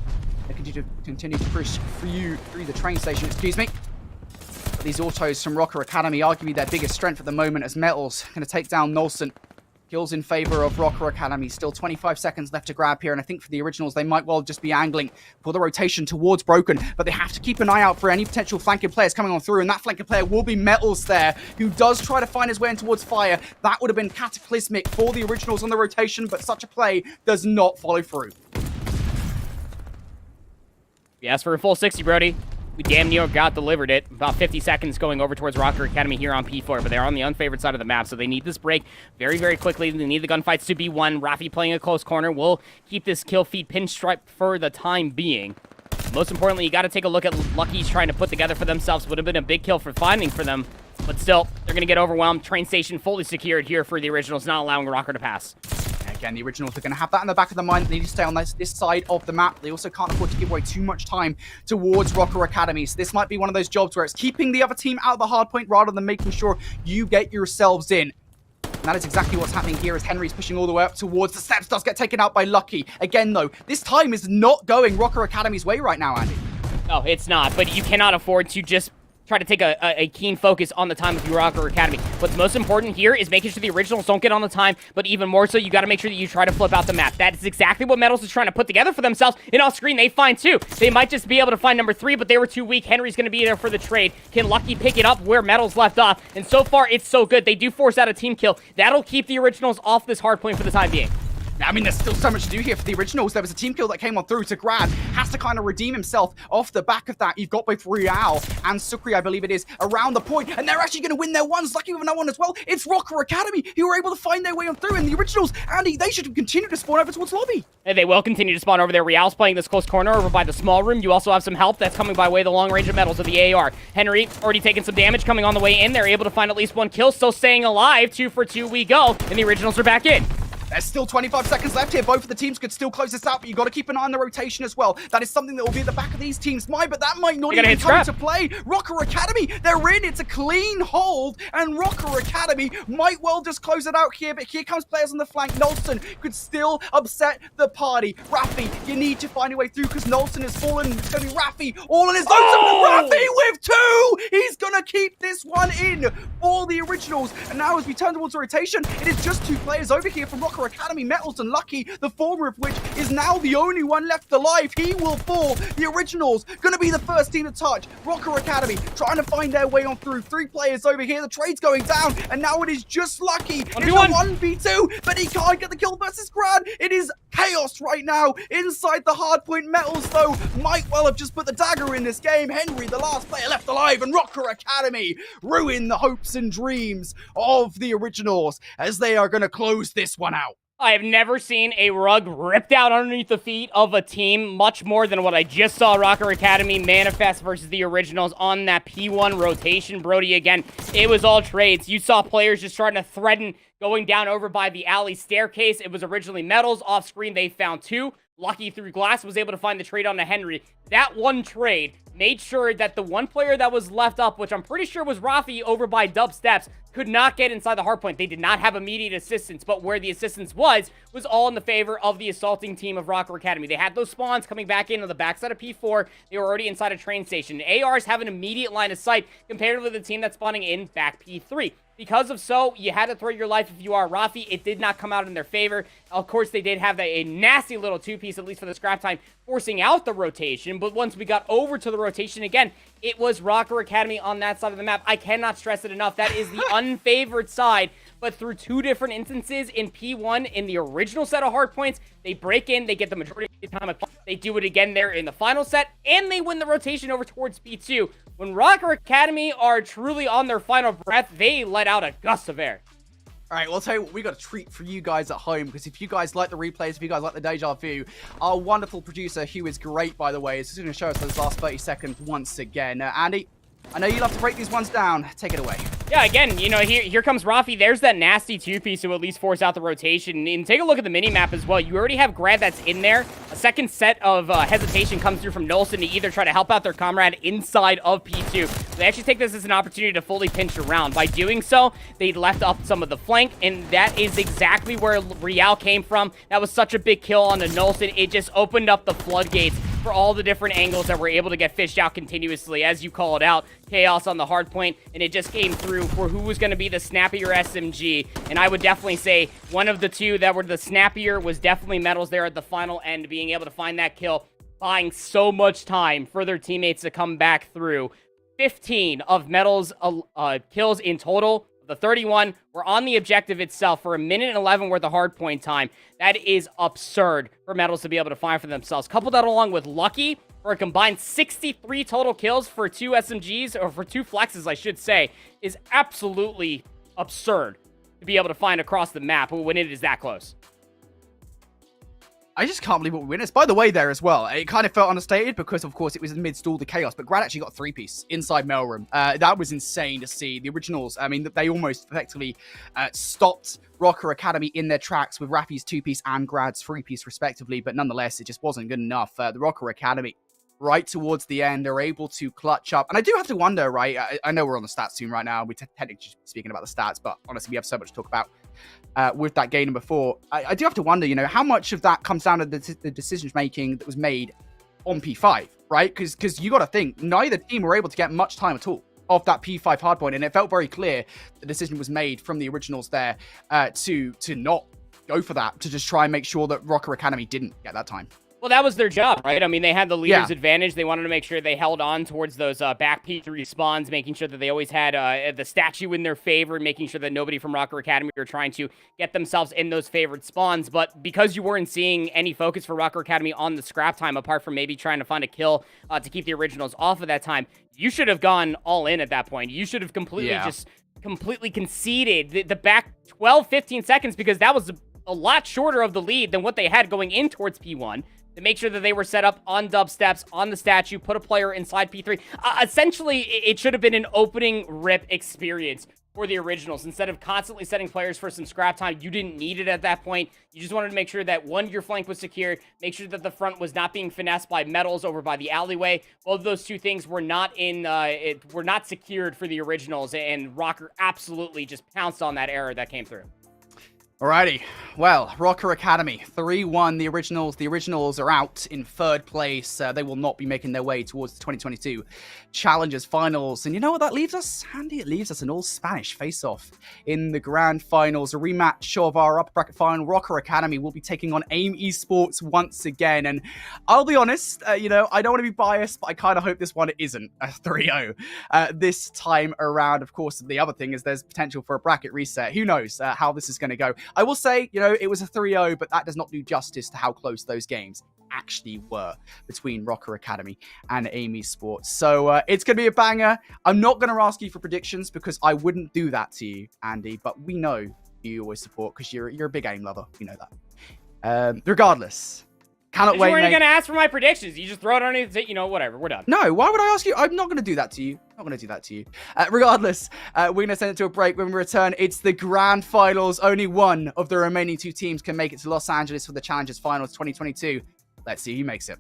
They continue to push through the train station, excuse me. But these autos from Rocker Academy, arguably their biggest strength at the moment, as Metals going to take down Nolson. Kills in favor of Rocker Academy. Still 25 seconds left to grab here. And I think for the Originals, they might well just be angling for the rotation towards Broken. But they have to keep an eye out for any potential flanking players coming on through. And that flanking player will be Metals there, who does try to find his way in towards Fire. That would have been cataclysmic for the Originals on the rotation, but such a play does not follow through.
We asked for a full 60, Brody. We damn near delivered it. About 50 seconds going over towards Rocker Academy here on P4, but they're on the unfavored side of the map, so they need this break very, very quickly. They need the gunfights to be won. Rafi playing a close corner will keep this kill feed pinstripe for the time being. Most importantly, you got to take a look at Lucky's trying to put together for themselves. Would have been a big kill for finding for them, but still, they're going to get overwhelmed. Train station fully secured here for the Originals, not allowing Rocker to pass.
Again, the Originals are going to have that in the back of their mind. They need to stay on this side of the map. They also can't afford to give away too much time towards Rocker Academy. So this might be one of those jobs where it's keeping the other team out of the hard point rather than making sure you get yourselves in. And that is exactly what's happening here as Henry's pushing all the way up towards the steps. Does get taken out by Lucky. Again, though, this time is not going Rocker Academy's way right now, Andy.
No, it's not. But you cannot afford to just try to take a keen focus on the time of your Rocker Academy. What's most important here is making sure the Originals don't get on the time, but even more so, you got to make sure that you try to flip out the map. That is exactly what Metals is trying to put together for themselves, and off screen, they find 2. They might just be able to find number 3, but they were too weak. Henry's going to be there for the trade. Can Lucky pick it up where Metals left off? And so far, it's so good. They do force out a team kill. That'll keep the Originals off this hard point for the time being.
I mean, there's still so much to do here for the Originals. There was a team kill that came on through to grab. Has to kind of redeem himself off the back of that. You've got both Real and Sukri, I believe it is, around the point. And they're actually going to win their ones. Lucky with another one as well. It's Rocker Academy who were able to find their way on through. And the Originals, Andy, they should continue to spawn over towards lobby.
And they will continue to spawn over there. Real's playing this close corner over by the small room. You also have some help that's coming by way of the long range of Metals of the AR. Henry already taking some damage coming on the way in. They're able to find at least 1 kill. Still staying alive. 2 for 2 we go. And the Originals are back in.
There's still 25 seconds left here. Both of the teams could still close this out, but you got to keep an eye on the rotation as well. That is something that will be at the back of these teams' mind, but that might not even come into play. Rocker Academy, they're in. It's a clean hold, and Rocker Academy might well just close it out here, but here comes players on the flank. Nolson could still upset the party. Rafi, you need to find your way through because Nolson has fallen. It's going to be Rafi all on his own. Rafi with 2! He's going to keep this one in for the Originals. And now as we turn towards the rotation, it is just 2 players over here from Rocker Academy, Metals and Lucky, the former of which is now the only one left alive. He will fall. The Originals gonna be the first team to touch. Rocker Academy trying to find their way on through. 3 players over here. The trade's going down, and now it is just Lucky. It's a 1v2, but he can't get the kill versus Grad. It is chaos right now inside the hardpoint. Metals, though, might well have just put the dagger in this game. Henry, the last player left alive, and Rocker Academy ruin the hopes and dreams of the Originals as they are gonna close this one out.
I have never seen a rug ripped out underneath the feet of a team much more than what I just saw Rocker Academy manifest versus the Originals on that P1 rotation. Brody, again, it was all trades. You saw players just trying to threaten going down over by the alley staircase. It was originally Metals. Off screen, they found 2. Lucky through glass was able to find the trade onto Henry. That one trade made sure that the one player that was left up, which I'm pretty sure was Rafi over by Dub Steps, could not get inside the hardpoint. They did not have immediate assistance, but where the assistance was all in the favor of the assaulting team of Rocker Academy. They had those spawns coming back in on the backside of P4. They were already inside a train station. ARs have an immediate line of sight compared to the team that's spawning in back P3. Because of so, you had to throw your life if you are Rafi. It did not come out in their favor. Of course, they did have a nasty little 2-piece, at least for the scrap time, forcing out the rotation. But once we got over to the rotation again, it was Rocker Academy on that side of the map. I cannot stress it enough. That is the unfavored side. But through 2 different instances in P1, in the original set of hardpoints, they break in, they get the majority of the time. They do it again there in the final set, and they win the rotation over towards P2. When Rocker Academy are truly on their final breath, they let out a gust of air.
All right, well, I'll tell you what, we got a treat for you guys at home, because if you guys like the replays, if you guys like the deja vu, our wonderful producer, who is great, by the way, is just going to show us those last 30 seconds once again. Andy, I know you love to break these ones down. Take it away.
Yeah, again, you know, here comes Rafi. There's that nasty 2-piece to at least force out the rotation. And take a look at the mini-map as well. You already have Grad that's in there. A second set of hesitation comes through from Nolson to either try to help out their comrade inside of P2. They actually take this as an opportunity to fully pinch around. By doing so, they left up some of the flank, and that is exactly where Real came from. That was such a big kill on the Nolson. It just opened up the floodgates for all the different angles that were able to get fished out continuously. As you called out, chaos on the hard point, and it just came through for who was going to be the snappier SMG. And I would definitely say one of the two that were the snappier was definitely Metals there at the final end, being able to find that kill, buying so much time for their teammates to come back through. 15 of Metals' kills in total. The 31 were on the objective itself for 1:11 worth of hardpoint time. That is absurd for Metals to be able to find for themselves. Couple that along with Lucky for a combined 63 total kills for 2 SMGs, or for 2 flexes, I should say, is absolutely absurd to be able to find across the map when it is that close.
I just can't believe what we witnessed. By the way, there as well, it kind of felt understated because, of course, it was amidst all the chaos. But Grad actually got a 3-piece inside Mailroom. That was insane to see. The originals, I mean, they almost effectively stopped Rocker Academy in their tracks with Rafi's 2-piece and Grad's 3-piece, respectively. But nonetheless, it just wasn't good enough. The Rocker Academy, right towards the end, are able to clutch up. And I do have to wonder, right? I know we're on the stats soon right now. We're technically just speaking about the stats, but honestly, we have so much to talk about. With that game number 4, I do have to wonder, you know, how much of that comes down to the decision-making that was made on P5, right? Because you got to think, neither team were able to get much time at all off that P5 hardpoint, and it felt very clear the decision was made from the originals there to not go for that, to just try and make sure that Rocker Academy didn't get that time.
Well, that was their job, right? I mean, they had the leader's advantage. They wanted to make sure they held on towards those back P3 spawns, making sure that they always had the statue in their favor, making sure that nobody from Rocker Academy were trying to get themselves in those favored spawns. But because you weren't seeing any focus for Rocker Academy on the scrap time, apart from maybe trying to find a kill to keep the originals off of that time, you should have gone all in at that point. You should have completely conceded the back 12, 15 seconds, because that was a lot shorter of the lead than what they had going in towards P1. To make sure that they were set up on dub steps, on the statue, put a player inside P3. Essentially, it should have been an opening rip experience for the originals. Instead of constantly setting players for some scrap time, you didn't need it at that point. You just wanted to make sure that, one, your flank was secure, make sure that the front was not being finessed by Metals over by the alleyway. Both of those two things were not were not secured for the originals, and Rocker absolutely just pounced on that error that came through.
Alrighty, well, Rocker Academy, 3-1, the originals. The originals are out in 3rd place. They will not be making their way towards the 2022 Challengers Finals. And you know what that leaves us, Andy? It leaves us an all-Spanish face-off in the Grand Finals. A rematch of our upper bracket final. Rocker Academy will be taking on AIM Esports once again. And I'll be honest, you know, I don't want to be biased, but I kind of hope this one isn't a 3-0 this time around. Of course, the other thing is there's potential for a bracket reset. Who knows how this is going to go. I will say, you know, it was a 3-0, but that does not do justice to how close those games actually were between Rocker Academy and AIM Esports. So it's going to be a banger. I'm not going to ask you for predictions because I wouldn't do that to you, Andy, but we know you always support because you're a big AIM lover. We know that. Regardless, cannot wait,
You weren't
mate.
going to ask for my predictions. You just throw it underneath, you know, whatever. We're done.
No, why would I ask you? I'm not going to do that to you. I'm not going to do that to you. Regardless, we're going to send it to a break. When we return, it's the Grand Finals. Only one of the remaining 2 teams can make it to Los Angeles for the Challengers Finals 2022. Let's see who makes it.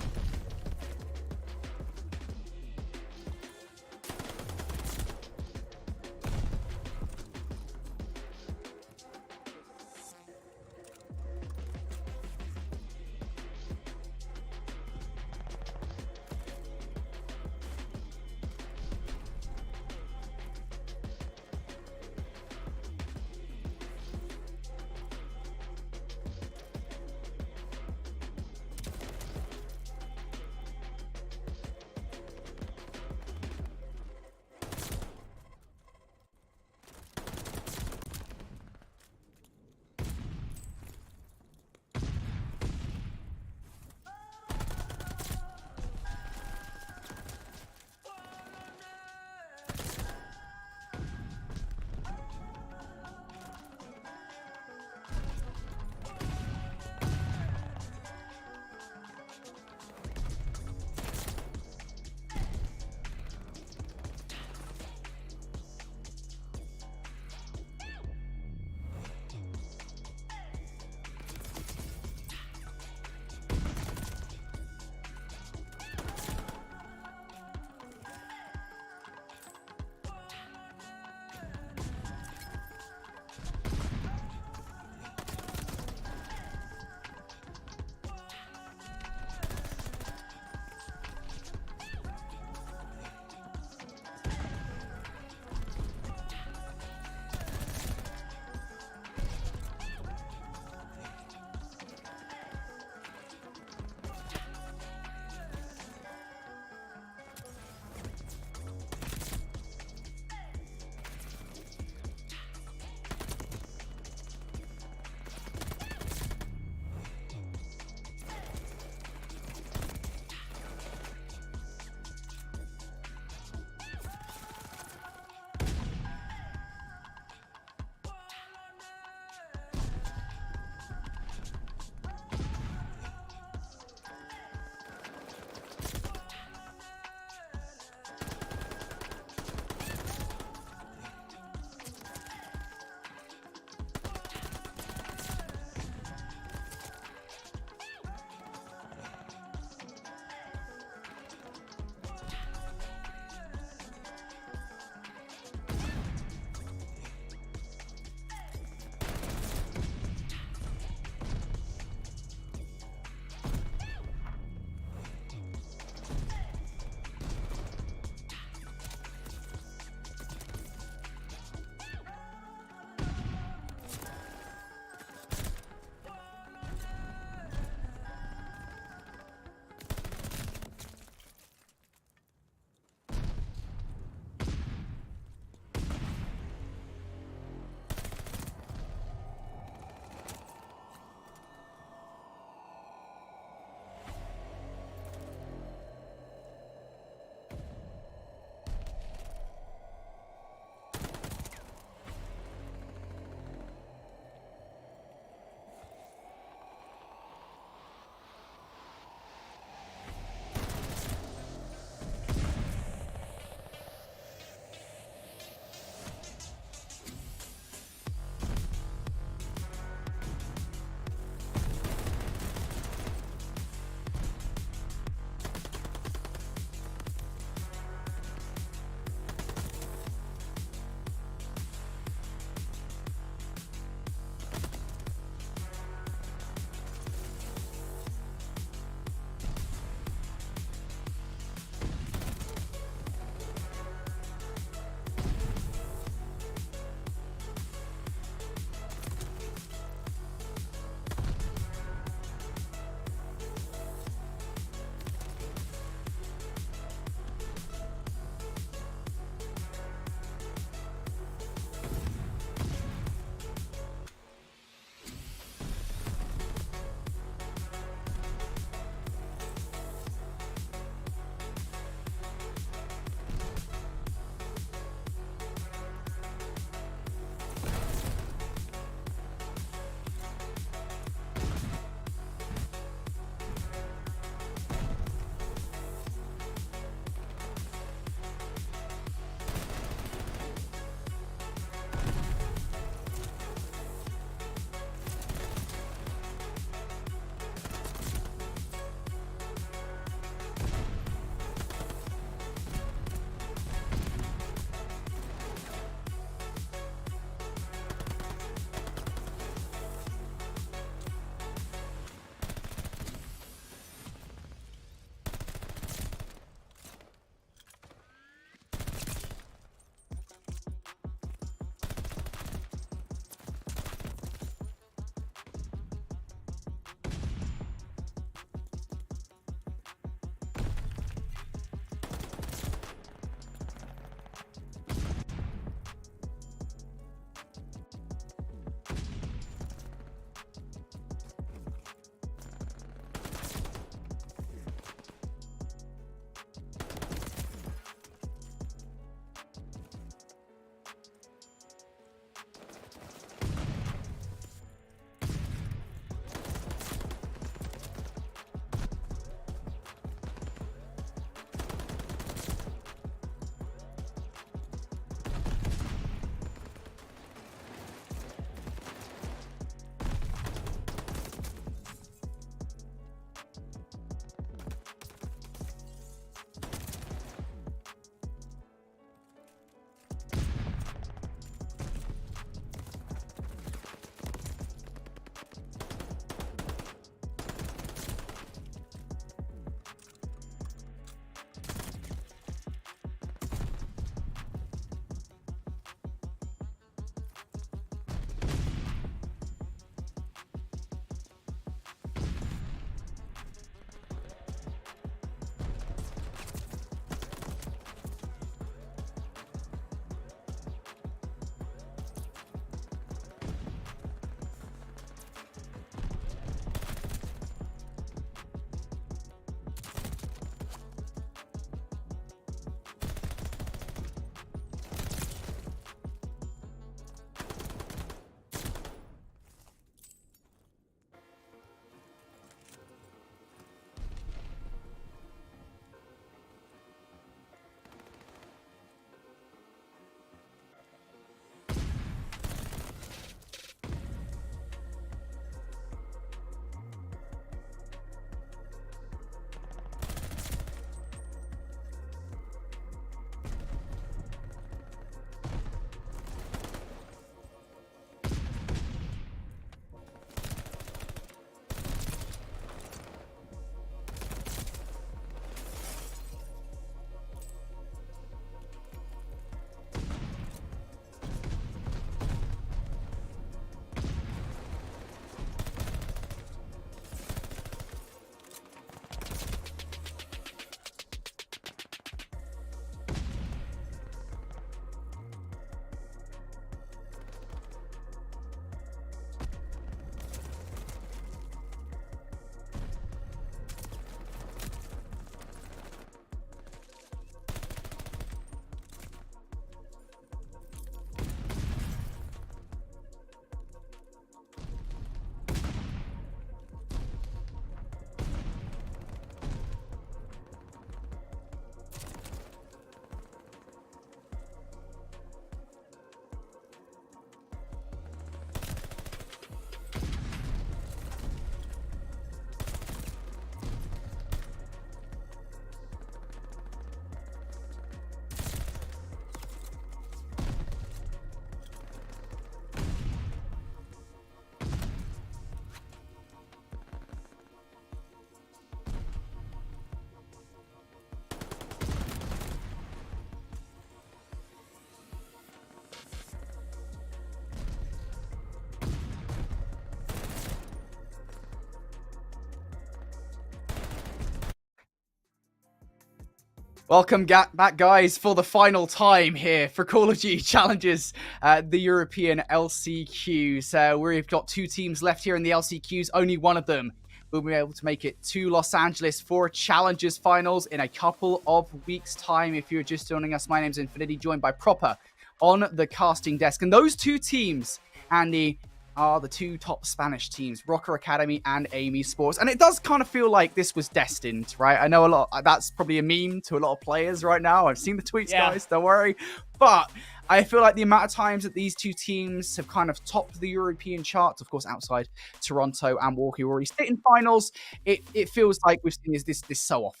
Welcome back, guys, for the final time here for Call of Duty Challenges, the European LCQ. So we've got 2 teams left here in the LCQs. Only one of them will be able to make it to Los Angeles for Challenges Finals in a couple of weeks' time. If you're just joining us, my name's Infinity, joined by Proper on the casting desk. And those 2 teams, Andy, are the 2 top Spanish teams, Rocker Academy and Amy Sports. And it does kind of feel like this was destined, right? I know that's probably a meme to a lot of players right now. I've seen the tweets, guys, don't worry. But I feel like the amount of times that these 2 teams have kind of topped the European charts, of course, outside Toronto and Walker, who already sit in finals, it feels like we've seen this so often.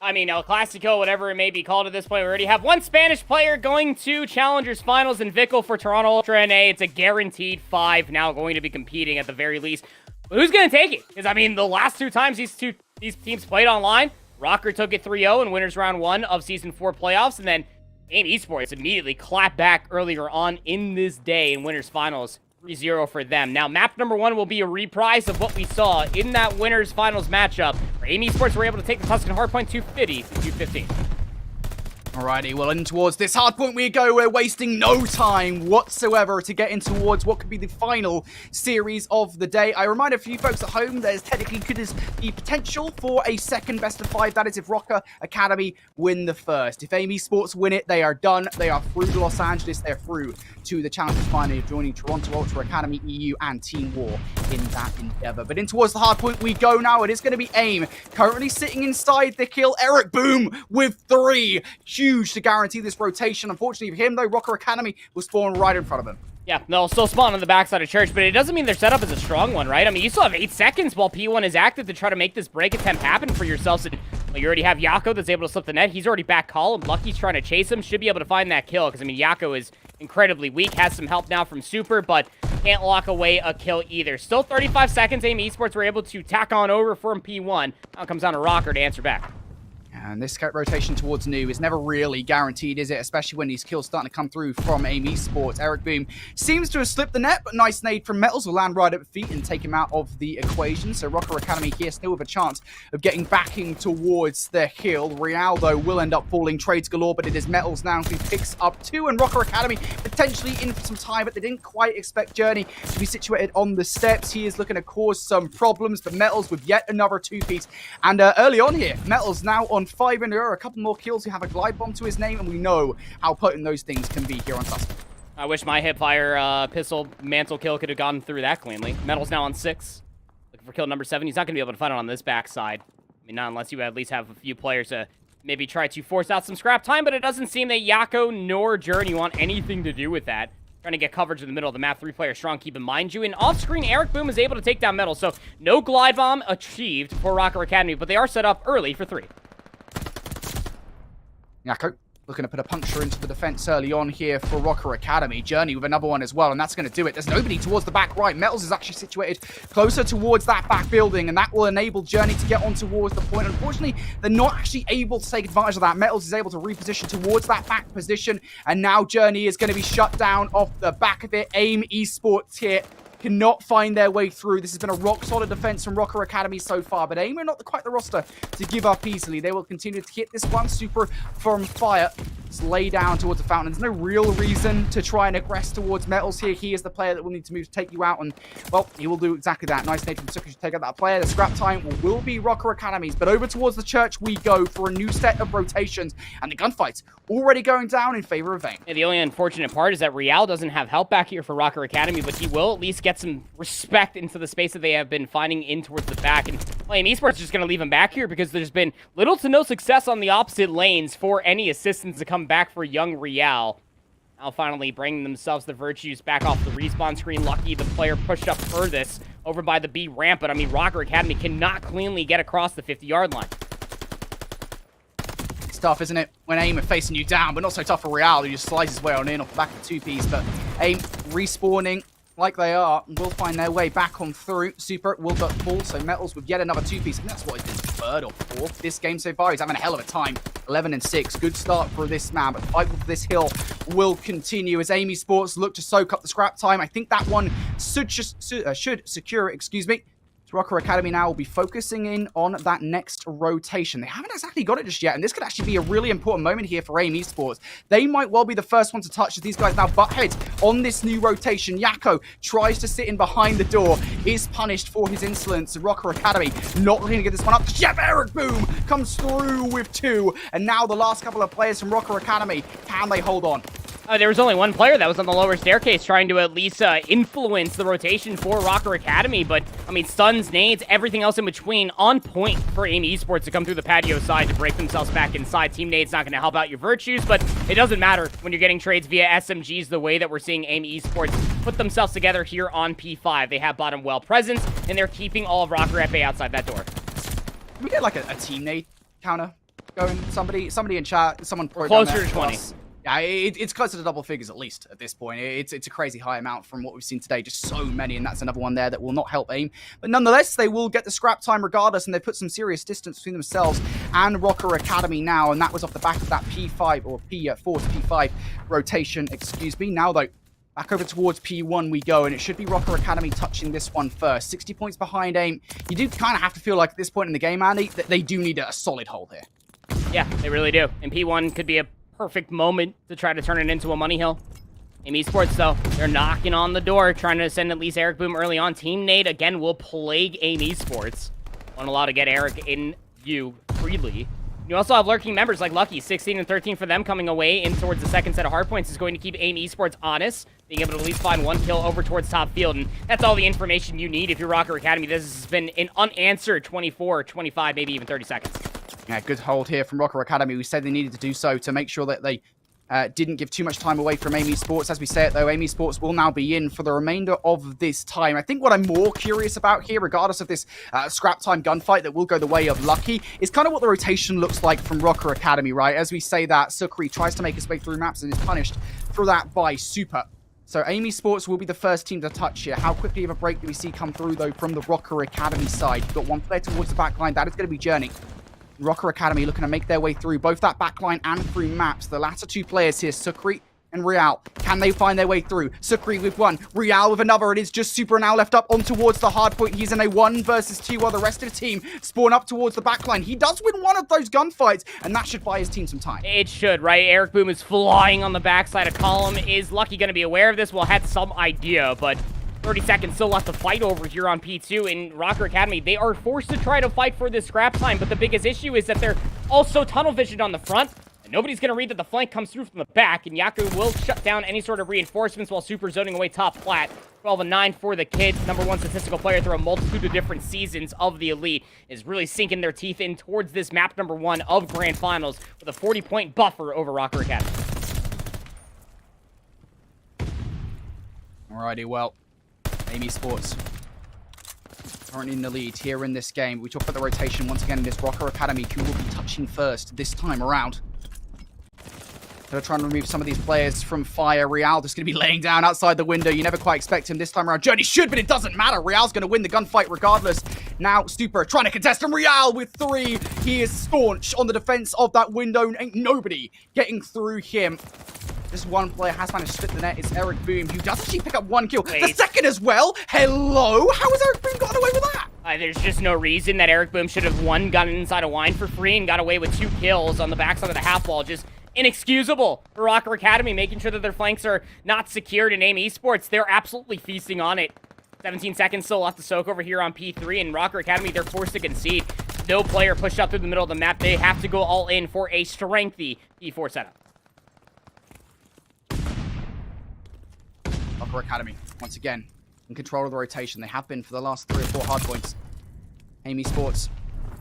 I mean, El Clasico, whatever it may be called at this point, we already have 1 Spanish player going to Challengers Finals in Vickle for Toronto Ultra NA. It's a guaranteed 5 now going to be competing at the very least. But who's going to take it? Because, I mean, the last 2 times these teams played online, Rocker took it 3-0 in winners round 1 of Season 4 playoffs, and then Aim Esports immediately clapped back earlier on in this day in winners finals. 3-0 for them. Now, map number 1 will be a reprise of what we saw in that winners finals matchup, where Amy Sports were able to take the Tuscan Hardpoint II 215.
Alrighty, well, in towards this hardpoint we go. We're wasting no time whatsoever to get in towards what could be the final series of the day. I remind a few folks at home, there's technically could be potential for a second best of 5. That is if Rocker Academy win the first. If Amy Sports win it, they are done. They are through to Los Angeles. They're through to the Challengers Final, joining Toronto Ultra Academy, EU, and Team War in that endeavor. But in towards the hardpoint we go now. It is going to be Aim, currently sitting inside the kill. Eric Boom with 3. Huge to guarantee this rotation. Unfortunately for him, though, Rocker Academy will spawn right in front of him.
Yeah, they'll still spawn on the backside of Church, but it doesn't mean their setup is a strong one, right? I mean, you still have 8 seconds while P1 is active to try to make this break attempt happen for yourselves. And well, you already have Yako that's able to slip the net. He's already back column. Lucky's trying to chase him. Should be able to find that kill because, I mean, Yako is incredibly weak. Has some help now from Super, but can't lock away a kill either. Still 35 seconds. Aim Esports were able to tack on over from P1. Now comes down to Rocker to answer back.
And this rotation towards New is never really guaranteed, is it? Especially when these kills starting to come through from Aim Esports. Eric Boom seems to have slipped the net, but nice nade from Metals will land right at feet and take him out of the equation. So Rocker Academy here still with a chance of getting backing towards the hill. Real, though, will end up falling. Trades galore, but it is Metals now who picks up 2. And Rocker Academy potentially in for some time, but they didn't quite expect Journey to be situated on the steps. He is looking to cause some problems, but Metals with yet another 2-piece. And early on here, Metals now on 5 in a row, a couple more kills. We have a glide bomb to his name, and we know how potent those things can be here on Tuscan.
I wish my hipfire pistol mantle kill could have gone through that cleanly. Metal's now on 6. Looking for kill number 7. He's not going to be able to find it on this backside. I mean, not unless you at least have a few players to maybe try to force out some scrap time, but it doesn't seem that Yako nor Journey want anything to do with that. Trying to get coverage in the middle of the map. 3-player strong, keep in mind you. And off-screen, Eric Boom is able to take down Metal, so no glide bomb achieved for Rocker Academy, but they are set up early for 3.
Yako looking to put a puncture into the defense early on here for Rocker Academy. Journey with another one as well, and that's going to do it. There's nobody towards the back right. Metals is actually situated closer towards that back building, and that will enable Journey to get on towards the point. Unfortunately, they're not actually able to take advantage of that. Metals is able to reposition towards that back position, and now Journey is going to be shut down off the back of it. Aim Esports here cannot find their way through. This has been a rock-solid defense from Rocker Academy so far, but Aim are not quite the roster to give up easily. They will continue to hit this one. Super from Fire. Just lay down towards the fountain. There's no real reason to try and aggress towards Metals here. He is the player that will need to move to take you out, and, well, he will do exactly that. Nice nade from Suka to take out that player. The scrap time will be Rocker Academy's, but over towards the church we go for a new set of rotations, and the gunfight's already going down in favor of Aim.
Yeah, the only unfortunate part is that Real doesn't have help back here for Rocker Academy, but he will at least get some respect into the space that they have been finding in towards the back. And well, Aim Esports is just going to leave him back here because there's been little to no success on the opposite lanes for any assistance to come back for young Real. Now finally bringing themselves the virtues back off the respawn screen. Lucky the player pushed up furthest over by the B ramp, but I mean, Rocker Academy cannot cleanly get across the 50-yard line.
It's tough, isn't it? When Aim are facing you down, but not so tough for Real, who just slices his way on in off the back of the 2-piece. But Aim respawning like they are, will find their way back on through. Super will but fall, so Metals with yet another 2-piece. And that's what he's been third or fourth this game so far. He's having a hell of a time. 11-6. Good start for this man, but the fight with this hill will continue as Amy Sports look to soak up the scrap time. I think that one should secure, excuse me. Rocker Academy now will be focusing in on that next rotation. They haven't exactly got it just yet, and this could actually be a really important moment here for AIM Esports. They might well be the first one to touch as these guys now butt heads on this new rotation. Yako tries to sit in behind the door, is punished for his insolence. Rocker Academy not looking to get this one up. Chef Eric Boom comes through with 2, and now the last couple of players from Rocker Academy, can they hold on?
There was only one player that was on the lower staircase trying to at least influence the rotation for Rocker Academy, but, I mean, stuns, nades, everything else in between on point for AIM Esports to come through the patio side to break themselves back inside. Team nades not going to help out your virtues, but it doesn't matter when you're getting trades via SMGs the way that we're seeing AIM Esports put themselves together here on P5. They have bottom well presence, and they're keeping all of Rocker FA outside that door.
Can we get, like, a team nade counter going? Somebody in chat, someone...
Closer to 20.
Yeah, it's closer to double figures at least at this point. It's a crazy high amount from what we've seen today. Just so many, and that's another one there that will not help AIM. But nonetheless, they will get the scrap time regardless, and they put some serious distance between themselves and Rocker Academy now, and that was off the back of that P5 or P4 to P5 rotation, excuse me. Now, though, back over towards P1 we go, and it should be Rocker Academy touching this one first. 60 points behind AIM. You do kind of have to feel like at this point in the game, Andy, that they do need a solid hold here.
Yeah, they really do. And P1 could be a perfect moment to try to turn it into a money hill. AIM Esports, though, they're knocking on the door, trying to send at least Eric Boom early on. Team nade, again, will plague AIM Esports. Won't allow to get Eric in view freely. You also have lurking members like Lucky, 16 and 13 for them coming away in towards the second set of hardpoints is going to keep AIM Esports honest, being able to at least find one kill over towards top field. And that's all the information you need if you're Rocker Academy. This has been an unanswered 24, 25, maybe even 30 seconds.
Yeah, good hold here from Rocker Academy. We said they needed to do so to make sure that they didn't give too much time away from AIM Esports. As we say it, though, AIM Esports will now be in for the remainder of this time. I think what I'm more curious about here, regardless of this scrap time gunfight that will go the way of Lucky, is kind of what the rotation looks like from Rocker Academy, right? As we say that, Sukri tries to make his way through maps and is punished for that by Super. So AIM Esports will be the first team to touch here. How quickly of a break do we see come through, though, from the Rocker Academy side? You've got one player towards the back line. That is going to be Journey. Rocker Academy looking to make their way through both that backline and through maps. The latter two players here, Sukri and Real. Can they find their way through? Sukri with one, Real with another. It is just Super now left up on towards the hard point. He's in a 1 versus 2 while the rest of the team spawn up towards the backline. He does win one of those gunfights, and that should buy his team some time.
It should, right? Eric Boom is flying on the backside of column. Is Lucky going to be aware of this? Well, had some idea, but 30 seconds still left to fight over here on P2 in Rocker Academy. They are forced to try to fight for this scrap time, but the biggest issue is that they're also tunnel visioned on the front, and nobody's going to read that the flank comes through from the back, and Yaku will shut down any sort of reinforcements while super zoning away top flat. 12 and 9 for the kids. Number 1 statistical player through a multitude of different seasons of the Elite is really sinking their teeth in towards this map number 1 of Grand Finals with a 40-point buffer over Rocker Academy.
Alrighty, well, AIM Esports currently in the lead here in this game. We talk about the rotation once again in this Rocker Academy, who will be touching first this time around. They're trying to remove some of these players from fire. Real just going to be laying down outside the window. You never quite expect him this time around. Journey should, but it doesn't matter. Real's going to win the gunfight regardless. Now, Super trying to contest him. Real with 3. He is staunch on the defense of that window. Ain't nobody getting through him. Just one player has managed to split the net. It's Eric Boom, who does actually pick up 1 kill.
Wait.
The second as well. Hello? How has Eric Boom gotten away with that?
There's just no reason that Eric Boom should have gotten inside a wine for free and got away with 2 kills on the backside of the half wall. Just inexcusable for Rocker Academy, making sure that their flanks are not secured in AIM Esports. They're absolutely feasting on it. 17 seconds still left to soak over here on P3, and Rocker Academy, they're forced to concede. No player pushed up through the middle of the map. They have to go all in for a strengthy P4 setup.
Rocker Academy, once again, in control of the rotation. They have been for the last 3 or 4 hardpoints. AIM Esports.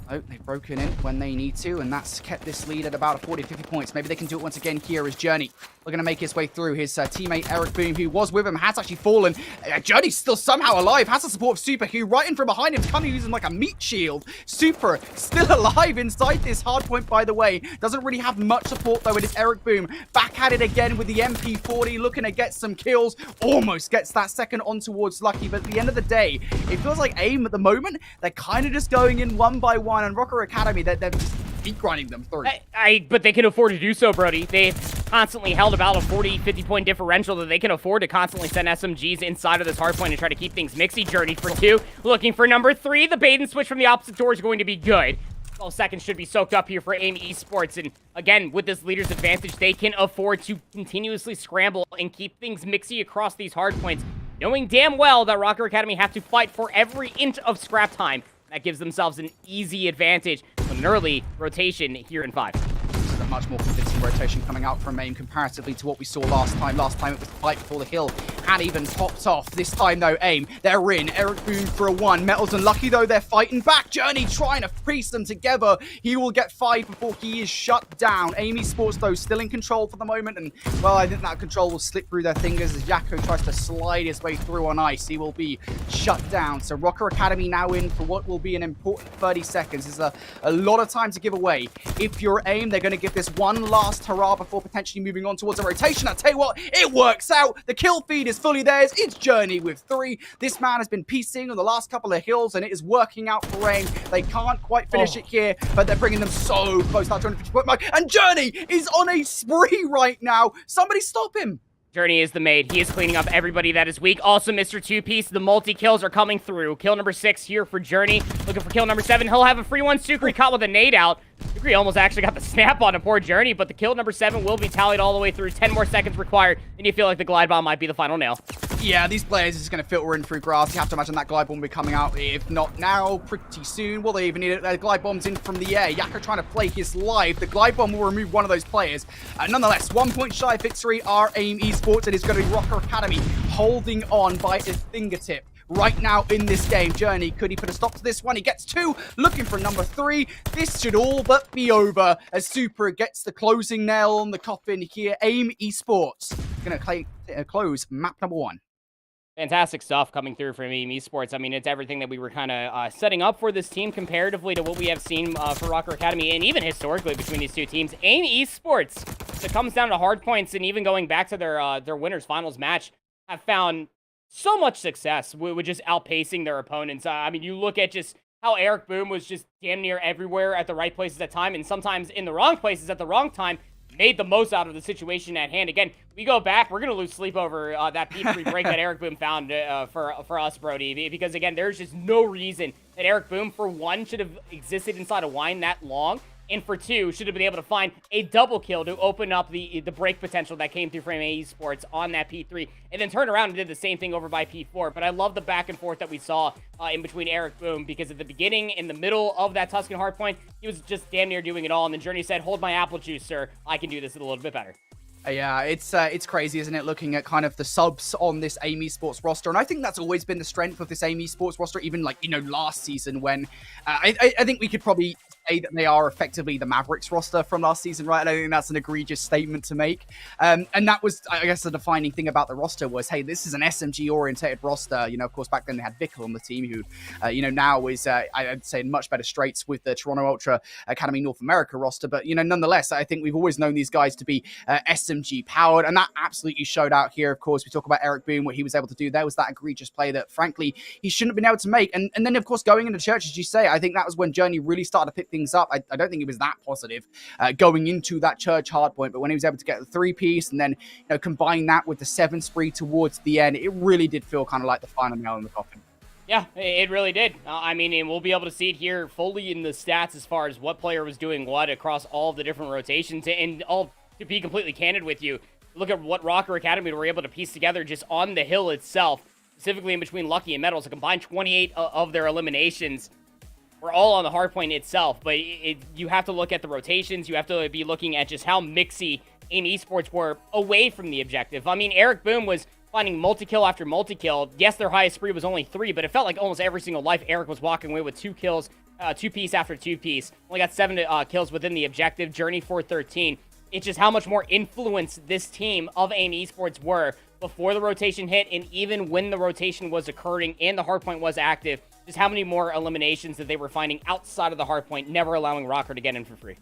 Oh, they've broken in when they need to, and that's kept this lead at about 40-50 points. Maybe they can do it once again here as Journey looking to make his way through. His teammate Eric Boom, who was with him, has actually fallen. Journey's still somehow alive, has the support of Super, who right in from behind him is kind of using like a meat shield. Super still alive inside this hardpoint, by the way. Doesn't really have much support, though. It is Eric Boom back at it again with the MP40, looking to get some kills. Almost gets that second on towards Lucky, but at the end of the day, it feels like AIM at the moment, they're kind of just going in one by one, and Rocker Academy, they're just deep grinding them through.
But they can afford to do so, Brody. They've constantly held about a 40, 50-point differential that they can afford to constantly send SMGs inside of this hardpoint and try to keep things mixy. Journey for 2, looking for number 3. The bait and switch from the opposite door is going to be good. 12 seconds should be soaked up here for AIM Esports, and again, with this leader's advantage, they can afford to continuously scramble and keep things mixy across these hardpoints, knowing damn well that Rocker Academy have to fight for every inch of scrap time. That gives themselves an easy advantage with an early rotation here in 5.
This is a much more convincing rotation coming out from AIM comparatively to what we saw last time. Last time it was the fight before the hill and even popped off. This time though, AIM, they're in. Eric Boom for a 1. Metals unlucky though, they're fighting back. Journey trying to piece them together. He will get 5 before he is shut down. AIM Esports though still in control for the moment, and well, I think that control will slip through their fingers as Yakko tries to slide his way through on ice. He will be shut down. So Rocker Academy now in for what will be an important 30 seconds. There's a lot of time to give away. If you're AIM, they're going to give this one last hurrah before potentially moving on towards a rotation. I tell you what, it works out. The kill feed is fully theirs. It's Journey with 3. This man has been piecing on the last couple of hills, and it is working out for AIM. They can't quite finish it here, but they're bringing them so close to that 250-point mark. And Journey is on a spree right now. Somebody stop him.
Journey is the mate. He is cleaning up everybody that is weak. Also, Mr. Two-Piece, the multi-kills are coming through. Kill number 6 here for Journey. Looking for kill number 7. He'll have a free one. Sukri caught with a nade out. Sukri almost actually got the snap on a poor Journey, but the kill number 7 will be tallied all the way through. 10 more seconds required, and you feel like the glide bomb might be the final nail.
Yeah, these players are just going to filter in through grass. You have to imagine that glide bomb will be coming out, if not now, pretty soon. Will they even need it? The glide bomb's in from the air. Yakko trying to flake his life. The glide bomb will remove one of those players. Nonetheless, 1 point shy of victory are AIM Esports. It is going to be Rocker Academy holding on by his fingertip. Right now in this game, Journey, could he put a stop to this one? He gets 2, looking for number 3. This should all but be over as Super gets the closing nail on the coffin here. AIM Esports going to close map number 1.
Fantastic stuff coming through from AIM Esports. I mean, it's everything that we were kind of setting up for this team comparatively to what we have seen for Rocker Academy and even historically between these two teams. AIM Esports, it comes down to hard points and even going back to their winners finals match, have found so much success with just outpacing their opponents. I mean, you look at just how Eric Boom was just damn near everywhere at the right places at time and sometimes in the wrong places at the wrong time, made the most out of the situation at hand. Again, we go back, we're going to lose sleep over that P3 break that Eric Boom found for us, Brody, because again, there's just no reason that Eric Boom, for 1, should have existed inside a wine that long, and for 2, should have been able to find a double kill to open up the break potential that came through from AIM Esports on that P3, and then turn around and did the same thing over by P4. But I love the back and forth that we saw in between Eric Boom, because at the beginning, in the middle of that Tuscan hardpoint, he was just damn near doing it all, and then Journey said, hold my apple juice, sir. I can do this a little bit better.
Yeah, it's crazy, isn't it, looking at kind of the subs on this AIM Esports roster, and I think that's always been the strength of this AIM Esports roster, even like, you know, last season when I think we could probably say that they are effectively the Mavericks roster from last season, right? I don't think that's an egregious statement to make. And that was, I guess, the defining thing about the roster was, hey, this is an SMG-orientated roster. You know, of course, back then they had Vickle on the team who, you know, now is, I'd say, in much better straits with the Toronto Ultra Academy North America roster. But, you know, nonetheless, I think we've always known these guys to be SMG-powered, and that absolutely showed out here. Of course, we talk about Eric Boom, what he was able to do. There was that egregious play that, frankly, he shouldn't have been able to make. And then, of course, going into church, as you say, I think that was when Journey really started to pick things up. I don't think he was that positive going into that church hardpoint, but when he was able to get the 3-piece and then, you know, combine that with the 7 spree towards the end, it really did feel kind of like the final nail in the coffin.
Yeah, it really did. I mean, and we'll be able to see it here fully in the stats as far as what player was doing what across all of the different rotations. And all, to be completely candid with you, look at what Rocker Academy were able to piece together just on the hill itself, specifically in between Lucky and Metals, a combined 28 of their eliminations were all on the hardpoint itself. But you have to look at the rotations. You have to be looking at just how mixy AIM Esports were away from the objective. I mean, Eric Boom was finding multi-kill after multi-kill. Yes, their highest spree was only 3, but it felt like almost every single life Eric was walking away with 2 kills, 2-piece after 2-piece. Only got 7 kills within the objective. Journey for 13. It's just how much more influence this team of AIM Esports were before the rotation hit, and even when the rotation was occurring and the hardpoint was active, just how many more eliminations that they were finding outside of the hardpoint, never allowing Rocker to get in for free.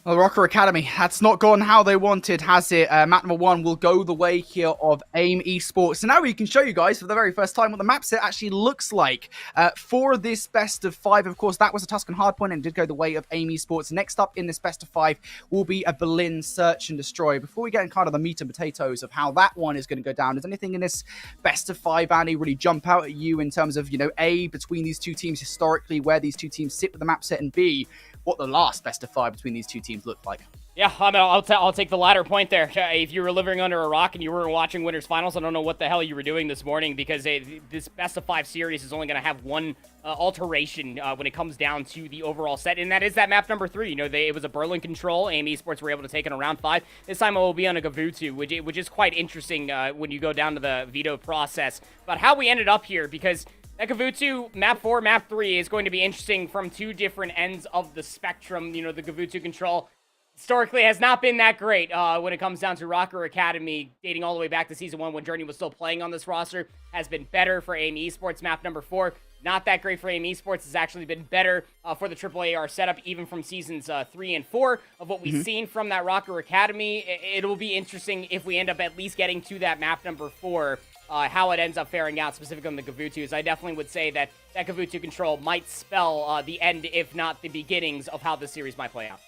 Well, Rocker Academy, that's not gone how they wanted, has it? Map number 1 will go the way here of AIM Esports. So now we can show you guys for the very first time what the map set actually looks like for this best of 5. Of course, that was a Tuscan Hardpoint and did go the way of AIM Esports. Next up in this best of 5 will be a Berlin Search and Destroy. Before we get in kind of the meat and potatoes of how that one is going to go down, does anything in this best of 5, Andy, really jump out at you in terms of, you know, A, between these two teams historically, where these two teams sit with the map set, and B, what the last best of 5 between these two teams looked like?
Yeah, I'll take the latter point there. If you were living under a rock and you weren't watching Winners Finals, I don't know what the hell you were doing this morning, because this best of 5 series is only going to have one alteration when it comes down to the overall set, and that is that map number 3. You know, it was a Berlin control. AIM Esports were able to take it in round 5. This time it will be on a Gavutu, which is quite interesting when you go down to the veto process. But how we ended up here, because that Gavutu, map 4, map 3 is going to be interesting from 2 different ends of the spectrum. You know, the Gavutu control historically has not been that great when it comes down to Rocker Academy, dating all the way back to Season 1 when Journey was still playing on this roster. Has been better for AIM Esports. Map number 4, not that great for AIM Esports. Has actually been better for the AAAR setup, even from Seasons 3 and 4 of what we've seen from that Rocker Academy. It'll be interesting if we end up at least getting to that map number 4, how it ends up faring out, specifically on the Gavutus. I definitely would say that that Gavutu control might spell the end, if not the beginnings, of how this series might play out.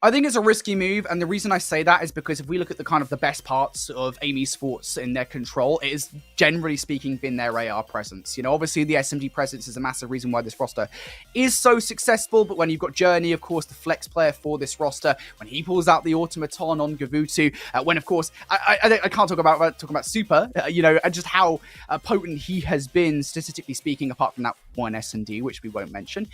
I think it's a risky move, and the reason I say that is because if we look at the kind of the best parts of AIM Esports in their control, it has generally speaking been their AR presence. You know, obviously the SMG presence is a massive reason why this roster is so successful, but when you've got Journey, of course, the flex player for this roster, when he pulls out the automaton on Gavutu, when of course, I can't talk about Super, you know, and just how potent he has been statistically speaking, apart from that one SnD, which we won't mention.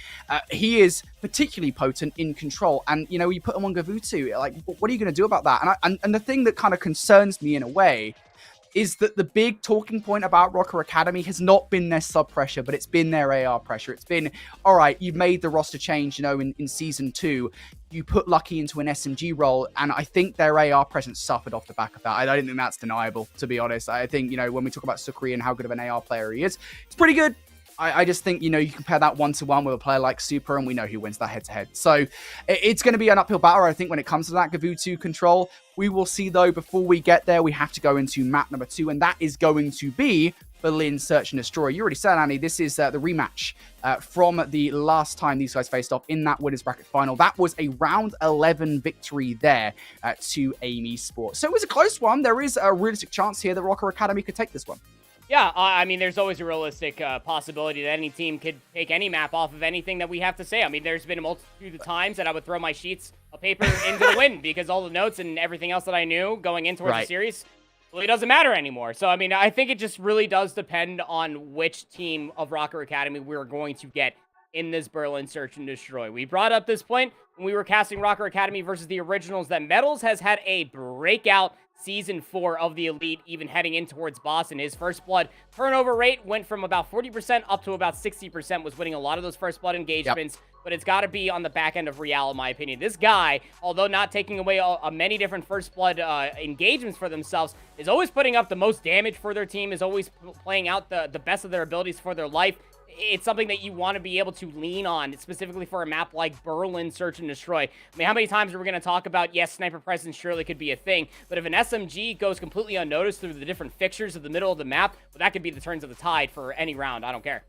He is particularly potent in control, and you know, you put him on Gavutu, like, what are you going to do about that? And the thing that kind of concerns me in a way is that the big talking point about Rocker Academy has not been their sub pressure, but it's been their AR pressure. It's been, all right, you've made the roster change, you know, in Season 2, you put Lucky into an SMG role, and I think their AR presence suffered off the back of that. I don't think that's deniable, to be honest. I think, you know, when we talk about Sukri and how good of an AR player he is, it's pretty good. I just think, you know, you compare that 1-to-1 with a player like Super, and we know who wins that head-to-head. So it's going to be an uphill battle, I think, when it comes to that Gavutu control. We will see, though, before we get there, we have to go into map number 2, and that is going to be Berlin Search and Destroy. You already said, Annie, this is the rematch from the last time these guys faced off in that winners bracket final. That was a round 11 victory there to AIM Esports. So it was a close one. There is a realistic chance here that Rocker Academy could take this one.
Yeah, I mean, there's always a realistic possibility that any team could take any map off of anything that we have to say. I mean, there's been a multitude of times that I would throw my sheets of paper into the wind because all the notes and everything else that I knew going in towards the series really doesn't matter anymore. So, I mean, I think it just really does depend on which team of Rocker Academy we're going to get in this Berlin Search and Destroy. We brought up this point when we were casting Rocker Academy versus the Originals that Metals has had a breakout Season 4 of the Elite, even heading in towards Boston. His First Blood turnover rate went from about 40% up to about 60%, was winning a lot of those First Blood engagements, but it's got to be on the back end of Real, in my opinion. This guy, although not taking away many different First Blood engagements for themselves, is always putting up the most damage for their team, is always playing out the best of their abilities for their life. It's something that you want to be able to lean on, specifically for a map like Berlin Search and Destroy. I mean, how many times are we going to talk about, yes, sniper presence surely could be a thing, but if an SMG goes completely unnoticed through the different fixtures of the middle of the map, well, that could be the turns of the tide for any round. I don't care.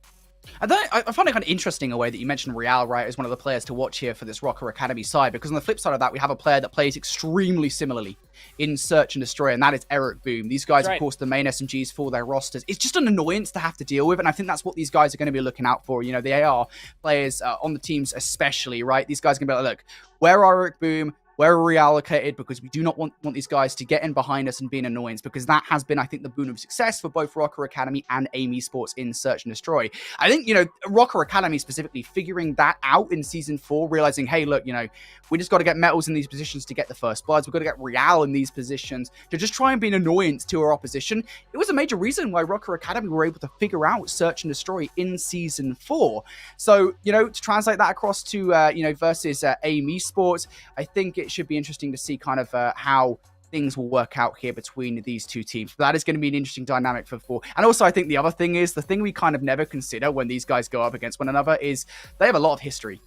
I find it kind of interesting a way that you mentioned Real, right, as one of the players to watch here for this Rocker Academy side, because on the flip side of that, we have a player that plays extremely similarly in Search and Destroy, and that is Eric Boom. These guys, of course, the main SMGs for their rosters. It's just an annoyance to have to deal with, and I think that's what these guys are going to be looking out for. You know, the AR players on the teams especially, right? These guys are going to be like, look, where are Eric Boom? Where are we allocated? Because we do not want these guys to get in behind us and be an annoyance, because that has been, I think, the boon of success for both Rocker Academy and AIM Esports in Search and Destroy. I think, you know, Rocker Academy specifically figuring that out in Season 4, realizing, hey, look, you know, we just got to get Metals in these positions to get the First Bloods. We've got to get Real in these positions to just try and be an annoyance to our opposition. It was a major reason why Rocker Academy were able to figure out Search and Destroy in Season 4. So, you know, to translate that across to, you know, versus AIM Esports, I think it should be interesting to see kind of how things will work out here between these two teams. But that is going to be an interesting dynamic for 4. And also, I think the other thing is, the thing we kind of never consider when these guys go up against one another is they have a lot of history.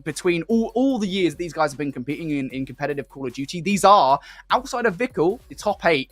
Between all the years these guys have been competing in competitive Call of Duty, these are, outside of Vickle, the top 8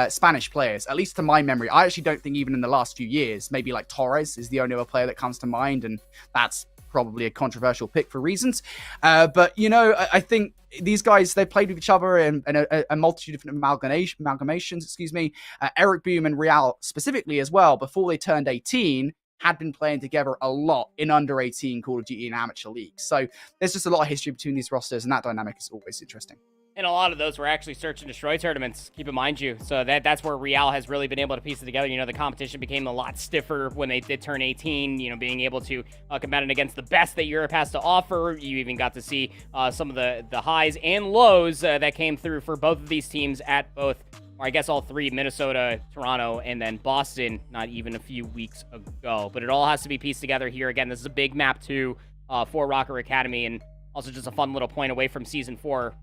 Spanish players, at least to my memory. I actually don't think even in the last few years, maybe like Torres is the only other player that comes to mind, and that's probably a controversial pick for reasons. But, I think these guys, they've played with each other in a multitude of different amalgamations, Eric Boom and Real specifically as well, before they turned 18, had been playing together a lot in under 18 Call of Duty and amateur leagues. So there's just a lot of history between these rosters, and that dynamic is always interesting.
And a lot of those were actually search and destroy tournaments, keep in mind you. So that's where Real has really been able to piece it together. The competition became a lot stiffer when they did turn 18, being able to compete against the best that Europe has to offer. You even got to see some of the highs and lows that came through for both of these teams at both, or I guess all 3, Minnesota, Toronto, and then Boston, not even a few weeks ago. But it all has to be pieced together here. Again, this is a big map too for Rocker Academy, and also just a fun little point away from Season 4.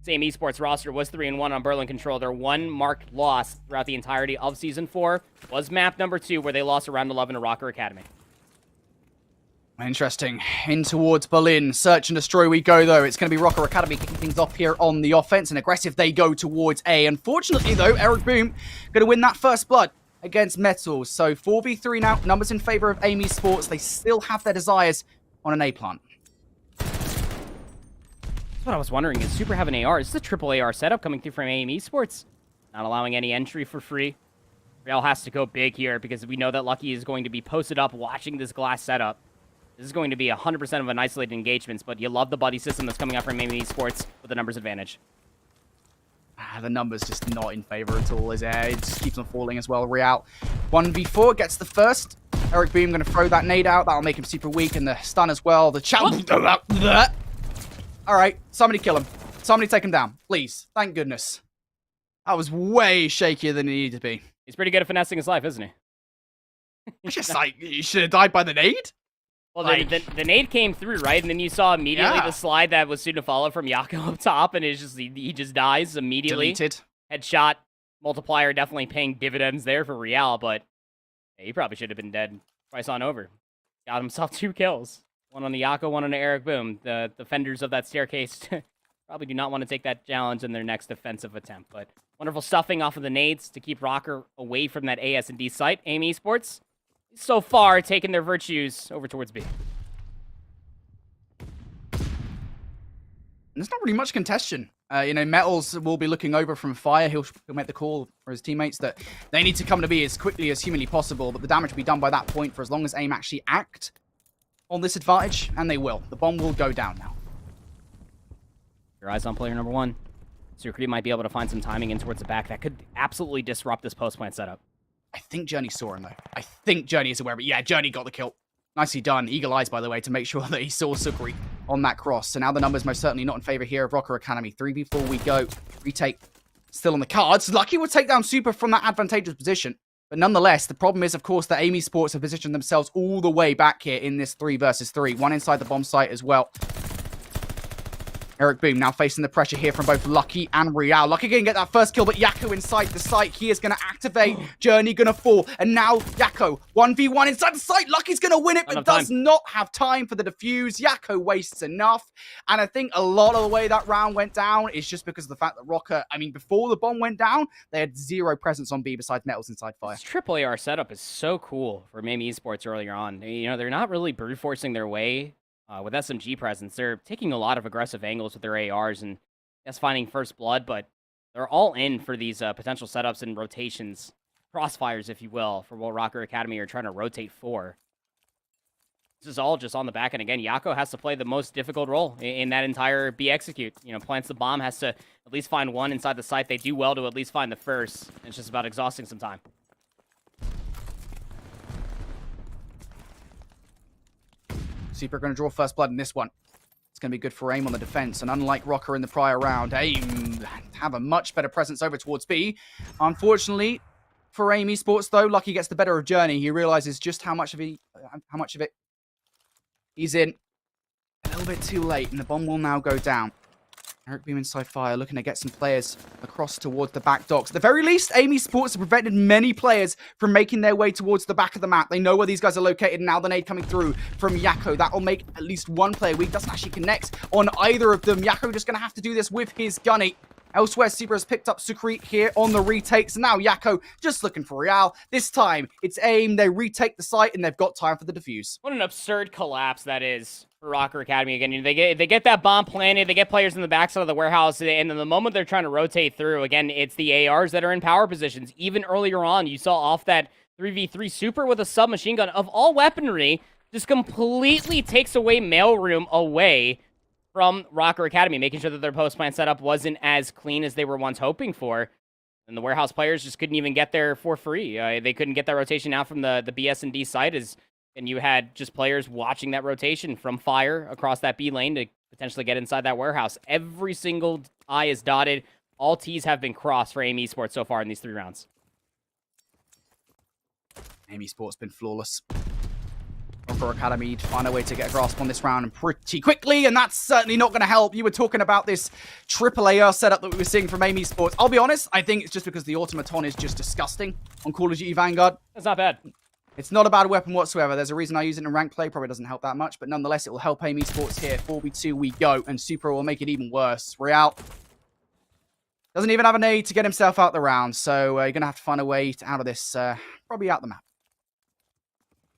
Same esports roster was 3-1 on Berlin Control. Their one marked loss throughout the entirety of Season 4 was map number 2, where they lost around 11 to Rocker Academy.
Interesting. In towards Berlin. Search and destroy we go, though. It's going to be Rocker Academy kicking things off here on the offense, and aggressive they go towards A. Unfortunately, though, Eric Boom going to win that first blood against Metals. So 4v3 now. Numbers in favor of AIM Esports. They still have their desires on an A plant.
What I was wondering is Super have an AR. Is this a triple AR setup coming through from AIM Esports? Not allowing any entry for free. Real has to go big here because we know that Lucky is going to be posted up watching this glass setup. This is going to be 100% of an isolated engagements, but you love the buddy system that's coming out from AIM Esports with the numbers advantage.
The numbers just not in favor at all, is it? It just keeps on falling as well. Real 1v4 gets the first. Eric Boom going to throw that nade out. That'll make him super weak, and the stun as well. The challenge. All right, somebody kill him. Somebody take him down, please. Thank goodness. That was way shakier than it needed to be.
He's pretty good at finessing his life, isn't he?
It's just like, you should have died by the nade?
Well, the nade came through, right? And then you saw immediately the slide that was soon to follow from Yako up top, and it's just he just dies immediately.
Deleted.
Headshot multiplier definitely paying dividends there for Real, but he probably should have been dead twice on over. Got himself 2 kills. One on the Yako, one on the Eric Boom. The defenders of that staircase probably do not want to take that challenge in their next defensive attempt. But wonderful stuffing off of the nades to keep Rocker away from that A, S, and D site. AIM Esports, so far, taking their virtues over towards B.
There's not really much contention. Metals will be looking over from Fire. He'll make the call for his teammates that they need to come to B as quickly as humanly possible, but the damage will be done by that point for as long as AIM actually act on this advantage, and they will. The bomb will go down now.
Your eyes on player number 1. Sucrete might be able to find some timing in towards the back. That could absolutely disrupt this post-plant setup.
I think Journey saw him, though. I think Journey is aware of it. Yeah, Journey got the kill. Nicely done. Eagle eyes, by the way, to make sure that he saw Sucrete on that cross. So now the numbers most certainly not in favor here of Rocker Academy. 3v4 we go. Retake still on the cards. Lucky will take down Super from that advantageous position. But nonetheless, the problem is, of course, that AIM Esports have positioned themselves all the way back here in this 3 versus 3. One inside the bomb site as well. Eric Boom now facing the pressure here from both Lucky and Real. Lucky going to get that first kill, but Yako inside the site. He is going to activate. Journey going to fall. And now Yako, 1v1 inside the site. Lucky's going to win it, but does not have time for the defuse. Yako wastes enough. And I think a lot of the way that round went down is just because of the fact that Rocker, before the bomb went down, they had 0 presence on B besides Metals inside Fire.
This triple AR setup is so cool for AIM Esports earlier on. They're not really brute forcing their way with SMG presence. They're taking a lot of aggressive angles with their ARs and just finding first blood, but they're all in for these potential setups and rotations, crossfires, if you will, for what Rocker Academy are trying to rotate for. This is all just on the back end. Again, Yako has to play the most difficult role in that entire B execute. Plants the bomb, has to at least find one inside the site. They do well to at least find the first. It's just about exhausting some time.
Super going to draw first blood in this one. It's going to be good for AIM on the defense. And unlike Rocker in the prior round, AIM have a much better presence over towards B. Unfortunately, for AIM Esports, though, Lucky gets the better of Journey. He realizes just how much of it he's in. A little bit too late, and the bomb will now go down. Eric Beam inside fire, looking to get some players across towards the back docks. At the very least, Amy Sports have prevented many players from making their way towards the back of the map. They know where these guys are located, and now the nade coming through from Yako. That will make at least one player weak. Doesn't actually connect on either of them. Yako just going to have to do this with his gunny. Elsewhere, Super has picked up Sukri here on the retakes. Now Yako just looking for Real. This time, it's aim. They retake the site, and they've got time for the defuse.
What an absurd collapse that is for Rocker Academy again. They get that bomb planted. They get players in the backside of the warehouse, and then the moment they're trying to rotate through, again, it's the ARs that are in power positions. Even earlier on, you saw off that 3v3 Super with a submachine gun of all weaponry just completely takes away mailroom away from Rocker Academy, making sure that their post-plant setup wasn't as clean as they were once hoping for. And the warehouse players just couldn't even get there for free. They couldn't get that rotation out from the BSnD site, and you had just players watching that rotation from fire across that B lane to potentially get inside that warehouse. Every single I is dotted. All T's have been crossed for AIM Esports so far in these 3 rounds.
AIM Esports been flawless. Rocker Academy to find a way to get a grasp on this round pretty quickly, and that's certainly not going to help. You were talking about this triple AR setup that we were seeing from AIM Esports. I'll be honest, I think it's just because the Automaton is just disgusting on Call of Duty Vanguard.
That's not bad.
It's not a bad weapon whatsoever. There's a reason I use it in ranked play. Probably doesn't help that much, but nonetheless, it will help AIM Esports here. 4v2 we go, and Super will make it even worse. Real doesn't even have a nade to get himself out the round, so you're going to have to find a way out of this, probably out the map.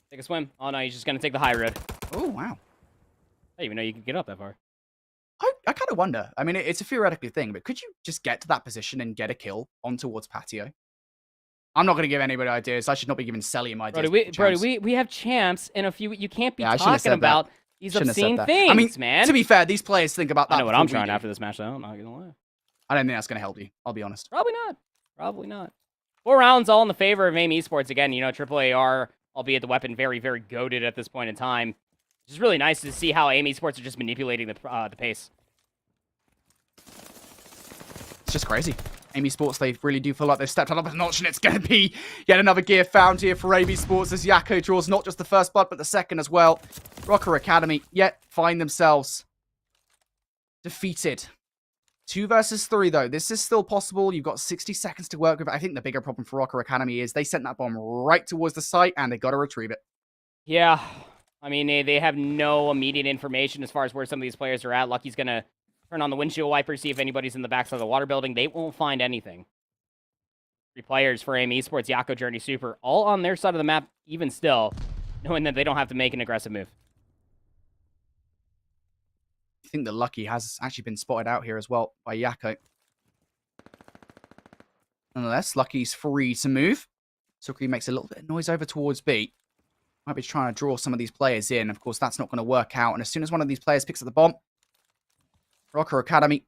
Take a swim. Oh, no, he's just going to take the high road.
Oh, wow.
I didn't even know you could get up that far.
I kind of wonder. I mean, it's a theoretical thing, but could you just get to that position and get a kill on towards patio? I'm not going to give anybody ideas. I should not be giving Celium ideas.
Brody, we have champs in a few... You can't be talking about these obscene things,
I mean,
man.
To be fair, these players think about that.
I know what I'm trying after this match, though. I'm not going to lie.
I don't think that's going to help you. I'll be honest.
Probably not. Probably not. 4 rounds all in the favor of AIM Esports. Again, you know, triple AR, albeit the weapon very, very goated at this point in time. It's just really nice to see how AIM Esports are just manipulating the pace.
It's just crazy. AIM Esports, they really do feel like they've stepped up a notch, and it's going to be yet another gear found here for AIM Esports as Yako draws not just the first blood, but the second as well. Rocker Academy yet find themselves defeated. 2 versus 3, though. This is still possible. You've got 60 seconds to work with. I think the bigger problem for Rocker Academy is they sent that bomb right towards the site, and they got to retrieve it.
Yeah. I mean, they have no immediate information as far as where some of these players are at. Lucky's going to turn on the windshield wiper, see if anybody's in the backside of the water building. They won't find anything. 3 players for AIM Esports, Yako, Journey, Super, all on their side of the map, even still, knowing that they don't have to make an aggressive move.
I think that Lucky has actually been spotted out here as well by Yako. Nonetheless, Lucky's free to move. Sukri makes a little bit of noise over towards B. Might be trying to draw some of these players in. Of course, that's not going to work out. And as soon as one of these players picks up the bomb, Rocker Academy,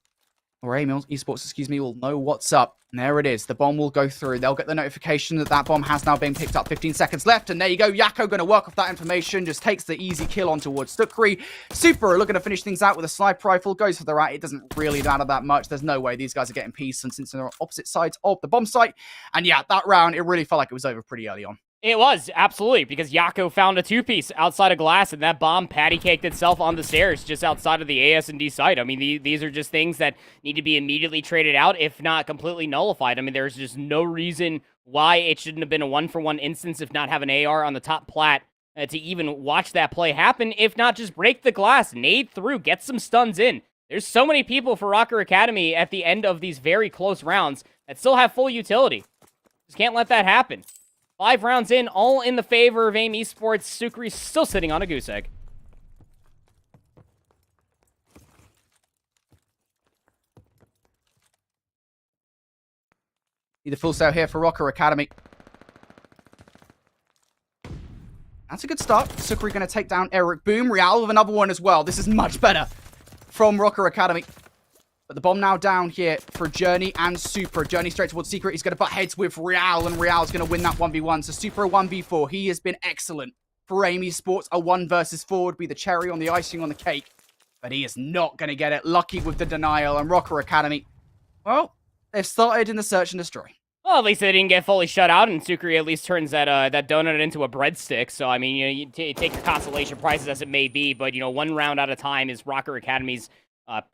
or AIM Esports, excuse me, will know what's up. And there it is. The bomb will go through. They'll get the notification that that bomb has now been picked up. 15 seconds left. And there you go. Yako going to work off that information. Just takes the easy kill on towards Stukri. Super looking to finish things out with a sniper rifle. Goes for the rat. It doesn't really matter that much. There's no way these guys are getting peace since they're on opposite sides of the bomb site. And yeah, that round, it really felt like it was over pretty early on.
It was, absolutely, because Yako found a 2-piece outside of glass, and that bomb patty-caked itself on the stairs just outside of the ASnD site. I mean, these are just things that need to be immediately traded out, if not completely nullified. I mean, there's just no reason why it shouldn't have been a 1-for-1 instance, if not have an AR on the top plat, to even watch that play happen, if not just break the glass, nade through, get some stuns in. There's so many people for Rocker Academy at the end of these very close rounds that still have full utility. Just can't let that happen. 5 rounds in, all in the favor of AIM Esports. Sukri still sitting on a goose egg.
Need a full sale here for Rocker Academy. That's a good start. Sukri going to take down Eric Boom. Real with another one as well. This is much better from Rocker Academy. But the bomb now down here for Journey and Super. Journey straight towards Secret. He's going to butt heads with Real, and Real's going to win that 1v1. So Super a 1v4. He has been excellent for AIM Esports. A 1 versus 4 would be the cherry on the icing on the cake. But he is not going to get it. Lucky with the denial. And Rocker Academy, well, they've started in the search and destroy.
Well, at least they didn't get fully shut out, and Sukri at least turns that donut into a breadstick. So, I mean, you take your consolation prizes as it may be, but, 1 round at a time is Rocker Academy's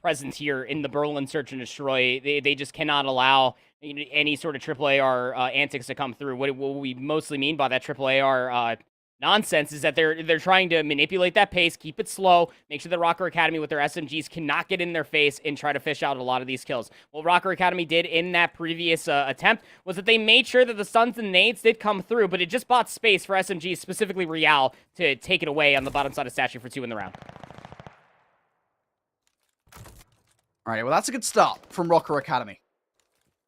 presence here in the Berlin Search and Destroy. They just cannot allow any sort of AAAR antics to come through. What we mostly mean by that AAAR nonsense is that they're trying to manipulate that pace, keep it slow, make sure that Rocker Academy with their SMGs cannot get in their face and try to fish out a lot of these kills. What Rocker Academy did in that previous attempt was that they made sure that the stuns and nades did come through, but it just bought space for SMGs, specifically Real, to take it away on the bottom side of Statue for 2 in the round.
All right, well, that's a good start from Rocker Academy.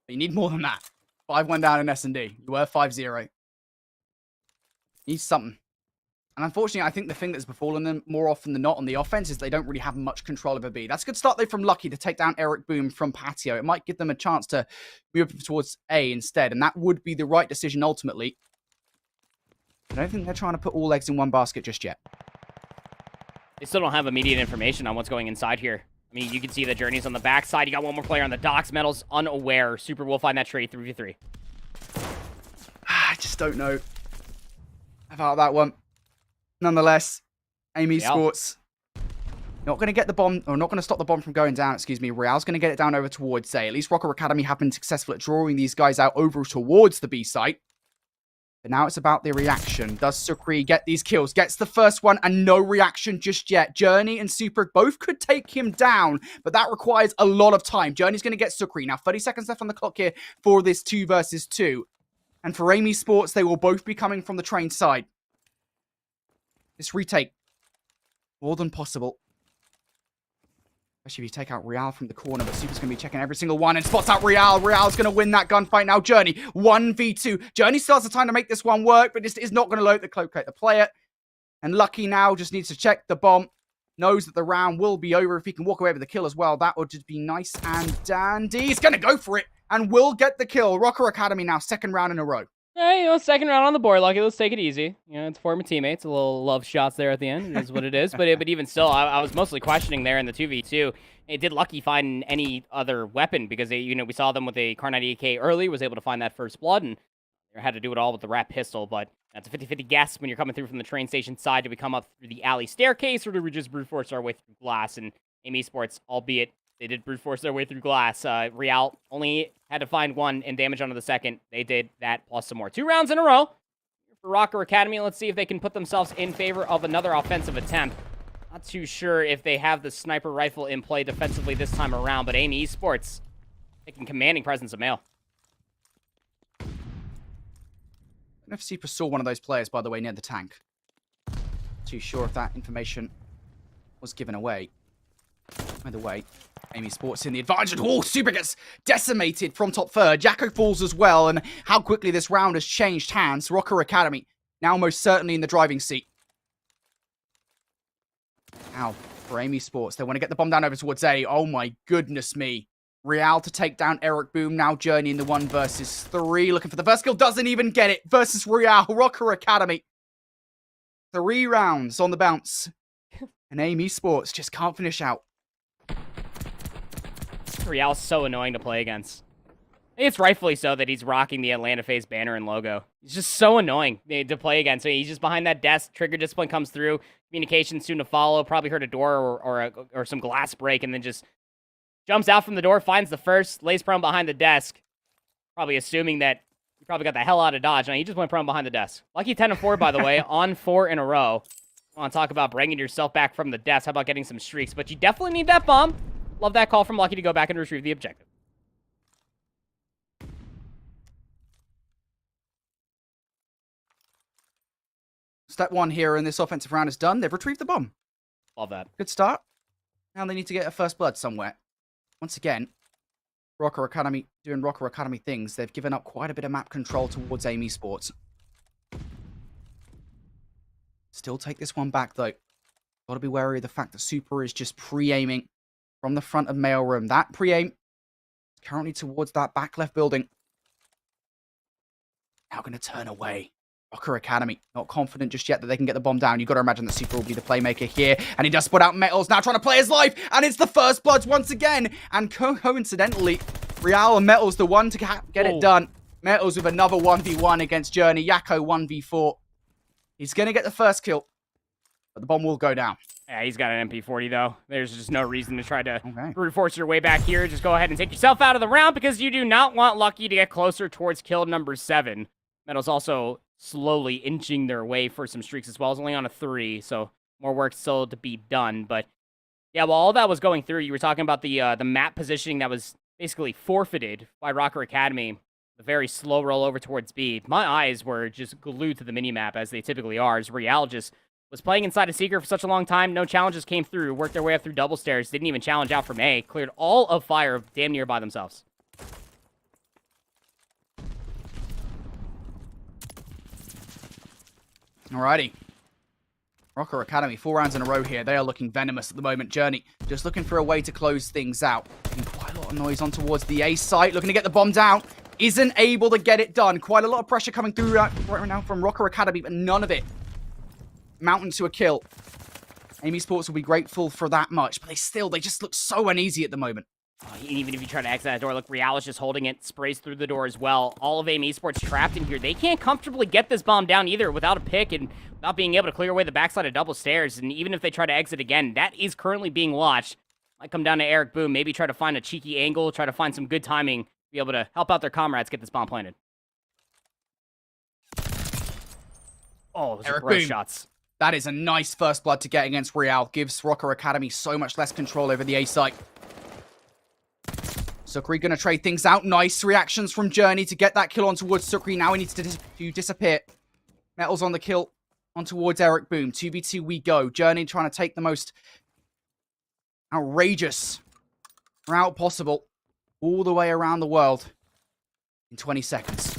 But you need more than that. 5-1 down in SnD. You were 5-0. Need something. And unfortunately, I think the thing that's befallen them more often than not on the offense is they don't really have much control over B. That's a good start, though, from Lucky to take down Eric Boom from Patio. It might give them a chance to move towards A instead, and that would be the right decision ultimately. I don't think they're trying to put all eggs in one basket just yet.
They still don't have immediate information on what's going inside here. I mean, you can see the Journey's on the backside. You got one more player on the docks. Metal's unaware. Super will find that trade 3v3.
I just don't know about that one. Nonetheless, Amy Sports not going to get the bomb, or not going to stop the bomb from going down, excuse me. Real's going to get it down over towards A. At least Rocker Academy have been successful at drawing these guys out over towards the B site. But now it's about the reaction. Does Sukri get these kills? Gets the first one and no reaction just yet. Journey and Super both could take him down, but that requires a lot of time. Journey's going to get Sukri. Now 30 seconds left on the clock here for this 2 versus 2. And for Amy Sports, they will both be coming from the train side. This retake, more than possible. Especially if you take out Real from the corner, but Super's going to be checking every single one and spots out Real. Real's going to win that gunfight now. Journey, 1v2. Journey still has the time to make this one work, but this is not going to locate the player. And Lucky now just needs to check the bomb. Knows that the round will be over if he can walk away with the kill as well. That would just be nice and dandy. He's going to go for it and will get the kill. Rocker Academy now, 2nd round in a row.
Yeah, 2nd round on the board, Lucky. Let's take it easy. It's former teammates. A little love shots there at the end. It is what it is. But even still, I was mostly questioning there in the 2v2. Did Lucky find any other weapon? Because we saw them with a Kar 98K early, was able to find that first blood, and they had to do it all with the Rat pistol. But that's a 50-50 guess when you're coming through from the train station side. Do we come up through the alley staircase, or do we just brute force our way through glass? And Amy Sports, albeit they did brute force their way through glass. Real only had to find 1 and damage onto the 2nd. They did that plus some more. 2 rounds in a row for Rocker Academy. Let's see if they can put themselves in favor of another offensive attempt. Not too sure if they have the sniper rifle in play defensively this time around, but Amy Esports taking commanding presence of Male.
I don't know if Super saw one of those players, by the way, near the tank. Too sure if that information was given away. Either way, Amy Sports in the advantage. Oh, Super gets decimated from top third. Jacko falls as well, and how quickly this round has changed hands. Rocker Academy now most certainly in the driving seat. Now, for Amy Sports, they want to get the bomb down over towards A. Oh my goodness me. Real to take down Eric Boom. Now Journey in the 1 versus 3. Looking for the first kill. Doesn't even get it. Versus Real. Rocker Academy. 3 rounds on the bounce. And Amy Sports just can't finish out.
Real's so annoying to play against. I think it's rightfully so that he's rocking the Atlanta FaZe banner and logo. He's just so annoying to play against. So he's just behind that desk. Trigger discipline comes through. Communication soon to follow. Probably heard a door or some glass break, and then just jumps out from the door, finds the first, lays prone behind the desk. Probably assuming that he probably got the hell out of dodge. No, he just went prone behind the desk. Lucky 10-4, by the way, on 4 in a row. I want to talk about bringing yourself back from the desk. How about getting some streaks? But you definitely need that bomb. Love that call from Lucky to go back and retrieve the objective.
Step 1 here in this offensive round is done. They've retrieved the bomb.
Love that.
Good start. Now they need to get a first blood somewhere. Once again, Rocker Academy doing Rocker Academy things. They've given up quite a bit of map control towards Amy Sports. Still take this one back, though. Got to be wary of the fact that Super is just pre-aiming from the front of mailroom. That pre-aim is currently towards that back left building. Now going to turn away. Rocker Academy, not confident just yet that they can get the bomb down. You've got to imagine that Super will be the playmaker here. And he does put out Metals, now trying to play his life. And it's the first bloods once again. And coincidentally, Real and Metals the one to get it done. Metals with another 1v1 against Journey. Yakko 1v4. He's going to get the first kill. But the bomb will go down.
Yeah, he's got an MP40 though. There's just no reason to try to brute force your way back here. Just go ahead and take yourself out of the round because you do not want Lucky to get closer towards kill number 7. Metal's also slowly inching their way for some streaks as well. It's only on a 3, so more work still to be done. But yeah, while all that was going through, you were talking about the map positioning that was basically forfeited by Rocker Academy. The very slow roll over towards B. My eyes were just glued to the minimap as they typically are, as Real just was playing inside a Seeker for such a long time. No challenges came through. Worked their way up through double stairs. Didn't even challenge out from A. Cleared all of fire damn near by themselves.
Alrighty. Rocker Academy, 4 rounds in a row here. They are looking venomous at the moment. Journey just looking for a way to close things out. Quite a lot of noise on towards the A site. Looking to get the bomb down. Isn't able to get it done. Quite a lot of pressure coming through right now from Rocker Academy, but none of it mounting to a kill. Amy Sports will be grateful for that much, but they just look so uneasy at the moment.
Even if you try to exit that door, look, Real is just holding it, sprays through the door as well. All of AIM Esports trapped in here. They can't comfortably get this bomb down either without a pick and not being able to clear away the backside of double stairs. And even if they try to exit again, that is currently being watched. Might come down to Eric Boom, maybe try to find a cheeky angle, try to find some good timing, be able to help out their comrades get this bomb planted. Oh, those are gross shots.
That is a nice first blood to get against Real. Gives Rocker Academy so much less control over the A site. Sukri going to trade things out. Nice reactions from Journey to get that kill on towards Sukri. Now he needs to disappear. Metals on the kill on towards Eric Boom. 2v2 we go. Journey trying to take the most outrageous route possible all the way around the world in 20 seconds.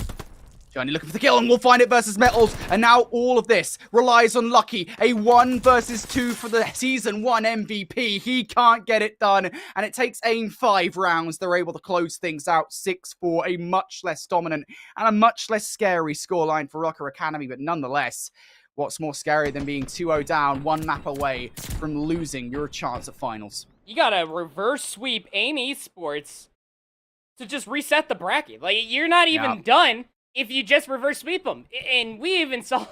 Journey looking for the kill and we'll find it versus Metals. And now all of this relies on Lucky. A 1 versus 2 for the Season 1 MVP. He can't get it done. And it takes AIM 5 rounds. They're able to close things out 6-4. A much less dominant and a much less scary scoreline for Rocker Academy. But nonetheless, what's more scary than being 2-0 down, 1 map away from losing your chance at finals?
You gotta reverse sweep AIM Esports to just reset the bracket. Like, you're not even done if you just reverse sweep them. And we even saw,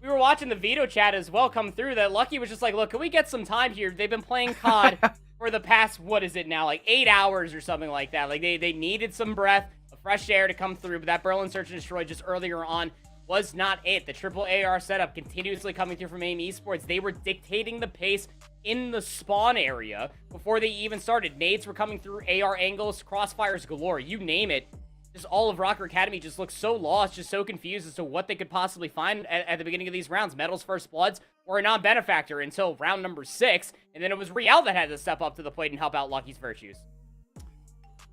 we were watching the veto chat as well come through, that Lucky was just like, look, can we get some time here? They've been playing COD for the past, what is it now, like 8 hours or something like that. Like, they needed some breath, a fresh air to come through, but that Berlin Search and Destroy just earlier on was not it. The triple AR setup continuously coming through from AIM Esports. They were dictating the pace in the spawn area before they even started. Nades were coming through, AR angles, crossfires galore, you name it. Just all of Rocker Academy just looks so lost, just so confused as to what they could possibly find at the beginning of these rounds. Metal's first bloods were a non-benefactor until round number 6, and then it was Real that had to step up to the plate and help out Lucky's virtues.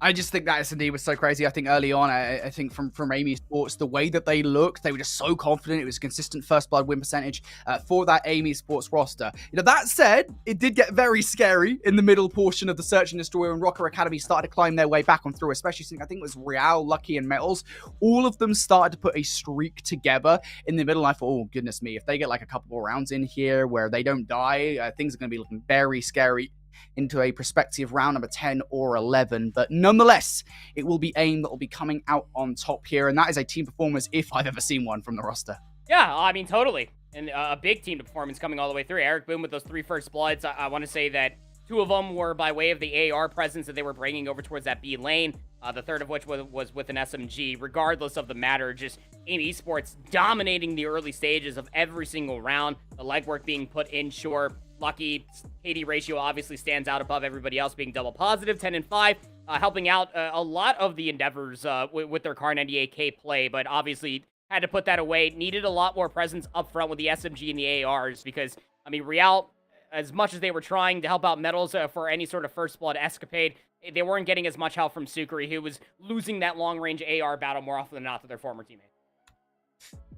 I just think that SnD was so crazy. I think early on, I think from AIM Esports, the way that they looked, they were just so confident. It was a consistent first blood win percentage for that AIM Esports roster. You know, that said, it did get very scary in the middle portion of the Search and Destroy when Rocker Academy started to climb their way back on through, especially since I think it was Real, Lucky, and Metals. All of them started to put a streak together in the middle. I thought, oh, goodness me, if they get like a couple more rounds in here where they don't die, things are going to be looking very scary into a prospective round number 10 or 11. But nonetheless, it will be AIM that will be coming out on top here. And that is a team performance if I've ever seen one from the roster.
Yeah, I mean, totally. And a big team performance coming all the way through. Eric Boom with those 3 first bloods. I want to say that 2 of them were by way of the AR presence that they were bringing over towards that B lane. The third of which was with an SMG. Regardless of the matter, just AIM Esports dominating the early stages of every single round. The legwork being put in, sure. Lucky KD ratio obviously stands out above everybody else, being double positive, 10-5, helping out a lot of the endeavors with their Kar 98K play, but obviously had to put that away. Needed a lot more presence up front with the SMG and the ARs because, I mean, Real, as much as they were trying to help out Metals for any sort of first blood escapade, they weren't getting as much help from Sukri, who was losing that long-range AR battle more often than not to their former teammate.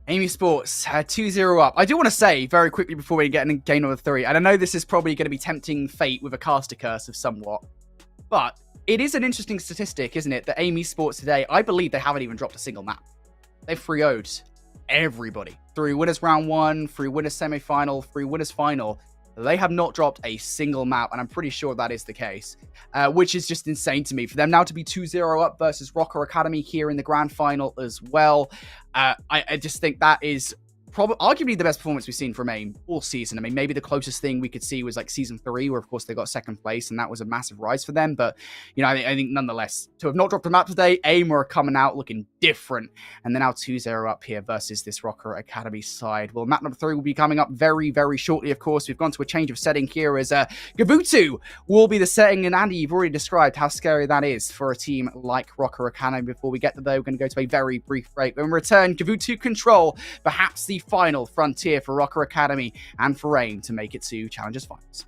AIM Esports 2-0 up. I do want to say very quickly before we get into game number 3, and I know this is probably going to be tempting fate with a caster curse of somewhat, but it is an interesting statistic, isn't it, that AIM Esports today, I believe they haven't even dropped a single map. They've 3-0'd everybody. Through winners round 1, through winners semi-final, through winners final. They have not dropped a single map, and I'm pretty sure that is the case, which is just insane to me. For them now to be 2-0 up versus Rocker Academy here in the grand final as well, I just think that is arguably the best performance we've seen from AIM all season. I mean, maybe the closest thing we could see was like season 3, where of course they got second place, and that was a massive rise for them. But you know, I think nonetheless, to have not dropped a map today, AIM were coming out looking different, and they're now 2-0 up here versus this Rocker Academy side. Well, map number 3 will be coming up very, very shortly. Of course, we've gone to a change of setting here as Gavutu will be the setting, and Andy, you've already described how scary that is for a team like Rocker Academy. Before we get to there, we're going to go to a very brief break. When we return, Gavutu control perhaps the final frontier for Rocker Academy and for AIM to make it to Challengers Finals.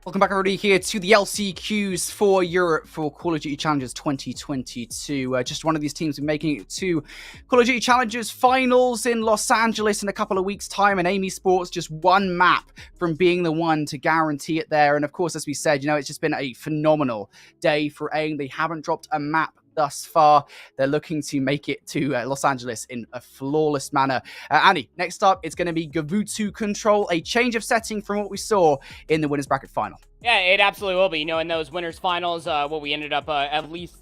Welcome back already here to the LCQs for Europe for Call of Duty Challengers 2022. Just one of these teams making it to Call of Duty Challengers finals in Los Angeles in a couple of weeks' time, and Amy Sports just one map from being the one to guarantee it there. And of course, as we said, you know, it's just been a phenomenal day for AIM. They haven't dropped a map thus far. They're looking to make it to Los Angeles in a flawless manner. Annie, next up, it's going to be Gavutu Control, a change of setting from what we saw in the Winners Bracket Final.
Yeah, it absolutely will be. You know, in those Winners Finals, what we ended up at least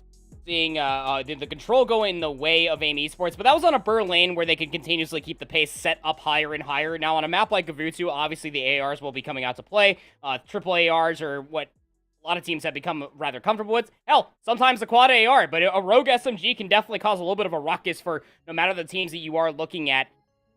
seeing the control go in the way of AIM Esports, but that was on a Burr lane where they could continuously keep the pace set up higher and higher. Now, on a map like Gavutu, obviously the ARs will be coming out to play. Triple ARs are what a lot of teams have become rather comfortable with. Hell, sometimes the quad AR, but a rogue SMG can definitely cause a little bit of a ruckus for no matter the teams that you are looking at.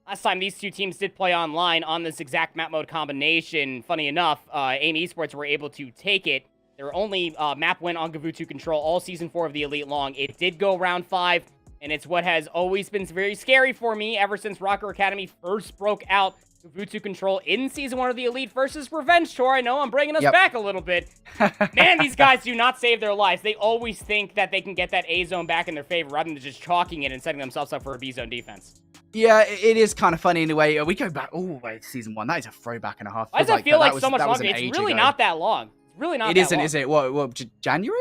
Last time these two teams did play online on this exact map mode combination, funny enough, AIM Esports were able to take it. Their only map win on Gavutu Control all Season 4 of the Elite long. It did go round 5, and it's what has always been very scary for me ever since Rocker Academy first broke out Gavutu Control in Season 1 of the Elite versus Revenge Tour. I know I'm bringing us back a little bit. Man, these guys do not save their lives. They always think that they can get that A zone back in their favor rather than just chalking it and setting themselves up for a B zone defense.
Yeah, it is kind of funny in a way. We go back all the way to Season 1. That is a throwback and a half.
Why does it feel like so much longer? It's really not that long. It's really not that long.
It isn't, is it? What, January?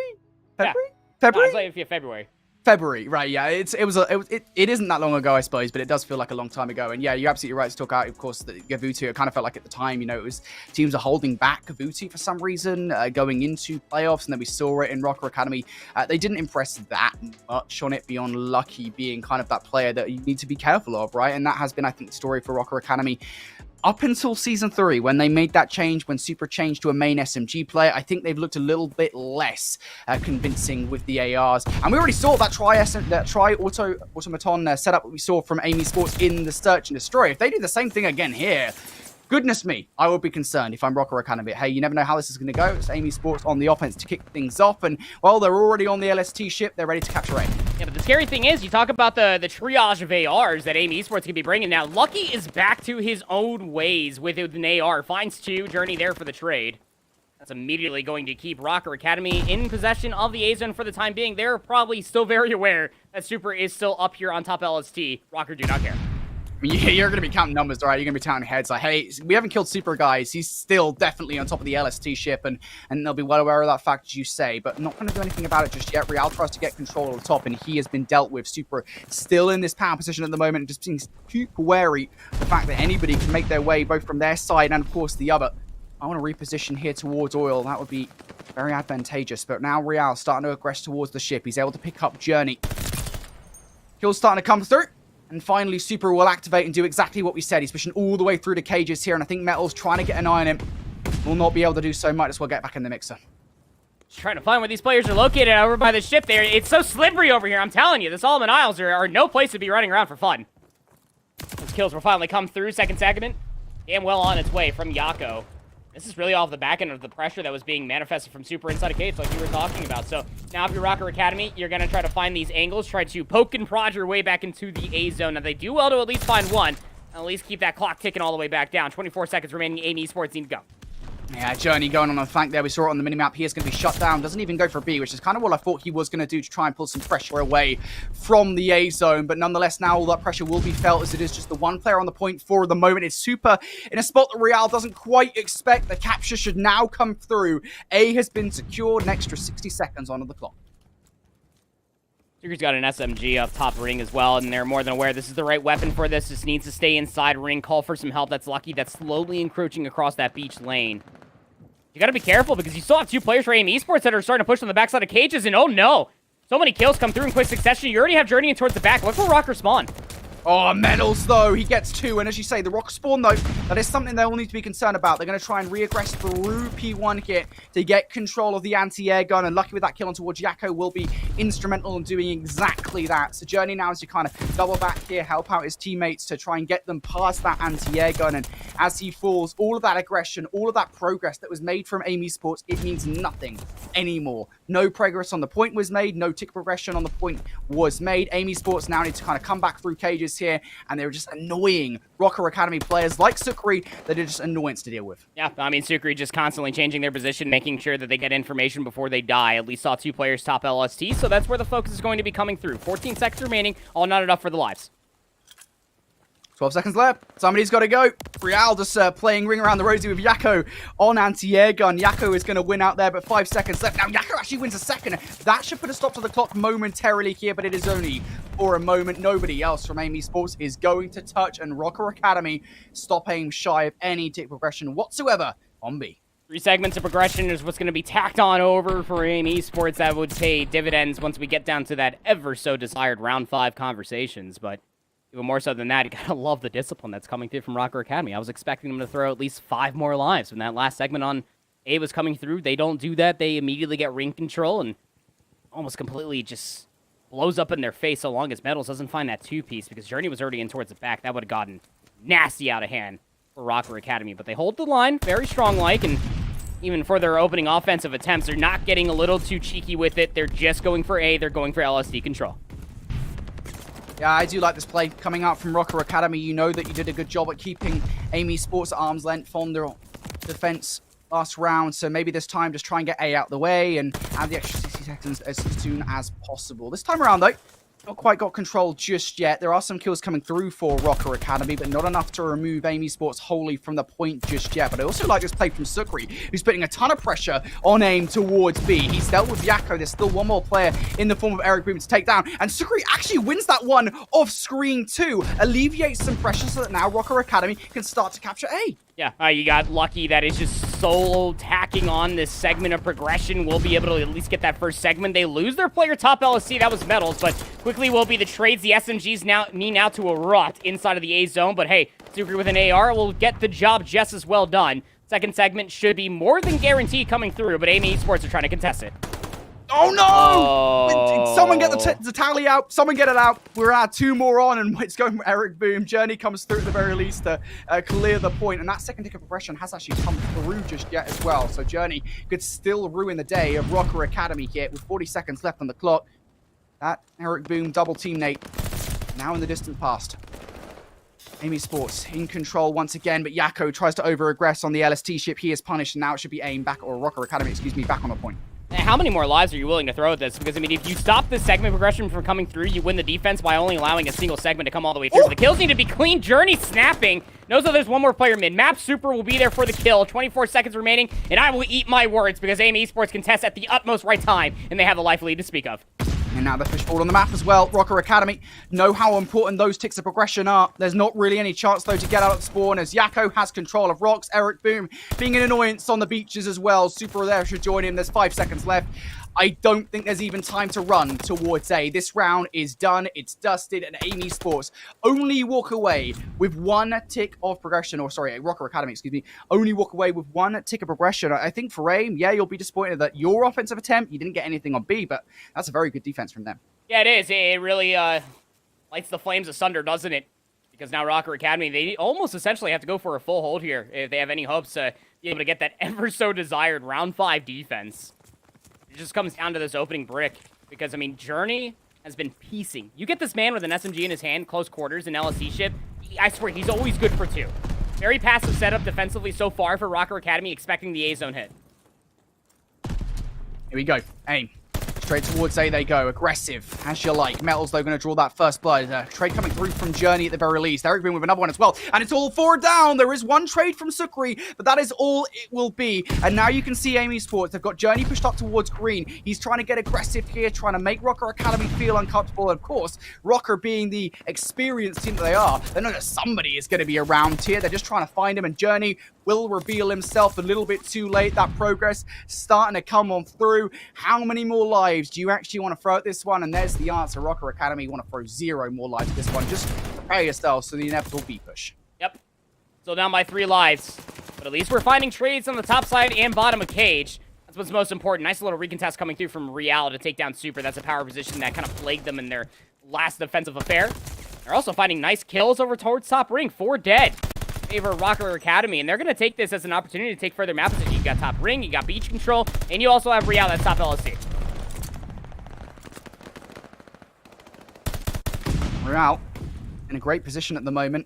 February?
Yeah.
February?
No, it's like February.
February, right? Yeah, it isn't that long ago, I suppose, but it does feel like a long time ago. And yeah, you're absolutely right to talk out. Of course, the Gavutu. It kind of felt like at the time, it was teams are holding back Gavutu for some reason going into playoffs, and then we saw it in Rocker Academy. They didn't impress that much on it beyond Lucky being kind of that player that you need to be careful of, right? And that has been, I think, the story for Rocker Academy. Up until Season 3, when they made that change, when Super changed to a main SMG player, I think they've looked a little bit less convincing with the ARs. And we already saw that tri-automaton setup that we saw from AIM Esports in the Search and Destroy. If they do the same thing again here, goodness me, I would be concerned if I'm Rocker Academy. Hey, you never know how this is going to go. It's AIM Esports on the offense to kick things off. And, well, they're already on the LST ship. They're ready to capture A.
Yeah, but the scary thing is, you talk about the triage of ARs that AIM Esports can be bringing now. Lucky is back to his own ways with an AR. Finds 2, Journey there for the trade. That's immediately going to keep Rocker Academy in possession of the A-Zone for the time being. They're probably still very aware that Super is still up here on top LST. Rocker do not care.
You're going to be counting numbers, right? You're going to be counting heads. Like, hey, we haven't killed Super, guys. He's still definitely on top of the LST ship, and they'll be well aware of that fact, as you say, but not going to do anything about it just yet. Real tries to get control of the top, and he has been dealt with. Super still in this power position at the moment, and just being super wary of the fact that anybody can make their way both from their side and, of course, the other. I want to reposition here towards Oil. That would be very advantageous, but now Real starting to aggress towards the ship. He's able to pick up Journey. Kill's starting to come through. And finally, Super will activate and do exactly what we said. He's pushing all the way through the cages here, and I think Metal's trying to get an eye on him. Will not be able to do so. Might as well get back in the mixer.
Just trying to find where these players are located over by the ship there. It's so slippery over here, I'm telling you. The Solomon Isles are no place to be running around for fun. Those kills will finally come through. Second segment, damn well on its way from Yako. This is really off the back end of the pressure that was being manifested from Super inside a cage like you were talking about. So now if you're Rocker Academy, you're going to try to find these angles, try to poke and prod your way back into the A zone. Now they do well to at least find one, and at least keep that clock ticking all the way back down. 24 seconds remaining, AIM Esports need to go.
Yeah, Journey going on a flank there. We saw it on the minimap. He is going to be shut down. Doesn't even go for B, which is kind of what I thought he was going to do to try and pull some pressure away from the A zone. But nonetheless, now all that pressure will be felt as it is just the one player on the point for the moment. It's Super in a spot that Real doesn't quite expect. The capture should now come through. A has been secured. An extra 60 seconds onto the clock.
Sucre's got an SMG up top ring as well, and they're more than aware this is the right weapon for this. Just needs to stay inside ring, call for some help. That's Lucky. That's slowly encroaching across that beach lane. You gotta be careful because you still have 2 players for AIM Esports that are starting to push on the backside of cages, and oh no! So many kills come through in quick succession. You already have Journey in towards the back. Look for Rocker spawn.
Oh, Metals, though. He gets 2. And as you say, the Rock spawn, though, that is something they'll need to be concerned about. They're going to try and re-aggress through P1 here to get control of the anti-air gun. And Lucky with that kill on towards Yako will be instrumental in doing exactly that. So Journey now is to kind of double back here, help out his teammates to try and get them past that anti-air gun. And as he falls, all of that aggression, all of that progress that was made from AIM Esports, it means nothing anymore. No progress on the point was made. No tick progression on the point was made. AIM Esports now need to kind of come back through cages here, and they're just annoying Rocker Academy players like Sukri that are just annoyance to deal with.
Yeah, I mean, Sukri just constantly changing their position, making sure that they get information before they die. At least saw 2 players top LST, so that's where the focus is going to be coming through. 14 seconds remaining, all not enough for the lives.
12 seconds left. Somebody's got to go. Real just playing ring around the rosy with Yako on anti-air gun. Yako is going to win out there, but 5 seconds left. Now, Yako actually wins a second. That should put a stop to the clock momentarily here, but it is only for a moment. Nobody else from AIM Esports is going to touch, and Rocker Academy stop AIM shy of any tick progression whatsoever on B.
3 segments of progression is what's going to be tacked on over for AIM Esports. That would pay dividends once we get down to that ever so desired round 5 conversations, but even more so than that, you gotta love the discipline that's coming through from Rocker Academy. I was expecting them to throw at least 5 more lives when that last segment on A was coming through. They don't do that. They immediately get ring control and almost completely just blows up in their face so long as Metals doesn't find that 2-piece, because Journey was already in towards the back. That would have gotten nasty out of hand for Rocker Academy. But they hold the line very strong-like, and even for their opening offensive attempts, they're not getting a little too cheeky with it. They're just going for A. They're going for LSD control.
Yeah, I do like this play coming out from Rocker Academy. You know that you did a good job at keeping Amy Sports at arm's length on their defense last round. So maybe this time just try and get A out the way and add the extra 60 seconds as soon as possible. This time around, though, not quite got control just yet. There are some kills coming through for Rocker Academy, but not enough to remove Amy Sports wholly from the point just yet. But I also like this play from Sukri, who's putting a ton of pressure on AIM towards B. He's dealt with Yakko. There's still one more player in the form of Eric Boom to take down. And Sukri actually wins that one off screen too. Alleviates some pressure so that now Rocker Academy can start to capture A.
Yeah, you got Lucky that is just solo tacking on this segment of progression. We'll be able to at least get that first segment. They lose their player top LSC, that was Metals, but quickly will be the trades. The SMGs need now to erupt inside of the A zone, but hey, Sukri with an AR will get the job just as well done. Second segment should be more than guaranteed coming through, but Amy Esports are trying to contest it.
Oh no!
Oh.
Someone get the tally out. Someone get it out. We're at 2 more on, and it's going for Eric Boom. Journey comes through at the very least to clear the point, and that second tick of progression has actually come through just yet as well. So Journey could still ruin the day of Rocker Academy here with 40 seconds left on the clock. That Eric Boom double teammate now in the distant past. Amy Sports in control once again, but Yakko tries to over-aggress on the LST ship. He is punished, and now it should be AIM back, or Rocker Academy, excuse me, back on the point.
How many more lives are you willing to throw at this? Because, I mean, if you stop this segment progression from coming through, you win the defense by only allowing a single segment to come all the way through. The kills need to be clean. Journey snapping. Knows that there's one more player mid. Map Super will be there for the kill. 24 seconds remaining, and I will eat my words because AIM Esports contest at the utmost right time, and they have a life lead to speak of.
And now the fishbowl on the map as well. Rocker Academy know how important those ticks of progression are. There's not really any chance, though, to get out of spawn as Yakko has control of rocks. Eric Boom being an annoyance on the beaches as well. Super there should join him. There's 5 seconds left. I don't think there's even time to run towards A. This round is done. It's dusted, and Amy Sports only walk away with 1 tick of progression. Or sorry, Rocker Academy, excuse me. Only walk away with 1 tick of progression. I think for AIM, yeah, you'll be disappointed that your offensive attempt, you didn't get anything on B, but that's a very good defense from them.
Yeah, it is. It really lights the flames asunder, doesn't it? Because now Rocker Academy, they almost essentially have to go for a full hold here if they have any hopes to be able to get that ever so desired round 5 defense. It just comes down to this opening brick because, I mean, Journey has been piecing. You get this man with an SMG in his hand, close quarters, and LSC ship, I swear, he's always good for 2. Very passive setup defensively so far for Rocker Academy, expecting the A-zone hit.
Here we go. AIM. Straight towards A they go. Aggressive, as you like. Metals, though, going to draw that first blood. Trade coming through from Journey at the very least. Eric Boom with another one as well. And it's all 4 down. There is 1 trade from Sukri, but that is all it will be. And now you can see Amy Sports. They've got Journey pushed up towards green. He's trying to get aggressive here, trying to make Rocker Academy feel uncomfortable. And of course, Rocker being the experienced team that they are, they know that somebody is going to be around here. They're just trying to find him, and Journey will reveal himself a little bit too late. That progress starting to come on through. How many more lives do you actually want to throw at this one? And there's the answer. Rocker Academy want to throw 0 more lives at this one. Just prepare yourselves for the inevitable B push.
Yep. Still down by 3 lives. But at least we're finding trades on the top side and bottom of cage. That's what's most important. Nice little recontest coming through from Real to take down Super. That's a power position that kind of plagued them in their last defensive affair. They're also finding nice kills over towards top ring. 4 dead. Favor Rocker Academy, and they're going to take this as an opportunity to take further map position. You got top ring, you got beach control, and you also have Real that's top LSC.
Real in a great position at the moment.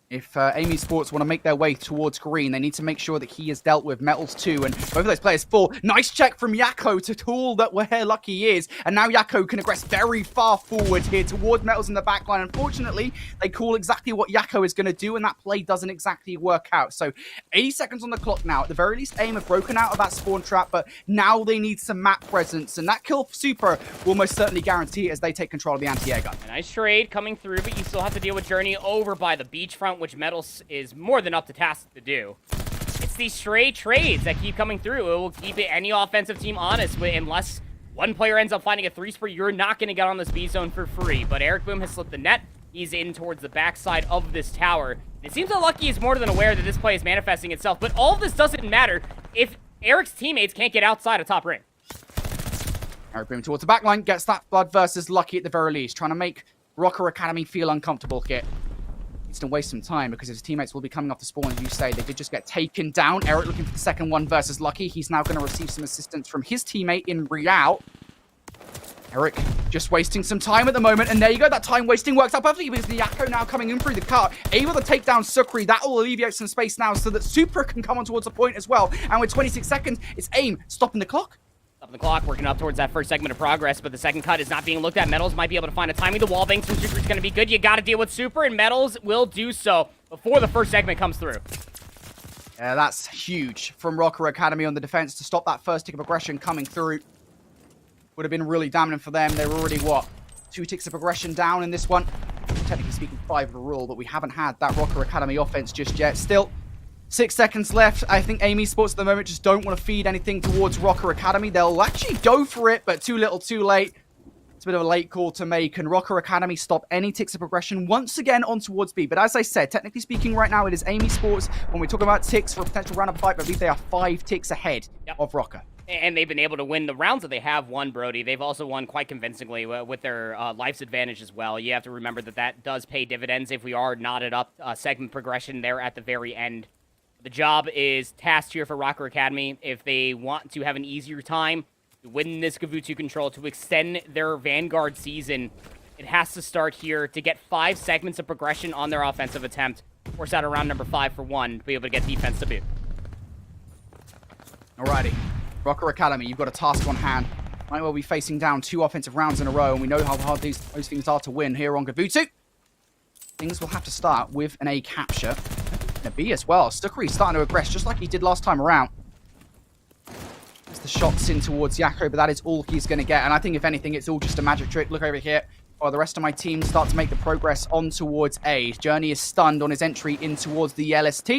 If Amy Sports want to make their way towards green, they need to make sure that he is dealt with. Metals too, and both of those players fall. Nice check from Yakko to tool that where Lucky is. And now Yakko can aggress very far forward here towards Metals in the backline. Unfortunately, they call exactly what Yakko is going to do, and that play doesn't exactly work out. So 80 seconds on the clock now. At the very least, AIM have broken out of that spawn trap, but now they need some map presence. And that kill for Super will most certainly guarantee it as they take control of the anti-air gun.
A nice trade coming through, but you still have to deal with Journey over by the beachfront, which Metals is more than up to task to do. It's these stray trades that keep coming through. It will keep any offensive team honest unless one player ends up finding a 3 spree. You're not going to get on this B zone for free. But Eric Boom has slipped the net. He's in towards the backside of this tower. It seems that Lucky is more than aware that this play is manifesting itself, but all of this doesn't matter if Eric's teammates can't get outside of top ring.
Eric Boom towards the back line, gets that blood versus Lucky at the very least, trying to make Rocker Academy feel uncomfortable here. Needs to waste some time because his teammates will be coming off the spawn, as you say. They did just get taken down. Eric looking for the second one versus Lucky. He's now going to receive some assistance from his teammate in Real. Eric just wasting some time at the moment, and there you go. That time wasting works out perfectly because the Yakko now coming in through the cut, able to take down Sukri. That will alleviate some space now so that Supra can come on towards the point as well. And with 26 seconds, it's AIM stopping the clock.
Stopping the clock, working up towards that first segment of progress, but the second cut is not being looked at. Metals might be able to find a timing. The wall banks from Super is going to be good. You got to deal with Super, and Metals will do so before the first segment comes through.
Yeah, that's huge from Rocker Academy on the defense to stop that first tick of aggression coming through. Would have been really damning for them. They were already, what, 2 ticks of aggression down in this one. Technically speaking, 5 overall, but we haven't had that Rocker Academy offense just yet. Still, 6 seconds left. I think AIM Esports at the moment just don't want to feed anything towards Rocker Academy. They'll actually go for it, but too little, too late. It's a bit of a late call to make, and Rocker Academy stop any ticks of progression once again on towards B. But as I said, technically speaking, right now it is AIM Esports. When we talk about ticks for a potential round of fight, I believe they are 5 ticks ahead of Rocker.
And they've been able to win the rounds that they have won, Brody. They've also won quite convincingly with their life's advantage as well. You have to remember that that does pay dividends if we are knotted up segment progression there at the very end. The job is tasked here for Rocker Academy. If they want to have an easier time to win this Gavutu control, to extend their Vanguard season, it has to start here to get 5 segments of progression on their offensive attempt. Force out around number 5 for 1 to be able to get defense to boot.
Alrighty. Rocker Academy, you've got a task on hand. Might well be facing down 2 offensive rounds in a row, and we know how hard those things are to win here on Gavutu. Things will have to start with an A capture. And a B as well. Stukkery's starting to aggress just like he did last time around. As the shots in towards Yakko, but that is all he's going to get. And I think, if anything, it's all just a magic trick. Look over here. While the rest of my team start to make the progress on towards A. Journey is stunned on his entry in towards the LST.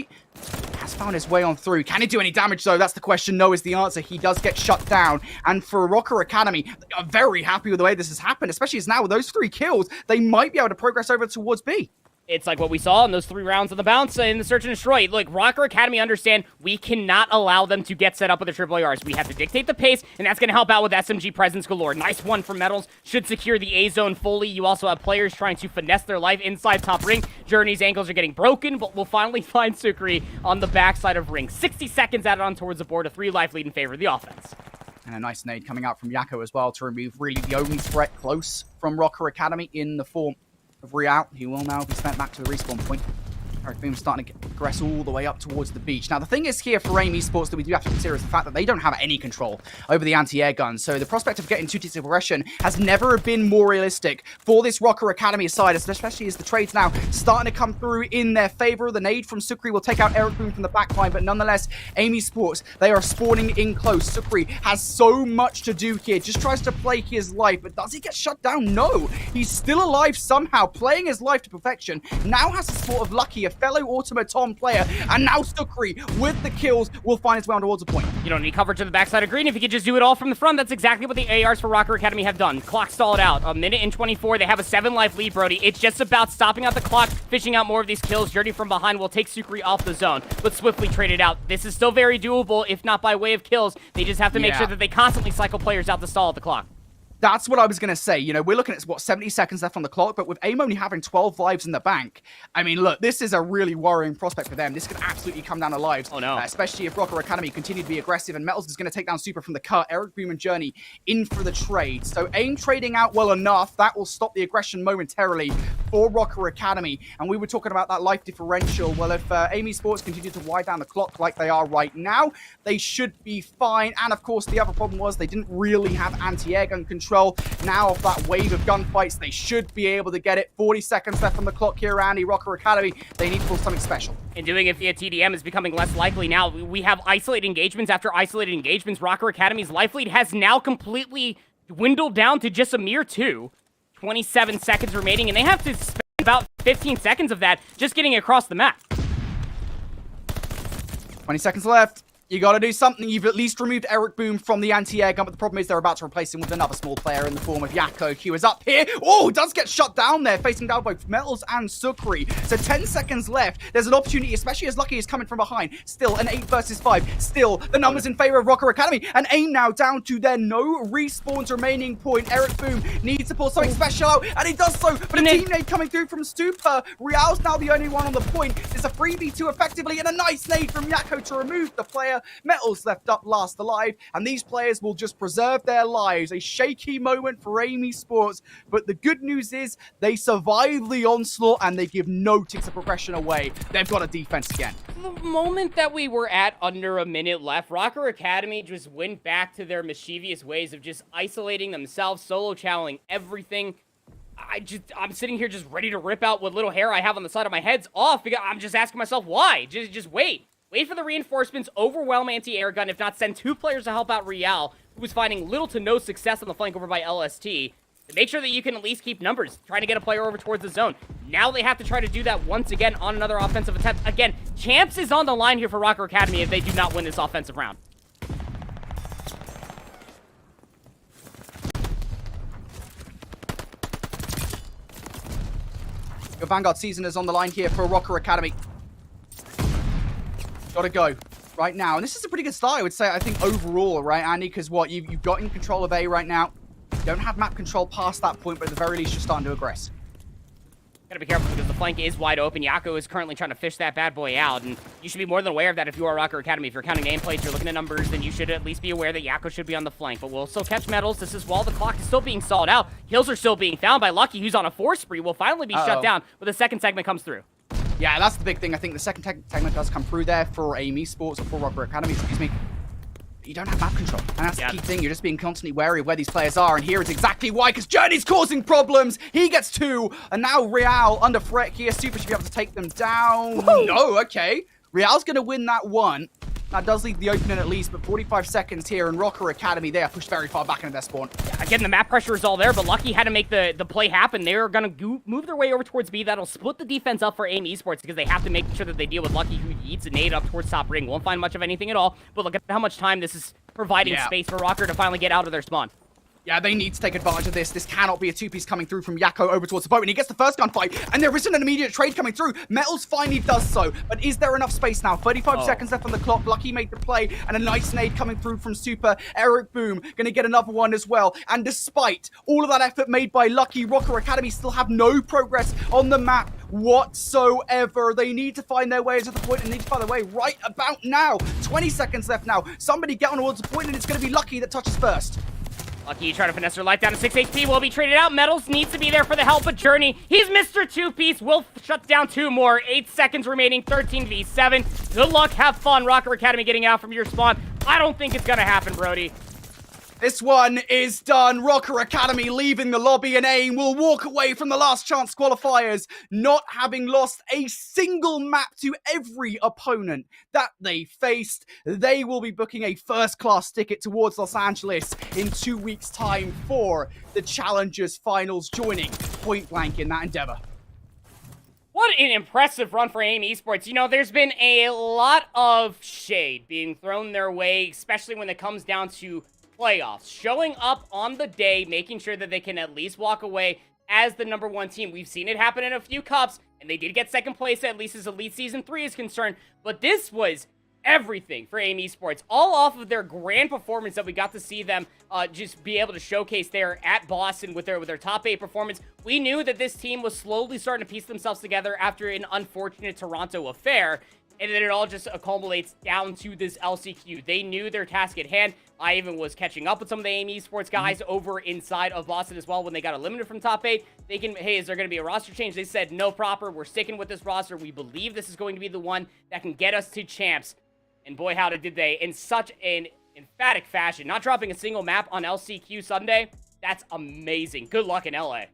Has found his way on through. Can he do any damage, though? That's the question. No is the answer. He does get shut down. And for Rocker Academy, they are very happy with the way this has happened, especially as now with those 3 kills, they might be able to progress over towards B.
It's like what we saw in those 3 rounds on the bounce in the Search and Destroy. Look, Rocker Academy understand we cannot allow them to get set up with the triple ARs. We have to dictate the pace, and that's going to help out with SMG presence galore. Nice one from Metals. Should secure the A zone fully. You also have players trying to finesse their life inside top ring. Journey's ankles are getting broken, but we'll finally find Sukri on the backside of ring. 60 seconds added on towards the board. A 3 life lead in favor of the offense.
And a nice nade coming out from Yakko as well to remove really the only threat close from Rocker Academy in the form of Real. He will now be sent back to the respawn point. Eric Boom starting to progress all the way up towards the beach. Now, the thing is here for AIM Esports that we do have to consider is the fact that they don't have any control over the anti-air gun. So the prospect of getting 2 ticks of progression has never been more realistic for this Rocker Academy side, especially as the trades now starting to come through in their favor. The nade from Sukri will take out Eric Boom from the backline, but nonetheless, AIM Esports, they are spawning in close. Sukri has so much to do here, just tries to play his life, but does he get shut down? No, he's still alive somehow, playing his life to perfection. Now has the support of Lucky, a fellow Automaton player, and now Stukkery with the kills will find his way on towards a point.
You don't need coverage to the backside of green. If you could just do it all from the front, that's exactly what the ARs for Rocker Academy have done. Clock stalled out. 1:24. They have a 7 life lead, Brody. It's just about stopping out the clock, fishing out more of these kills. Journey from behind will take Sukri off the zone, but swiftly traded out. This is still very doable, if not by way of kills. They just have to make sure that they constantly cycle players out to stall at the clock.
That's what I was going to say. You know, we're looking at, what, 70 seconds left on the clock, but with AIM only having 12 lives in the bank, I mean, look, this is a really worrying prospect for them. This could absolutely come down to lives.
Oh, no.
Especially if Rocker Academy continue to be aggressive, and Metals is going to take down Super from the cut. Eric Boom and Journey in for the trade. So AIM trading out well enough, that will stop the aggression momentarily for Rocker Academy. And we were talking about that life differential. Well, if AIM Esports continue to wind down the clock like they are right now, they should be fine. And of course, the other problem was they didn't really have anti-air gun control. Now, off that wave of gunfights, they should be able to get it. 40 seconds left on the clock here, Andy. Rocker Academy, they need to pull something special.
And doing it via TDM is becoming less likely now. We have isolated engagements after isolated engagements. Rocker Academy's life lead has now completely dwindled down to just a mere 2. 27 seconds remaining, and they have to spend about 15 seconds of that just getting across the map.
20 seconds left. You got to do something. You've at least removed Eric Boom from the anti-air gun, but the problem is they're about to replace him with another small player in the form of Yakko. Q is up here. Oh, does get shut down there, facing down both Metals and Sukri. So 10 seconds left. There's an opportunity, especially as Lucky is coming from behind. Still an 8 versus 5. Still the numbers in favor of Rocker Academy. And AIM now down to their no respawns remaining point. Eric Boom needs to pull something special out, and he does so. But a teammate coming through from Stupa. Real's now the only one on the point. There's a 3v2 effectively, and a nice nade from Yakko to remove the player. Metals left up last alive, and these players will just preserve their lives. A shaky moment for AIM Esports, but the good news is they survive the onslaught and they give no ticks of progression away. They've got a defense again.
The moment that we were at under a minute left, Rocker Academy just went back to their mischievous ways of just isolating themselves, solo channeling everything. I'm sitting here just ready to rip out what little hair I have on the side of my head's off, because I'm just asking myself why. Just wait. Wait for the reinforcements, overwhelm anti-air gun, if not send 2 players to help out Real, who was finding little to no success on the flank over by LST. To make sure that you can at least keep numbers, trying to get a player over towards the zone. Now they have to try to do that once again on another offensive attempt. Again, Champs is on the line here for Rocker Academy if they do not win this offensive round.
Your Vanguard season is on the line here for Rocker Academy. Gotta go right now. And this is a pretty good start, I would say, I think, overall, right, Andy? Because what, you've got in control of A right now. You don't have map control past that point, but at the very least, you're starting to aggress.
Gotta be careful because the flank is wide open. Yakko is currently trying to fish that bad boy out, and you should be more than aware of that if you are Rocker Academy. If you're counting nameplates, you're looking at numbers, then you should at least be aware that Yakko should be on the flank. But we'll still catch Metals. This is while the clock is still being stalled out. Kills are still being found by Lucky, who's on a 4 spree. Will finally be shut down when the second segment comes through.
Yeah, that's the big thing. I think the second segment does come through there for AIM Esports, or for Rocker Academy, excuse me. You don't have map control, and that's the key thing. You're just being constantly wary of where these players are, and here is exactly why, because Journey's causing problems. He gets 2, and now Real under threat here. Super should be able to take them down. Woo! No, okay. Real's going to win that one. That does leave the opening at least, but 45 seconds here, and Rocker Academy, they are pushed very far back into their spawn.
Again, the map pressure is all there, but Lucky had to make the play happen. They're going to move their way over towards B. That'll split the defense up for AIM Esports, because they have to make sure that they deal with Lucky, who eats a nade up towards top ring. Won't find much of anything at all, but look at how much time this is providing space for Rocker to finally get out of their spawn.
Yeah, they need to take advantage of this. This cannot be a 2-piece coming through from Yakko over towards the boat, and he gets the first gunfight, and there isn't an immediate trade coming through. Metals finally does so, but is there enough space now? 35 seconds left on the clock. Lucky made the play, and a nice nade coming through from Super. Eric Boom gonna get another one as well, and despite all of that effort made by Lucky, Rocker Academy still have no progress on the map whatsoever. They need to find their way to the point, and need to find their way right about now. 20 seconds left now. Somebody get on towards the point, and it's gonna be Lucky that touches first.
Lucky trying to finesse her life down to 6 HP, will be traded out. Metals needs to be there for the help of Journey. He's Mr. 2-piece, will shut down 2 more. 8 seconds remaining, 13v7. Good luck, have fun, Rocker Academy getting out from your spawn. I don't think it's gonna happen, Brody.
This one is done. Rocker Academy leaving the lobby, and AIM will walk away from the last chance qualifiers, not having lost a single map to every opponent that they faced. They will be booking a first-class ticket towards Los Angeles in 2 weeks' time for the Challengers Finals, joining Point Blank in that endeavor.
What an impressive run for AIM Esports. You know, there's been a lot of shade being thrown their way, especially when it comes down to playoffs, showing up on the day, making sure that they can at least walk away as the #1 team. We've seen it happen in a few cups, and they did get second place, at least as Elite Season 3 is concerned, but this was everything for AIM Esports, all off of their grand performance that we got to see them just be able to showcase there at Boston with their top 8 performance. We knew that this team was slowly starting to piece themselves together after an unfortunate Toronto affair, and then it all just accumulates down to this LCQ. They knew their task at hand. I even was catching up with some of the AIM Esports guys over inside of Boston as well when they got eliminated from top 8. Thinking, hey, is there going to be a roster change? They said, no, proper. We're sticking with this roster. We believe this is going to be the one that can get us to champs. And boy, how did they, in such an emphatic fashion. Not dropping a single map on LCQ Sunday. That's amazing. Good luck in LA.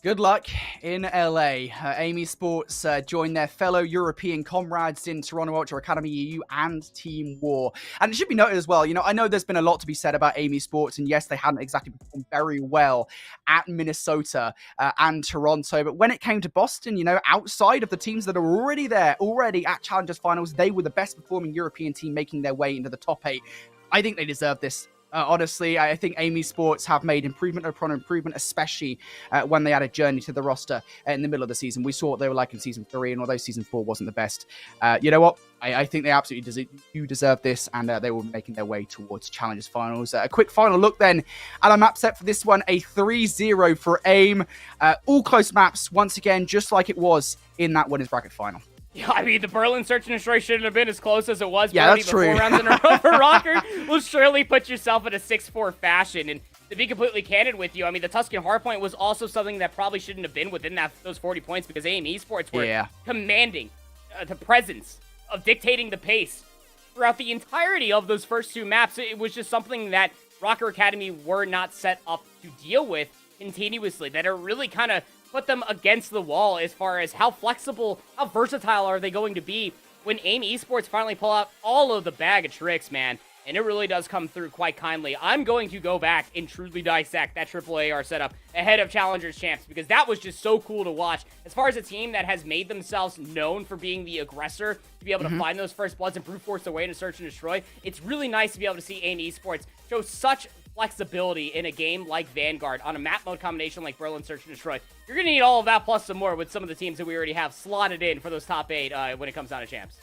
Good luck in LA. Amy Sports joined their fellow European comrades in Toronto Ultra Academy EU and Team War. And it should be noted as well, I know there's been a lot to be said about Amy Sports, and yes, they hadn't exactly performed very well at Minnesota and Toronto. But when it came to Boston, outside of the teams that are already there, already at Challengers Finals, they were the best performing European team making their way into the top 8. I think they deserve this. Honestly, I think Amy Sports have made improvement upon improvement, especially when they added Journey to the roster in the middle of the season. We saw what they were like in Season 3, and although Season 4 wasn't the best, you know what? I think they absolutely do deserve this, and they will be making their way towards Challengers Finals. A quick final look then at our map set for this one, a 3-0 for AIM. All close maps, once again, just like it was in that winners bracket final.
Yeah, I mean, the Berlin Search and Destroy shouldn't have been as close as it was.
Yeah, that's true.
4 rounds in a row for Rocker will surely put yourself in a 6-4 fashion. And to be completely candid with you, I mean, the Tuscan Hardpoint was also something that probably shouldn't have been within those 40 points because AIM Esports were commanding the presence of dictating the pace throughout the entirety of those first 2 maps. It was just something that Rocker Academy were not set up to deal with continuously, that it really kind of put them against the wall as far as how flexible, how versatile are they going to be when AIM Esports finally pull out all of the bag of tricks, man. And it really does come through quite kindly. I'm going to go back and truly dissect that AAAR setup ahead of Challengers Champs because that was just so cool to watch. As far as a team that has made themselves known for being the aggressor, to be able to find those first bloods and brute force their way to search and destroy, it's really nice to be able to see AIM Esports show such flexibility in a game like Vanguard on a map mode combination like Berlin Search and Destroy. You're going to need all of that plus some more with some of the teams that we already have slotted in for those top 8 when it comes down to champs.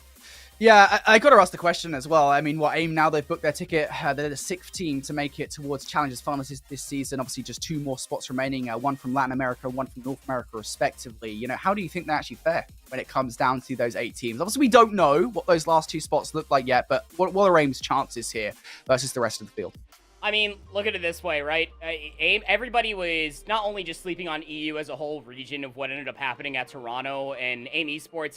Yeah, I got to ask the question as well. I mean, AIM now, they've booked their ticket. They're the 6th team to make it towards Challengers Finals this season. Obviously, just 2 more spots remaining, one from Latin America, one from North America, respectively. How do you think they're actually fair when it comes down to those 8 teams? Obviously, we don't know what those last 2 spots look like yet, but what are AIM's chances here versus the rest of the field?
I mean, look at it this way, right? AIM, everybody was not only just sleeping on EU as a whole region of what ended up happening at Toronto, and AIM Esports,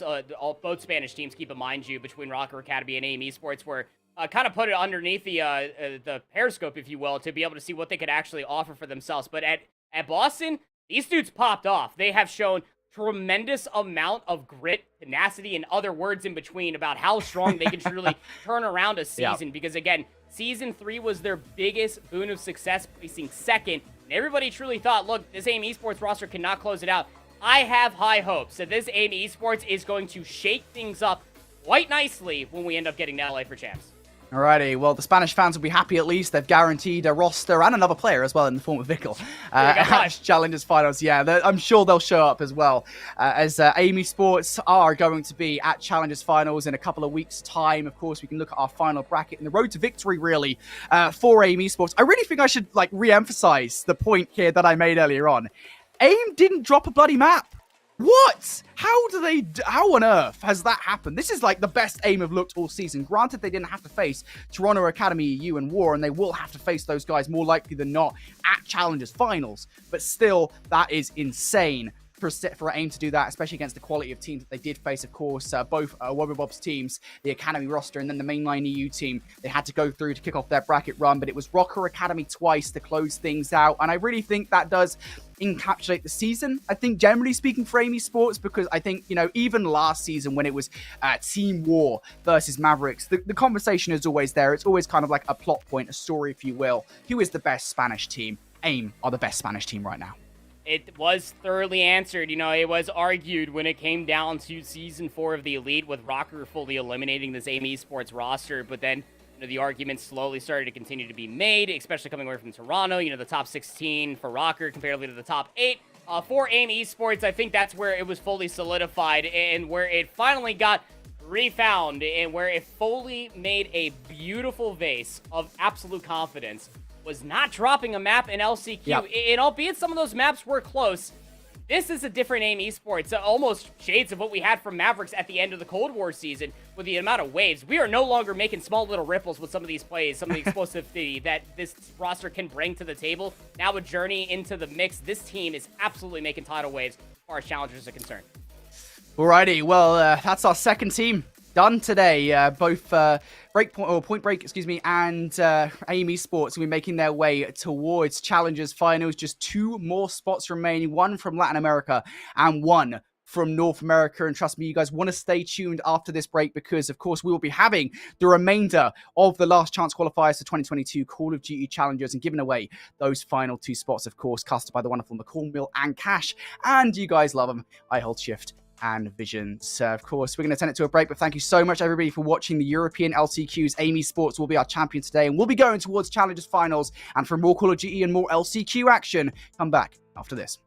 both Spanish teams, keep in mind you, between Rocker Academy and AIM Esports, were kind of put it underneath the periscope, if you will, to be able to see what they could actually offer for themselves. But at Boston, these dudes popped off. They have shown tremendous amount of grit, tenacity, and other words in between about how strong they can truly turn around a season. Because again, Season 3 was their biggest boon of success, placing 2nd. And everybody truly thought, look, this AIM Esports roster cannot close it out. I have high hopes that this AIM Esports is going to shake things up quite nicely when we end up getting to LA for champs.
Alrighty, well, the Spanish fans will be happy at least. They've guaranteed a roster and another player as well in the form of Vickle at Challengers Finals. Yeah, I'm sure they'll show up as well, as AIM Esports are going to be at Challengers Finals in a couple of weeks' time. Of course, we can look at our final bracket and the road to victory, really, for AIM Esports. I really think I should, re-emphasize the point here that I made earlier on. AIM didn't drop a bloody map. What? How on earth has that happened? This is the best AIM have looked all season. Granted, they didn't have to face Toronto Academy EU and War, and they will have to face those guys more likely than not at Challengers Finals. But still, that is insane for AIM to do that, especially against the quality of teams that they did face. Of course, both Wobble Bobs teams, the Academy roster, and then the mainline EU team, they had to go through to kick off their bracket run, but it was Rocker Academy twice to close things out, and I really think that does encapsulate the season, I think, generally speaking, for AIM Esports, because I think, even last season when it was Team War versus Mavericks, the conversation is always there. It's always kind of like a plot point, a story, if you will. Who is the best Spanish team? AIM are the best Spanish team right now.
It was thoroughly answered. It was argued when it came down to Season 4 of the Elite with Rocker fully eliminating this AIM Esports roster, but then the arguments slowly started to continue to be made, especially coming away from Toronto. The top 16 for Rocker comparatively to the top 8. For AIM Esports, I think that's where it was fully solidified and where it finally got refound and where it fully made a beautiful vase of absolute confidence was not dropping a map in LCQ.
Yep.
And albeit some of those maps were close, this is a different AIM Esports, almost shades of what we had from Mavericks at the end of the Cold War season with the amount of waves. We are no longer making small little ripples with some of these plays, some of the explosivity that this roster can bring to the table. Now with Journey into the mix, this team is absolutely making tidal waves as far as challengers are concerned.
Alrighty, well, that's our second team done today. Both Point Break, excuse me, and AIM Sports will be making their way towards Challengers Finals. Just 2 more spots remaining, 1 from Latin America and 1 from North America. And trust me, you guys want to stay tuned after this break because, of course, we will be having the remainder of the last chance qualifiers for 2022 Call of Duty Challengers and giving away those final 2 spots, of course, custom by the wonderful McCall and Cash. And you guys love them. I hold Shift and Vision. So, of course, we're going to send it to a break, but thank you so much, everybody, for watching the European LCQs. AIM Sports will be our champion today, and we'll be going towards Challengers Finals. And for more Call of Duty and more LCQ action, come back after this.